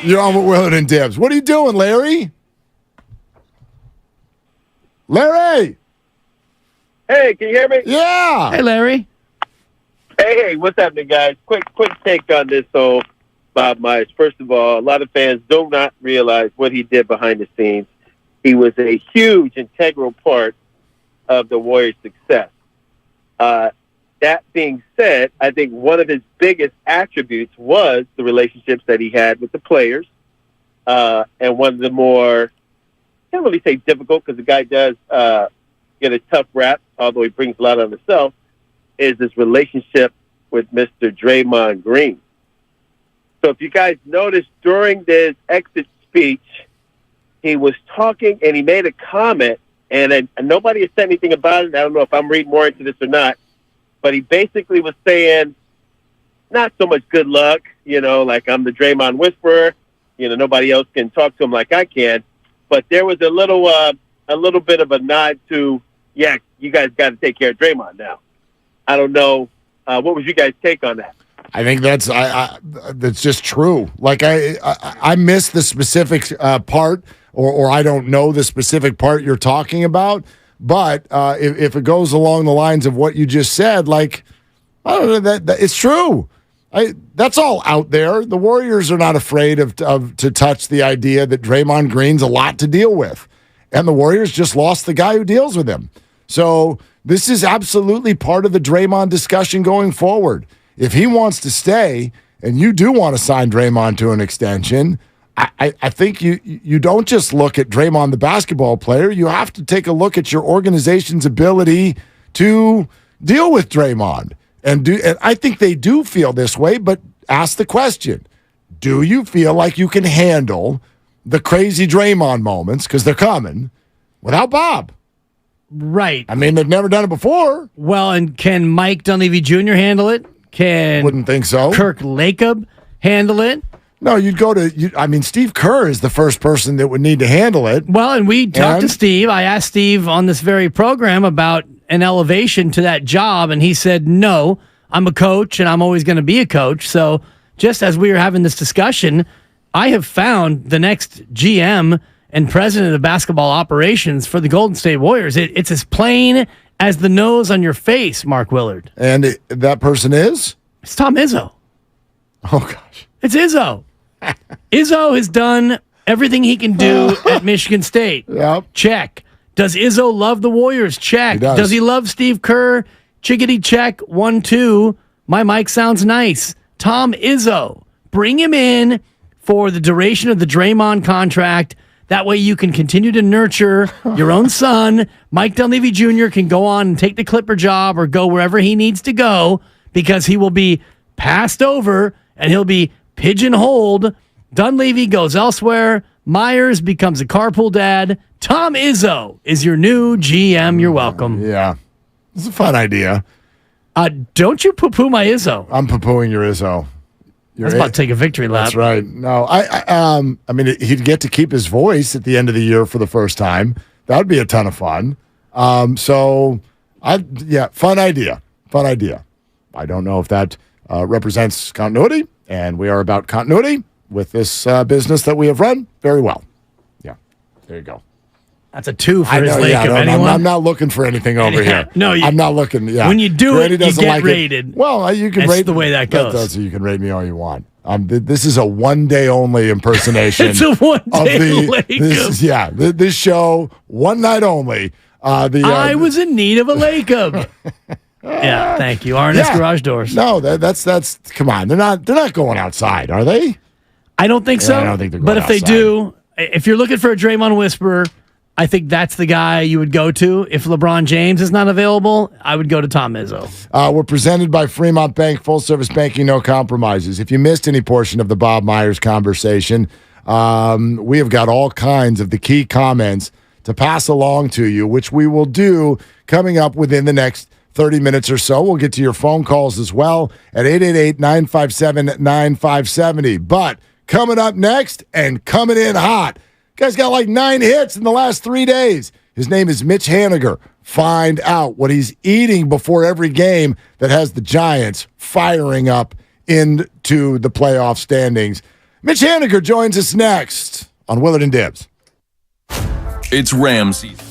You're on with Willard and Dibs. What are you doing, Larry? Larry! Hey, can you hear me? Yeah. Hey, Larry. Hey, what's happening, guys? Quick take on this whole Bob Myers. First of all, a lot of fans do not realize what he did behind the scenes. He was a huge, integral part of the Warriors' success. That being said, I think one of his biggest attributes was the relationships that he had with the players. And one of the more, I can't really say difficult because the guy does get a tough rap, although he brings a lot on himself, is his relationship with Mr. Draymond Green. So if you guys noticed during this exit speech, he was talking and he made a comment, and nobody has said anything about it. I don't know if I'm reading more into this or not, but he basically was saying, not so much good luck, like I'm the Draymond whisperer, nobody else can talk to him like I can. But there was a little bit of a nod to, yeah, you guys got to take care of Draymond now. I don't know. What was you guys' take on that? I think that's just true. Like I missed the specific part, or I don't know the specific part you're talking about. But if it goes along the lines of what you just said, like I don't know that it's true. That's all out there. The Warriors are not afraid to touch the idea that Draymond Green's a lot to deal with, and the Warriors just lost the guy who deals with him. So this is absolutely part of the Draymond discussion going forward. If he wants to stay, and you do want to sign Draymond to an extension, I think you don't just look at Draymond, the basketball player. You have to take a look at your organization's ability to deal with Draymond. And I think they do feel this way, but ask the question, do you feel like you can handle the crazy Draymond moments, because they're coming, without Bob? Right. I mean, they've never done it before. Well, and can Mike Dunleavy Jr. handle it? Wouldn't think so. Kirk Lacob handle it? No, you'd go to, Steve Kerr is the first person that would need to handle it. Well, and we talked to Steve. I asked Steve on this very program about an elevation to that job, and he said, no, I'm a coach, and I'm always going to be a coach. So just as we were having this discussion, I have found the next GM and president of basketball operations for the Golden State Warriors. It's as plain as the nose on your face, Mark Willard. And that person is? It's Tom Izzo. Oh, gosh. It's Izzo. Izzo has done everything he can do at Michigan State. Yep. Check. Does Izzo love the Warriors? Check. He does. Does he love Steve Kerr? Chickadee check. 1, 2. My mic sounds nice. Tom Izzo. Bring him in for the duration of the Draymond contract. That way you can continue to nurture your own son. Mike Dunleavy Jr. can go on and take the Clipper job or go wherever he needs to go, because he will be passed over and he'll be pigeonholed. Dunleavy goes elsewhere. Myers becomes a carpool dad. Tom Izzo is your new GM. You're welcome. Yeah. It's a fun idea. Don't you poo-poo my Izzo. I'm poo-pooing your Izzo. I was about to take a victory lap. That's right. No, I mean, he'd get to keep his voice at the end of the year for the first time. That would be a ton of fun. Fun idea. Fun idea. I don't know if that represents continuity, and we are about continuity with this business that we have run very well. Yeah, there you go. That's a 2 for his Lacob. Anyone? I'm not looking for anything over here. No, I'm not looking. Yeah. When you do Grady it, you doesn't get like rated. It. Well, you can That's rate the way that goes. You can rate me all you want. This is a one-day only impersonation. It's a one-day Lacob. This show, one night only. I was in need of a Lacob. Yeah, thank you. RNS Garage Doors. No, that's come on. They're not going outside, are they? I don't think so. I don't think they're going But if outside. they do, if you're looking for a Draymond whisperer, I think that's the guy you would go to. If LeBron James is not available, I would go to Tom Izzo. We're presented by Fremont Bank, full service banking, no compromises. If you missed any portion of the Bob Myers conversation, we have got all kinds of the key comments to pass along to you, which we will do coming up within the next 30 minutes or so. We'll get to your phone calls as well at 888-957-9570. But coming up next and coming in hot, guy's got like 9 hits in the last 3 days. His name is Mitch Haniger. Find out what he's eating before every game that has the Giants firing up into the playoff standings. Mitch Haniger joins us next on Willard and Dibs. It's Ram season.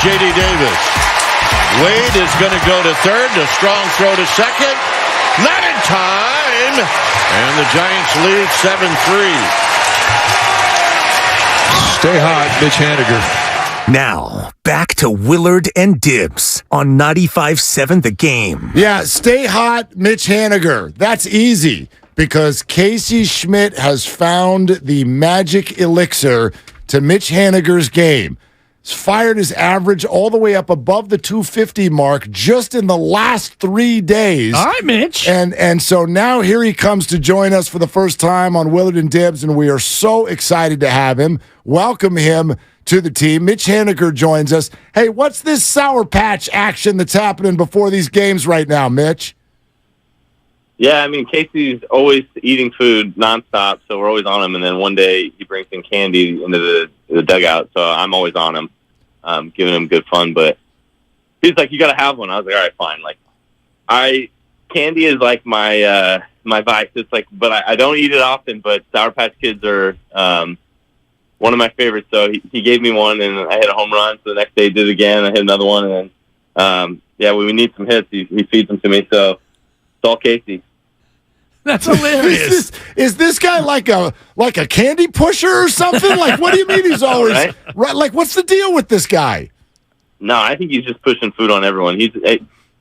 J.D. Davis. Wade is going to go to third. A strong throw to second. Not in time. And the Giants lead 7-3. Stay hot, Mitch Haniger. Now, back to Willard and Dibs on 95.7 The Game. Yeah, stay hot, Mitch Haniger. That's easy because Casey Schmidt has found the magic elixir to Mitch Haniger's game. He's fired his average all the way up above the 250 mark just in the last 3 days. All right, Mitch. And so now here he comes to join us for the first time on Willard and Dibs, and we are so excited to have him. Welcome him to the team. Mitch Haniger joins us. Hey, what's this Sour Patch action that's happening before these games right now, Mitch? Yeah, I mean, Casey's always eating food nonstop, so we're always on him. And then one day he brings in candy into the dugout, so I'm always on him, giving him good fun. But he's like, "You got to have one." I was like, "All right, fine." Like, candy is like my my vice. It's like, but I don't eat it often. But Sour Patch Kids are one of my favorites. So he gave me one, and I hit a home run. So the next day he did it again. I hit another one, and then when we need some hits, he feeds them to me. So it's all Casey. That's hilarious. Is this guy like a candy pusher or something? Like, what do you mean he's always right? Like, what's the deal with this guy? No, I think he's just pushing food on everyone. He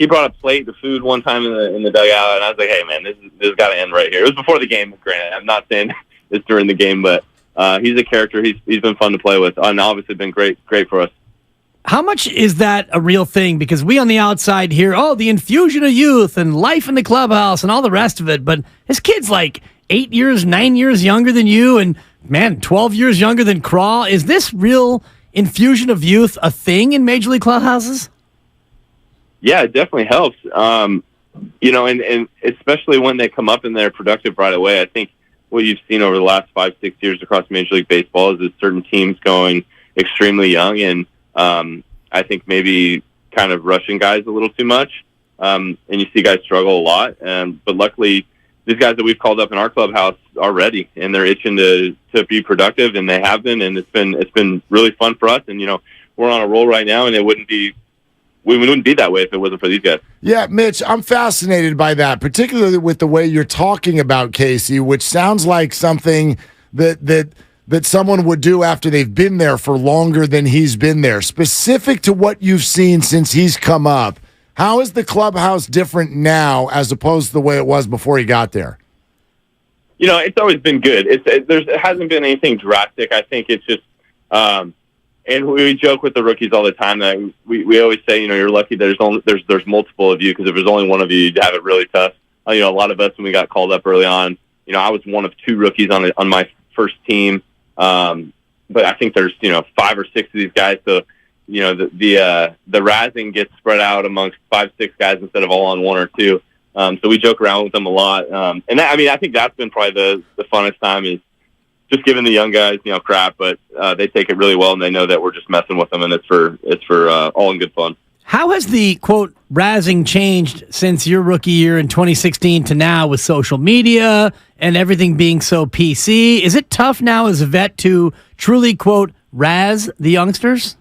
brought a plate of food one time in the dugout, and I was like, "Hey, man, this got to end right here." It was before the game. Granted, I'm not saying it's during the game, but he's a character. He's been fun to play with, and obviously been great for us. How much is that a real thing? Because we on the outside hear, the infusion of youth and life in the clubhouse and all the rest of it. But his kid's like 8 years, 9 years younger than you, and man, 12 years younger than Crawl. Is this real infusion of youth a thing in Major League clubhouses? Yeah, it definitely helps. And especially when they come up and they're productive right away. I think what you've seen over the last 5-6 years across Major League Baseball is certain teams going extremely young, and I think maybe kind of rushing guys a little too much. And you see guys struggle a lot. But luckily, these guys that we've called up in our clubhouse are ready, and they're itching to be productive, and they have been. And it's been really fun for us. And we're on a roll right now, and we wouldn't be that way if it wasn't for these guys. Yeah, Mitch, I'm fascinated by that, particularly with the way you're talking about Casey, which sounds like something that someone would do after they've been there for longer than he's been there. Specific to what you've seen since he's come up, how is the clubhouse different now as opposed to the way it was before he got there? It's always been good. It hasn't been anything drastic. I think it's just, and we joke with the rookies all the time that we always say, you're lucky there's multiple of you, because if there's only one of you, you'd have it really tough. A lot of us, when we got called up early on, I was one of 2 rookies on my first team. But I think there's 5 or 6 of these guys, so the razzing gets spread out amongst 5-6 guys instead of all on 1 or 2. So we joke around with them a lot, and I think that's been probably the funnest time, is just giving the young guys crap, but they take it really well, and they know that we're just messing with them, and it's for all in good fun. How has the, quote, razzing changed since your rookie year in 2016 to now with social media and everything being so PC? Is it tough now as a vet to truly, quote, razz the youngsters?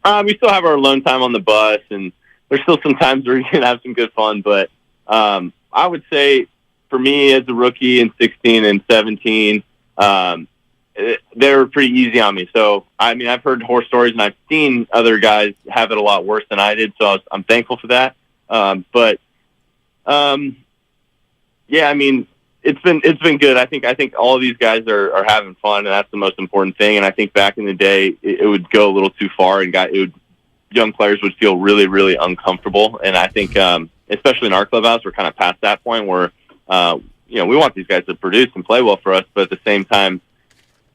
We still have our alone time on the bus, and there's still some times where you can have some good fun, but I would say for me as a rookie in 16 and 17, they were pretty easy on me. So, I've heard horror stories, and I've seen other guys have it a lot worse than I did, so I'm thankful for that. It's been good. I think all of these guys are having fun, and that's the most important thing. And I think back in the day, it would go a little too far, and young players would feel really, really uncomfortable. And I think, especially in our clubhouse, we're kind of past that point where, we want these guys to produce and play well for us, but at the same time,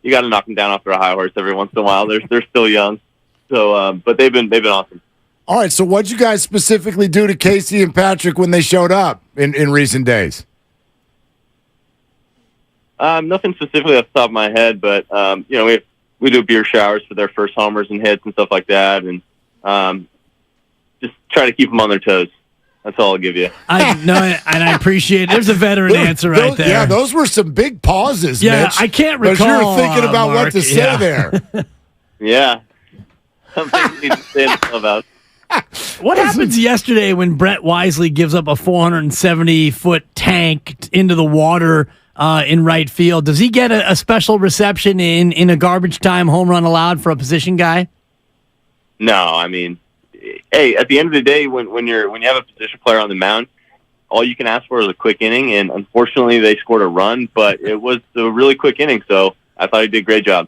you got to knock them down off their high horse every once in a while. They're still young, so but they've been awesome. All right, so what'd you guys specifically do to Casey and Patrick when they showed up in recent days? Nothing specifically off the top of my head, but we do beer showers for their first homers and hits and stuff like that, and just try to keep them on their toes. That's all I'll give you. I know, and I appreciate it. There's a veteran answer right there. Yeah, those were some big pauses, yeah, Mitch. I can't recall. Because you're thinking about Mark, what to say there. Yeah. something you need to say in the clubhouse. What happens yesterday when Brett Wisely gives up a 470-foot tank into the water in right field? Does he get a special reception in a garbage time home run allowed for a position guy? No, I mean, hey, at the end of the day, when you have a position player on the mound, all you can ask for is a quick inning, and unfortunately they scored a run, but it was a really quick inning, so I thought he did a great job.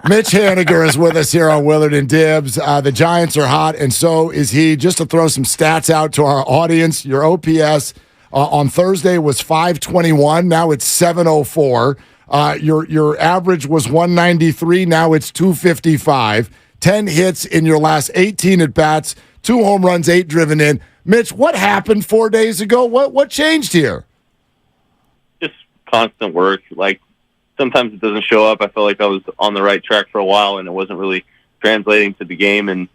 Mitch Haniger is with us here on Willard and Dibs. The Giants are hot, and so is he. Just to throw some stats out to our audience, your OPS on Thursday was 521. Now it's 704. Your average was 193. Now it's 255. 10 hits in your last 18 at-bats, 2 home runs, 8 driven in. Mitch, what happened 4 days ago? What changed here? Just constant work. Like, sometimes it doesn't show up. I felt like I was on the right track for a while, and it wasn't really translating to the game. And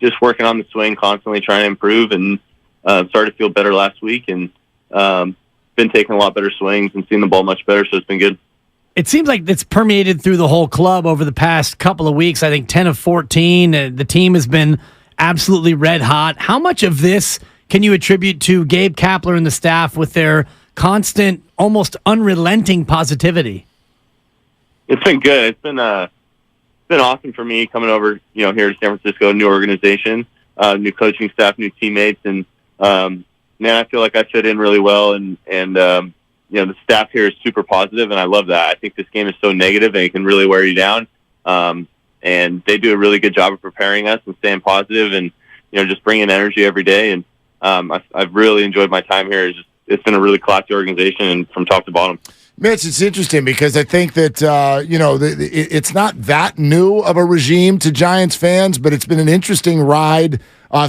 just working on the swing, constantly trying to improve, and started to feel better last week. And been taking a lot better swings and seeing the ball much better, so it's been good. It seems like it's permeated through the whole club over the past couple of weeks. I think 10 of 14. The team has been absolutely red hot. How much of this can you attribute to Gabe Kapler and the staff with their constant, almost unrelenting positivity? It's been good. It's been awesome for me coming over, here to San Francisco, new organization, new coaching staff, new teammates, and man, I feel like I fit in really well, and the staff here is super positive, and I love that. I think this game is so negative, and it can really wear you down. And they do a really good job of preparing us and staying positive, and just bringing energy every day. And I've really enjoyed my time here. It's been a really classy organization, and from top to bottom. Mitch, it's interesting because I think that it's not that new of a regime to Giants fans, but it's been an interesting ride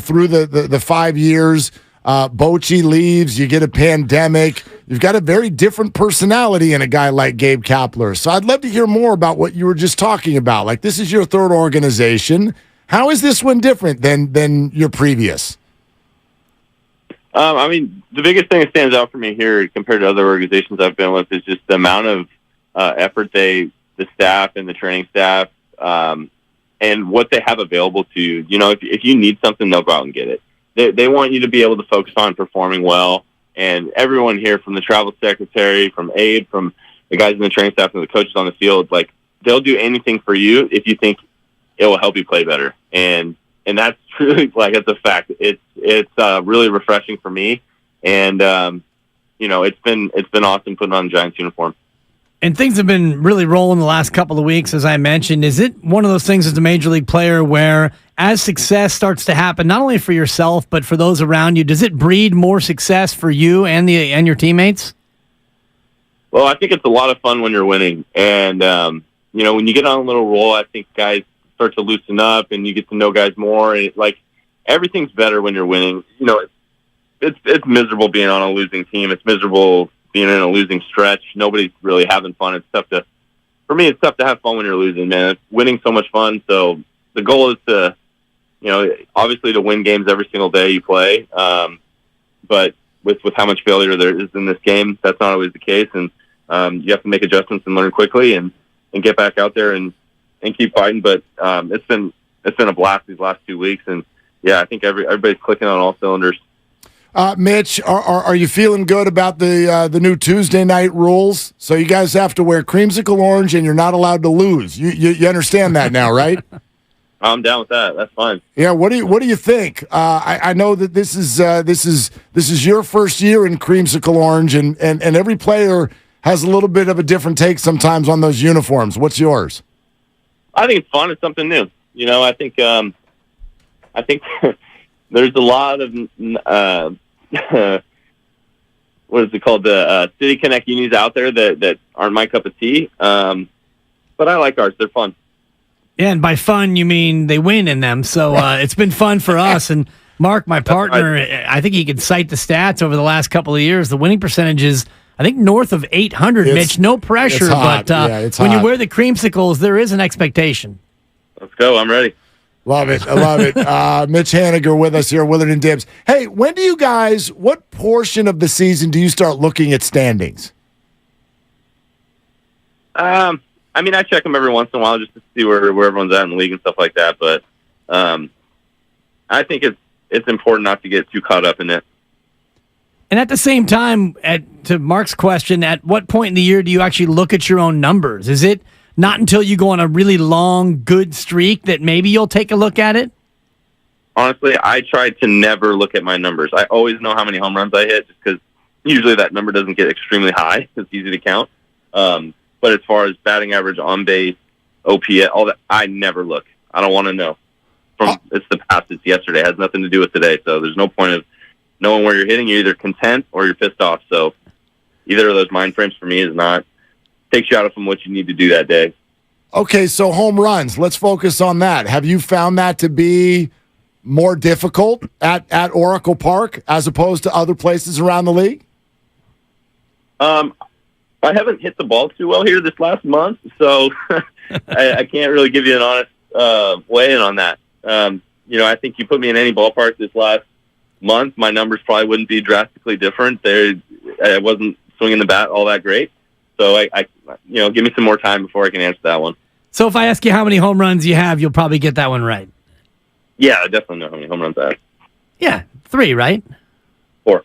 through the 5 years. Bochy leaves, you get a pandemic. You've got a very different personality in a guy like Gabe Kapler. So I'd love to hear more about what you were just talking about. Like, this is your third organization. How is this one different than your previous? I mean, the biggest thing that stands out for me here compared to other organizations I've been with is just the amount of effort the staff and the training staff, and what they have available to you. If you need something, they'll go out and get it. They want you to be able to focus on performing well, and everyone here, from the travel secretary, from Abe, from the guys in the training staff, and the coaches on the field, like, they'll do anything for you if you think it will help you play better. And that's truly, like, it's a fact. It's really refreshing for me, and it's been awesome putting on the Giants uniform. And things have been really rolling the last couple of weeks, as I mentioned. Is it one of those things as a major league player where, as success starts to happen, not only for yourself but for those around you, does it breed more success for you and your teammates? Well, I think it's a lot of fun when you're winning, and when you get on a little roll, I think guys start to loosen up, and you get to know guys more, and everything's better when you're winning. It's miserable being on a losing team. It's miserable being in a losing stretch. Nobody's really having fun. For me, it's tough to have fun when you're losing, man. Winning's so much fun. So the goal is to, obviously to win games every single day you play. But with how much failure there is in this game, that's not always the case. And you have to make adjustments and learn quickly and get back out there and keep fighting. But it's been a blast these last 2 weeks. And yeah, I think everybody's clicking on all cylinders. Mitch, are you feeling good about the new Tuesday night rules? So you guys have to wear creamsicle orange, and you're not allowed to lose. You understand that now, right? I'm down with that. That's fine. Yeah. What do you think? I know that this is your first year in creamsicle orange, and every player has a little bit of a different take sometimes on those uniforms. What's yours? I think it's fun. It's something new. I think there's a lot of what is it called? The City Connect unis out there that aren't my cup of tea. But I like ours. They're fun. Yeah, and by fun, you mean they win in them. So it's been fun for us. And Mark, my partner, I think he could cite the stats over the last couple of years. The winning percentage is, I think, north of 800, Mitch. No pressure, but when you wear the creamsicles, there is an expectation. Let's go. I'm ready. Love it. I love it. Mitch Haniger with us here, Willard and Dibs. Hey, what portion of the season do you start looking at standings? I mean, I check them every once in a while just to see where everyone's at in the league and stuff like that. But I think it's important not to get too caught up in it. And at the same time, to Mark's question, at what point in the year do you actually look at your own numbers? Is it not until you go on a really long, good streak that maybe you'll take a look at it? Honestly, I try to never look at my numbers. I always know how many home runs I hit just because usually that number doesn't get extremely high. It's easy to count. But as far as batting average, on base, OPS, all that, I never look. I don't want to know. It's the past. It's yesterday. It has nothing to do with today. So there's no point of knowing where you're hitting. You're either content or you're pissed off. So either of those mind frames for me is not takes you out from what you need to do that day. Okay, so home runs. Let's focus on that. Have you found that to be more difficult at Oracle Park as opposed to other places around the league? I haven't hit the ball too well here this last month, so I can't really give you an honest weigh-in on that. I think you put me in any ballpark this last month, my numbers probably wouldn't be drastically different. I wasn't swinging the bat all that great, so I give me some more time before I can answer that one. So if I ask you how many home runs you have, you'll probably get that one right. Yeah, I definitely know how many home runs I have. Yeah, 3, right? 4.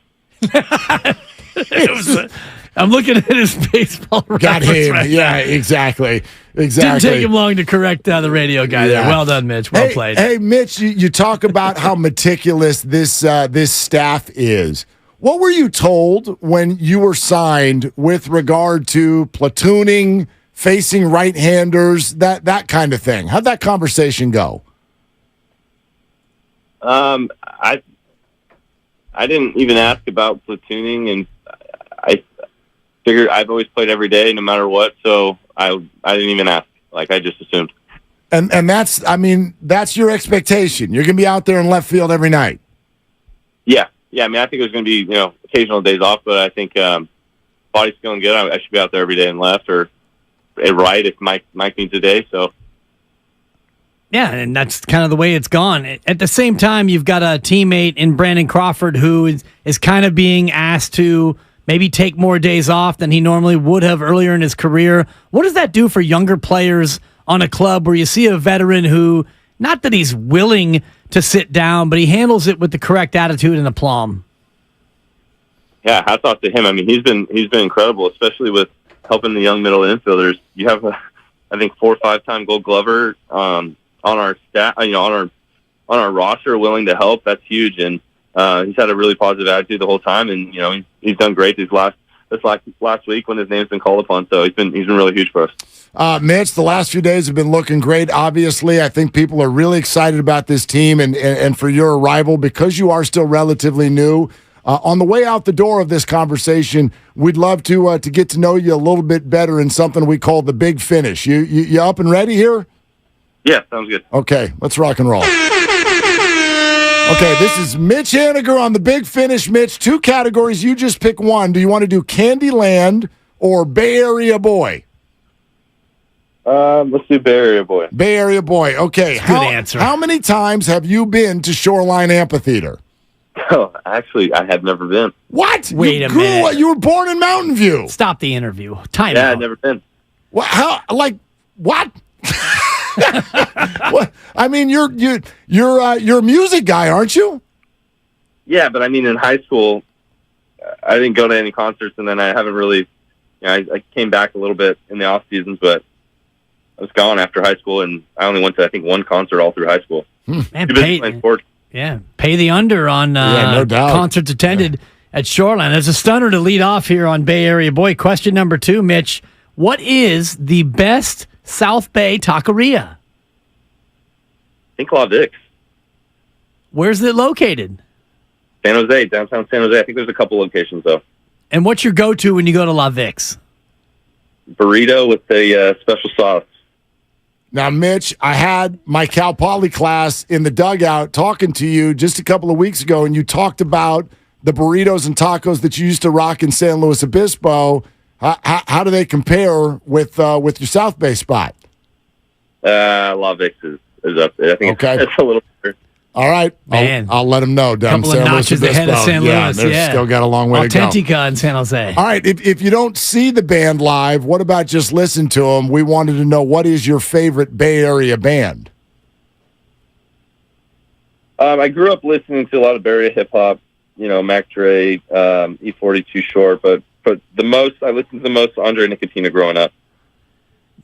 I'm looking at his baseball Got him. right Yeah, now. Exactly. Didn't take him long to correct the radio guy there. Well done, Mitch. Well played. Hey, Mitch, you talk about how meticulous this staff is. What were you told when you were signed with regard to platooning, facing right-handers, that kind of thing? How'd that conversation go? I didn't even ask about platooning, and I figured I've always played every day, no matter what. So I didn't even ask. Like, I just assumed. And that's your expectation. You're going to be out there in left field every night. Yeah. I mean, I think there's going to be occasional days off, but I think body's feeling good. I should be out there every day in left or right if Mike needs a day. So. Yeah, and that's kind of the way it's gone. At the same time, you've got a teammate in Brandon Crawford who is kind of being asked to maybe take more days off than he normally would have earlier in his career. What does that do for younger players on a club where you see a veteran who, not that he's willing to sit down, but he handles it with the correct attitude and aplomb? Yeah, hats off to him. I mean, he's been incredible, especially with helping the young middle infielders. You have, I think, 4 or 5-time Gold Glover on our staff, on our roster, willing to help. That's huge, and he's had a really positive attitude the whole time, and he's done great this last week when his name's been called upon. So he's been really huge for us. Mitch, the last few days have been looking great. Obviously, I think people are really excited about this team and for your arrival because you are still relatively new. On the way out the door of this conversation, we'd love to get to know you a little bit better in something we call the big finish. You up and ready here? Yeah, sounds good. Okay, let's rock and roll. Okay, this is Mitch Haniger on the Big Finish. Mitch, 2 categories. You just pick one. Do you want to do Candyland or Bay Area Boy? Let's do Bay Area Boy. Bay Area Boy. Okay. Good answer. How many times have you been to Shoreline Amphitheater? Oh, actually, I have never been. What? Wait a minute. You were born in Mountain View. Stop the interview. Time Yeah, out. I've never been. What? How? Like what? What? I mean, you're a music guy, aren't you? Yeah, but I mean, in high school, I didn't go to any concerts, and then I haven't really. I came back a little bit in the off seasons, but I was gone after high school, and I only went to, I think, 1 concert all through high school. Man, Too busy playing sports. Yeah, pay the under on no doubt. concerts attended at Shoreline. There's a stunner to lead off here on Bay Area Boy. Question number 2, Mitch. What is the best South Bay taqueria? I think La Vic's. Where's it located? San Jose, downtown San Jose. I think there's a couple locations, though. And what's your go-to when you go to La Vic's? Burrito with a special sauce. Now, Mitch, I had my Cal Poly class in the dugout talking to you just a couple of weeks ago, and you talked about the burritos and tacos that you used to rock in San Luis Obispo. How do they compare with your South Bay spot? La Vic's is up there. I think it's a little better. All right. Man. I'll let them know. Down Couple of notches ahead of San Luis. They've still got a long way to go. Authentica in San Jose. All right. If you don't see the band live, what about just listen to them? We wanted to know, what is your favorite Bay Area band? I grew up listening to a lot of Bay Area hip hop, Mac Dre, E42 Short, but the most I listened to the most Andre Nicotina growing up.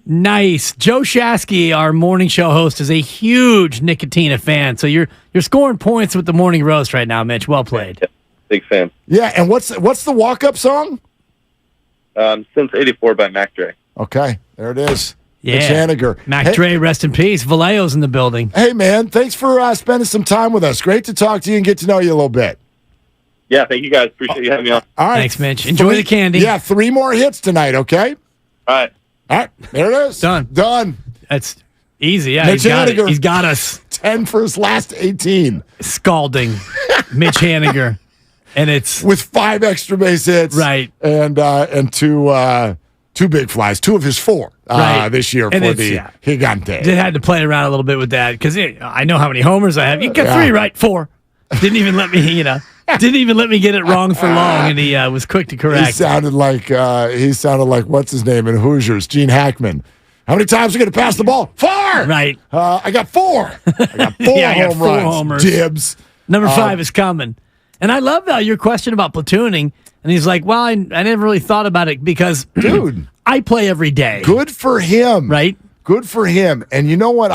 Nice. Joe Shasky, our morning show host, is a huge Nicotina fan. So you're scoring points with the morning roast right now, Mitch. Well played. Yeah, big fan. Yeah, and what's the walk-up song? Since '84 by Mac Dre. Okay, there it is. Yeah. Mitch Haniger. Mac Dre, rest in peace. Vallejo's in the building. Hey, man, thanks for spending some time with us. Great to talk to you and get to know you a little bit. Yeah, thank you guys. Appreciate you having me on. All right. Thanks, Mitch. Enjoy the candy. Yeah, 3 more hits tonight, okay? All right. All right, there it is. Done. That's easy. Yeah, Mitch Haniger. He's got us. 10 for his last 18. Scalding Mitch Haniger. And it's with 5 extra base hits. Right. And 2 big flies, 2 of his 4 this year and for the Gigante. They had to play around a little bit with that because I know how many homers I have. You got 3 right, 4. Didn't even let me, didn't even let me get it wrong for long, and he was quick to correct. He sounded like what's his name in Hoosiers, Gene Hackman. How many times are you going to pass the ball? 4. Right. I got 4. I got 4 Yeah, I got home 4 runs. homers. Dibs. Number 5 is coming. And I love your question about platooning. And he's like, well, I never really thought about it because, dude, I play every day. Good for him. Right? Good for him. And you know what?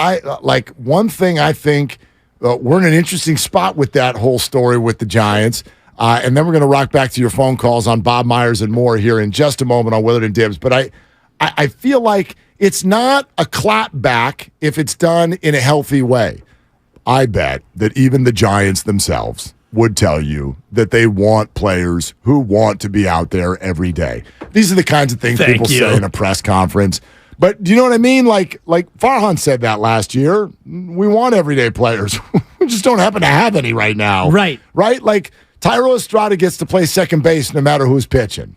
One thing I think we're in an interesting spot with that whole story with the Giants. And then we're going to rock back to your phone calls on Bob Myers and more here in just a moment on Willard and Dibs. But I feel like it's not a clap back if it's done in a healthy way. I bet that even the Giants themselves would tell you that they want players who want to be out there every day. These are the kinds of things people say in a press conference. But do you know what I mean? Like Farhan said that last year. We want everyday players. We just don't happen to have any right now. Right. Right? Like Thairo Estrada gets to play second base no matter who's pitching.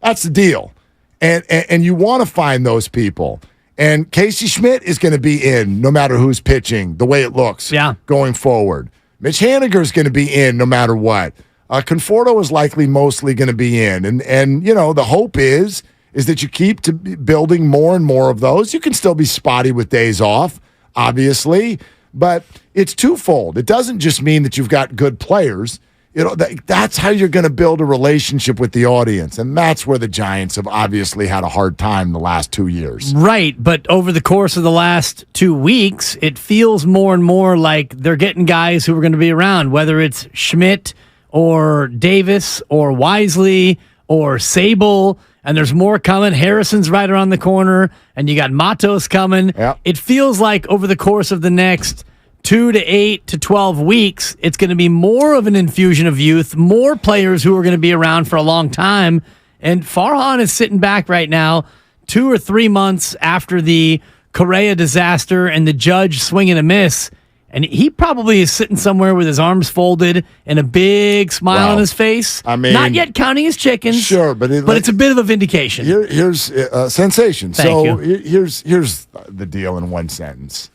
That's the deal. And you want to find those people. And Casey Schmidt is going to be in no matter who's pitching, the way it looks going forward. Mitch Haniger is going to be in no matter what. Conforto is likely mostly going to be in. And the hope is that you keep building more and more of those. You can still be spotty with days off, obviously, but it's twofold. It doesn't just mean that you've got good players. That's how you're going to build a relationship with the audience. And that's where the Giants have obviously had a hard time the last 2 years. Right. But over the course of the last 2 weeks, it feels more and more like they're getting guys who are going to be around, whether it's Schmidt or Davis or Wisely or Sable. And there's more coming. Harrison's right around the corner. And you got Matos coming. Yep. It feels like over the course of the next 2 to 8 to 12 weeks, it's going to be more of an infusion of youth, more players who are going to be around for a long time. And Farhan is sitting back right now 2 or 3 months after the Correa disaster and the Judge swing and a miss. And he probably is sitting somewhere with his arms folded and a big smile on his face. I mean, not yet counting his chickens. Sure, but it's a bit of a vindication. Here's sensation. Thank you. Here's the deal in one sentence.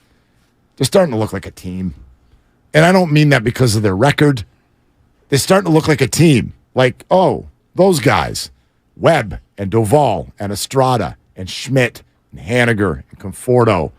They're starting to look like a team. And I don't mean that because of their record. They're starting to look like a team. Like, those guys, Webb and Doval and Estrada and Schmidt and Haniger and Conforto.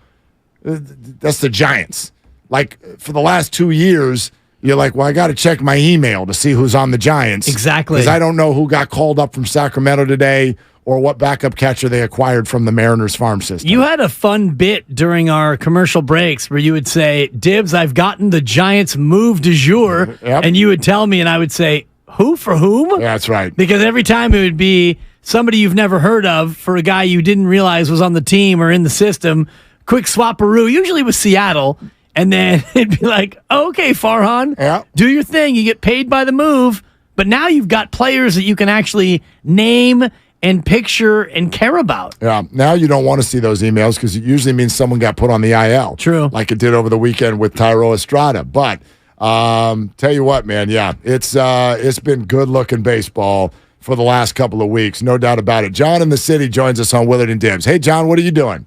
That's the Giants. Like, for the last 2 years, you're like, well, I got to check my email to see who's on the Giants. Exactly. Because I don't know who got called up from Sacramento today or what backup catcher they acquired from the Mariners farm system. You had a fun bit during our commercial breaks where you would say, Dibs, I've gotten the Giants move du jour. Yep. And you would tell me, and I would say, who for whom? Yeah, that's right. Because every time it would be somebody you've never heard of for a guy you didn't realize was on the team or in the system. Quick swapperoo, usually with Seattle. And then it'd be like, okay, Farhan, do your thing. You get paid by the move. But now you've got players that you can actually name and picture and care about. Yeah, now you don't want to see those emails because it usually means someone got put on the IL. True. Like it did over the weekend with Thairo Estrada. But tell you what, man, it's been good-looking baseball for the last couple of weeks, no doubt about it. John in the city joins us on Willard and Dibs. Hey, John, what are you doing?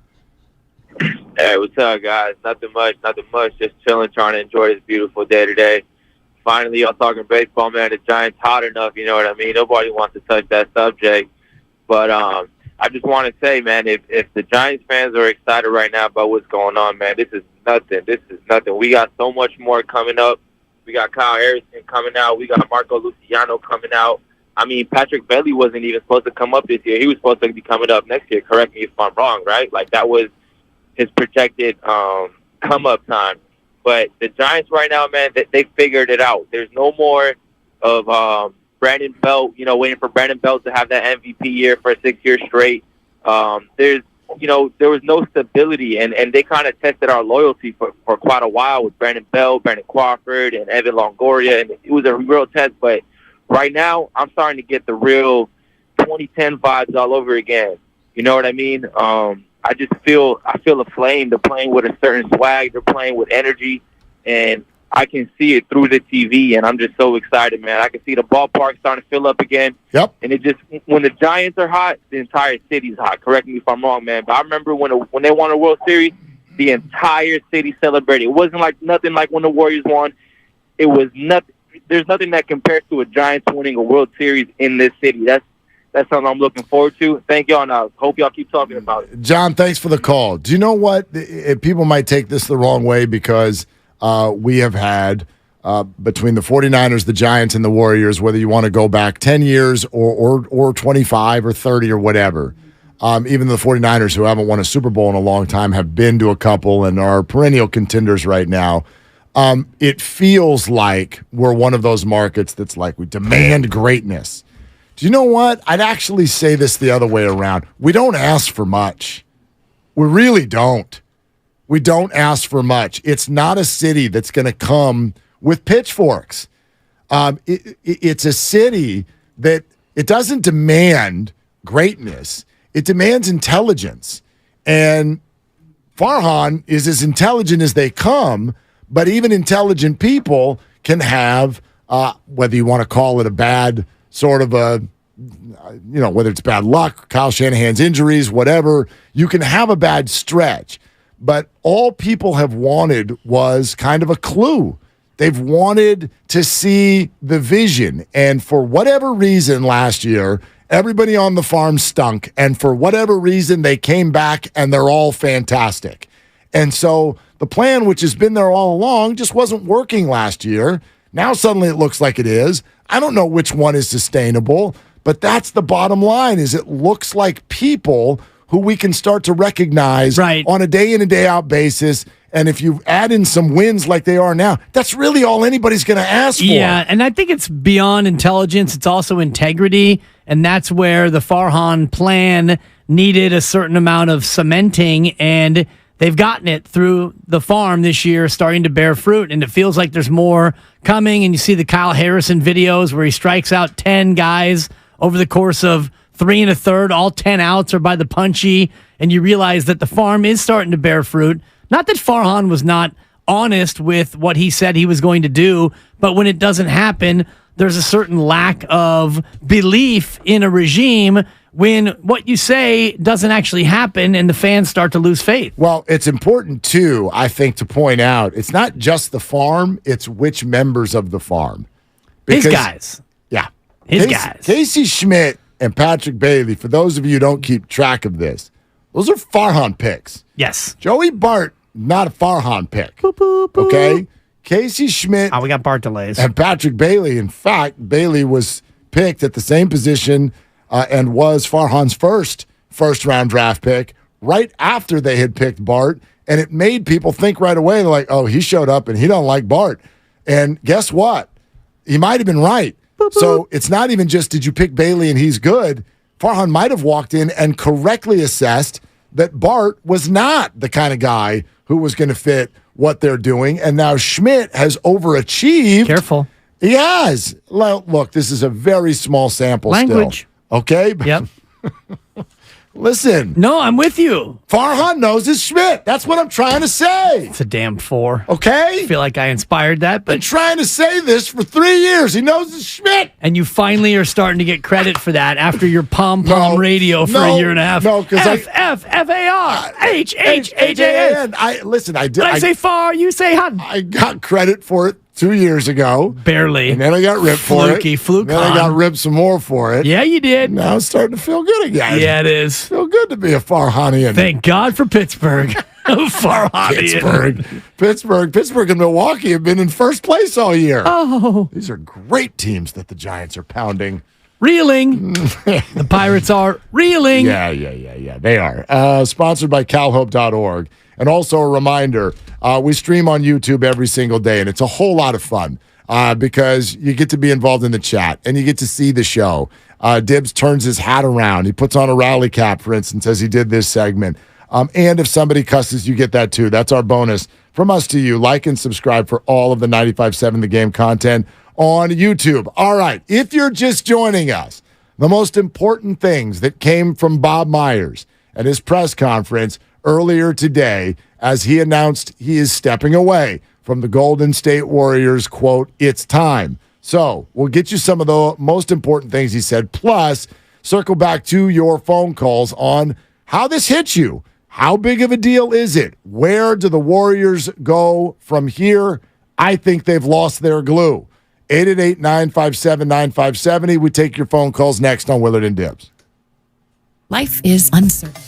Hey, what's up, guys? Nothing much. Just chilling, trying to enjoy this beautiful day today. Finally, y'all talking baseball, man. The Giants hot enough, you know what I mean? Nobody wants to touch that subject. But I just want to say, man, if the Giants fans are excited right now about what's going on, man, this is nothing. We got so much more coming up. We got Kyle Harrison coming out. We got Marco Luciano coming out. I mean, Patrick Bailey wasn't even supposed to come up this year. He was supposed to be coming up next year. Correct me if I'm wrong, right? Like, that was his projected come-up time. But the Giants right now, man, they figured it out. There's no more of Brandon Belt, waiting for Brandon Belt to have that MVP year for 6 years straight. There was no stability, and they kind of tested our loyalty for quite a while with Brandon Belt, Brandon Crawford, and Evan Longoria, and it was a real test. But right now, I'm starting to get the real 2010 vibes all over again. You know what I mean? I just feel a flame. They're playing with a certain swag. They're playing with energy, and I can see it through the TV, and I'm just so excited, man. I can see the ballpark starting to fill up again. Yep. And it just, when the Giants are hot, the entire city's hot. Correct me if I'm wrong, man. But I remember when they won a World Series, the entire city celebrated. It wasn't like nothing like when the Warriors won. It was nothing. There's nothing that compares to a Giants winning a World Series in this city. That's something I'm looking forward to. Thank y'all, and I hope y'all keep talking about it. John, thanks for the call. Do you know what? People might take this the wrong way because we have had between the 49ers, the Giants, and the Warriors, whether you want to go back 10 years or 25 or 30 or whatever, even the 49ers, who haven't won a Super Bowl in a long time, have been to a couple and are perennial contenders right now. It feels like we're one of those markets that's like, we demand greatness. Do you know what? I'd actually say this the other way around. We don't ask for much. We really don't. We don't ask for much. It's not a city that's going to come with pitchforks. It's a city that it doesn't demand greatness. It demands intelligence. And Farhan is as intelligent as they come, but even intelligent people can have, whether you want to call it a bad sort of whether it's bad luck, Kyle Shanahan's injuries, whatever, you can have a bad stretch. But all people have wanted was kind of a clue. They've wanted to see the vision. And for whatever reason last year, everybody on the farm stunk. And for whatever reason, they came back and they're all fantastic. And so the plan, which has been there all along, just wasn't working last year. Now suddenly it looks like it is. I don't know which one is sustainable, but that's the bottom line, is it looks like people who we can start to recognize on a day in and day out basis. And if you add in some wins like they are now, that's really all anybody's going to ask for. Yeah, and I think it's beyond intelligence. It's also integrity, and that's where the Farhan plan needed a certain amount of cementing, and they've gotten it through the farm this year, starting to bear fruit, and it feels like there's more coming. And you see the Kyle Harrison videos where he strikes out 10 guys over the course of 3 1/3. All 10 outs are by the punchy, and you realize that the farm is starting to bear fruit. Not that Farhan was not honest with what he said he was going to do, but when it doesn't happen, there's a certain lack of belief in a regime when what you say doesn't actually happen and the fans start to lose faith. Well, it's important, too, I think, to point out, it's not just the farm, it's which members of the farm. His guys. Yeah. His guys. Casey Schmidt and Patrick Bailey, for those of you who don't keep track of this, those are Farhan picks. Yes. Joey Bart, not a Farhan pick. Boop, boop, boop. Okay? Casey Schmidt. We got Bart delays. And Patrick Bailey. In fact, Bailey was picked at the same position and was Farhan's first-round draft pick right after they had picked Bart. And it made people think right away, like, oh, he showed up and he don't like Bart. And guess what? He might have been right. Boop, boop. So it's not even just, did you pick Bailey and he's good? Farhan might have walked in and correctly assessed that Bart was not the kind of guy who was going to fit what they're doing. And now Schmidt has overachieved. Careful. He has. Look, this is a very small sample Language. still. Okay? Yep. Listen. No, I'm with you. Farhan knows his Schmidt. That's what I'm trying to say. It's a damn 4. Okay? I feel like I inspired that, but been trying to say this for 3 years. He knows his Schmidt. And you finally are starting to get credit for that after your pom-pom radio for a year and a half. No, because F-F-F-A-R-H-H-H-A-S. I did. I say far, you say hun. I got credit for it 2 years ago. Barely. And then I got ripped for it. Fluke. Then I got ripped some more for it. Yeah, you did. Now it's starting to feel good again. Yeah, it is. Feel good to be a Farhanian. Thank God for Pittsburgh. Farhanian. Pittsburgh and Milwaukee have been in first place all year. Oh. These are great teams that the Giants are pounding. Reeling. The Pirates are reeling. Yeah. They are. Sponsored by calhope.org. And also a reminder, we stream on YouTube every single day, and it's a whole lot of fun because you get to be involved in the chat, and you get to see the show. Dibs turns his hat around. He puts on a rally cap, for instance, as he did this segment. And if somebody cusses, you get that too. That's our bonus from us to you. Like and subscribe for all of the 95.7 The Game content on YouTube. All right, if you're just joining us, the most important things that came from Bob Myers at his press conference earlier today as he announced he is stepping away from the Golden State Warriors, quote, "It's time." So we'll get you some of the most important things he said, plus circle back to your phone calls on how this hits you. How big of a deal is it? Where do the Warriors go from here? I think they've lost their glue. 888-957-9570. We take your phone calls next on Willard and Dibs. Life is uncertain.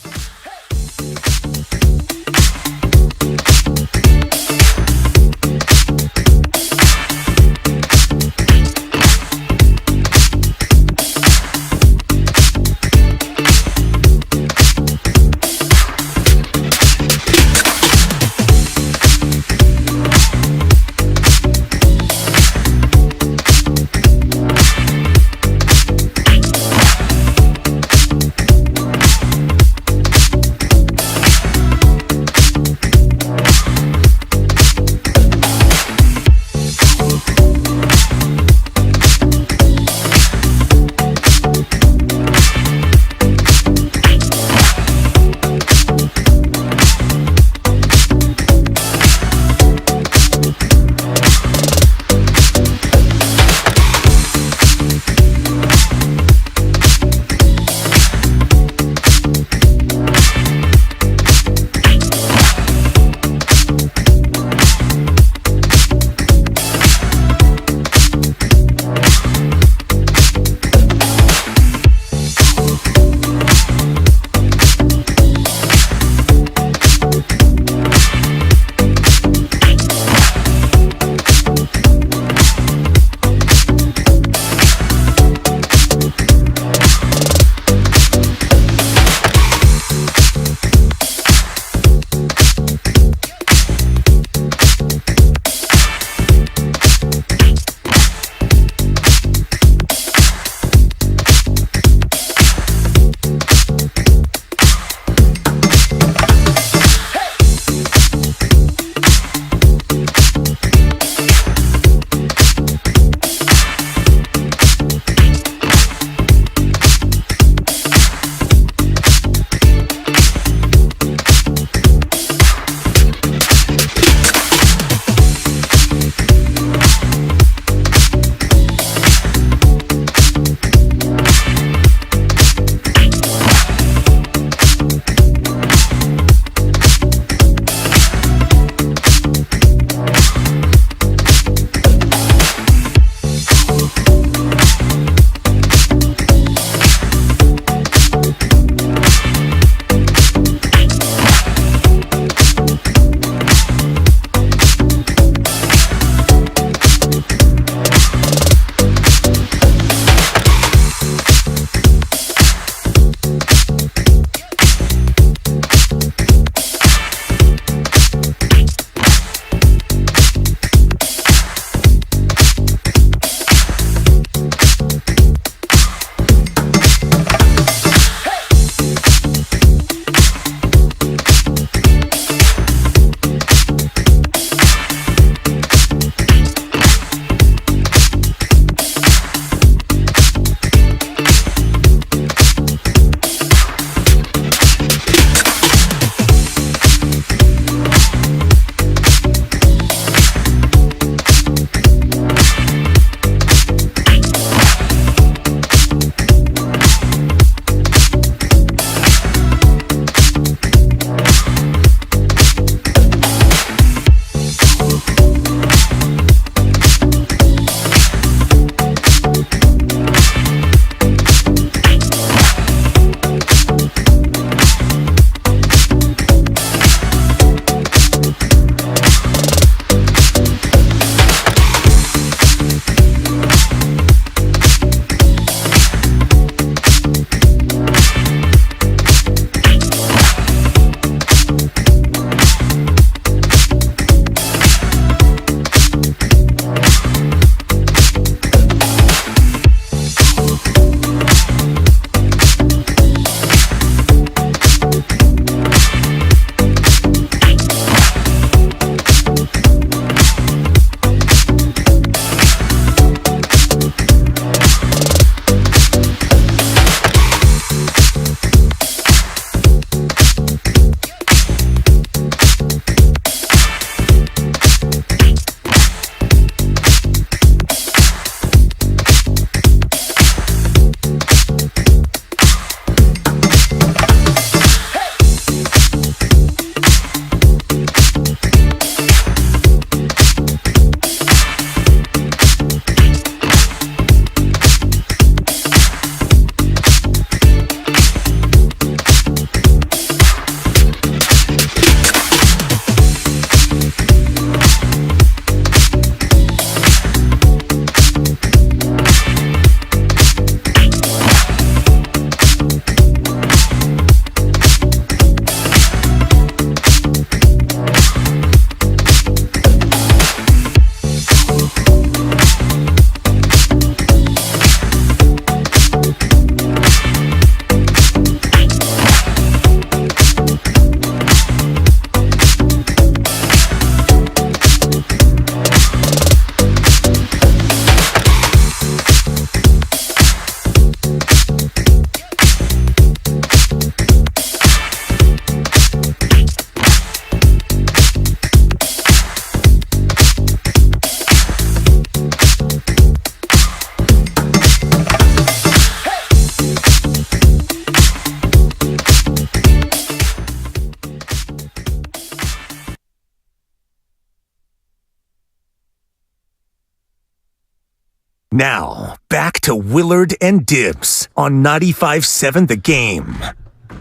Now, back to Willard and Dibs on 95.7 The Game.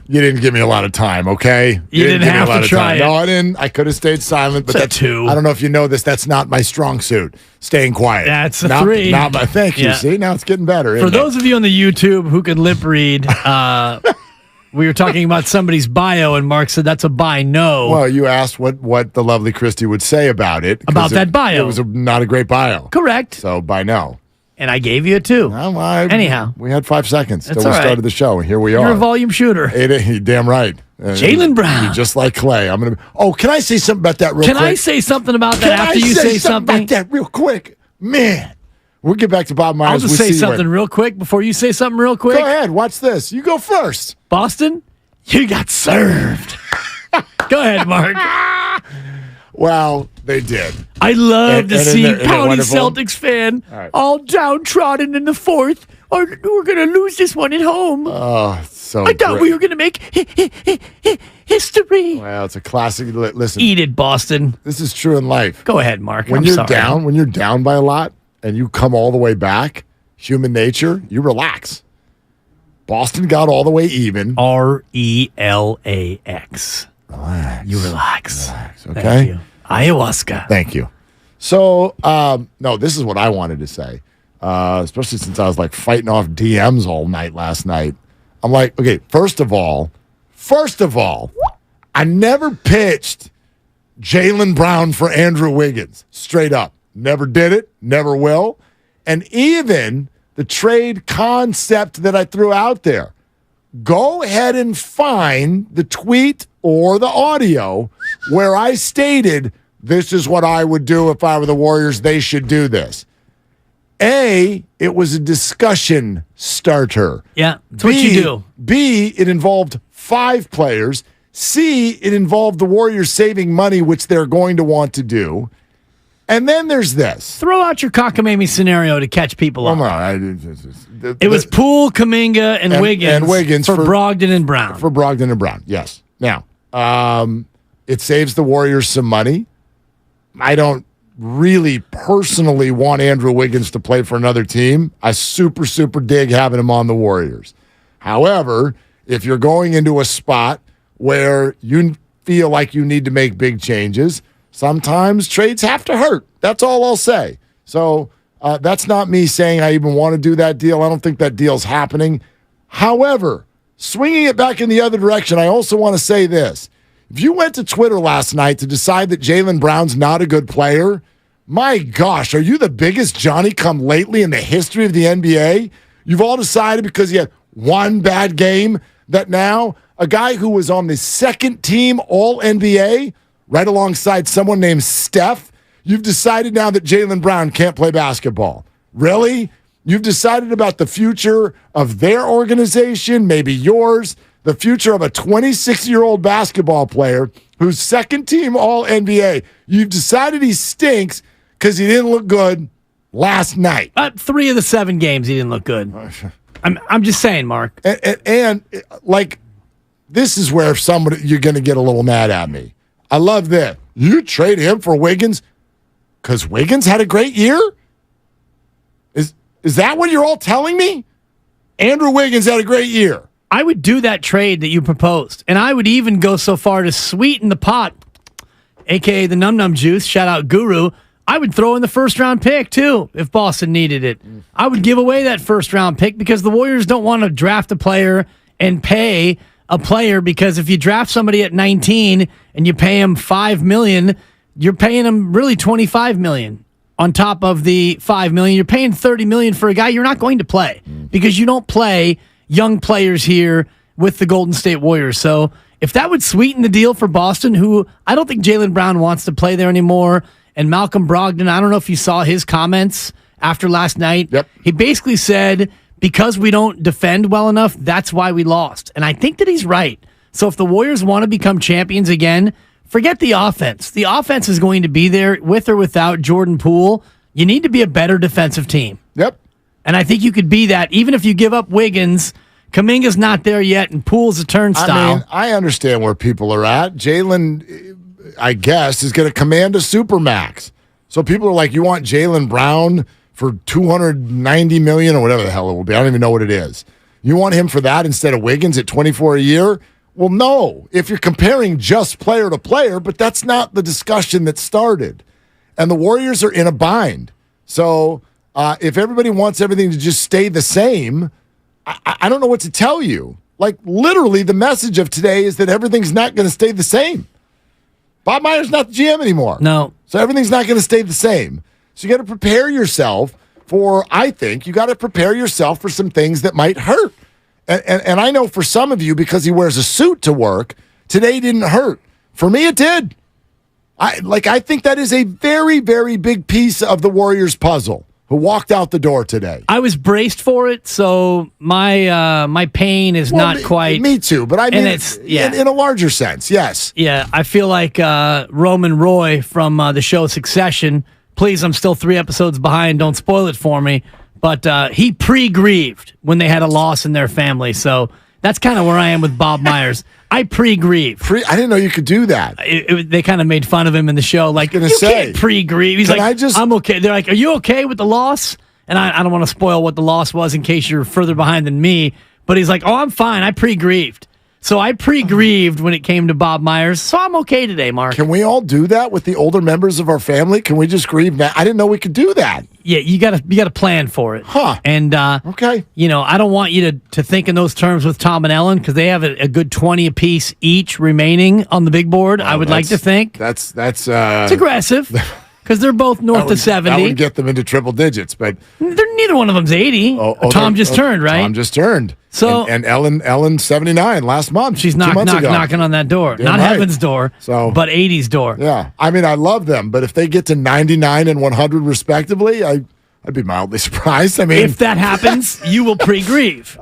You didn't give me a lot of time, okay? You didn't have to try it. No, I didn't. I could have stayed silent, but that's two. I don't know if you know this. That's not my strong suit. Staying quiet. That's a three. Thank you. Yeah. See, now it's getting better. For those of you on the YouTube who can lip read, we were talking about somebody's bio, and Mark said that's a buy no. Well, you asked what the lovely Christy would say about it. About that bio. It was not a great bio. Correct. So buy no. And I gave you a 2. Anyhow. We had 5 seconds till That's we all right. started the show, and here we You're are. a volume shooter. You're damn right. Jalen Brown. You're just like Clay. I'm gonna. Oh, can I say something about that real quick? Can I say something about that after you say something? About that real quick? Man. We'll get back to Bob Myers. I'll just say something real quick before you say something real quick. Go ahead. Watch this. You go first. Boston, you got served. Go ahead, Mark. Well, they did. I love to see Pouty wonderful? Celtics fan right. all downtrodden in the fourth. Or we're going to lose this one at home. Oh, so I thought we were going to make history. Well, it's a classic. Listen. Eat it, Boston. This is true in life. Go ahead, Mark. When I'm you're sorry. down by a lot and you come all the way back, human nature, you relax. Boston got all the way even. RELAX. Relax. You relax. Okay. Thank you. Ayahuasca. Thank you. So, no, this is what I wanted to say, especially since I was like fighting off DMs all night last night. I'm like, okay, first of all, I never pitched Jalen Brown for Andrew Wiggins. Straight up. Never did it. Never will. And even the trade concept that I threw out there, go ahead and find the tweet or the audio where I stated, this is what I would do if I were the Warriors. They should do this. A, it was a discussion starter. Yeah, that's what you do. B, it involved 5 players. C, it involved the Warriors saving money, which they're going to want to do. And then there's this. Throw out your cockamamie scenario to catch people up. It was Poole, Kuminga, and Wiggins for Brogdon and Brown. For Brogdon and Brown, yes. Now, it saves the Warriors some money. I don't really personally want Andrew Wiggins to play for another team. I super dig having him on the Warriors. However, if you're going into a spot where you feel like you need to make big changes, sometimes trades have to hurt. That's all I'll say. So that's not me saying I even want to do that deal. I don't think that deal's happening. However, swinging it back in the other direction, I also want to say this. If you went to Twitter last night to decide that Jalen Brown's not a good player, my gosh, are you the biggest Johnny-come-lately in the history of the NBA? You've all decided because he had one bad game that now a guy who was on the second team All-NBA right alongside someone named Steph, you've decided now that Jalen Brown can't play basketball. Really? You've decided about the future of their organization, maybe yours, the future of a 26-year-old basketball player who's second team All-NBA. You've decided he stinks because he didn't look good last night. 3 of the 7 games he didn't look good. I'm just saying, Mark. And like, this is where you're going to get a little mad at me. I love that. You trade him for Wiggins because Wiggins had a great year? Is that what you're all telling me? Andrew Wiggins had a great year. I would do that trade that you proposed, and I would even go so far to sweeten the pot, a.k.a. the Num Num Juice, shout out Guru. I would throw in the first-round pick, too, if Boston needed it. I would give away that first-round pick because the Warriors don't want to draft a player and pay a player, because if you draft somebody at 19 and you pay him $5 million, you're paying him really $25 million on top of the $5 million. You're paying $30 million for a guy you're not going to play because you don't play young players here with the Golden State Warriors. So if that would sweeten the deal for Boston, who I don't think Jalen Brown wants to play there anymore, and Malcolm Brogdon, I don't know if you saw his comments after last night. Yep. He basically said, because we don't defend well enough, that's why we lost. And I think that he's right. So if the Warriors want to become champions again, forget the offense. The offense is going to be there with or without Jordan Poole. You need to be a better defensive team. Yep. And I think you could be that even if you give up Wiggins. Kuminga's not there yet, and Poole's a turnstile. I mean, I understand where people are at. Jalen, I guess, is going to command a supermax. So people are like, you want Jalen Brown for $290 million or whatever the hell it will be. I don't even know what it is. You want him for that instead of Wiggins at 24 a year? Well, no. If you're comparing just player to player, but that's not the discussion that started. And the Warriors are in a bind. So if everybody wants everything to just stay the same, I don't know what to tell you. Like, literally, the message of today is that everything's not going to stay the same. Bob Myers not the GM anymore. No. So everything's not going to stay the same. So you got to prepare yourself for, I think, you got to prepare yourself for some things that might hurt. And I know for some of you, because he wears a suit to work, today didn't hurt. For me, it did. I think that is a very, very big piece of the Warriors puzzle. Who walked out the door today? I was braced for it, so my pain is not quite. Me too, but I mean, it's in a larger sense, yes. Yeah, I feel like Roman Roy from the show Succession. Please, I'm still 3 episodes behind. Don't spoil it for me. But he pre-grieved when they had a loss in their family, so that's kind of where I am with Bob Myers. I pre-grieve. I didn't know you could do that. They kind of made fun of him in the show. Like, can't pre-grieve. He's like, I'm okay. They're like, are you okay with the loss? And I don't want to spoil what the loss was in case you're further behind than me. But he's like, oh, I'm fine. I pre-grieved. So I pre-grieved when it came to Bob Myers. So I'm okay today, Mark. Can we all do that with the older members of our family? Can we just grieve now? I didn't know we could do that. Yeah, you gotta plan for it. Huh. And okay. I don't want you to think in those terms with Tom and Ellen because they have a good 20 apiece each remaining on the big board. I would like to think. That's it's aggressive. Because they're both north of 70. That would get them into triple digits, but neither one of them's 80. Tom just turned, right? Tom just turned. So and Ellen 79 last month. She's knocking on that door. Damn Not right. heaven's door, but 80's door. Yeah. I mean, I love them, but if they get to 99 and 100 respectively, I'd be mildly surprised. I mean, if that happens, you will pre-grieve.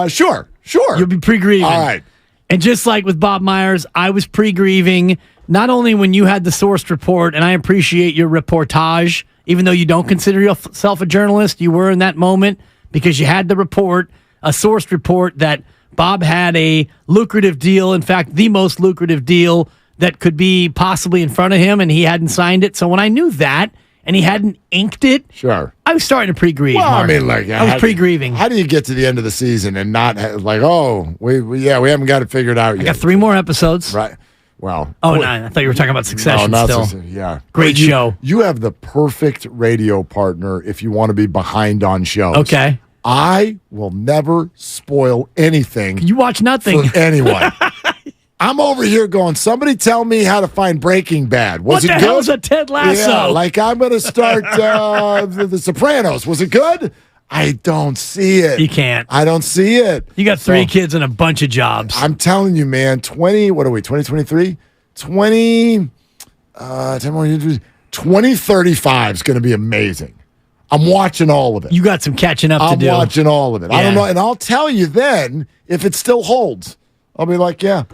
Sure. You'll be pre-grieving. All right. And just like with Bob Myers, I was pre-grieving not only when you had the sourced report, and I appreciate your reportage, even though you don't consider yourself a journalist, you were in that moment because you had the report, a sourced report that Bob had a lucrative deal, in fact, the most lucrative deal that could be possibly in front of him, and he hadn't signed it. So when I knew that, and he hadn't inked it, sure, I was starting to pre-grieve. Well, Mark. I mean, like, I was pre-grieving. How do you get to the end of the season and not like, oh, we haven't got it figured out yet? I got 3 more episodes. Right. Well. Oh, no, I thought you were talking about Succession still. Yeah. Great show. You have the perfect radio partner if you want to be behind on shows. Okay. I will never spoil anything. You watch nothing. For anyone. I'm over here going, somebody tell me how to find Breaking Bad. Was it good? What the hell is a Ted Lasso? Yeah, like I'm going to start the Sopranos. Was it good? I don't see it. You can't. I don't see it. You got 3 kids and a bunch of jobs. I'm telling you, man, 2023? 2035 is going to be amazing. I'm watching all of it. You got some catching up to do. I'm watching all of it. Yeah. I don't know. And I'll tell you then if it still holds. I'll be like, yeah,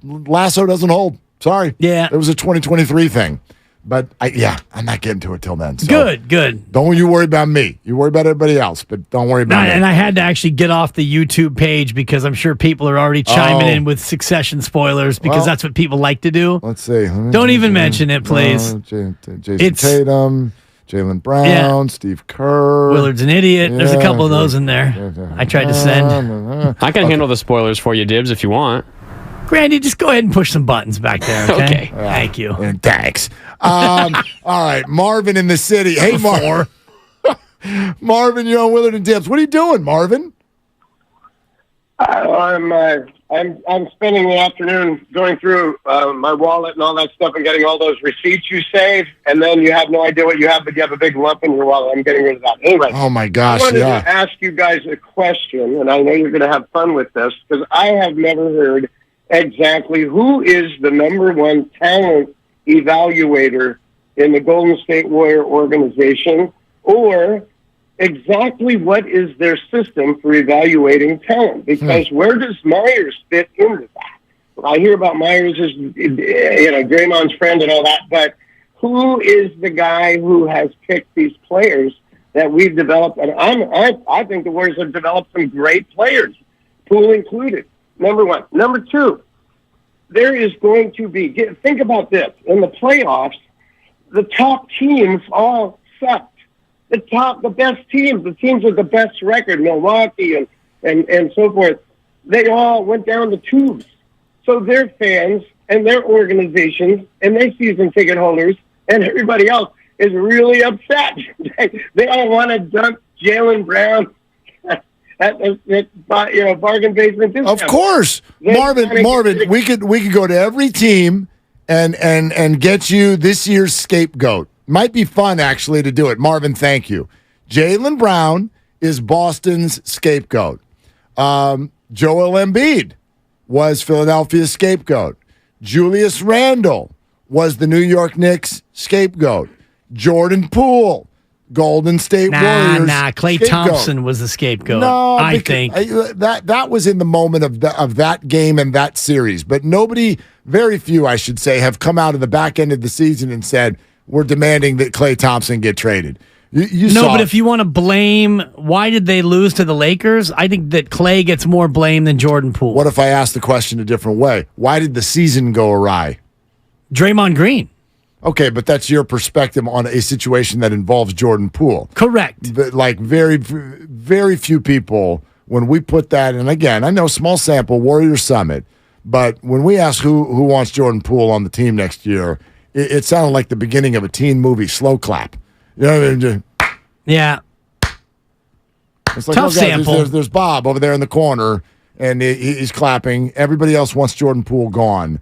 Lasso doesn't hold. Sorry. Yeah. It was a 2023 thing. But I'm not getting to it till then. So Good. Don't you worry about me. You worry about everybody else, but don't worry about me. And I had to actually get off the YouTube page because I'm sure people are already chiming in with Succession spoilers because that's what people like to do. Let's see. Don't even mention it, please. Jason Tatum, Jalen Brown, Steve Kerr. Willard's an idiot. There's a couple of those in there. I tried to send. I can handle the spoilers for you, Dibs, if you want. Grandy, just go ahead and push some buttons back there, okay? Okay. Thank you. And thanks. All right, Marvin in the city. Hey, Marvin, you're on Willard and Dibs. What are you doing, Marvin? I'm spending the afternoon going through my wallet and all that stuff and getting all those receipts you save, and then you have no idea what you have, but you have a big lump in your wallet. I'm getting rid of that. Anyway. Oh, my gosh, I wanted to ask you guys a question, and I know you're going to have fun with this, because I have never heard exactly who is the number one talent evaluator in the Golden State Warrior organization, or exactly what is their system for evaluating talent? Because where does Myers fit into that? I hear about Myers as, Draymond's friend and all that, but who is the guy who has picked these players that we've developed? And I think the Warriors have developed some great players, Poole included. Number one. Number two, there is going to be, think about this, in the playoffs, the top teams all sucked. the best teams, the teams with the best record, Milwaukee and so forth, they all went down the tubes. So their fans and their organizations and their season ticket holders and everybody else is really upset. They all want to dump Jalen Brown at bargain basement discount. Of course, Marvin, we could go to every team and get you this year's scapegoat. Might be fun actually to do it. Marvin, thank you. Jalen Brown is Boston's scapegoat. Joel Embiid was Philadelphia's scapegoat. Julius Randle was the New York Knicks scapegoat. Jordan Poole, Golden State Warriors. Klay Thompson was the scapegoat. No, I think that was in the moment of that game and that series. But very few, I should say, have come out of the back end of the season and said, we're demanding that Klay Thompson get traded. But if you want to blame, why did they lose to the Lakers? I think that Klay gets more blame than Jordan Poole. What if I ask the question a different way? Why did the season go awry? Draymond Green. Okay, but that's your perspective on a situation that involves Jordan Poole. Correct. But like very, very few people, when we put that, and again, I know small sample, Warrior Summit, but when we ask who wants Jordan Poole on the team next year, it sounded like the beginning of a teen movie, slow clap. You know what I mean? Yeah. It's like, tough sample. There's Bob over there in the corner, and he's clapping. Everybody else wants Jordan Poole gone.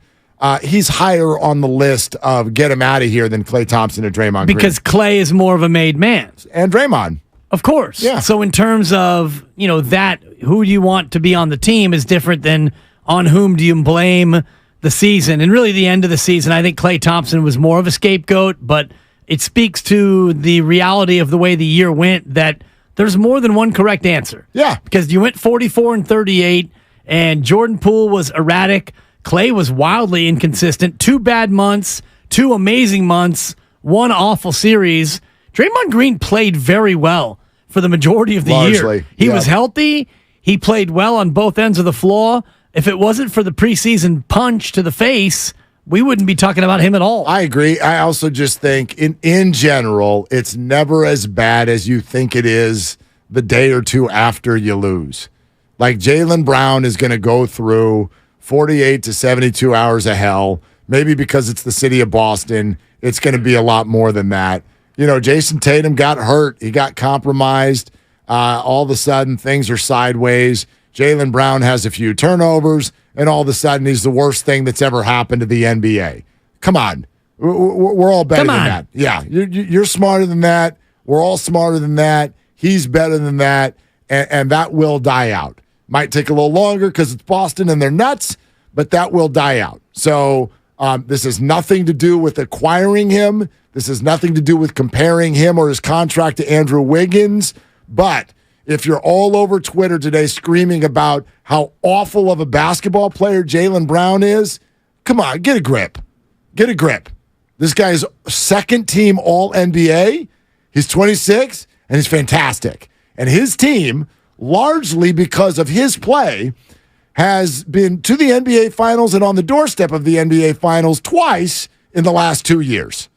He's higher on the list of get him out of here than Klay Thompson and Draymond Green. Because Klay is more of a made man. And Draymond. Of course. Yeah. So in terms of, that who do you want to be on the team is different than on whom do you blame the season. And really the end of the season, I think Klay Thompson was more of a scapegoat, but it speaks to the reality of the way the year went that there's more than one correct answer. Yeah. Because you went 44 and 38, and Jordan Poole was erratic. Klay was wildly inconsistent. 2 bad months, 2 amazing months, 1 awful series. Draymond Green played very well for the majority of the year. He was healthy. He played well on both ends of the floor. If it wasn't for the preseason punch to the face, we wouldn't be talking about him at all. I agree. I also just think in general, it's never as bad as you think it is the day or two after you lose. Like Jalen Brown is going to go through 48 to 72 hours of hell. Maybe because it's the city of Boston, it's going to be a lot more than that. Jason Tatum got hurt. He got compromised. All of a sudden, things are sideways. Jalen Brown has a few turnovers, and all of a sudden, he's the worst thing that's ever happened to the NBA. Come on. We're all better than that. Yeah, you're smarter than that. We're all smarter than that. He's better than that, and that will die out. Might take a little longer because it's Boston and they're nuts, but that will die out. So this has nothing to do with acquiring him. This has nothing to do with comparing him or his contract to Andrew Wiggins. But if you're all over Twitter today screaming about how awful of a basketball player Jalen Brown is, come on, get a grip. Get a grip. This guy is second team All-NBA. He's 26, and he's fantastic. And his team, largely because of his play, has been to the NBA Finals and on the doorstep of the NBA Finals twice in the last 2 years.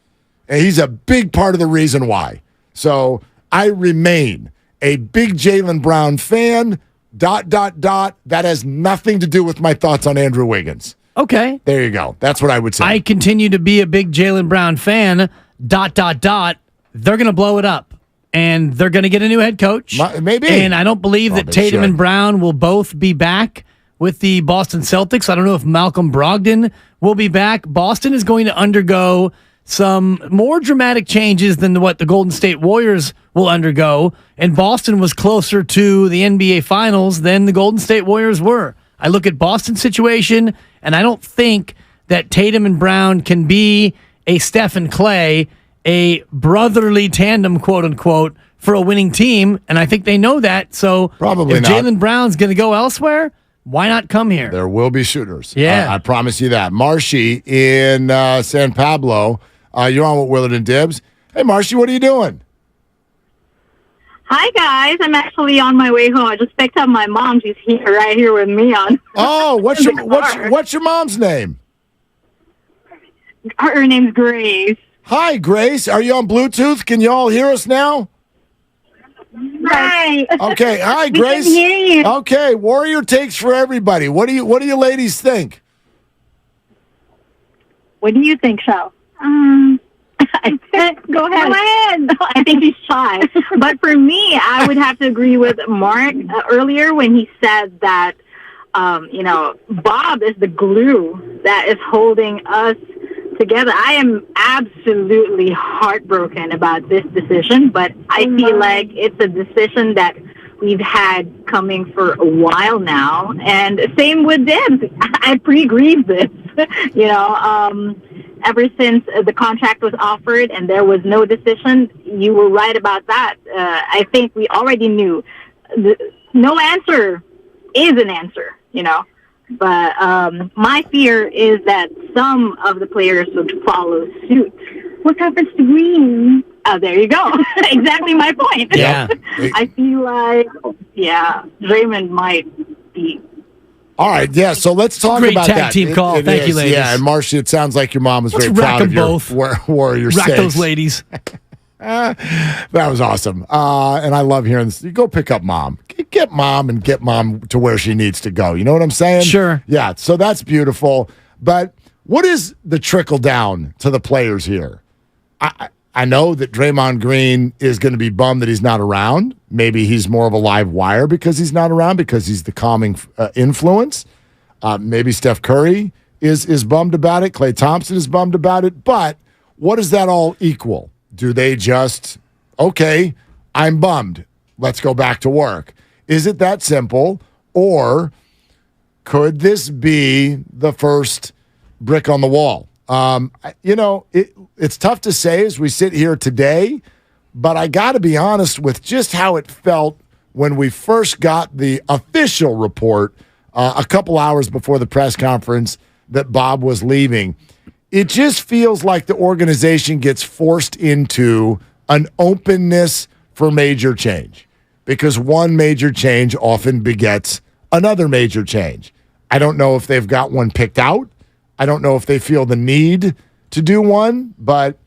And he's a big part of the reason why. So I remain a big Jalen Brown fan, ... That has nothing to do with my thoughts on Andrew Wiggins. Okay. There you go. That's what I would say. I continue to be a big Jalen Brown fan, ... They're going to blow it up. And they're going to get a new head coach. Maybe. And I don't believe that Tatum and Brown will both be back with the Boston Celtics. I don't know if Malcolm Brogdon will be back. Boston is going to undergo some more dramatic changes than what the Golden State Warriors will undergo. And Boston was closer to the NBA Finals than the Golden State Warriors were. I look at Boston's situation, and I don't think that Tatum and Brown can be a Steph and Klay, a brotherly tandem, quote unquote, for a winning team. And I think they know that. So probably if not. Jalen Brown's going to go elsewhere, why not come here? There will be shooters. Yeah. I promise you that. Marshy in San Pablo. You're on with Willard and Dibbs. Hey, Marshy, what are you doing? Hi, guys. I'm actually on my way home. I just picked up my mom. She's right here with me on. Oh, what's your mom's name? Her name's Grace. Hi, Grace. Are you on Bluetooth? Can you all hear us now? Hi. Okay, hi, We Grace. can hear you. Okay, Warrior takes for everybody. What do you ladies think? What do you think, Shell? Go ahead. I think he's shy. But for me, I would have to agree with Mark earlier when he said that, Bob is the glue that is holding us together. I am absolutely heartbroken about this decision, but I feel like it's a decision that we've had coming for a while now. And same with Dibs. I pre-grieved this, ever since the contract was offered and there was no decision. You were right about that. I think we already knew no answer is an answer, But my fear is that some of the players would follow suit. What happens to Green? Oh, there you go. Exactly my point. Yeah. I feel like, Draymond might be. All right, yeah. So let's talk Great about tag that. team call. Thank you, ladies. Yeah, and Marcia, it sounds like your mom was Let's very rack proud of them your both. Warrior Rack six. those ladies. That was awesome. And I love hearing this. You go pick up mom. Get mom to where she needs to go. You know what I'm saying? Sure. Yeah, so that's beautiful. But what is the trickle down to the players here? I know that Draymond Green is going to be bummed that he's not around. Maybe he's more of a live wire because he's not around, because he's the calming influence. Maybe Steph Curry is bummed about it. Klay Thompson is bummed about it. But what does that all equal? Do they just, okay, I'm bummed, let's go back to work? Is it that simple? Or could this be the first brick on the wall? It's tough to say as we sit here today, but I got to be honest with just how it felt when we first got the official report a couple hours before the press conference that Bob was leaving. It just feels like the organization gets forced into an openness for major change, because one major change often begets another major change. I don't know if they've got one picked out. I don't know if they feel the need to do one, but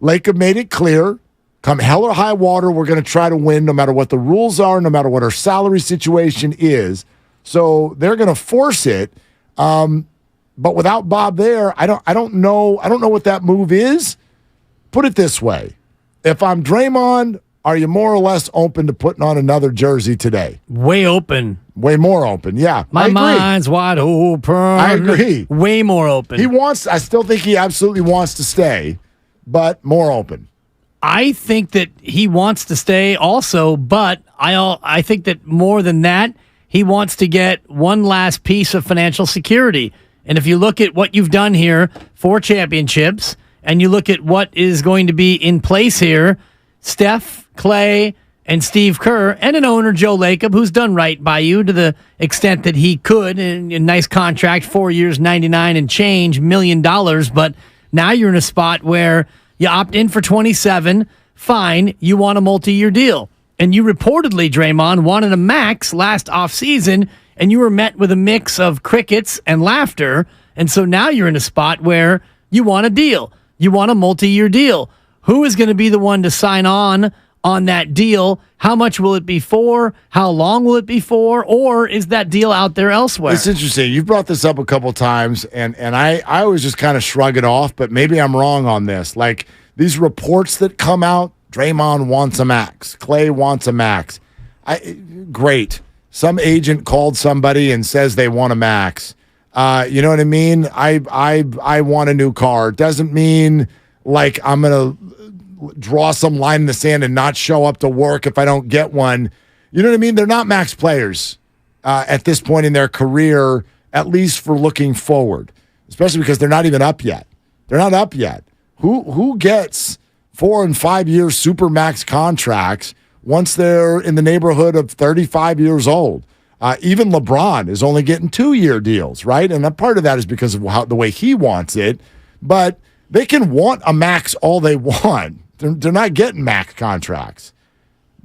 Lacob made it clear, come hell or high water, we're going to try to win no matter what the rules are, no matter what our salary situation is. So they're going to force it. But without Bob there, I don't know what that move is. Put it this way. If I'm Draymond, are you more or less open to putting on another jersey today? Way open. Way more open, yeah. My mind's wide open. I agree. Way more open. I still think he absolutely wants to stay, but more open. I think that he wants to stay also, but I think that more than that, he wants to get one last piece of financial security. And if you look at what you've done here for championships, and you look at what is going to be in place here, Steph, Klay, and Steve Kerr, and an owner, Joe Lacob, who's done right by you to the extent that he could, in a nice contract, 4 years, $99 and change $1 million. But now you're in a spot where you opt in for 27, fine, you want a multi-year deal. And you reportedly, Draymond, wanted a max last offseason, and you were met with a mix of crickets and laughter. And so now you're in a spot where you want a deal. You want a multi-year deal. Who is going to be the one to sign on that deal? How much will it be for? How long will it be for? Or is that deal out there elsewhere? It's interesting. You've brought this up a couple times, and I always just kind of shrug it off, but maybe I'm wrong on this. Like these reports that come out, Draymond wants a max. Klay wants a max. Great. Some agent called somebody and says they want a max. You know what I mean? I want a new car. Doesn't mean like I'm going to draw some line in the sand and not show up to work if I don't get one. You know what I mean? They're not max players at this point in their career, at least for looking forward, especially because they're not even up yet. They're not up yet. Who gets 4 and 5 year super max contracts once they're in the neighborhood of 35 years old? Even LeBron is only getting 2-year deals, right? And a part of that is because of the way he wants it. But they can want a max all they want. They're not getting max contracts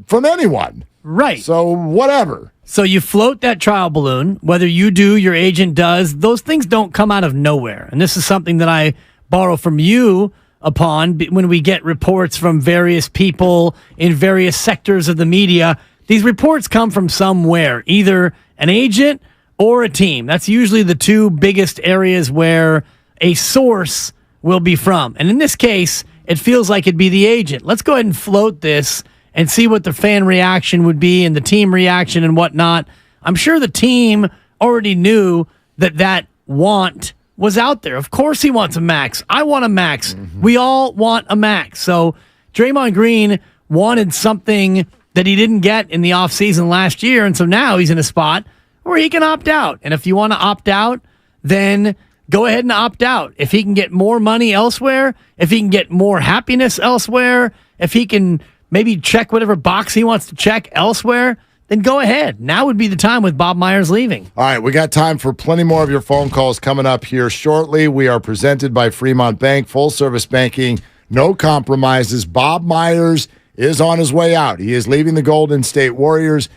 from anyone. Right. So whatever. So you float that trial balloon, whether you do, your agent does, those things don't come out of nowhere. And this is something that I borrow from you upon when we get reports from various people in various sectors of the media. these reports come from somewhere, either an agent or a team. That's usually the two biggest areas where a source will be from. And in this case, it feels like it'd be the agent. Let's go ahead and float this and see what the fan reaction would be and the team reaction and whatnot. I'm sure the team already knew that want was out there. Of course he wants a max. I want a max. We all want a max. So Draymond Green wanted something that he didn't get in the offseason last year, and so now he's in a spot where he can opt out. And if you want to opt out, then go ahead and opt out. If he can get more money elsewhere, if he can get more happiness elsewhere, if he can maybe check whatever box he wants to check elsewhere, then go ahead. Now would be the time with Bob Myers leaving. All right, we got time for plenty more of your phone calls coming up here shortly. We are presented by Fremont Bank, full-service banking, no compromises. Bob Myers is on his way out. He is leaving the Golden State Warriors.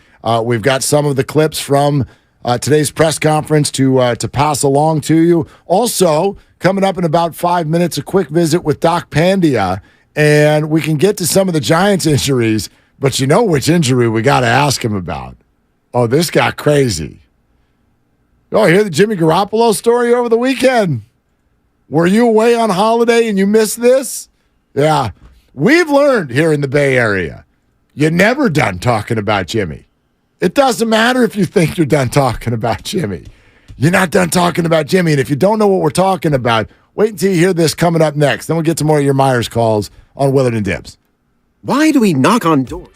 We've got some of the clips from today's press conference to pass along to you. Also, coming up in about 5 minutes, a quick visit with Doc Pandia, and we can get to some of the Giants' injuries. But you know which injury we got to ask him about. Oh, this got crazy. Oh, hear the Jimmy Garoppolo story over the weekend? Were you away on holiday and you missed this? Yeah. We've learned here in the Bay Area, you're never done talking about Jimmy. It doesn't matter if you think you're done talking about Jimmy. You're not done talking about Jimmy. And if you don't know what we're talking about, wait until you hear this coming up next. Then we'll get to more of your Myers calls on Willard and Dibs. Why do we knock on doors?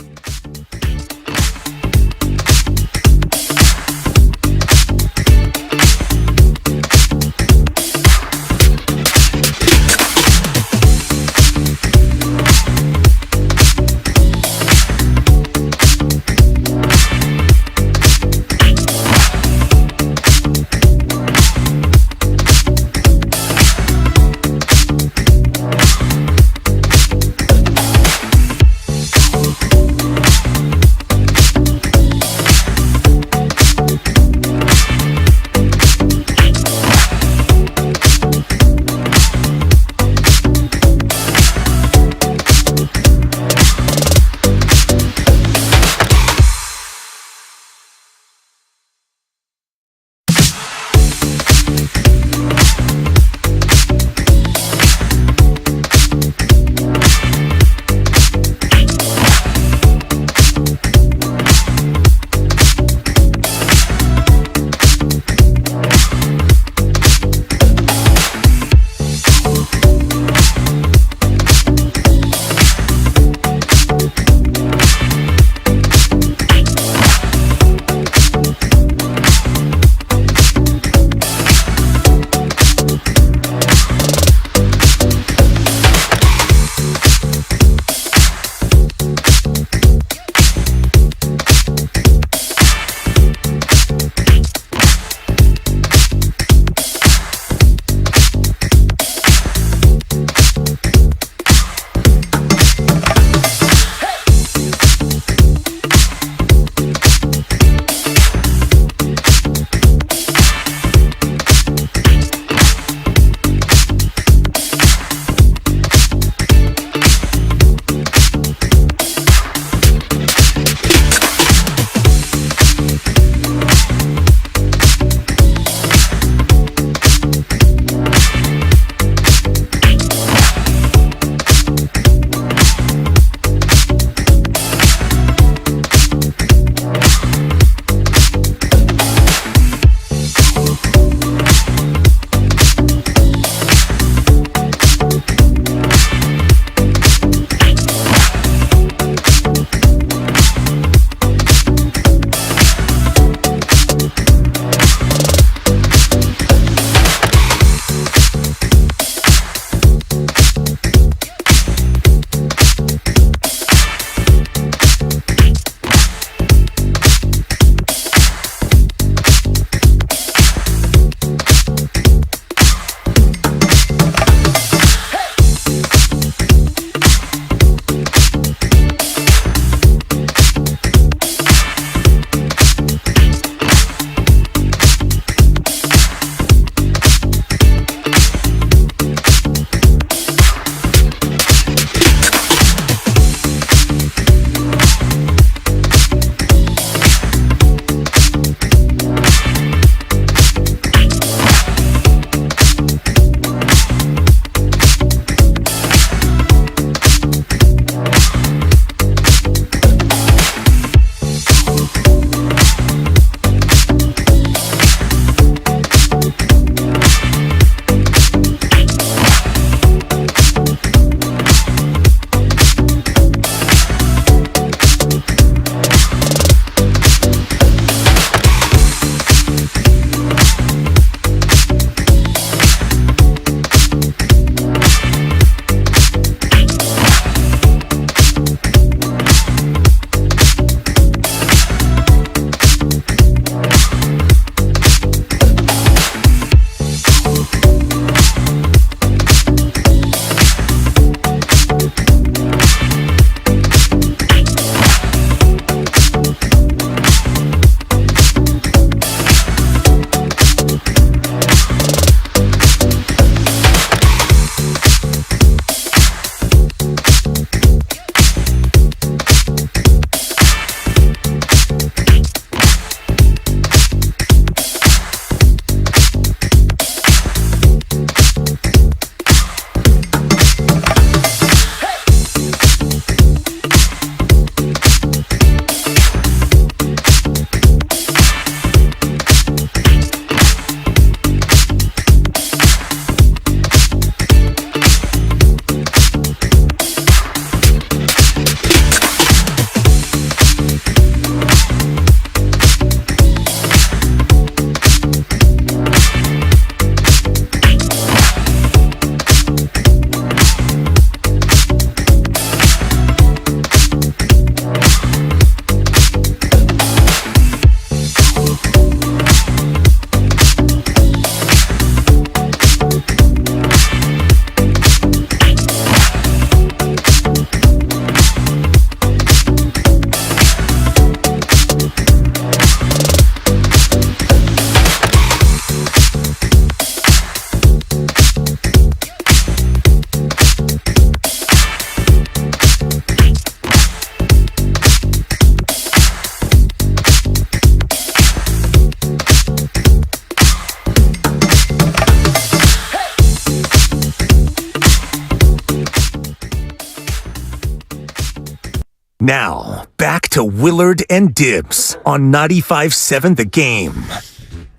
Now, back to Willard and Dibbs on 95.7 The Game.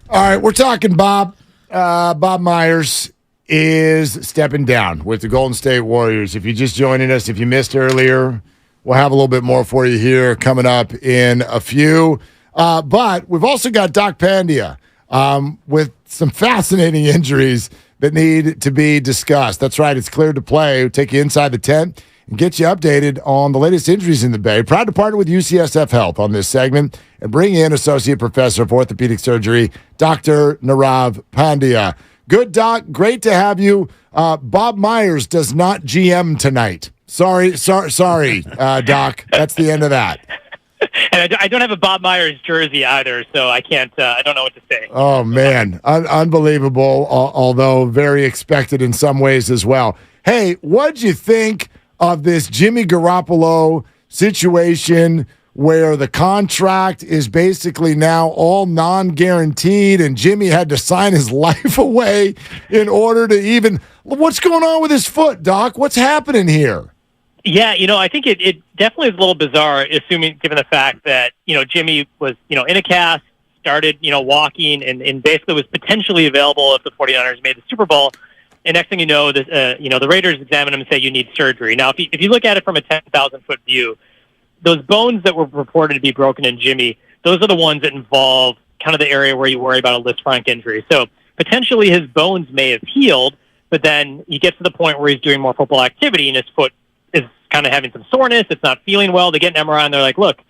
All right, we're talking Bob. Bob Myers is stepping down with the Golden State Warriors. If you're just joining us, if you missed earlier, we'll have a little bit more for you here coming up in a few. But we've also got Doc Pandia with some fascinating injuries that need to be discussed. That's right, it's Cleared to Play. We'll take you inside the tent and get you updated on the latest injuries in the Bay. Proud to partner with UCSF Health on this segment and bring in Associate Professor of Orthopedic Surgery, Dr. Nirav Pandya. Good, Doc. Great to have you. Bob Myers does not GM tonight. Sorry, Doc. That's the end of that. And I don't have a Bob Myers jersey either, so I can't. I don't know what to say. Oh man, unbelievable. Although very expected in some ways as well. Hey, what'd you think of this Jimmy Garoppolo situation where the contract is basically now all non-guaranteed and Jimmy had to sign his life away in order to even... What's going on with his foot, Doc? What's happening here? Yeah, I think it definitely is a little bizarre, given the fact that, Jimmy was, in a cast, started, walking and basically was potentially available if the 49ers made the Super Bowl. And next thing you know, the Raiders examine him and say you need surgery. Now, if you look at it from a 10,000-foot view, those bones that were reported to be broken in Jimmy, those are the ones that involve kind of the area where you worry about a Lisfranc injury. So potentially his bones may have healed, but then he gets to the point where he's doing more football activity and his foot is kind of having some soreness. It's not feeling well. They get an MRI and they're like, look,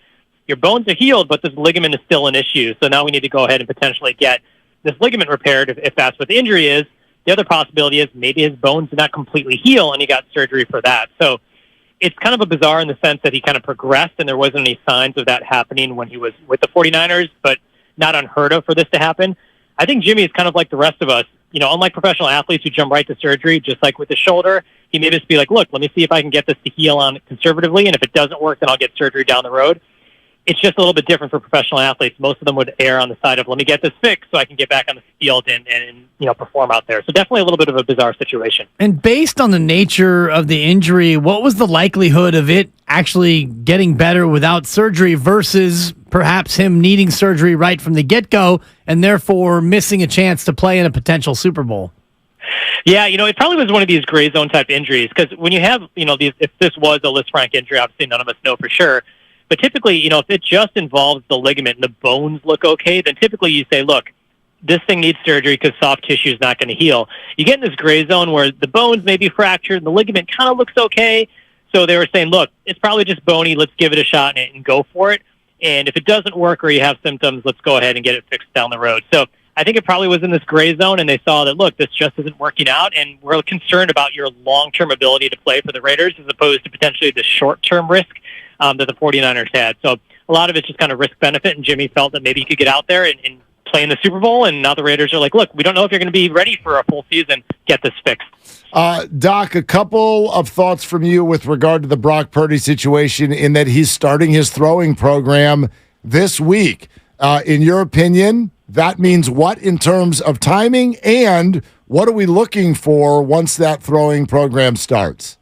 your bones are healed, but this ligament is still an issue. So now we need to go ahead and potentially get this ligament repaired if that's what the injury is. The other possibility is maybe his bones did not completely heal and he got surgery for that. So it's kind of a bizarre in the sense that he kind of progressed and there wasn't any signs of that happening when he was with the 49ers, but not unheard of for this to happen. I think Jimmy is kind of like the rest of us. Unlike professional athletes who jump right to surgery, just like with the shoulder, he may just be like, look, let me see if I can get this to heal on conservatively, and if it doesn't work, then I'll get surgery down the road. It's just a little bit different for professional athletes. Most of them would err on the side of, let me get this fixed so I can get back on the field and perform out there. So definitely a little bit of a bizarre situation. And based on the nature of the injury, what was the likelihood of it actually getting better without surgery versus perhaps him needing surgery right from the get-go and therefore missing a chance to play in a potential Super Bowl? Yeah, it probably was one of these gray zone type injuries because when you have, if this was a Lisfranc injury, obviously none of us know for sure. But typically, if it just involves the ligament and the bones look okay, then typically you say, look, this thing needs surgery because soft tissue is not going to heal. You get in this gray zone where the bones may be fractured and the ligament kind of looks okay. So they were saying, look, it's probably just bony. Let's give it a shot and go for it. And if it doesn't work or you have symptoms, let's go ahead and get it fixed down the road. So I think it probably was in this gray zone and they saw that, look, this just isn't working out and we're concerned about your long-term ability to play for the Raiders as opposed to potentially the short-term risk that the 49ers had. So a lot of it's just kind of risk-benefit, and Jimmy felt that maybe he could get out there and play in the Super Bowl, and now the Raiders are like, look, we don't know if you're going to be ready for a full season. Get this fixed. Doc, a couple of thoughts from you with regard to the Brock Purdy situation in that he's starting his throwing program this week. In your opinion, that means what in terms of timing, and what are we looking for once that throwing program starts?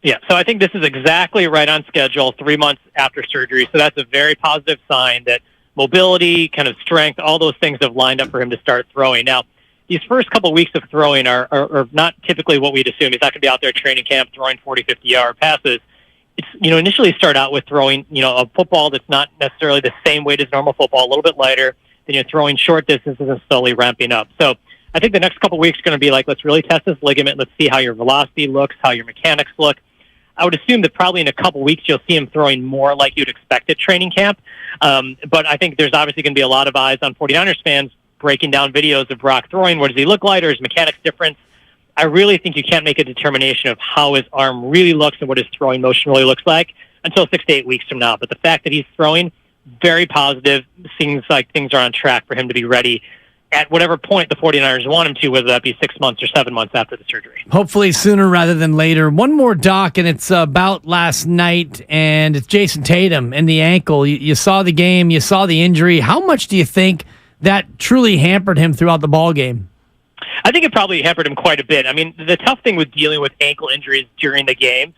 Yeah, so I think this is exactly right on schedule, 3 months after surgery. So that's a very positive sign that mobility, kind of strength, all those things have lined up for him to start throwing. Now, these first couple weeks of throwing are not typically what we'd assume. He's not going to be out there training camp throwing 40, 50-yard passes. It's, initially start out with throwing, a football that's not necessarily the same weight as normal football, a little bit lighter. Then you're throwing short distances and slowly ramping up. So I think the next couple weeks are going to be like, let's really test this ligament. Let's see how your velocity looks, how your mechanics look. I would assume that probably in a couple weeks you'll see him throwing more like you'd expect at training camp. But I think there's obviously going to be a lot of eyes on 49ers fans breaking down videos of Brock throwing. What does he look like? Or his mechanics difference? I really think you can't make a determination of how his arm really looks and what his throwing motion really looks like until 6 to 8 weeks from now. But the fact that he's throwing, very positive. Seems like things are on track for him to be ready at whatever point the 49ers want him to, whether that be 6 months or 7 months after the surgery. Hopefully sooner rather than later. One more, Doc, and it's about last night, and it's Jason Tatum and the ankle. You saw the game, you saw the injury. How much do you think that truly hampered him throughout the ball game? I think it probably hampered him quite a bit. I mean, the tough thing with dealing with ankle injuries during the game,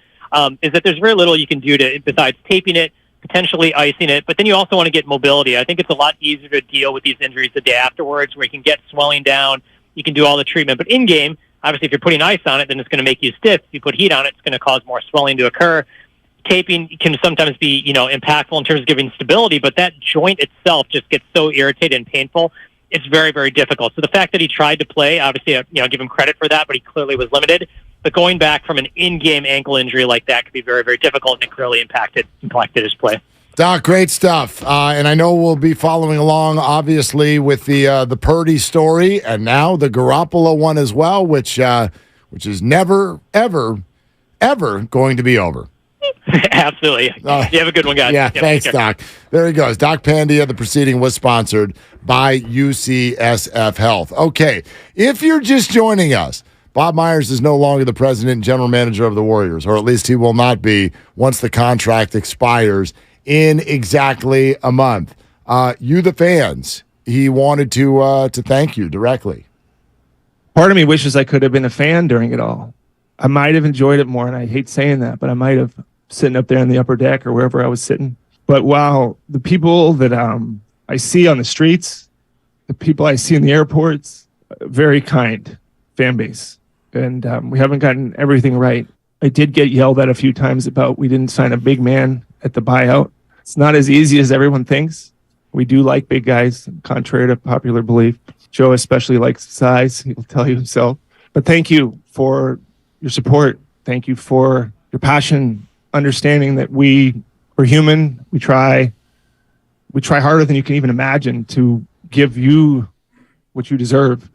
is that there's very little you can do besides taping it, potentially icing it, but then you also want to get mobility. I think it's a lot easier to deal with these injuries the day afterwards, where you can get swelling down, you can do all the treatment. But in game, obviously, if you're putting ice on it, then it's going to make you stiff. If you put heat on it, it's going to cause more swelling to occur. Taping can sometimes be, impactful in terms of giving stability, but that joint itself just gets so irritated and painful. It's very, very difficult. So the fact that he tried to play, obviously, give him credit for that, but he clearly was limited. But going back from an in-game ankle injury like that could be very, very difficult, and it clearly impacted his play. Doc, great stuff. And I know we'll be following along, obviously, with the Purdy story, and now the Garoppolo one as well, which is never, ever, ever going to be over. Absolutely. You have a good one, guys. Yeah, thanks, Doc. There he goes. Doc Pandia. The proceeding was sponsored by UCSF Health. Okay, if you're just joining us, Bob Myers is no longer the president and general manager of the Warriors, or at least he will not be once the contract expires in exactly a month. You, the fans, he wanted to thank you directly. Part of me wishes I could have been a fan during it all. I might have enjoyed it more, and I hate saying that, but I might have sitting up there in the upper deck or wherever I was sitting. But wow, the people that I see on the streets, the people I see in the airports, very kind fan base. And we haven't gotten everything right. I did get yelled at a few times about we didn't sign a big man at the buyout. It's not as easy as everyone thinks. We do like big guys, contrary to popular belief. Joe especially likes size. He'll tell you himself. But thank you for your support. Thank you for your passion, understanding that we're human. We try harder than you can even imagine to give you what you deserve.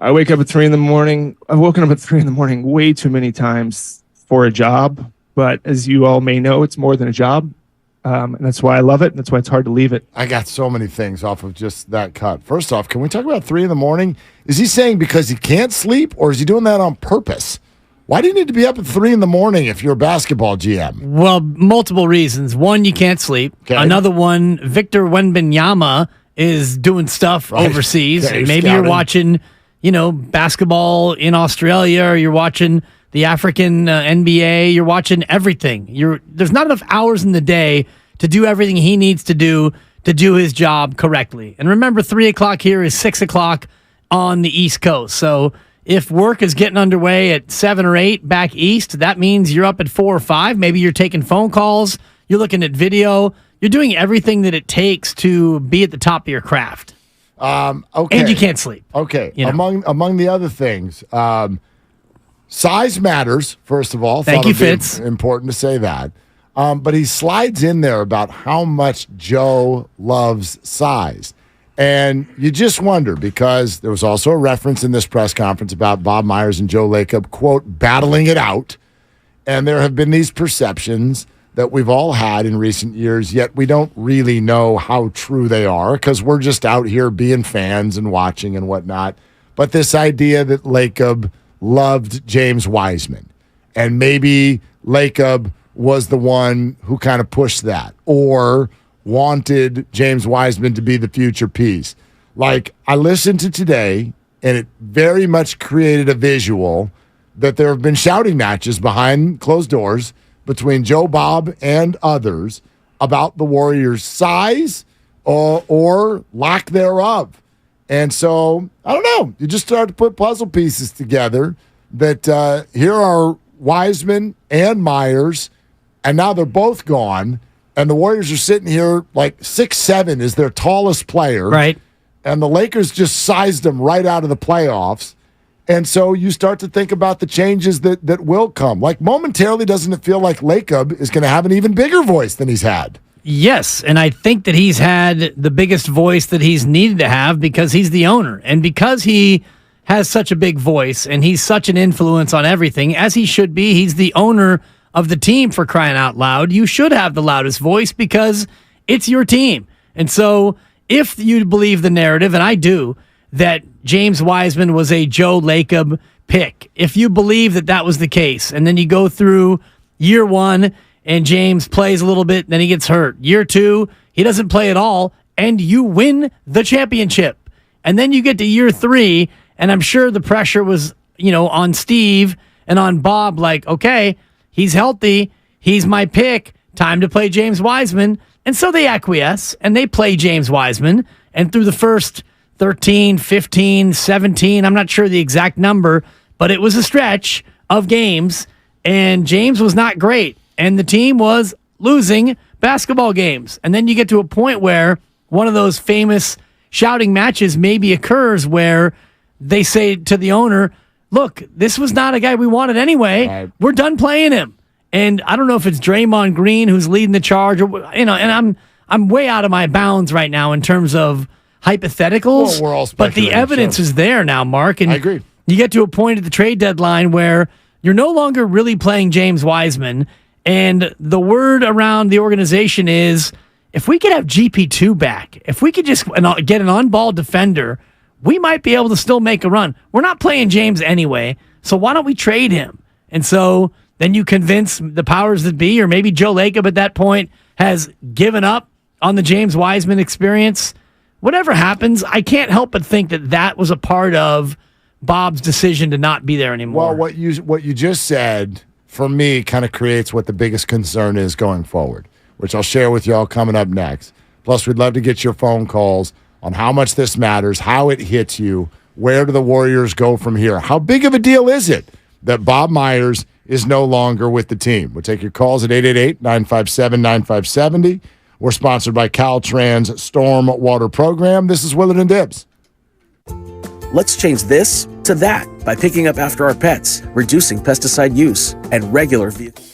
I wake up at 3 a.m. I've woken up at 3 a.m. way too many times for a job. But as you all may know, it's more than a job. And that's why I love it. And that's why it's hard to leave it. I got so many things off of just that cut. First off, can we talk about 3 a.m? Is he saying because he can't sleep, or is he doing that on purpose? Why do you need to be up at 3 a.m. if you're a basketball GM? Well, multiple reasons. One, you can't sleep. Okay. Another one, Victor Wembanyama is doing stuff overseas. Okay, maybe you're watching, basketball in Australia, or you're watching the African NBA. You're watching everything. There's not enough hours in the day to do everything he needs to do his job correctly. And remember, 3 o'clock here is 6 o'clock on the East Coast. So if work is getting underway at 7 or 8 back east, that means you're up at 4 or 5. Maybe you're taking phone calls. You're looking at video. You're doing everything that it takes to be at the top of your craft. Okay. And you can't sleep. Okay. Among the other things, size matters, first of all. Thank you, Fitz. Important to say that. But he slides in there about how much Joe loves size. And you just wonder, because there was also a reference in this press conference about Bob Myers and Joe Lacob, quote, battling it out. And there have been these perceptions that we've all had in recent years, yet we don't really know how true they are because we're just out here being fans and watching and whatnot. But this idea that Lacob loved James Wiseman, and maybe Lacob was the one who kind of pushed that, or wanted James Wiseman to be the future piece. Like, I listened to today, and it very much created a visual that there have been shouting matches behind closed doors between Joe Bob and others about the Warriors' size or lack thereof. And so, I don't know, you just start to put puzzle pieces together that here are Wiseman and Myers, and now they're both gone. And the Warriors are sitting here like 6'7" is their tallest player. Right. And the Lakers just sized them right out of the playoffs. And so you start to think about the changes that will come. Like, momentarily, doesn't it feel like Lacob is going to have an even bigger voice than he's had? Yes, and I think that he's had the biggest voice that he's needed to have because he's the owner. And because he has such a big voice and he's such an influence on everything, as he should be, he's the owner of the team, for crying out loud. You should have the loudest voice because it's your team. And so if you believe the narrative, and I do, that James Wiseman was a Joe Lacob pick, if you believe that that was the case, and then you go through year one and James plays a little bit, then he gets hurt. Year two, he doesn't play at all, and you win the championship. And then you get to year three, and I'm sure the pressure was, on Steve and on Bob, like, okay, He's healthy. He's my pick. Time to play James Wiseman. And so they acquiesce, and they play James Wiseman. And through the first 13, 15, 17, I'm not sure the exact number, but it was a stretch of games, and James was not great. And the team was losing basketball games. And then you get to a point where one of those famous shouting matches maybe occurs where they say to the owner, look, this was not a guy we wanted anyway. Right. We're done playing him. And I don't know if it's Draymond Green who's leading the charge, or and I'm way out of my bounds right now in terms of hypotheticals. Well, we're all but the evidence is there now, Mark. And I agree. You get to a point at the trade deadline where you're no longer really playing James Wiseman, and the word around the organization is, if we could have GP2 back, if we could just get an on-ball defender, we might be able to still make a run. We're not playing James anyway, so why don't we trade him? And so then you convince the powers that be, or maybe Joe Lacob at that point has given up on the James Wiseman experience. Whatever happens, I can't help but think that that was a part of Bob's decision to not be there anymore. Well, what you just said, for me, kind of creates what the biggest concern is going forward, which I'll share with y'all coming up next. Plus, we'd love to get your phone calls on how much this matters, how it hits you, where do the Warriors go from here? How big of a deal is it that Bob Myers is no longer with the team? We'll take your calls at 888-957-9570. We're sponsored by Caltrans Storm Water Program. This is Willard and Dibbs. Let's change this to that by picking up after our pets, reducing pesticide use, and regular vehicle.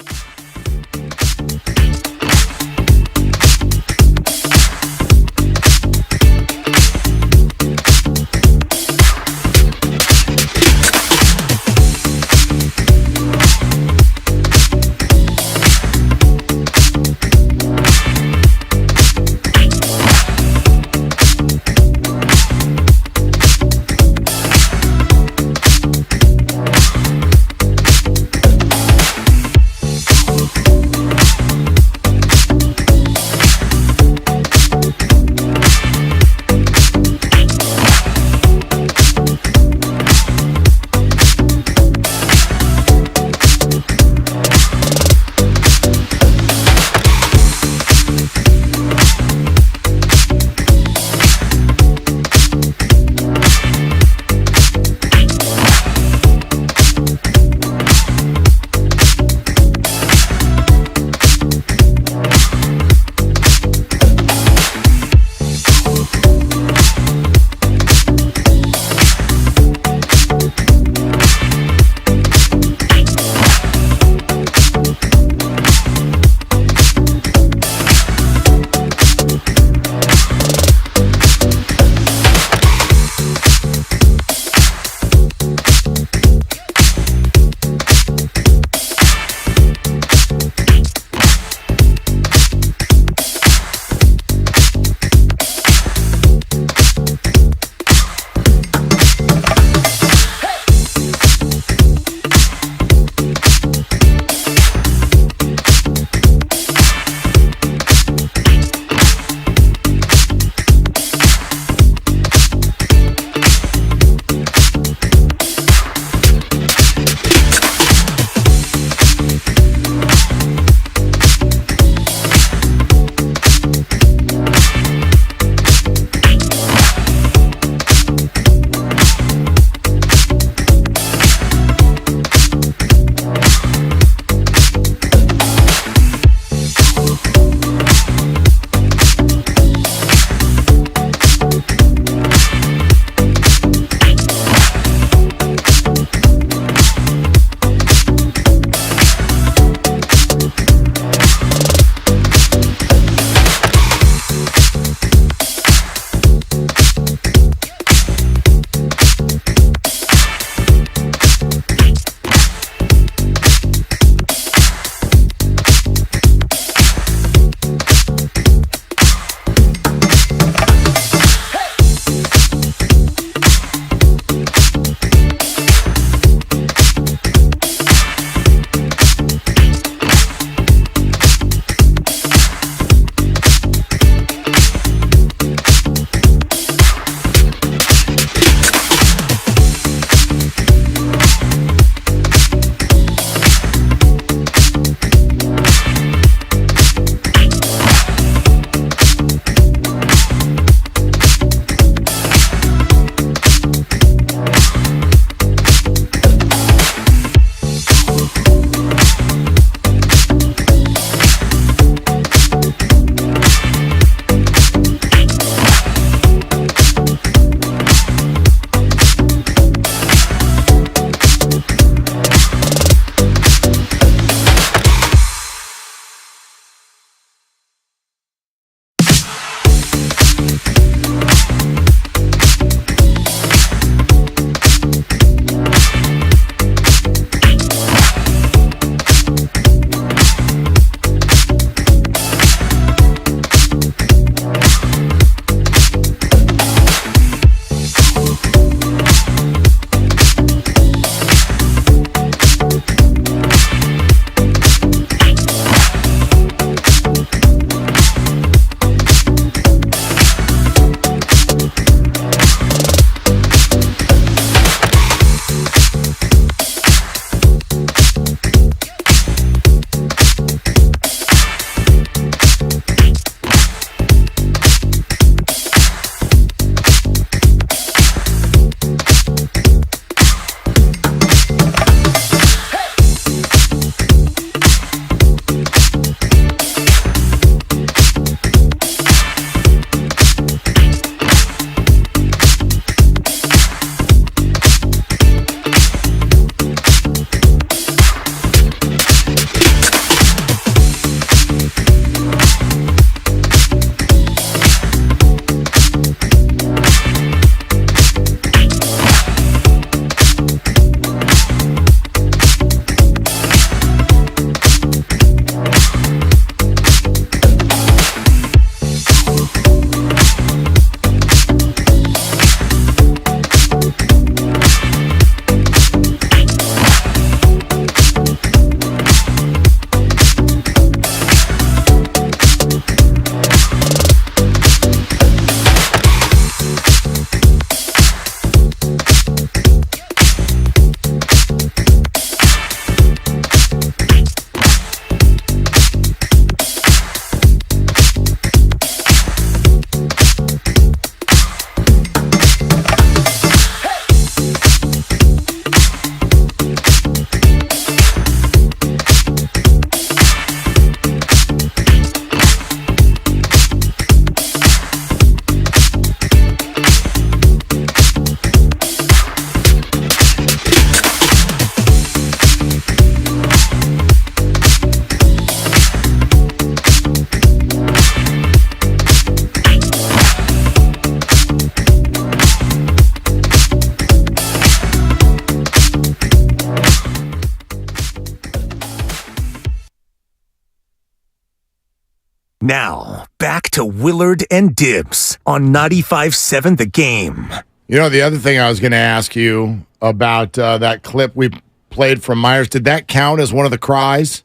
Now, back to Willard and Dibs on 95.7 The Game. You know, the other thing I was going to ask you about that clip we played from Myers, did that count as one of the cries?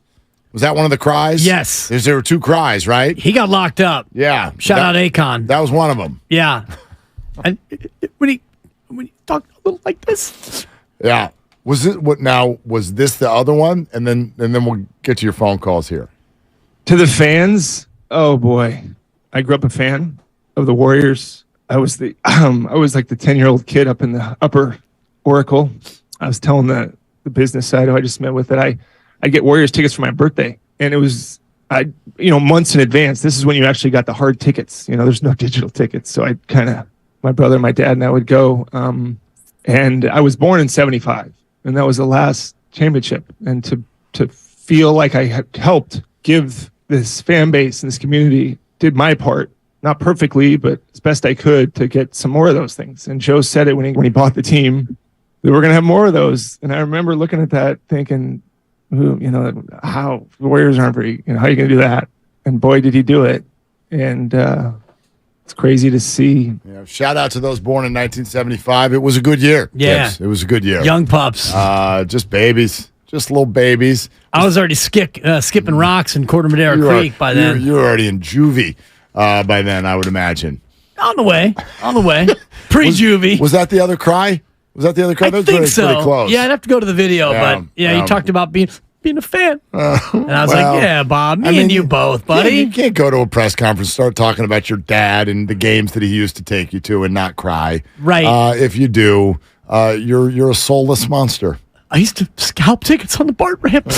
Was that one of the cries? Yes. There were 2 cries, right? He got locked up. Yeah. Shout out Akon. That was one of them. Yeah. And when he talked a little like this. Yeah. Was this the other one? And then we'll get to your phone calls here. To the fans, oh boy, I grew up a fan of the Warriors. I was like the 10-year-old kid up in the upper Oracle. I was telling the business side who I just met with that I get Warriors tickets for my birthday, and it was months in advance. This is when you actually got the hard tickets. There's no digital tickets, so my brother, my dad, and I would go. And I was born in '75, and that was the last championship. And to feel like I had helped give this fan base and this community, did my part, not perfectly, but as best I could to get some more of those things. And Joe said it when he bought the team, that we're going to have more of those. And I remember looking at that thinking, how the Warriors aren't very, how are you going to do that? And boy, did he do it. And it's crazy to see. Yeah, shout out to those born in 1975. It was a good year. Yeah. Yes, it was a good year. Young pups. Just babies. Just little babies. I was already skipping rocks in Corte Madera Creek by then. You were already in juvie by then, I would imagine. On the way. Pre-juvie. Was that the other cry? I think so. Pretty close. Yeah, I'd have to go to the video, but you talked about being a fan. And I was like, yeah, Bob, and you both, buddy. You can't go to a press conference, start talking about your dad and the games that he used to take you to and not cry. Right. If you do, you're a soulless monster. I used to scalp tickets on the BART ramp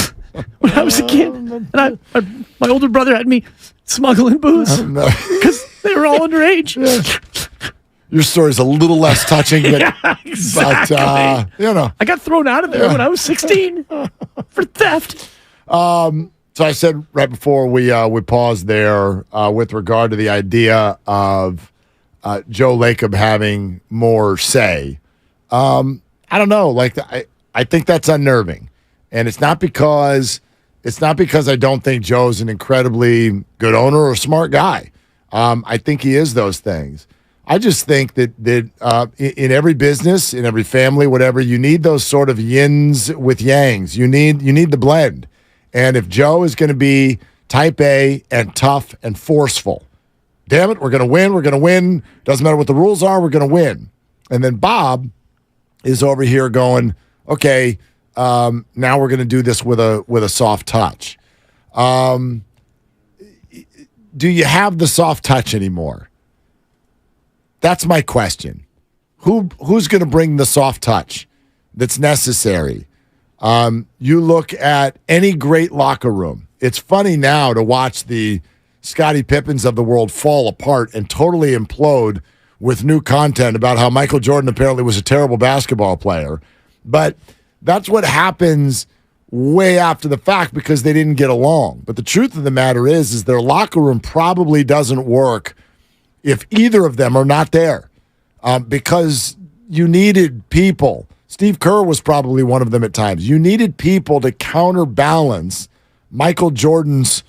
when I was a kid. And my older brother had me smuggling booze because they were all underage. Yeah. Your story's a little less touching, but, yeah, exactly. I got thrown out of there when I was 16 for theft. So I said right before we paused there with regard to the idea of Joe Lacob having more say. I don't know. I think that's unnerving, and it's not because I don't think Joe's an incredibly good owner or smart guy. I think he is those things. I just think that in every business, in every family, whatever, you need those sort of yins with yangs. You need the blend. And if Joe is going to be type A and tough and forceful, damn it, we're going to win. We're going to win. Doesn't matter what the rules are. We're going to win. And then Bob is over here going, okay, now we're going to do this with a soft touch. Do you have the soft touch anymore? That's my question. Who's going to bring the soft touch that's necessary? You look at any great locker room. It's funny now to watch the Scottie Pippens of the world fall apart and totally implode with new content about how Michael Jordan apparently was a terrible basketball player. But that's what happens way after the fact because they didn't get along. But the truth of the matter is their locker room probably doesn't work if either of them are not there because you needed people. Steve Kerr was probably one of them at times. You needed people to counterbalance Michael Jordan's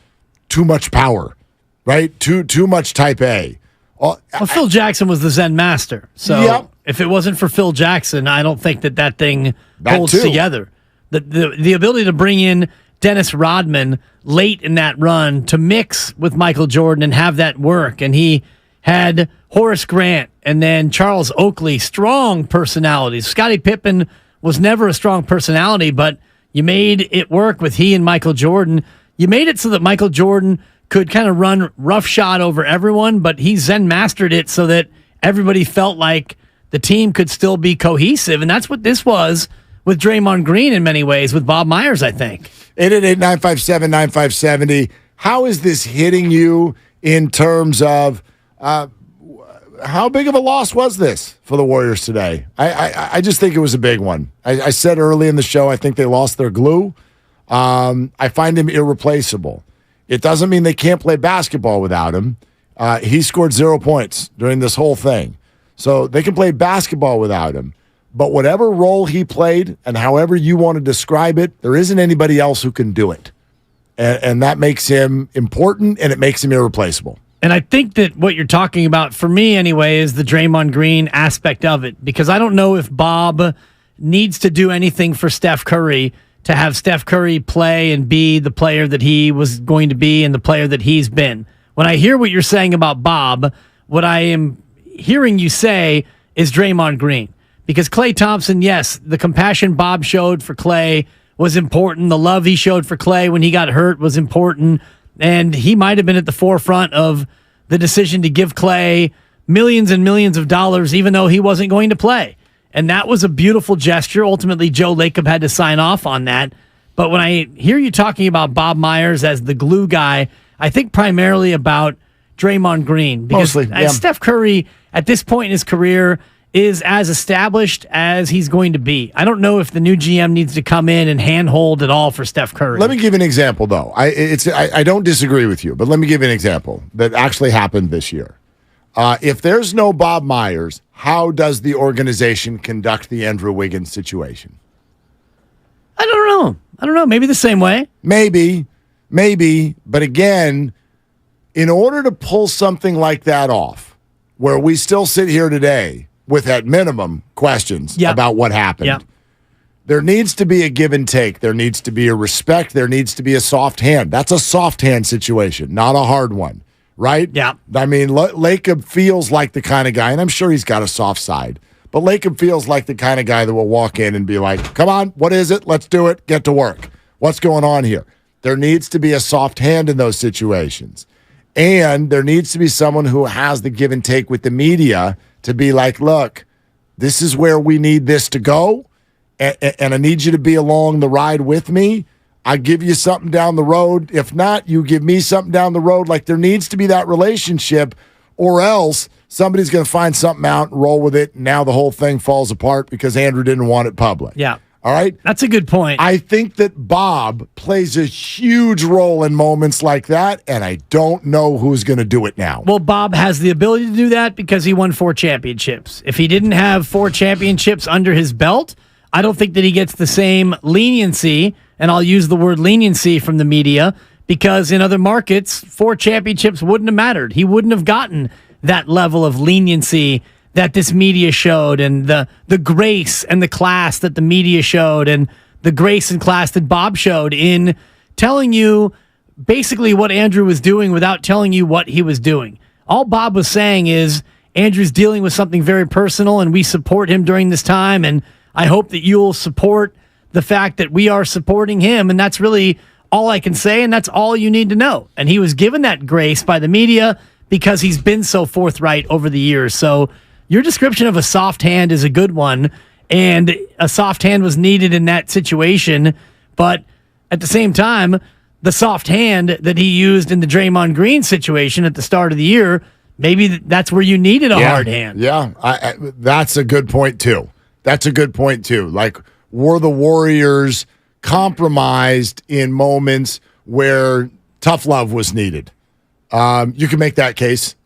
too much power, right? Too much type A. Well, Phil Jackson was the Zen master. So if it wasn't for Phil Jackson, I don't think that thing holds together. The ability to bring in Dennis Rodman late in that run to mix with Michael Jordan and have that work. And he had Horace Grant and then Charles Oakley, strong personalities. Scottie Pippen was never a strong personality, but you made it work with he and Michael Jordan. You made it so that Michael Jordan could kind of run roughshod over everyone, but he Zen mastered it so that everybody felt like the team could still be cohesive. And that's what this was with Draymond Green in many ways, with Bob Myers, I think. 888-957-9570. How is this hitting you in terms of how big of a loss was this for the Warriors today? I just think it was a big one. I said early in the show, I think they lost their glue. I find him irreplaceable. It doesn't mean they can't play basketball without him. He scored 0 points during this whole thing. So they can play basketball without him. But whatever role he played and however you want to describe it, there isn't anybody else who can do it. And that makes him important, and it makes him irreplaceable. And I think that what you're talking about, for me anyway, is the Draymond Green aspect of it. Because I don't know if Bob needs to do anything for Steph Curry to have Steph Curry play and be the player that he was going to be and the player that he's been. When I hear what you're saying about Bob, what I am hearing you say is Draymond Green. Because Klay Thompson, yes, the compassion Bob showed for Klay was important. The love he showed for Klay when he got hurt was important. And he might have been at the forefront of the decision to give Klay millions and millions of dollars, even though he wasn't going to play. And that was a beautiful gesture. Ultimately, Joe Lacob had to sign off on that. But when I hear you talking about Bob Myers as the glue guy, I think primarily about Draymond Green. Because Mostly, yeah. Steph Curry, at this point in his career, is as established as he's going to be. I don't know if the new GM needs to come in and handhold it all for Steph Curry. Let me give you an example, though. I don't disagree with you, but let me give you an example that actually happened this year. If there's no Bob Myers, how does the organization conduct the Andrew Wiggins situation? I don't know. Maybe the same way. Maybe. But again, in order to pull something like that off, where we still sit here today with at minimum questions about what happened, there needs to be a give and take. There needs to be a respect. There needs to be a soft hand. That's a soft hand situation, not a hard one. Right? Yeah. I mean, Lacob feels like the kind of guy, and I'm sure he's got a soft side, but Lacob feels like the kind of guy that will walk in and be like, come on, what is it? Let's do it. Get to work. What's going on here? There needs to be a soft hand in those situations. And there needs to be someone who has the give and take with the media to be like, look, this is where we need this to go, and I need you to be along the ride with me. I give you something down the road. If not, you give me something down the road. Like, there needs to be that relationship, or else somebody's going to find something out and roll with it. And now the whole thing falls apart because Andrew didn't want it public. Yeah. All right? That's a good point. I think that Bob plays a huge role in moments like that, and I don't know who's going to do it now. Well, Bob has the ability to do that because he won 4 championships. If he didn't have 4 championships under his belt, I don't think that he gets the same leniency, and I'll use the word leniency from the media, because in other markets, 4 championships wouldn't have mattered. He wouldn't have gotten that level of leniency that this media showed, and the grace and the class that the media showed, and the grace and class that Bob showed in telling you basically what Andrew was doing without telling you what he was doing. All Bob was saying is, Andrew's dealing with something very personal, and we support him during this time, and I hope that you'll support the fact that we are supporting him, and that's really all I can say, and that's all you need to know. And he was given that grace by the media because he's been so forthright over the years. So your description of a soft hand is a good one, and a soft hand was needed in that situation, but at the same time, the soft hand that he used in the Draymond Green situation at the start of the year, maybe that's where you needed a hard hand. Yeah, that's a good point, too. Like, were the Warriors compromised in moments where tough love was needed? You can make that case.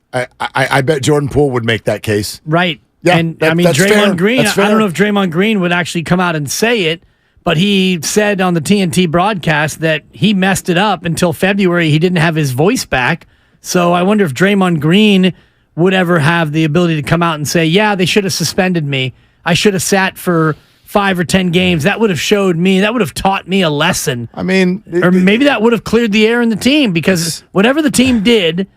I bet Jordan Poole would make that case. Right. Yeah, and Draymond fair. Green, I don't know if Draymond Green would actually come out and say it, but he said on the TNT broadcast that he messed it up until February. He didn't have his voice back. So I wonder if Draymond Green would ever have the ability to come out and say, yeah, they should have suspended me. I should have sat for 5 or 10 games. That would have showed me, that would have taught me a lesson. I mean, or maybe that would have cleared the air in the team, because whatever the team did,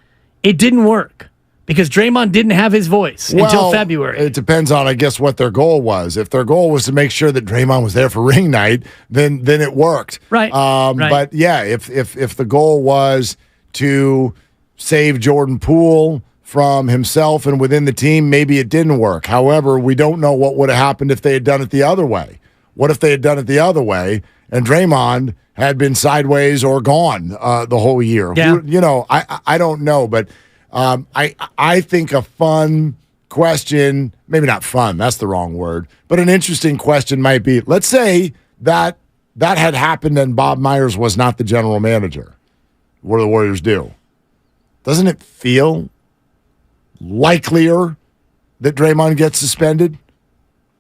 it didn't work because Draymond didn't have his voice until February. It depends on, I guess, what their goal was. If their goal was to make sure that Draymond was there for ring night, then it worked. Right. Right. But yeah, if the goal was to save Jordan Poole from himself and within the team, maybe it didn't work. However, we don't know what would have happened if they had done it the other way. What if they had done it the other way and Draymond had been sideways or gone the whole year? Yeah. I don't know, but I think a fun question, maybe not fun, that's the wrong word, but an interesting question might be, let's say that had happened and Bob Myers was not the general manager. What do the Warriors do? Doesn't it feel likelier that Draymond gets suspended?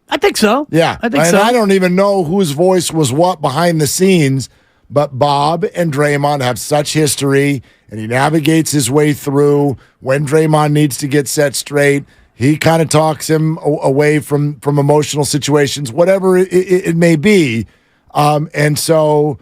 I think so. Yeah. I think so. I don't even know whose voice was what behind the scenes, But Bob and Draymond have such history, and he navigates his way through when Draymond needs to get set straight. He kind of talks him away from emotional situations, whatever it may be. And so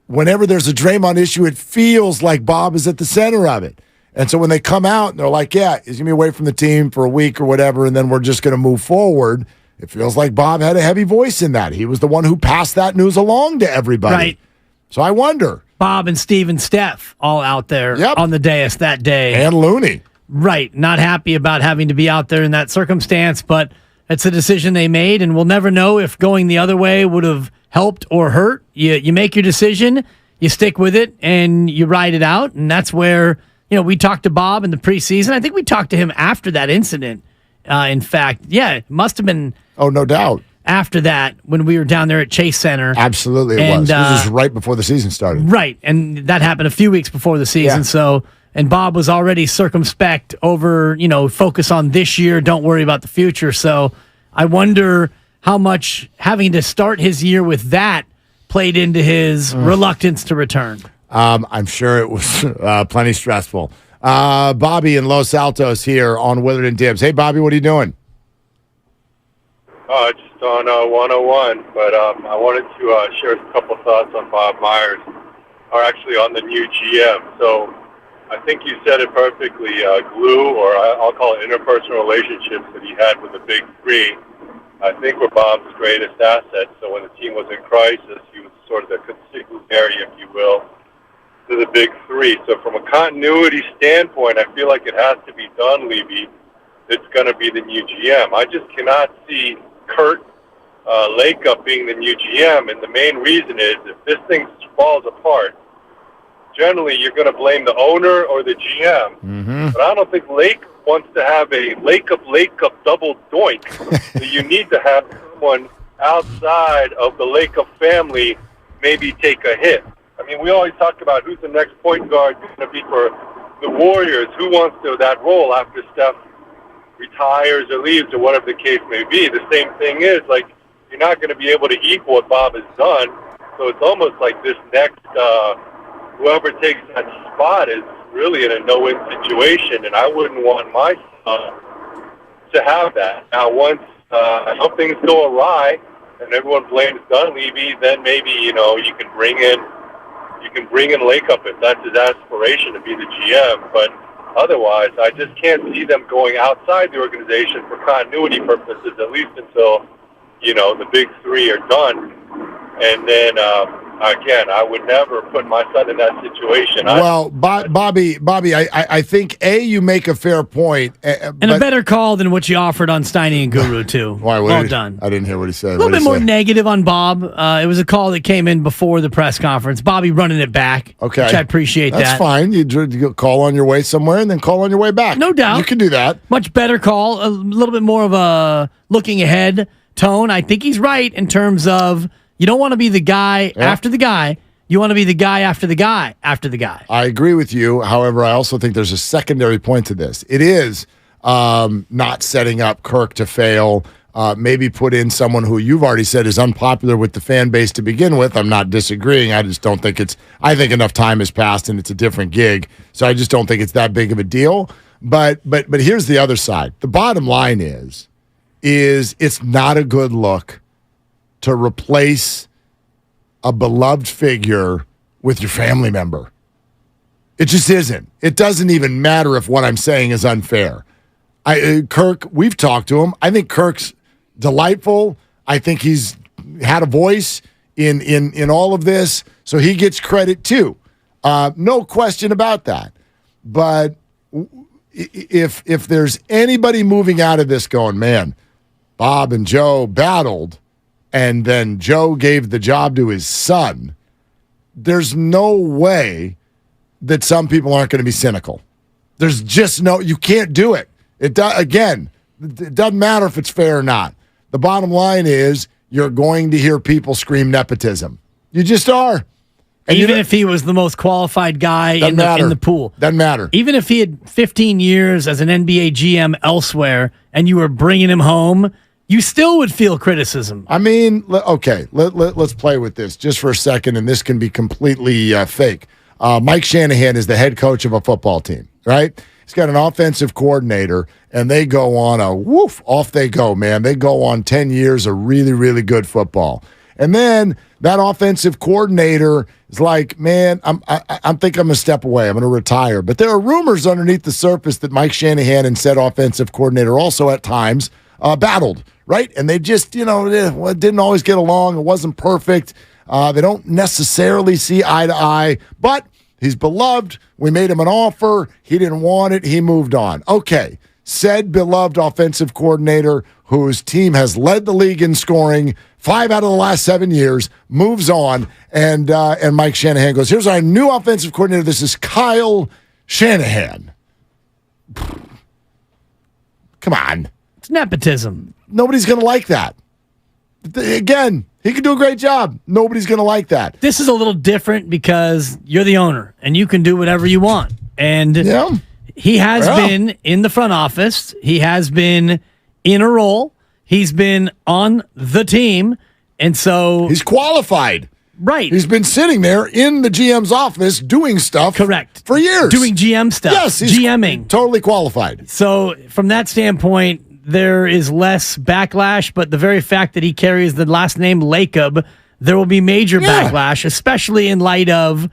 whenever there's a Draymond issue, it feels like Bob is at the center of it. And so when they come out and they're like, yeah, he's going to be away from the team for a week or whatever, and then we're just going to move forward, it feels like Bob had a heavy voice in that. He was the one who passed that news along to everybody. Right. So I wonder. Bob and Steve and Steph all out there on the dais that day. And Looney. Right. Not happy about having to be out there in that circumstance, but it's a decision they made, and we'll never know if going the other way would have helped or hurt. You make your decision, you stick with it, and you ride it out. And that's where, we talked to Bob in the preseason. I think we talked to him after that incident. In fact, it must have been. Oh, no doubt. After that, when we were down there at Chase Center. Absolutely, it was. This was right before the season started. Right, and that happened a few weeks before the season. Yeah. So, and Bob was already circumspect over, focus on this year, don't worry about the future. So I wonder how much having to start his year with that played into his reluctance to return. I'm sure it was plenty stressful. Bobby in Los Altos here on Willard and Dibs. Hey, Bobby, what are you doing? Just on 101, but I wanted to share a couple thoughts on Bob Myers, or actually on the new GM. So I think you said it perfectly. Glue, or I'll call it interpersonal relationships that he had with the big three, I think were Bob's greatest asset. So when the team was in crisis, he was sort of the consigliere, if you will, to the big three. So from a continuity standpoint, I feel like it has to be Dunleavy that's going to be the new GM. I just cannot see Kurt Lakeup being the new GM, and the main reason is if this thing falls apart, generally you're going to blame the owner or the GM. Mm-hmm. But I don't think Lake wants to have a Lakeup double doink. So you need to have someone outside of the Lakeup family maybe take a hit. I mean, we always talk about who's the next point guard going to be for the Warriors. Who wants that role after Steph retires or leaves or whatever the case may be. The same thing is, like, you're not going to be able to equal what Bob has done. So it's almost like this next, whoever takes that spot is really in a no-win situation, and I wouldn't want my son to have that. Now, once I hope things go awry and everyone blames Dunleavy, then maybe, you can bring in Lakeup if that's his aspiration to be the GM, but otherwise, I just can't see them going outside the organization for continuity purposes, at least until, the big three are done. And then, again, I would never put my son in that situation. Well, Bobby, I think, you make a fair point. And a better call than what you offered on Steiny and Guru, too. Why, well done. I didn't hear what he said. A little bit more negative on Bob. It was a call that came in before the press conference. Bobby running it back, okay, which I appreciate. That's fine. You call on your way somewhere and then call on your way back. No doubt. You can do that. Much better call. A little bit more of a looking ahead tone. I think he's right in terms of you don't want to be the guy after the guy. You want to be the guy after the guy after the guy. I agree with you. However, I also think there's a secondary point to this. It is not setting up Kirk to fail. Maybe put in someone who you've already said is unpopular with the fan base to begin with. I'm not disagreeing. I just don't think I think enough time has passed and it's a different gig. So I just don't think it's that big of a deal. But here's the other side. The bottom line is it's not a good look to replace a beloved figure with your family member. It just isn't. It doesn't even matter if what I'm saying is unfair. Kirk, we've talked to him. I think Kirk's delightful. I think he's had a voice in all of this, so he gets credit too. No question about that. But if there's anybody moving out of this going, man, Bob and Joe battled, and then Joe gave the job to his son, there's no way that some people aren't going to be cynical. There's just you can't do it. It doesn't matter if it's fair or not. The bottom line is you're going to hear people scream nepotism. You just are. And even if he was the most qualified guy in the pool. Doesn't matter. Even if he had 15 years as an NBA GM elsewhere and you were bringing him home, you still would feel criticism. I mean, okay, let's play with this just for a second, and this can be completely fake. Mike Shanahan is the head coach of a football team, right? He's got an offensive coordinator, and they go on off they go, man. They go on 10 years of really, really good football. And then that offensive coordinator is like, man, I think I'm a step away. I'm going to retire. But there are rumors underneath the surface that Mike Shanahan and said offensive coordinator also at times battled, right? And they just, didn't always get along. It wasn't perfect. They don't necessarily see eye to eye, but he's beloved. We made him an offer. He didn't want it. He moved on. Okay. Said beloved offensive coordinator whose team has led the league in scoring 5 out of the last 7 years moves on, and Mike Shanahan goes, here's our new offensive coordinator. This is Kyle Shanahan. Come on. It's nepotism. Nobody's going to like that. Again, he could do a great job. Nobody's going to like that. This is a little different because you're the owner and you can do whatever you want. And he has been in the front office. He has been in a role. He's been on the team. And so he's qualified. Right. He's been sitting there in the GM's office doing stuff. Correct. For years. Doing GM stuff. Yes. He's GMing. Totally qualified. So from that standpoint, there is less backlash, but the very fact that he carries the last name Lacob, there will be major backlash, especially in light of,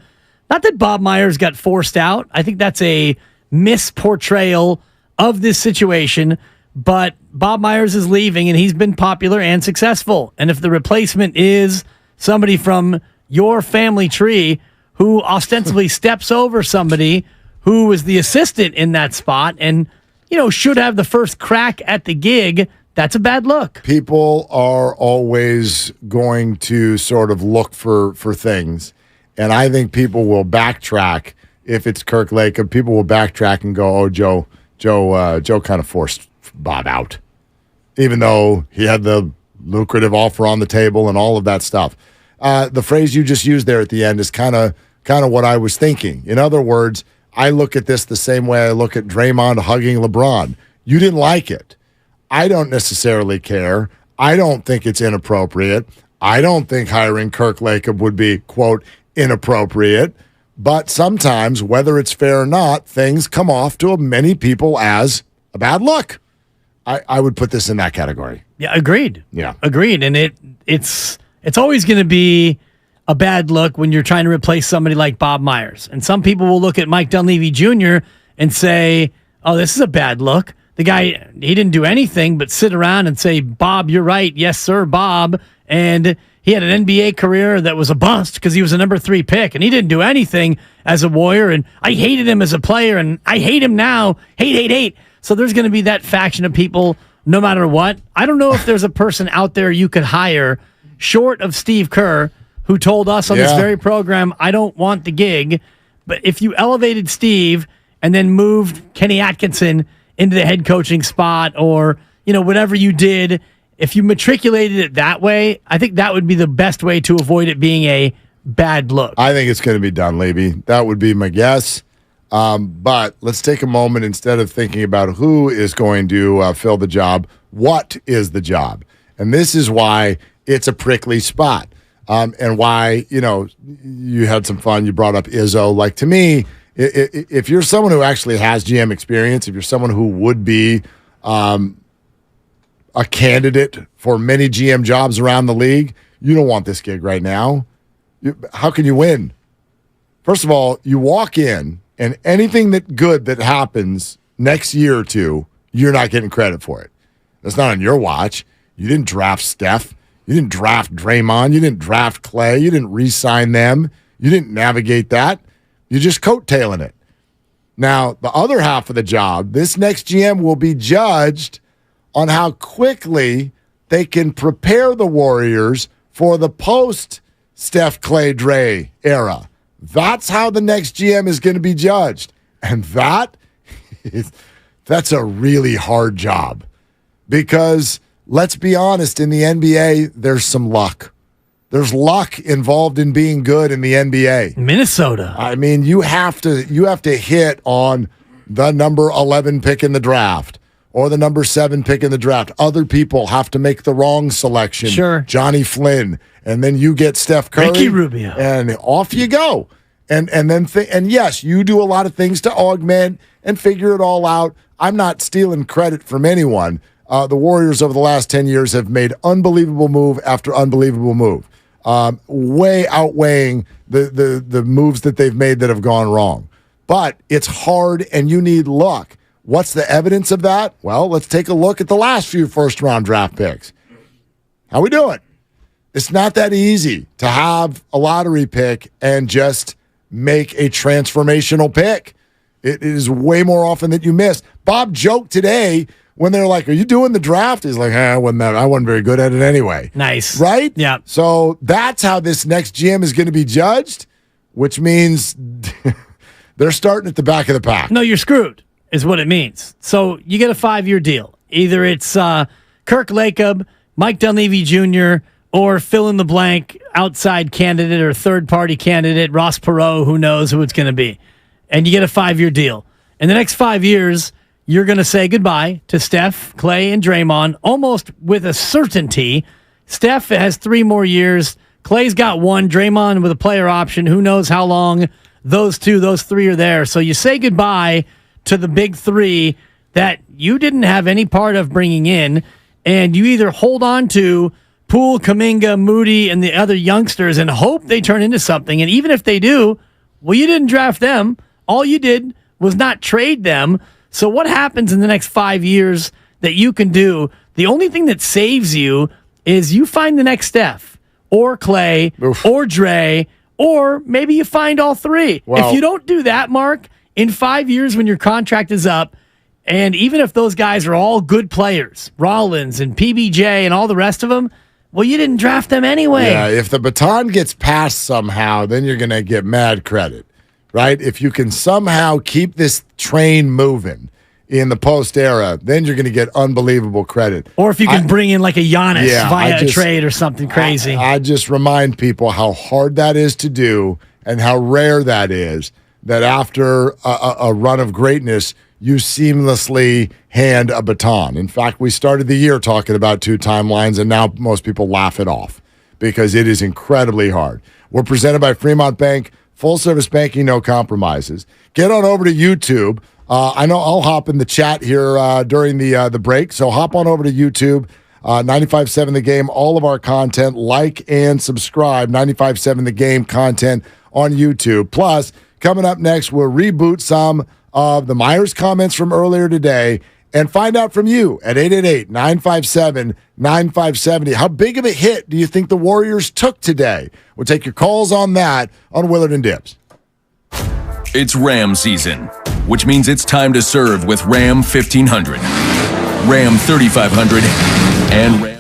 not that Bob Myers got forced out. I think that's a misportrayal of this situation, but Bob Myers is leaving and he's been popular and successful. And if the replacement is somebody from your family tree who ostensibly steps over somebody who was the assistant in that spot and should have the first crack at the gig, that's a bad look. People are always going to sort of look for things. And I think people will backtrack if it's Kirk Lacob. People will backtrack and go, Joe kind of forced Bob out. Even though he had the lucrative offer on the table and all of that stuff. The phrase you just used there at the end is kind of what I was thinking. In other words, I look at this the same way I look at Draymond hugging LeBron. You didn't like it. I don't necessarily care. I don't think it's inappropriate. I don't think hiring Kirk Lacob would be, quote, inappropriate. But sometimes, whether it's fair or not, things come off to many people as a bad look. I would put this in that category. Yeah, agreed. Yeah. Agreed. And it's always going to be a bad look when you're trying to replace somebody like Bob Myers. And some people will look at Mike Dunleavy Jr. and say, oh, this is a bad look. The guy, he didn't do anything but sit around and say, Bob, you're right. Yes, sir, Bob. And he had an NBA career that was a bust because he was a number 3 pick, and he didn't do anything as a Warrior. And I hated him as a player, and I hate him now. Hate. So there's going to be that faction of people no matter what. I don't know if there's a person out there you could hire short of Steve Kerr, who told us on this very program, I don't want the gig. But if you elevated Steve and then moved Kenny Atkinson into the head coaching spot, or, whatever you did, if you matriculated it that way, I think that would be the best way to avoid it being a bad look. I think it's going to be Dunleavy. That would be my guess. But let's take a moment, instead of thinking about who is going to fill the job, what is the job? And this is why it's a prickly spot. And why, you had some fun. You brought up Izzo. Like, to me, if you're someone who actually has GM experience, if you're someone who would be a candidate for many GM jobs around the league, you don't want this gig right now. How can you win? First of all, you walk in, and anything good that happens next year or two, you're not getting credit for it. That's not on your watch. You didn't draft Steph. You didn't draft Draymond. You didn't draft Clay. You didn't re-sign them. You didn't navigate that. You're just coattailing it. Now, the other half of the job, this next GM will be judged on how quickly they can prepare the Warriors for the post-Steph, Clay, Dre era. That's how the next GM is going to be judged. And that's a really hard job. Because let's be honest, in the NBA, there's some luck. There's luck involved in being good in the NBA. Minnesota. I mean, you have to hit on the number 11 pick in the draft, or the number 7 pick in the draft. Other people have to make the wrong selection. Sure. Johnny Flynn. And then you get Steph Curry. Ricky Rubio. And off you go. And then yes, you do a lot of things to augment and figure it all out. I'm not stealing credit from anyone. The Warriors over the last 10 years have made unbelievable move after unbelievable move, way outweighing the moves that they've made that have gone wrong. But it's hard and you need luck. What's the evidence of that? Well, let's take a look at the last few first-round draft picks. How we doing? It's not that easy to have a lottery pick and just make a transformational pick. It is way more often that you miss. Bob joked today when they're like, "Are you doing the draft?" He's like, I wasn't very good at it anyway. Nice. Right? Yeah. So that's how this next GM is going to be judged, which means they're starting at the back of the pack. No, you're screwed, is what it means. So you get a 5-year deal. Either it's Kirk Lacob, Mike Dunleavy Jr., or fill in the blank outside candidate or third-party candidate, Ross Perot, who knows who it's going to be. And you get a 5-year deal. In the next 5 years, you're going to say goodbye to Steph, Clay, and Draymond almost with a certainty. Steph has 3 more years. Clay's got 1. Draymond with a player option. Who knows how long those 3 are there. So you say goodbye to the big 3 that you didn't have any part of bringing in, and you either hold on to Poole, Kuminga, Moody, and the other youngsters and hope they turn into something. And even if they do, well, you didn't draft them. All you did was not trade them. So what happens in the next 5 years that you can do? The only thing that saves you is you find the next Steph or Clay or Dre, or maybe you find all 3. Wow. If you don't do that, Mark, in 5 years when your contract is up, and even if those guys are all good players, Rollins and PBJ and all the rest of them, well, you didn't draft them anyway. Yeah, if the baton gets passed somehow, then you're going to get mad credit, right? If you can somehow keep this train moving in the post era, then you're going to get unbelievable credit. Or if you can bring in like a Giannis via a trade or something crazy. I just remind people how hard that is to do and how rare that is, that after a run of greatness, you seamlessly hand a baton. In fact, we started the year talking about 2 timelines, and now most people laugh it off because it is incredibly hard. We're presented by Fremont Bank, full-service banking, no compromises. Get on over to YouTube. I know I'll hop in the chat here during the break, so hop on over to YouTube, 95.7 The Game, all of our content. Like and subscribe, 95.7 The Game content on YouTube. Plus, coming up next, we'll reboot some of the Myers comments from earlier today and find out from you at 888-957-9570. How big of a hit do you think the Warriors took today? We'll take your calls on that on Willard and Dibs. It's Ram season, which means it's time to serve with Ram 1500, Ram 3500, and Ram.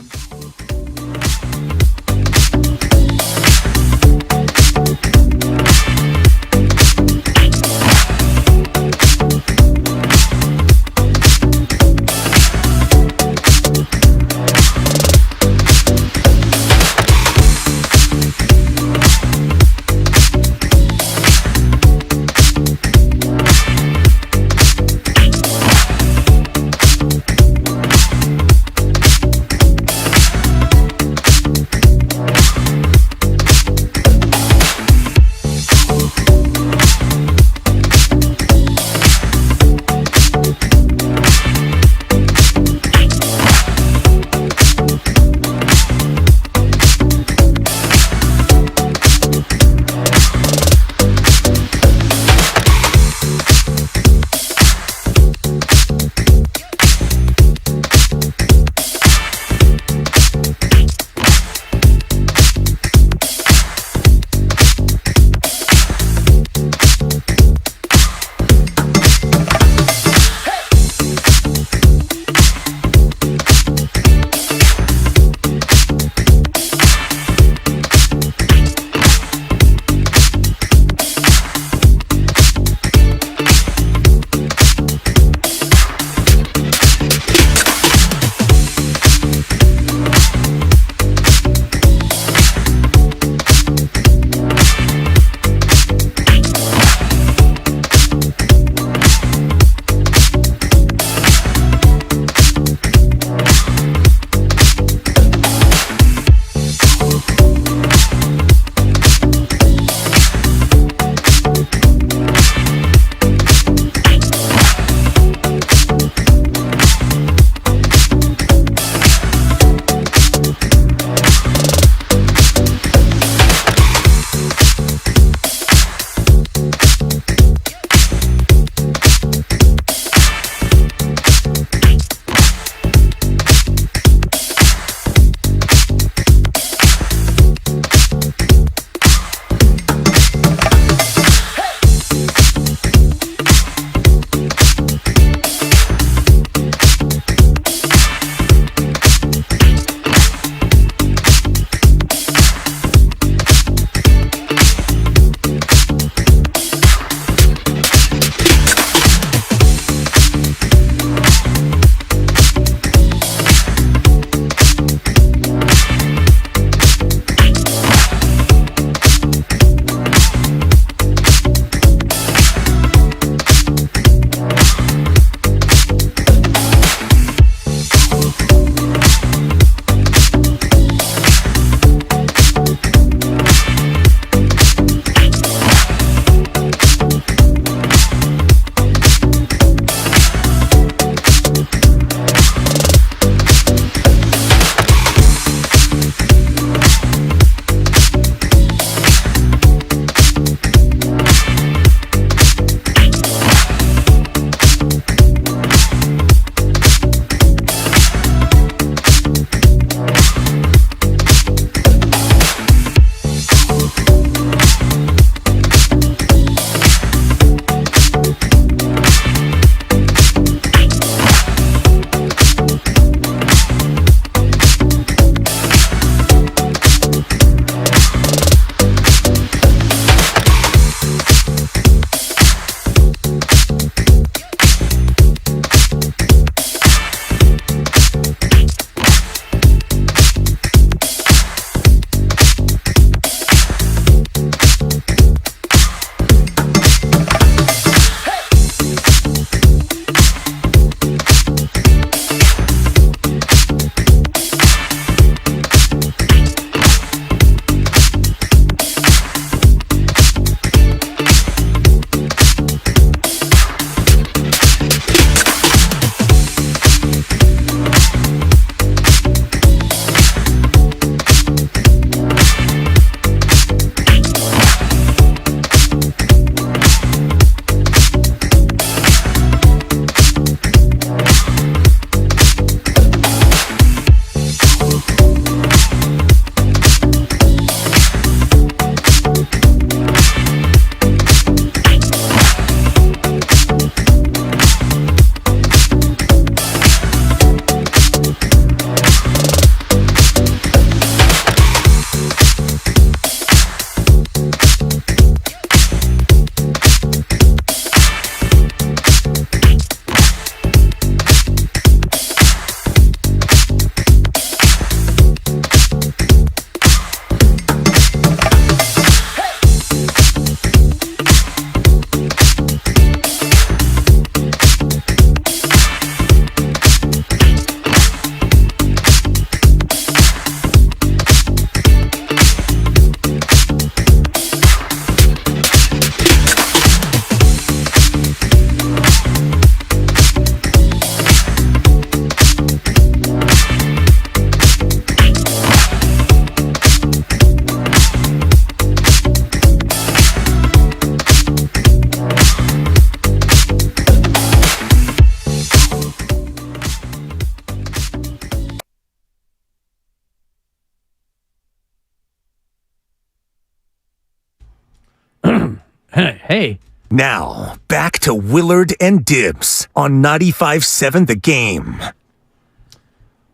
hey. Now, back to Willard and Dibs on 95.7 The Game.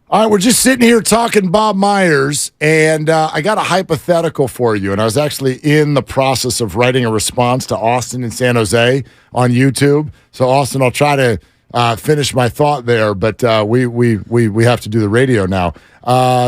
All right, we're just sitting here talking Bob Myers, and I got a hypothetical for you. And I was actually in the process of writing a response to Austin and San Jose on YouTube. So, Austin, I'll try to finish my thought there, but we have to do the radio now.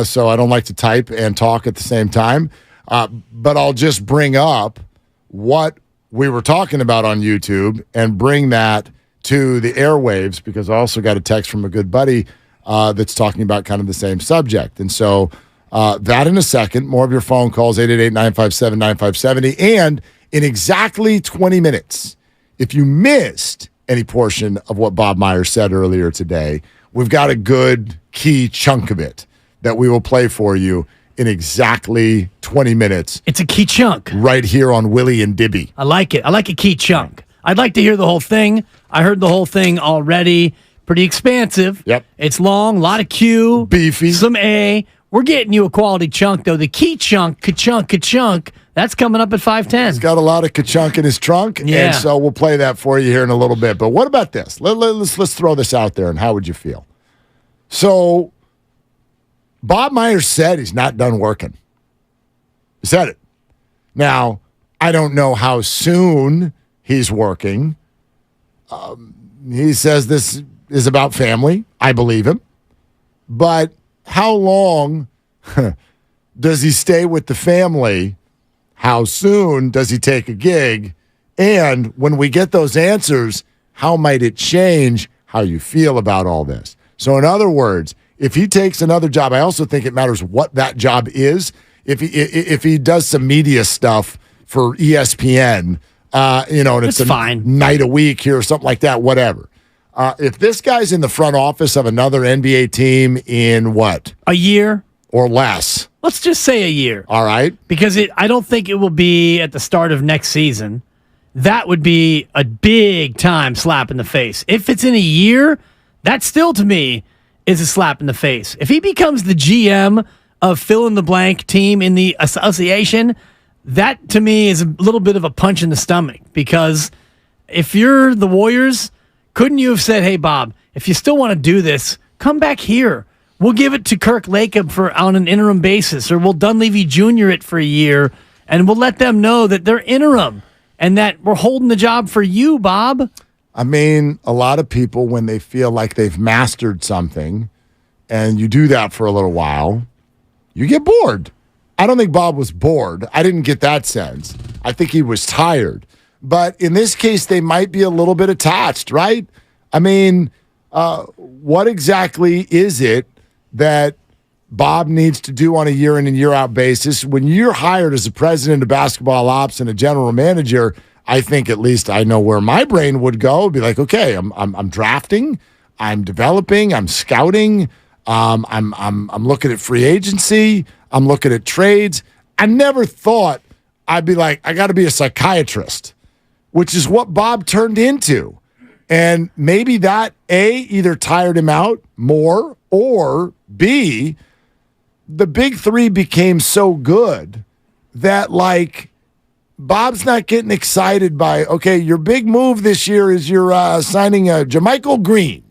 So I don't like to type and talk at the same time. But I'll just bring up what we were talking about on YouTube and bring that to the airwaves, because I also got a text from a good buddy that's talking about kind of the same subject. And so that in a second, more of your phone calls, 888-957-9570. And in exactly 20 minutes, if you missed any portion of what Bob Myers said earlier today, we've got a good key chunk of it that we will play for you in exactly 20 minutes. It's a key chunk. Right here on Willie and Dibby. I like it. I like a key chunk. I'd like to hear the whole thing. I heard the whole thing already. Pretty expansive. Yep. It's long, a lot of Q. Beefy. Some A. We're getting you a quality chunk, though. The key chunk, ka-chunk, that's coming up at 5:10. He's got a lot of ka-chunk in his trunk, and so we'll play that for you here in a little bit. But what about this? Let's throw this out there, and how would you feel? So, Bob Myers said he's not done working. He said it. Now, I don't know how soon he's working. He says this is about family. I believe him. But how long does he stay with the family? How soon does he take a gig? And when we get those answers, how might it change how you feel about all this? So in other words, if he takes another job, I also think it matters what that job is. If he does some media stuff for ESPN, and it's fine. Night a week here or something like that, whatever. If this guy's in the front office of another NBA team in what? A year? Or less. Let's just say a year. All right. Because I don't think it will be at the start of next season. That would be a big time slap in the face. If it's in a year, that still to me is a slap in the face. If he becomes the GM of fill-in-the-blank team in the association, that to me is a little bit of a punch in the stomach. Because if you're the Warriors, couldn't you have said, hey, Bob, if you still want to do this, come back here. We'll give it to Kirk Lacob on an interim basis, or we'll Dunleavy Jr. it for a year, and we'll let them know that they're interim and that we're holding the job for you, Bob. I mean, a lot of people, when they feel like they've mastered something, and you do that for a little while, you get bored. I don't think Bob was bored. I didn't get that sense. I think he was tired. But in this case, they might be a little bit attached, right? I mean, what exactly is it that Bob needs to do on a year in and year out basis? When you're hired as a president of basketball ops and a general manager, I think at least I know where my brain would go. It'd be like, okay, I'm drafting, I'm developing, I'm scouting, I'm looking at free agency, I'm looking at trades. I never thought I'd be like, I got to be a psychiatrist, which is what Bob turned into. And maybe that, A, either tired him out more, or B, the big three became so good that, like, Bob's not getting excited by, okay, your big move this year is you're signing a Jermichael Green.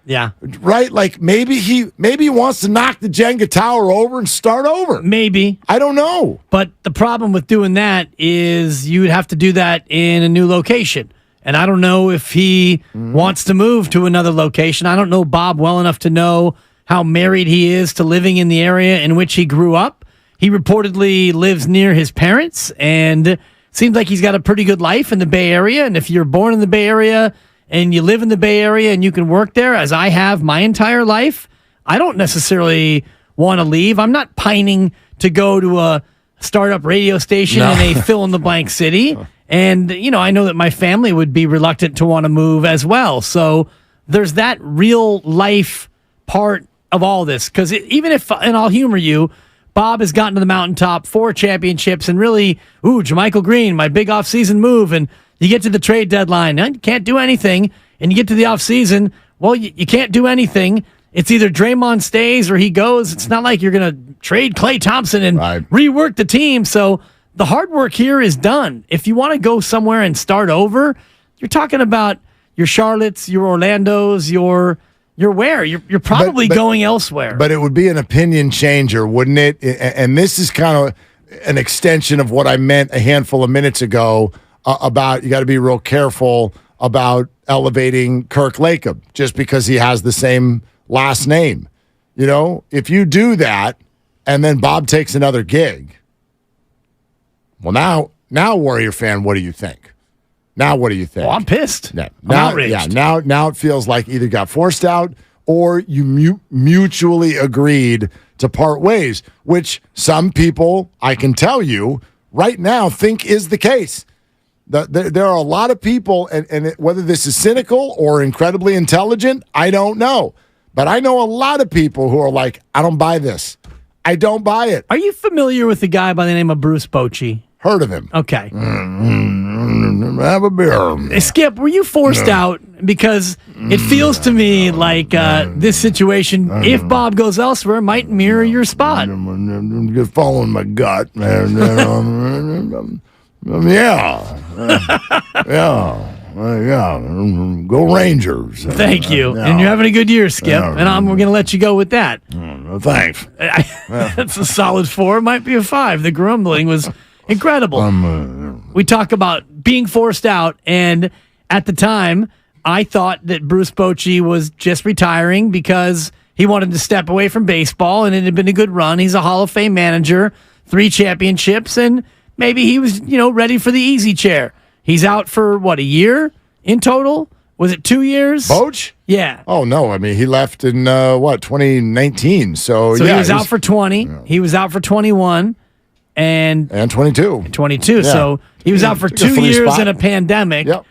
Yeah. Right? Like, maybe he wants to knock the Jenga tower over and start over. Maybe. I don't know. But the problem with doing that is you would have to do that in a new location. And I don't know if he wants to move to another location. I don't know Bob well enough to know how married he is to living in the area in which he grew up. He reportedly lives near his parents, and seems like he's got a pretty good life in the Bay Area. And if you're born in the Bay Area and you live in the Bay Area and you can work there, as I have my entire life, I don't necessarily want to leave. I'm not pining to go to a startup radio station in a fill-in-the-blank city. And, I know that my family would be reluctant to want to move as well. So there's that real life part of all this. Because even if, and I'll humor you, Bob has gotten to the mountaintop, 4 championships, and really, Jermichael Green, my big offseason move, and you get to the trade deadline, and you can't do anything, and you get to the offseason, well, you can't do anything. It's either Draymond stays or he goes. It's not like you're going to trade Klay Thompson and rework the team. So the hard work here is done. If you want to go somewhere and start over, you're talking about your Charlottes, your Orlandos, your where? You're probably going elsewhere. But it would be an opinion changer, wouldn't it? And this is kind of an extension of what I meant a handful of minutes ago about you got to be real careful about elevating Kirk Lacob just because he has the same last name. You know, if you do that and then Bob takes another gig, well, now Warrior fan, what do you think? Now what do you think? Well, I'm pissed. Yeah, I'm outraged. Yeah, now it feels like either got forced out or you mutually agreed to part ways, which some people, I can tell you, right now think is the case. There are a lot of people, and whether this is cynical or incredibly intelligent, I don't know. But I know a lot of people who are like, I don't buy this. I don't buy it. Are you familiar with the guy by the name of Bruce Bochy? Heard of him. Okay. Have a beer. Skip, were you forced out? Because it feels to me like this situation, if Bob goes elsewhere, might mirror your spot. Just following my gut, man. Yeah. Go Rangers. Thank you. And you're having a good year, Skip. And we're going to let you go with that. Thanks. That's a solid 4. Might be a 5. The grumbling was incredible. We talk about being forced out, and at the time, I thought that Bruce Bochy was just retiring because he wanted to step away from baseball, and it had been a good run. He's a Hall of Fame manager, 3 championships, and maybe he was, ready for the easy chair. He's out for, a year in total? Was it 2 years? Boch? Yeah. Oh, no. I mean, he left in, 2019. So he was out for 20. Yeah. He was out for 21. And 22. 22. Yeah. So he was out for 2 years in a pandemic. Yep.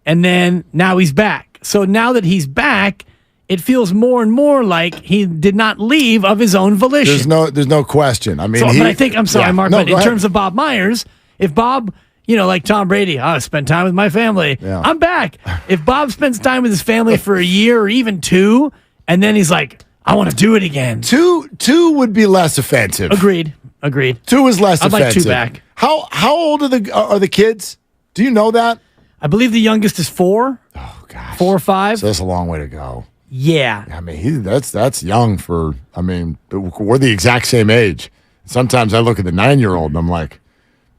And then now he's back. So now that he's back, it feels more and more like he did not leave of his own volition. There's no question. I mean, but I think, I'm sorry, Mark, but in ahead. terms of Bob Myers, if Bob, like Tom Brady, I spend time with my family. Yeah. I'm back. If Bob spends time with his family for a year or even 2, and then he's like, I want to do it again. 2 would be less offensive. Agreed. 2 is less offensive. I'd like 2 back. How old are the kids? Do you know that? I believe the youngest is 4. Oh gosh, 4 or 5. So that's a long way to go. Yeah. I mean, that's young for. I mean, we're the exact same age. Sometimes I look at the 9-year-old and I'm like,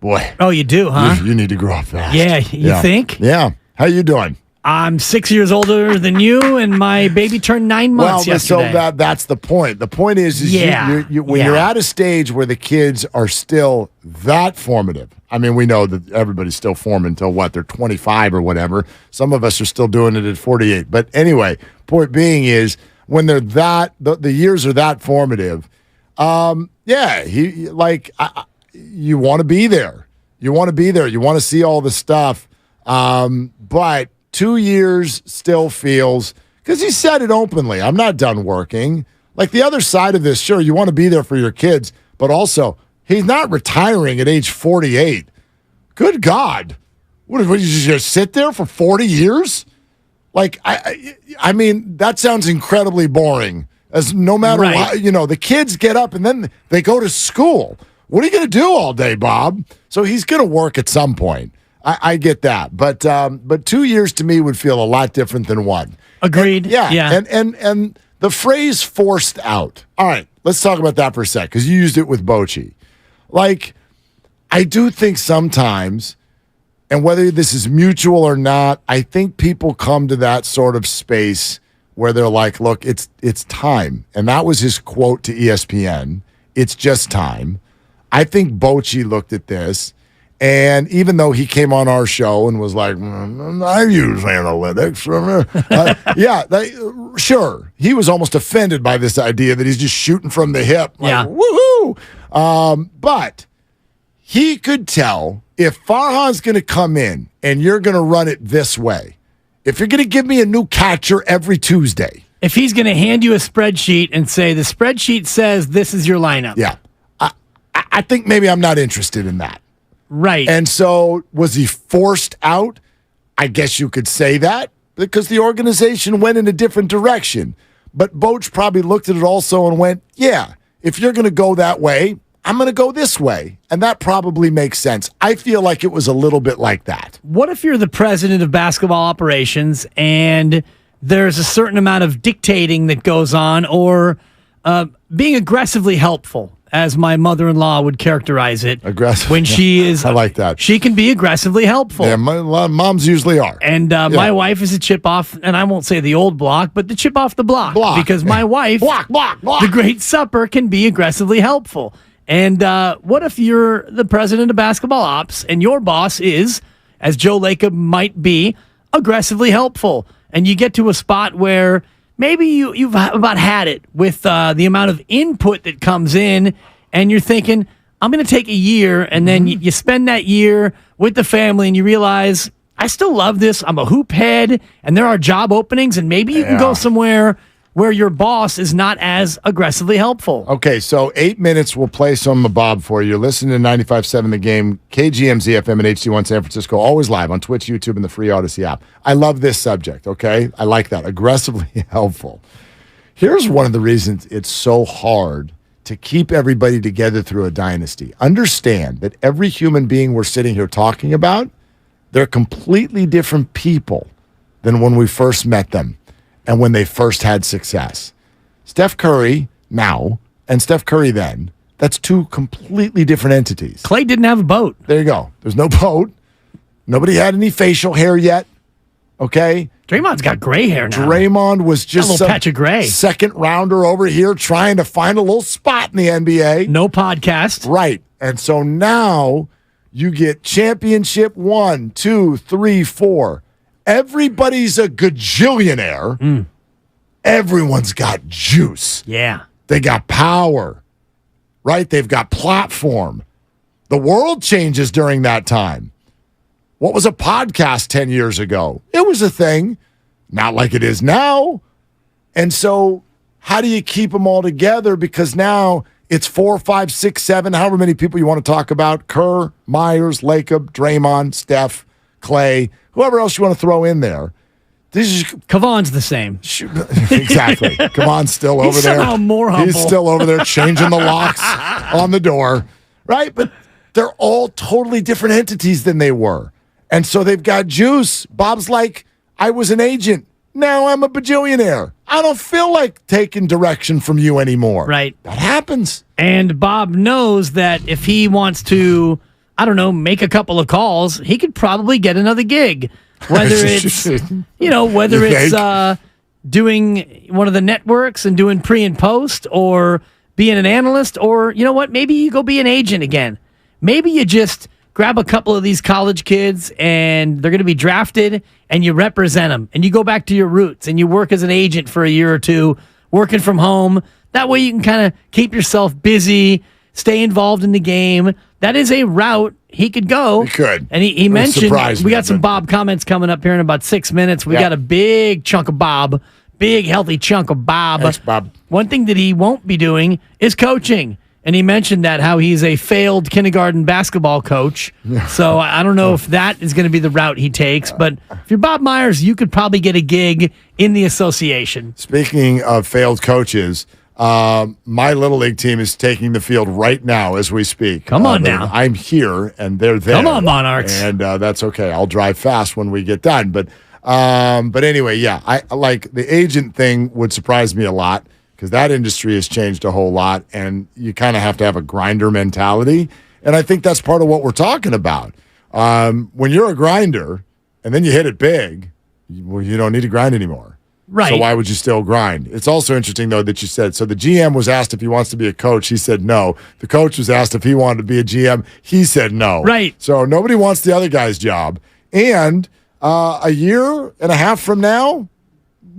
boy. Oh, you do, huh? You need to grow up fast. Yeah, you think? Yeah. How you doing? I'm 6 years older than you, and my baby turned 9 months yesterday. So that's the point. The point is when you're at a stage where the kids are still that formative. I mean, we know that everybody's still forming until they're 25 or whatever. Some of us are still doing it at 48. But anyway, point being is when they're the years are that formative. You want to be there. You want to be there. You want to see all the stuff. But 2 years still feels, because he said it openly, I'm not done working. Like the other side of this, sure, you want to be there for your kids, but also he's not retiring at age 48. Good God. What you just sit there for 40 years? Like, I mean, that sounds incredibly boring. As no matter what, the kids get up and then they go to school. What are you going to do all day, Bob? So he's going to work at some point. I get that, but 2 years to me would feel a lot different than 1. Agreed. Yeah. And the phrase "forced out." All right, let's talk about that for a sec because you used it with Bochy. Like, I do think sometimes, and whether this is mutual or not, I think people come to that sort of space where they're like, "Look, it's time," and that was his quote to ESPN. It's just time. I think Bochy looked at this. And even though he came on our show and was like, I use analytics. Sure. He was almost offended by this idea that he's just shooting from the hip. Like, woohoo. But he could tell if Farhan's going to come in and you're going to run it this way, if you're going to give me a new catcher every Tuesday. If he's going to hand you a spreadsheet and say, the spreadsheet says this is your lineup. Yeah. I think maybe I'm not interested in that. Right. And so was he forced out? I guess you could say that because the organization went in a different direction. But Boch probably looked at it also and went, yeah, if you're going to go that way, I'm going to go this way. And that probably makes sense. I feel like it was a little bit like that. What if you're the president of basketball operations and there's a certain amount of dictating that goes on, or being aggressively helpful, as my mother-in-law would characterize it. Aggressive. When she is... I like that. She can be aggressively helpful. Yeah, a lot of moms usually are. And my wife is a chip off, and I won't say the old block, but the chip off the block. Because my wife, block. the Great Supper, can be aggressively helpful. And what if you're the president of basketball ops and your boss is, as Joe Lacob might be, aggressively helpful? And you get to a spot where maybe you've about had it with the amount of input that comes in, and you're thinking, I'm going to take a year, and then you spend that year with the family, and you realize, I still love this. I'm a hoop head, and there are job openings, and maybe you can go somewhere where your boss is not as aggressively helpful. Okay, so 8 minutes, we'll play some of Bob for you. You're listening to 95.7 The Game, KGMZ FM and HD1 San Francisco, always live on Twitch, YouTube, and the free Odyssey app. I love this subject, okay? I like that. Aggressively helpful. Here's one of the reasons it's so hard to keep everybody together through a dynasty. Understand that every human being we're sitting here talking about, they're completely different people than when we first met them and when they first had success. Steph Curry now and Steph Curry then, that's two completely different entities. Clay didn't have a boat. There you go. There's no boat. Nobody had any facial hair yet. Okay? Draymond's got gray hair now. Draymond was just a little patch of gray. Second rounder over here trying to find a little spot in the NBA. No podcast. Right. And so now you get championship 1, 2, 3, 4. Everybody's a gajillionaire. Everyone's got juice. Yeah. They got power, right? They've got platform. The world changes during that time. What was a podcast 10 years ago? It was a thing, not like it is now. And so how do you keep them all together? Because now it's 4, 5, 6, 7, however many people you want to talk about. Kerr, Myers, Lacob, Draymond, Steph, Clay, whoever else you want to throw in there. Kavon's the same. Exactly. Kavon's still over there. Somehow more humble. He's still over there changing the locks on the door, right? But they're all totally different entities than they were. And so they've got juice. Bob's like, I was an agent. Now I'm a bajillionaire. I don't feel like taking direction from you anymore. Right. That happens. And Bob knows that if he wants to, I don't know, make a couple of calls, he could probably get another gig. Whether it's, whether it's doing one of the networks and doing pre and post, or being an analyst, or, you know what, maybe you go be an agent again. Maybe you just grab a couple of these college kids and they're going to be drafted and you represent them and you go back to your roots and you work as an agent for a year or two, working from home. That way you can kind of keep yourself busy, stay involved in the game. That is a route he could go. He could. And he mentioned, we got some Bob comments coming up here in about 6 minutes. We got a big chunk of Bob, big healthy chunk of Bob. Thanks, Bob. One thing that he won't be doing is coaching. And he mentioned that, how he's a failed kindergarten basketball coach. So I don't know if that is going to be the route he takes. But if you're Bob Myers, you could probably get a gig in the association. Speaking of failed coaches, my Little League team is taking the field right now as we speak. Come on now. I'm here, and they're there. Come on, Monarchs. And that's okay. I'll drive fast when we get done. But anyway, yeah, I like the agent thing would surprise me a lot, because that industry has changed a whole lot, and you kind of have to have a grinder mentality. And I think that's part of what we're talking about. When you're a grinder and then you hit it big, you don't need to grind anymore. Right. So why would you still grind? It's also interesting, though, that you said, so the GM was asked if he wants to be a coach. He said no. The coach was asked if he wanted to be a GM. He said no. Right. So nobody wants the other guy's job. And a year and a half from now,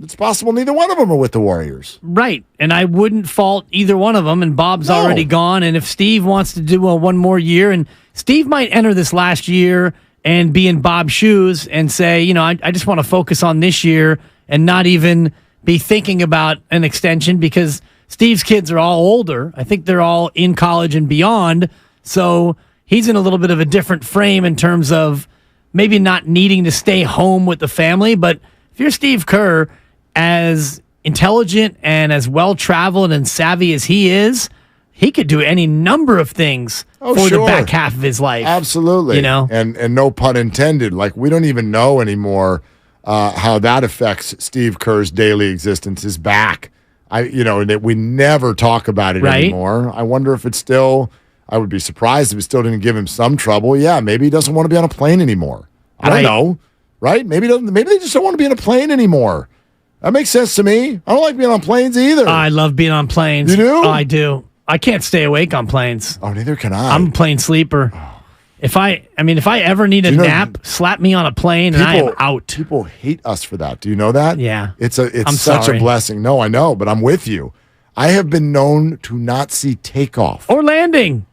it's possible neither one of them are with the Warriors. Right. And I wouldn't fault either one of them. And Bob's already gone. And if Steve wants to do one more year, and Steve might enter this last year and be in Bob's shoes and say, I just want to focus on this year and not even be thinking about an extension, because Steve's kids are all older. I think they're all in college and beyond. So he's in a little bit of a different frame in terms of maybe not needing to stay home with the family. But if you're Steve Kerr, as intelligent and as well-traveled and savvy as he is, he could do any number of things for the back half of his life. Absolutely. You know? And no pun intended. Like, we don't even know anymore how that affects Steve Kerr's daily existence, his back. We never talk about it anymore. I wonder if it's still, I would be surprised if it still didn't give him some trouble. Yeah, maybe he doesn't want to be on a plane anymore. I don't know. Right? Maybe they just don't want to be on a plane anymore. That makes sense to me. I don't like being on planes either. I love being on planes. You do? I do. I can't stay awake on planes. Oh, neither can I. I'm a plane sleeper. If I ever need a nap, slap me on a plane and I am out. People hate us for that. Do you know that? Yeah. It's such a blessing. No, I know, but I'm with you. I have been known to not see takeoff. Or landing.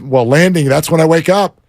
Well, landing, that's when I wake up.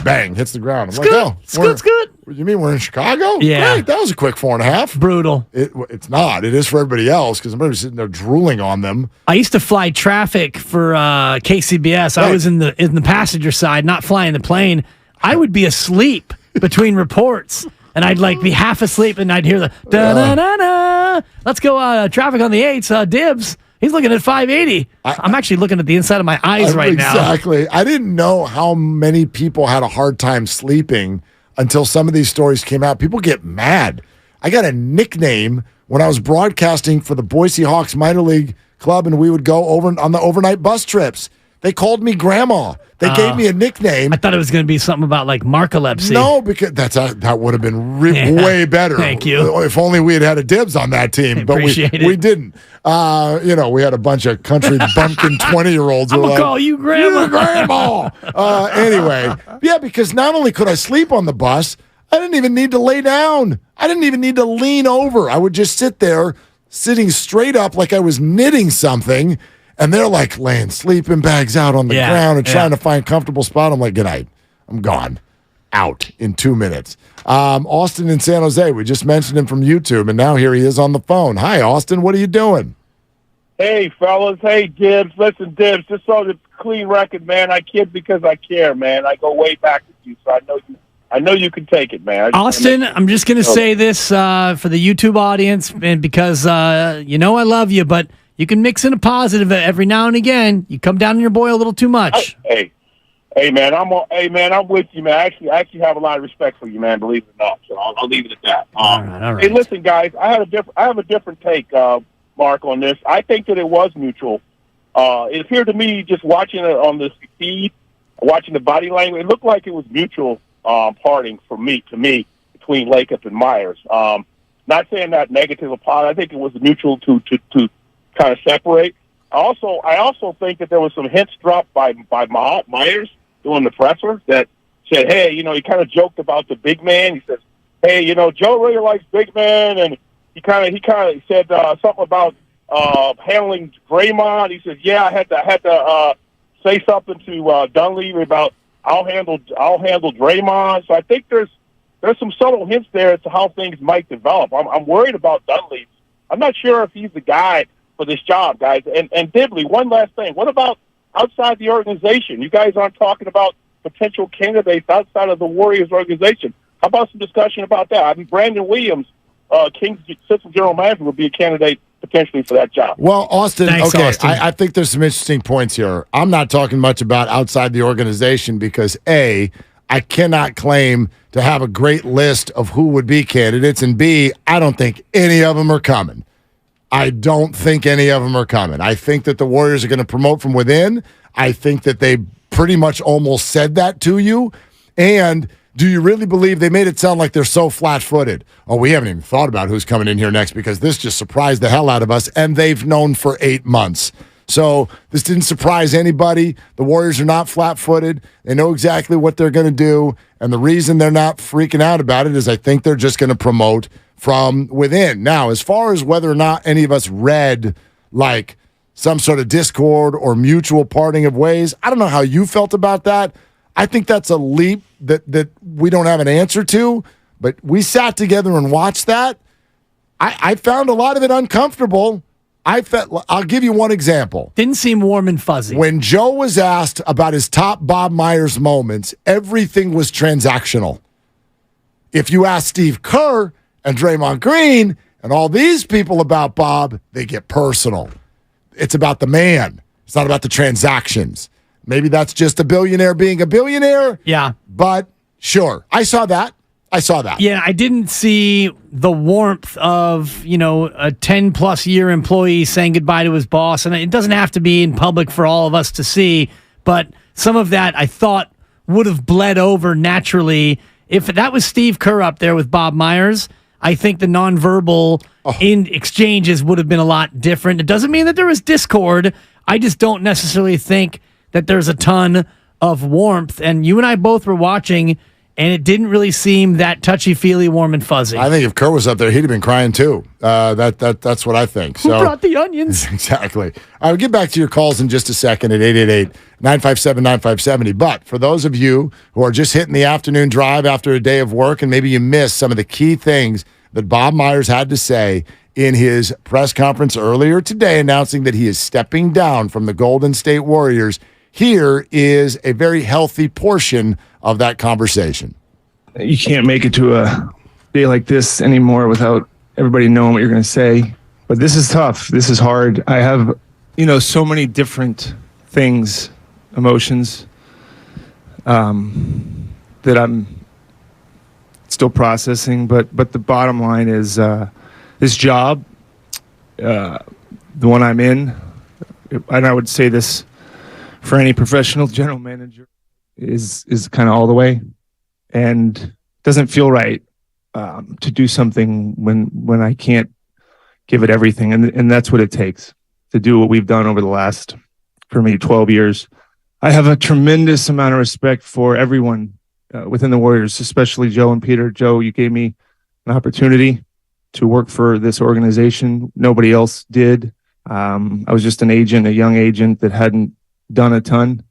Bang, hits the ground. I'm Scoot. You mean we're in Chicago? Yeah. Great, that was a quick 4.5. Brutal. It's not. It is for everybody else because I'm sitting there drooling on them. I used to fly traffic for KCBS. Right. I was in the passenger side, not flying the plane. I would be asleep between reports, and I'd be half asleep, and I'd hear the da-da-da-da. Let's go traffic on the 8s, dibs. He's looking at 580. I'm actually looking at the inside of my eyes right now. Exactly. I didn't know how many people had a hard time sleeping until some of these stories came out. People get mad. I got a nickname when I was broadcasting for the Boise Hawks minor league club, and we would go over on the overnight bus trips. They called me Grandma. They gave me a nickname. I thought it was going to be something about narcolepsy. No, because that would have been way better. Thank you. If only we had a dibs on that team, but we didn't. We had a bunch of country bumpkin 20-year-olds. I'm gonna call you Grandma. You're Grandma. Anyway, yeah, because not only could I sleep on the bus, I didn't even need to lay down. I didn't even need to lean over. I would just sit there, sitting straight up like I was knitting something. And they're laying sleeping bags out on the ground and trying to find a comfortable spot. I'm like, good night. I'm gone. Out in 2 minutes. Austin in San Jose. We just mentioned him from YouTube, and now here he is on the phone. Hi, Austin. What are you doing? Hey, fellas. Hey, Dibs. Listen, Dibs, just so the clean record, man, I kid because I care, man. I go way back with you, so I know you can take it, man. Austin, I'm just going to say this for the YouTube audience, and because I love you, but you can mix in a positive every now and again. You come down on your boy a little too much. Hey, man, I'm with you, man. I actually have a lot of respect for you, man. Believe it or not, so I'll leave it at that. All right. Hey, listen, guys, I have a different take, Mark, on this. I think that it was mutual. It appeared to me, just watching it on the feed, watching the body language, it looked like it was mutual parting to me between Lacob and Myers. Not saying that negative apart. I think it was mutual to kind of separate. I also think that there was some hints dropped by Myers during the presser that said, hey, he kind of joked about the big man. He says, hey, Joe really likes big man, and he kind of said something about handling Draymond. He says, yeah, I had to say something to Dunleavy about I'll handle Draymond. So I think there's some subtle hints there as to how things might develop. I'm worried about Dunleavy. I'm not sure if he's the guy for this job, guys. And Dibley, one last thing. What about outside the organization? You guys aren't talking about potential candidates outside of the Warriors organization. How about some discussion about that? I mean, Brandon Williams, Kings assistant general manager, would be a candidate potentially for that job. Well, Austin, Thanks, okay, Austin. I think there's some interesting points here. I'm not talking much about outside the organization because, A, I cannot claim to have a great list of who would be candidates, and B, I don't think any of them are coming. I don't think any of them are coming. I think that the Warriors are going to promote from within. I think that they pretty much almost said that to you. And do you really believe they made it sound like they're so flat-footed? Oh, we haven't even thought about who's coming in here next because this just surprised the hell out of us, and they've known for 8 months. So this didn't surprise anybody. The Warriors are not flat-footed. They know exactly what they're going to do, and the reason they're not freaking out about it is I think they're just going to promote from within. Now, as far as whether or not any of us read some sort of discord or mutual parting of ways, I don't know how you felt about that. I think that's a leap that we don't have an answer to, but we sat together and watched that. I found a lot of it uncomfortable. I'll give you one example. Didn't seem warm and fuzzy. When Joe was asked about his top Bob Myers moments, everything was transactional. If you ask Steve Kerr and Draymond Green and all these people about Bob, they get personal. It's about the man. It's not about the transactions. Maybe that's just a billionaire being a billionaire. Yeah. But sure, I saw that. Yeah, I didn't see the warmth of, a 10-plus year employee saying goodbye to his boss. And it doesn't have to be in public for all of us to see. But some of that I thought would have bled over naturally. If that was Steve Kerr up there with Bob Myers, I think the nonverbal in exchanges would have been a lot different. It doesn't mean that there was discord. I just don't necessarily think that there's a ton of warmth. And you and I both were watching, and it didn't really seem that touchy-feely, warm and fuzzy. I think if Kerr was up there, he'd have been crying too. That's what I think. Who brought the onions? Exactly. I'll get back to your calls in just a second at 888-957-9570. But for those of you who are just hitting the afternoon drive after a day of work, and maybe you missed some of the key things that Bob Myers had to say in his press conference earlier today, announcing that he is stepping down from the Golden State Warriors, here is a very healthy portion of that conversation. You can't make it to a day like this anymore without everybody knowing what you're going to say. But this is tough. This is hard. I have, so many different things, emotions, that I'm still processing. But the bottom line is this job, the one I'm in, and I would say this for any professional general manager, is kind of all the way, and doesn't feel right to do something when I can't give it everything, and that's what it takes to do what we've done over the last, for me, 12 years. I have a tremendous amount of respect for everyone within the Warriors, especially Joe and Peter. Joe, you gave me an opportunity to work for this organization. Nobody else did. I was just a young agent that hadn't done a ton,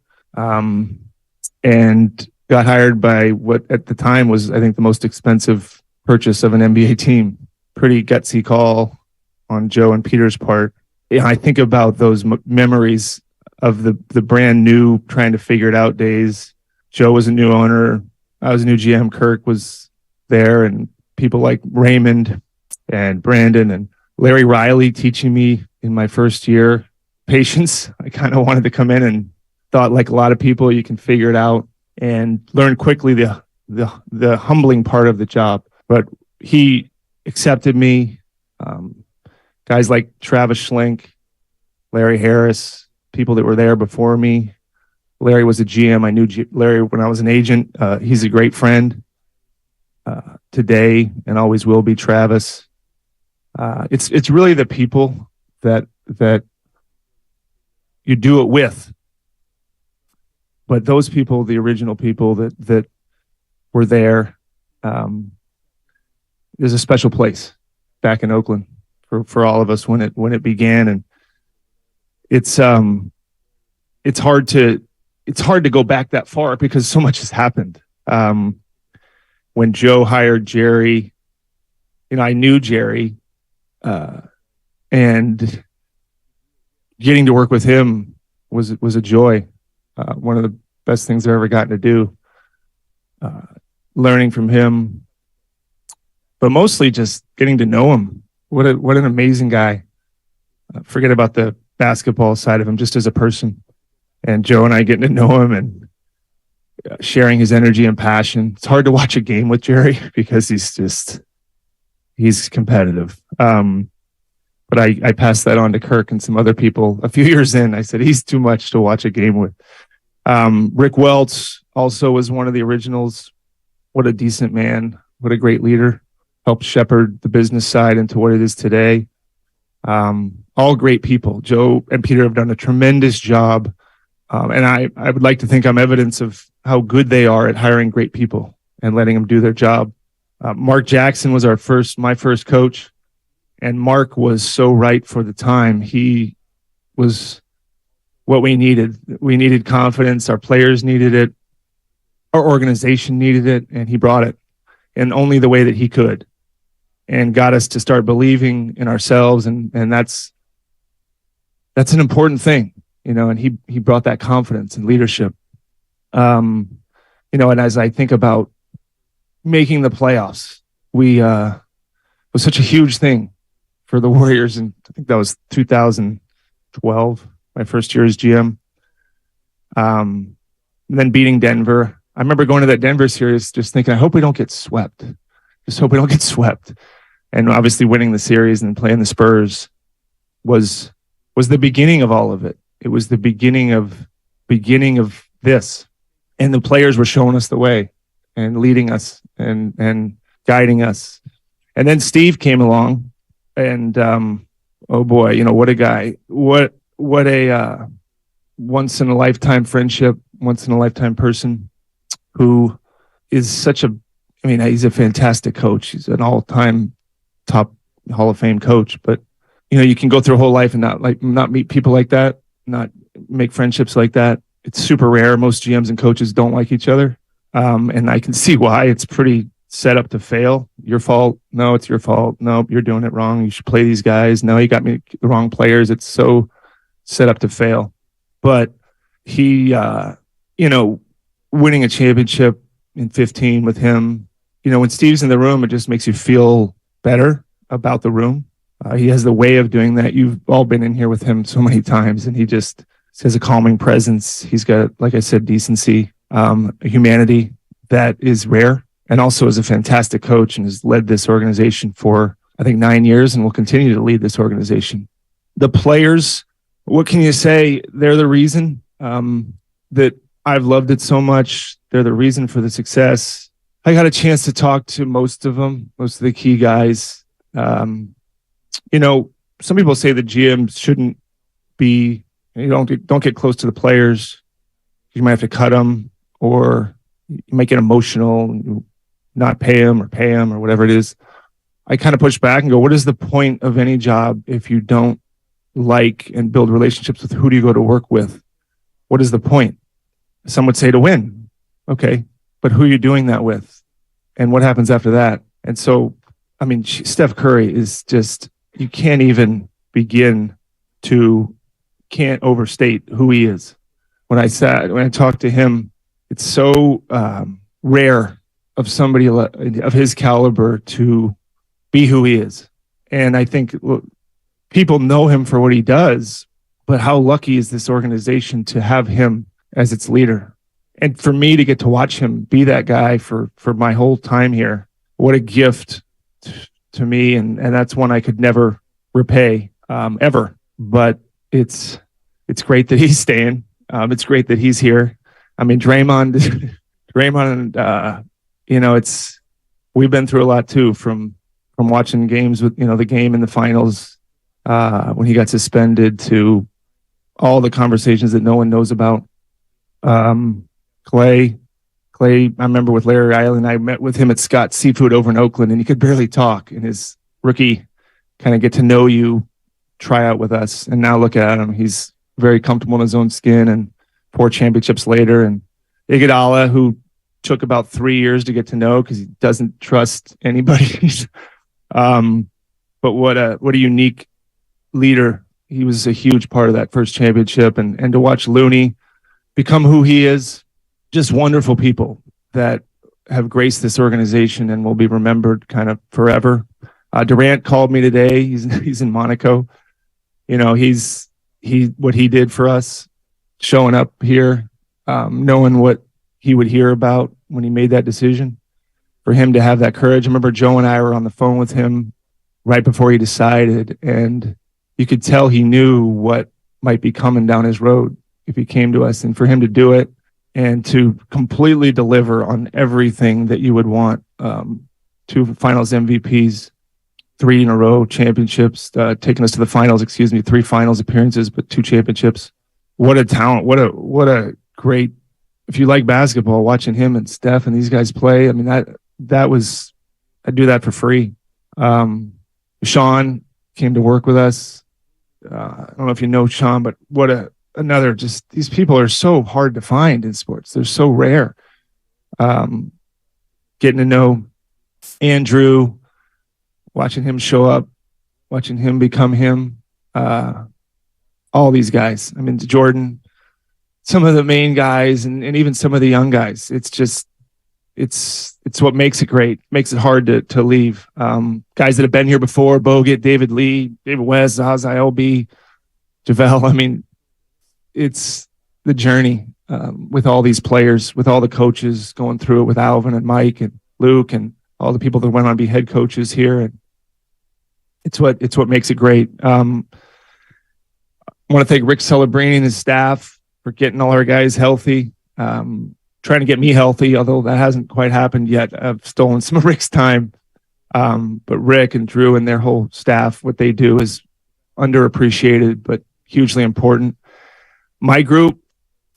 and got hired by what at the time was, I think, the most expensive purchase of an NBA team. Pretty gutsy call on Joe and Peter's part. I think about those memories of the brand new, trying to figure it out days. Joe was a new owner. I was a new GM. Kirk was there, and people like Raymond and Brandon and Larry Riley teaching me in my first year patience. I kind of wanted to come in and thought, like a lot of people, you can figure it out, and learn quickly the humbling part of the job. But he accepted me. Guys like Travis Schlenk, Larry Harris, people that were there before me. Larry was a GM. I knew Larry when I was an agent. He's a great friend today, and always will be. Travis. It's really the people that you do it with. But those people, the original people that were there, there's a special place back in Oakland for all of us when it began, and it's hard to go back that far because so much has happened. When Joe hired Jerry, I knew Jerry, and getting to work with him was a joy. One of the best things I've ever gotten to do. Learning from him, but mostly just getting to know him. What an amazing guy. Forget about the basketball side of him, just as a person. And Joe and I getting to know him and sharing his energy and passion. It's hard to watch a game with Jerry because he's competitive. But I passed that on to Kirk and some other people a few years in. I said, he's too much to watch a game with. Rick Welts also was one of the originals. What a decent man. What a great leader. Helped shepherd the business side into what it is today. All great people. Joe and Peter have done a tremendous job. And I would like to think I'm evidence of how good they are at hiring great people and letting them do their job. Mark Jackson was my first coach. And Mark was so right for the time. He was what we needed. We needed confidence. Our players needed it. Our organization needed it. And he brought it in only the way that he could, and got us to start believing in ourselves. And that's an important thing, and he brought that confidence and leadership. And as I think about making the playoffs, was such a huge thing for the Warriors. And I think that was 2012. my first year as GM. And then beating Denver. I remember going to that Denver series just thinking, I hope we don't get swept. Just hope we don't get swept. And obviously winning the series and playing the Spurs was the beginning of all of it. It was the beginning of this. And the players were showing us the way and leading us and guiding us. And then Steve came along and oh boy, you know, what a guy. What a once in a lifetime friendship, once in a lifetime person who is he's a fantastic coach. He's an all-time top Hall of Fame coach, but you know, you can go through a whole life and not meet people like that, not make friendships like that. It's super rare. Most GMs and coaches don't like each other. And I can see why. It's pretty set up to fail. Your fault. No, it's your fault. No, you're doing it wrong. You should play these guys. No, you got me the wrong players. It's so set up to fail. But he, winning a championship in 15 with him, you know, when Steve's in the room, it just makes you feel better about the room. He has the way of doing that. You've all been in here with him so many times, and he just has a calming presence. He's got, like I said, decency, humanity that is rare, and also is a fantastic coach and has led this organization for, I think, 9 years and will continue to lead this organization. The players, what can you say? They're the reason that I've loved it so much. They're the reason for the success. I got a chance to talk to most of them, most of the key guys. You know, some people say the GM shouldn't be, you don't get close to the players. You might have to cut them, or you might get emotional and not pay them or whatever it is. I kind of push back and go, what is the point of any job if you don't like and build relationships with who do you go to work with? What is the point? Some would say to win. Okay, but who are you doing that with? And what happens after that? And so, I mean, Steph Curry is just, you can't even can't overstate who he is. When I talked to him, it's so rare of somebody of his caliber to be who he is. And I think people know him for what he does, but how lucky is this organization to have him as its leader? And for me to get to watch him be that guy for my whole time here, what a gift to me. And that's one I could never repay ever. But it's great that he's staying. It's great that he's here. I mean, Draymond, you know, we've been through a lot too, from watching games with, you know, the game in the finals when he got suspended, to all the conversations that no one knows about. Clay, I remember with Larry Island, I met with him at Scott's Seafood over in Oakland, and he could barely talk in his rookie kind of get to know you tryout with us. And now look at him. He's very comfortable in his own skin, and 4 championships later. And Iguodala, who took about 3 years to get to know because he doesn't trust anybody. But what a unique leader. He was a huge part of that first championship. And to watch Looney become who he is, just wonderful people that have graced this organization and will be remembered kind of forever. Durant called me today. He's in Monaco. You know, what he did for us, showing up here, knowing what he would hear about when he made that decision, for him to have that courage. I remember Joe and I were on the phone with him right before he decided, and you could tell he knew what might be coming down his road if he came to us, and for him to do it and to completely deliver on everything that you would want. 2 finals MVPs, 3 in a row championships, taking us to the finals, 3 finals appearances, but 2 championships. What a talent. What a great, if you like basketball, watching him and Steph and these guys play. I mean, I'd do that for free. Sean came to work with us. I don't know if you know Sean, but these people are so hard to find in sports. They're so rare. Getting to know Andrew, watching him show up, watching him become him, all these guys. I mean, Jordan, some of the main guys, and even some of the young guys. It's just, it's what makes it great, makes it hard to leave. Guys that have been here before, Bogut, David Lee, David West, Zaz, ILB, JaVale. I mean, it's the journey with all these players, with all the coaches going through it, with Alvin and Mike and Luke and all the people that went on to be head coaches here. And it's what makes it great. I want to thank Rick Celebrini and his staff for getting all our guys healthy, trying to get me healthy, although that hasn't quite happened yet. I've stolen some of Rick's time. But Rick and Drew and their whole staff, what they do is underappreciated, but hugely important. My group,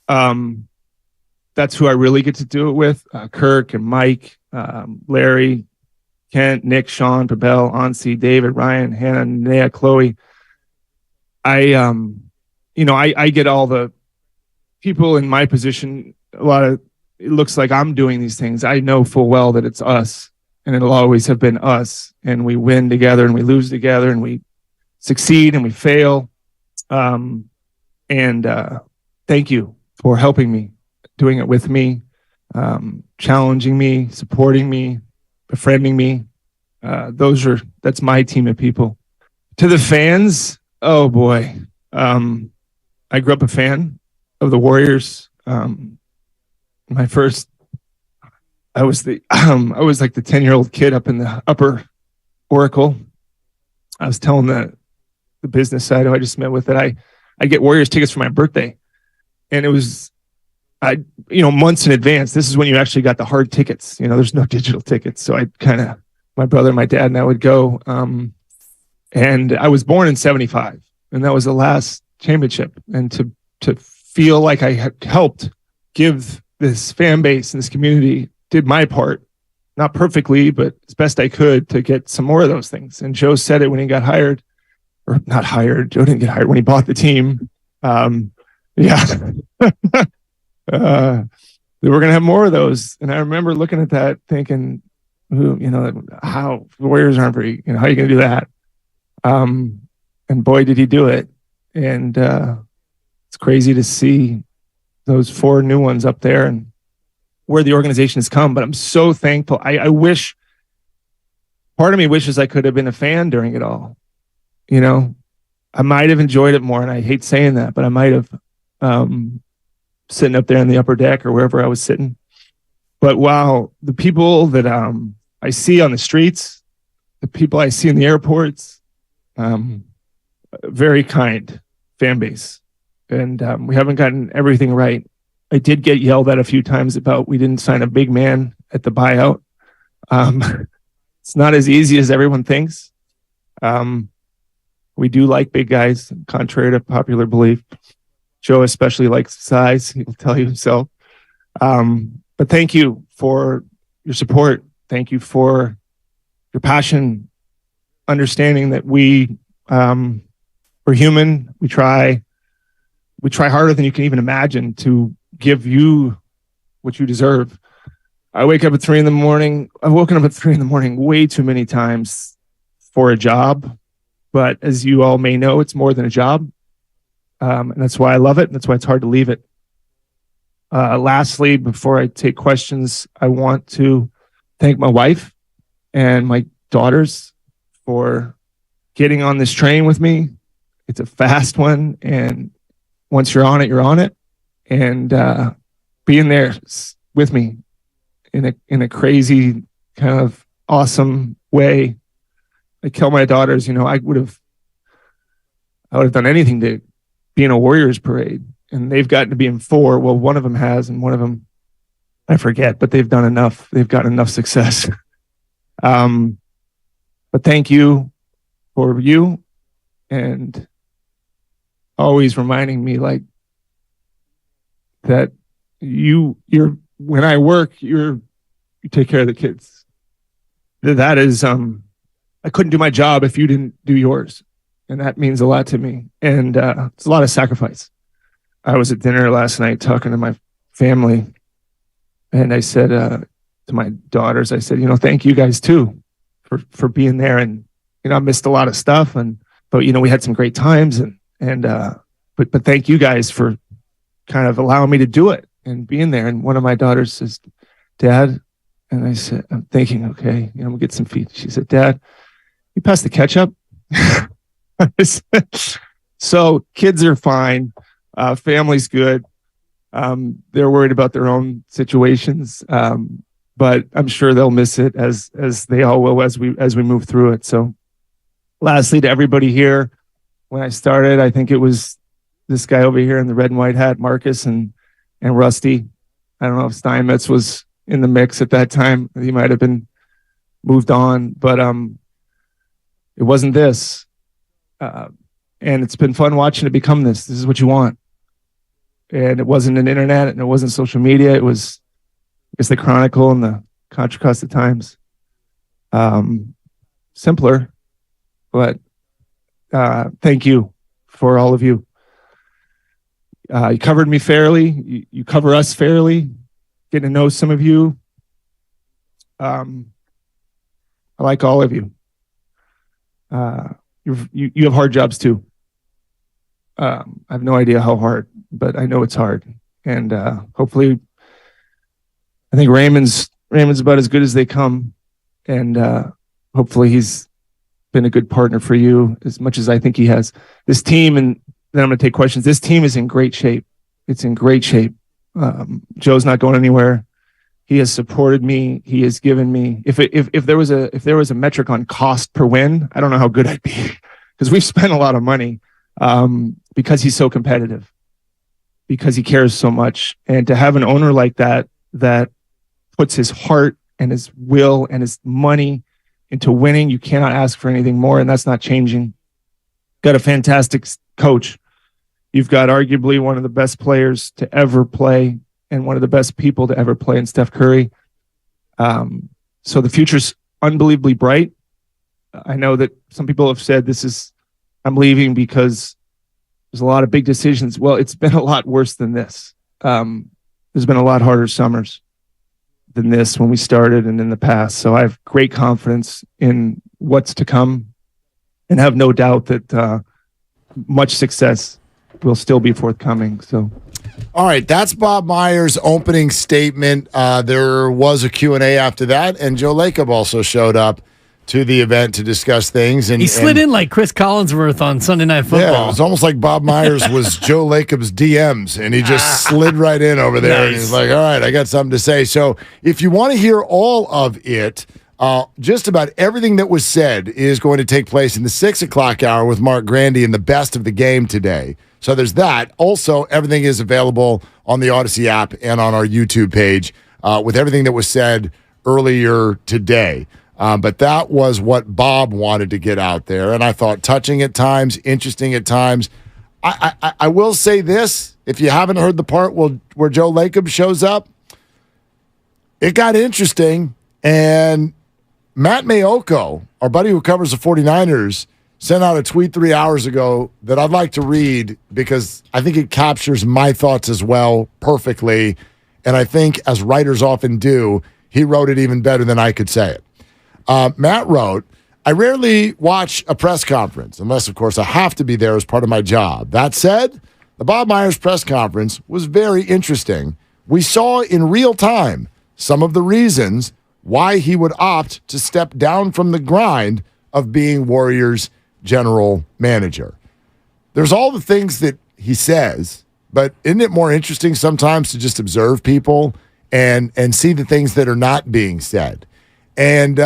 that's who I really get to do it with. Kirk and Mike, Larry, Kent, Nick, Sean, Pabel, Ansi, David, Ryan, Hannah, Nea, Chloe. I get all the people in my position. It looks like I'm doing these things. I know full well that it's us, and it'll always have been us. And we win together, and we lose together, and we succeed, and we fail. Thank you for helping me, doing it with me, challenging me, supporting me, befriending me. That's my team of people. To the fans, oh boy. I grew up a fan of the Warriors. I was like the 10-year-old kid up in the upper Oracle. I was telling the business side who I just met with that I get Warriors tickets for my birthday. And it was, months in advance. This is when you actually got the hard tickets. There's no digital tickets. So my brother, my dad, and I would go. And I was born in 75, and that was the last championship. And to feel like I helped give this fan base and this community, did my part, not perfectly, but as best I could to get some more of those things. And Joe said it when he got hired, or not hired. Joe didn't get hired when he bought the team. Yeah. They were going to have more of those. And I remember looking at that thinking, how the Warriors aren't very, how are you going to do that? And boy, did he do it. And it's crazy to see those 4 new ones up there and where the organization has come. But I'm so thankful. I wish, part of me wishes I could have been a fan during it all. I might have enjoyed it more, and I hate saying that, but I might have sitting up there in the upper deck or wherever I was sitting. But wow, the people that I see on the streets, the people I see in the airports, very kind fan base. And we haven't gotten everything right. I did get yelled at a few times about we didn't sign a big man at the buyout. It's not as easy as everyone thinks. We do like big guys, contrary to popular belief. Joe especially likes size. He'll tell you himself. But thank you for your support. Thank you for your passion, understanding that we're human. We try harder than you can even imagine to give you what you deserve. I wake up at 3 a.m. I've woken up at 3 a.m. way too many times for a job. But as you all may know, it's more than a job. And that's why I love it. And that's why it's hard to leave it. Lastly, before I take questions, I want to thank my wife and my daughters for getting on this train with me. It's a fast one. And once you're on it, you're on it. And being there with me in a crazy kind of awesome way. I tell my daughters, I would have done anything to be in a Warriors parade, and they've gotten to be in 4. Well, one of them has, and one of them I forget, but they've done enough. They've gotten enough success. But thank you for you, and always reminding me like that you're when I work, you take care of the kids. That is I couldn't do my job if you didn't do yours. And that means a lot to me. And it's a lot of sacrifice. I was at dinner last night talking to my family. And I said to my daughters, I said, thank you guys too for being there. And, I missed a lot of stuff. But we had some great times. But thank you guys for kind of allowing me to do it and being there. And one of my daughters says, Dad, and I said, I'm thinking, okay, we'll get some feet. She said, Dad, you pass the ketchup? So kids are fine. Family's good. They're worried about their own situations, but I'm sure they'll miss it as they all will as we move through it. So, lastly, to everybody here, when I started, I think it was this guy over here in the red and white hat, Marcus and Rusty. I don't know if Steinmetz was in the mix at that time. He might have been moved on, but it wasn't this. And it's been fun watching it become this. This is what you want. And it wasn't an internet and it wasn't social media. It was, I guess, the Chronicle and the Contra Costa Times. Simpler, but thank you for all of you. You covered me fairly. You cover us fairly. Getting to know some of you. I like all of you. You have hard jobs too. I have no idea how hard, but I know it's hard. And hopefully, I think Raymond's about as good as they come. And hopefully he's been a good partner for you as much as I think he has. This team, and then I'm going to take questions. This team is in great shape. It's in great shape. Joe's not going anywhere. He has supported me. He has given me. If there was a metric on cost per win, I don't know how good I'd be because we've spent a lot of money because he's so competitive, because he cares so much, and to have an owner like that puts his heart and his will and his money into winning, you cannot ask for anything more, and that's not changing. Got a fantastic coach. You've got arguably one of the best players to ever play and one of the best people to ever play in Steph Curry. So the future's unbelievably bright. I know that some people have said I'm leaving because there's a lot of big decisions. Well, it's been a lot worse than this. There's been a lot harder summers than this when we started and in the past. So I have great confidence in what's to come and have no doubt that much success will still be forthcoming. So, all right, that's Bob Myers' opening statement. There was a Q&A after that, and Joe Lacob also showed up to the event to discuss things. And he slid in like Chris Collinsworth on Sunday Night Football. Yeah, it was almost like Bob Myers was Joe Lacob's DMs, and he just slid right in over there. Nice. And he's like, all right, I got something to say. So if you want to hear all of it, just about everything that was said is going to take place in the 6 o'clock hour with Mark Grandy in the best of the game today. So there's that. Also, everything is available on the Odyssey app and on our YouTube page with everything that was said earlier today. But that was what Bob wanted to get out there. And I thought touching at times, interesting at times. I will say this, if you haven't heard the part where Joe Lacob shows up, it got interesting. And Matt Mayoko, our buddy who covers the 49ers, sent out a tweet 3 hours ago that I'd like to read because I think it captures my thoughts as well perfectly. And I think, as writers often do, he wrote it even better than I could say it. Matt wrote, I rarely watch a press conference, unless, of course, I have to be there as part of my job. That said, the Bob Myers press conference was very interesting. We saw in real time some of the reasons why he would opt to step down from the grind of being Warriors general manager. There's all the things that he says, but isn't it more interesting sometimes to just observe people and see the things that are not being said? And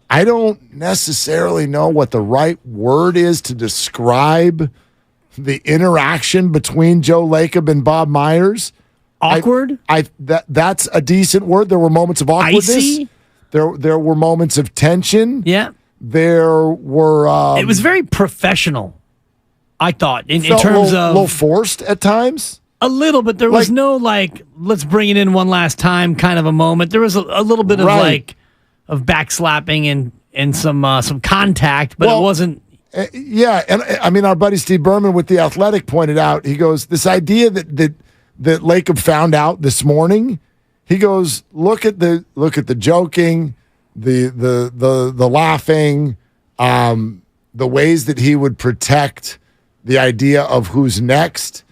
I don't necessarily know what the right word is to describe the interaction between Joe Lacob and Bob Myers. Awkward? That's a decent word. There were moments of awkwardness. Icy? There were moments of tension. Yeah. There were... it was very professional, I thought, in terms of... A little forced at times? A little, but there was no, let's bring it in one last time kind of a moment. There was a little bit of backslapping and some contact, but it wasn't... yeah, and I mean, our buddy Steve Berman with The Athletic pointed out, he goes, this idea that Lacob found out this morning, he goes, look at the joking, the laughing, the ways that he would protect the idea of who's next,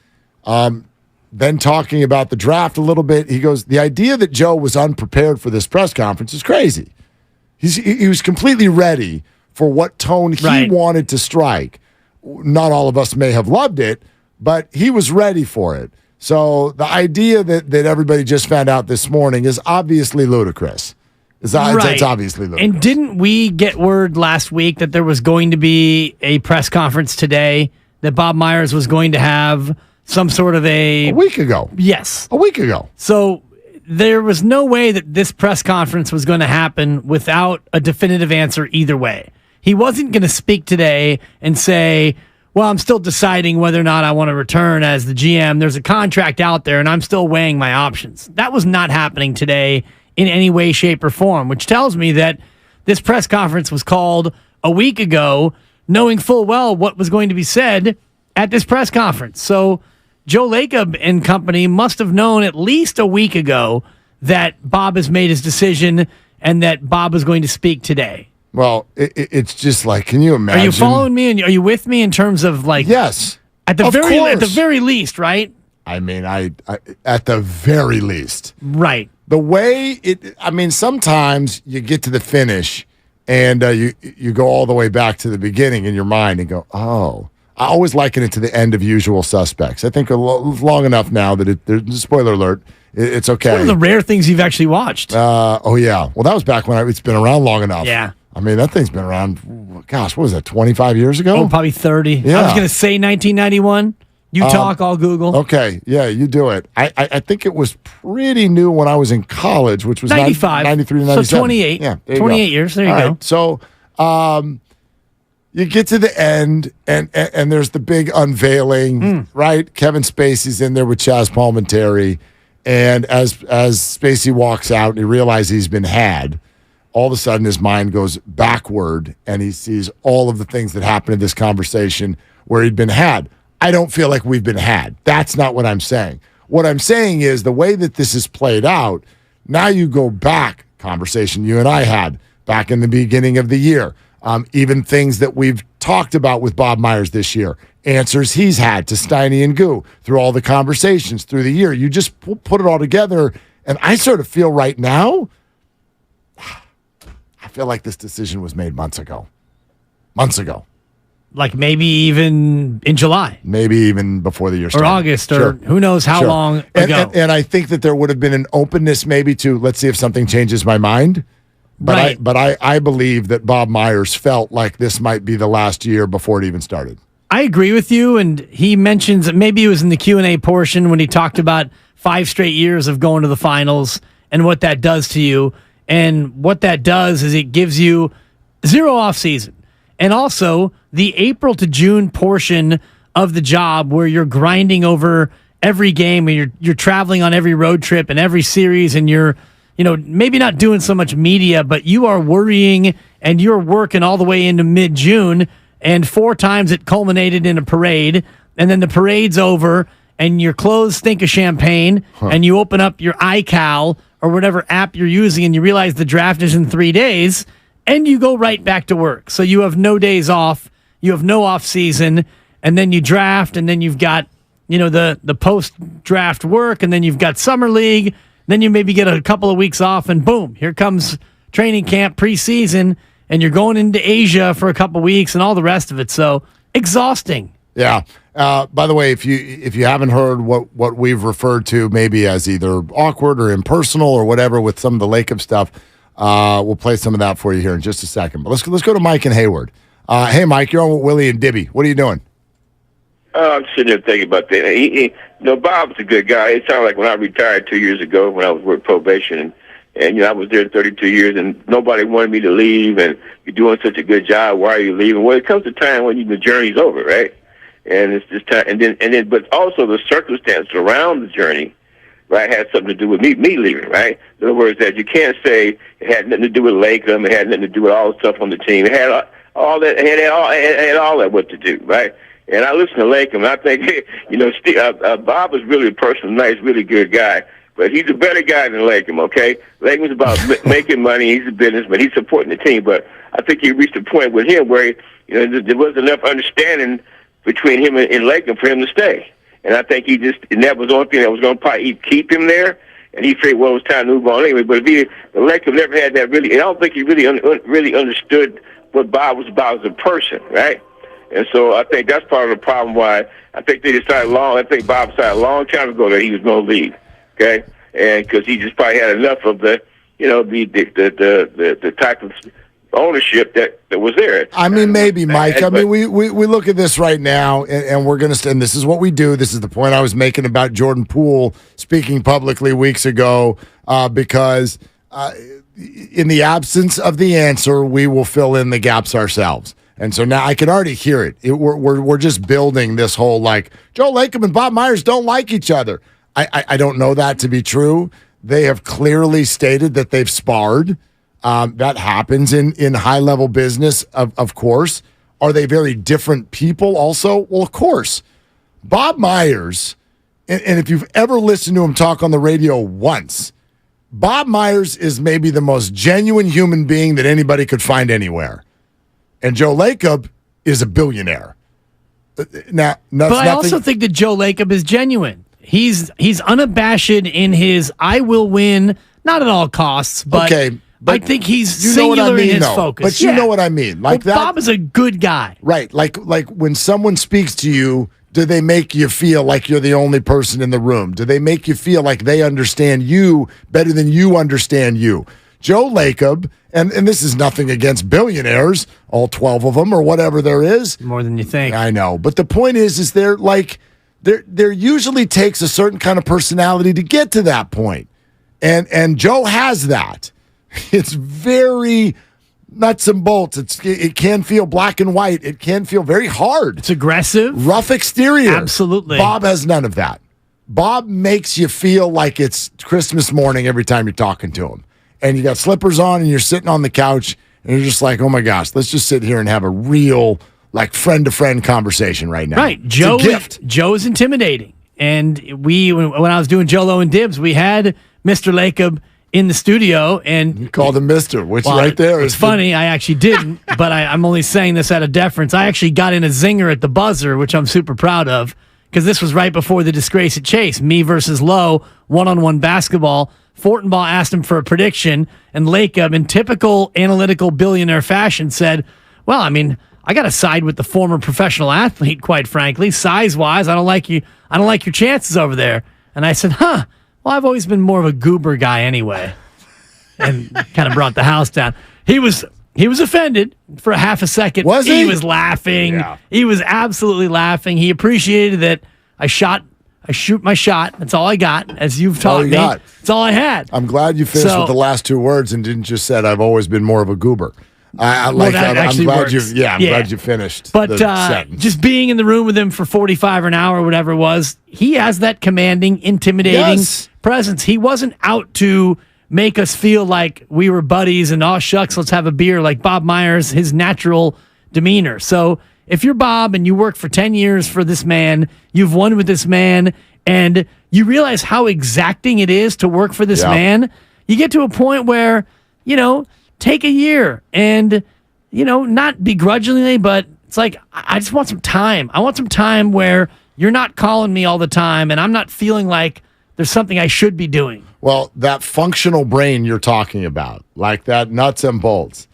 then talking about the draft a little bit. He goes, the idea that Joe was unprepared for this press conference is crazy. He was completely ready for what tone he wanted to strike. Not all of us may have loved it, but he was ready for it. So the idea that everybody just found out this morning is obviously ludicrous. It's obviously ludicrous. And didn't we get word last week that there was going to be a press conference today, that Bob Myers was going to have some sort of a week ago? Yes. A week ago. So there was no way that this press conference was going to happen without a definitive answer either way. He wasn't going to speak today and say, well, I'm still deciding whether or not I want to return as the GM. There's a contract out there, and I'm still weighing my options. That was not happening today in any way, shape, or form, which tells me that this press conference was called a week ago, knowing full well what was going to be said at this press conference. So Joe Lacob and company must have known at least a week ago that Bob has made his decision and that Bob is going to speak today. Well, it's just like, can you imagine? Are you following me? And are you with me in terms of like? Yes, at the very least, right? I mean, I at the very least, right. The way sometimes you get to the finish and you go all the way back to the beginning in your mind and go, oh. I always liken it to the end of Usual Suspects. I think long enough now that there's spoiler alert. It's okay. It's one of the rare things you've actually watched. Oh yeah. Well, that was back when it's been around long enough. Yeah. I mean, that thing's been around. Gosh, what was that? 25 years ago? Oh, probably 30. Yeah. I was going to say 1991. You talk, I'll Google. Okay, yeah, you do it. I think it was pretty new when I was in college, which was 95, 93 to 97. So 28. Yeah, 28 years. There you go. Right, so, you get to the end, and there's the big unveiling, right? Kevin Spacey's in there with Chaz Palminteri, and as Spacey walks out and he realizes he's been had, all of a sudden his mind goes backward, and he sees all of the things that happened in this conversation where he'd been had. I don't feel like we've been had. That's not what I'm saying. What I'm saying is the way that this is played out, now you go back, conversation you and I had back in the beginning of the year, even things that we've talked about with Bob Myers this year, answers he's had to Steiny and Goo through all the conversations through the year. You just put it all together, and I sort of feel right now, I feel like this decision was made months ago. Months ago. Like maybe even in July. Maybe even before the year started. Or August, or who knows how long ago. And I think that there would have been an openness maybe to, let's see if something changes my mind. But right. I believe that Bob Myers felt like this might be the last year before it even started. I agree with you, and he mentions, maybe it was in the Q&A portion when he talked about 5 straight years of going to the finals and what that does to you. And what that does is it gives you 0 offseason. And also the April to June portion of the job where you're grinding over every game and you're traveling on every road trip and every series, and you're, maybe not doing so much media, but you are worrying and you're working all the way into mid-June, and 4 times it culminated in a parade, and then the parade's over and your clothes stink of champagne, and you open up your iCal or whatever app you're using and you realize the draft is in 3 days, and you go right back to work. So you have no days off, you have no off season, and then you draft, and then you've got, the post-draft work, and then you've got summer league, then you maybe get a couple of weeks off, and boom, here comes training camp, preseason, and you're going into Asia for a couple of weeks and all the rest of it. So exhausting. Yeah. By the way, if you haven't heard what we've referred to maybe as either awkward or impersonal or whatever with some of the Lacob stuff, we'll play some of that for you here in just a second. But let's go to Mike and Hayward. Hey, Mike, you're on with Willie and Dibby. What are you doing? I'm sitting there thinking about that. Bob's a good guy. It sounded like when I retired 2 years ago when I was working probation, and I was there 32 years, and nobody wanted me to leave, and you're doing such a good job. Why are you leaving? Well, it comes a time when the journey's over, right? And it's just time, and then, but also the circumstances around the journey, right, had something to do with me leaving, right? In other words, that you can't say it had nothing to do with Lacob, it had nothing to do with all the stuff on the team. It had all that, it had all that what to do, right? And I listen to Lacob, and I think, Bob is really a person, nice, really good guy, but he's a better guy than Lacob, okay? Lacob's about making money, he's a businessman, he's supporting the team, but I think he reached a point with him where, there wasn't enough understanding between him and Lacob for him to stay. And I think and that was the only thing that was going to probably keep him there. And he figured, well, it was time to move on anyway. But Lacob never had that really, and I don't think he really understood what Bob was about as a person, right? And so I think that's part of the problem why I think I think Bob decided a long time ago that he was going to leave, okay? And because he just probably had enough of the type of ownership that was there. I mean, maybe, Mike. I mean, we look at this right now, and we're going to, and this is what we do. This is the point I was making about Jordan Poole speaking publicly weeks ago, because in the absence of the answer, we will fill in the gaps ourselves. And so now I can already hear it. We're just building this whole, like, Joe Lacob and Bob Myers don't like each other. I don't know that to be true. They have clearly stated that they've sparred. That happens in high-level business, of course. Are they very different people also? Well, of course. Bob Myers, and if you've ever listened to him talk on the radio once, Bob Myers is maybe the most genuine human being that anybody could find anywhere. And Joe Lacob is a billionaire. But I also think that Joe Lacob is genuine. He's unabashed in his I will win, not at all costs, but I think he's singular in his focus. But you know what I mean. Like that. Bob is a good guy. Right. Like when someone speaks to you, do they make you feel like you're the only person in the room? Do they make you feel like they understand you better than you understand you? Joe Lacob, and this is nothing against billionaires, all 12 of them or whatever there is. More than you think. I know. But the point is there usually takes a certain kind of personality to get to that point. And Joe has that. It's very nuts and bolts. It can feel black and white. It can feel very hard. It's aggressive. Rough exterior. Absolutely. Bob has none of that. Bob makes you feel like it's Christmas morning every time you're talking to him. And you got slippers on and you're sitting on the couch and you're just like, oh my gosh, let's just sit here and have a real, like, friend-to-friend conversation right now. Right. Joe is intimidating. And when I was doing Jolo and Dibs, we had Mr. Lacob in the studio, and you called him Mr., which right there is funny. I actually didn't, but I'm only saying this out of deference. I actually got in a zinger at the buzzer, which I'm super proud of, because this was right before the disgrace at Chase, me versus Lowe, one-on-one basketball. Fortenbaugh asked him for a prediction, and Lacob, in typical analytical billionaire fashion, said, well, I mean, I got to side with the former professional athlete, quite frankly. Size-wise, I don't like your chances over there. And I said, well, I've always been more of a goober guy anyway. And kind of brought the house down. He was offended for a half a second. Was he? He was laughing. Yeah. He was absolutely laughing. He appreciated that I shoot my shot. That's all I got, as you've taught me. That's all I had. I'm glad you finished with the last two words and didn't just said, I've always been more of a goober. I'm glad you finished But the sentence. Just being in the room with him for 45 or an hour or whatever it was, he has that commanding, intimidating presence. He wasn't out to make us feel like we were buddies and, oh, shucks, let's have a beer, like Bob Myers, his natural demeanor. So if you're Bob and you work for 10 years for this man, you've won with this man, and you realize how exacting it is to work for this man, you get to a point where, take a year and, not begrudgingly, but it's like, I just want some time. I want some time where you're not calling me all the time and I'm not feeling like there's something I should be doing. Well, that functional brain you're talking about, like that nuts and bolts,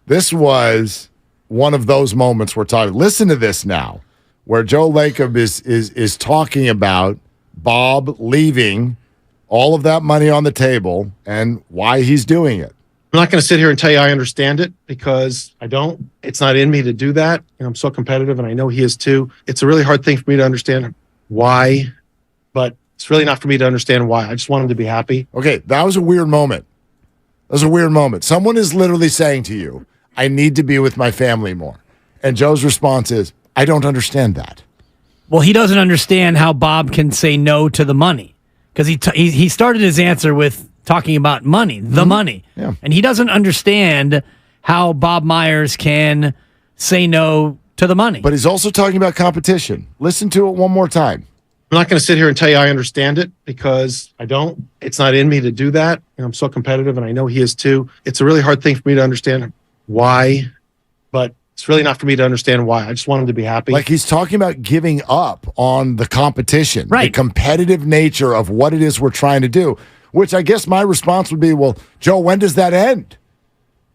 this was one of those moments we're talking. Listen to this now, where Joe Lacob is talking about Bob leaving all of that money on the table and why he's doing it. I'm not going to sit here and tell you I understand it, because I don't. It's not in me to do that. I'm so competitive, and I know he is too. It's a really hard thing for me to understand why, but it's really not for me to understand why. I just want him to be happy. Okay, that was a weird moment. Someone is literally saying to you, I need to be with my family more. And Joe's response is, I don't understand that. Well, he doesn't understand how Bob can say no to the money, because he started his answer with talking about money, the money. Yeah. And he doesn't understand how Bob Myers can say no to the money. But he's also talking about competition. Listen to it one more time. I'm not going to sit here and tell you I understand it, because I don't. It's not in me to do that. I'm so competitive, and I know he is too. It's a really hard thing for me to understand why, but it's really not for me to understand why. I just want him to be happy. Like, he's talking about giving up on the competition, right? The competitive nature of what it is we're trying to do, which I guess my response would be, well, Joe, when does that end?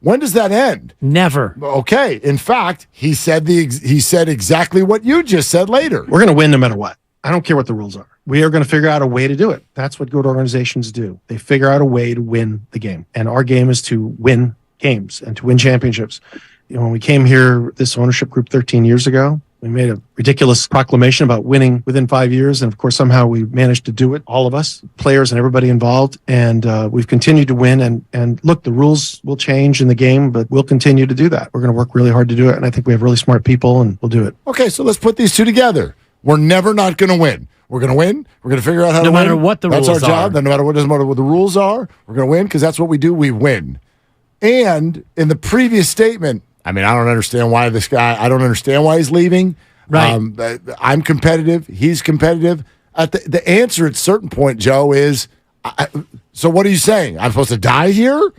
When does that end? Never. Okay. In fact, he said exactly what you just said later. We're going to win no matter what. I don't care what the rules are. We are going to figure out a way to do it. That's what good organizations do. They figure out a way to win the game. And our game is to win games and to win championships. When we came here, this ownership group 13 years ago, we made a ridiculous proclamation about winning within 5 years. And of course, somehow we managed to do it, all of us, players and everybody involved. And we've continued to win. And look, the rules will change in the game, but we'll continue to do that. We're going to work really hard to do it. And I think we have really smart people, and we'll do it. Okay, so let's put these two together. We're never not going to win. We're going to win. We're going to figure out how to win. No matter what the rules are. That's our job. No matter what the rules are, we're going to win because that's what we do. We win. And in the previous statement, I mean, I don't understand why he's leaving. Right. I'm competitive. He's competitive. The answer at a certain point, Joe, is, so what are you saying? I'm supposed to die here?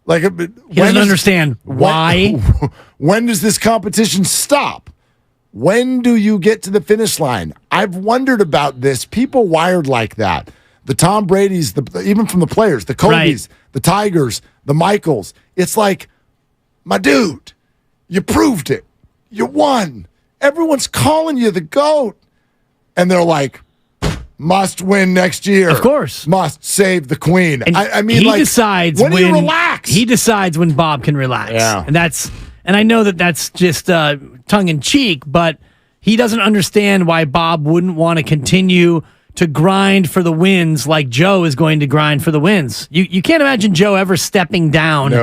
Like, he doesn't understand why. When does this competition stop? When do you get to the finish line? I've wondered about this. People wired like that. The Tom Brady's, even from the players, the Kobe's, the Tigers, the Michaels. It's like, my dude, you proved it. You won. Everyone's calling you the GOAT. And they're like, must win next year. Of course. Must save the queen. And I mean, he like, decides when do you relax? He decides when Bob can relax. Yeah. And I know that's just tongue in cheek, but he doesn't understand why Bob wouldn't want to continue to grind for the wins like Joe is going to grind for the wins. You can't imagine Joe ever stepping down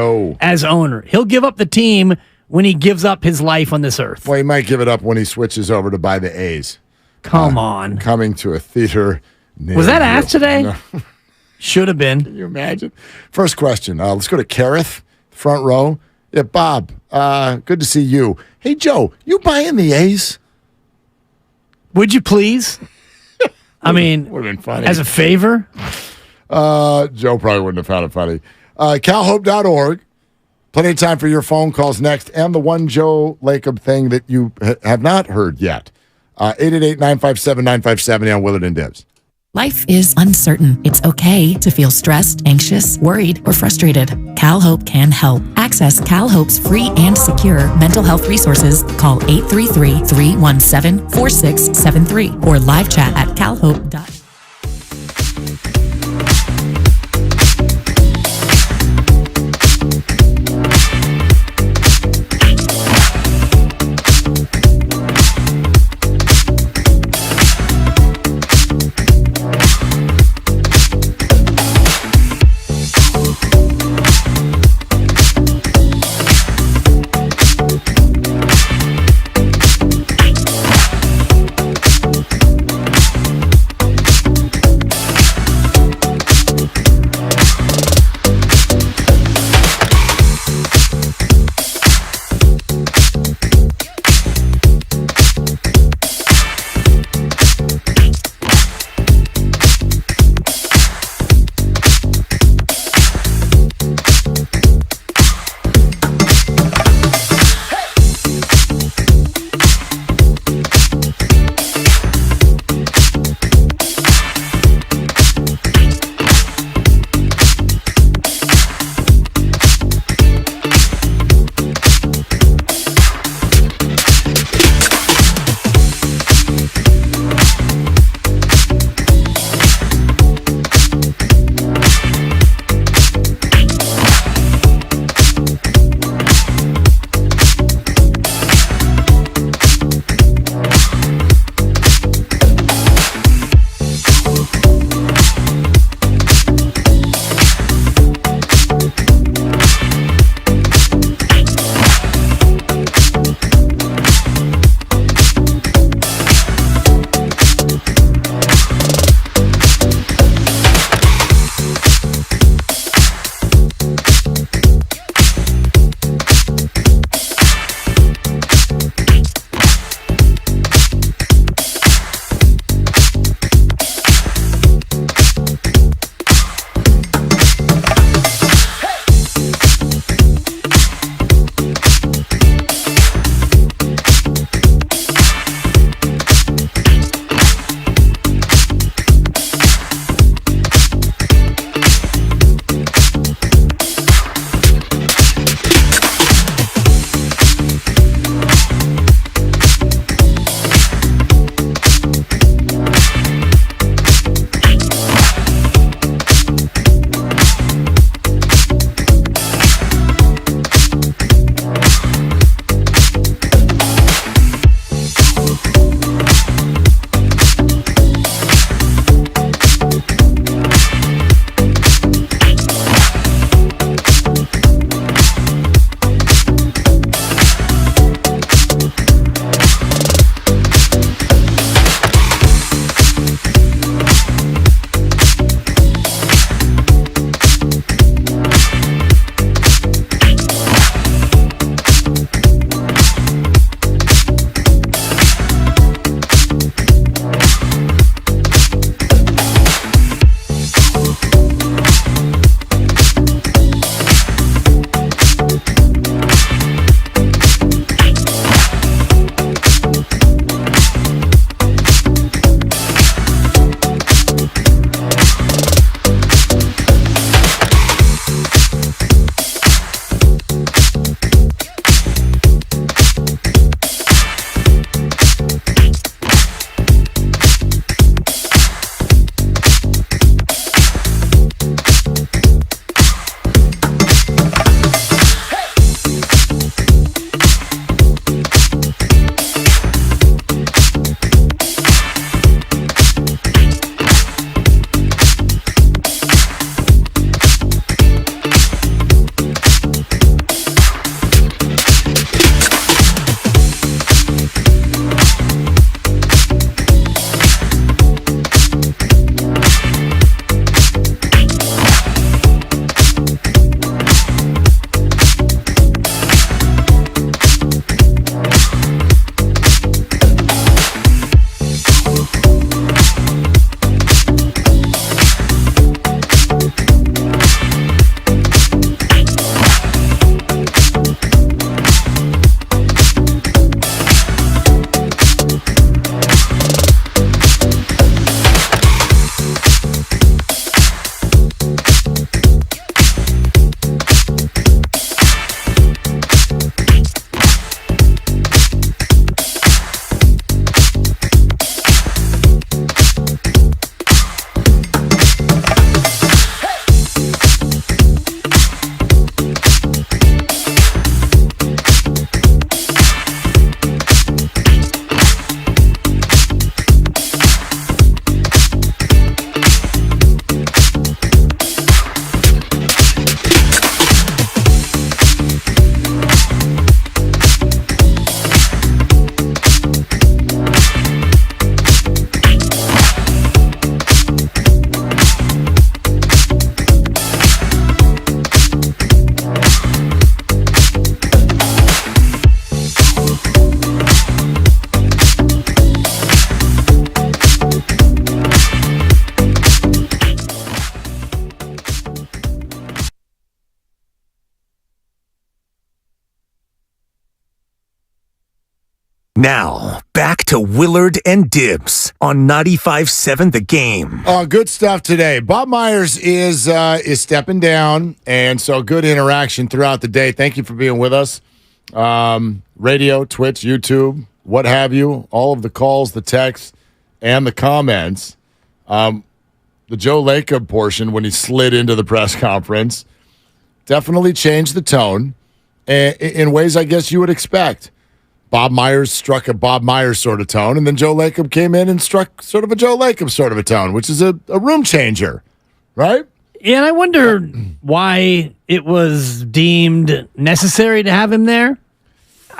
as owner. He'll give up the team when he gives up his life on this earth. Well, he might give it up when he switches over to buy the A's. Come on. Coming to a theater. Was that asked today? No. Should have been. Can you imagine? First question. Let's go to Kareth, front row. Yeah, Bob, good to see you. Hey, Joe, you buying the A's? Would you please? I mean, would have been funny. As a favor? Joe probably wouldn't have found it funny. CalHope.org. Plenty of time for your phone calls next, and the one Joe Lacob thing that you have not heard yet. 888-957-9570 on Willard and Dibs. Life is uncertain. It's okay to feel stressed, anxious, worried, or frustrated. CalHope can help. Access CalHope's free and secure mental health resources. Call 833-317-4673 or live chat at calhope.com. Now, back to Willard and Dibs on 95.7 The Game. Good stuff today. Bob Myers is stepping down, and so good interaction throughout the day. Thank you for being with us. Radio, Twitch, YouTube, what have you, all of the calls, the texts, and the comments. The Joe Lacob portion, when he slid into the press conference, definitely changed the tone in ways I guess you would expect. Bob Myers struck a Bob Myers sort of tone, and then Joe Lacob came in and struck sort of a Joe Lacob sort of a tone, which is a room changer, right? Yeah, and I wonder why it was deemed necessary to have him there.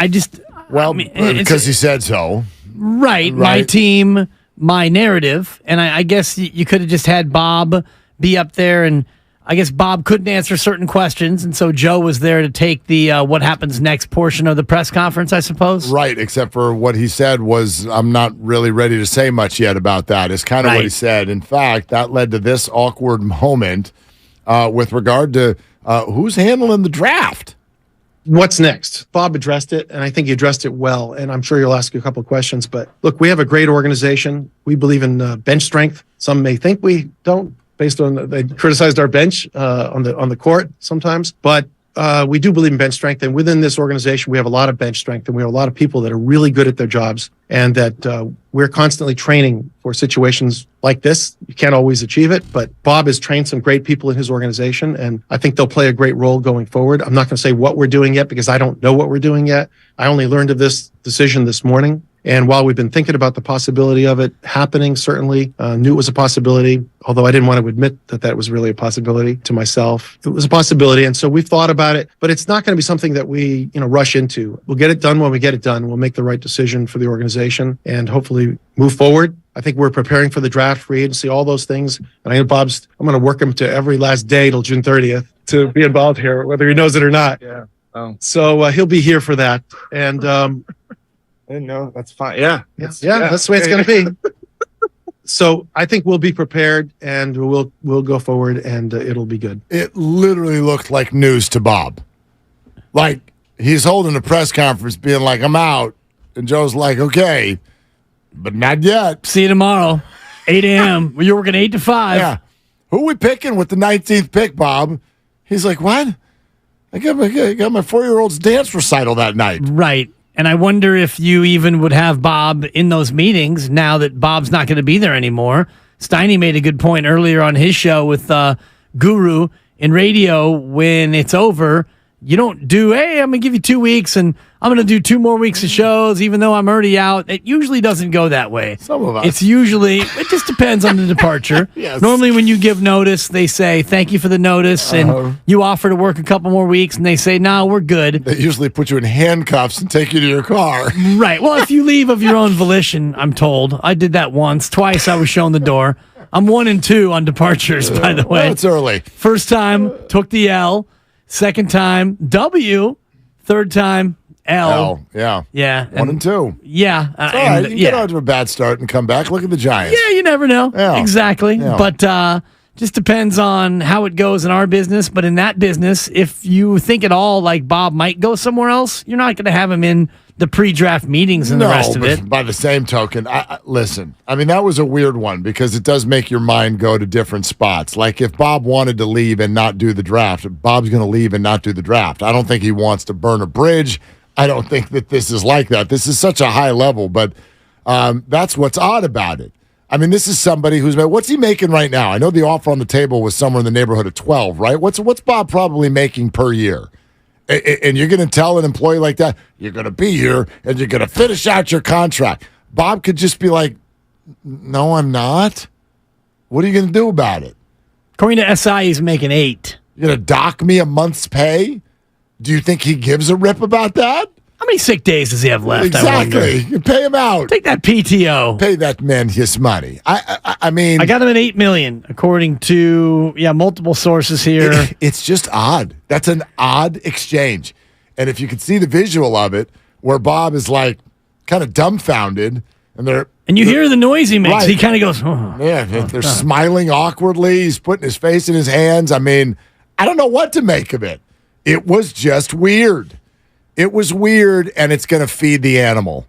Because he said so. Right, my team, my narrative, and I guess you could have just had Bob be up there, and I guess Bob couldn't answer certain questions, and so Joe was there to take the what happens next portion of the press conference, I suppose. Right, except for what he said was, I'm not really ready to say much yet about that, is kind of what he said. In fact, that led to this awkward moment with regard to who's handling the draft. What's next? Bob addressed it, and I think he addressed it well, and I'm sure you'll ask you a couple of questions. But look, we have a great organization. We believe in bench strength. Some may think we don't, based on they criticized our bench on the court sometimes, but we do believe in bench strength. And within this organization, we have a lot of bench strength, and we have a lot of people that are really good at their jobs, and that we're constantly training for situations like this. You can't always achieve it, but Bob has trained some great people in his organization, and I think they'll play a great role going forward. I'm not going to say what we're doing yet because I don't know what we're doing yet. I only learned of this decision this morning. And while we've been thinking about the possibility of it happening, certainly knew it was a possibility, although I didn't want to admit that was really a possibility to myself. It was a possibility, and so we've thought about it, but it's not going to be something that we rush into. We'll get it done when we get it done. We'll make the right decision for the organization and hopefully move forward. I think we're preparing for the draft, free agency, all those things. And I know I'm going to work him to every last day till June 30th to be involved here, whether he knows it or not. Yeah. Oh. So he'll be here for that. And I didn't know. That's fine. Yeah. That's the way it's going to be. So I think we'll be prepared, and we'll go forward, and it'll be good. It literally looked like news to Bob. Like, he's holding a press conference being like, I'm out. And Joe's like, okay, but not yet. See you tomorrow, 8 a.m. You're working 8 to 5. Yeah. Who we picking with the 19th pick, Bob? He's like, what? I got my 4-year-old's dance recital that night. Right. And I wonder if you even would have Bob in those meetings now that Bob's not going to be there anymore. Steiny made a good point earlier on his show with Guru in radio. When it's over, you don't do, hey, I'm going to give you 2 weeks and I'm going to do 2 more weeks of shows even though I'm already out. It usually doesn't go that way. Some of us. It just depends on the departure. Yes. Normally when you give notice, they say, thank you for the notice, and you offer to work a couple more weeks, and they say, no, we're good. They usually put you in handcuffs and take you to your car. Right. Well, if you leave of your own volition, I'm told. I did that once. Twice I was shown the door. I'm 1 and 2 on departures, by the way. Well, it's early. First time, took the L. Second time, W. Third time, L. Yeah. Yeah. 1 and 2. Yeah. It's all right. You get out to a bad start and come back. Look at the Giants. Yeah, you never know. Yeah. Exactly. Yeah. But just depends on how it goes in our business. But in that business, if you think at all like Bob might go somewhere else, you're not going to have him in the pre-draft meetings and the rest of it. By the same token, listen, I mean, that was a weird one because it does make your mind go to different spots. Like if Bob wanted to leave and not do the draft, Bob's going to leave and not do the draft. I don't think he wants to burn a bridge. I don't think that this is like that. This is such a high level, but that's what's odd about it. I mean, this is somebody what's he making right now? I know the offer on the table was somewhere in the neighborhood of 12, right? What's Bob probably making per year? And you're going to tell an employee like that, you're going to be here and you're going to finish out your contract. Bob could just be like, no, I'm not. What are you going to do about it? According to SI, he's making 8. You're going to dock me a month's pay? Do you think he gives a rip about that? How many sick days does he have left? Exactly. You pay him out. Take that PTO. Pay that man his money. I mean, I got him at $8 million, according to multiple sources here. It's just odd. That's an odd exchange. And if you could see the visual of it, where Bob is like kind of dumbfounded, and you hear the noise he makes. Right. He kind of goes, oh. Yeah, they're smiling awkwardly. He's putting his face in his hands. I mean, I don't know what to make of it. It was just weird. It was weird, and it's going to feed the animal.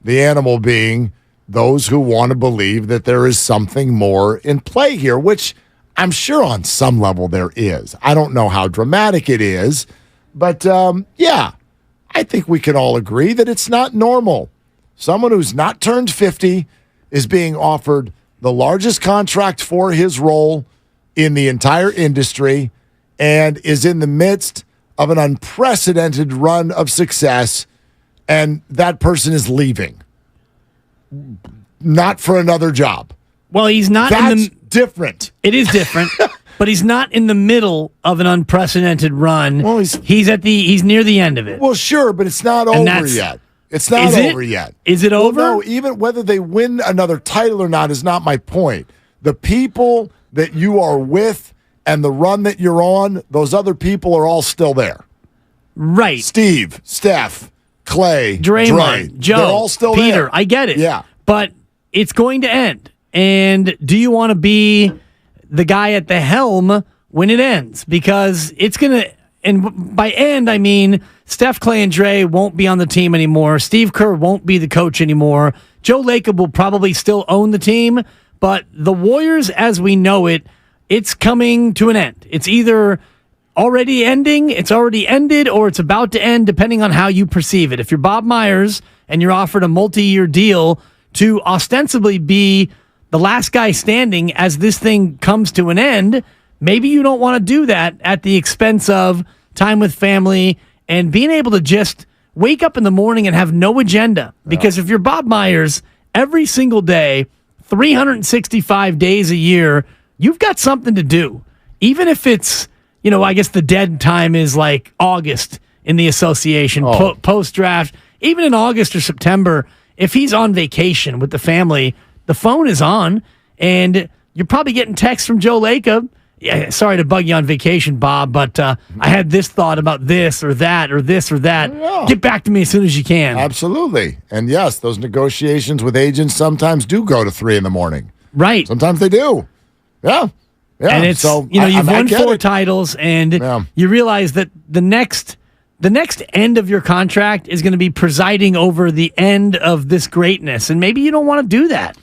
The animal being those who want to believe that there is something more in play here, which I'm sure on some level there is. I don't know how dramatic it is, but yeah, I think we can all agree that it's not normal. Someone who's not turned 50 is being offered the largest contract for his role in the entire industry and is in the midst of an unprecedented run of success, and that person is leaving. Not for another job. Well, he's not. That's different. It is different, but he's not in the middle of an unprecedented run. Well, he's near the end of it. Well, sure, but it's not over yet. It's not over yet. Is it over? No, even whether they win another title or not is not my point. The people that you are with and the run that you're on, those other people are all still there. Right. Steve, Steph, Clay, Draymond, Dre, Joe, they're all still Peter. there. I get it. Yeah. But it's going to end. And do you want to be the guy at the helm when it ends? Because it's going to, and by end, I mean Steph, Clay, and Dre won't be on the team anymore. Steve Kerr won't be the coach anymore. Joe Lacob will probably still own the team. But the Warriors, as we know it, it's coming to an end. It's either already ending, it's already ended, or it's about to end, depending on how you perceive it. If you're Bob Myers and you're offered a multi-year deal to ostensibly be the last guy standing as this thing comes to an end, maybe you don't want to do that at the expense of time with family and being able to just wake up in the morning and have no agenda. Because if you're Bob Myers, every single day, 365 days a year, you've got something to do. Even if it's, I guess the dead time is like August in the association, post-draft. Even in August or September, if he's on vacation with the family, the phone is on, and you're probably getting texts from Joe Lacob. Yeah, sorry to bug you on vacation, Bob, but I had this thought about this or that or this or that. Yeah. Get back to me as soon as you can. Absolutely. And yes, those negotiations with agents sometimes do go to 3 a.m. Right. Sometimes they do. Yeah. Yeah. And it's, you've won 4 titles, and you realize that the next end of your contract is going to be presiding over the end of this greatness, and maybe you don't want to do that.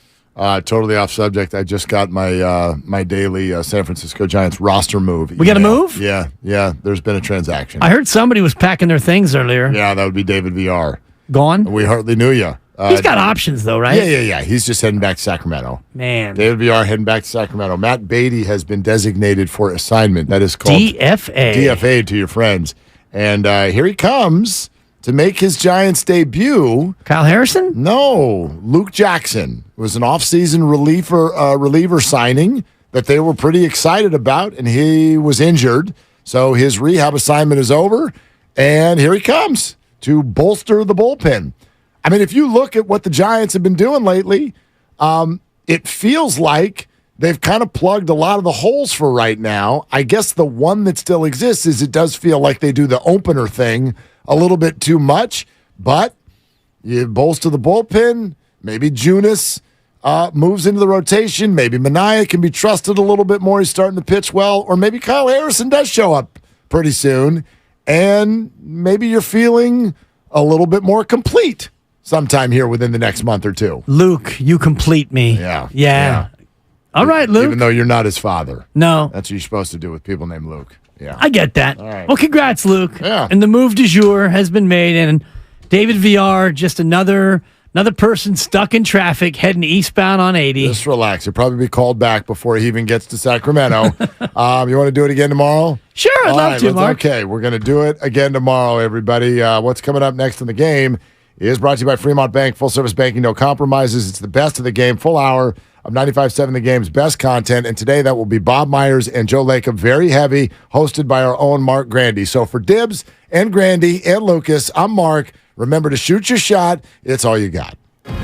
Totally off subject. I just got my daily San Francisco Giants roster move. We got to move? Yeah. There's been a transaction. I heard somebody was packing their things earlier. Yeah, that would be David VR. Gone? We hardly knew you. He's got options, though, right? Yeah. He's just heading back to Sacramento. Man. David VR heading back to Sacramento. Matt Beatty has been designated for assignment. That is called DFA. DFA to your friends. And here he comes to make his Giants debut. Kyle Harrison? No, Luke Jackson. It was an offseason reliever signing that they were pretty excited about, and he was injured. So his rehab assignment is over, and here he comes to bolster the bullpen. I mean, if you look at what the Giants have been doing lately, it feels like they've kind of plugged a lot of the holes for right now. I guess the one that still exists is it does feel like they do the opener thing a little bit too much, but you bolster the bullpen. Maybe Junis moves into the rotation. Maybe Mania can be trusted a little bit more. He's starting to pitch well. Or maybe Kyle Harrison does show up pretty soon, and maybe you're feeling a little bit more complete sometime here within the next month or two. Luke, you complete me. Yeah. All right, Luke. Even though you're not his father. No. That's what you're supposed to do with people named Luke. Yeah. I get that. All right. Well, congrats, Luke. Yeah. And the move du jour has been made, and David VR, just another person stuck in traffic heading eastbound on 80. Just relax. He'll probably be called back before he even gets to Sacramento. You want to do it again tomorrow? Sure, I'd love to, Mark. Okay, we're going to do it again tomorrow, everybody. What's coming up next in the game is brought to you by Fremont Bank. Full-service banking, no compromises. It's the best of the game. Full hour of 95.7 The Game's best content. And today that will be Bob Myers and Joe Lacob, very heavy, hosted by our own Mark Grandy. So for Dibs and Grandy and Lucas, I'm Mark. Remember to shoot your shot. It's all you got.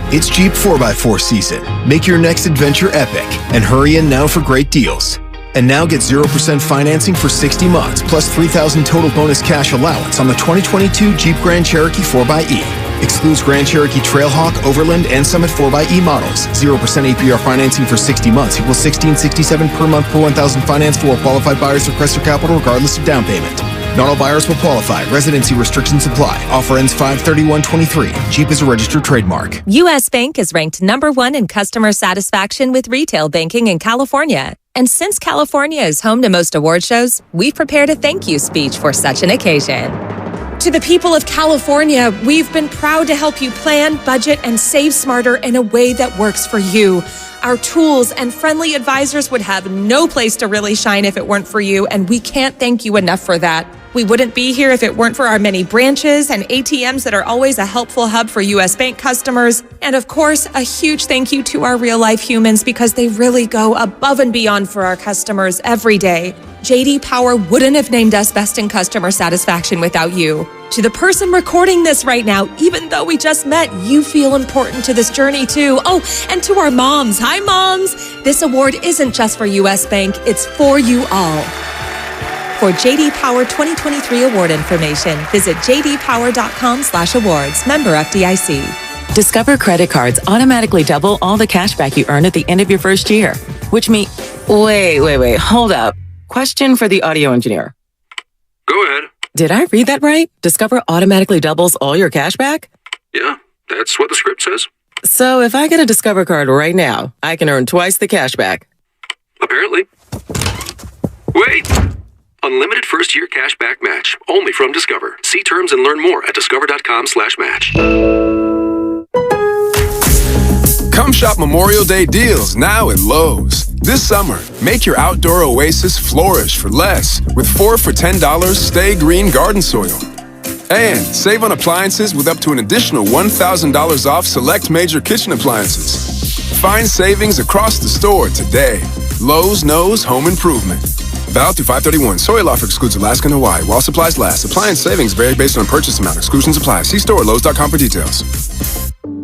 It's Jeep 4x4 season. Make your next adventure epic and hurry in now for great deals. And now get 0% financing for 60 months plus $3,000 total bonus cash allowance on the 2022 Jeep Grand Cherokee 4xe. Excludes Grand Cherokee Trailhawk, Overland, and Summit 4xe models. 0% APR financing for 60 months equals $1,667 per month per $1,000 finance for qualified buyers through Crestor Capital regardless of down payment. Not all buyers will qualify. Residency restrictions apply. Offer ends 5/31/23. Jeep is a registered trademark. U.S. Bank is ranked #1 in customer satisfaction with retail banking in California. And since California is home to most award shows, we've prepared a thank you speech for such an occasion. To the people of California, we've been proud to help you plan, budget, and save smarter in a way that works for you. Our tools and friendly advisors would have no place to really shine if it weren't for you, and we can't thank you enough for that. We wouldn't be here if it weren't for our many branches and ATMs that are always a helpful hub for U.S. Bank customers. And of course, a huge thank you to our real-life humans because they really go above and beyond for our customers every day. J.D. Power wouldn't have named us best in customer satisfaction without you. To the person recording this right now, even though we just met, you feel important to this journey too. Oh, and to our moms. Hi, moms. This award isn't just for U.S. Bank, it's for you all. For J.D. Power 2023 award information, visit jdpower.com/awards. Member FDIC. Discover credit cards automatically double all the cash back you earn at the end of your first year, which means... Wait, hold up. Question for the audio engineer. Go ahead. Did I read that right? Discover automatically doubles all your cash back? Yeah, that's what the script says. So if I get a Discover card right now, I can earn twice the cash back. Apparently. Wait! Unlimited first-year cash back match. Only from Discover. See terms and learn more at discover.com/match. Come shop Memorial Day deals now at Lowe's. This summer, make your outdoor oasis flourish for less with 4 for $10 Stay Green garden soil. And save on appliances with up to an additional $1,000 off select major kitchen appliances. Find savings across the store today. Lowe's knows home improvement. Valid through 5/31. Soil offer excludes Alaska and Hawaii while supplies last. Appliance savings vary based on purchase amount. Exclusions apply. See store Lowe's.com for details.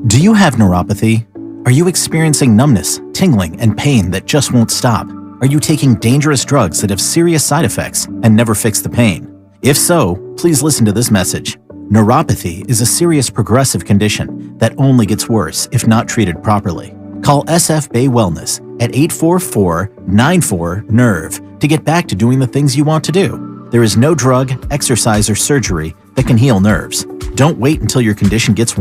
Do you have neuropathy? Are you experiencing numbness, tingling, and pain that just won't stop? Are you taking dangerous drugs that have serious side effects and never fix the pain? If so, please listen to this message. Neuropathy is a serious progressive condition that only gets worse if not treated properly. Call SF Bay Wellness at 844-94-NERVE to get back to doing the things you want to do. There is no drug, exercise, or surgery that can heal nerves. Don't wait until your condition gets worse.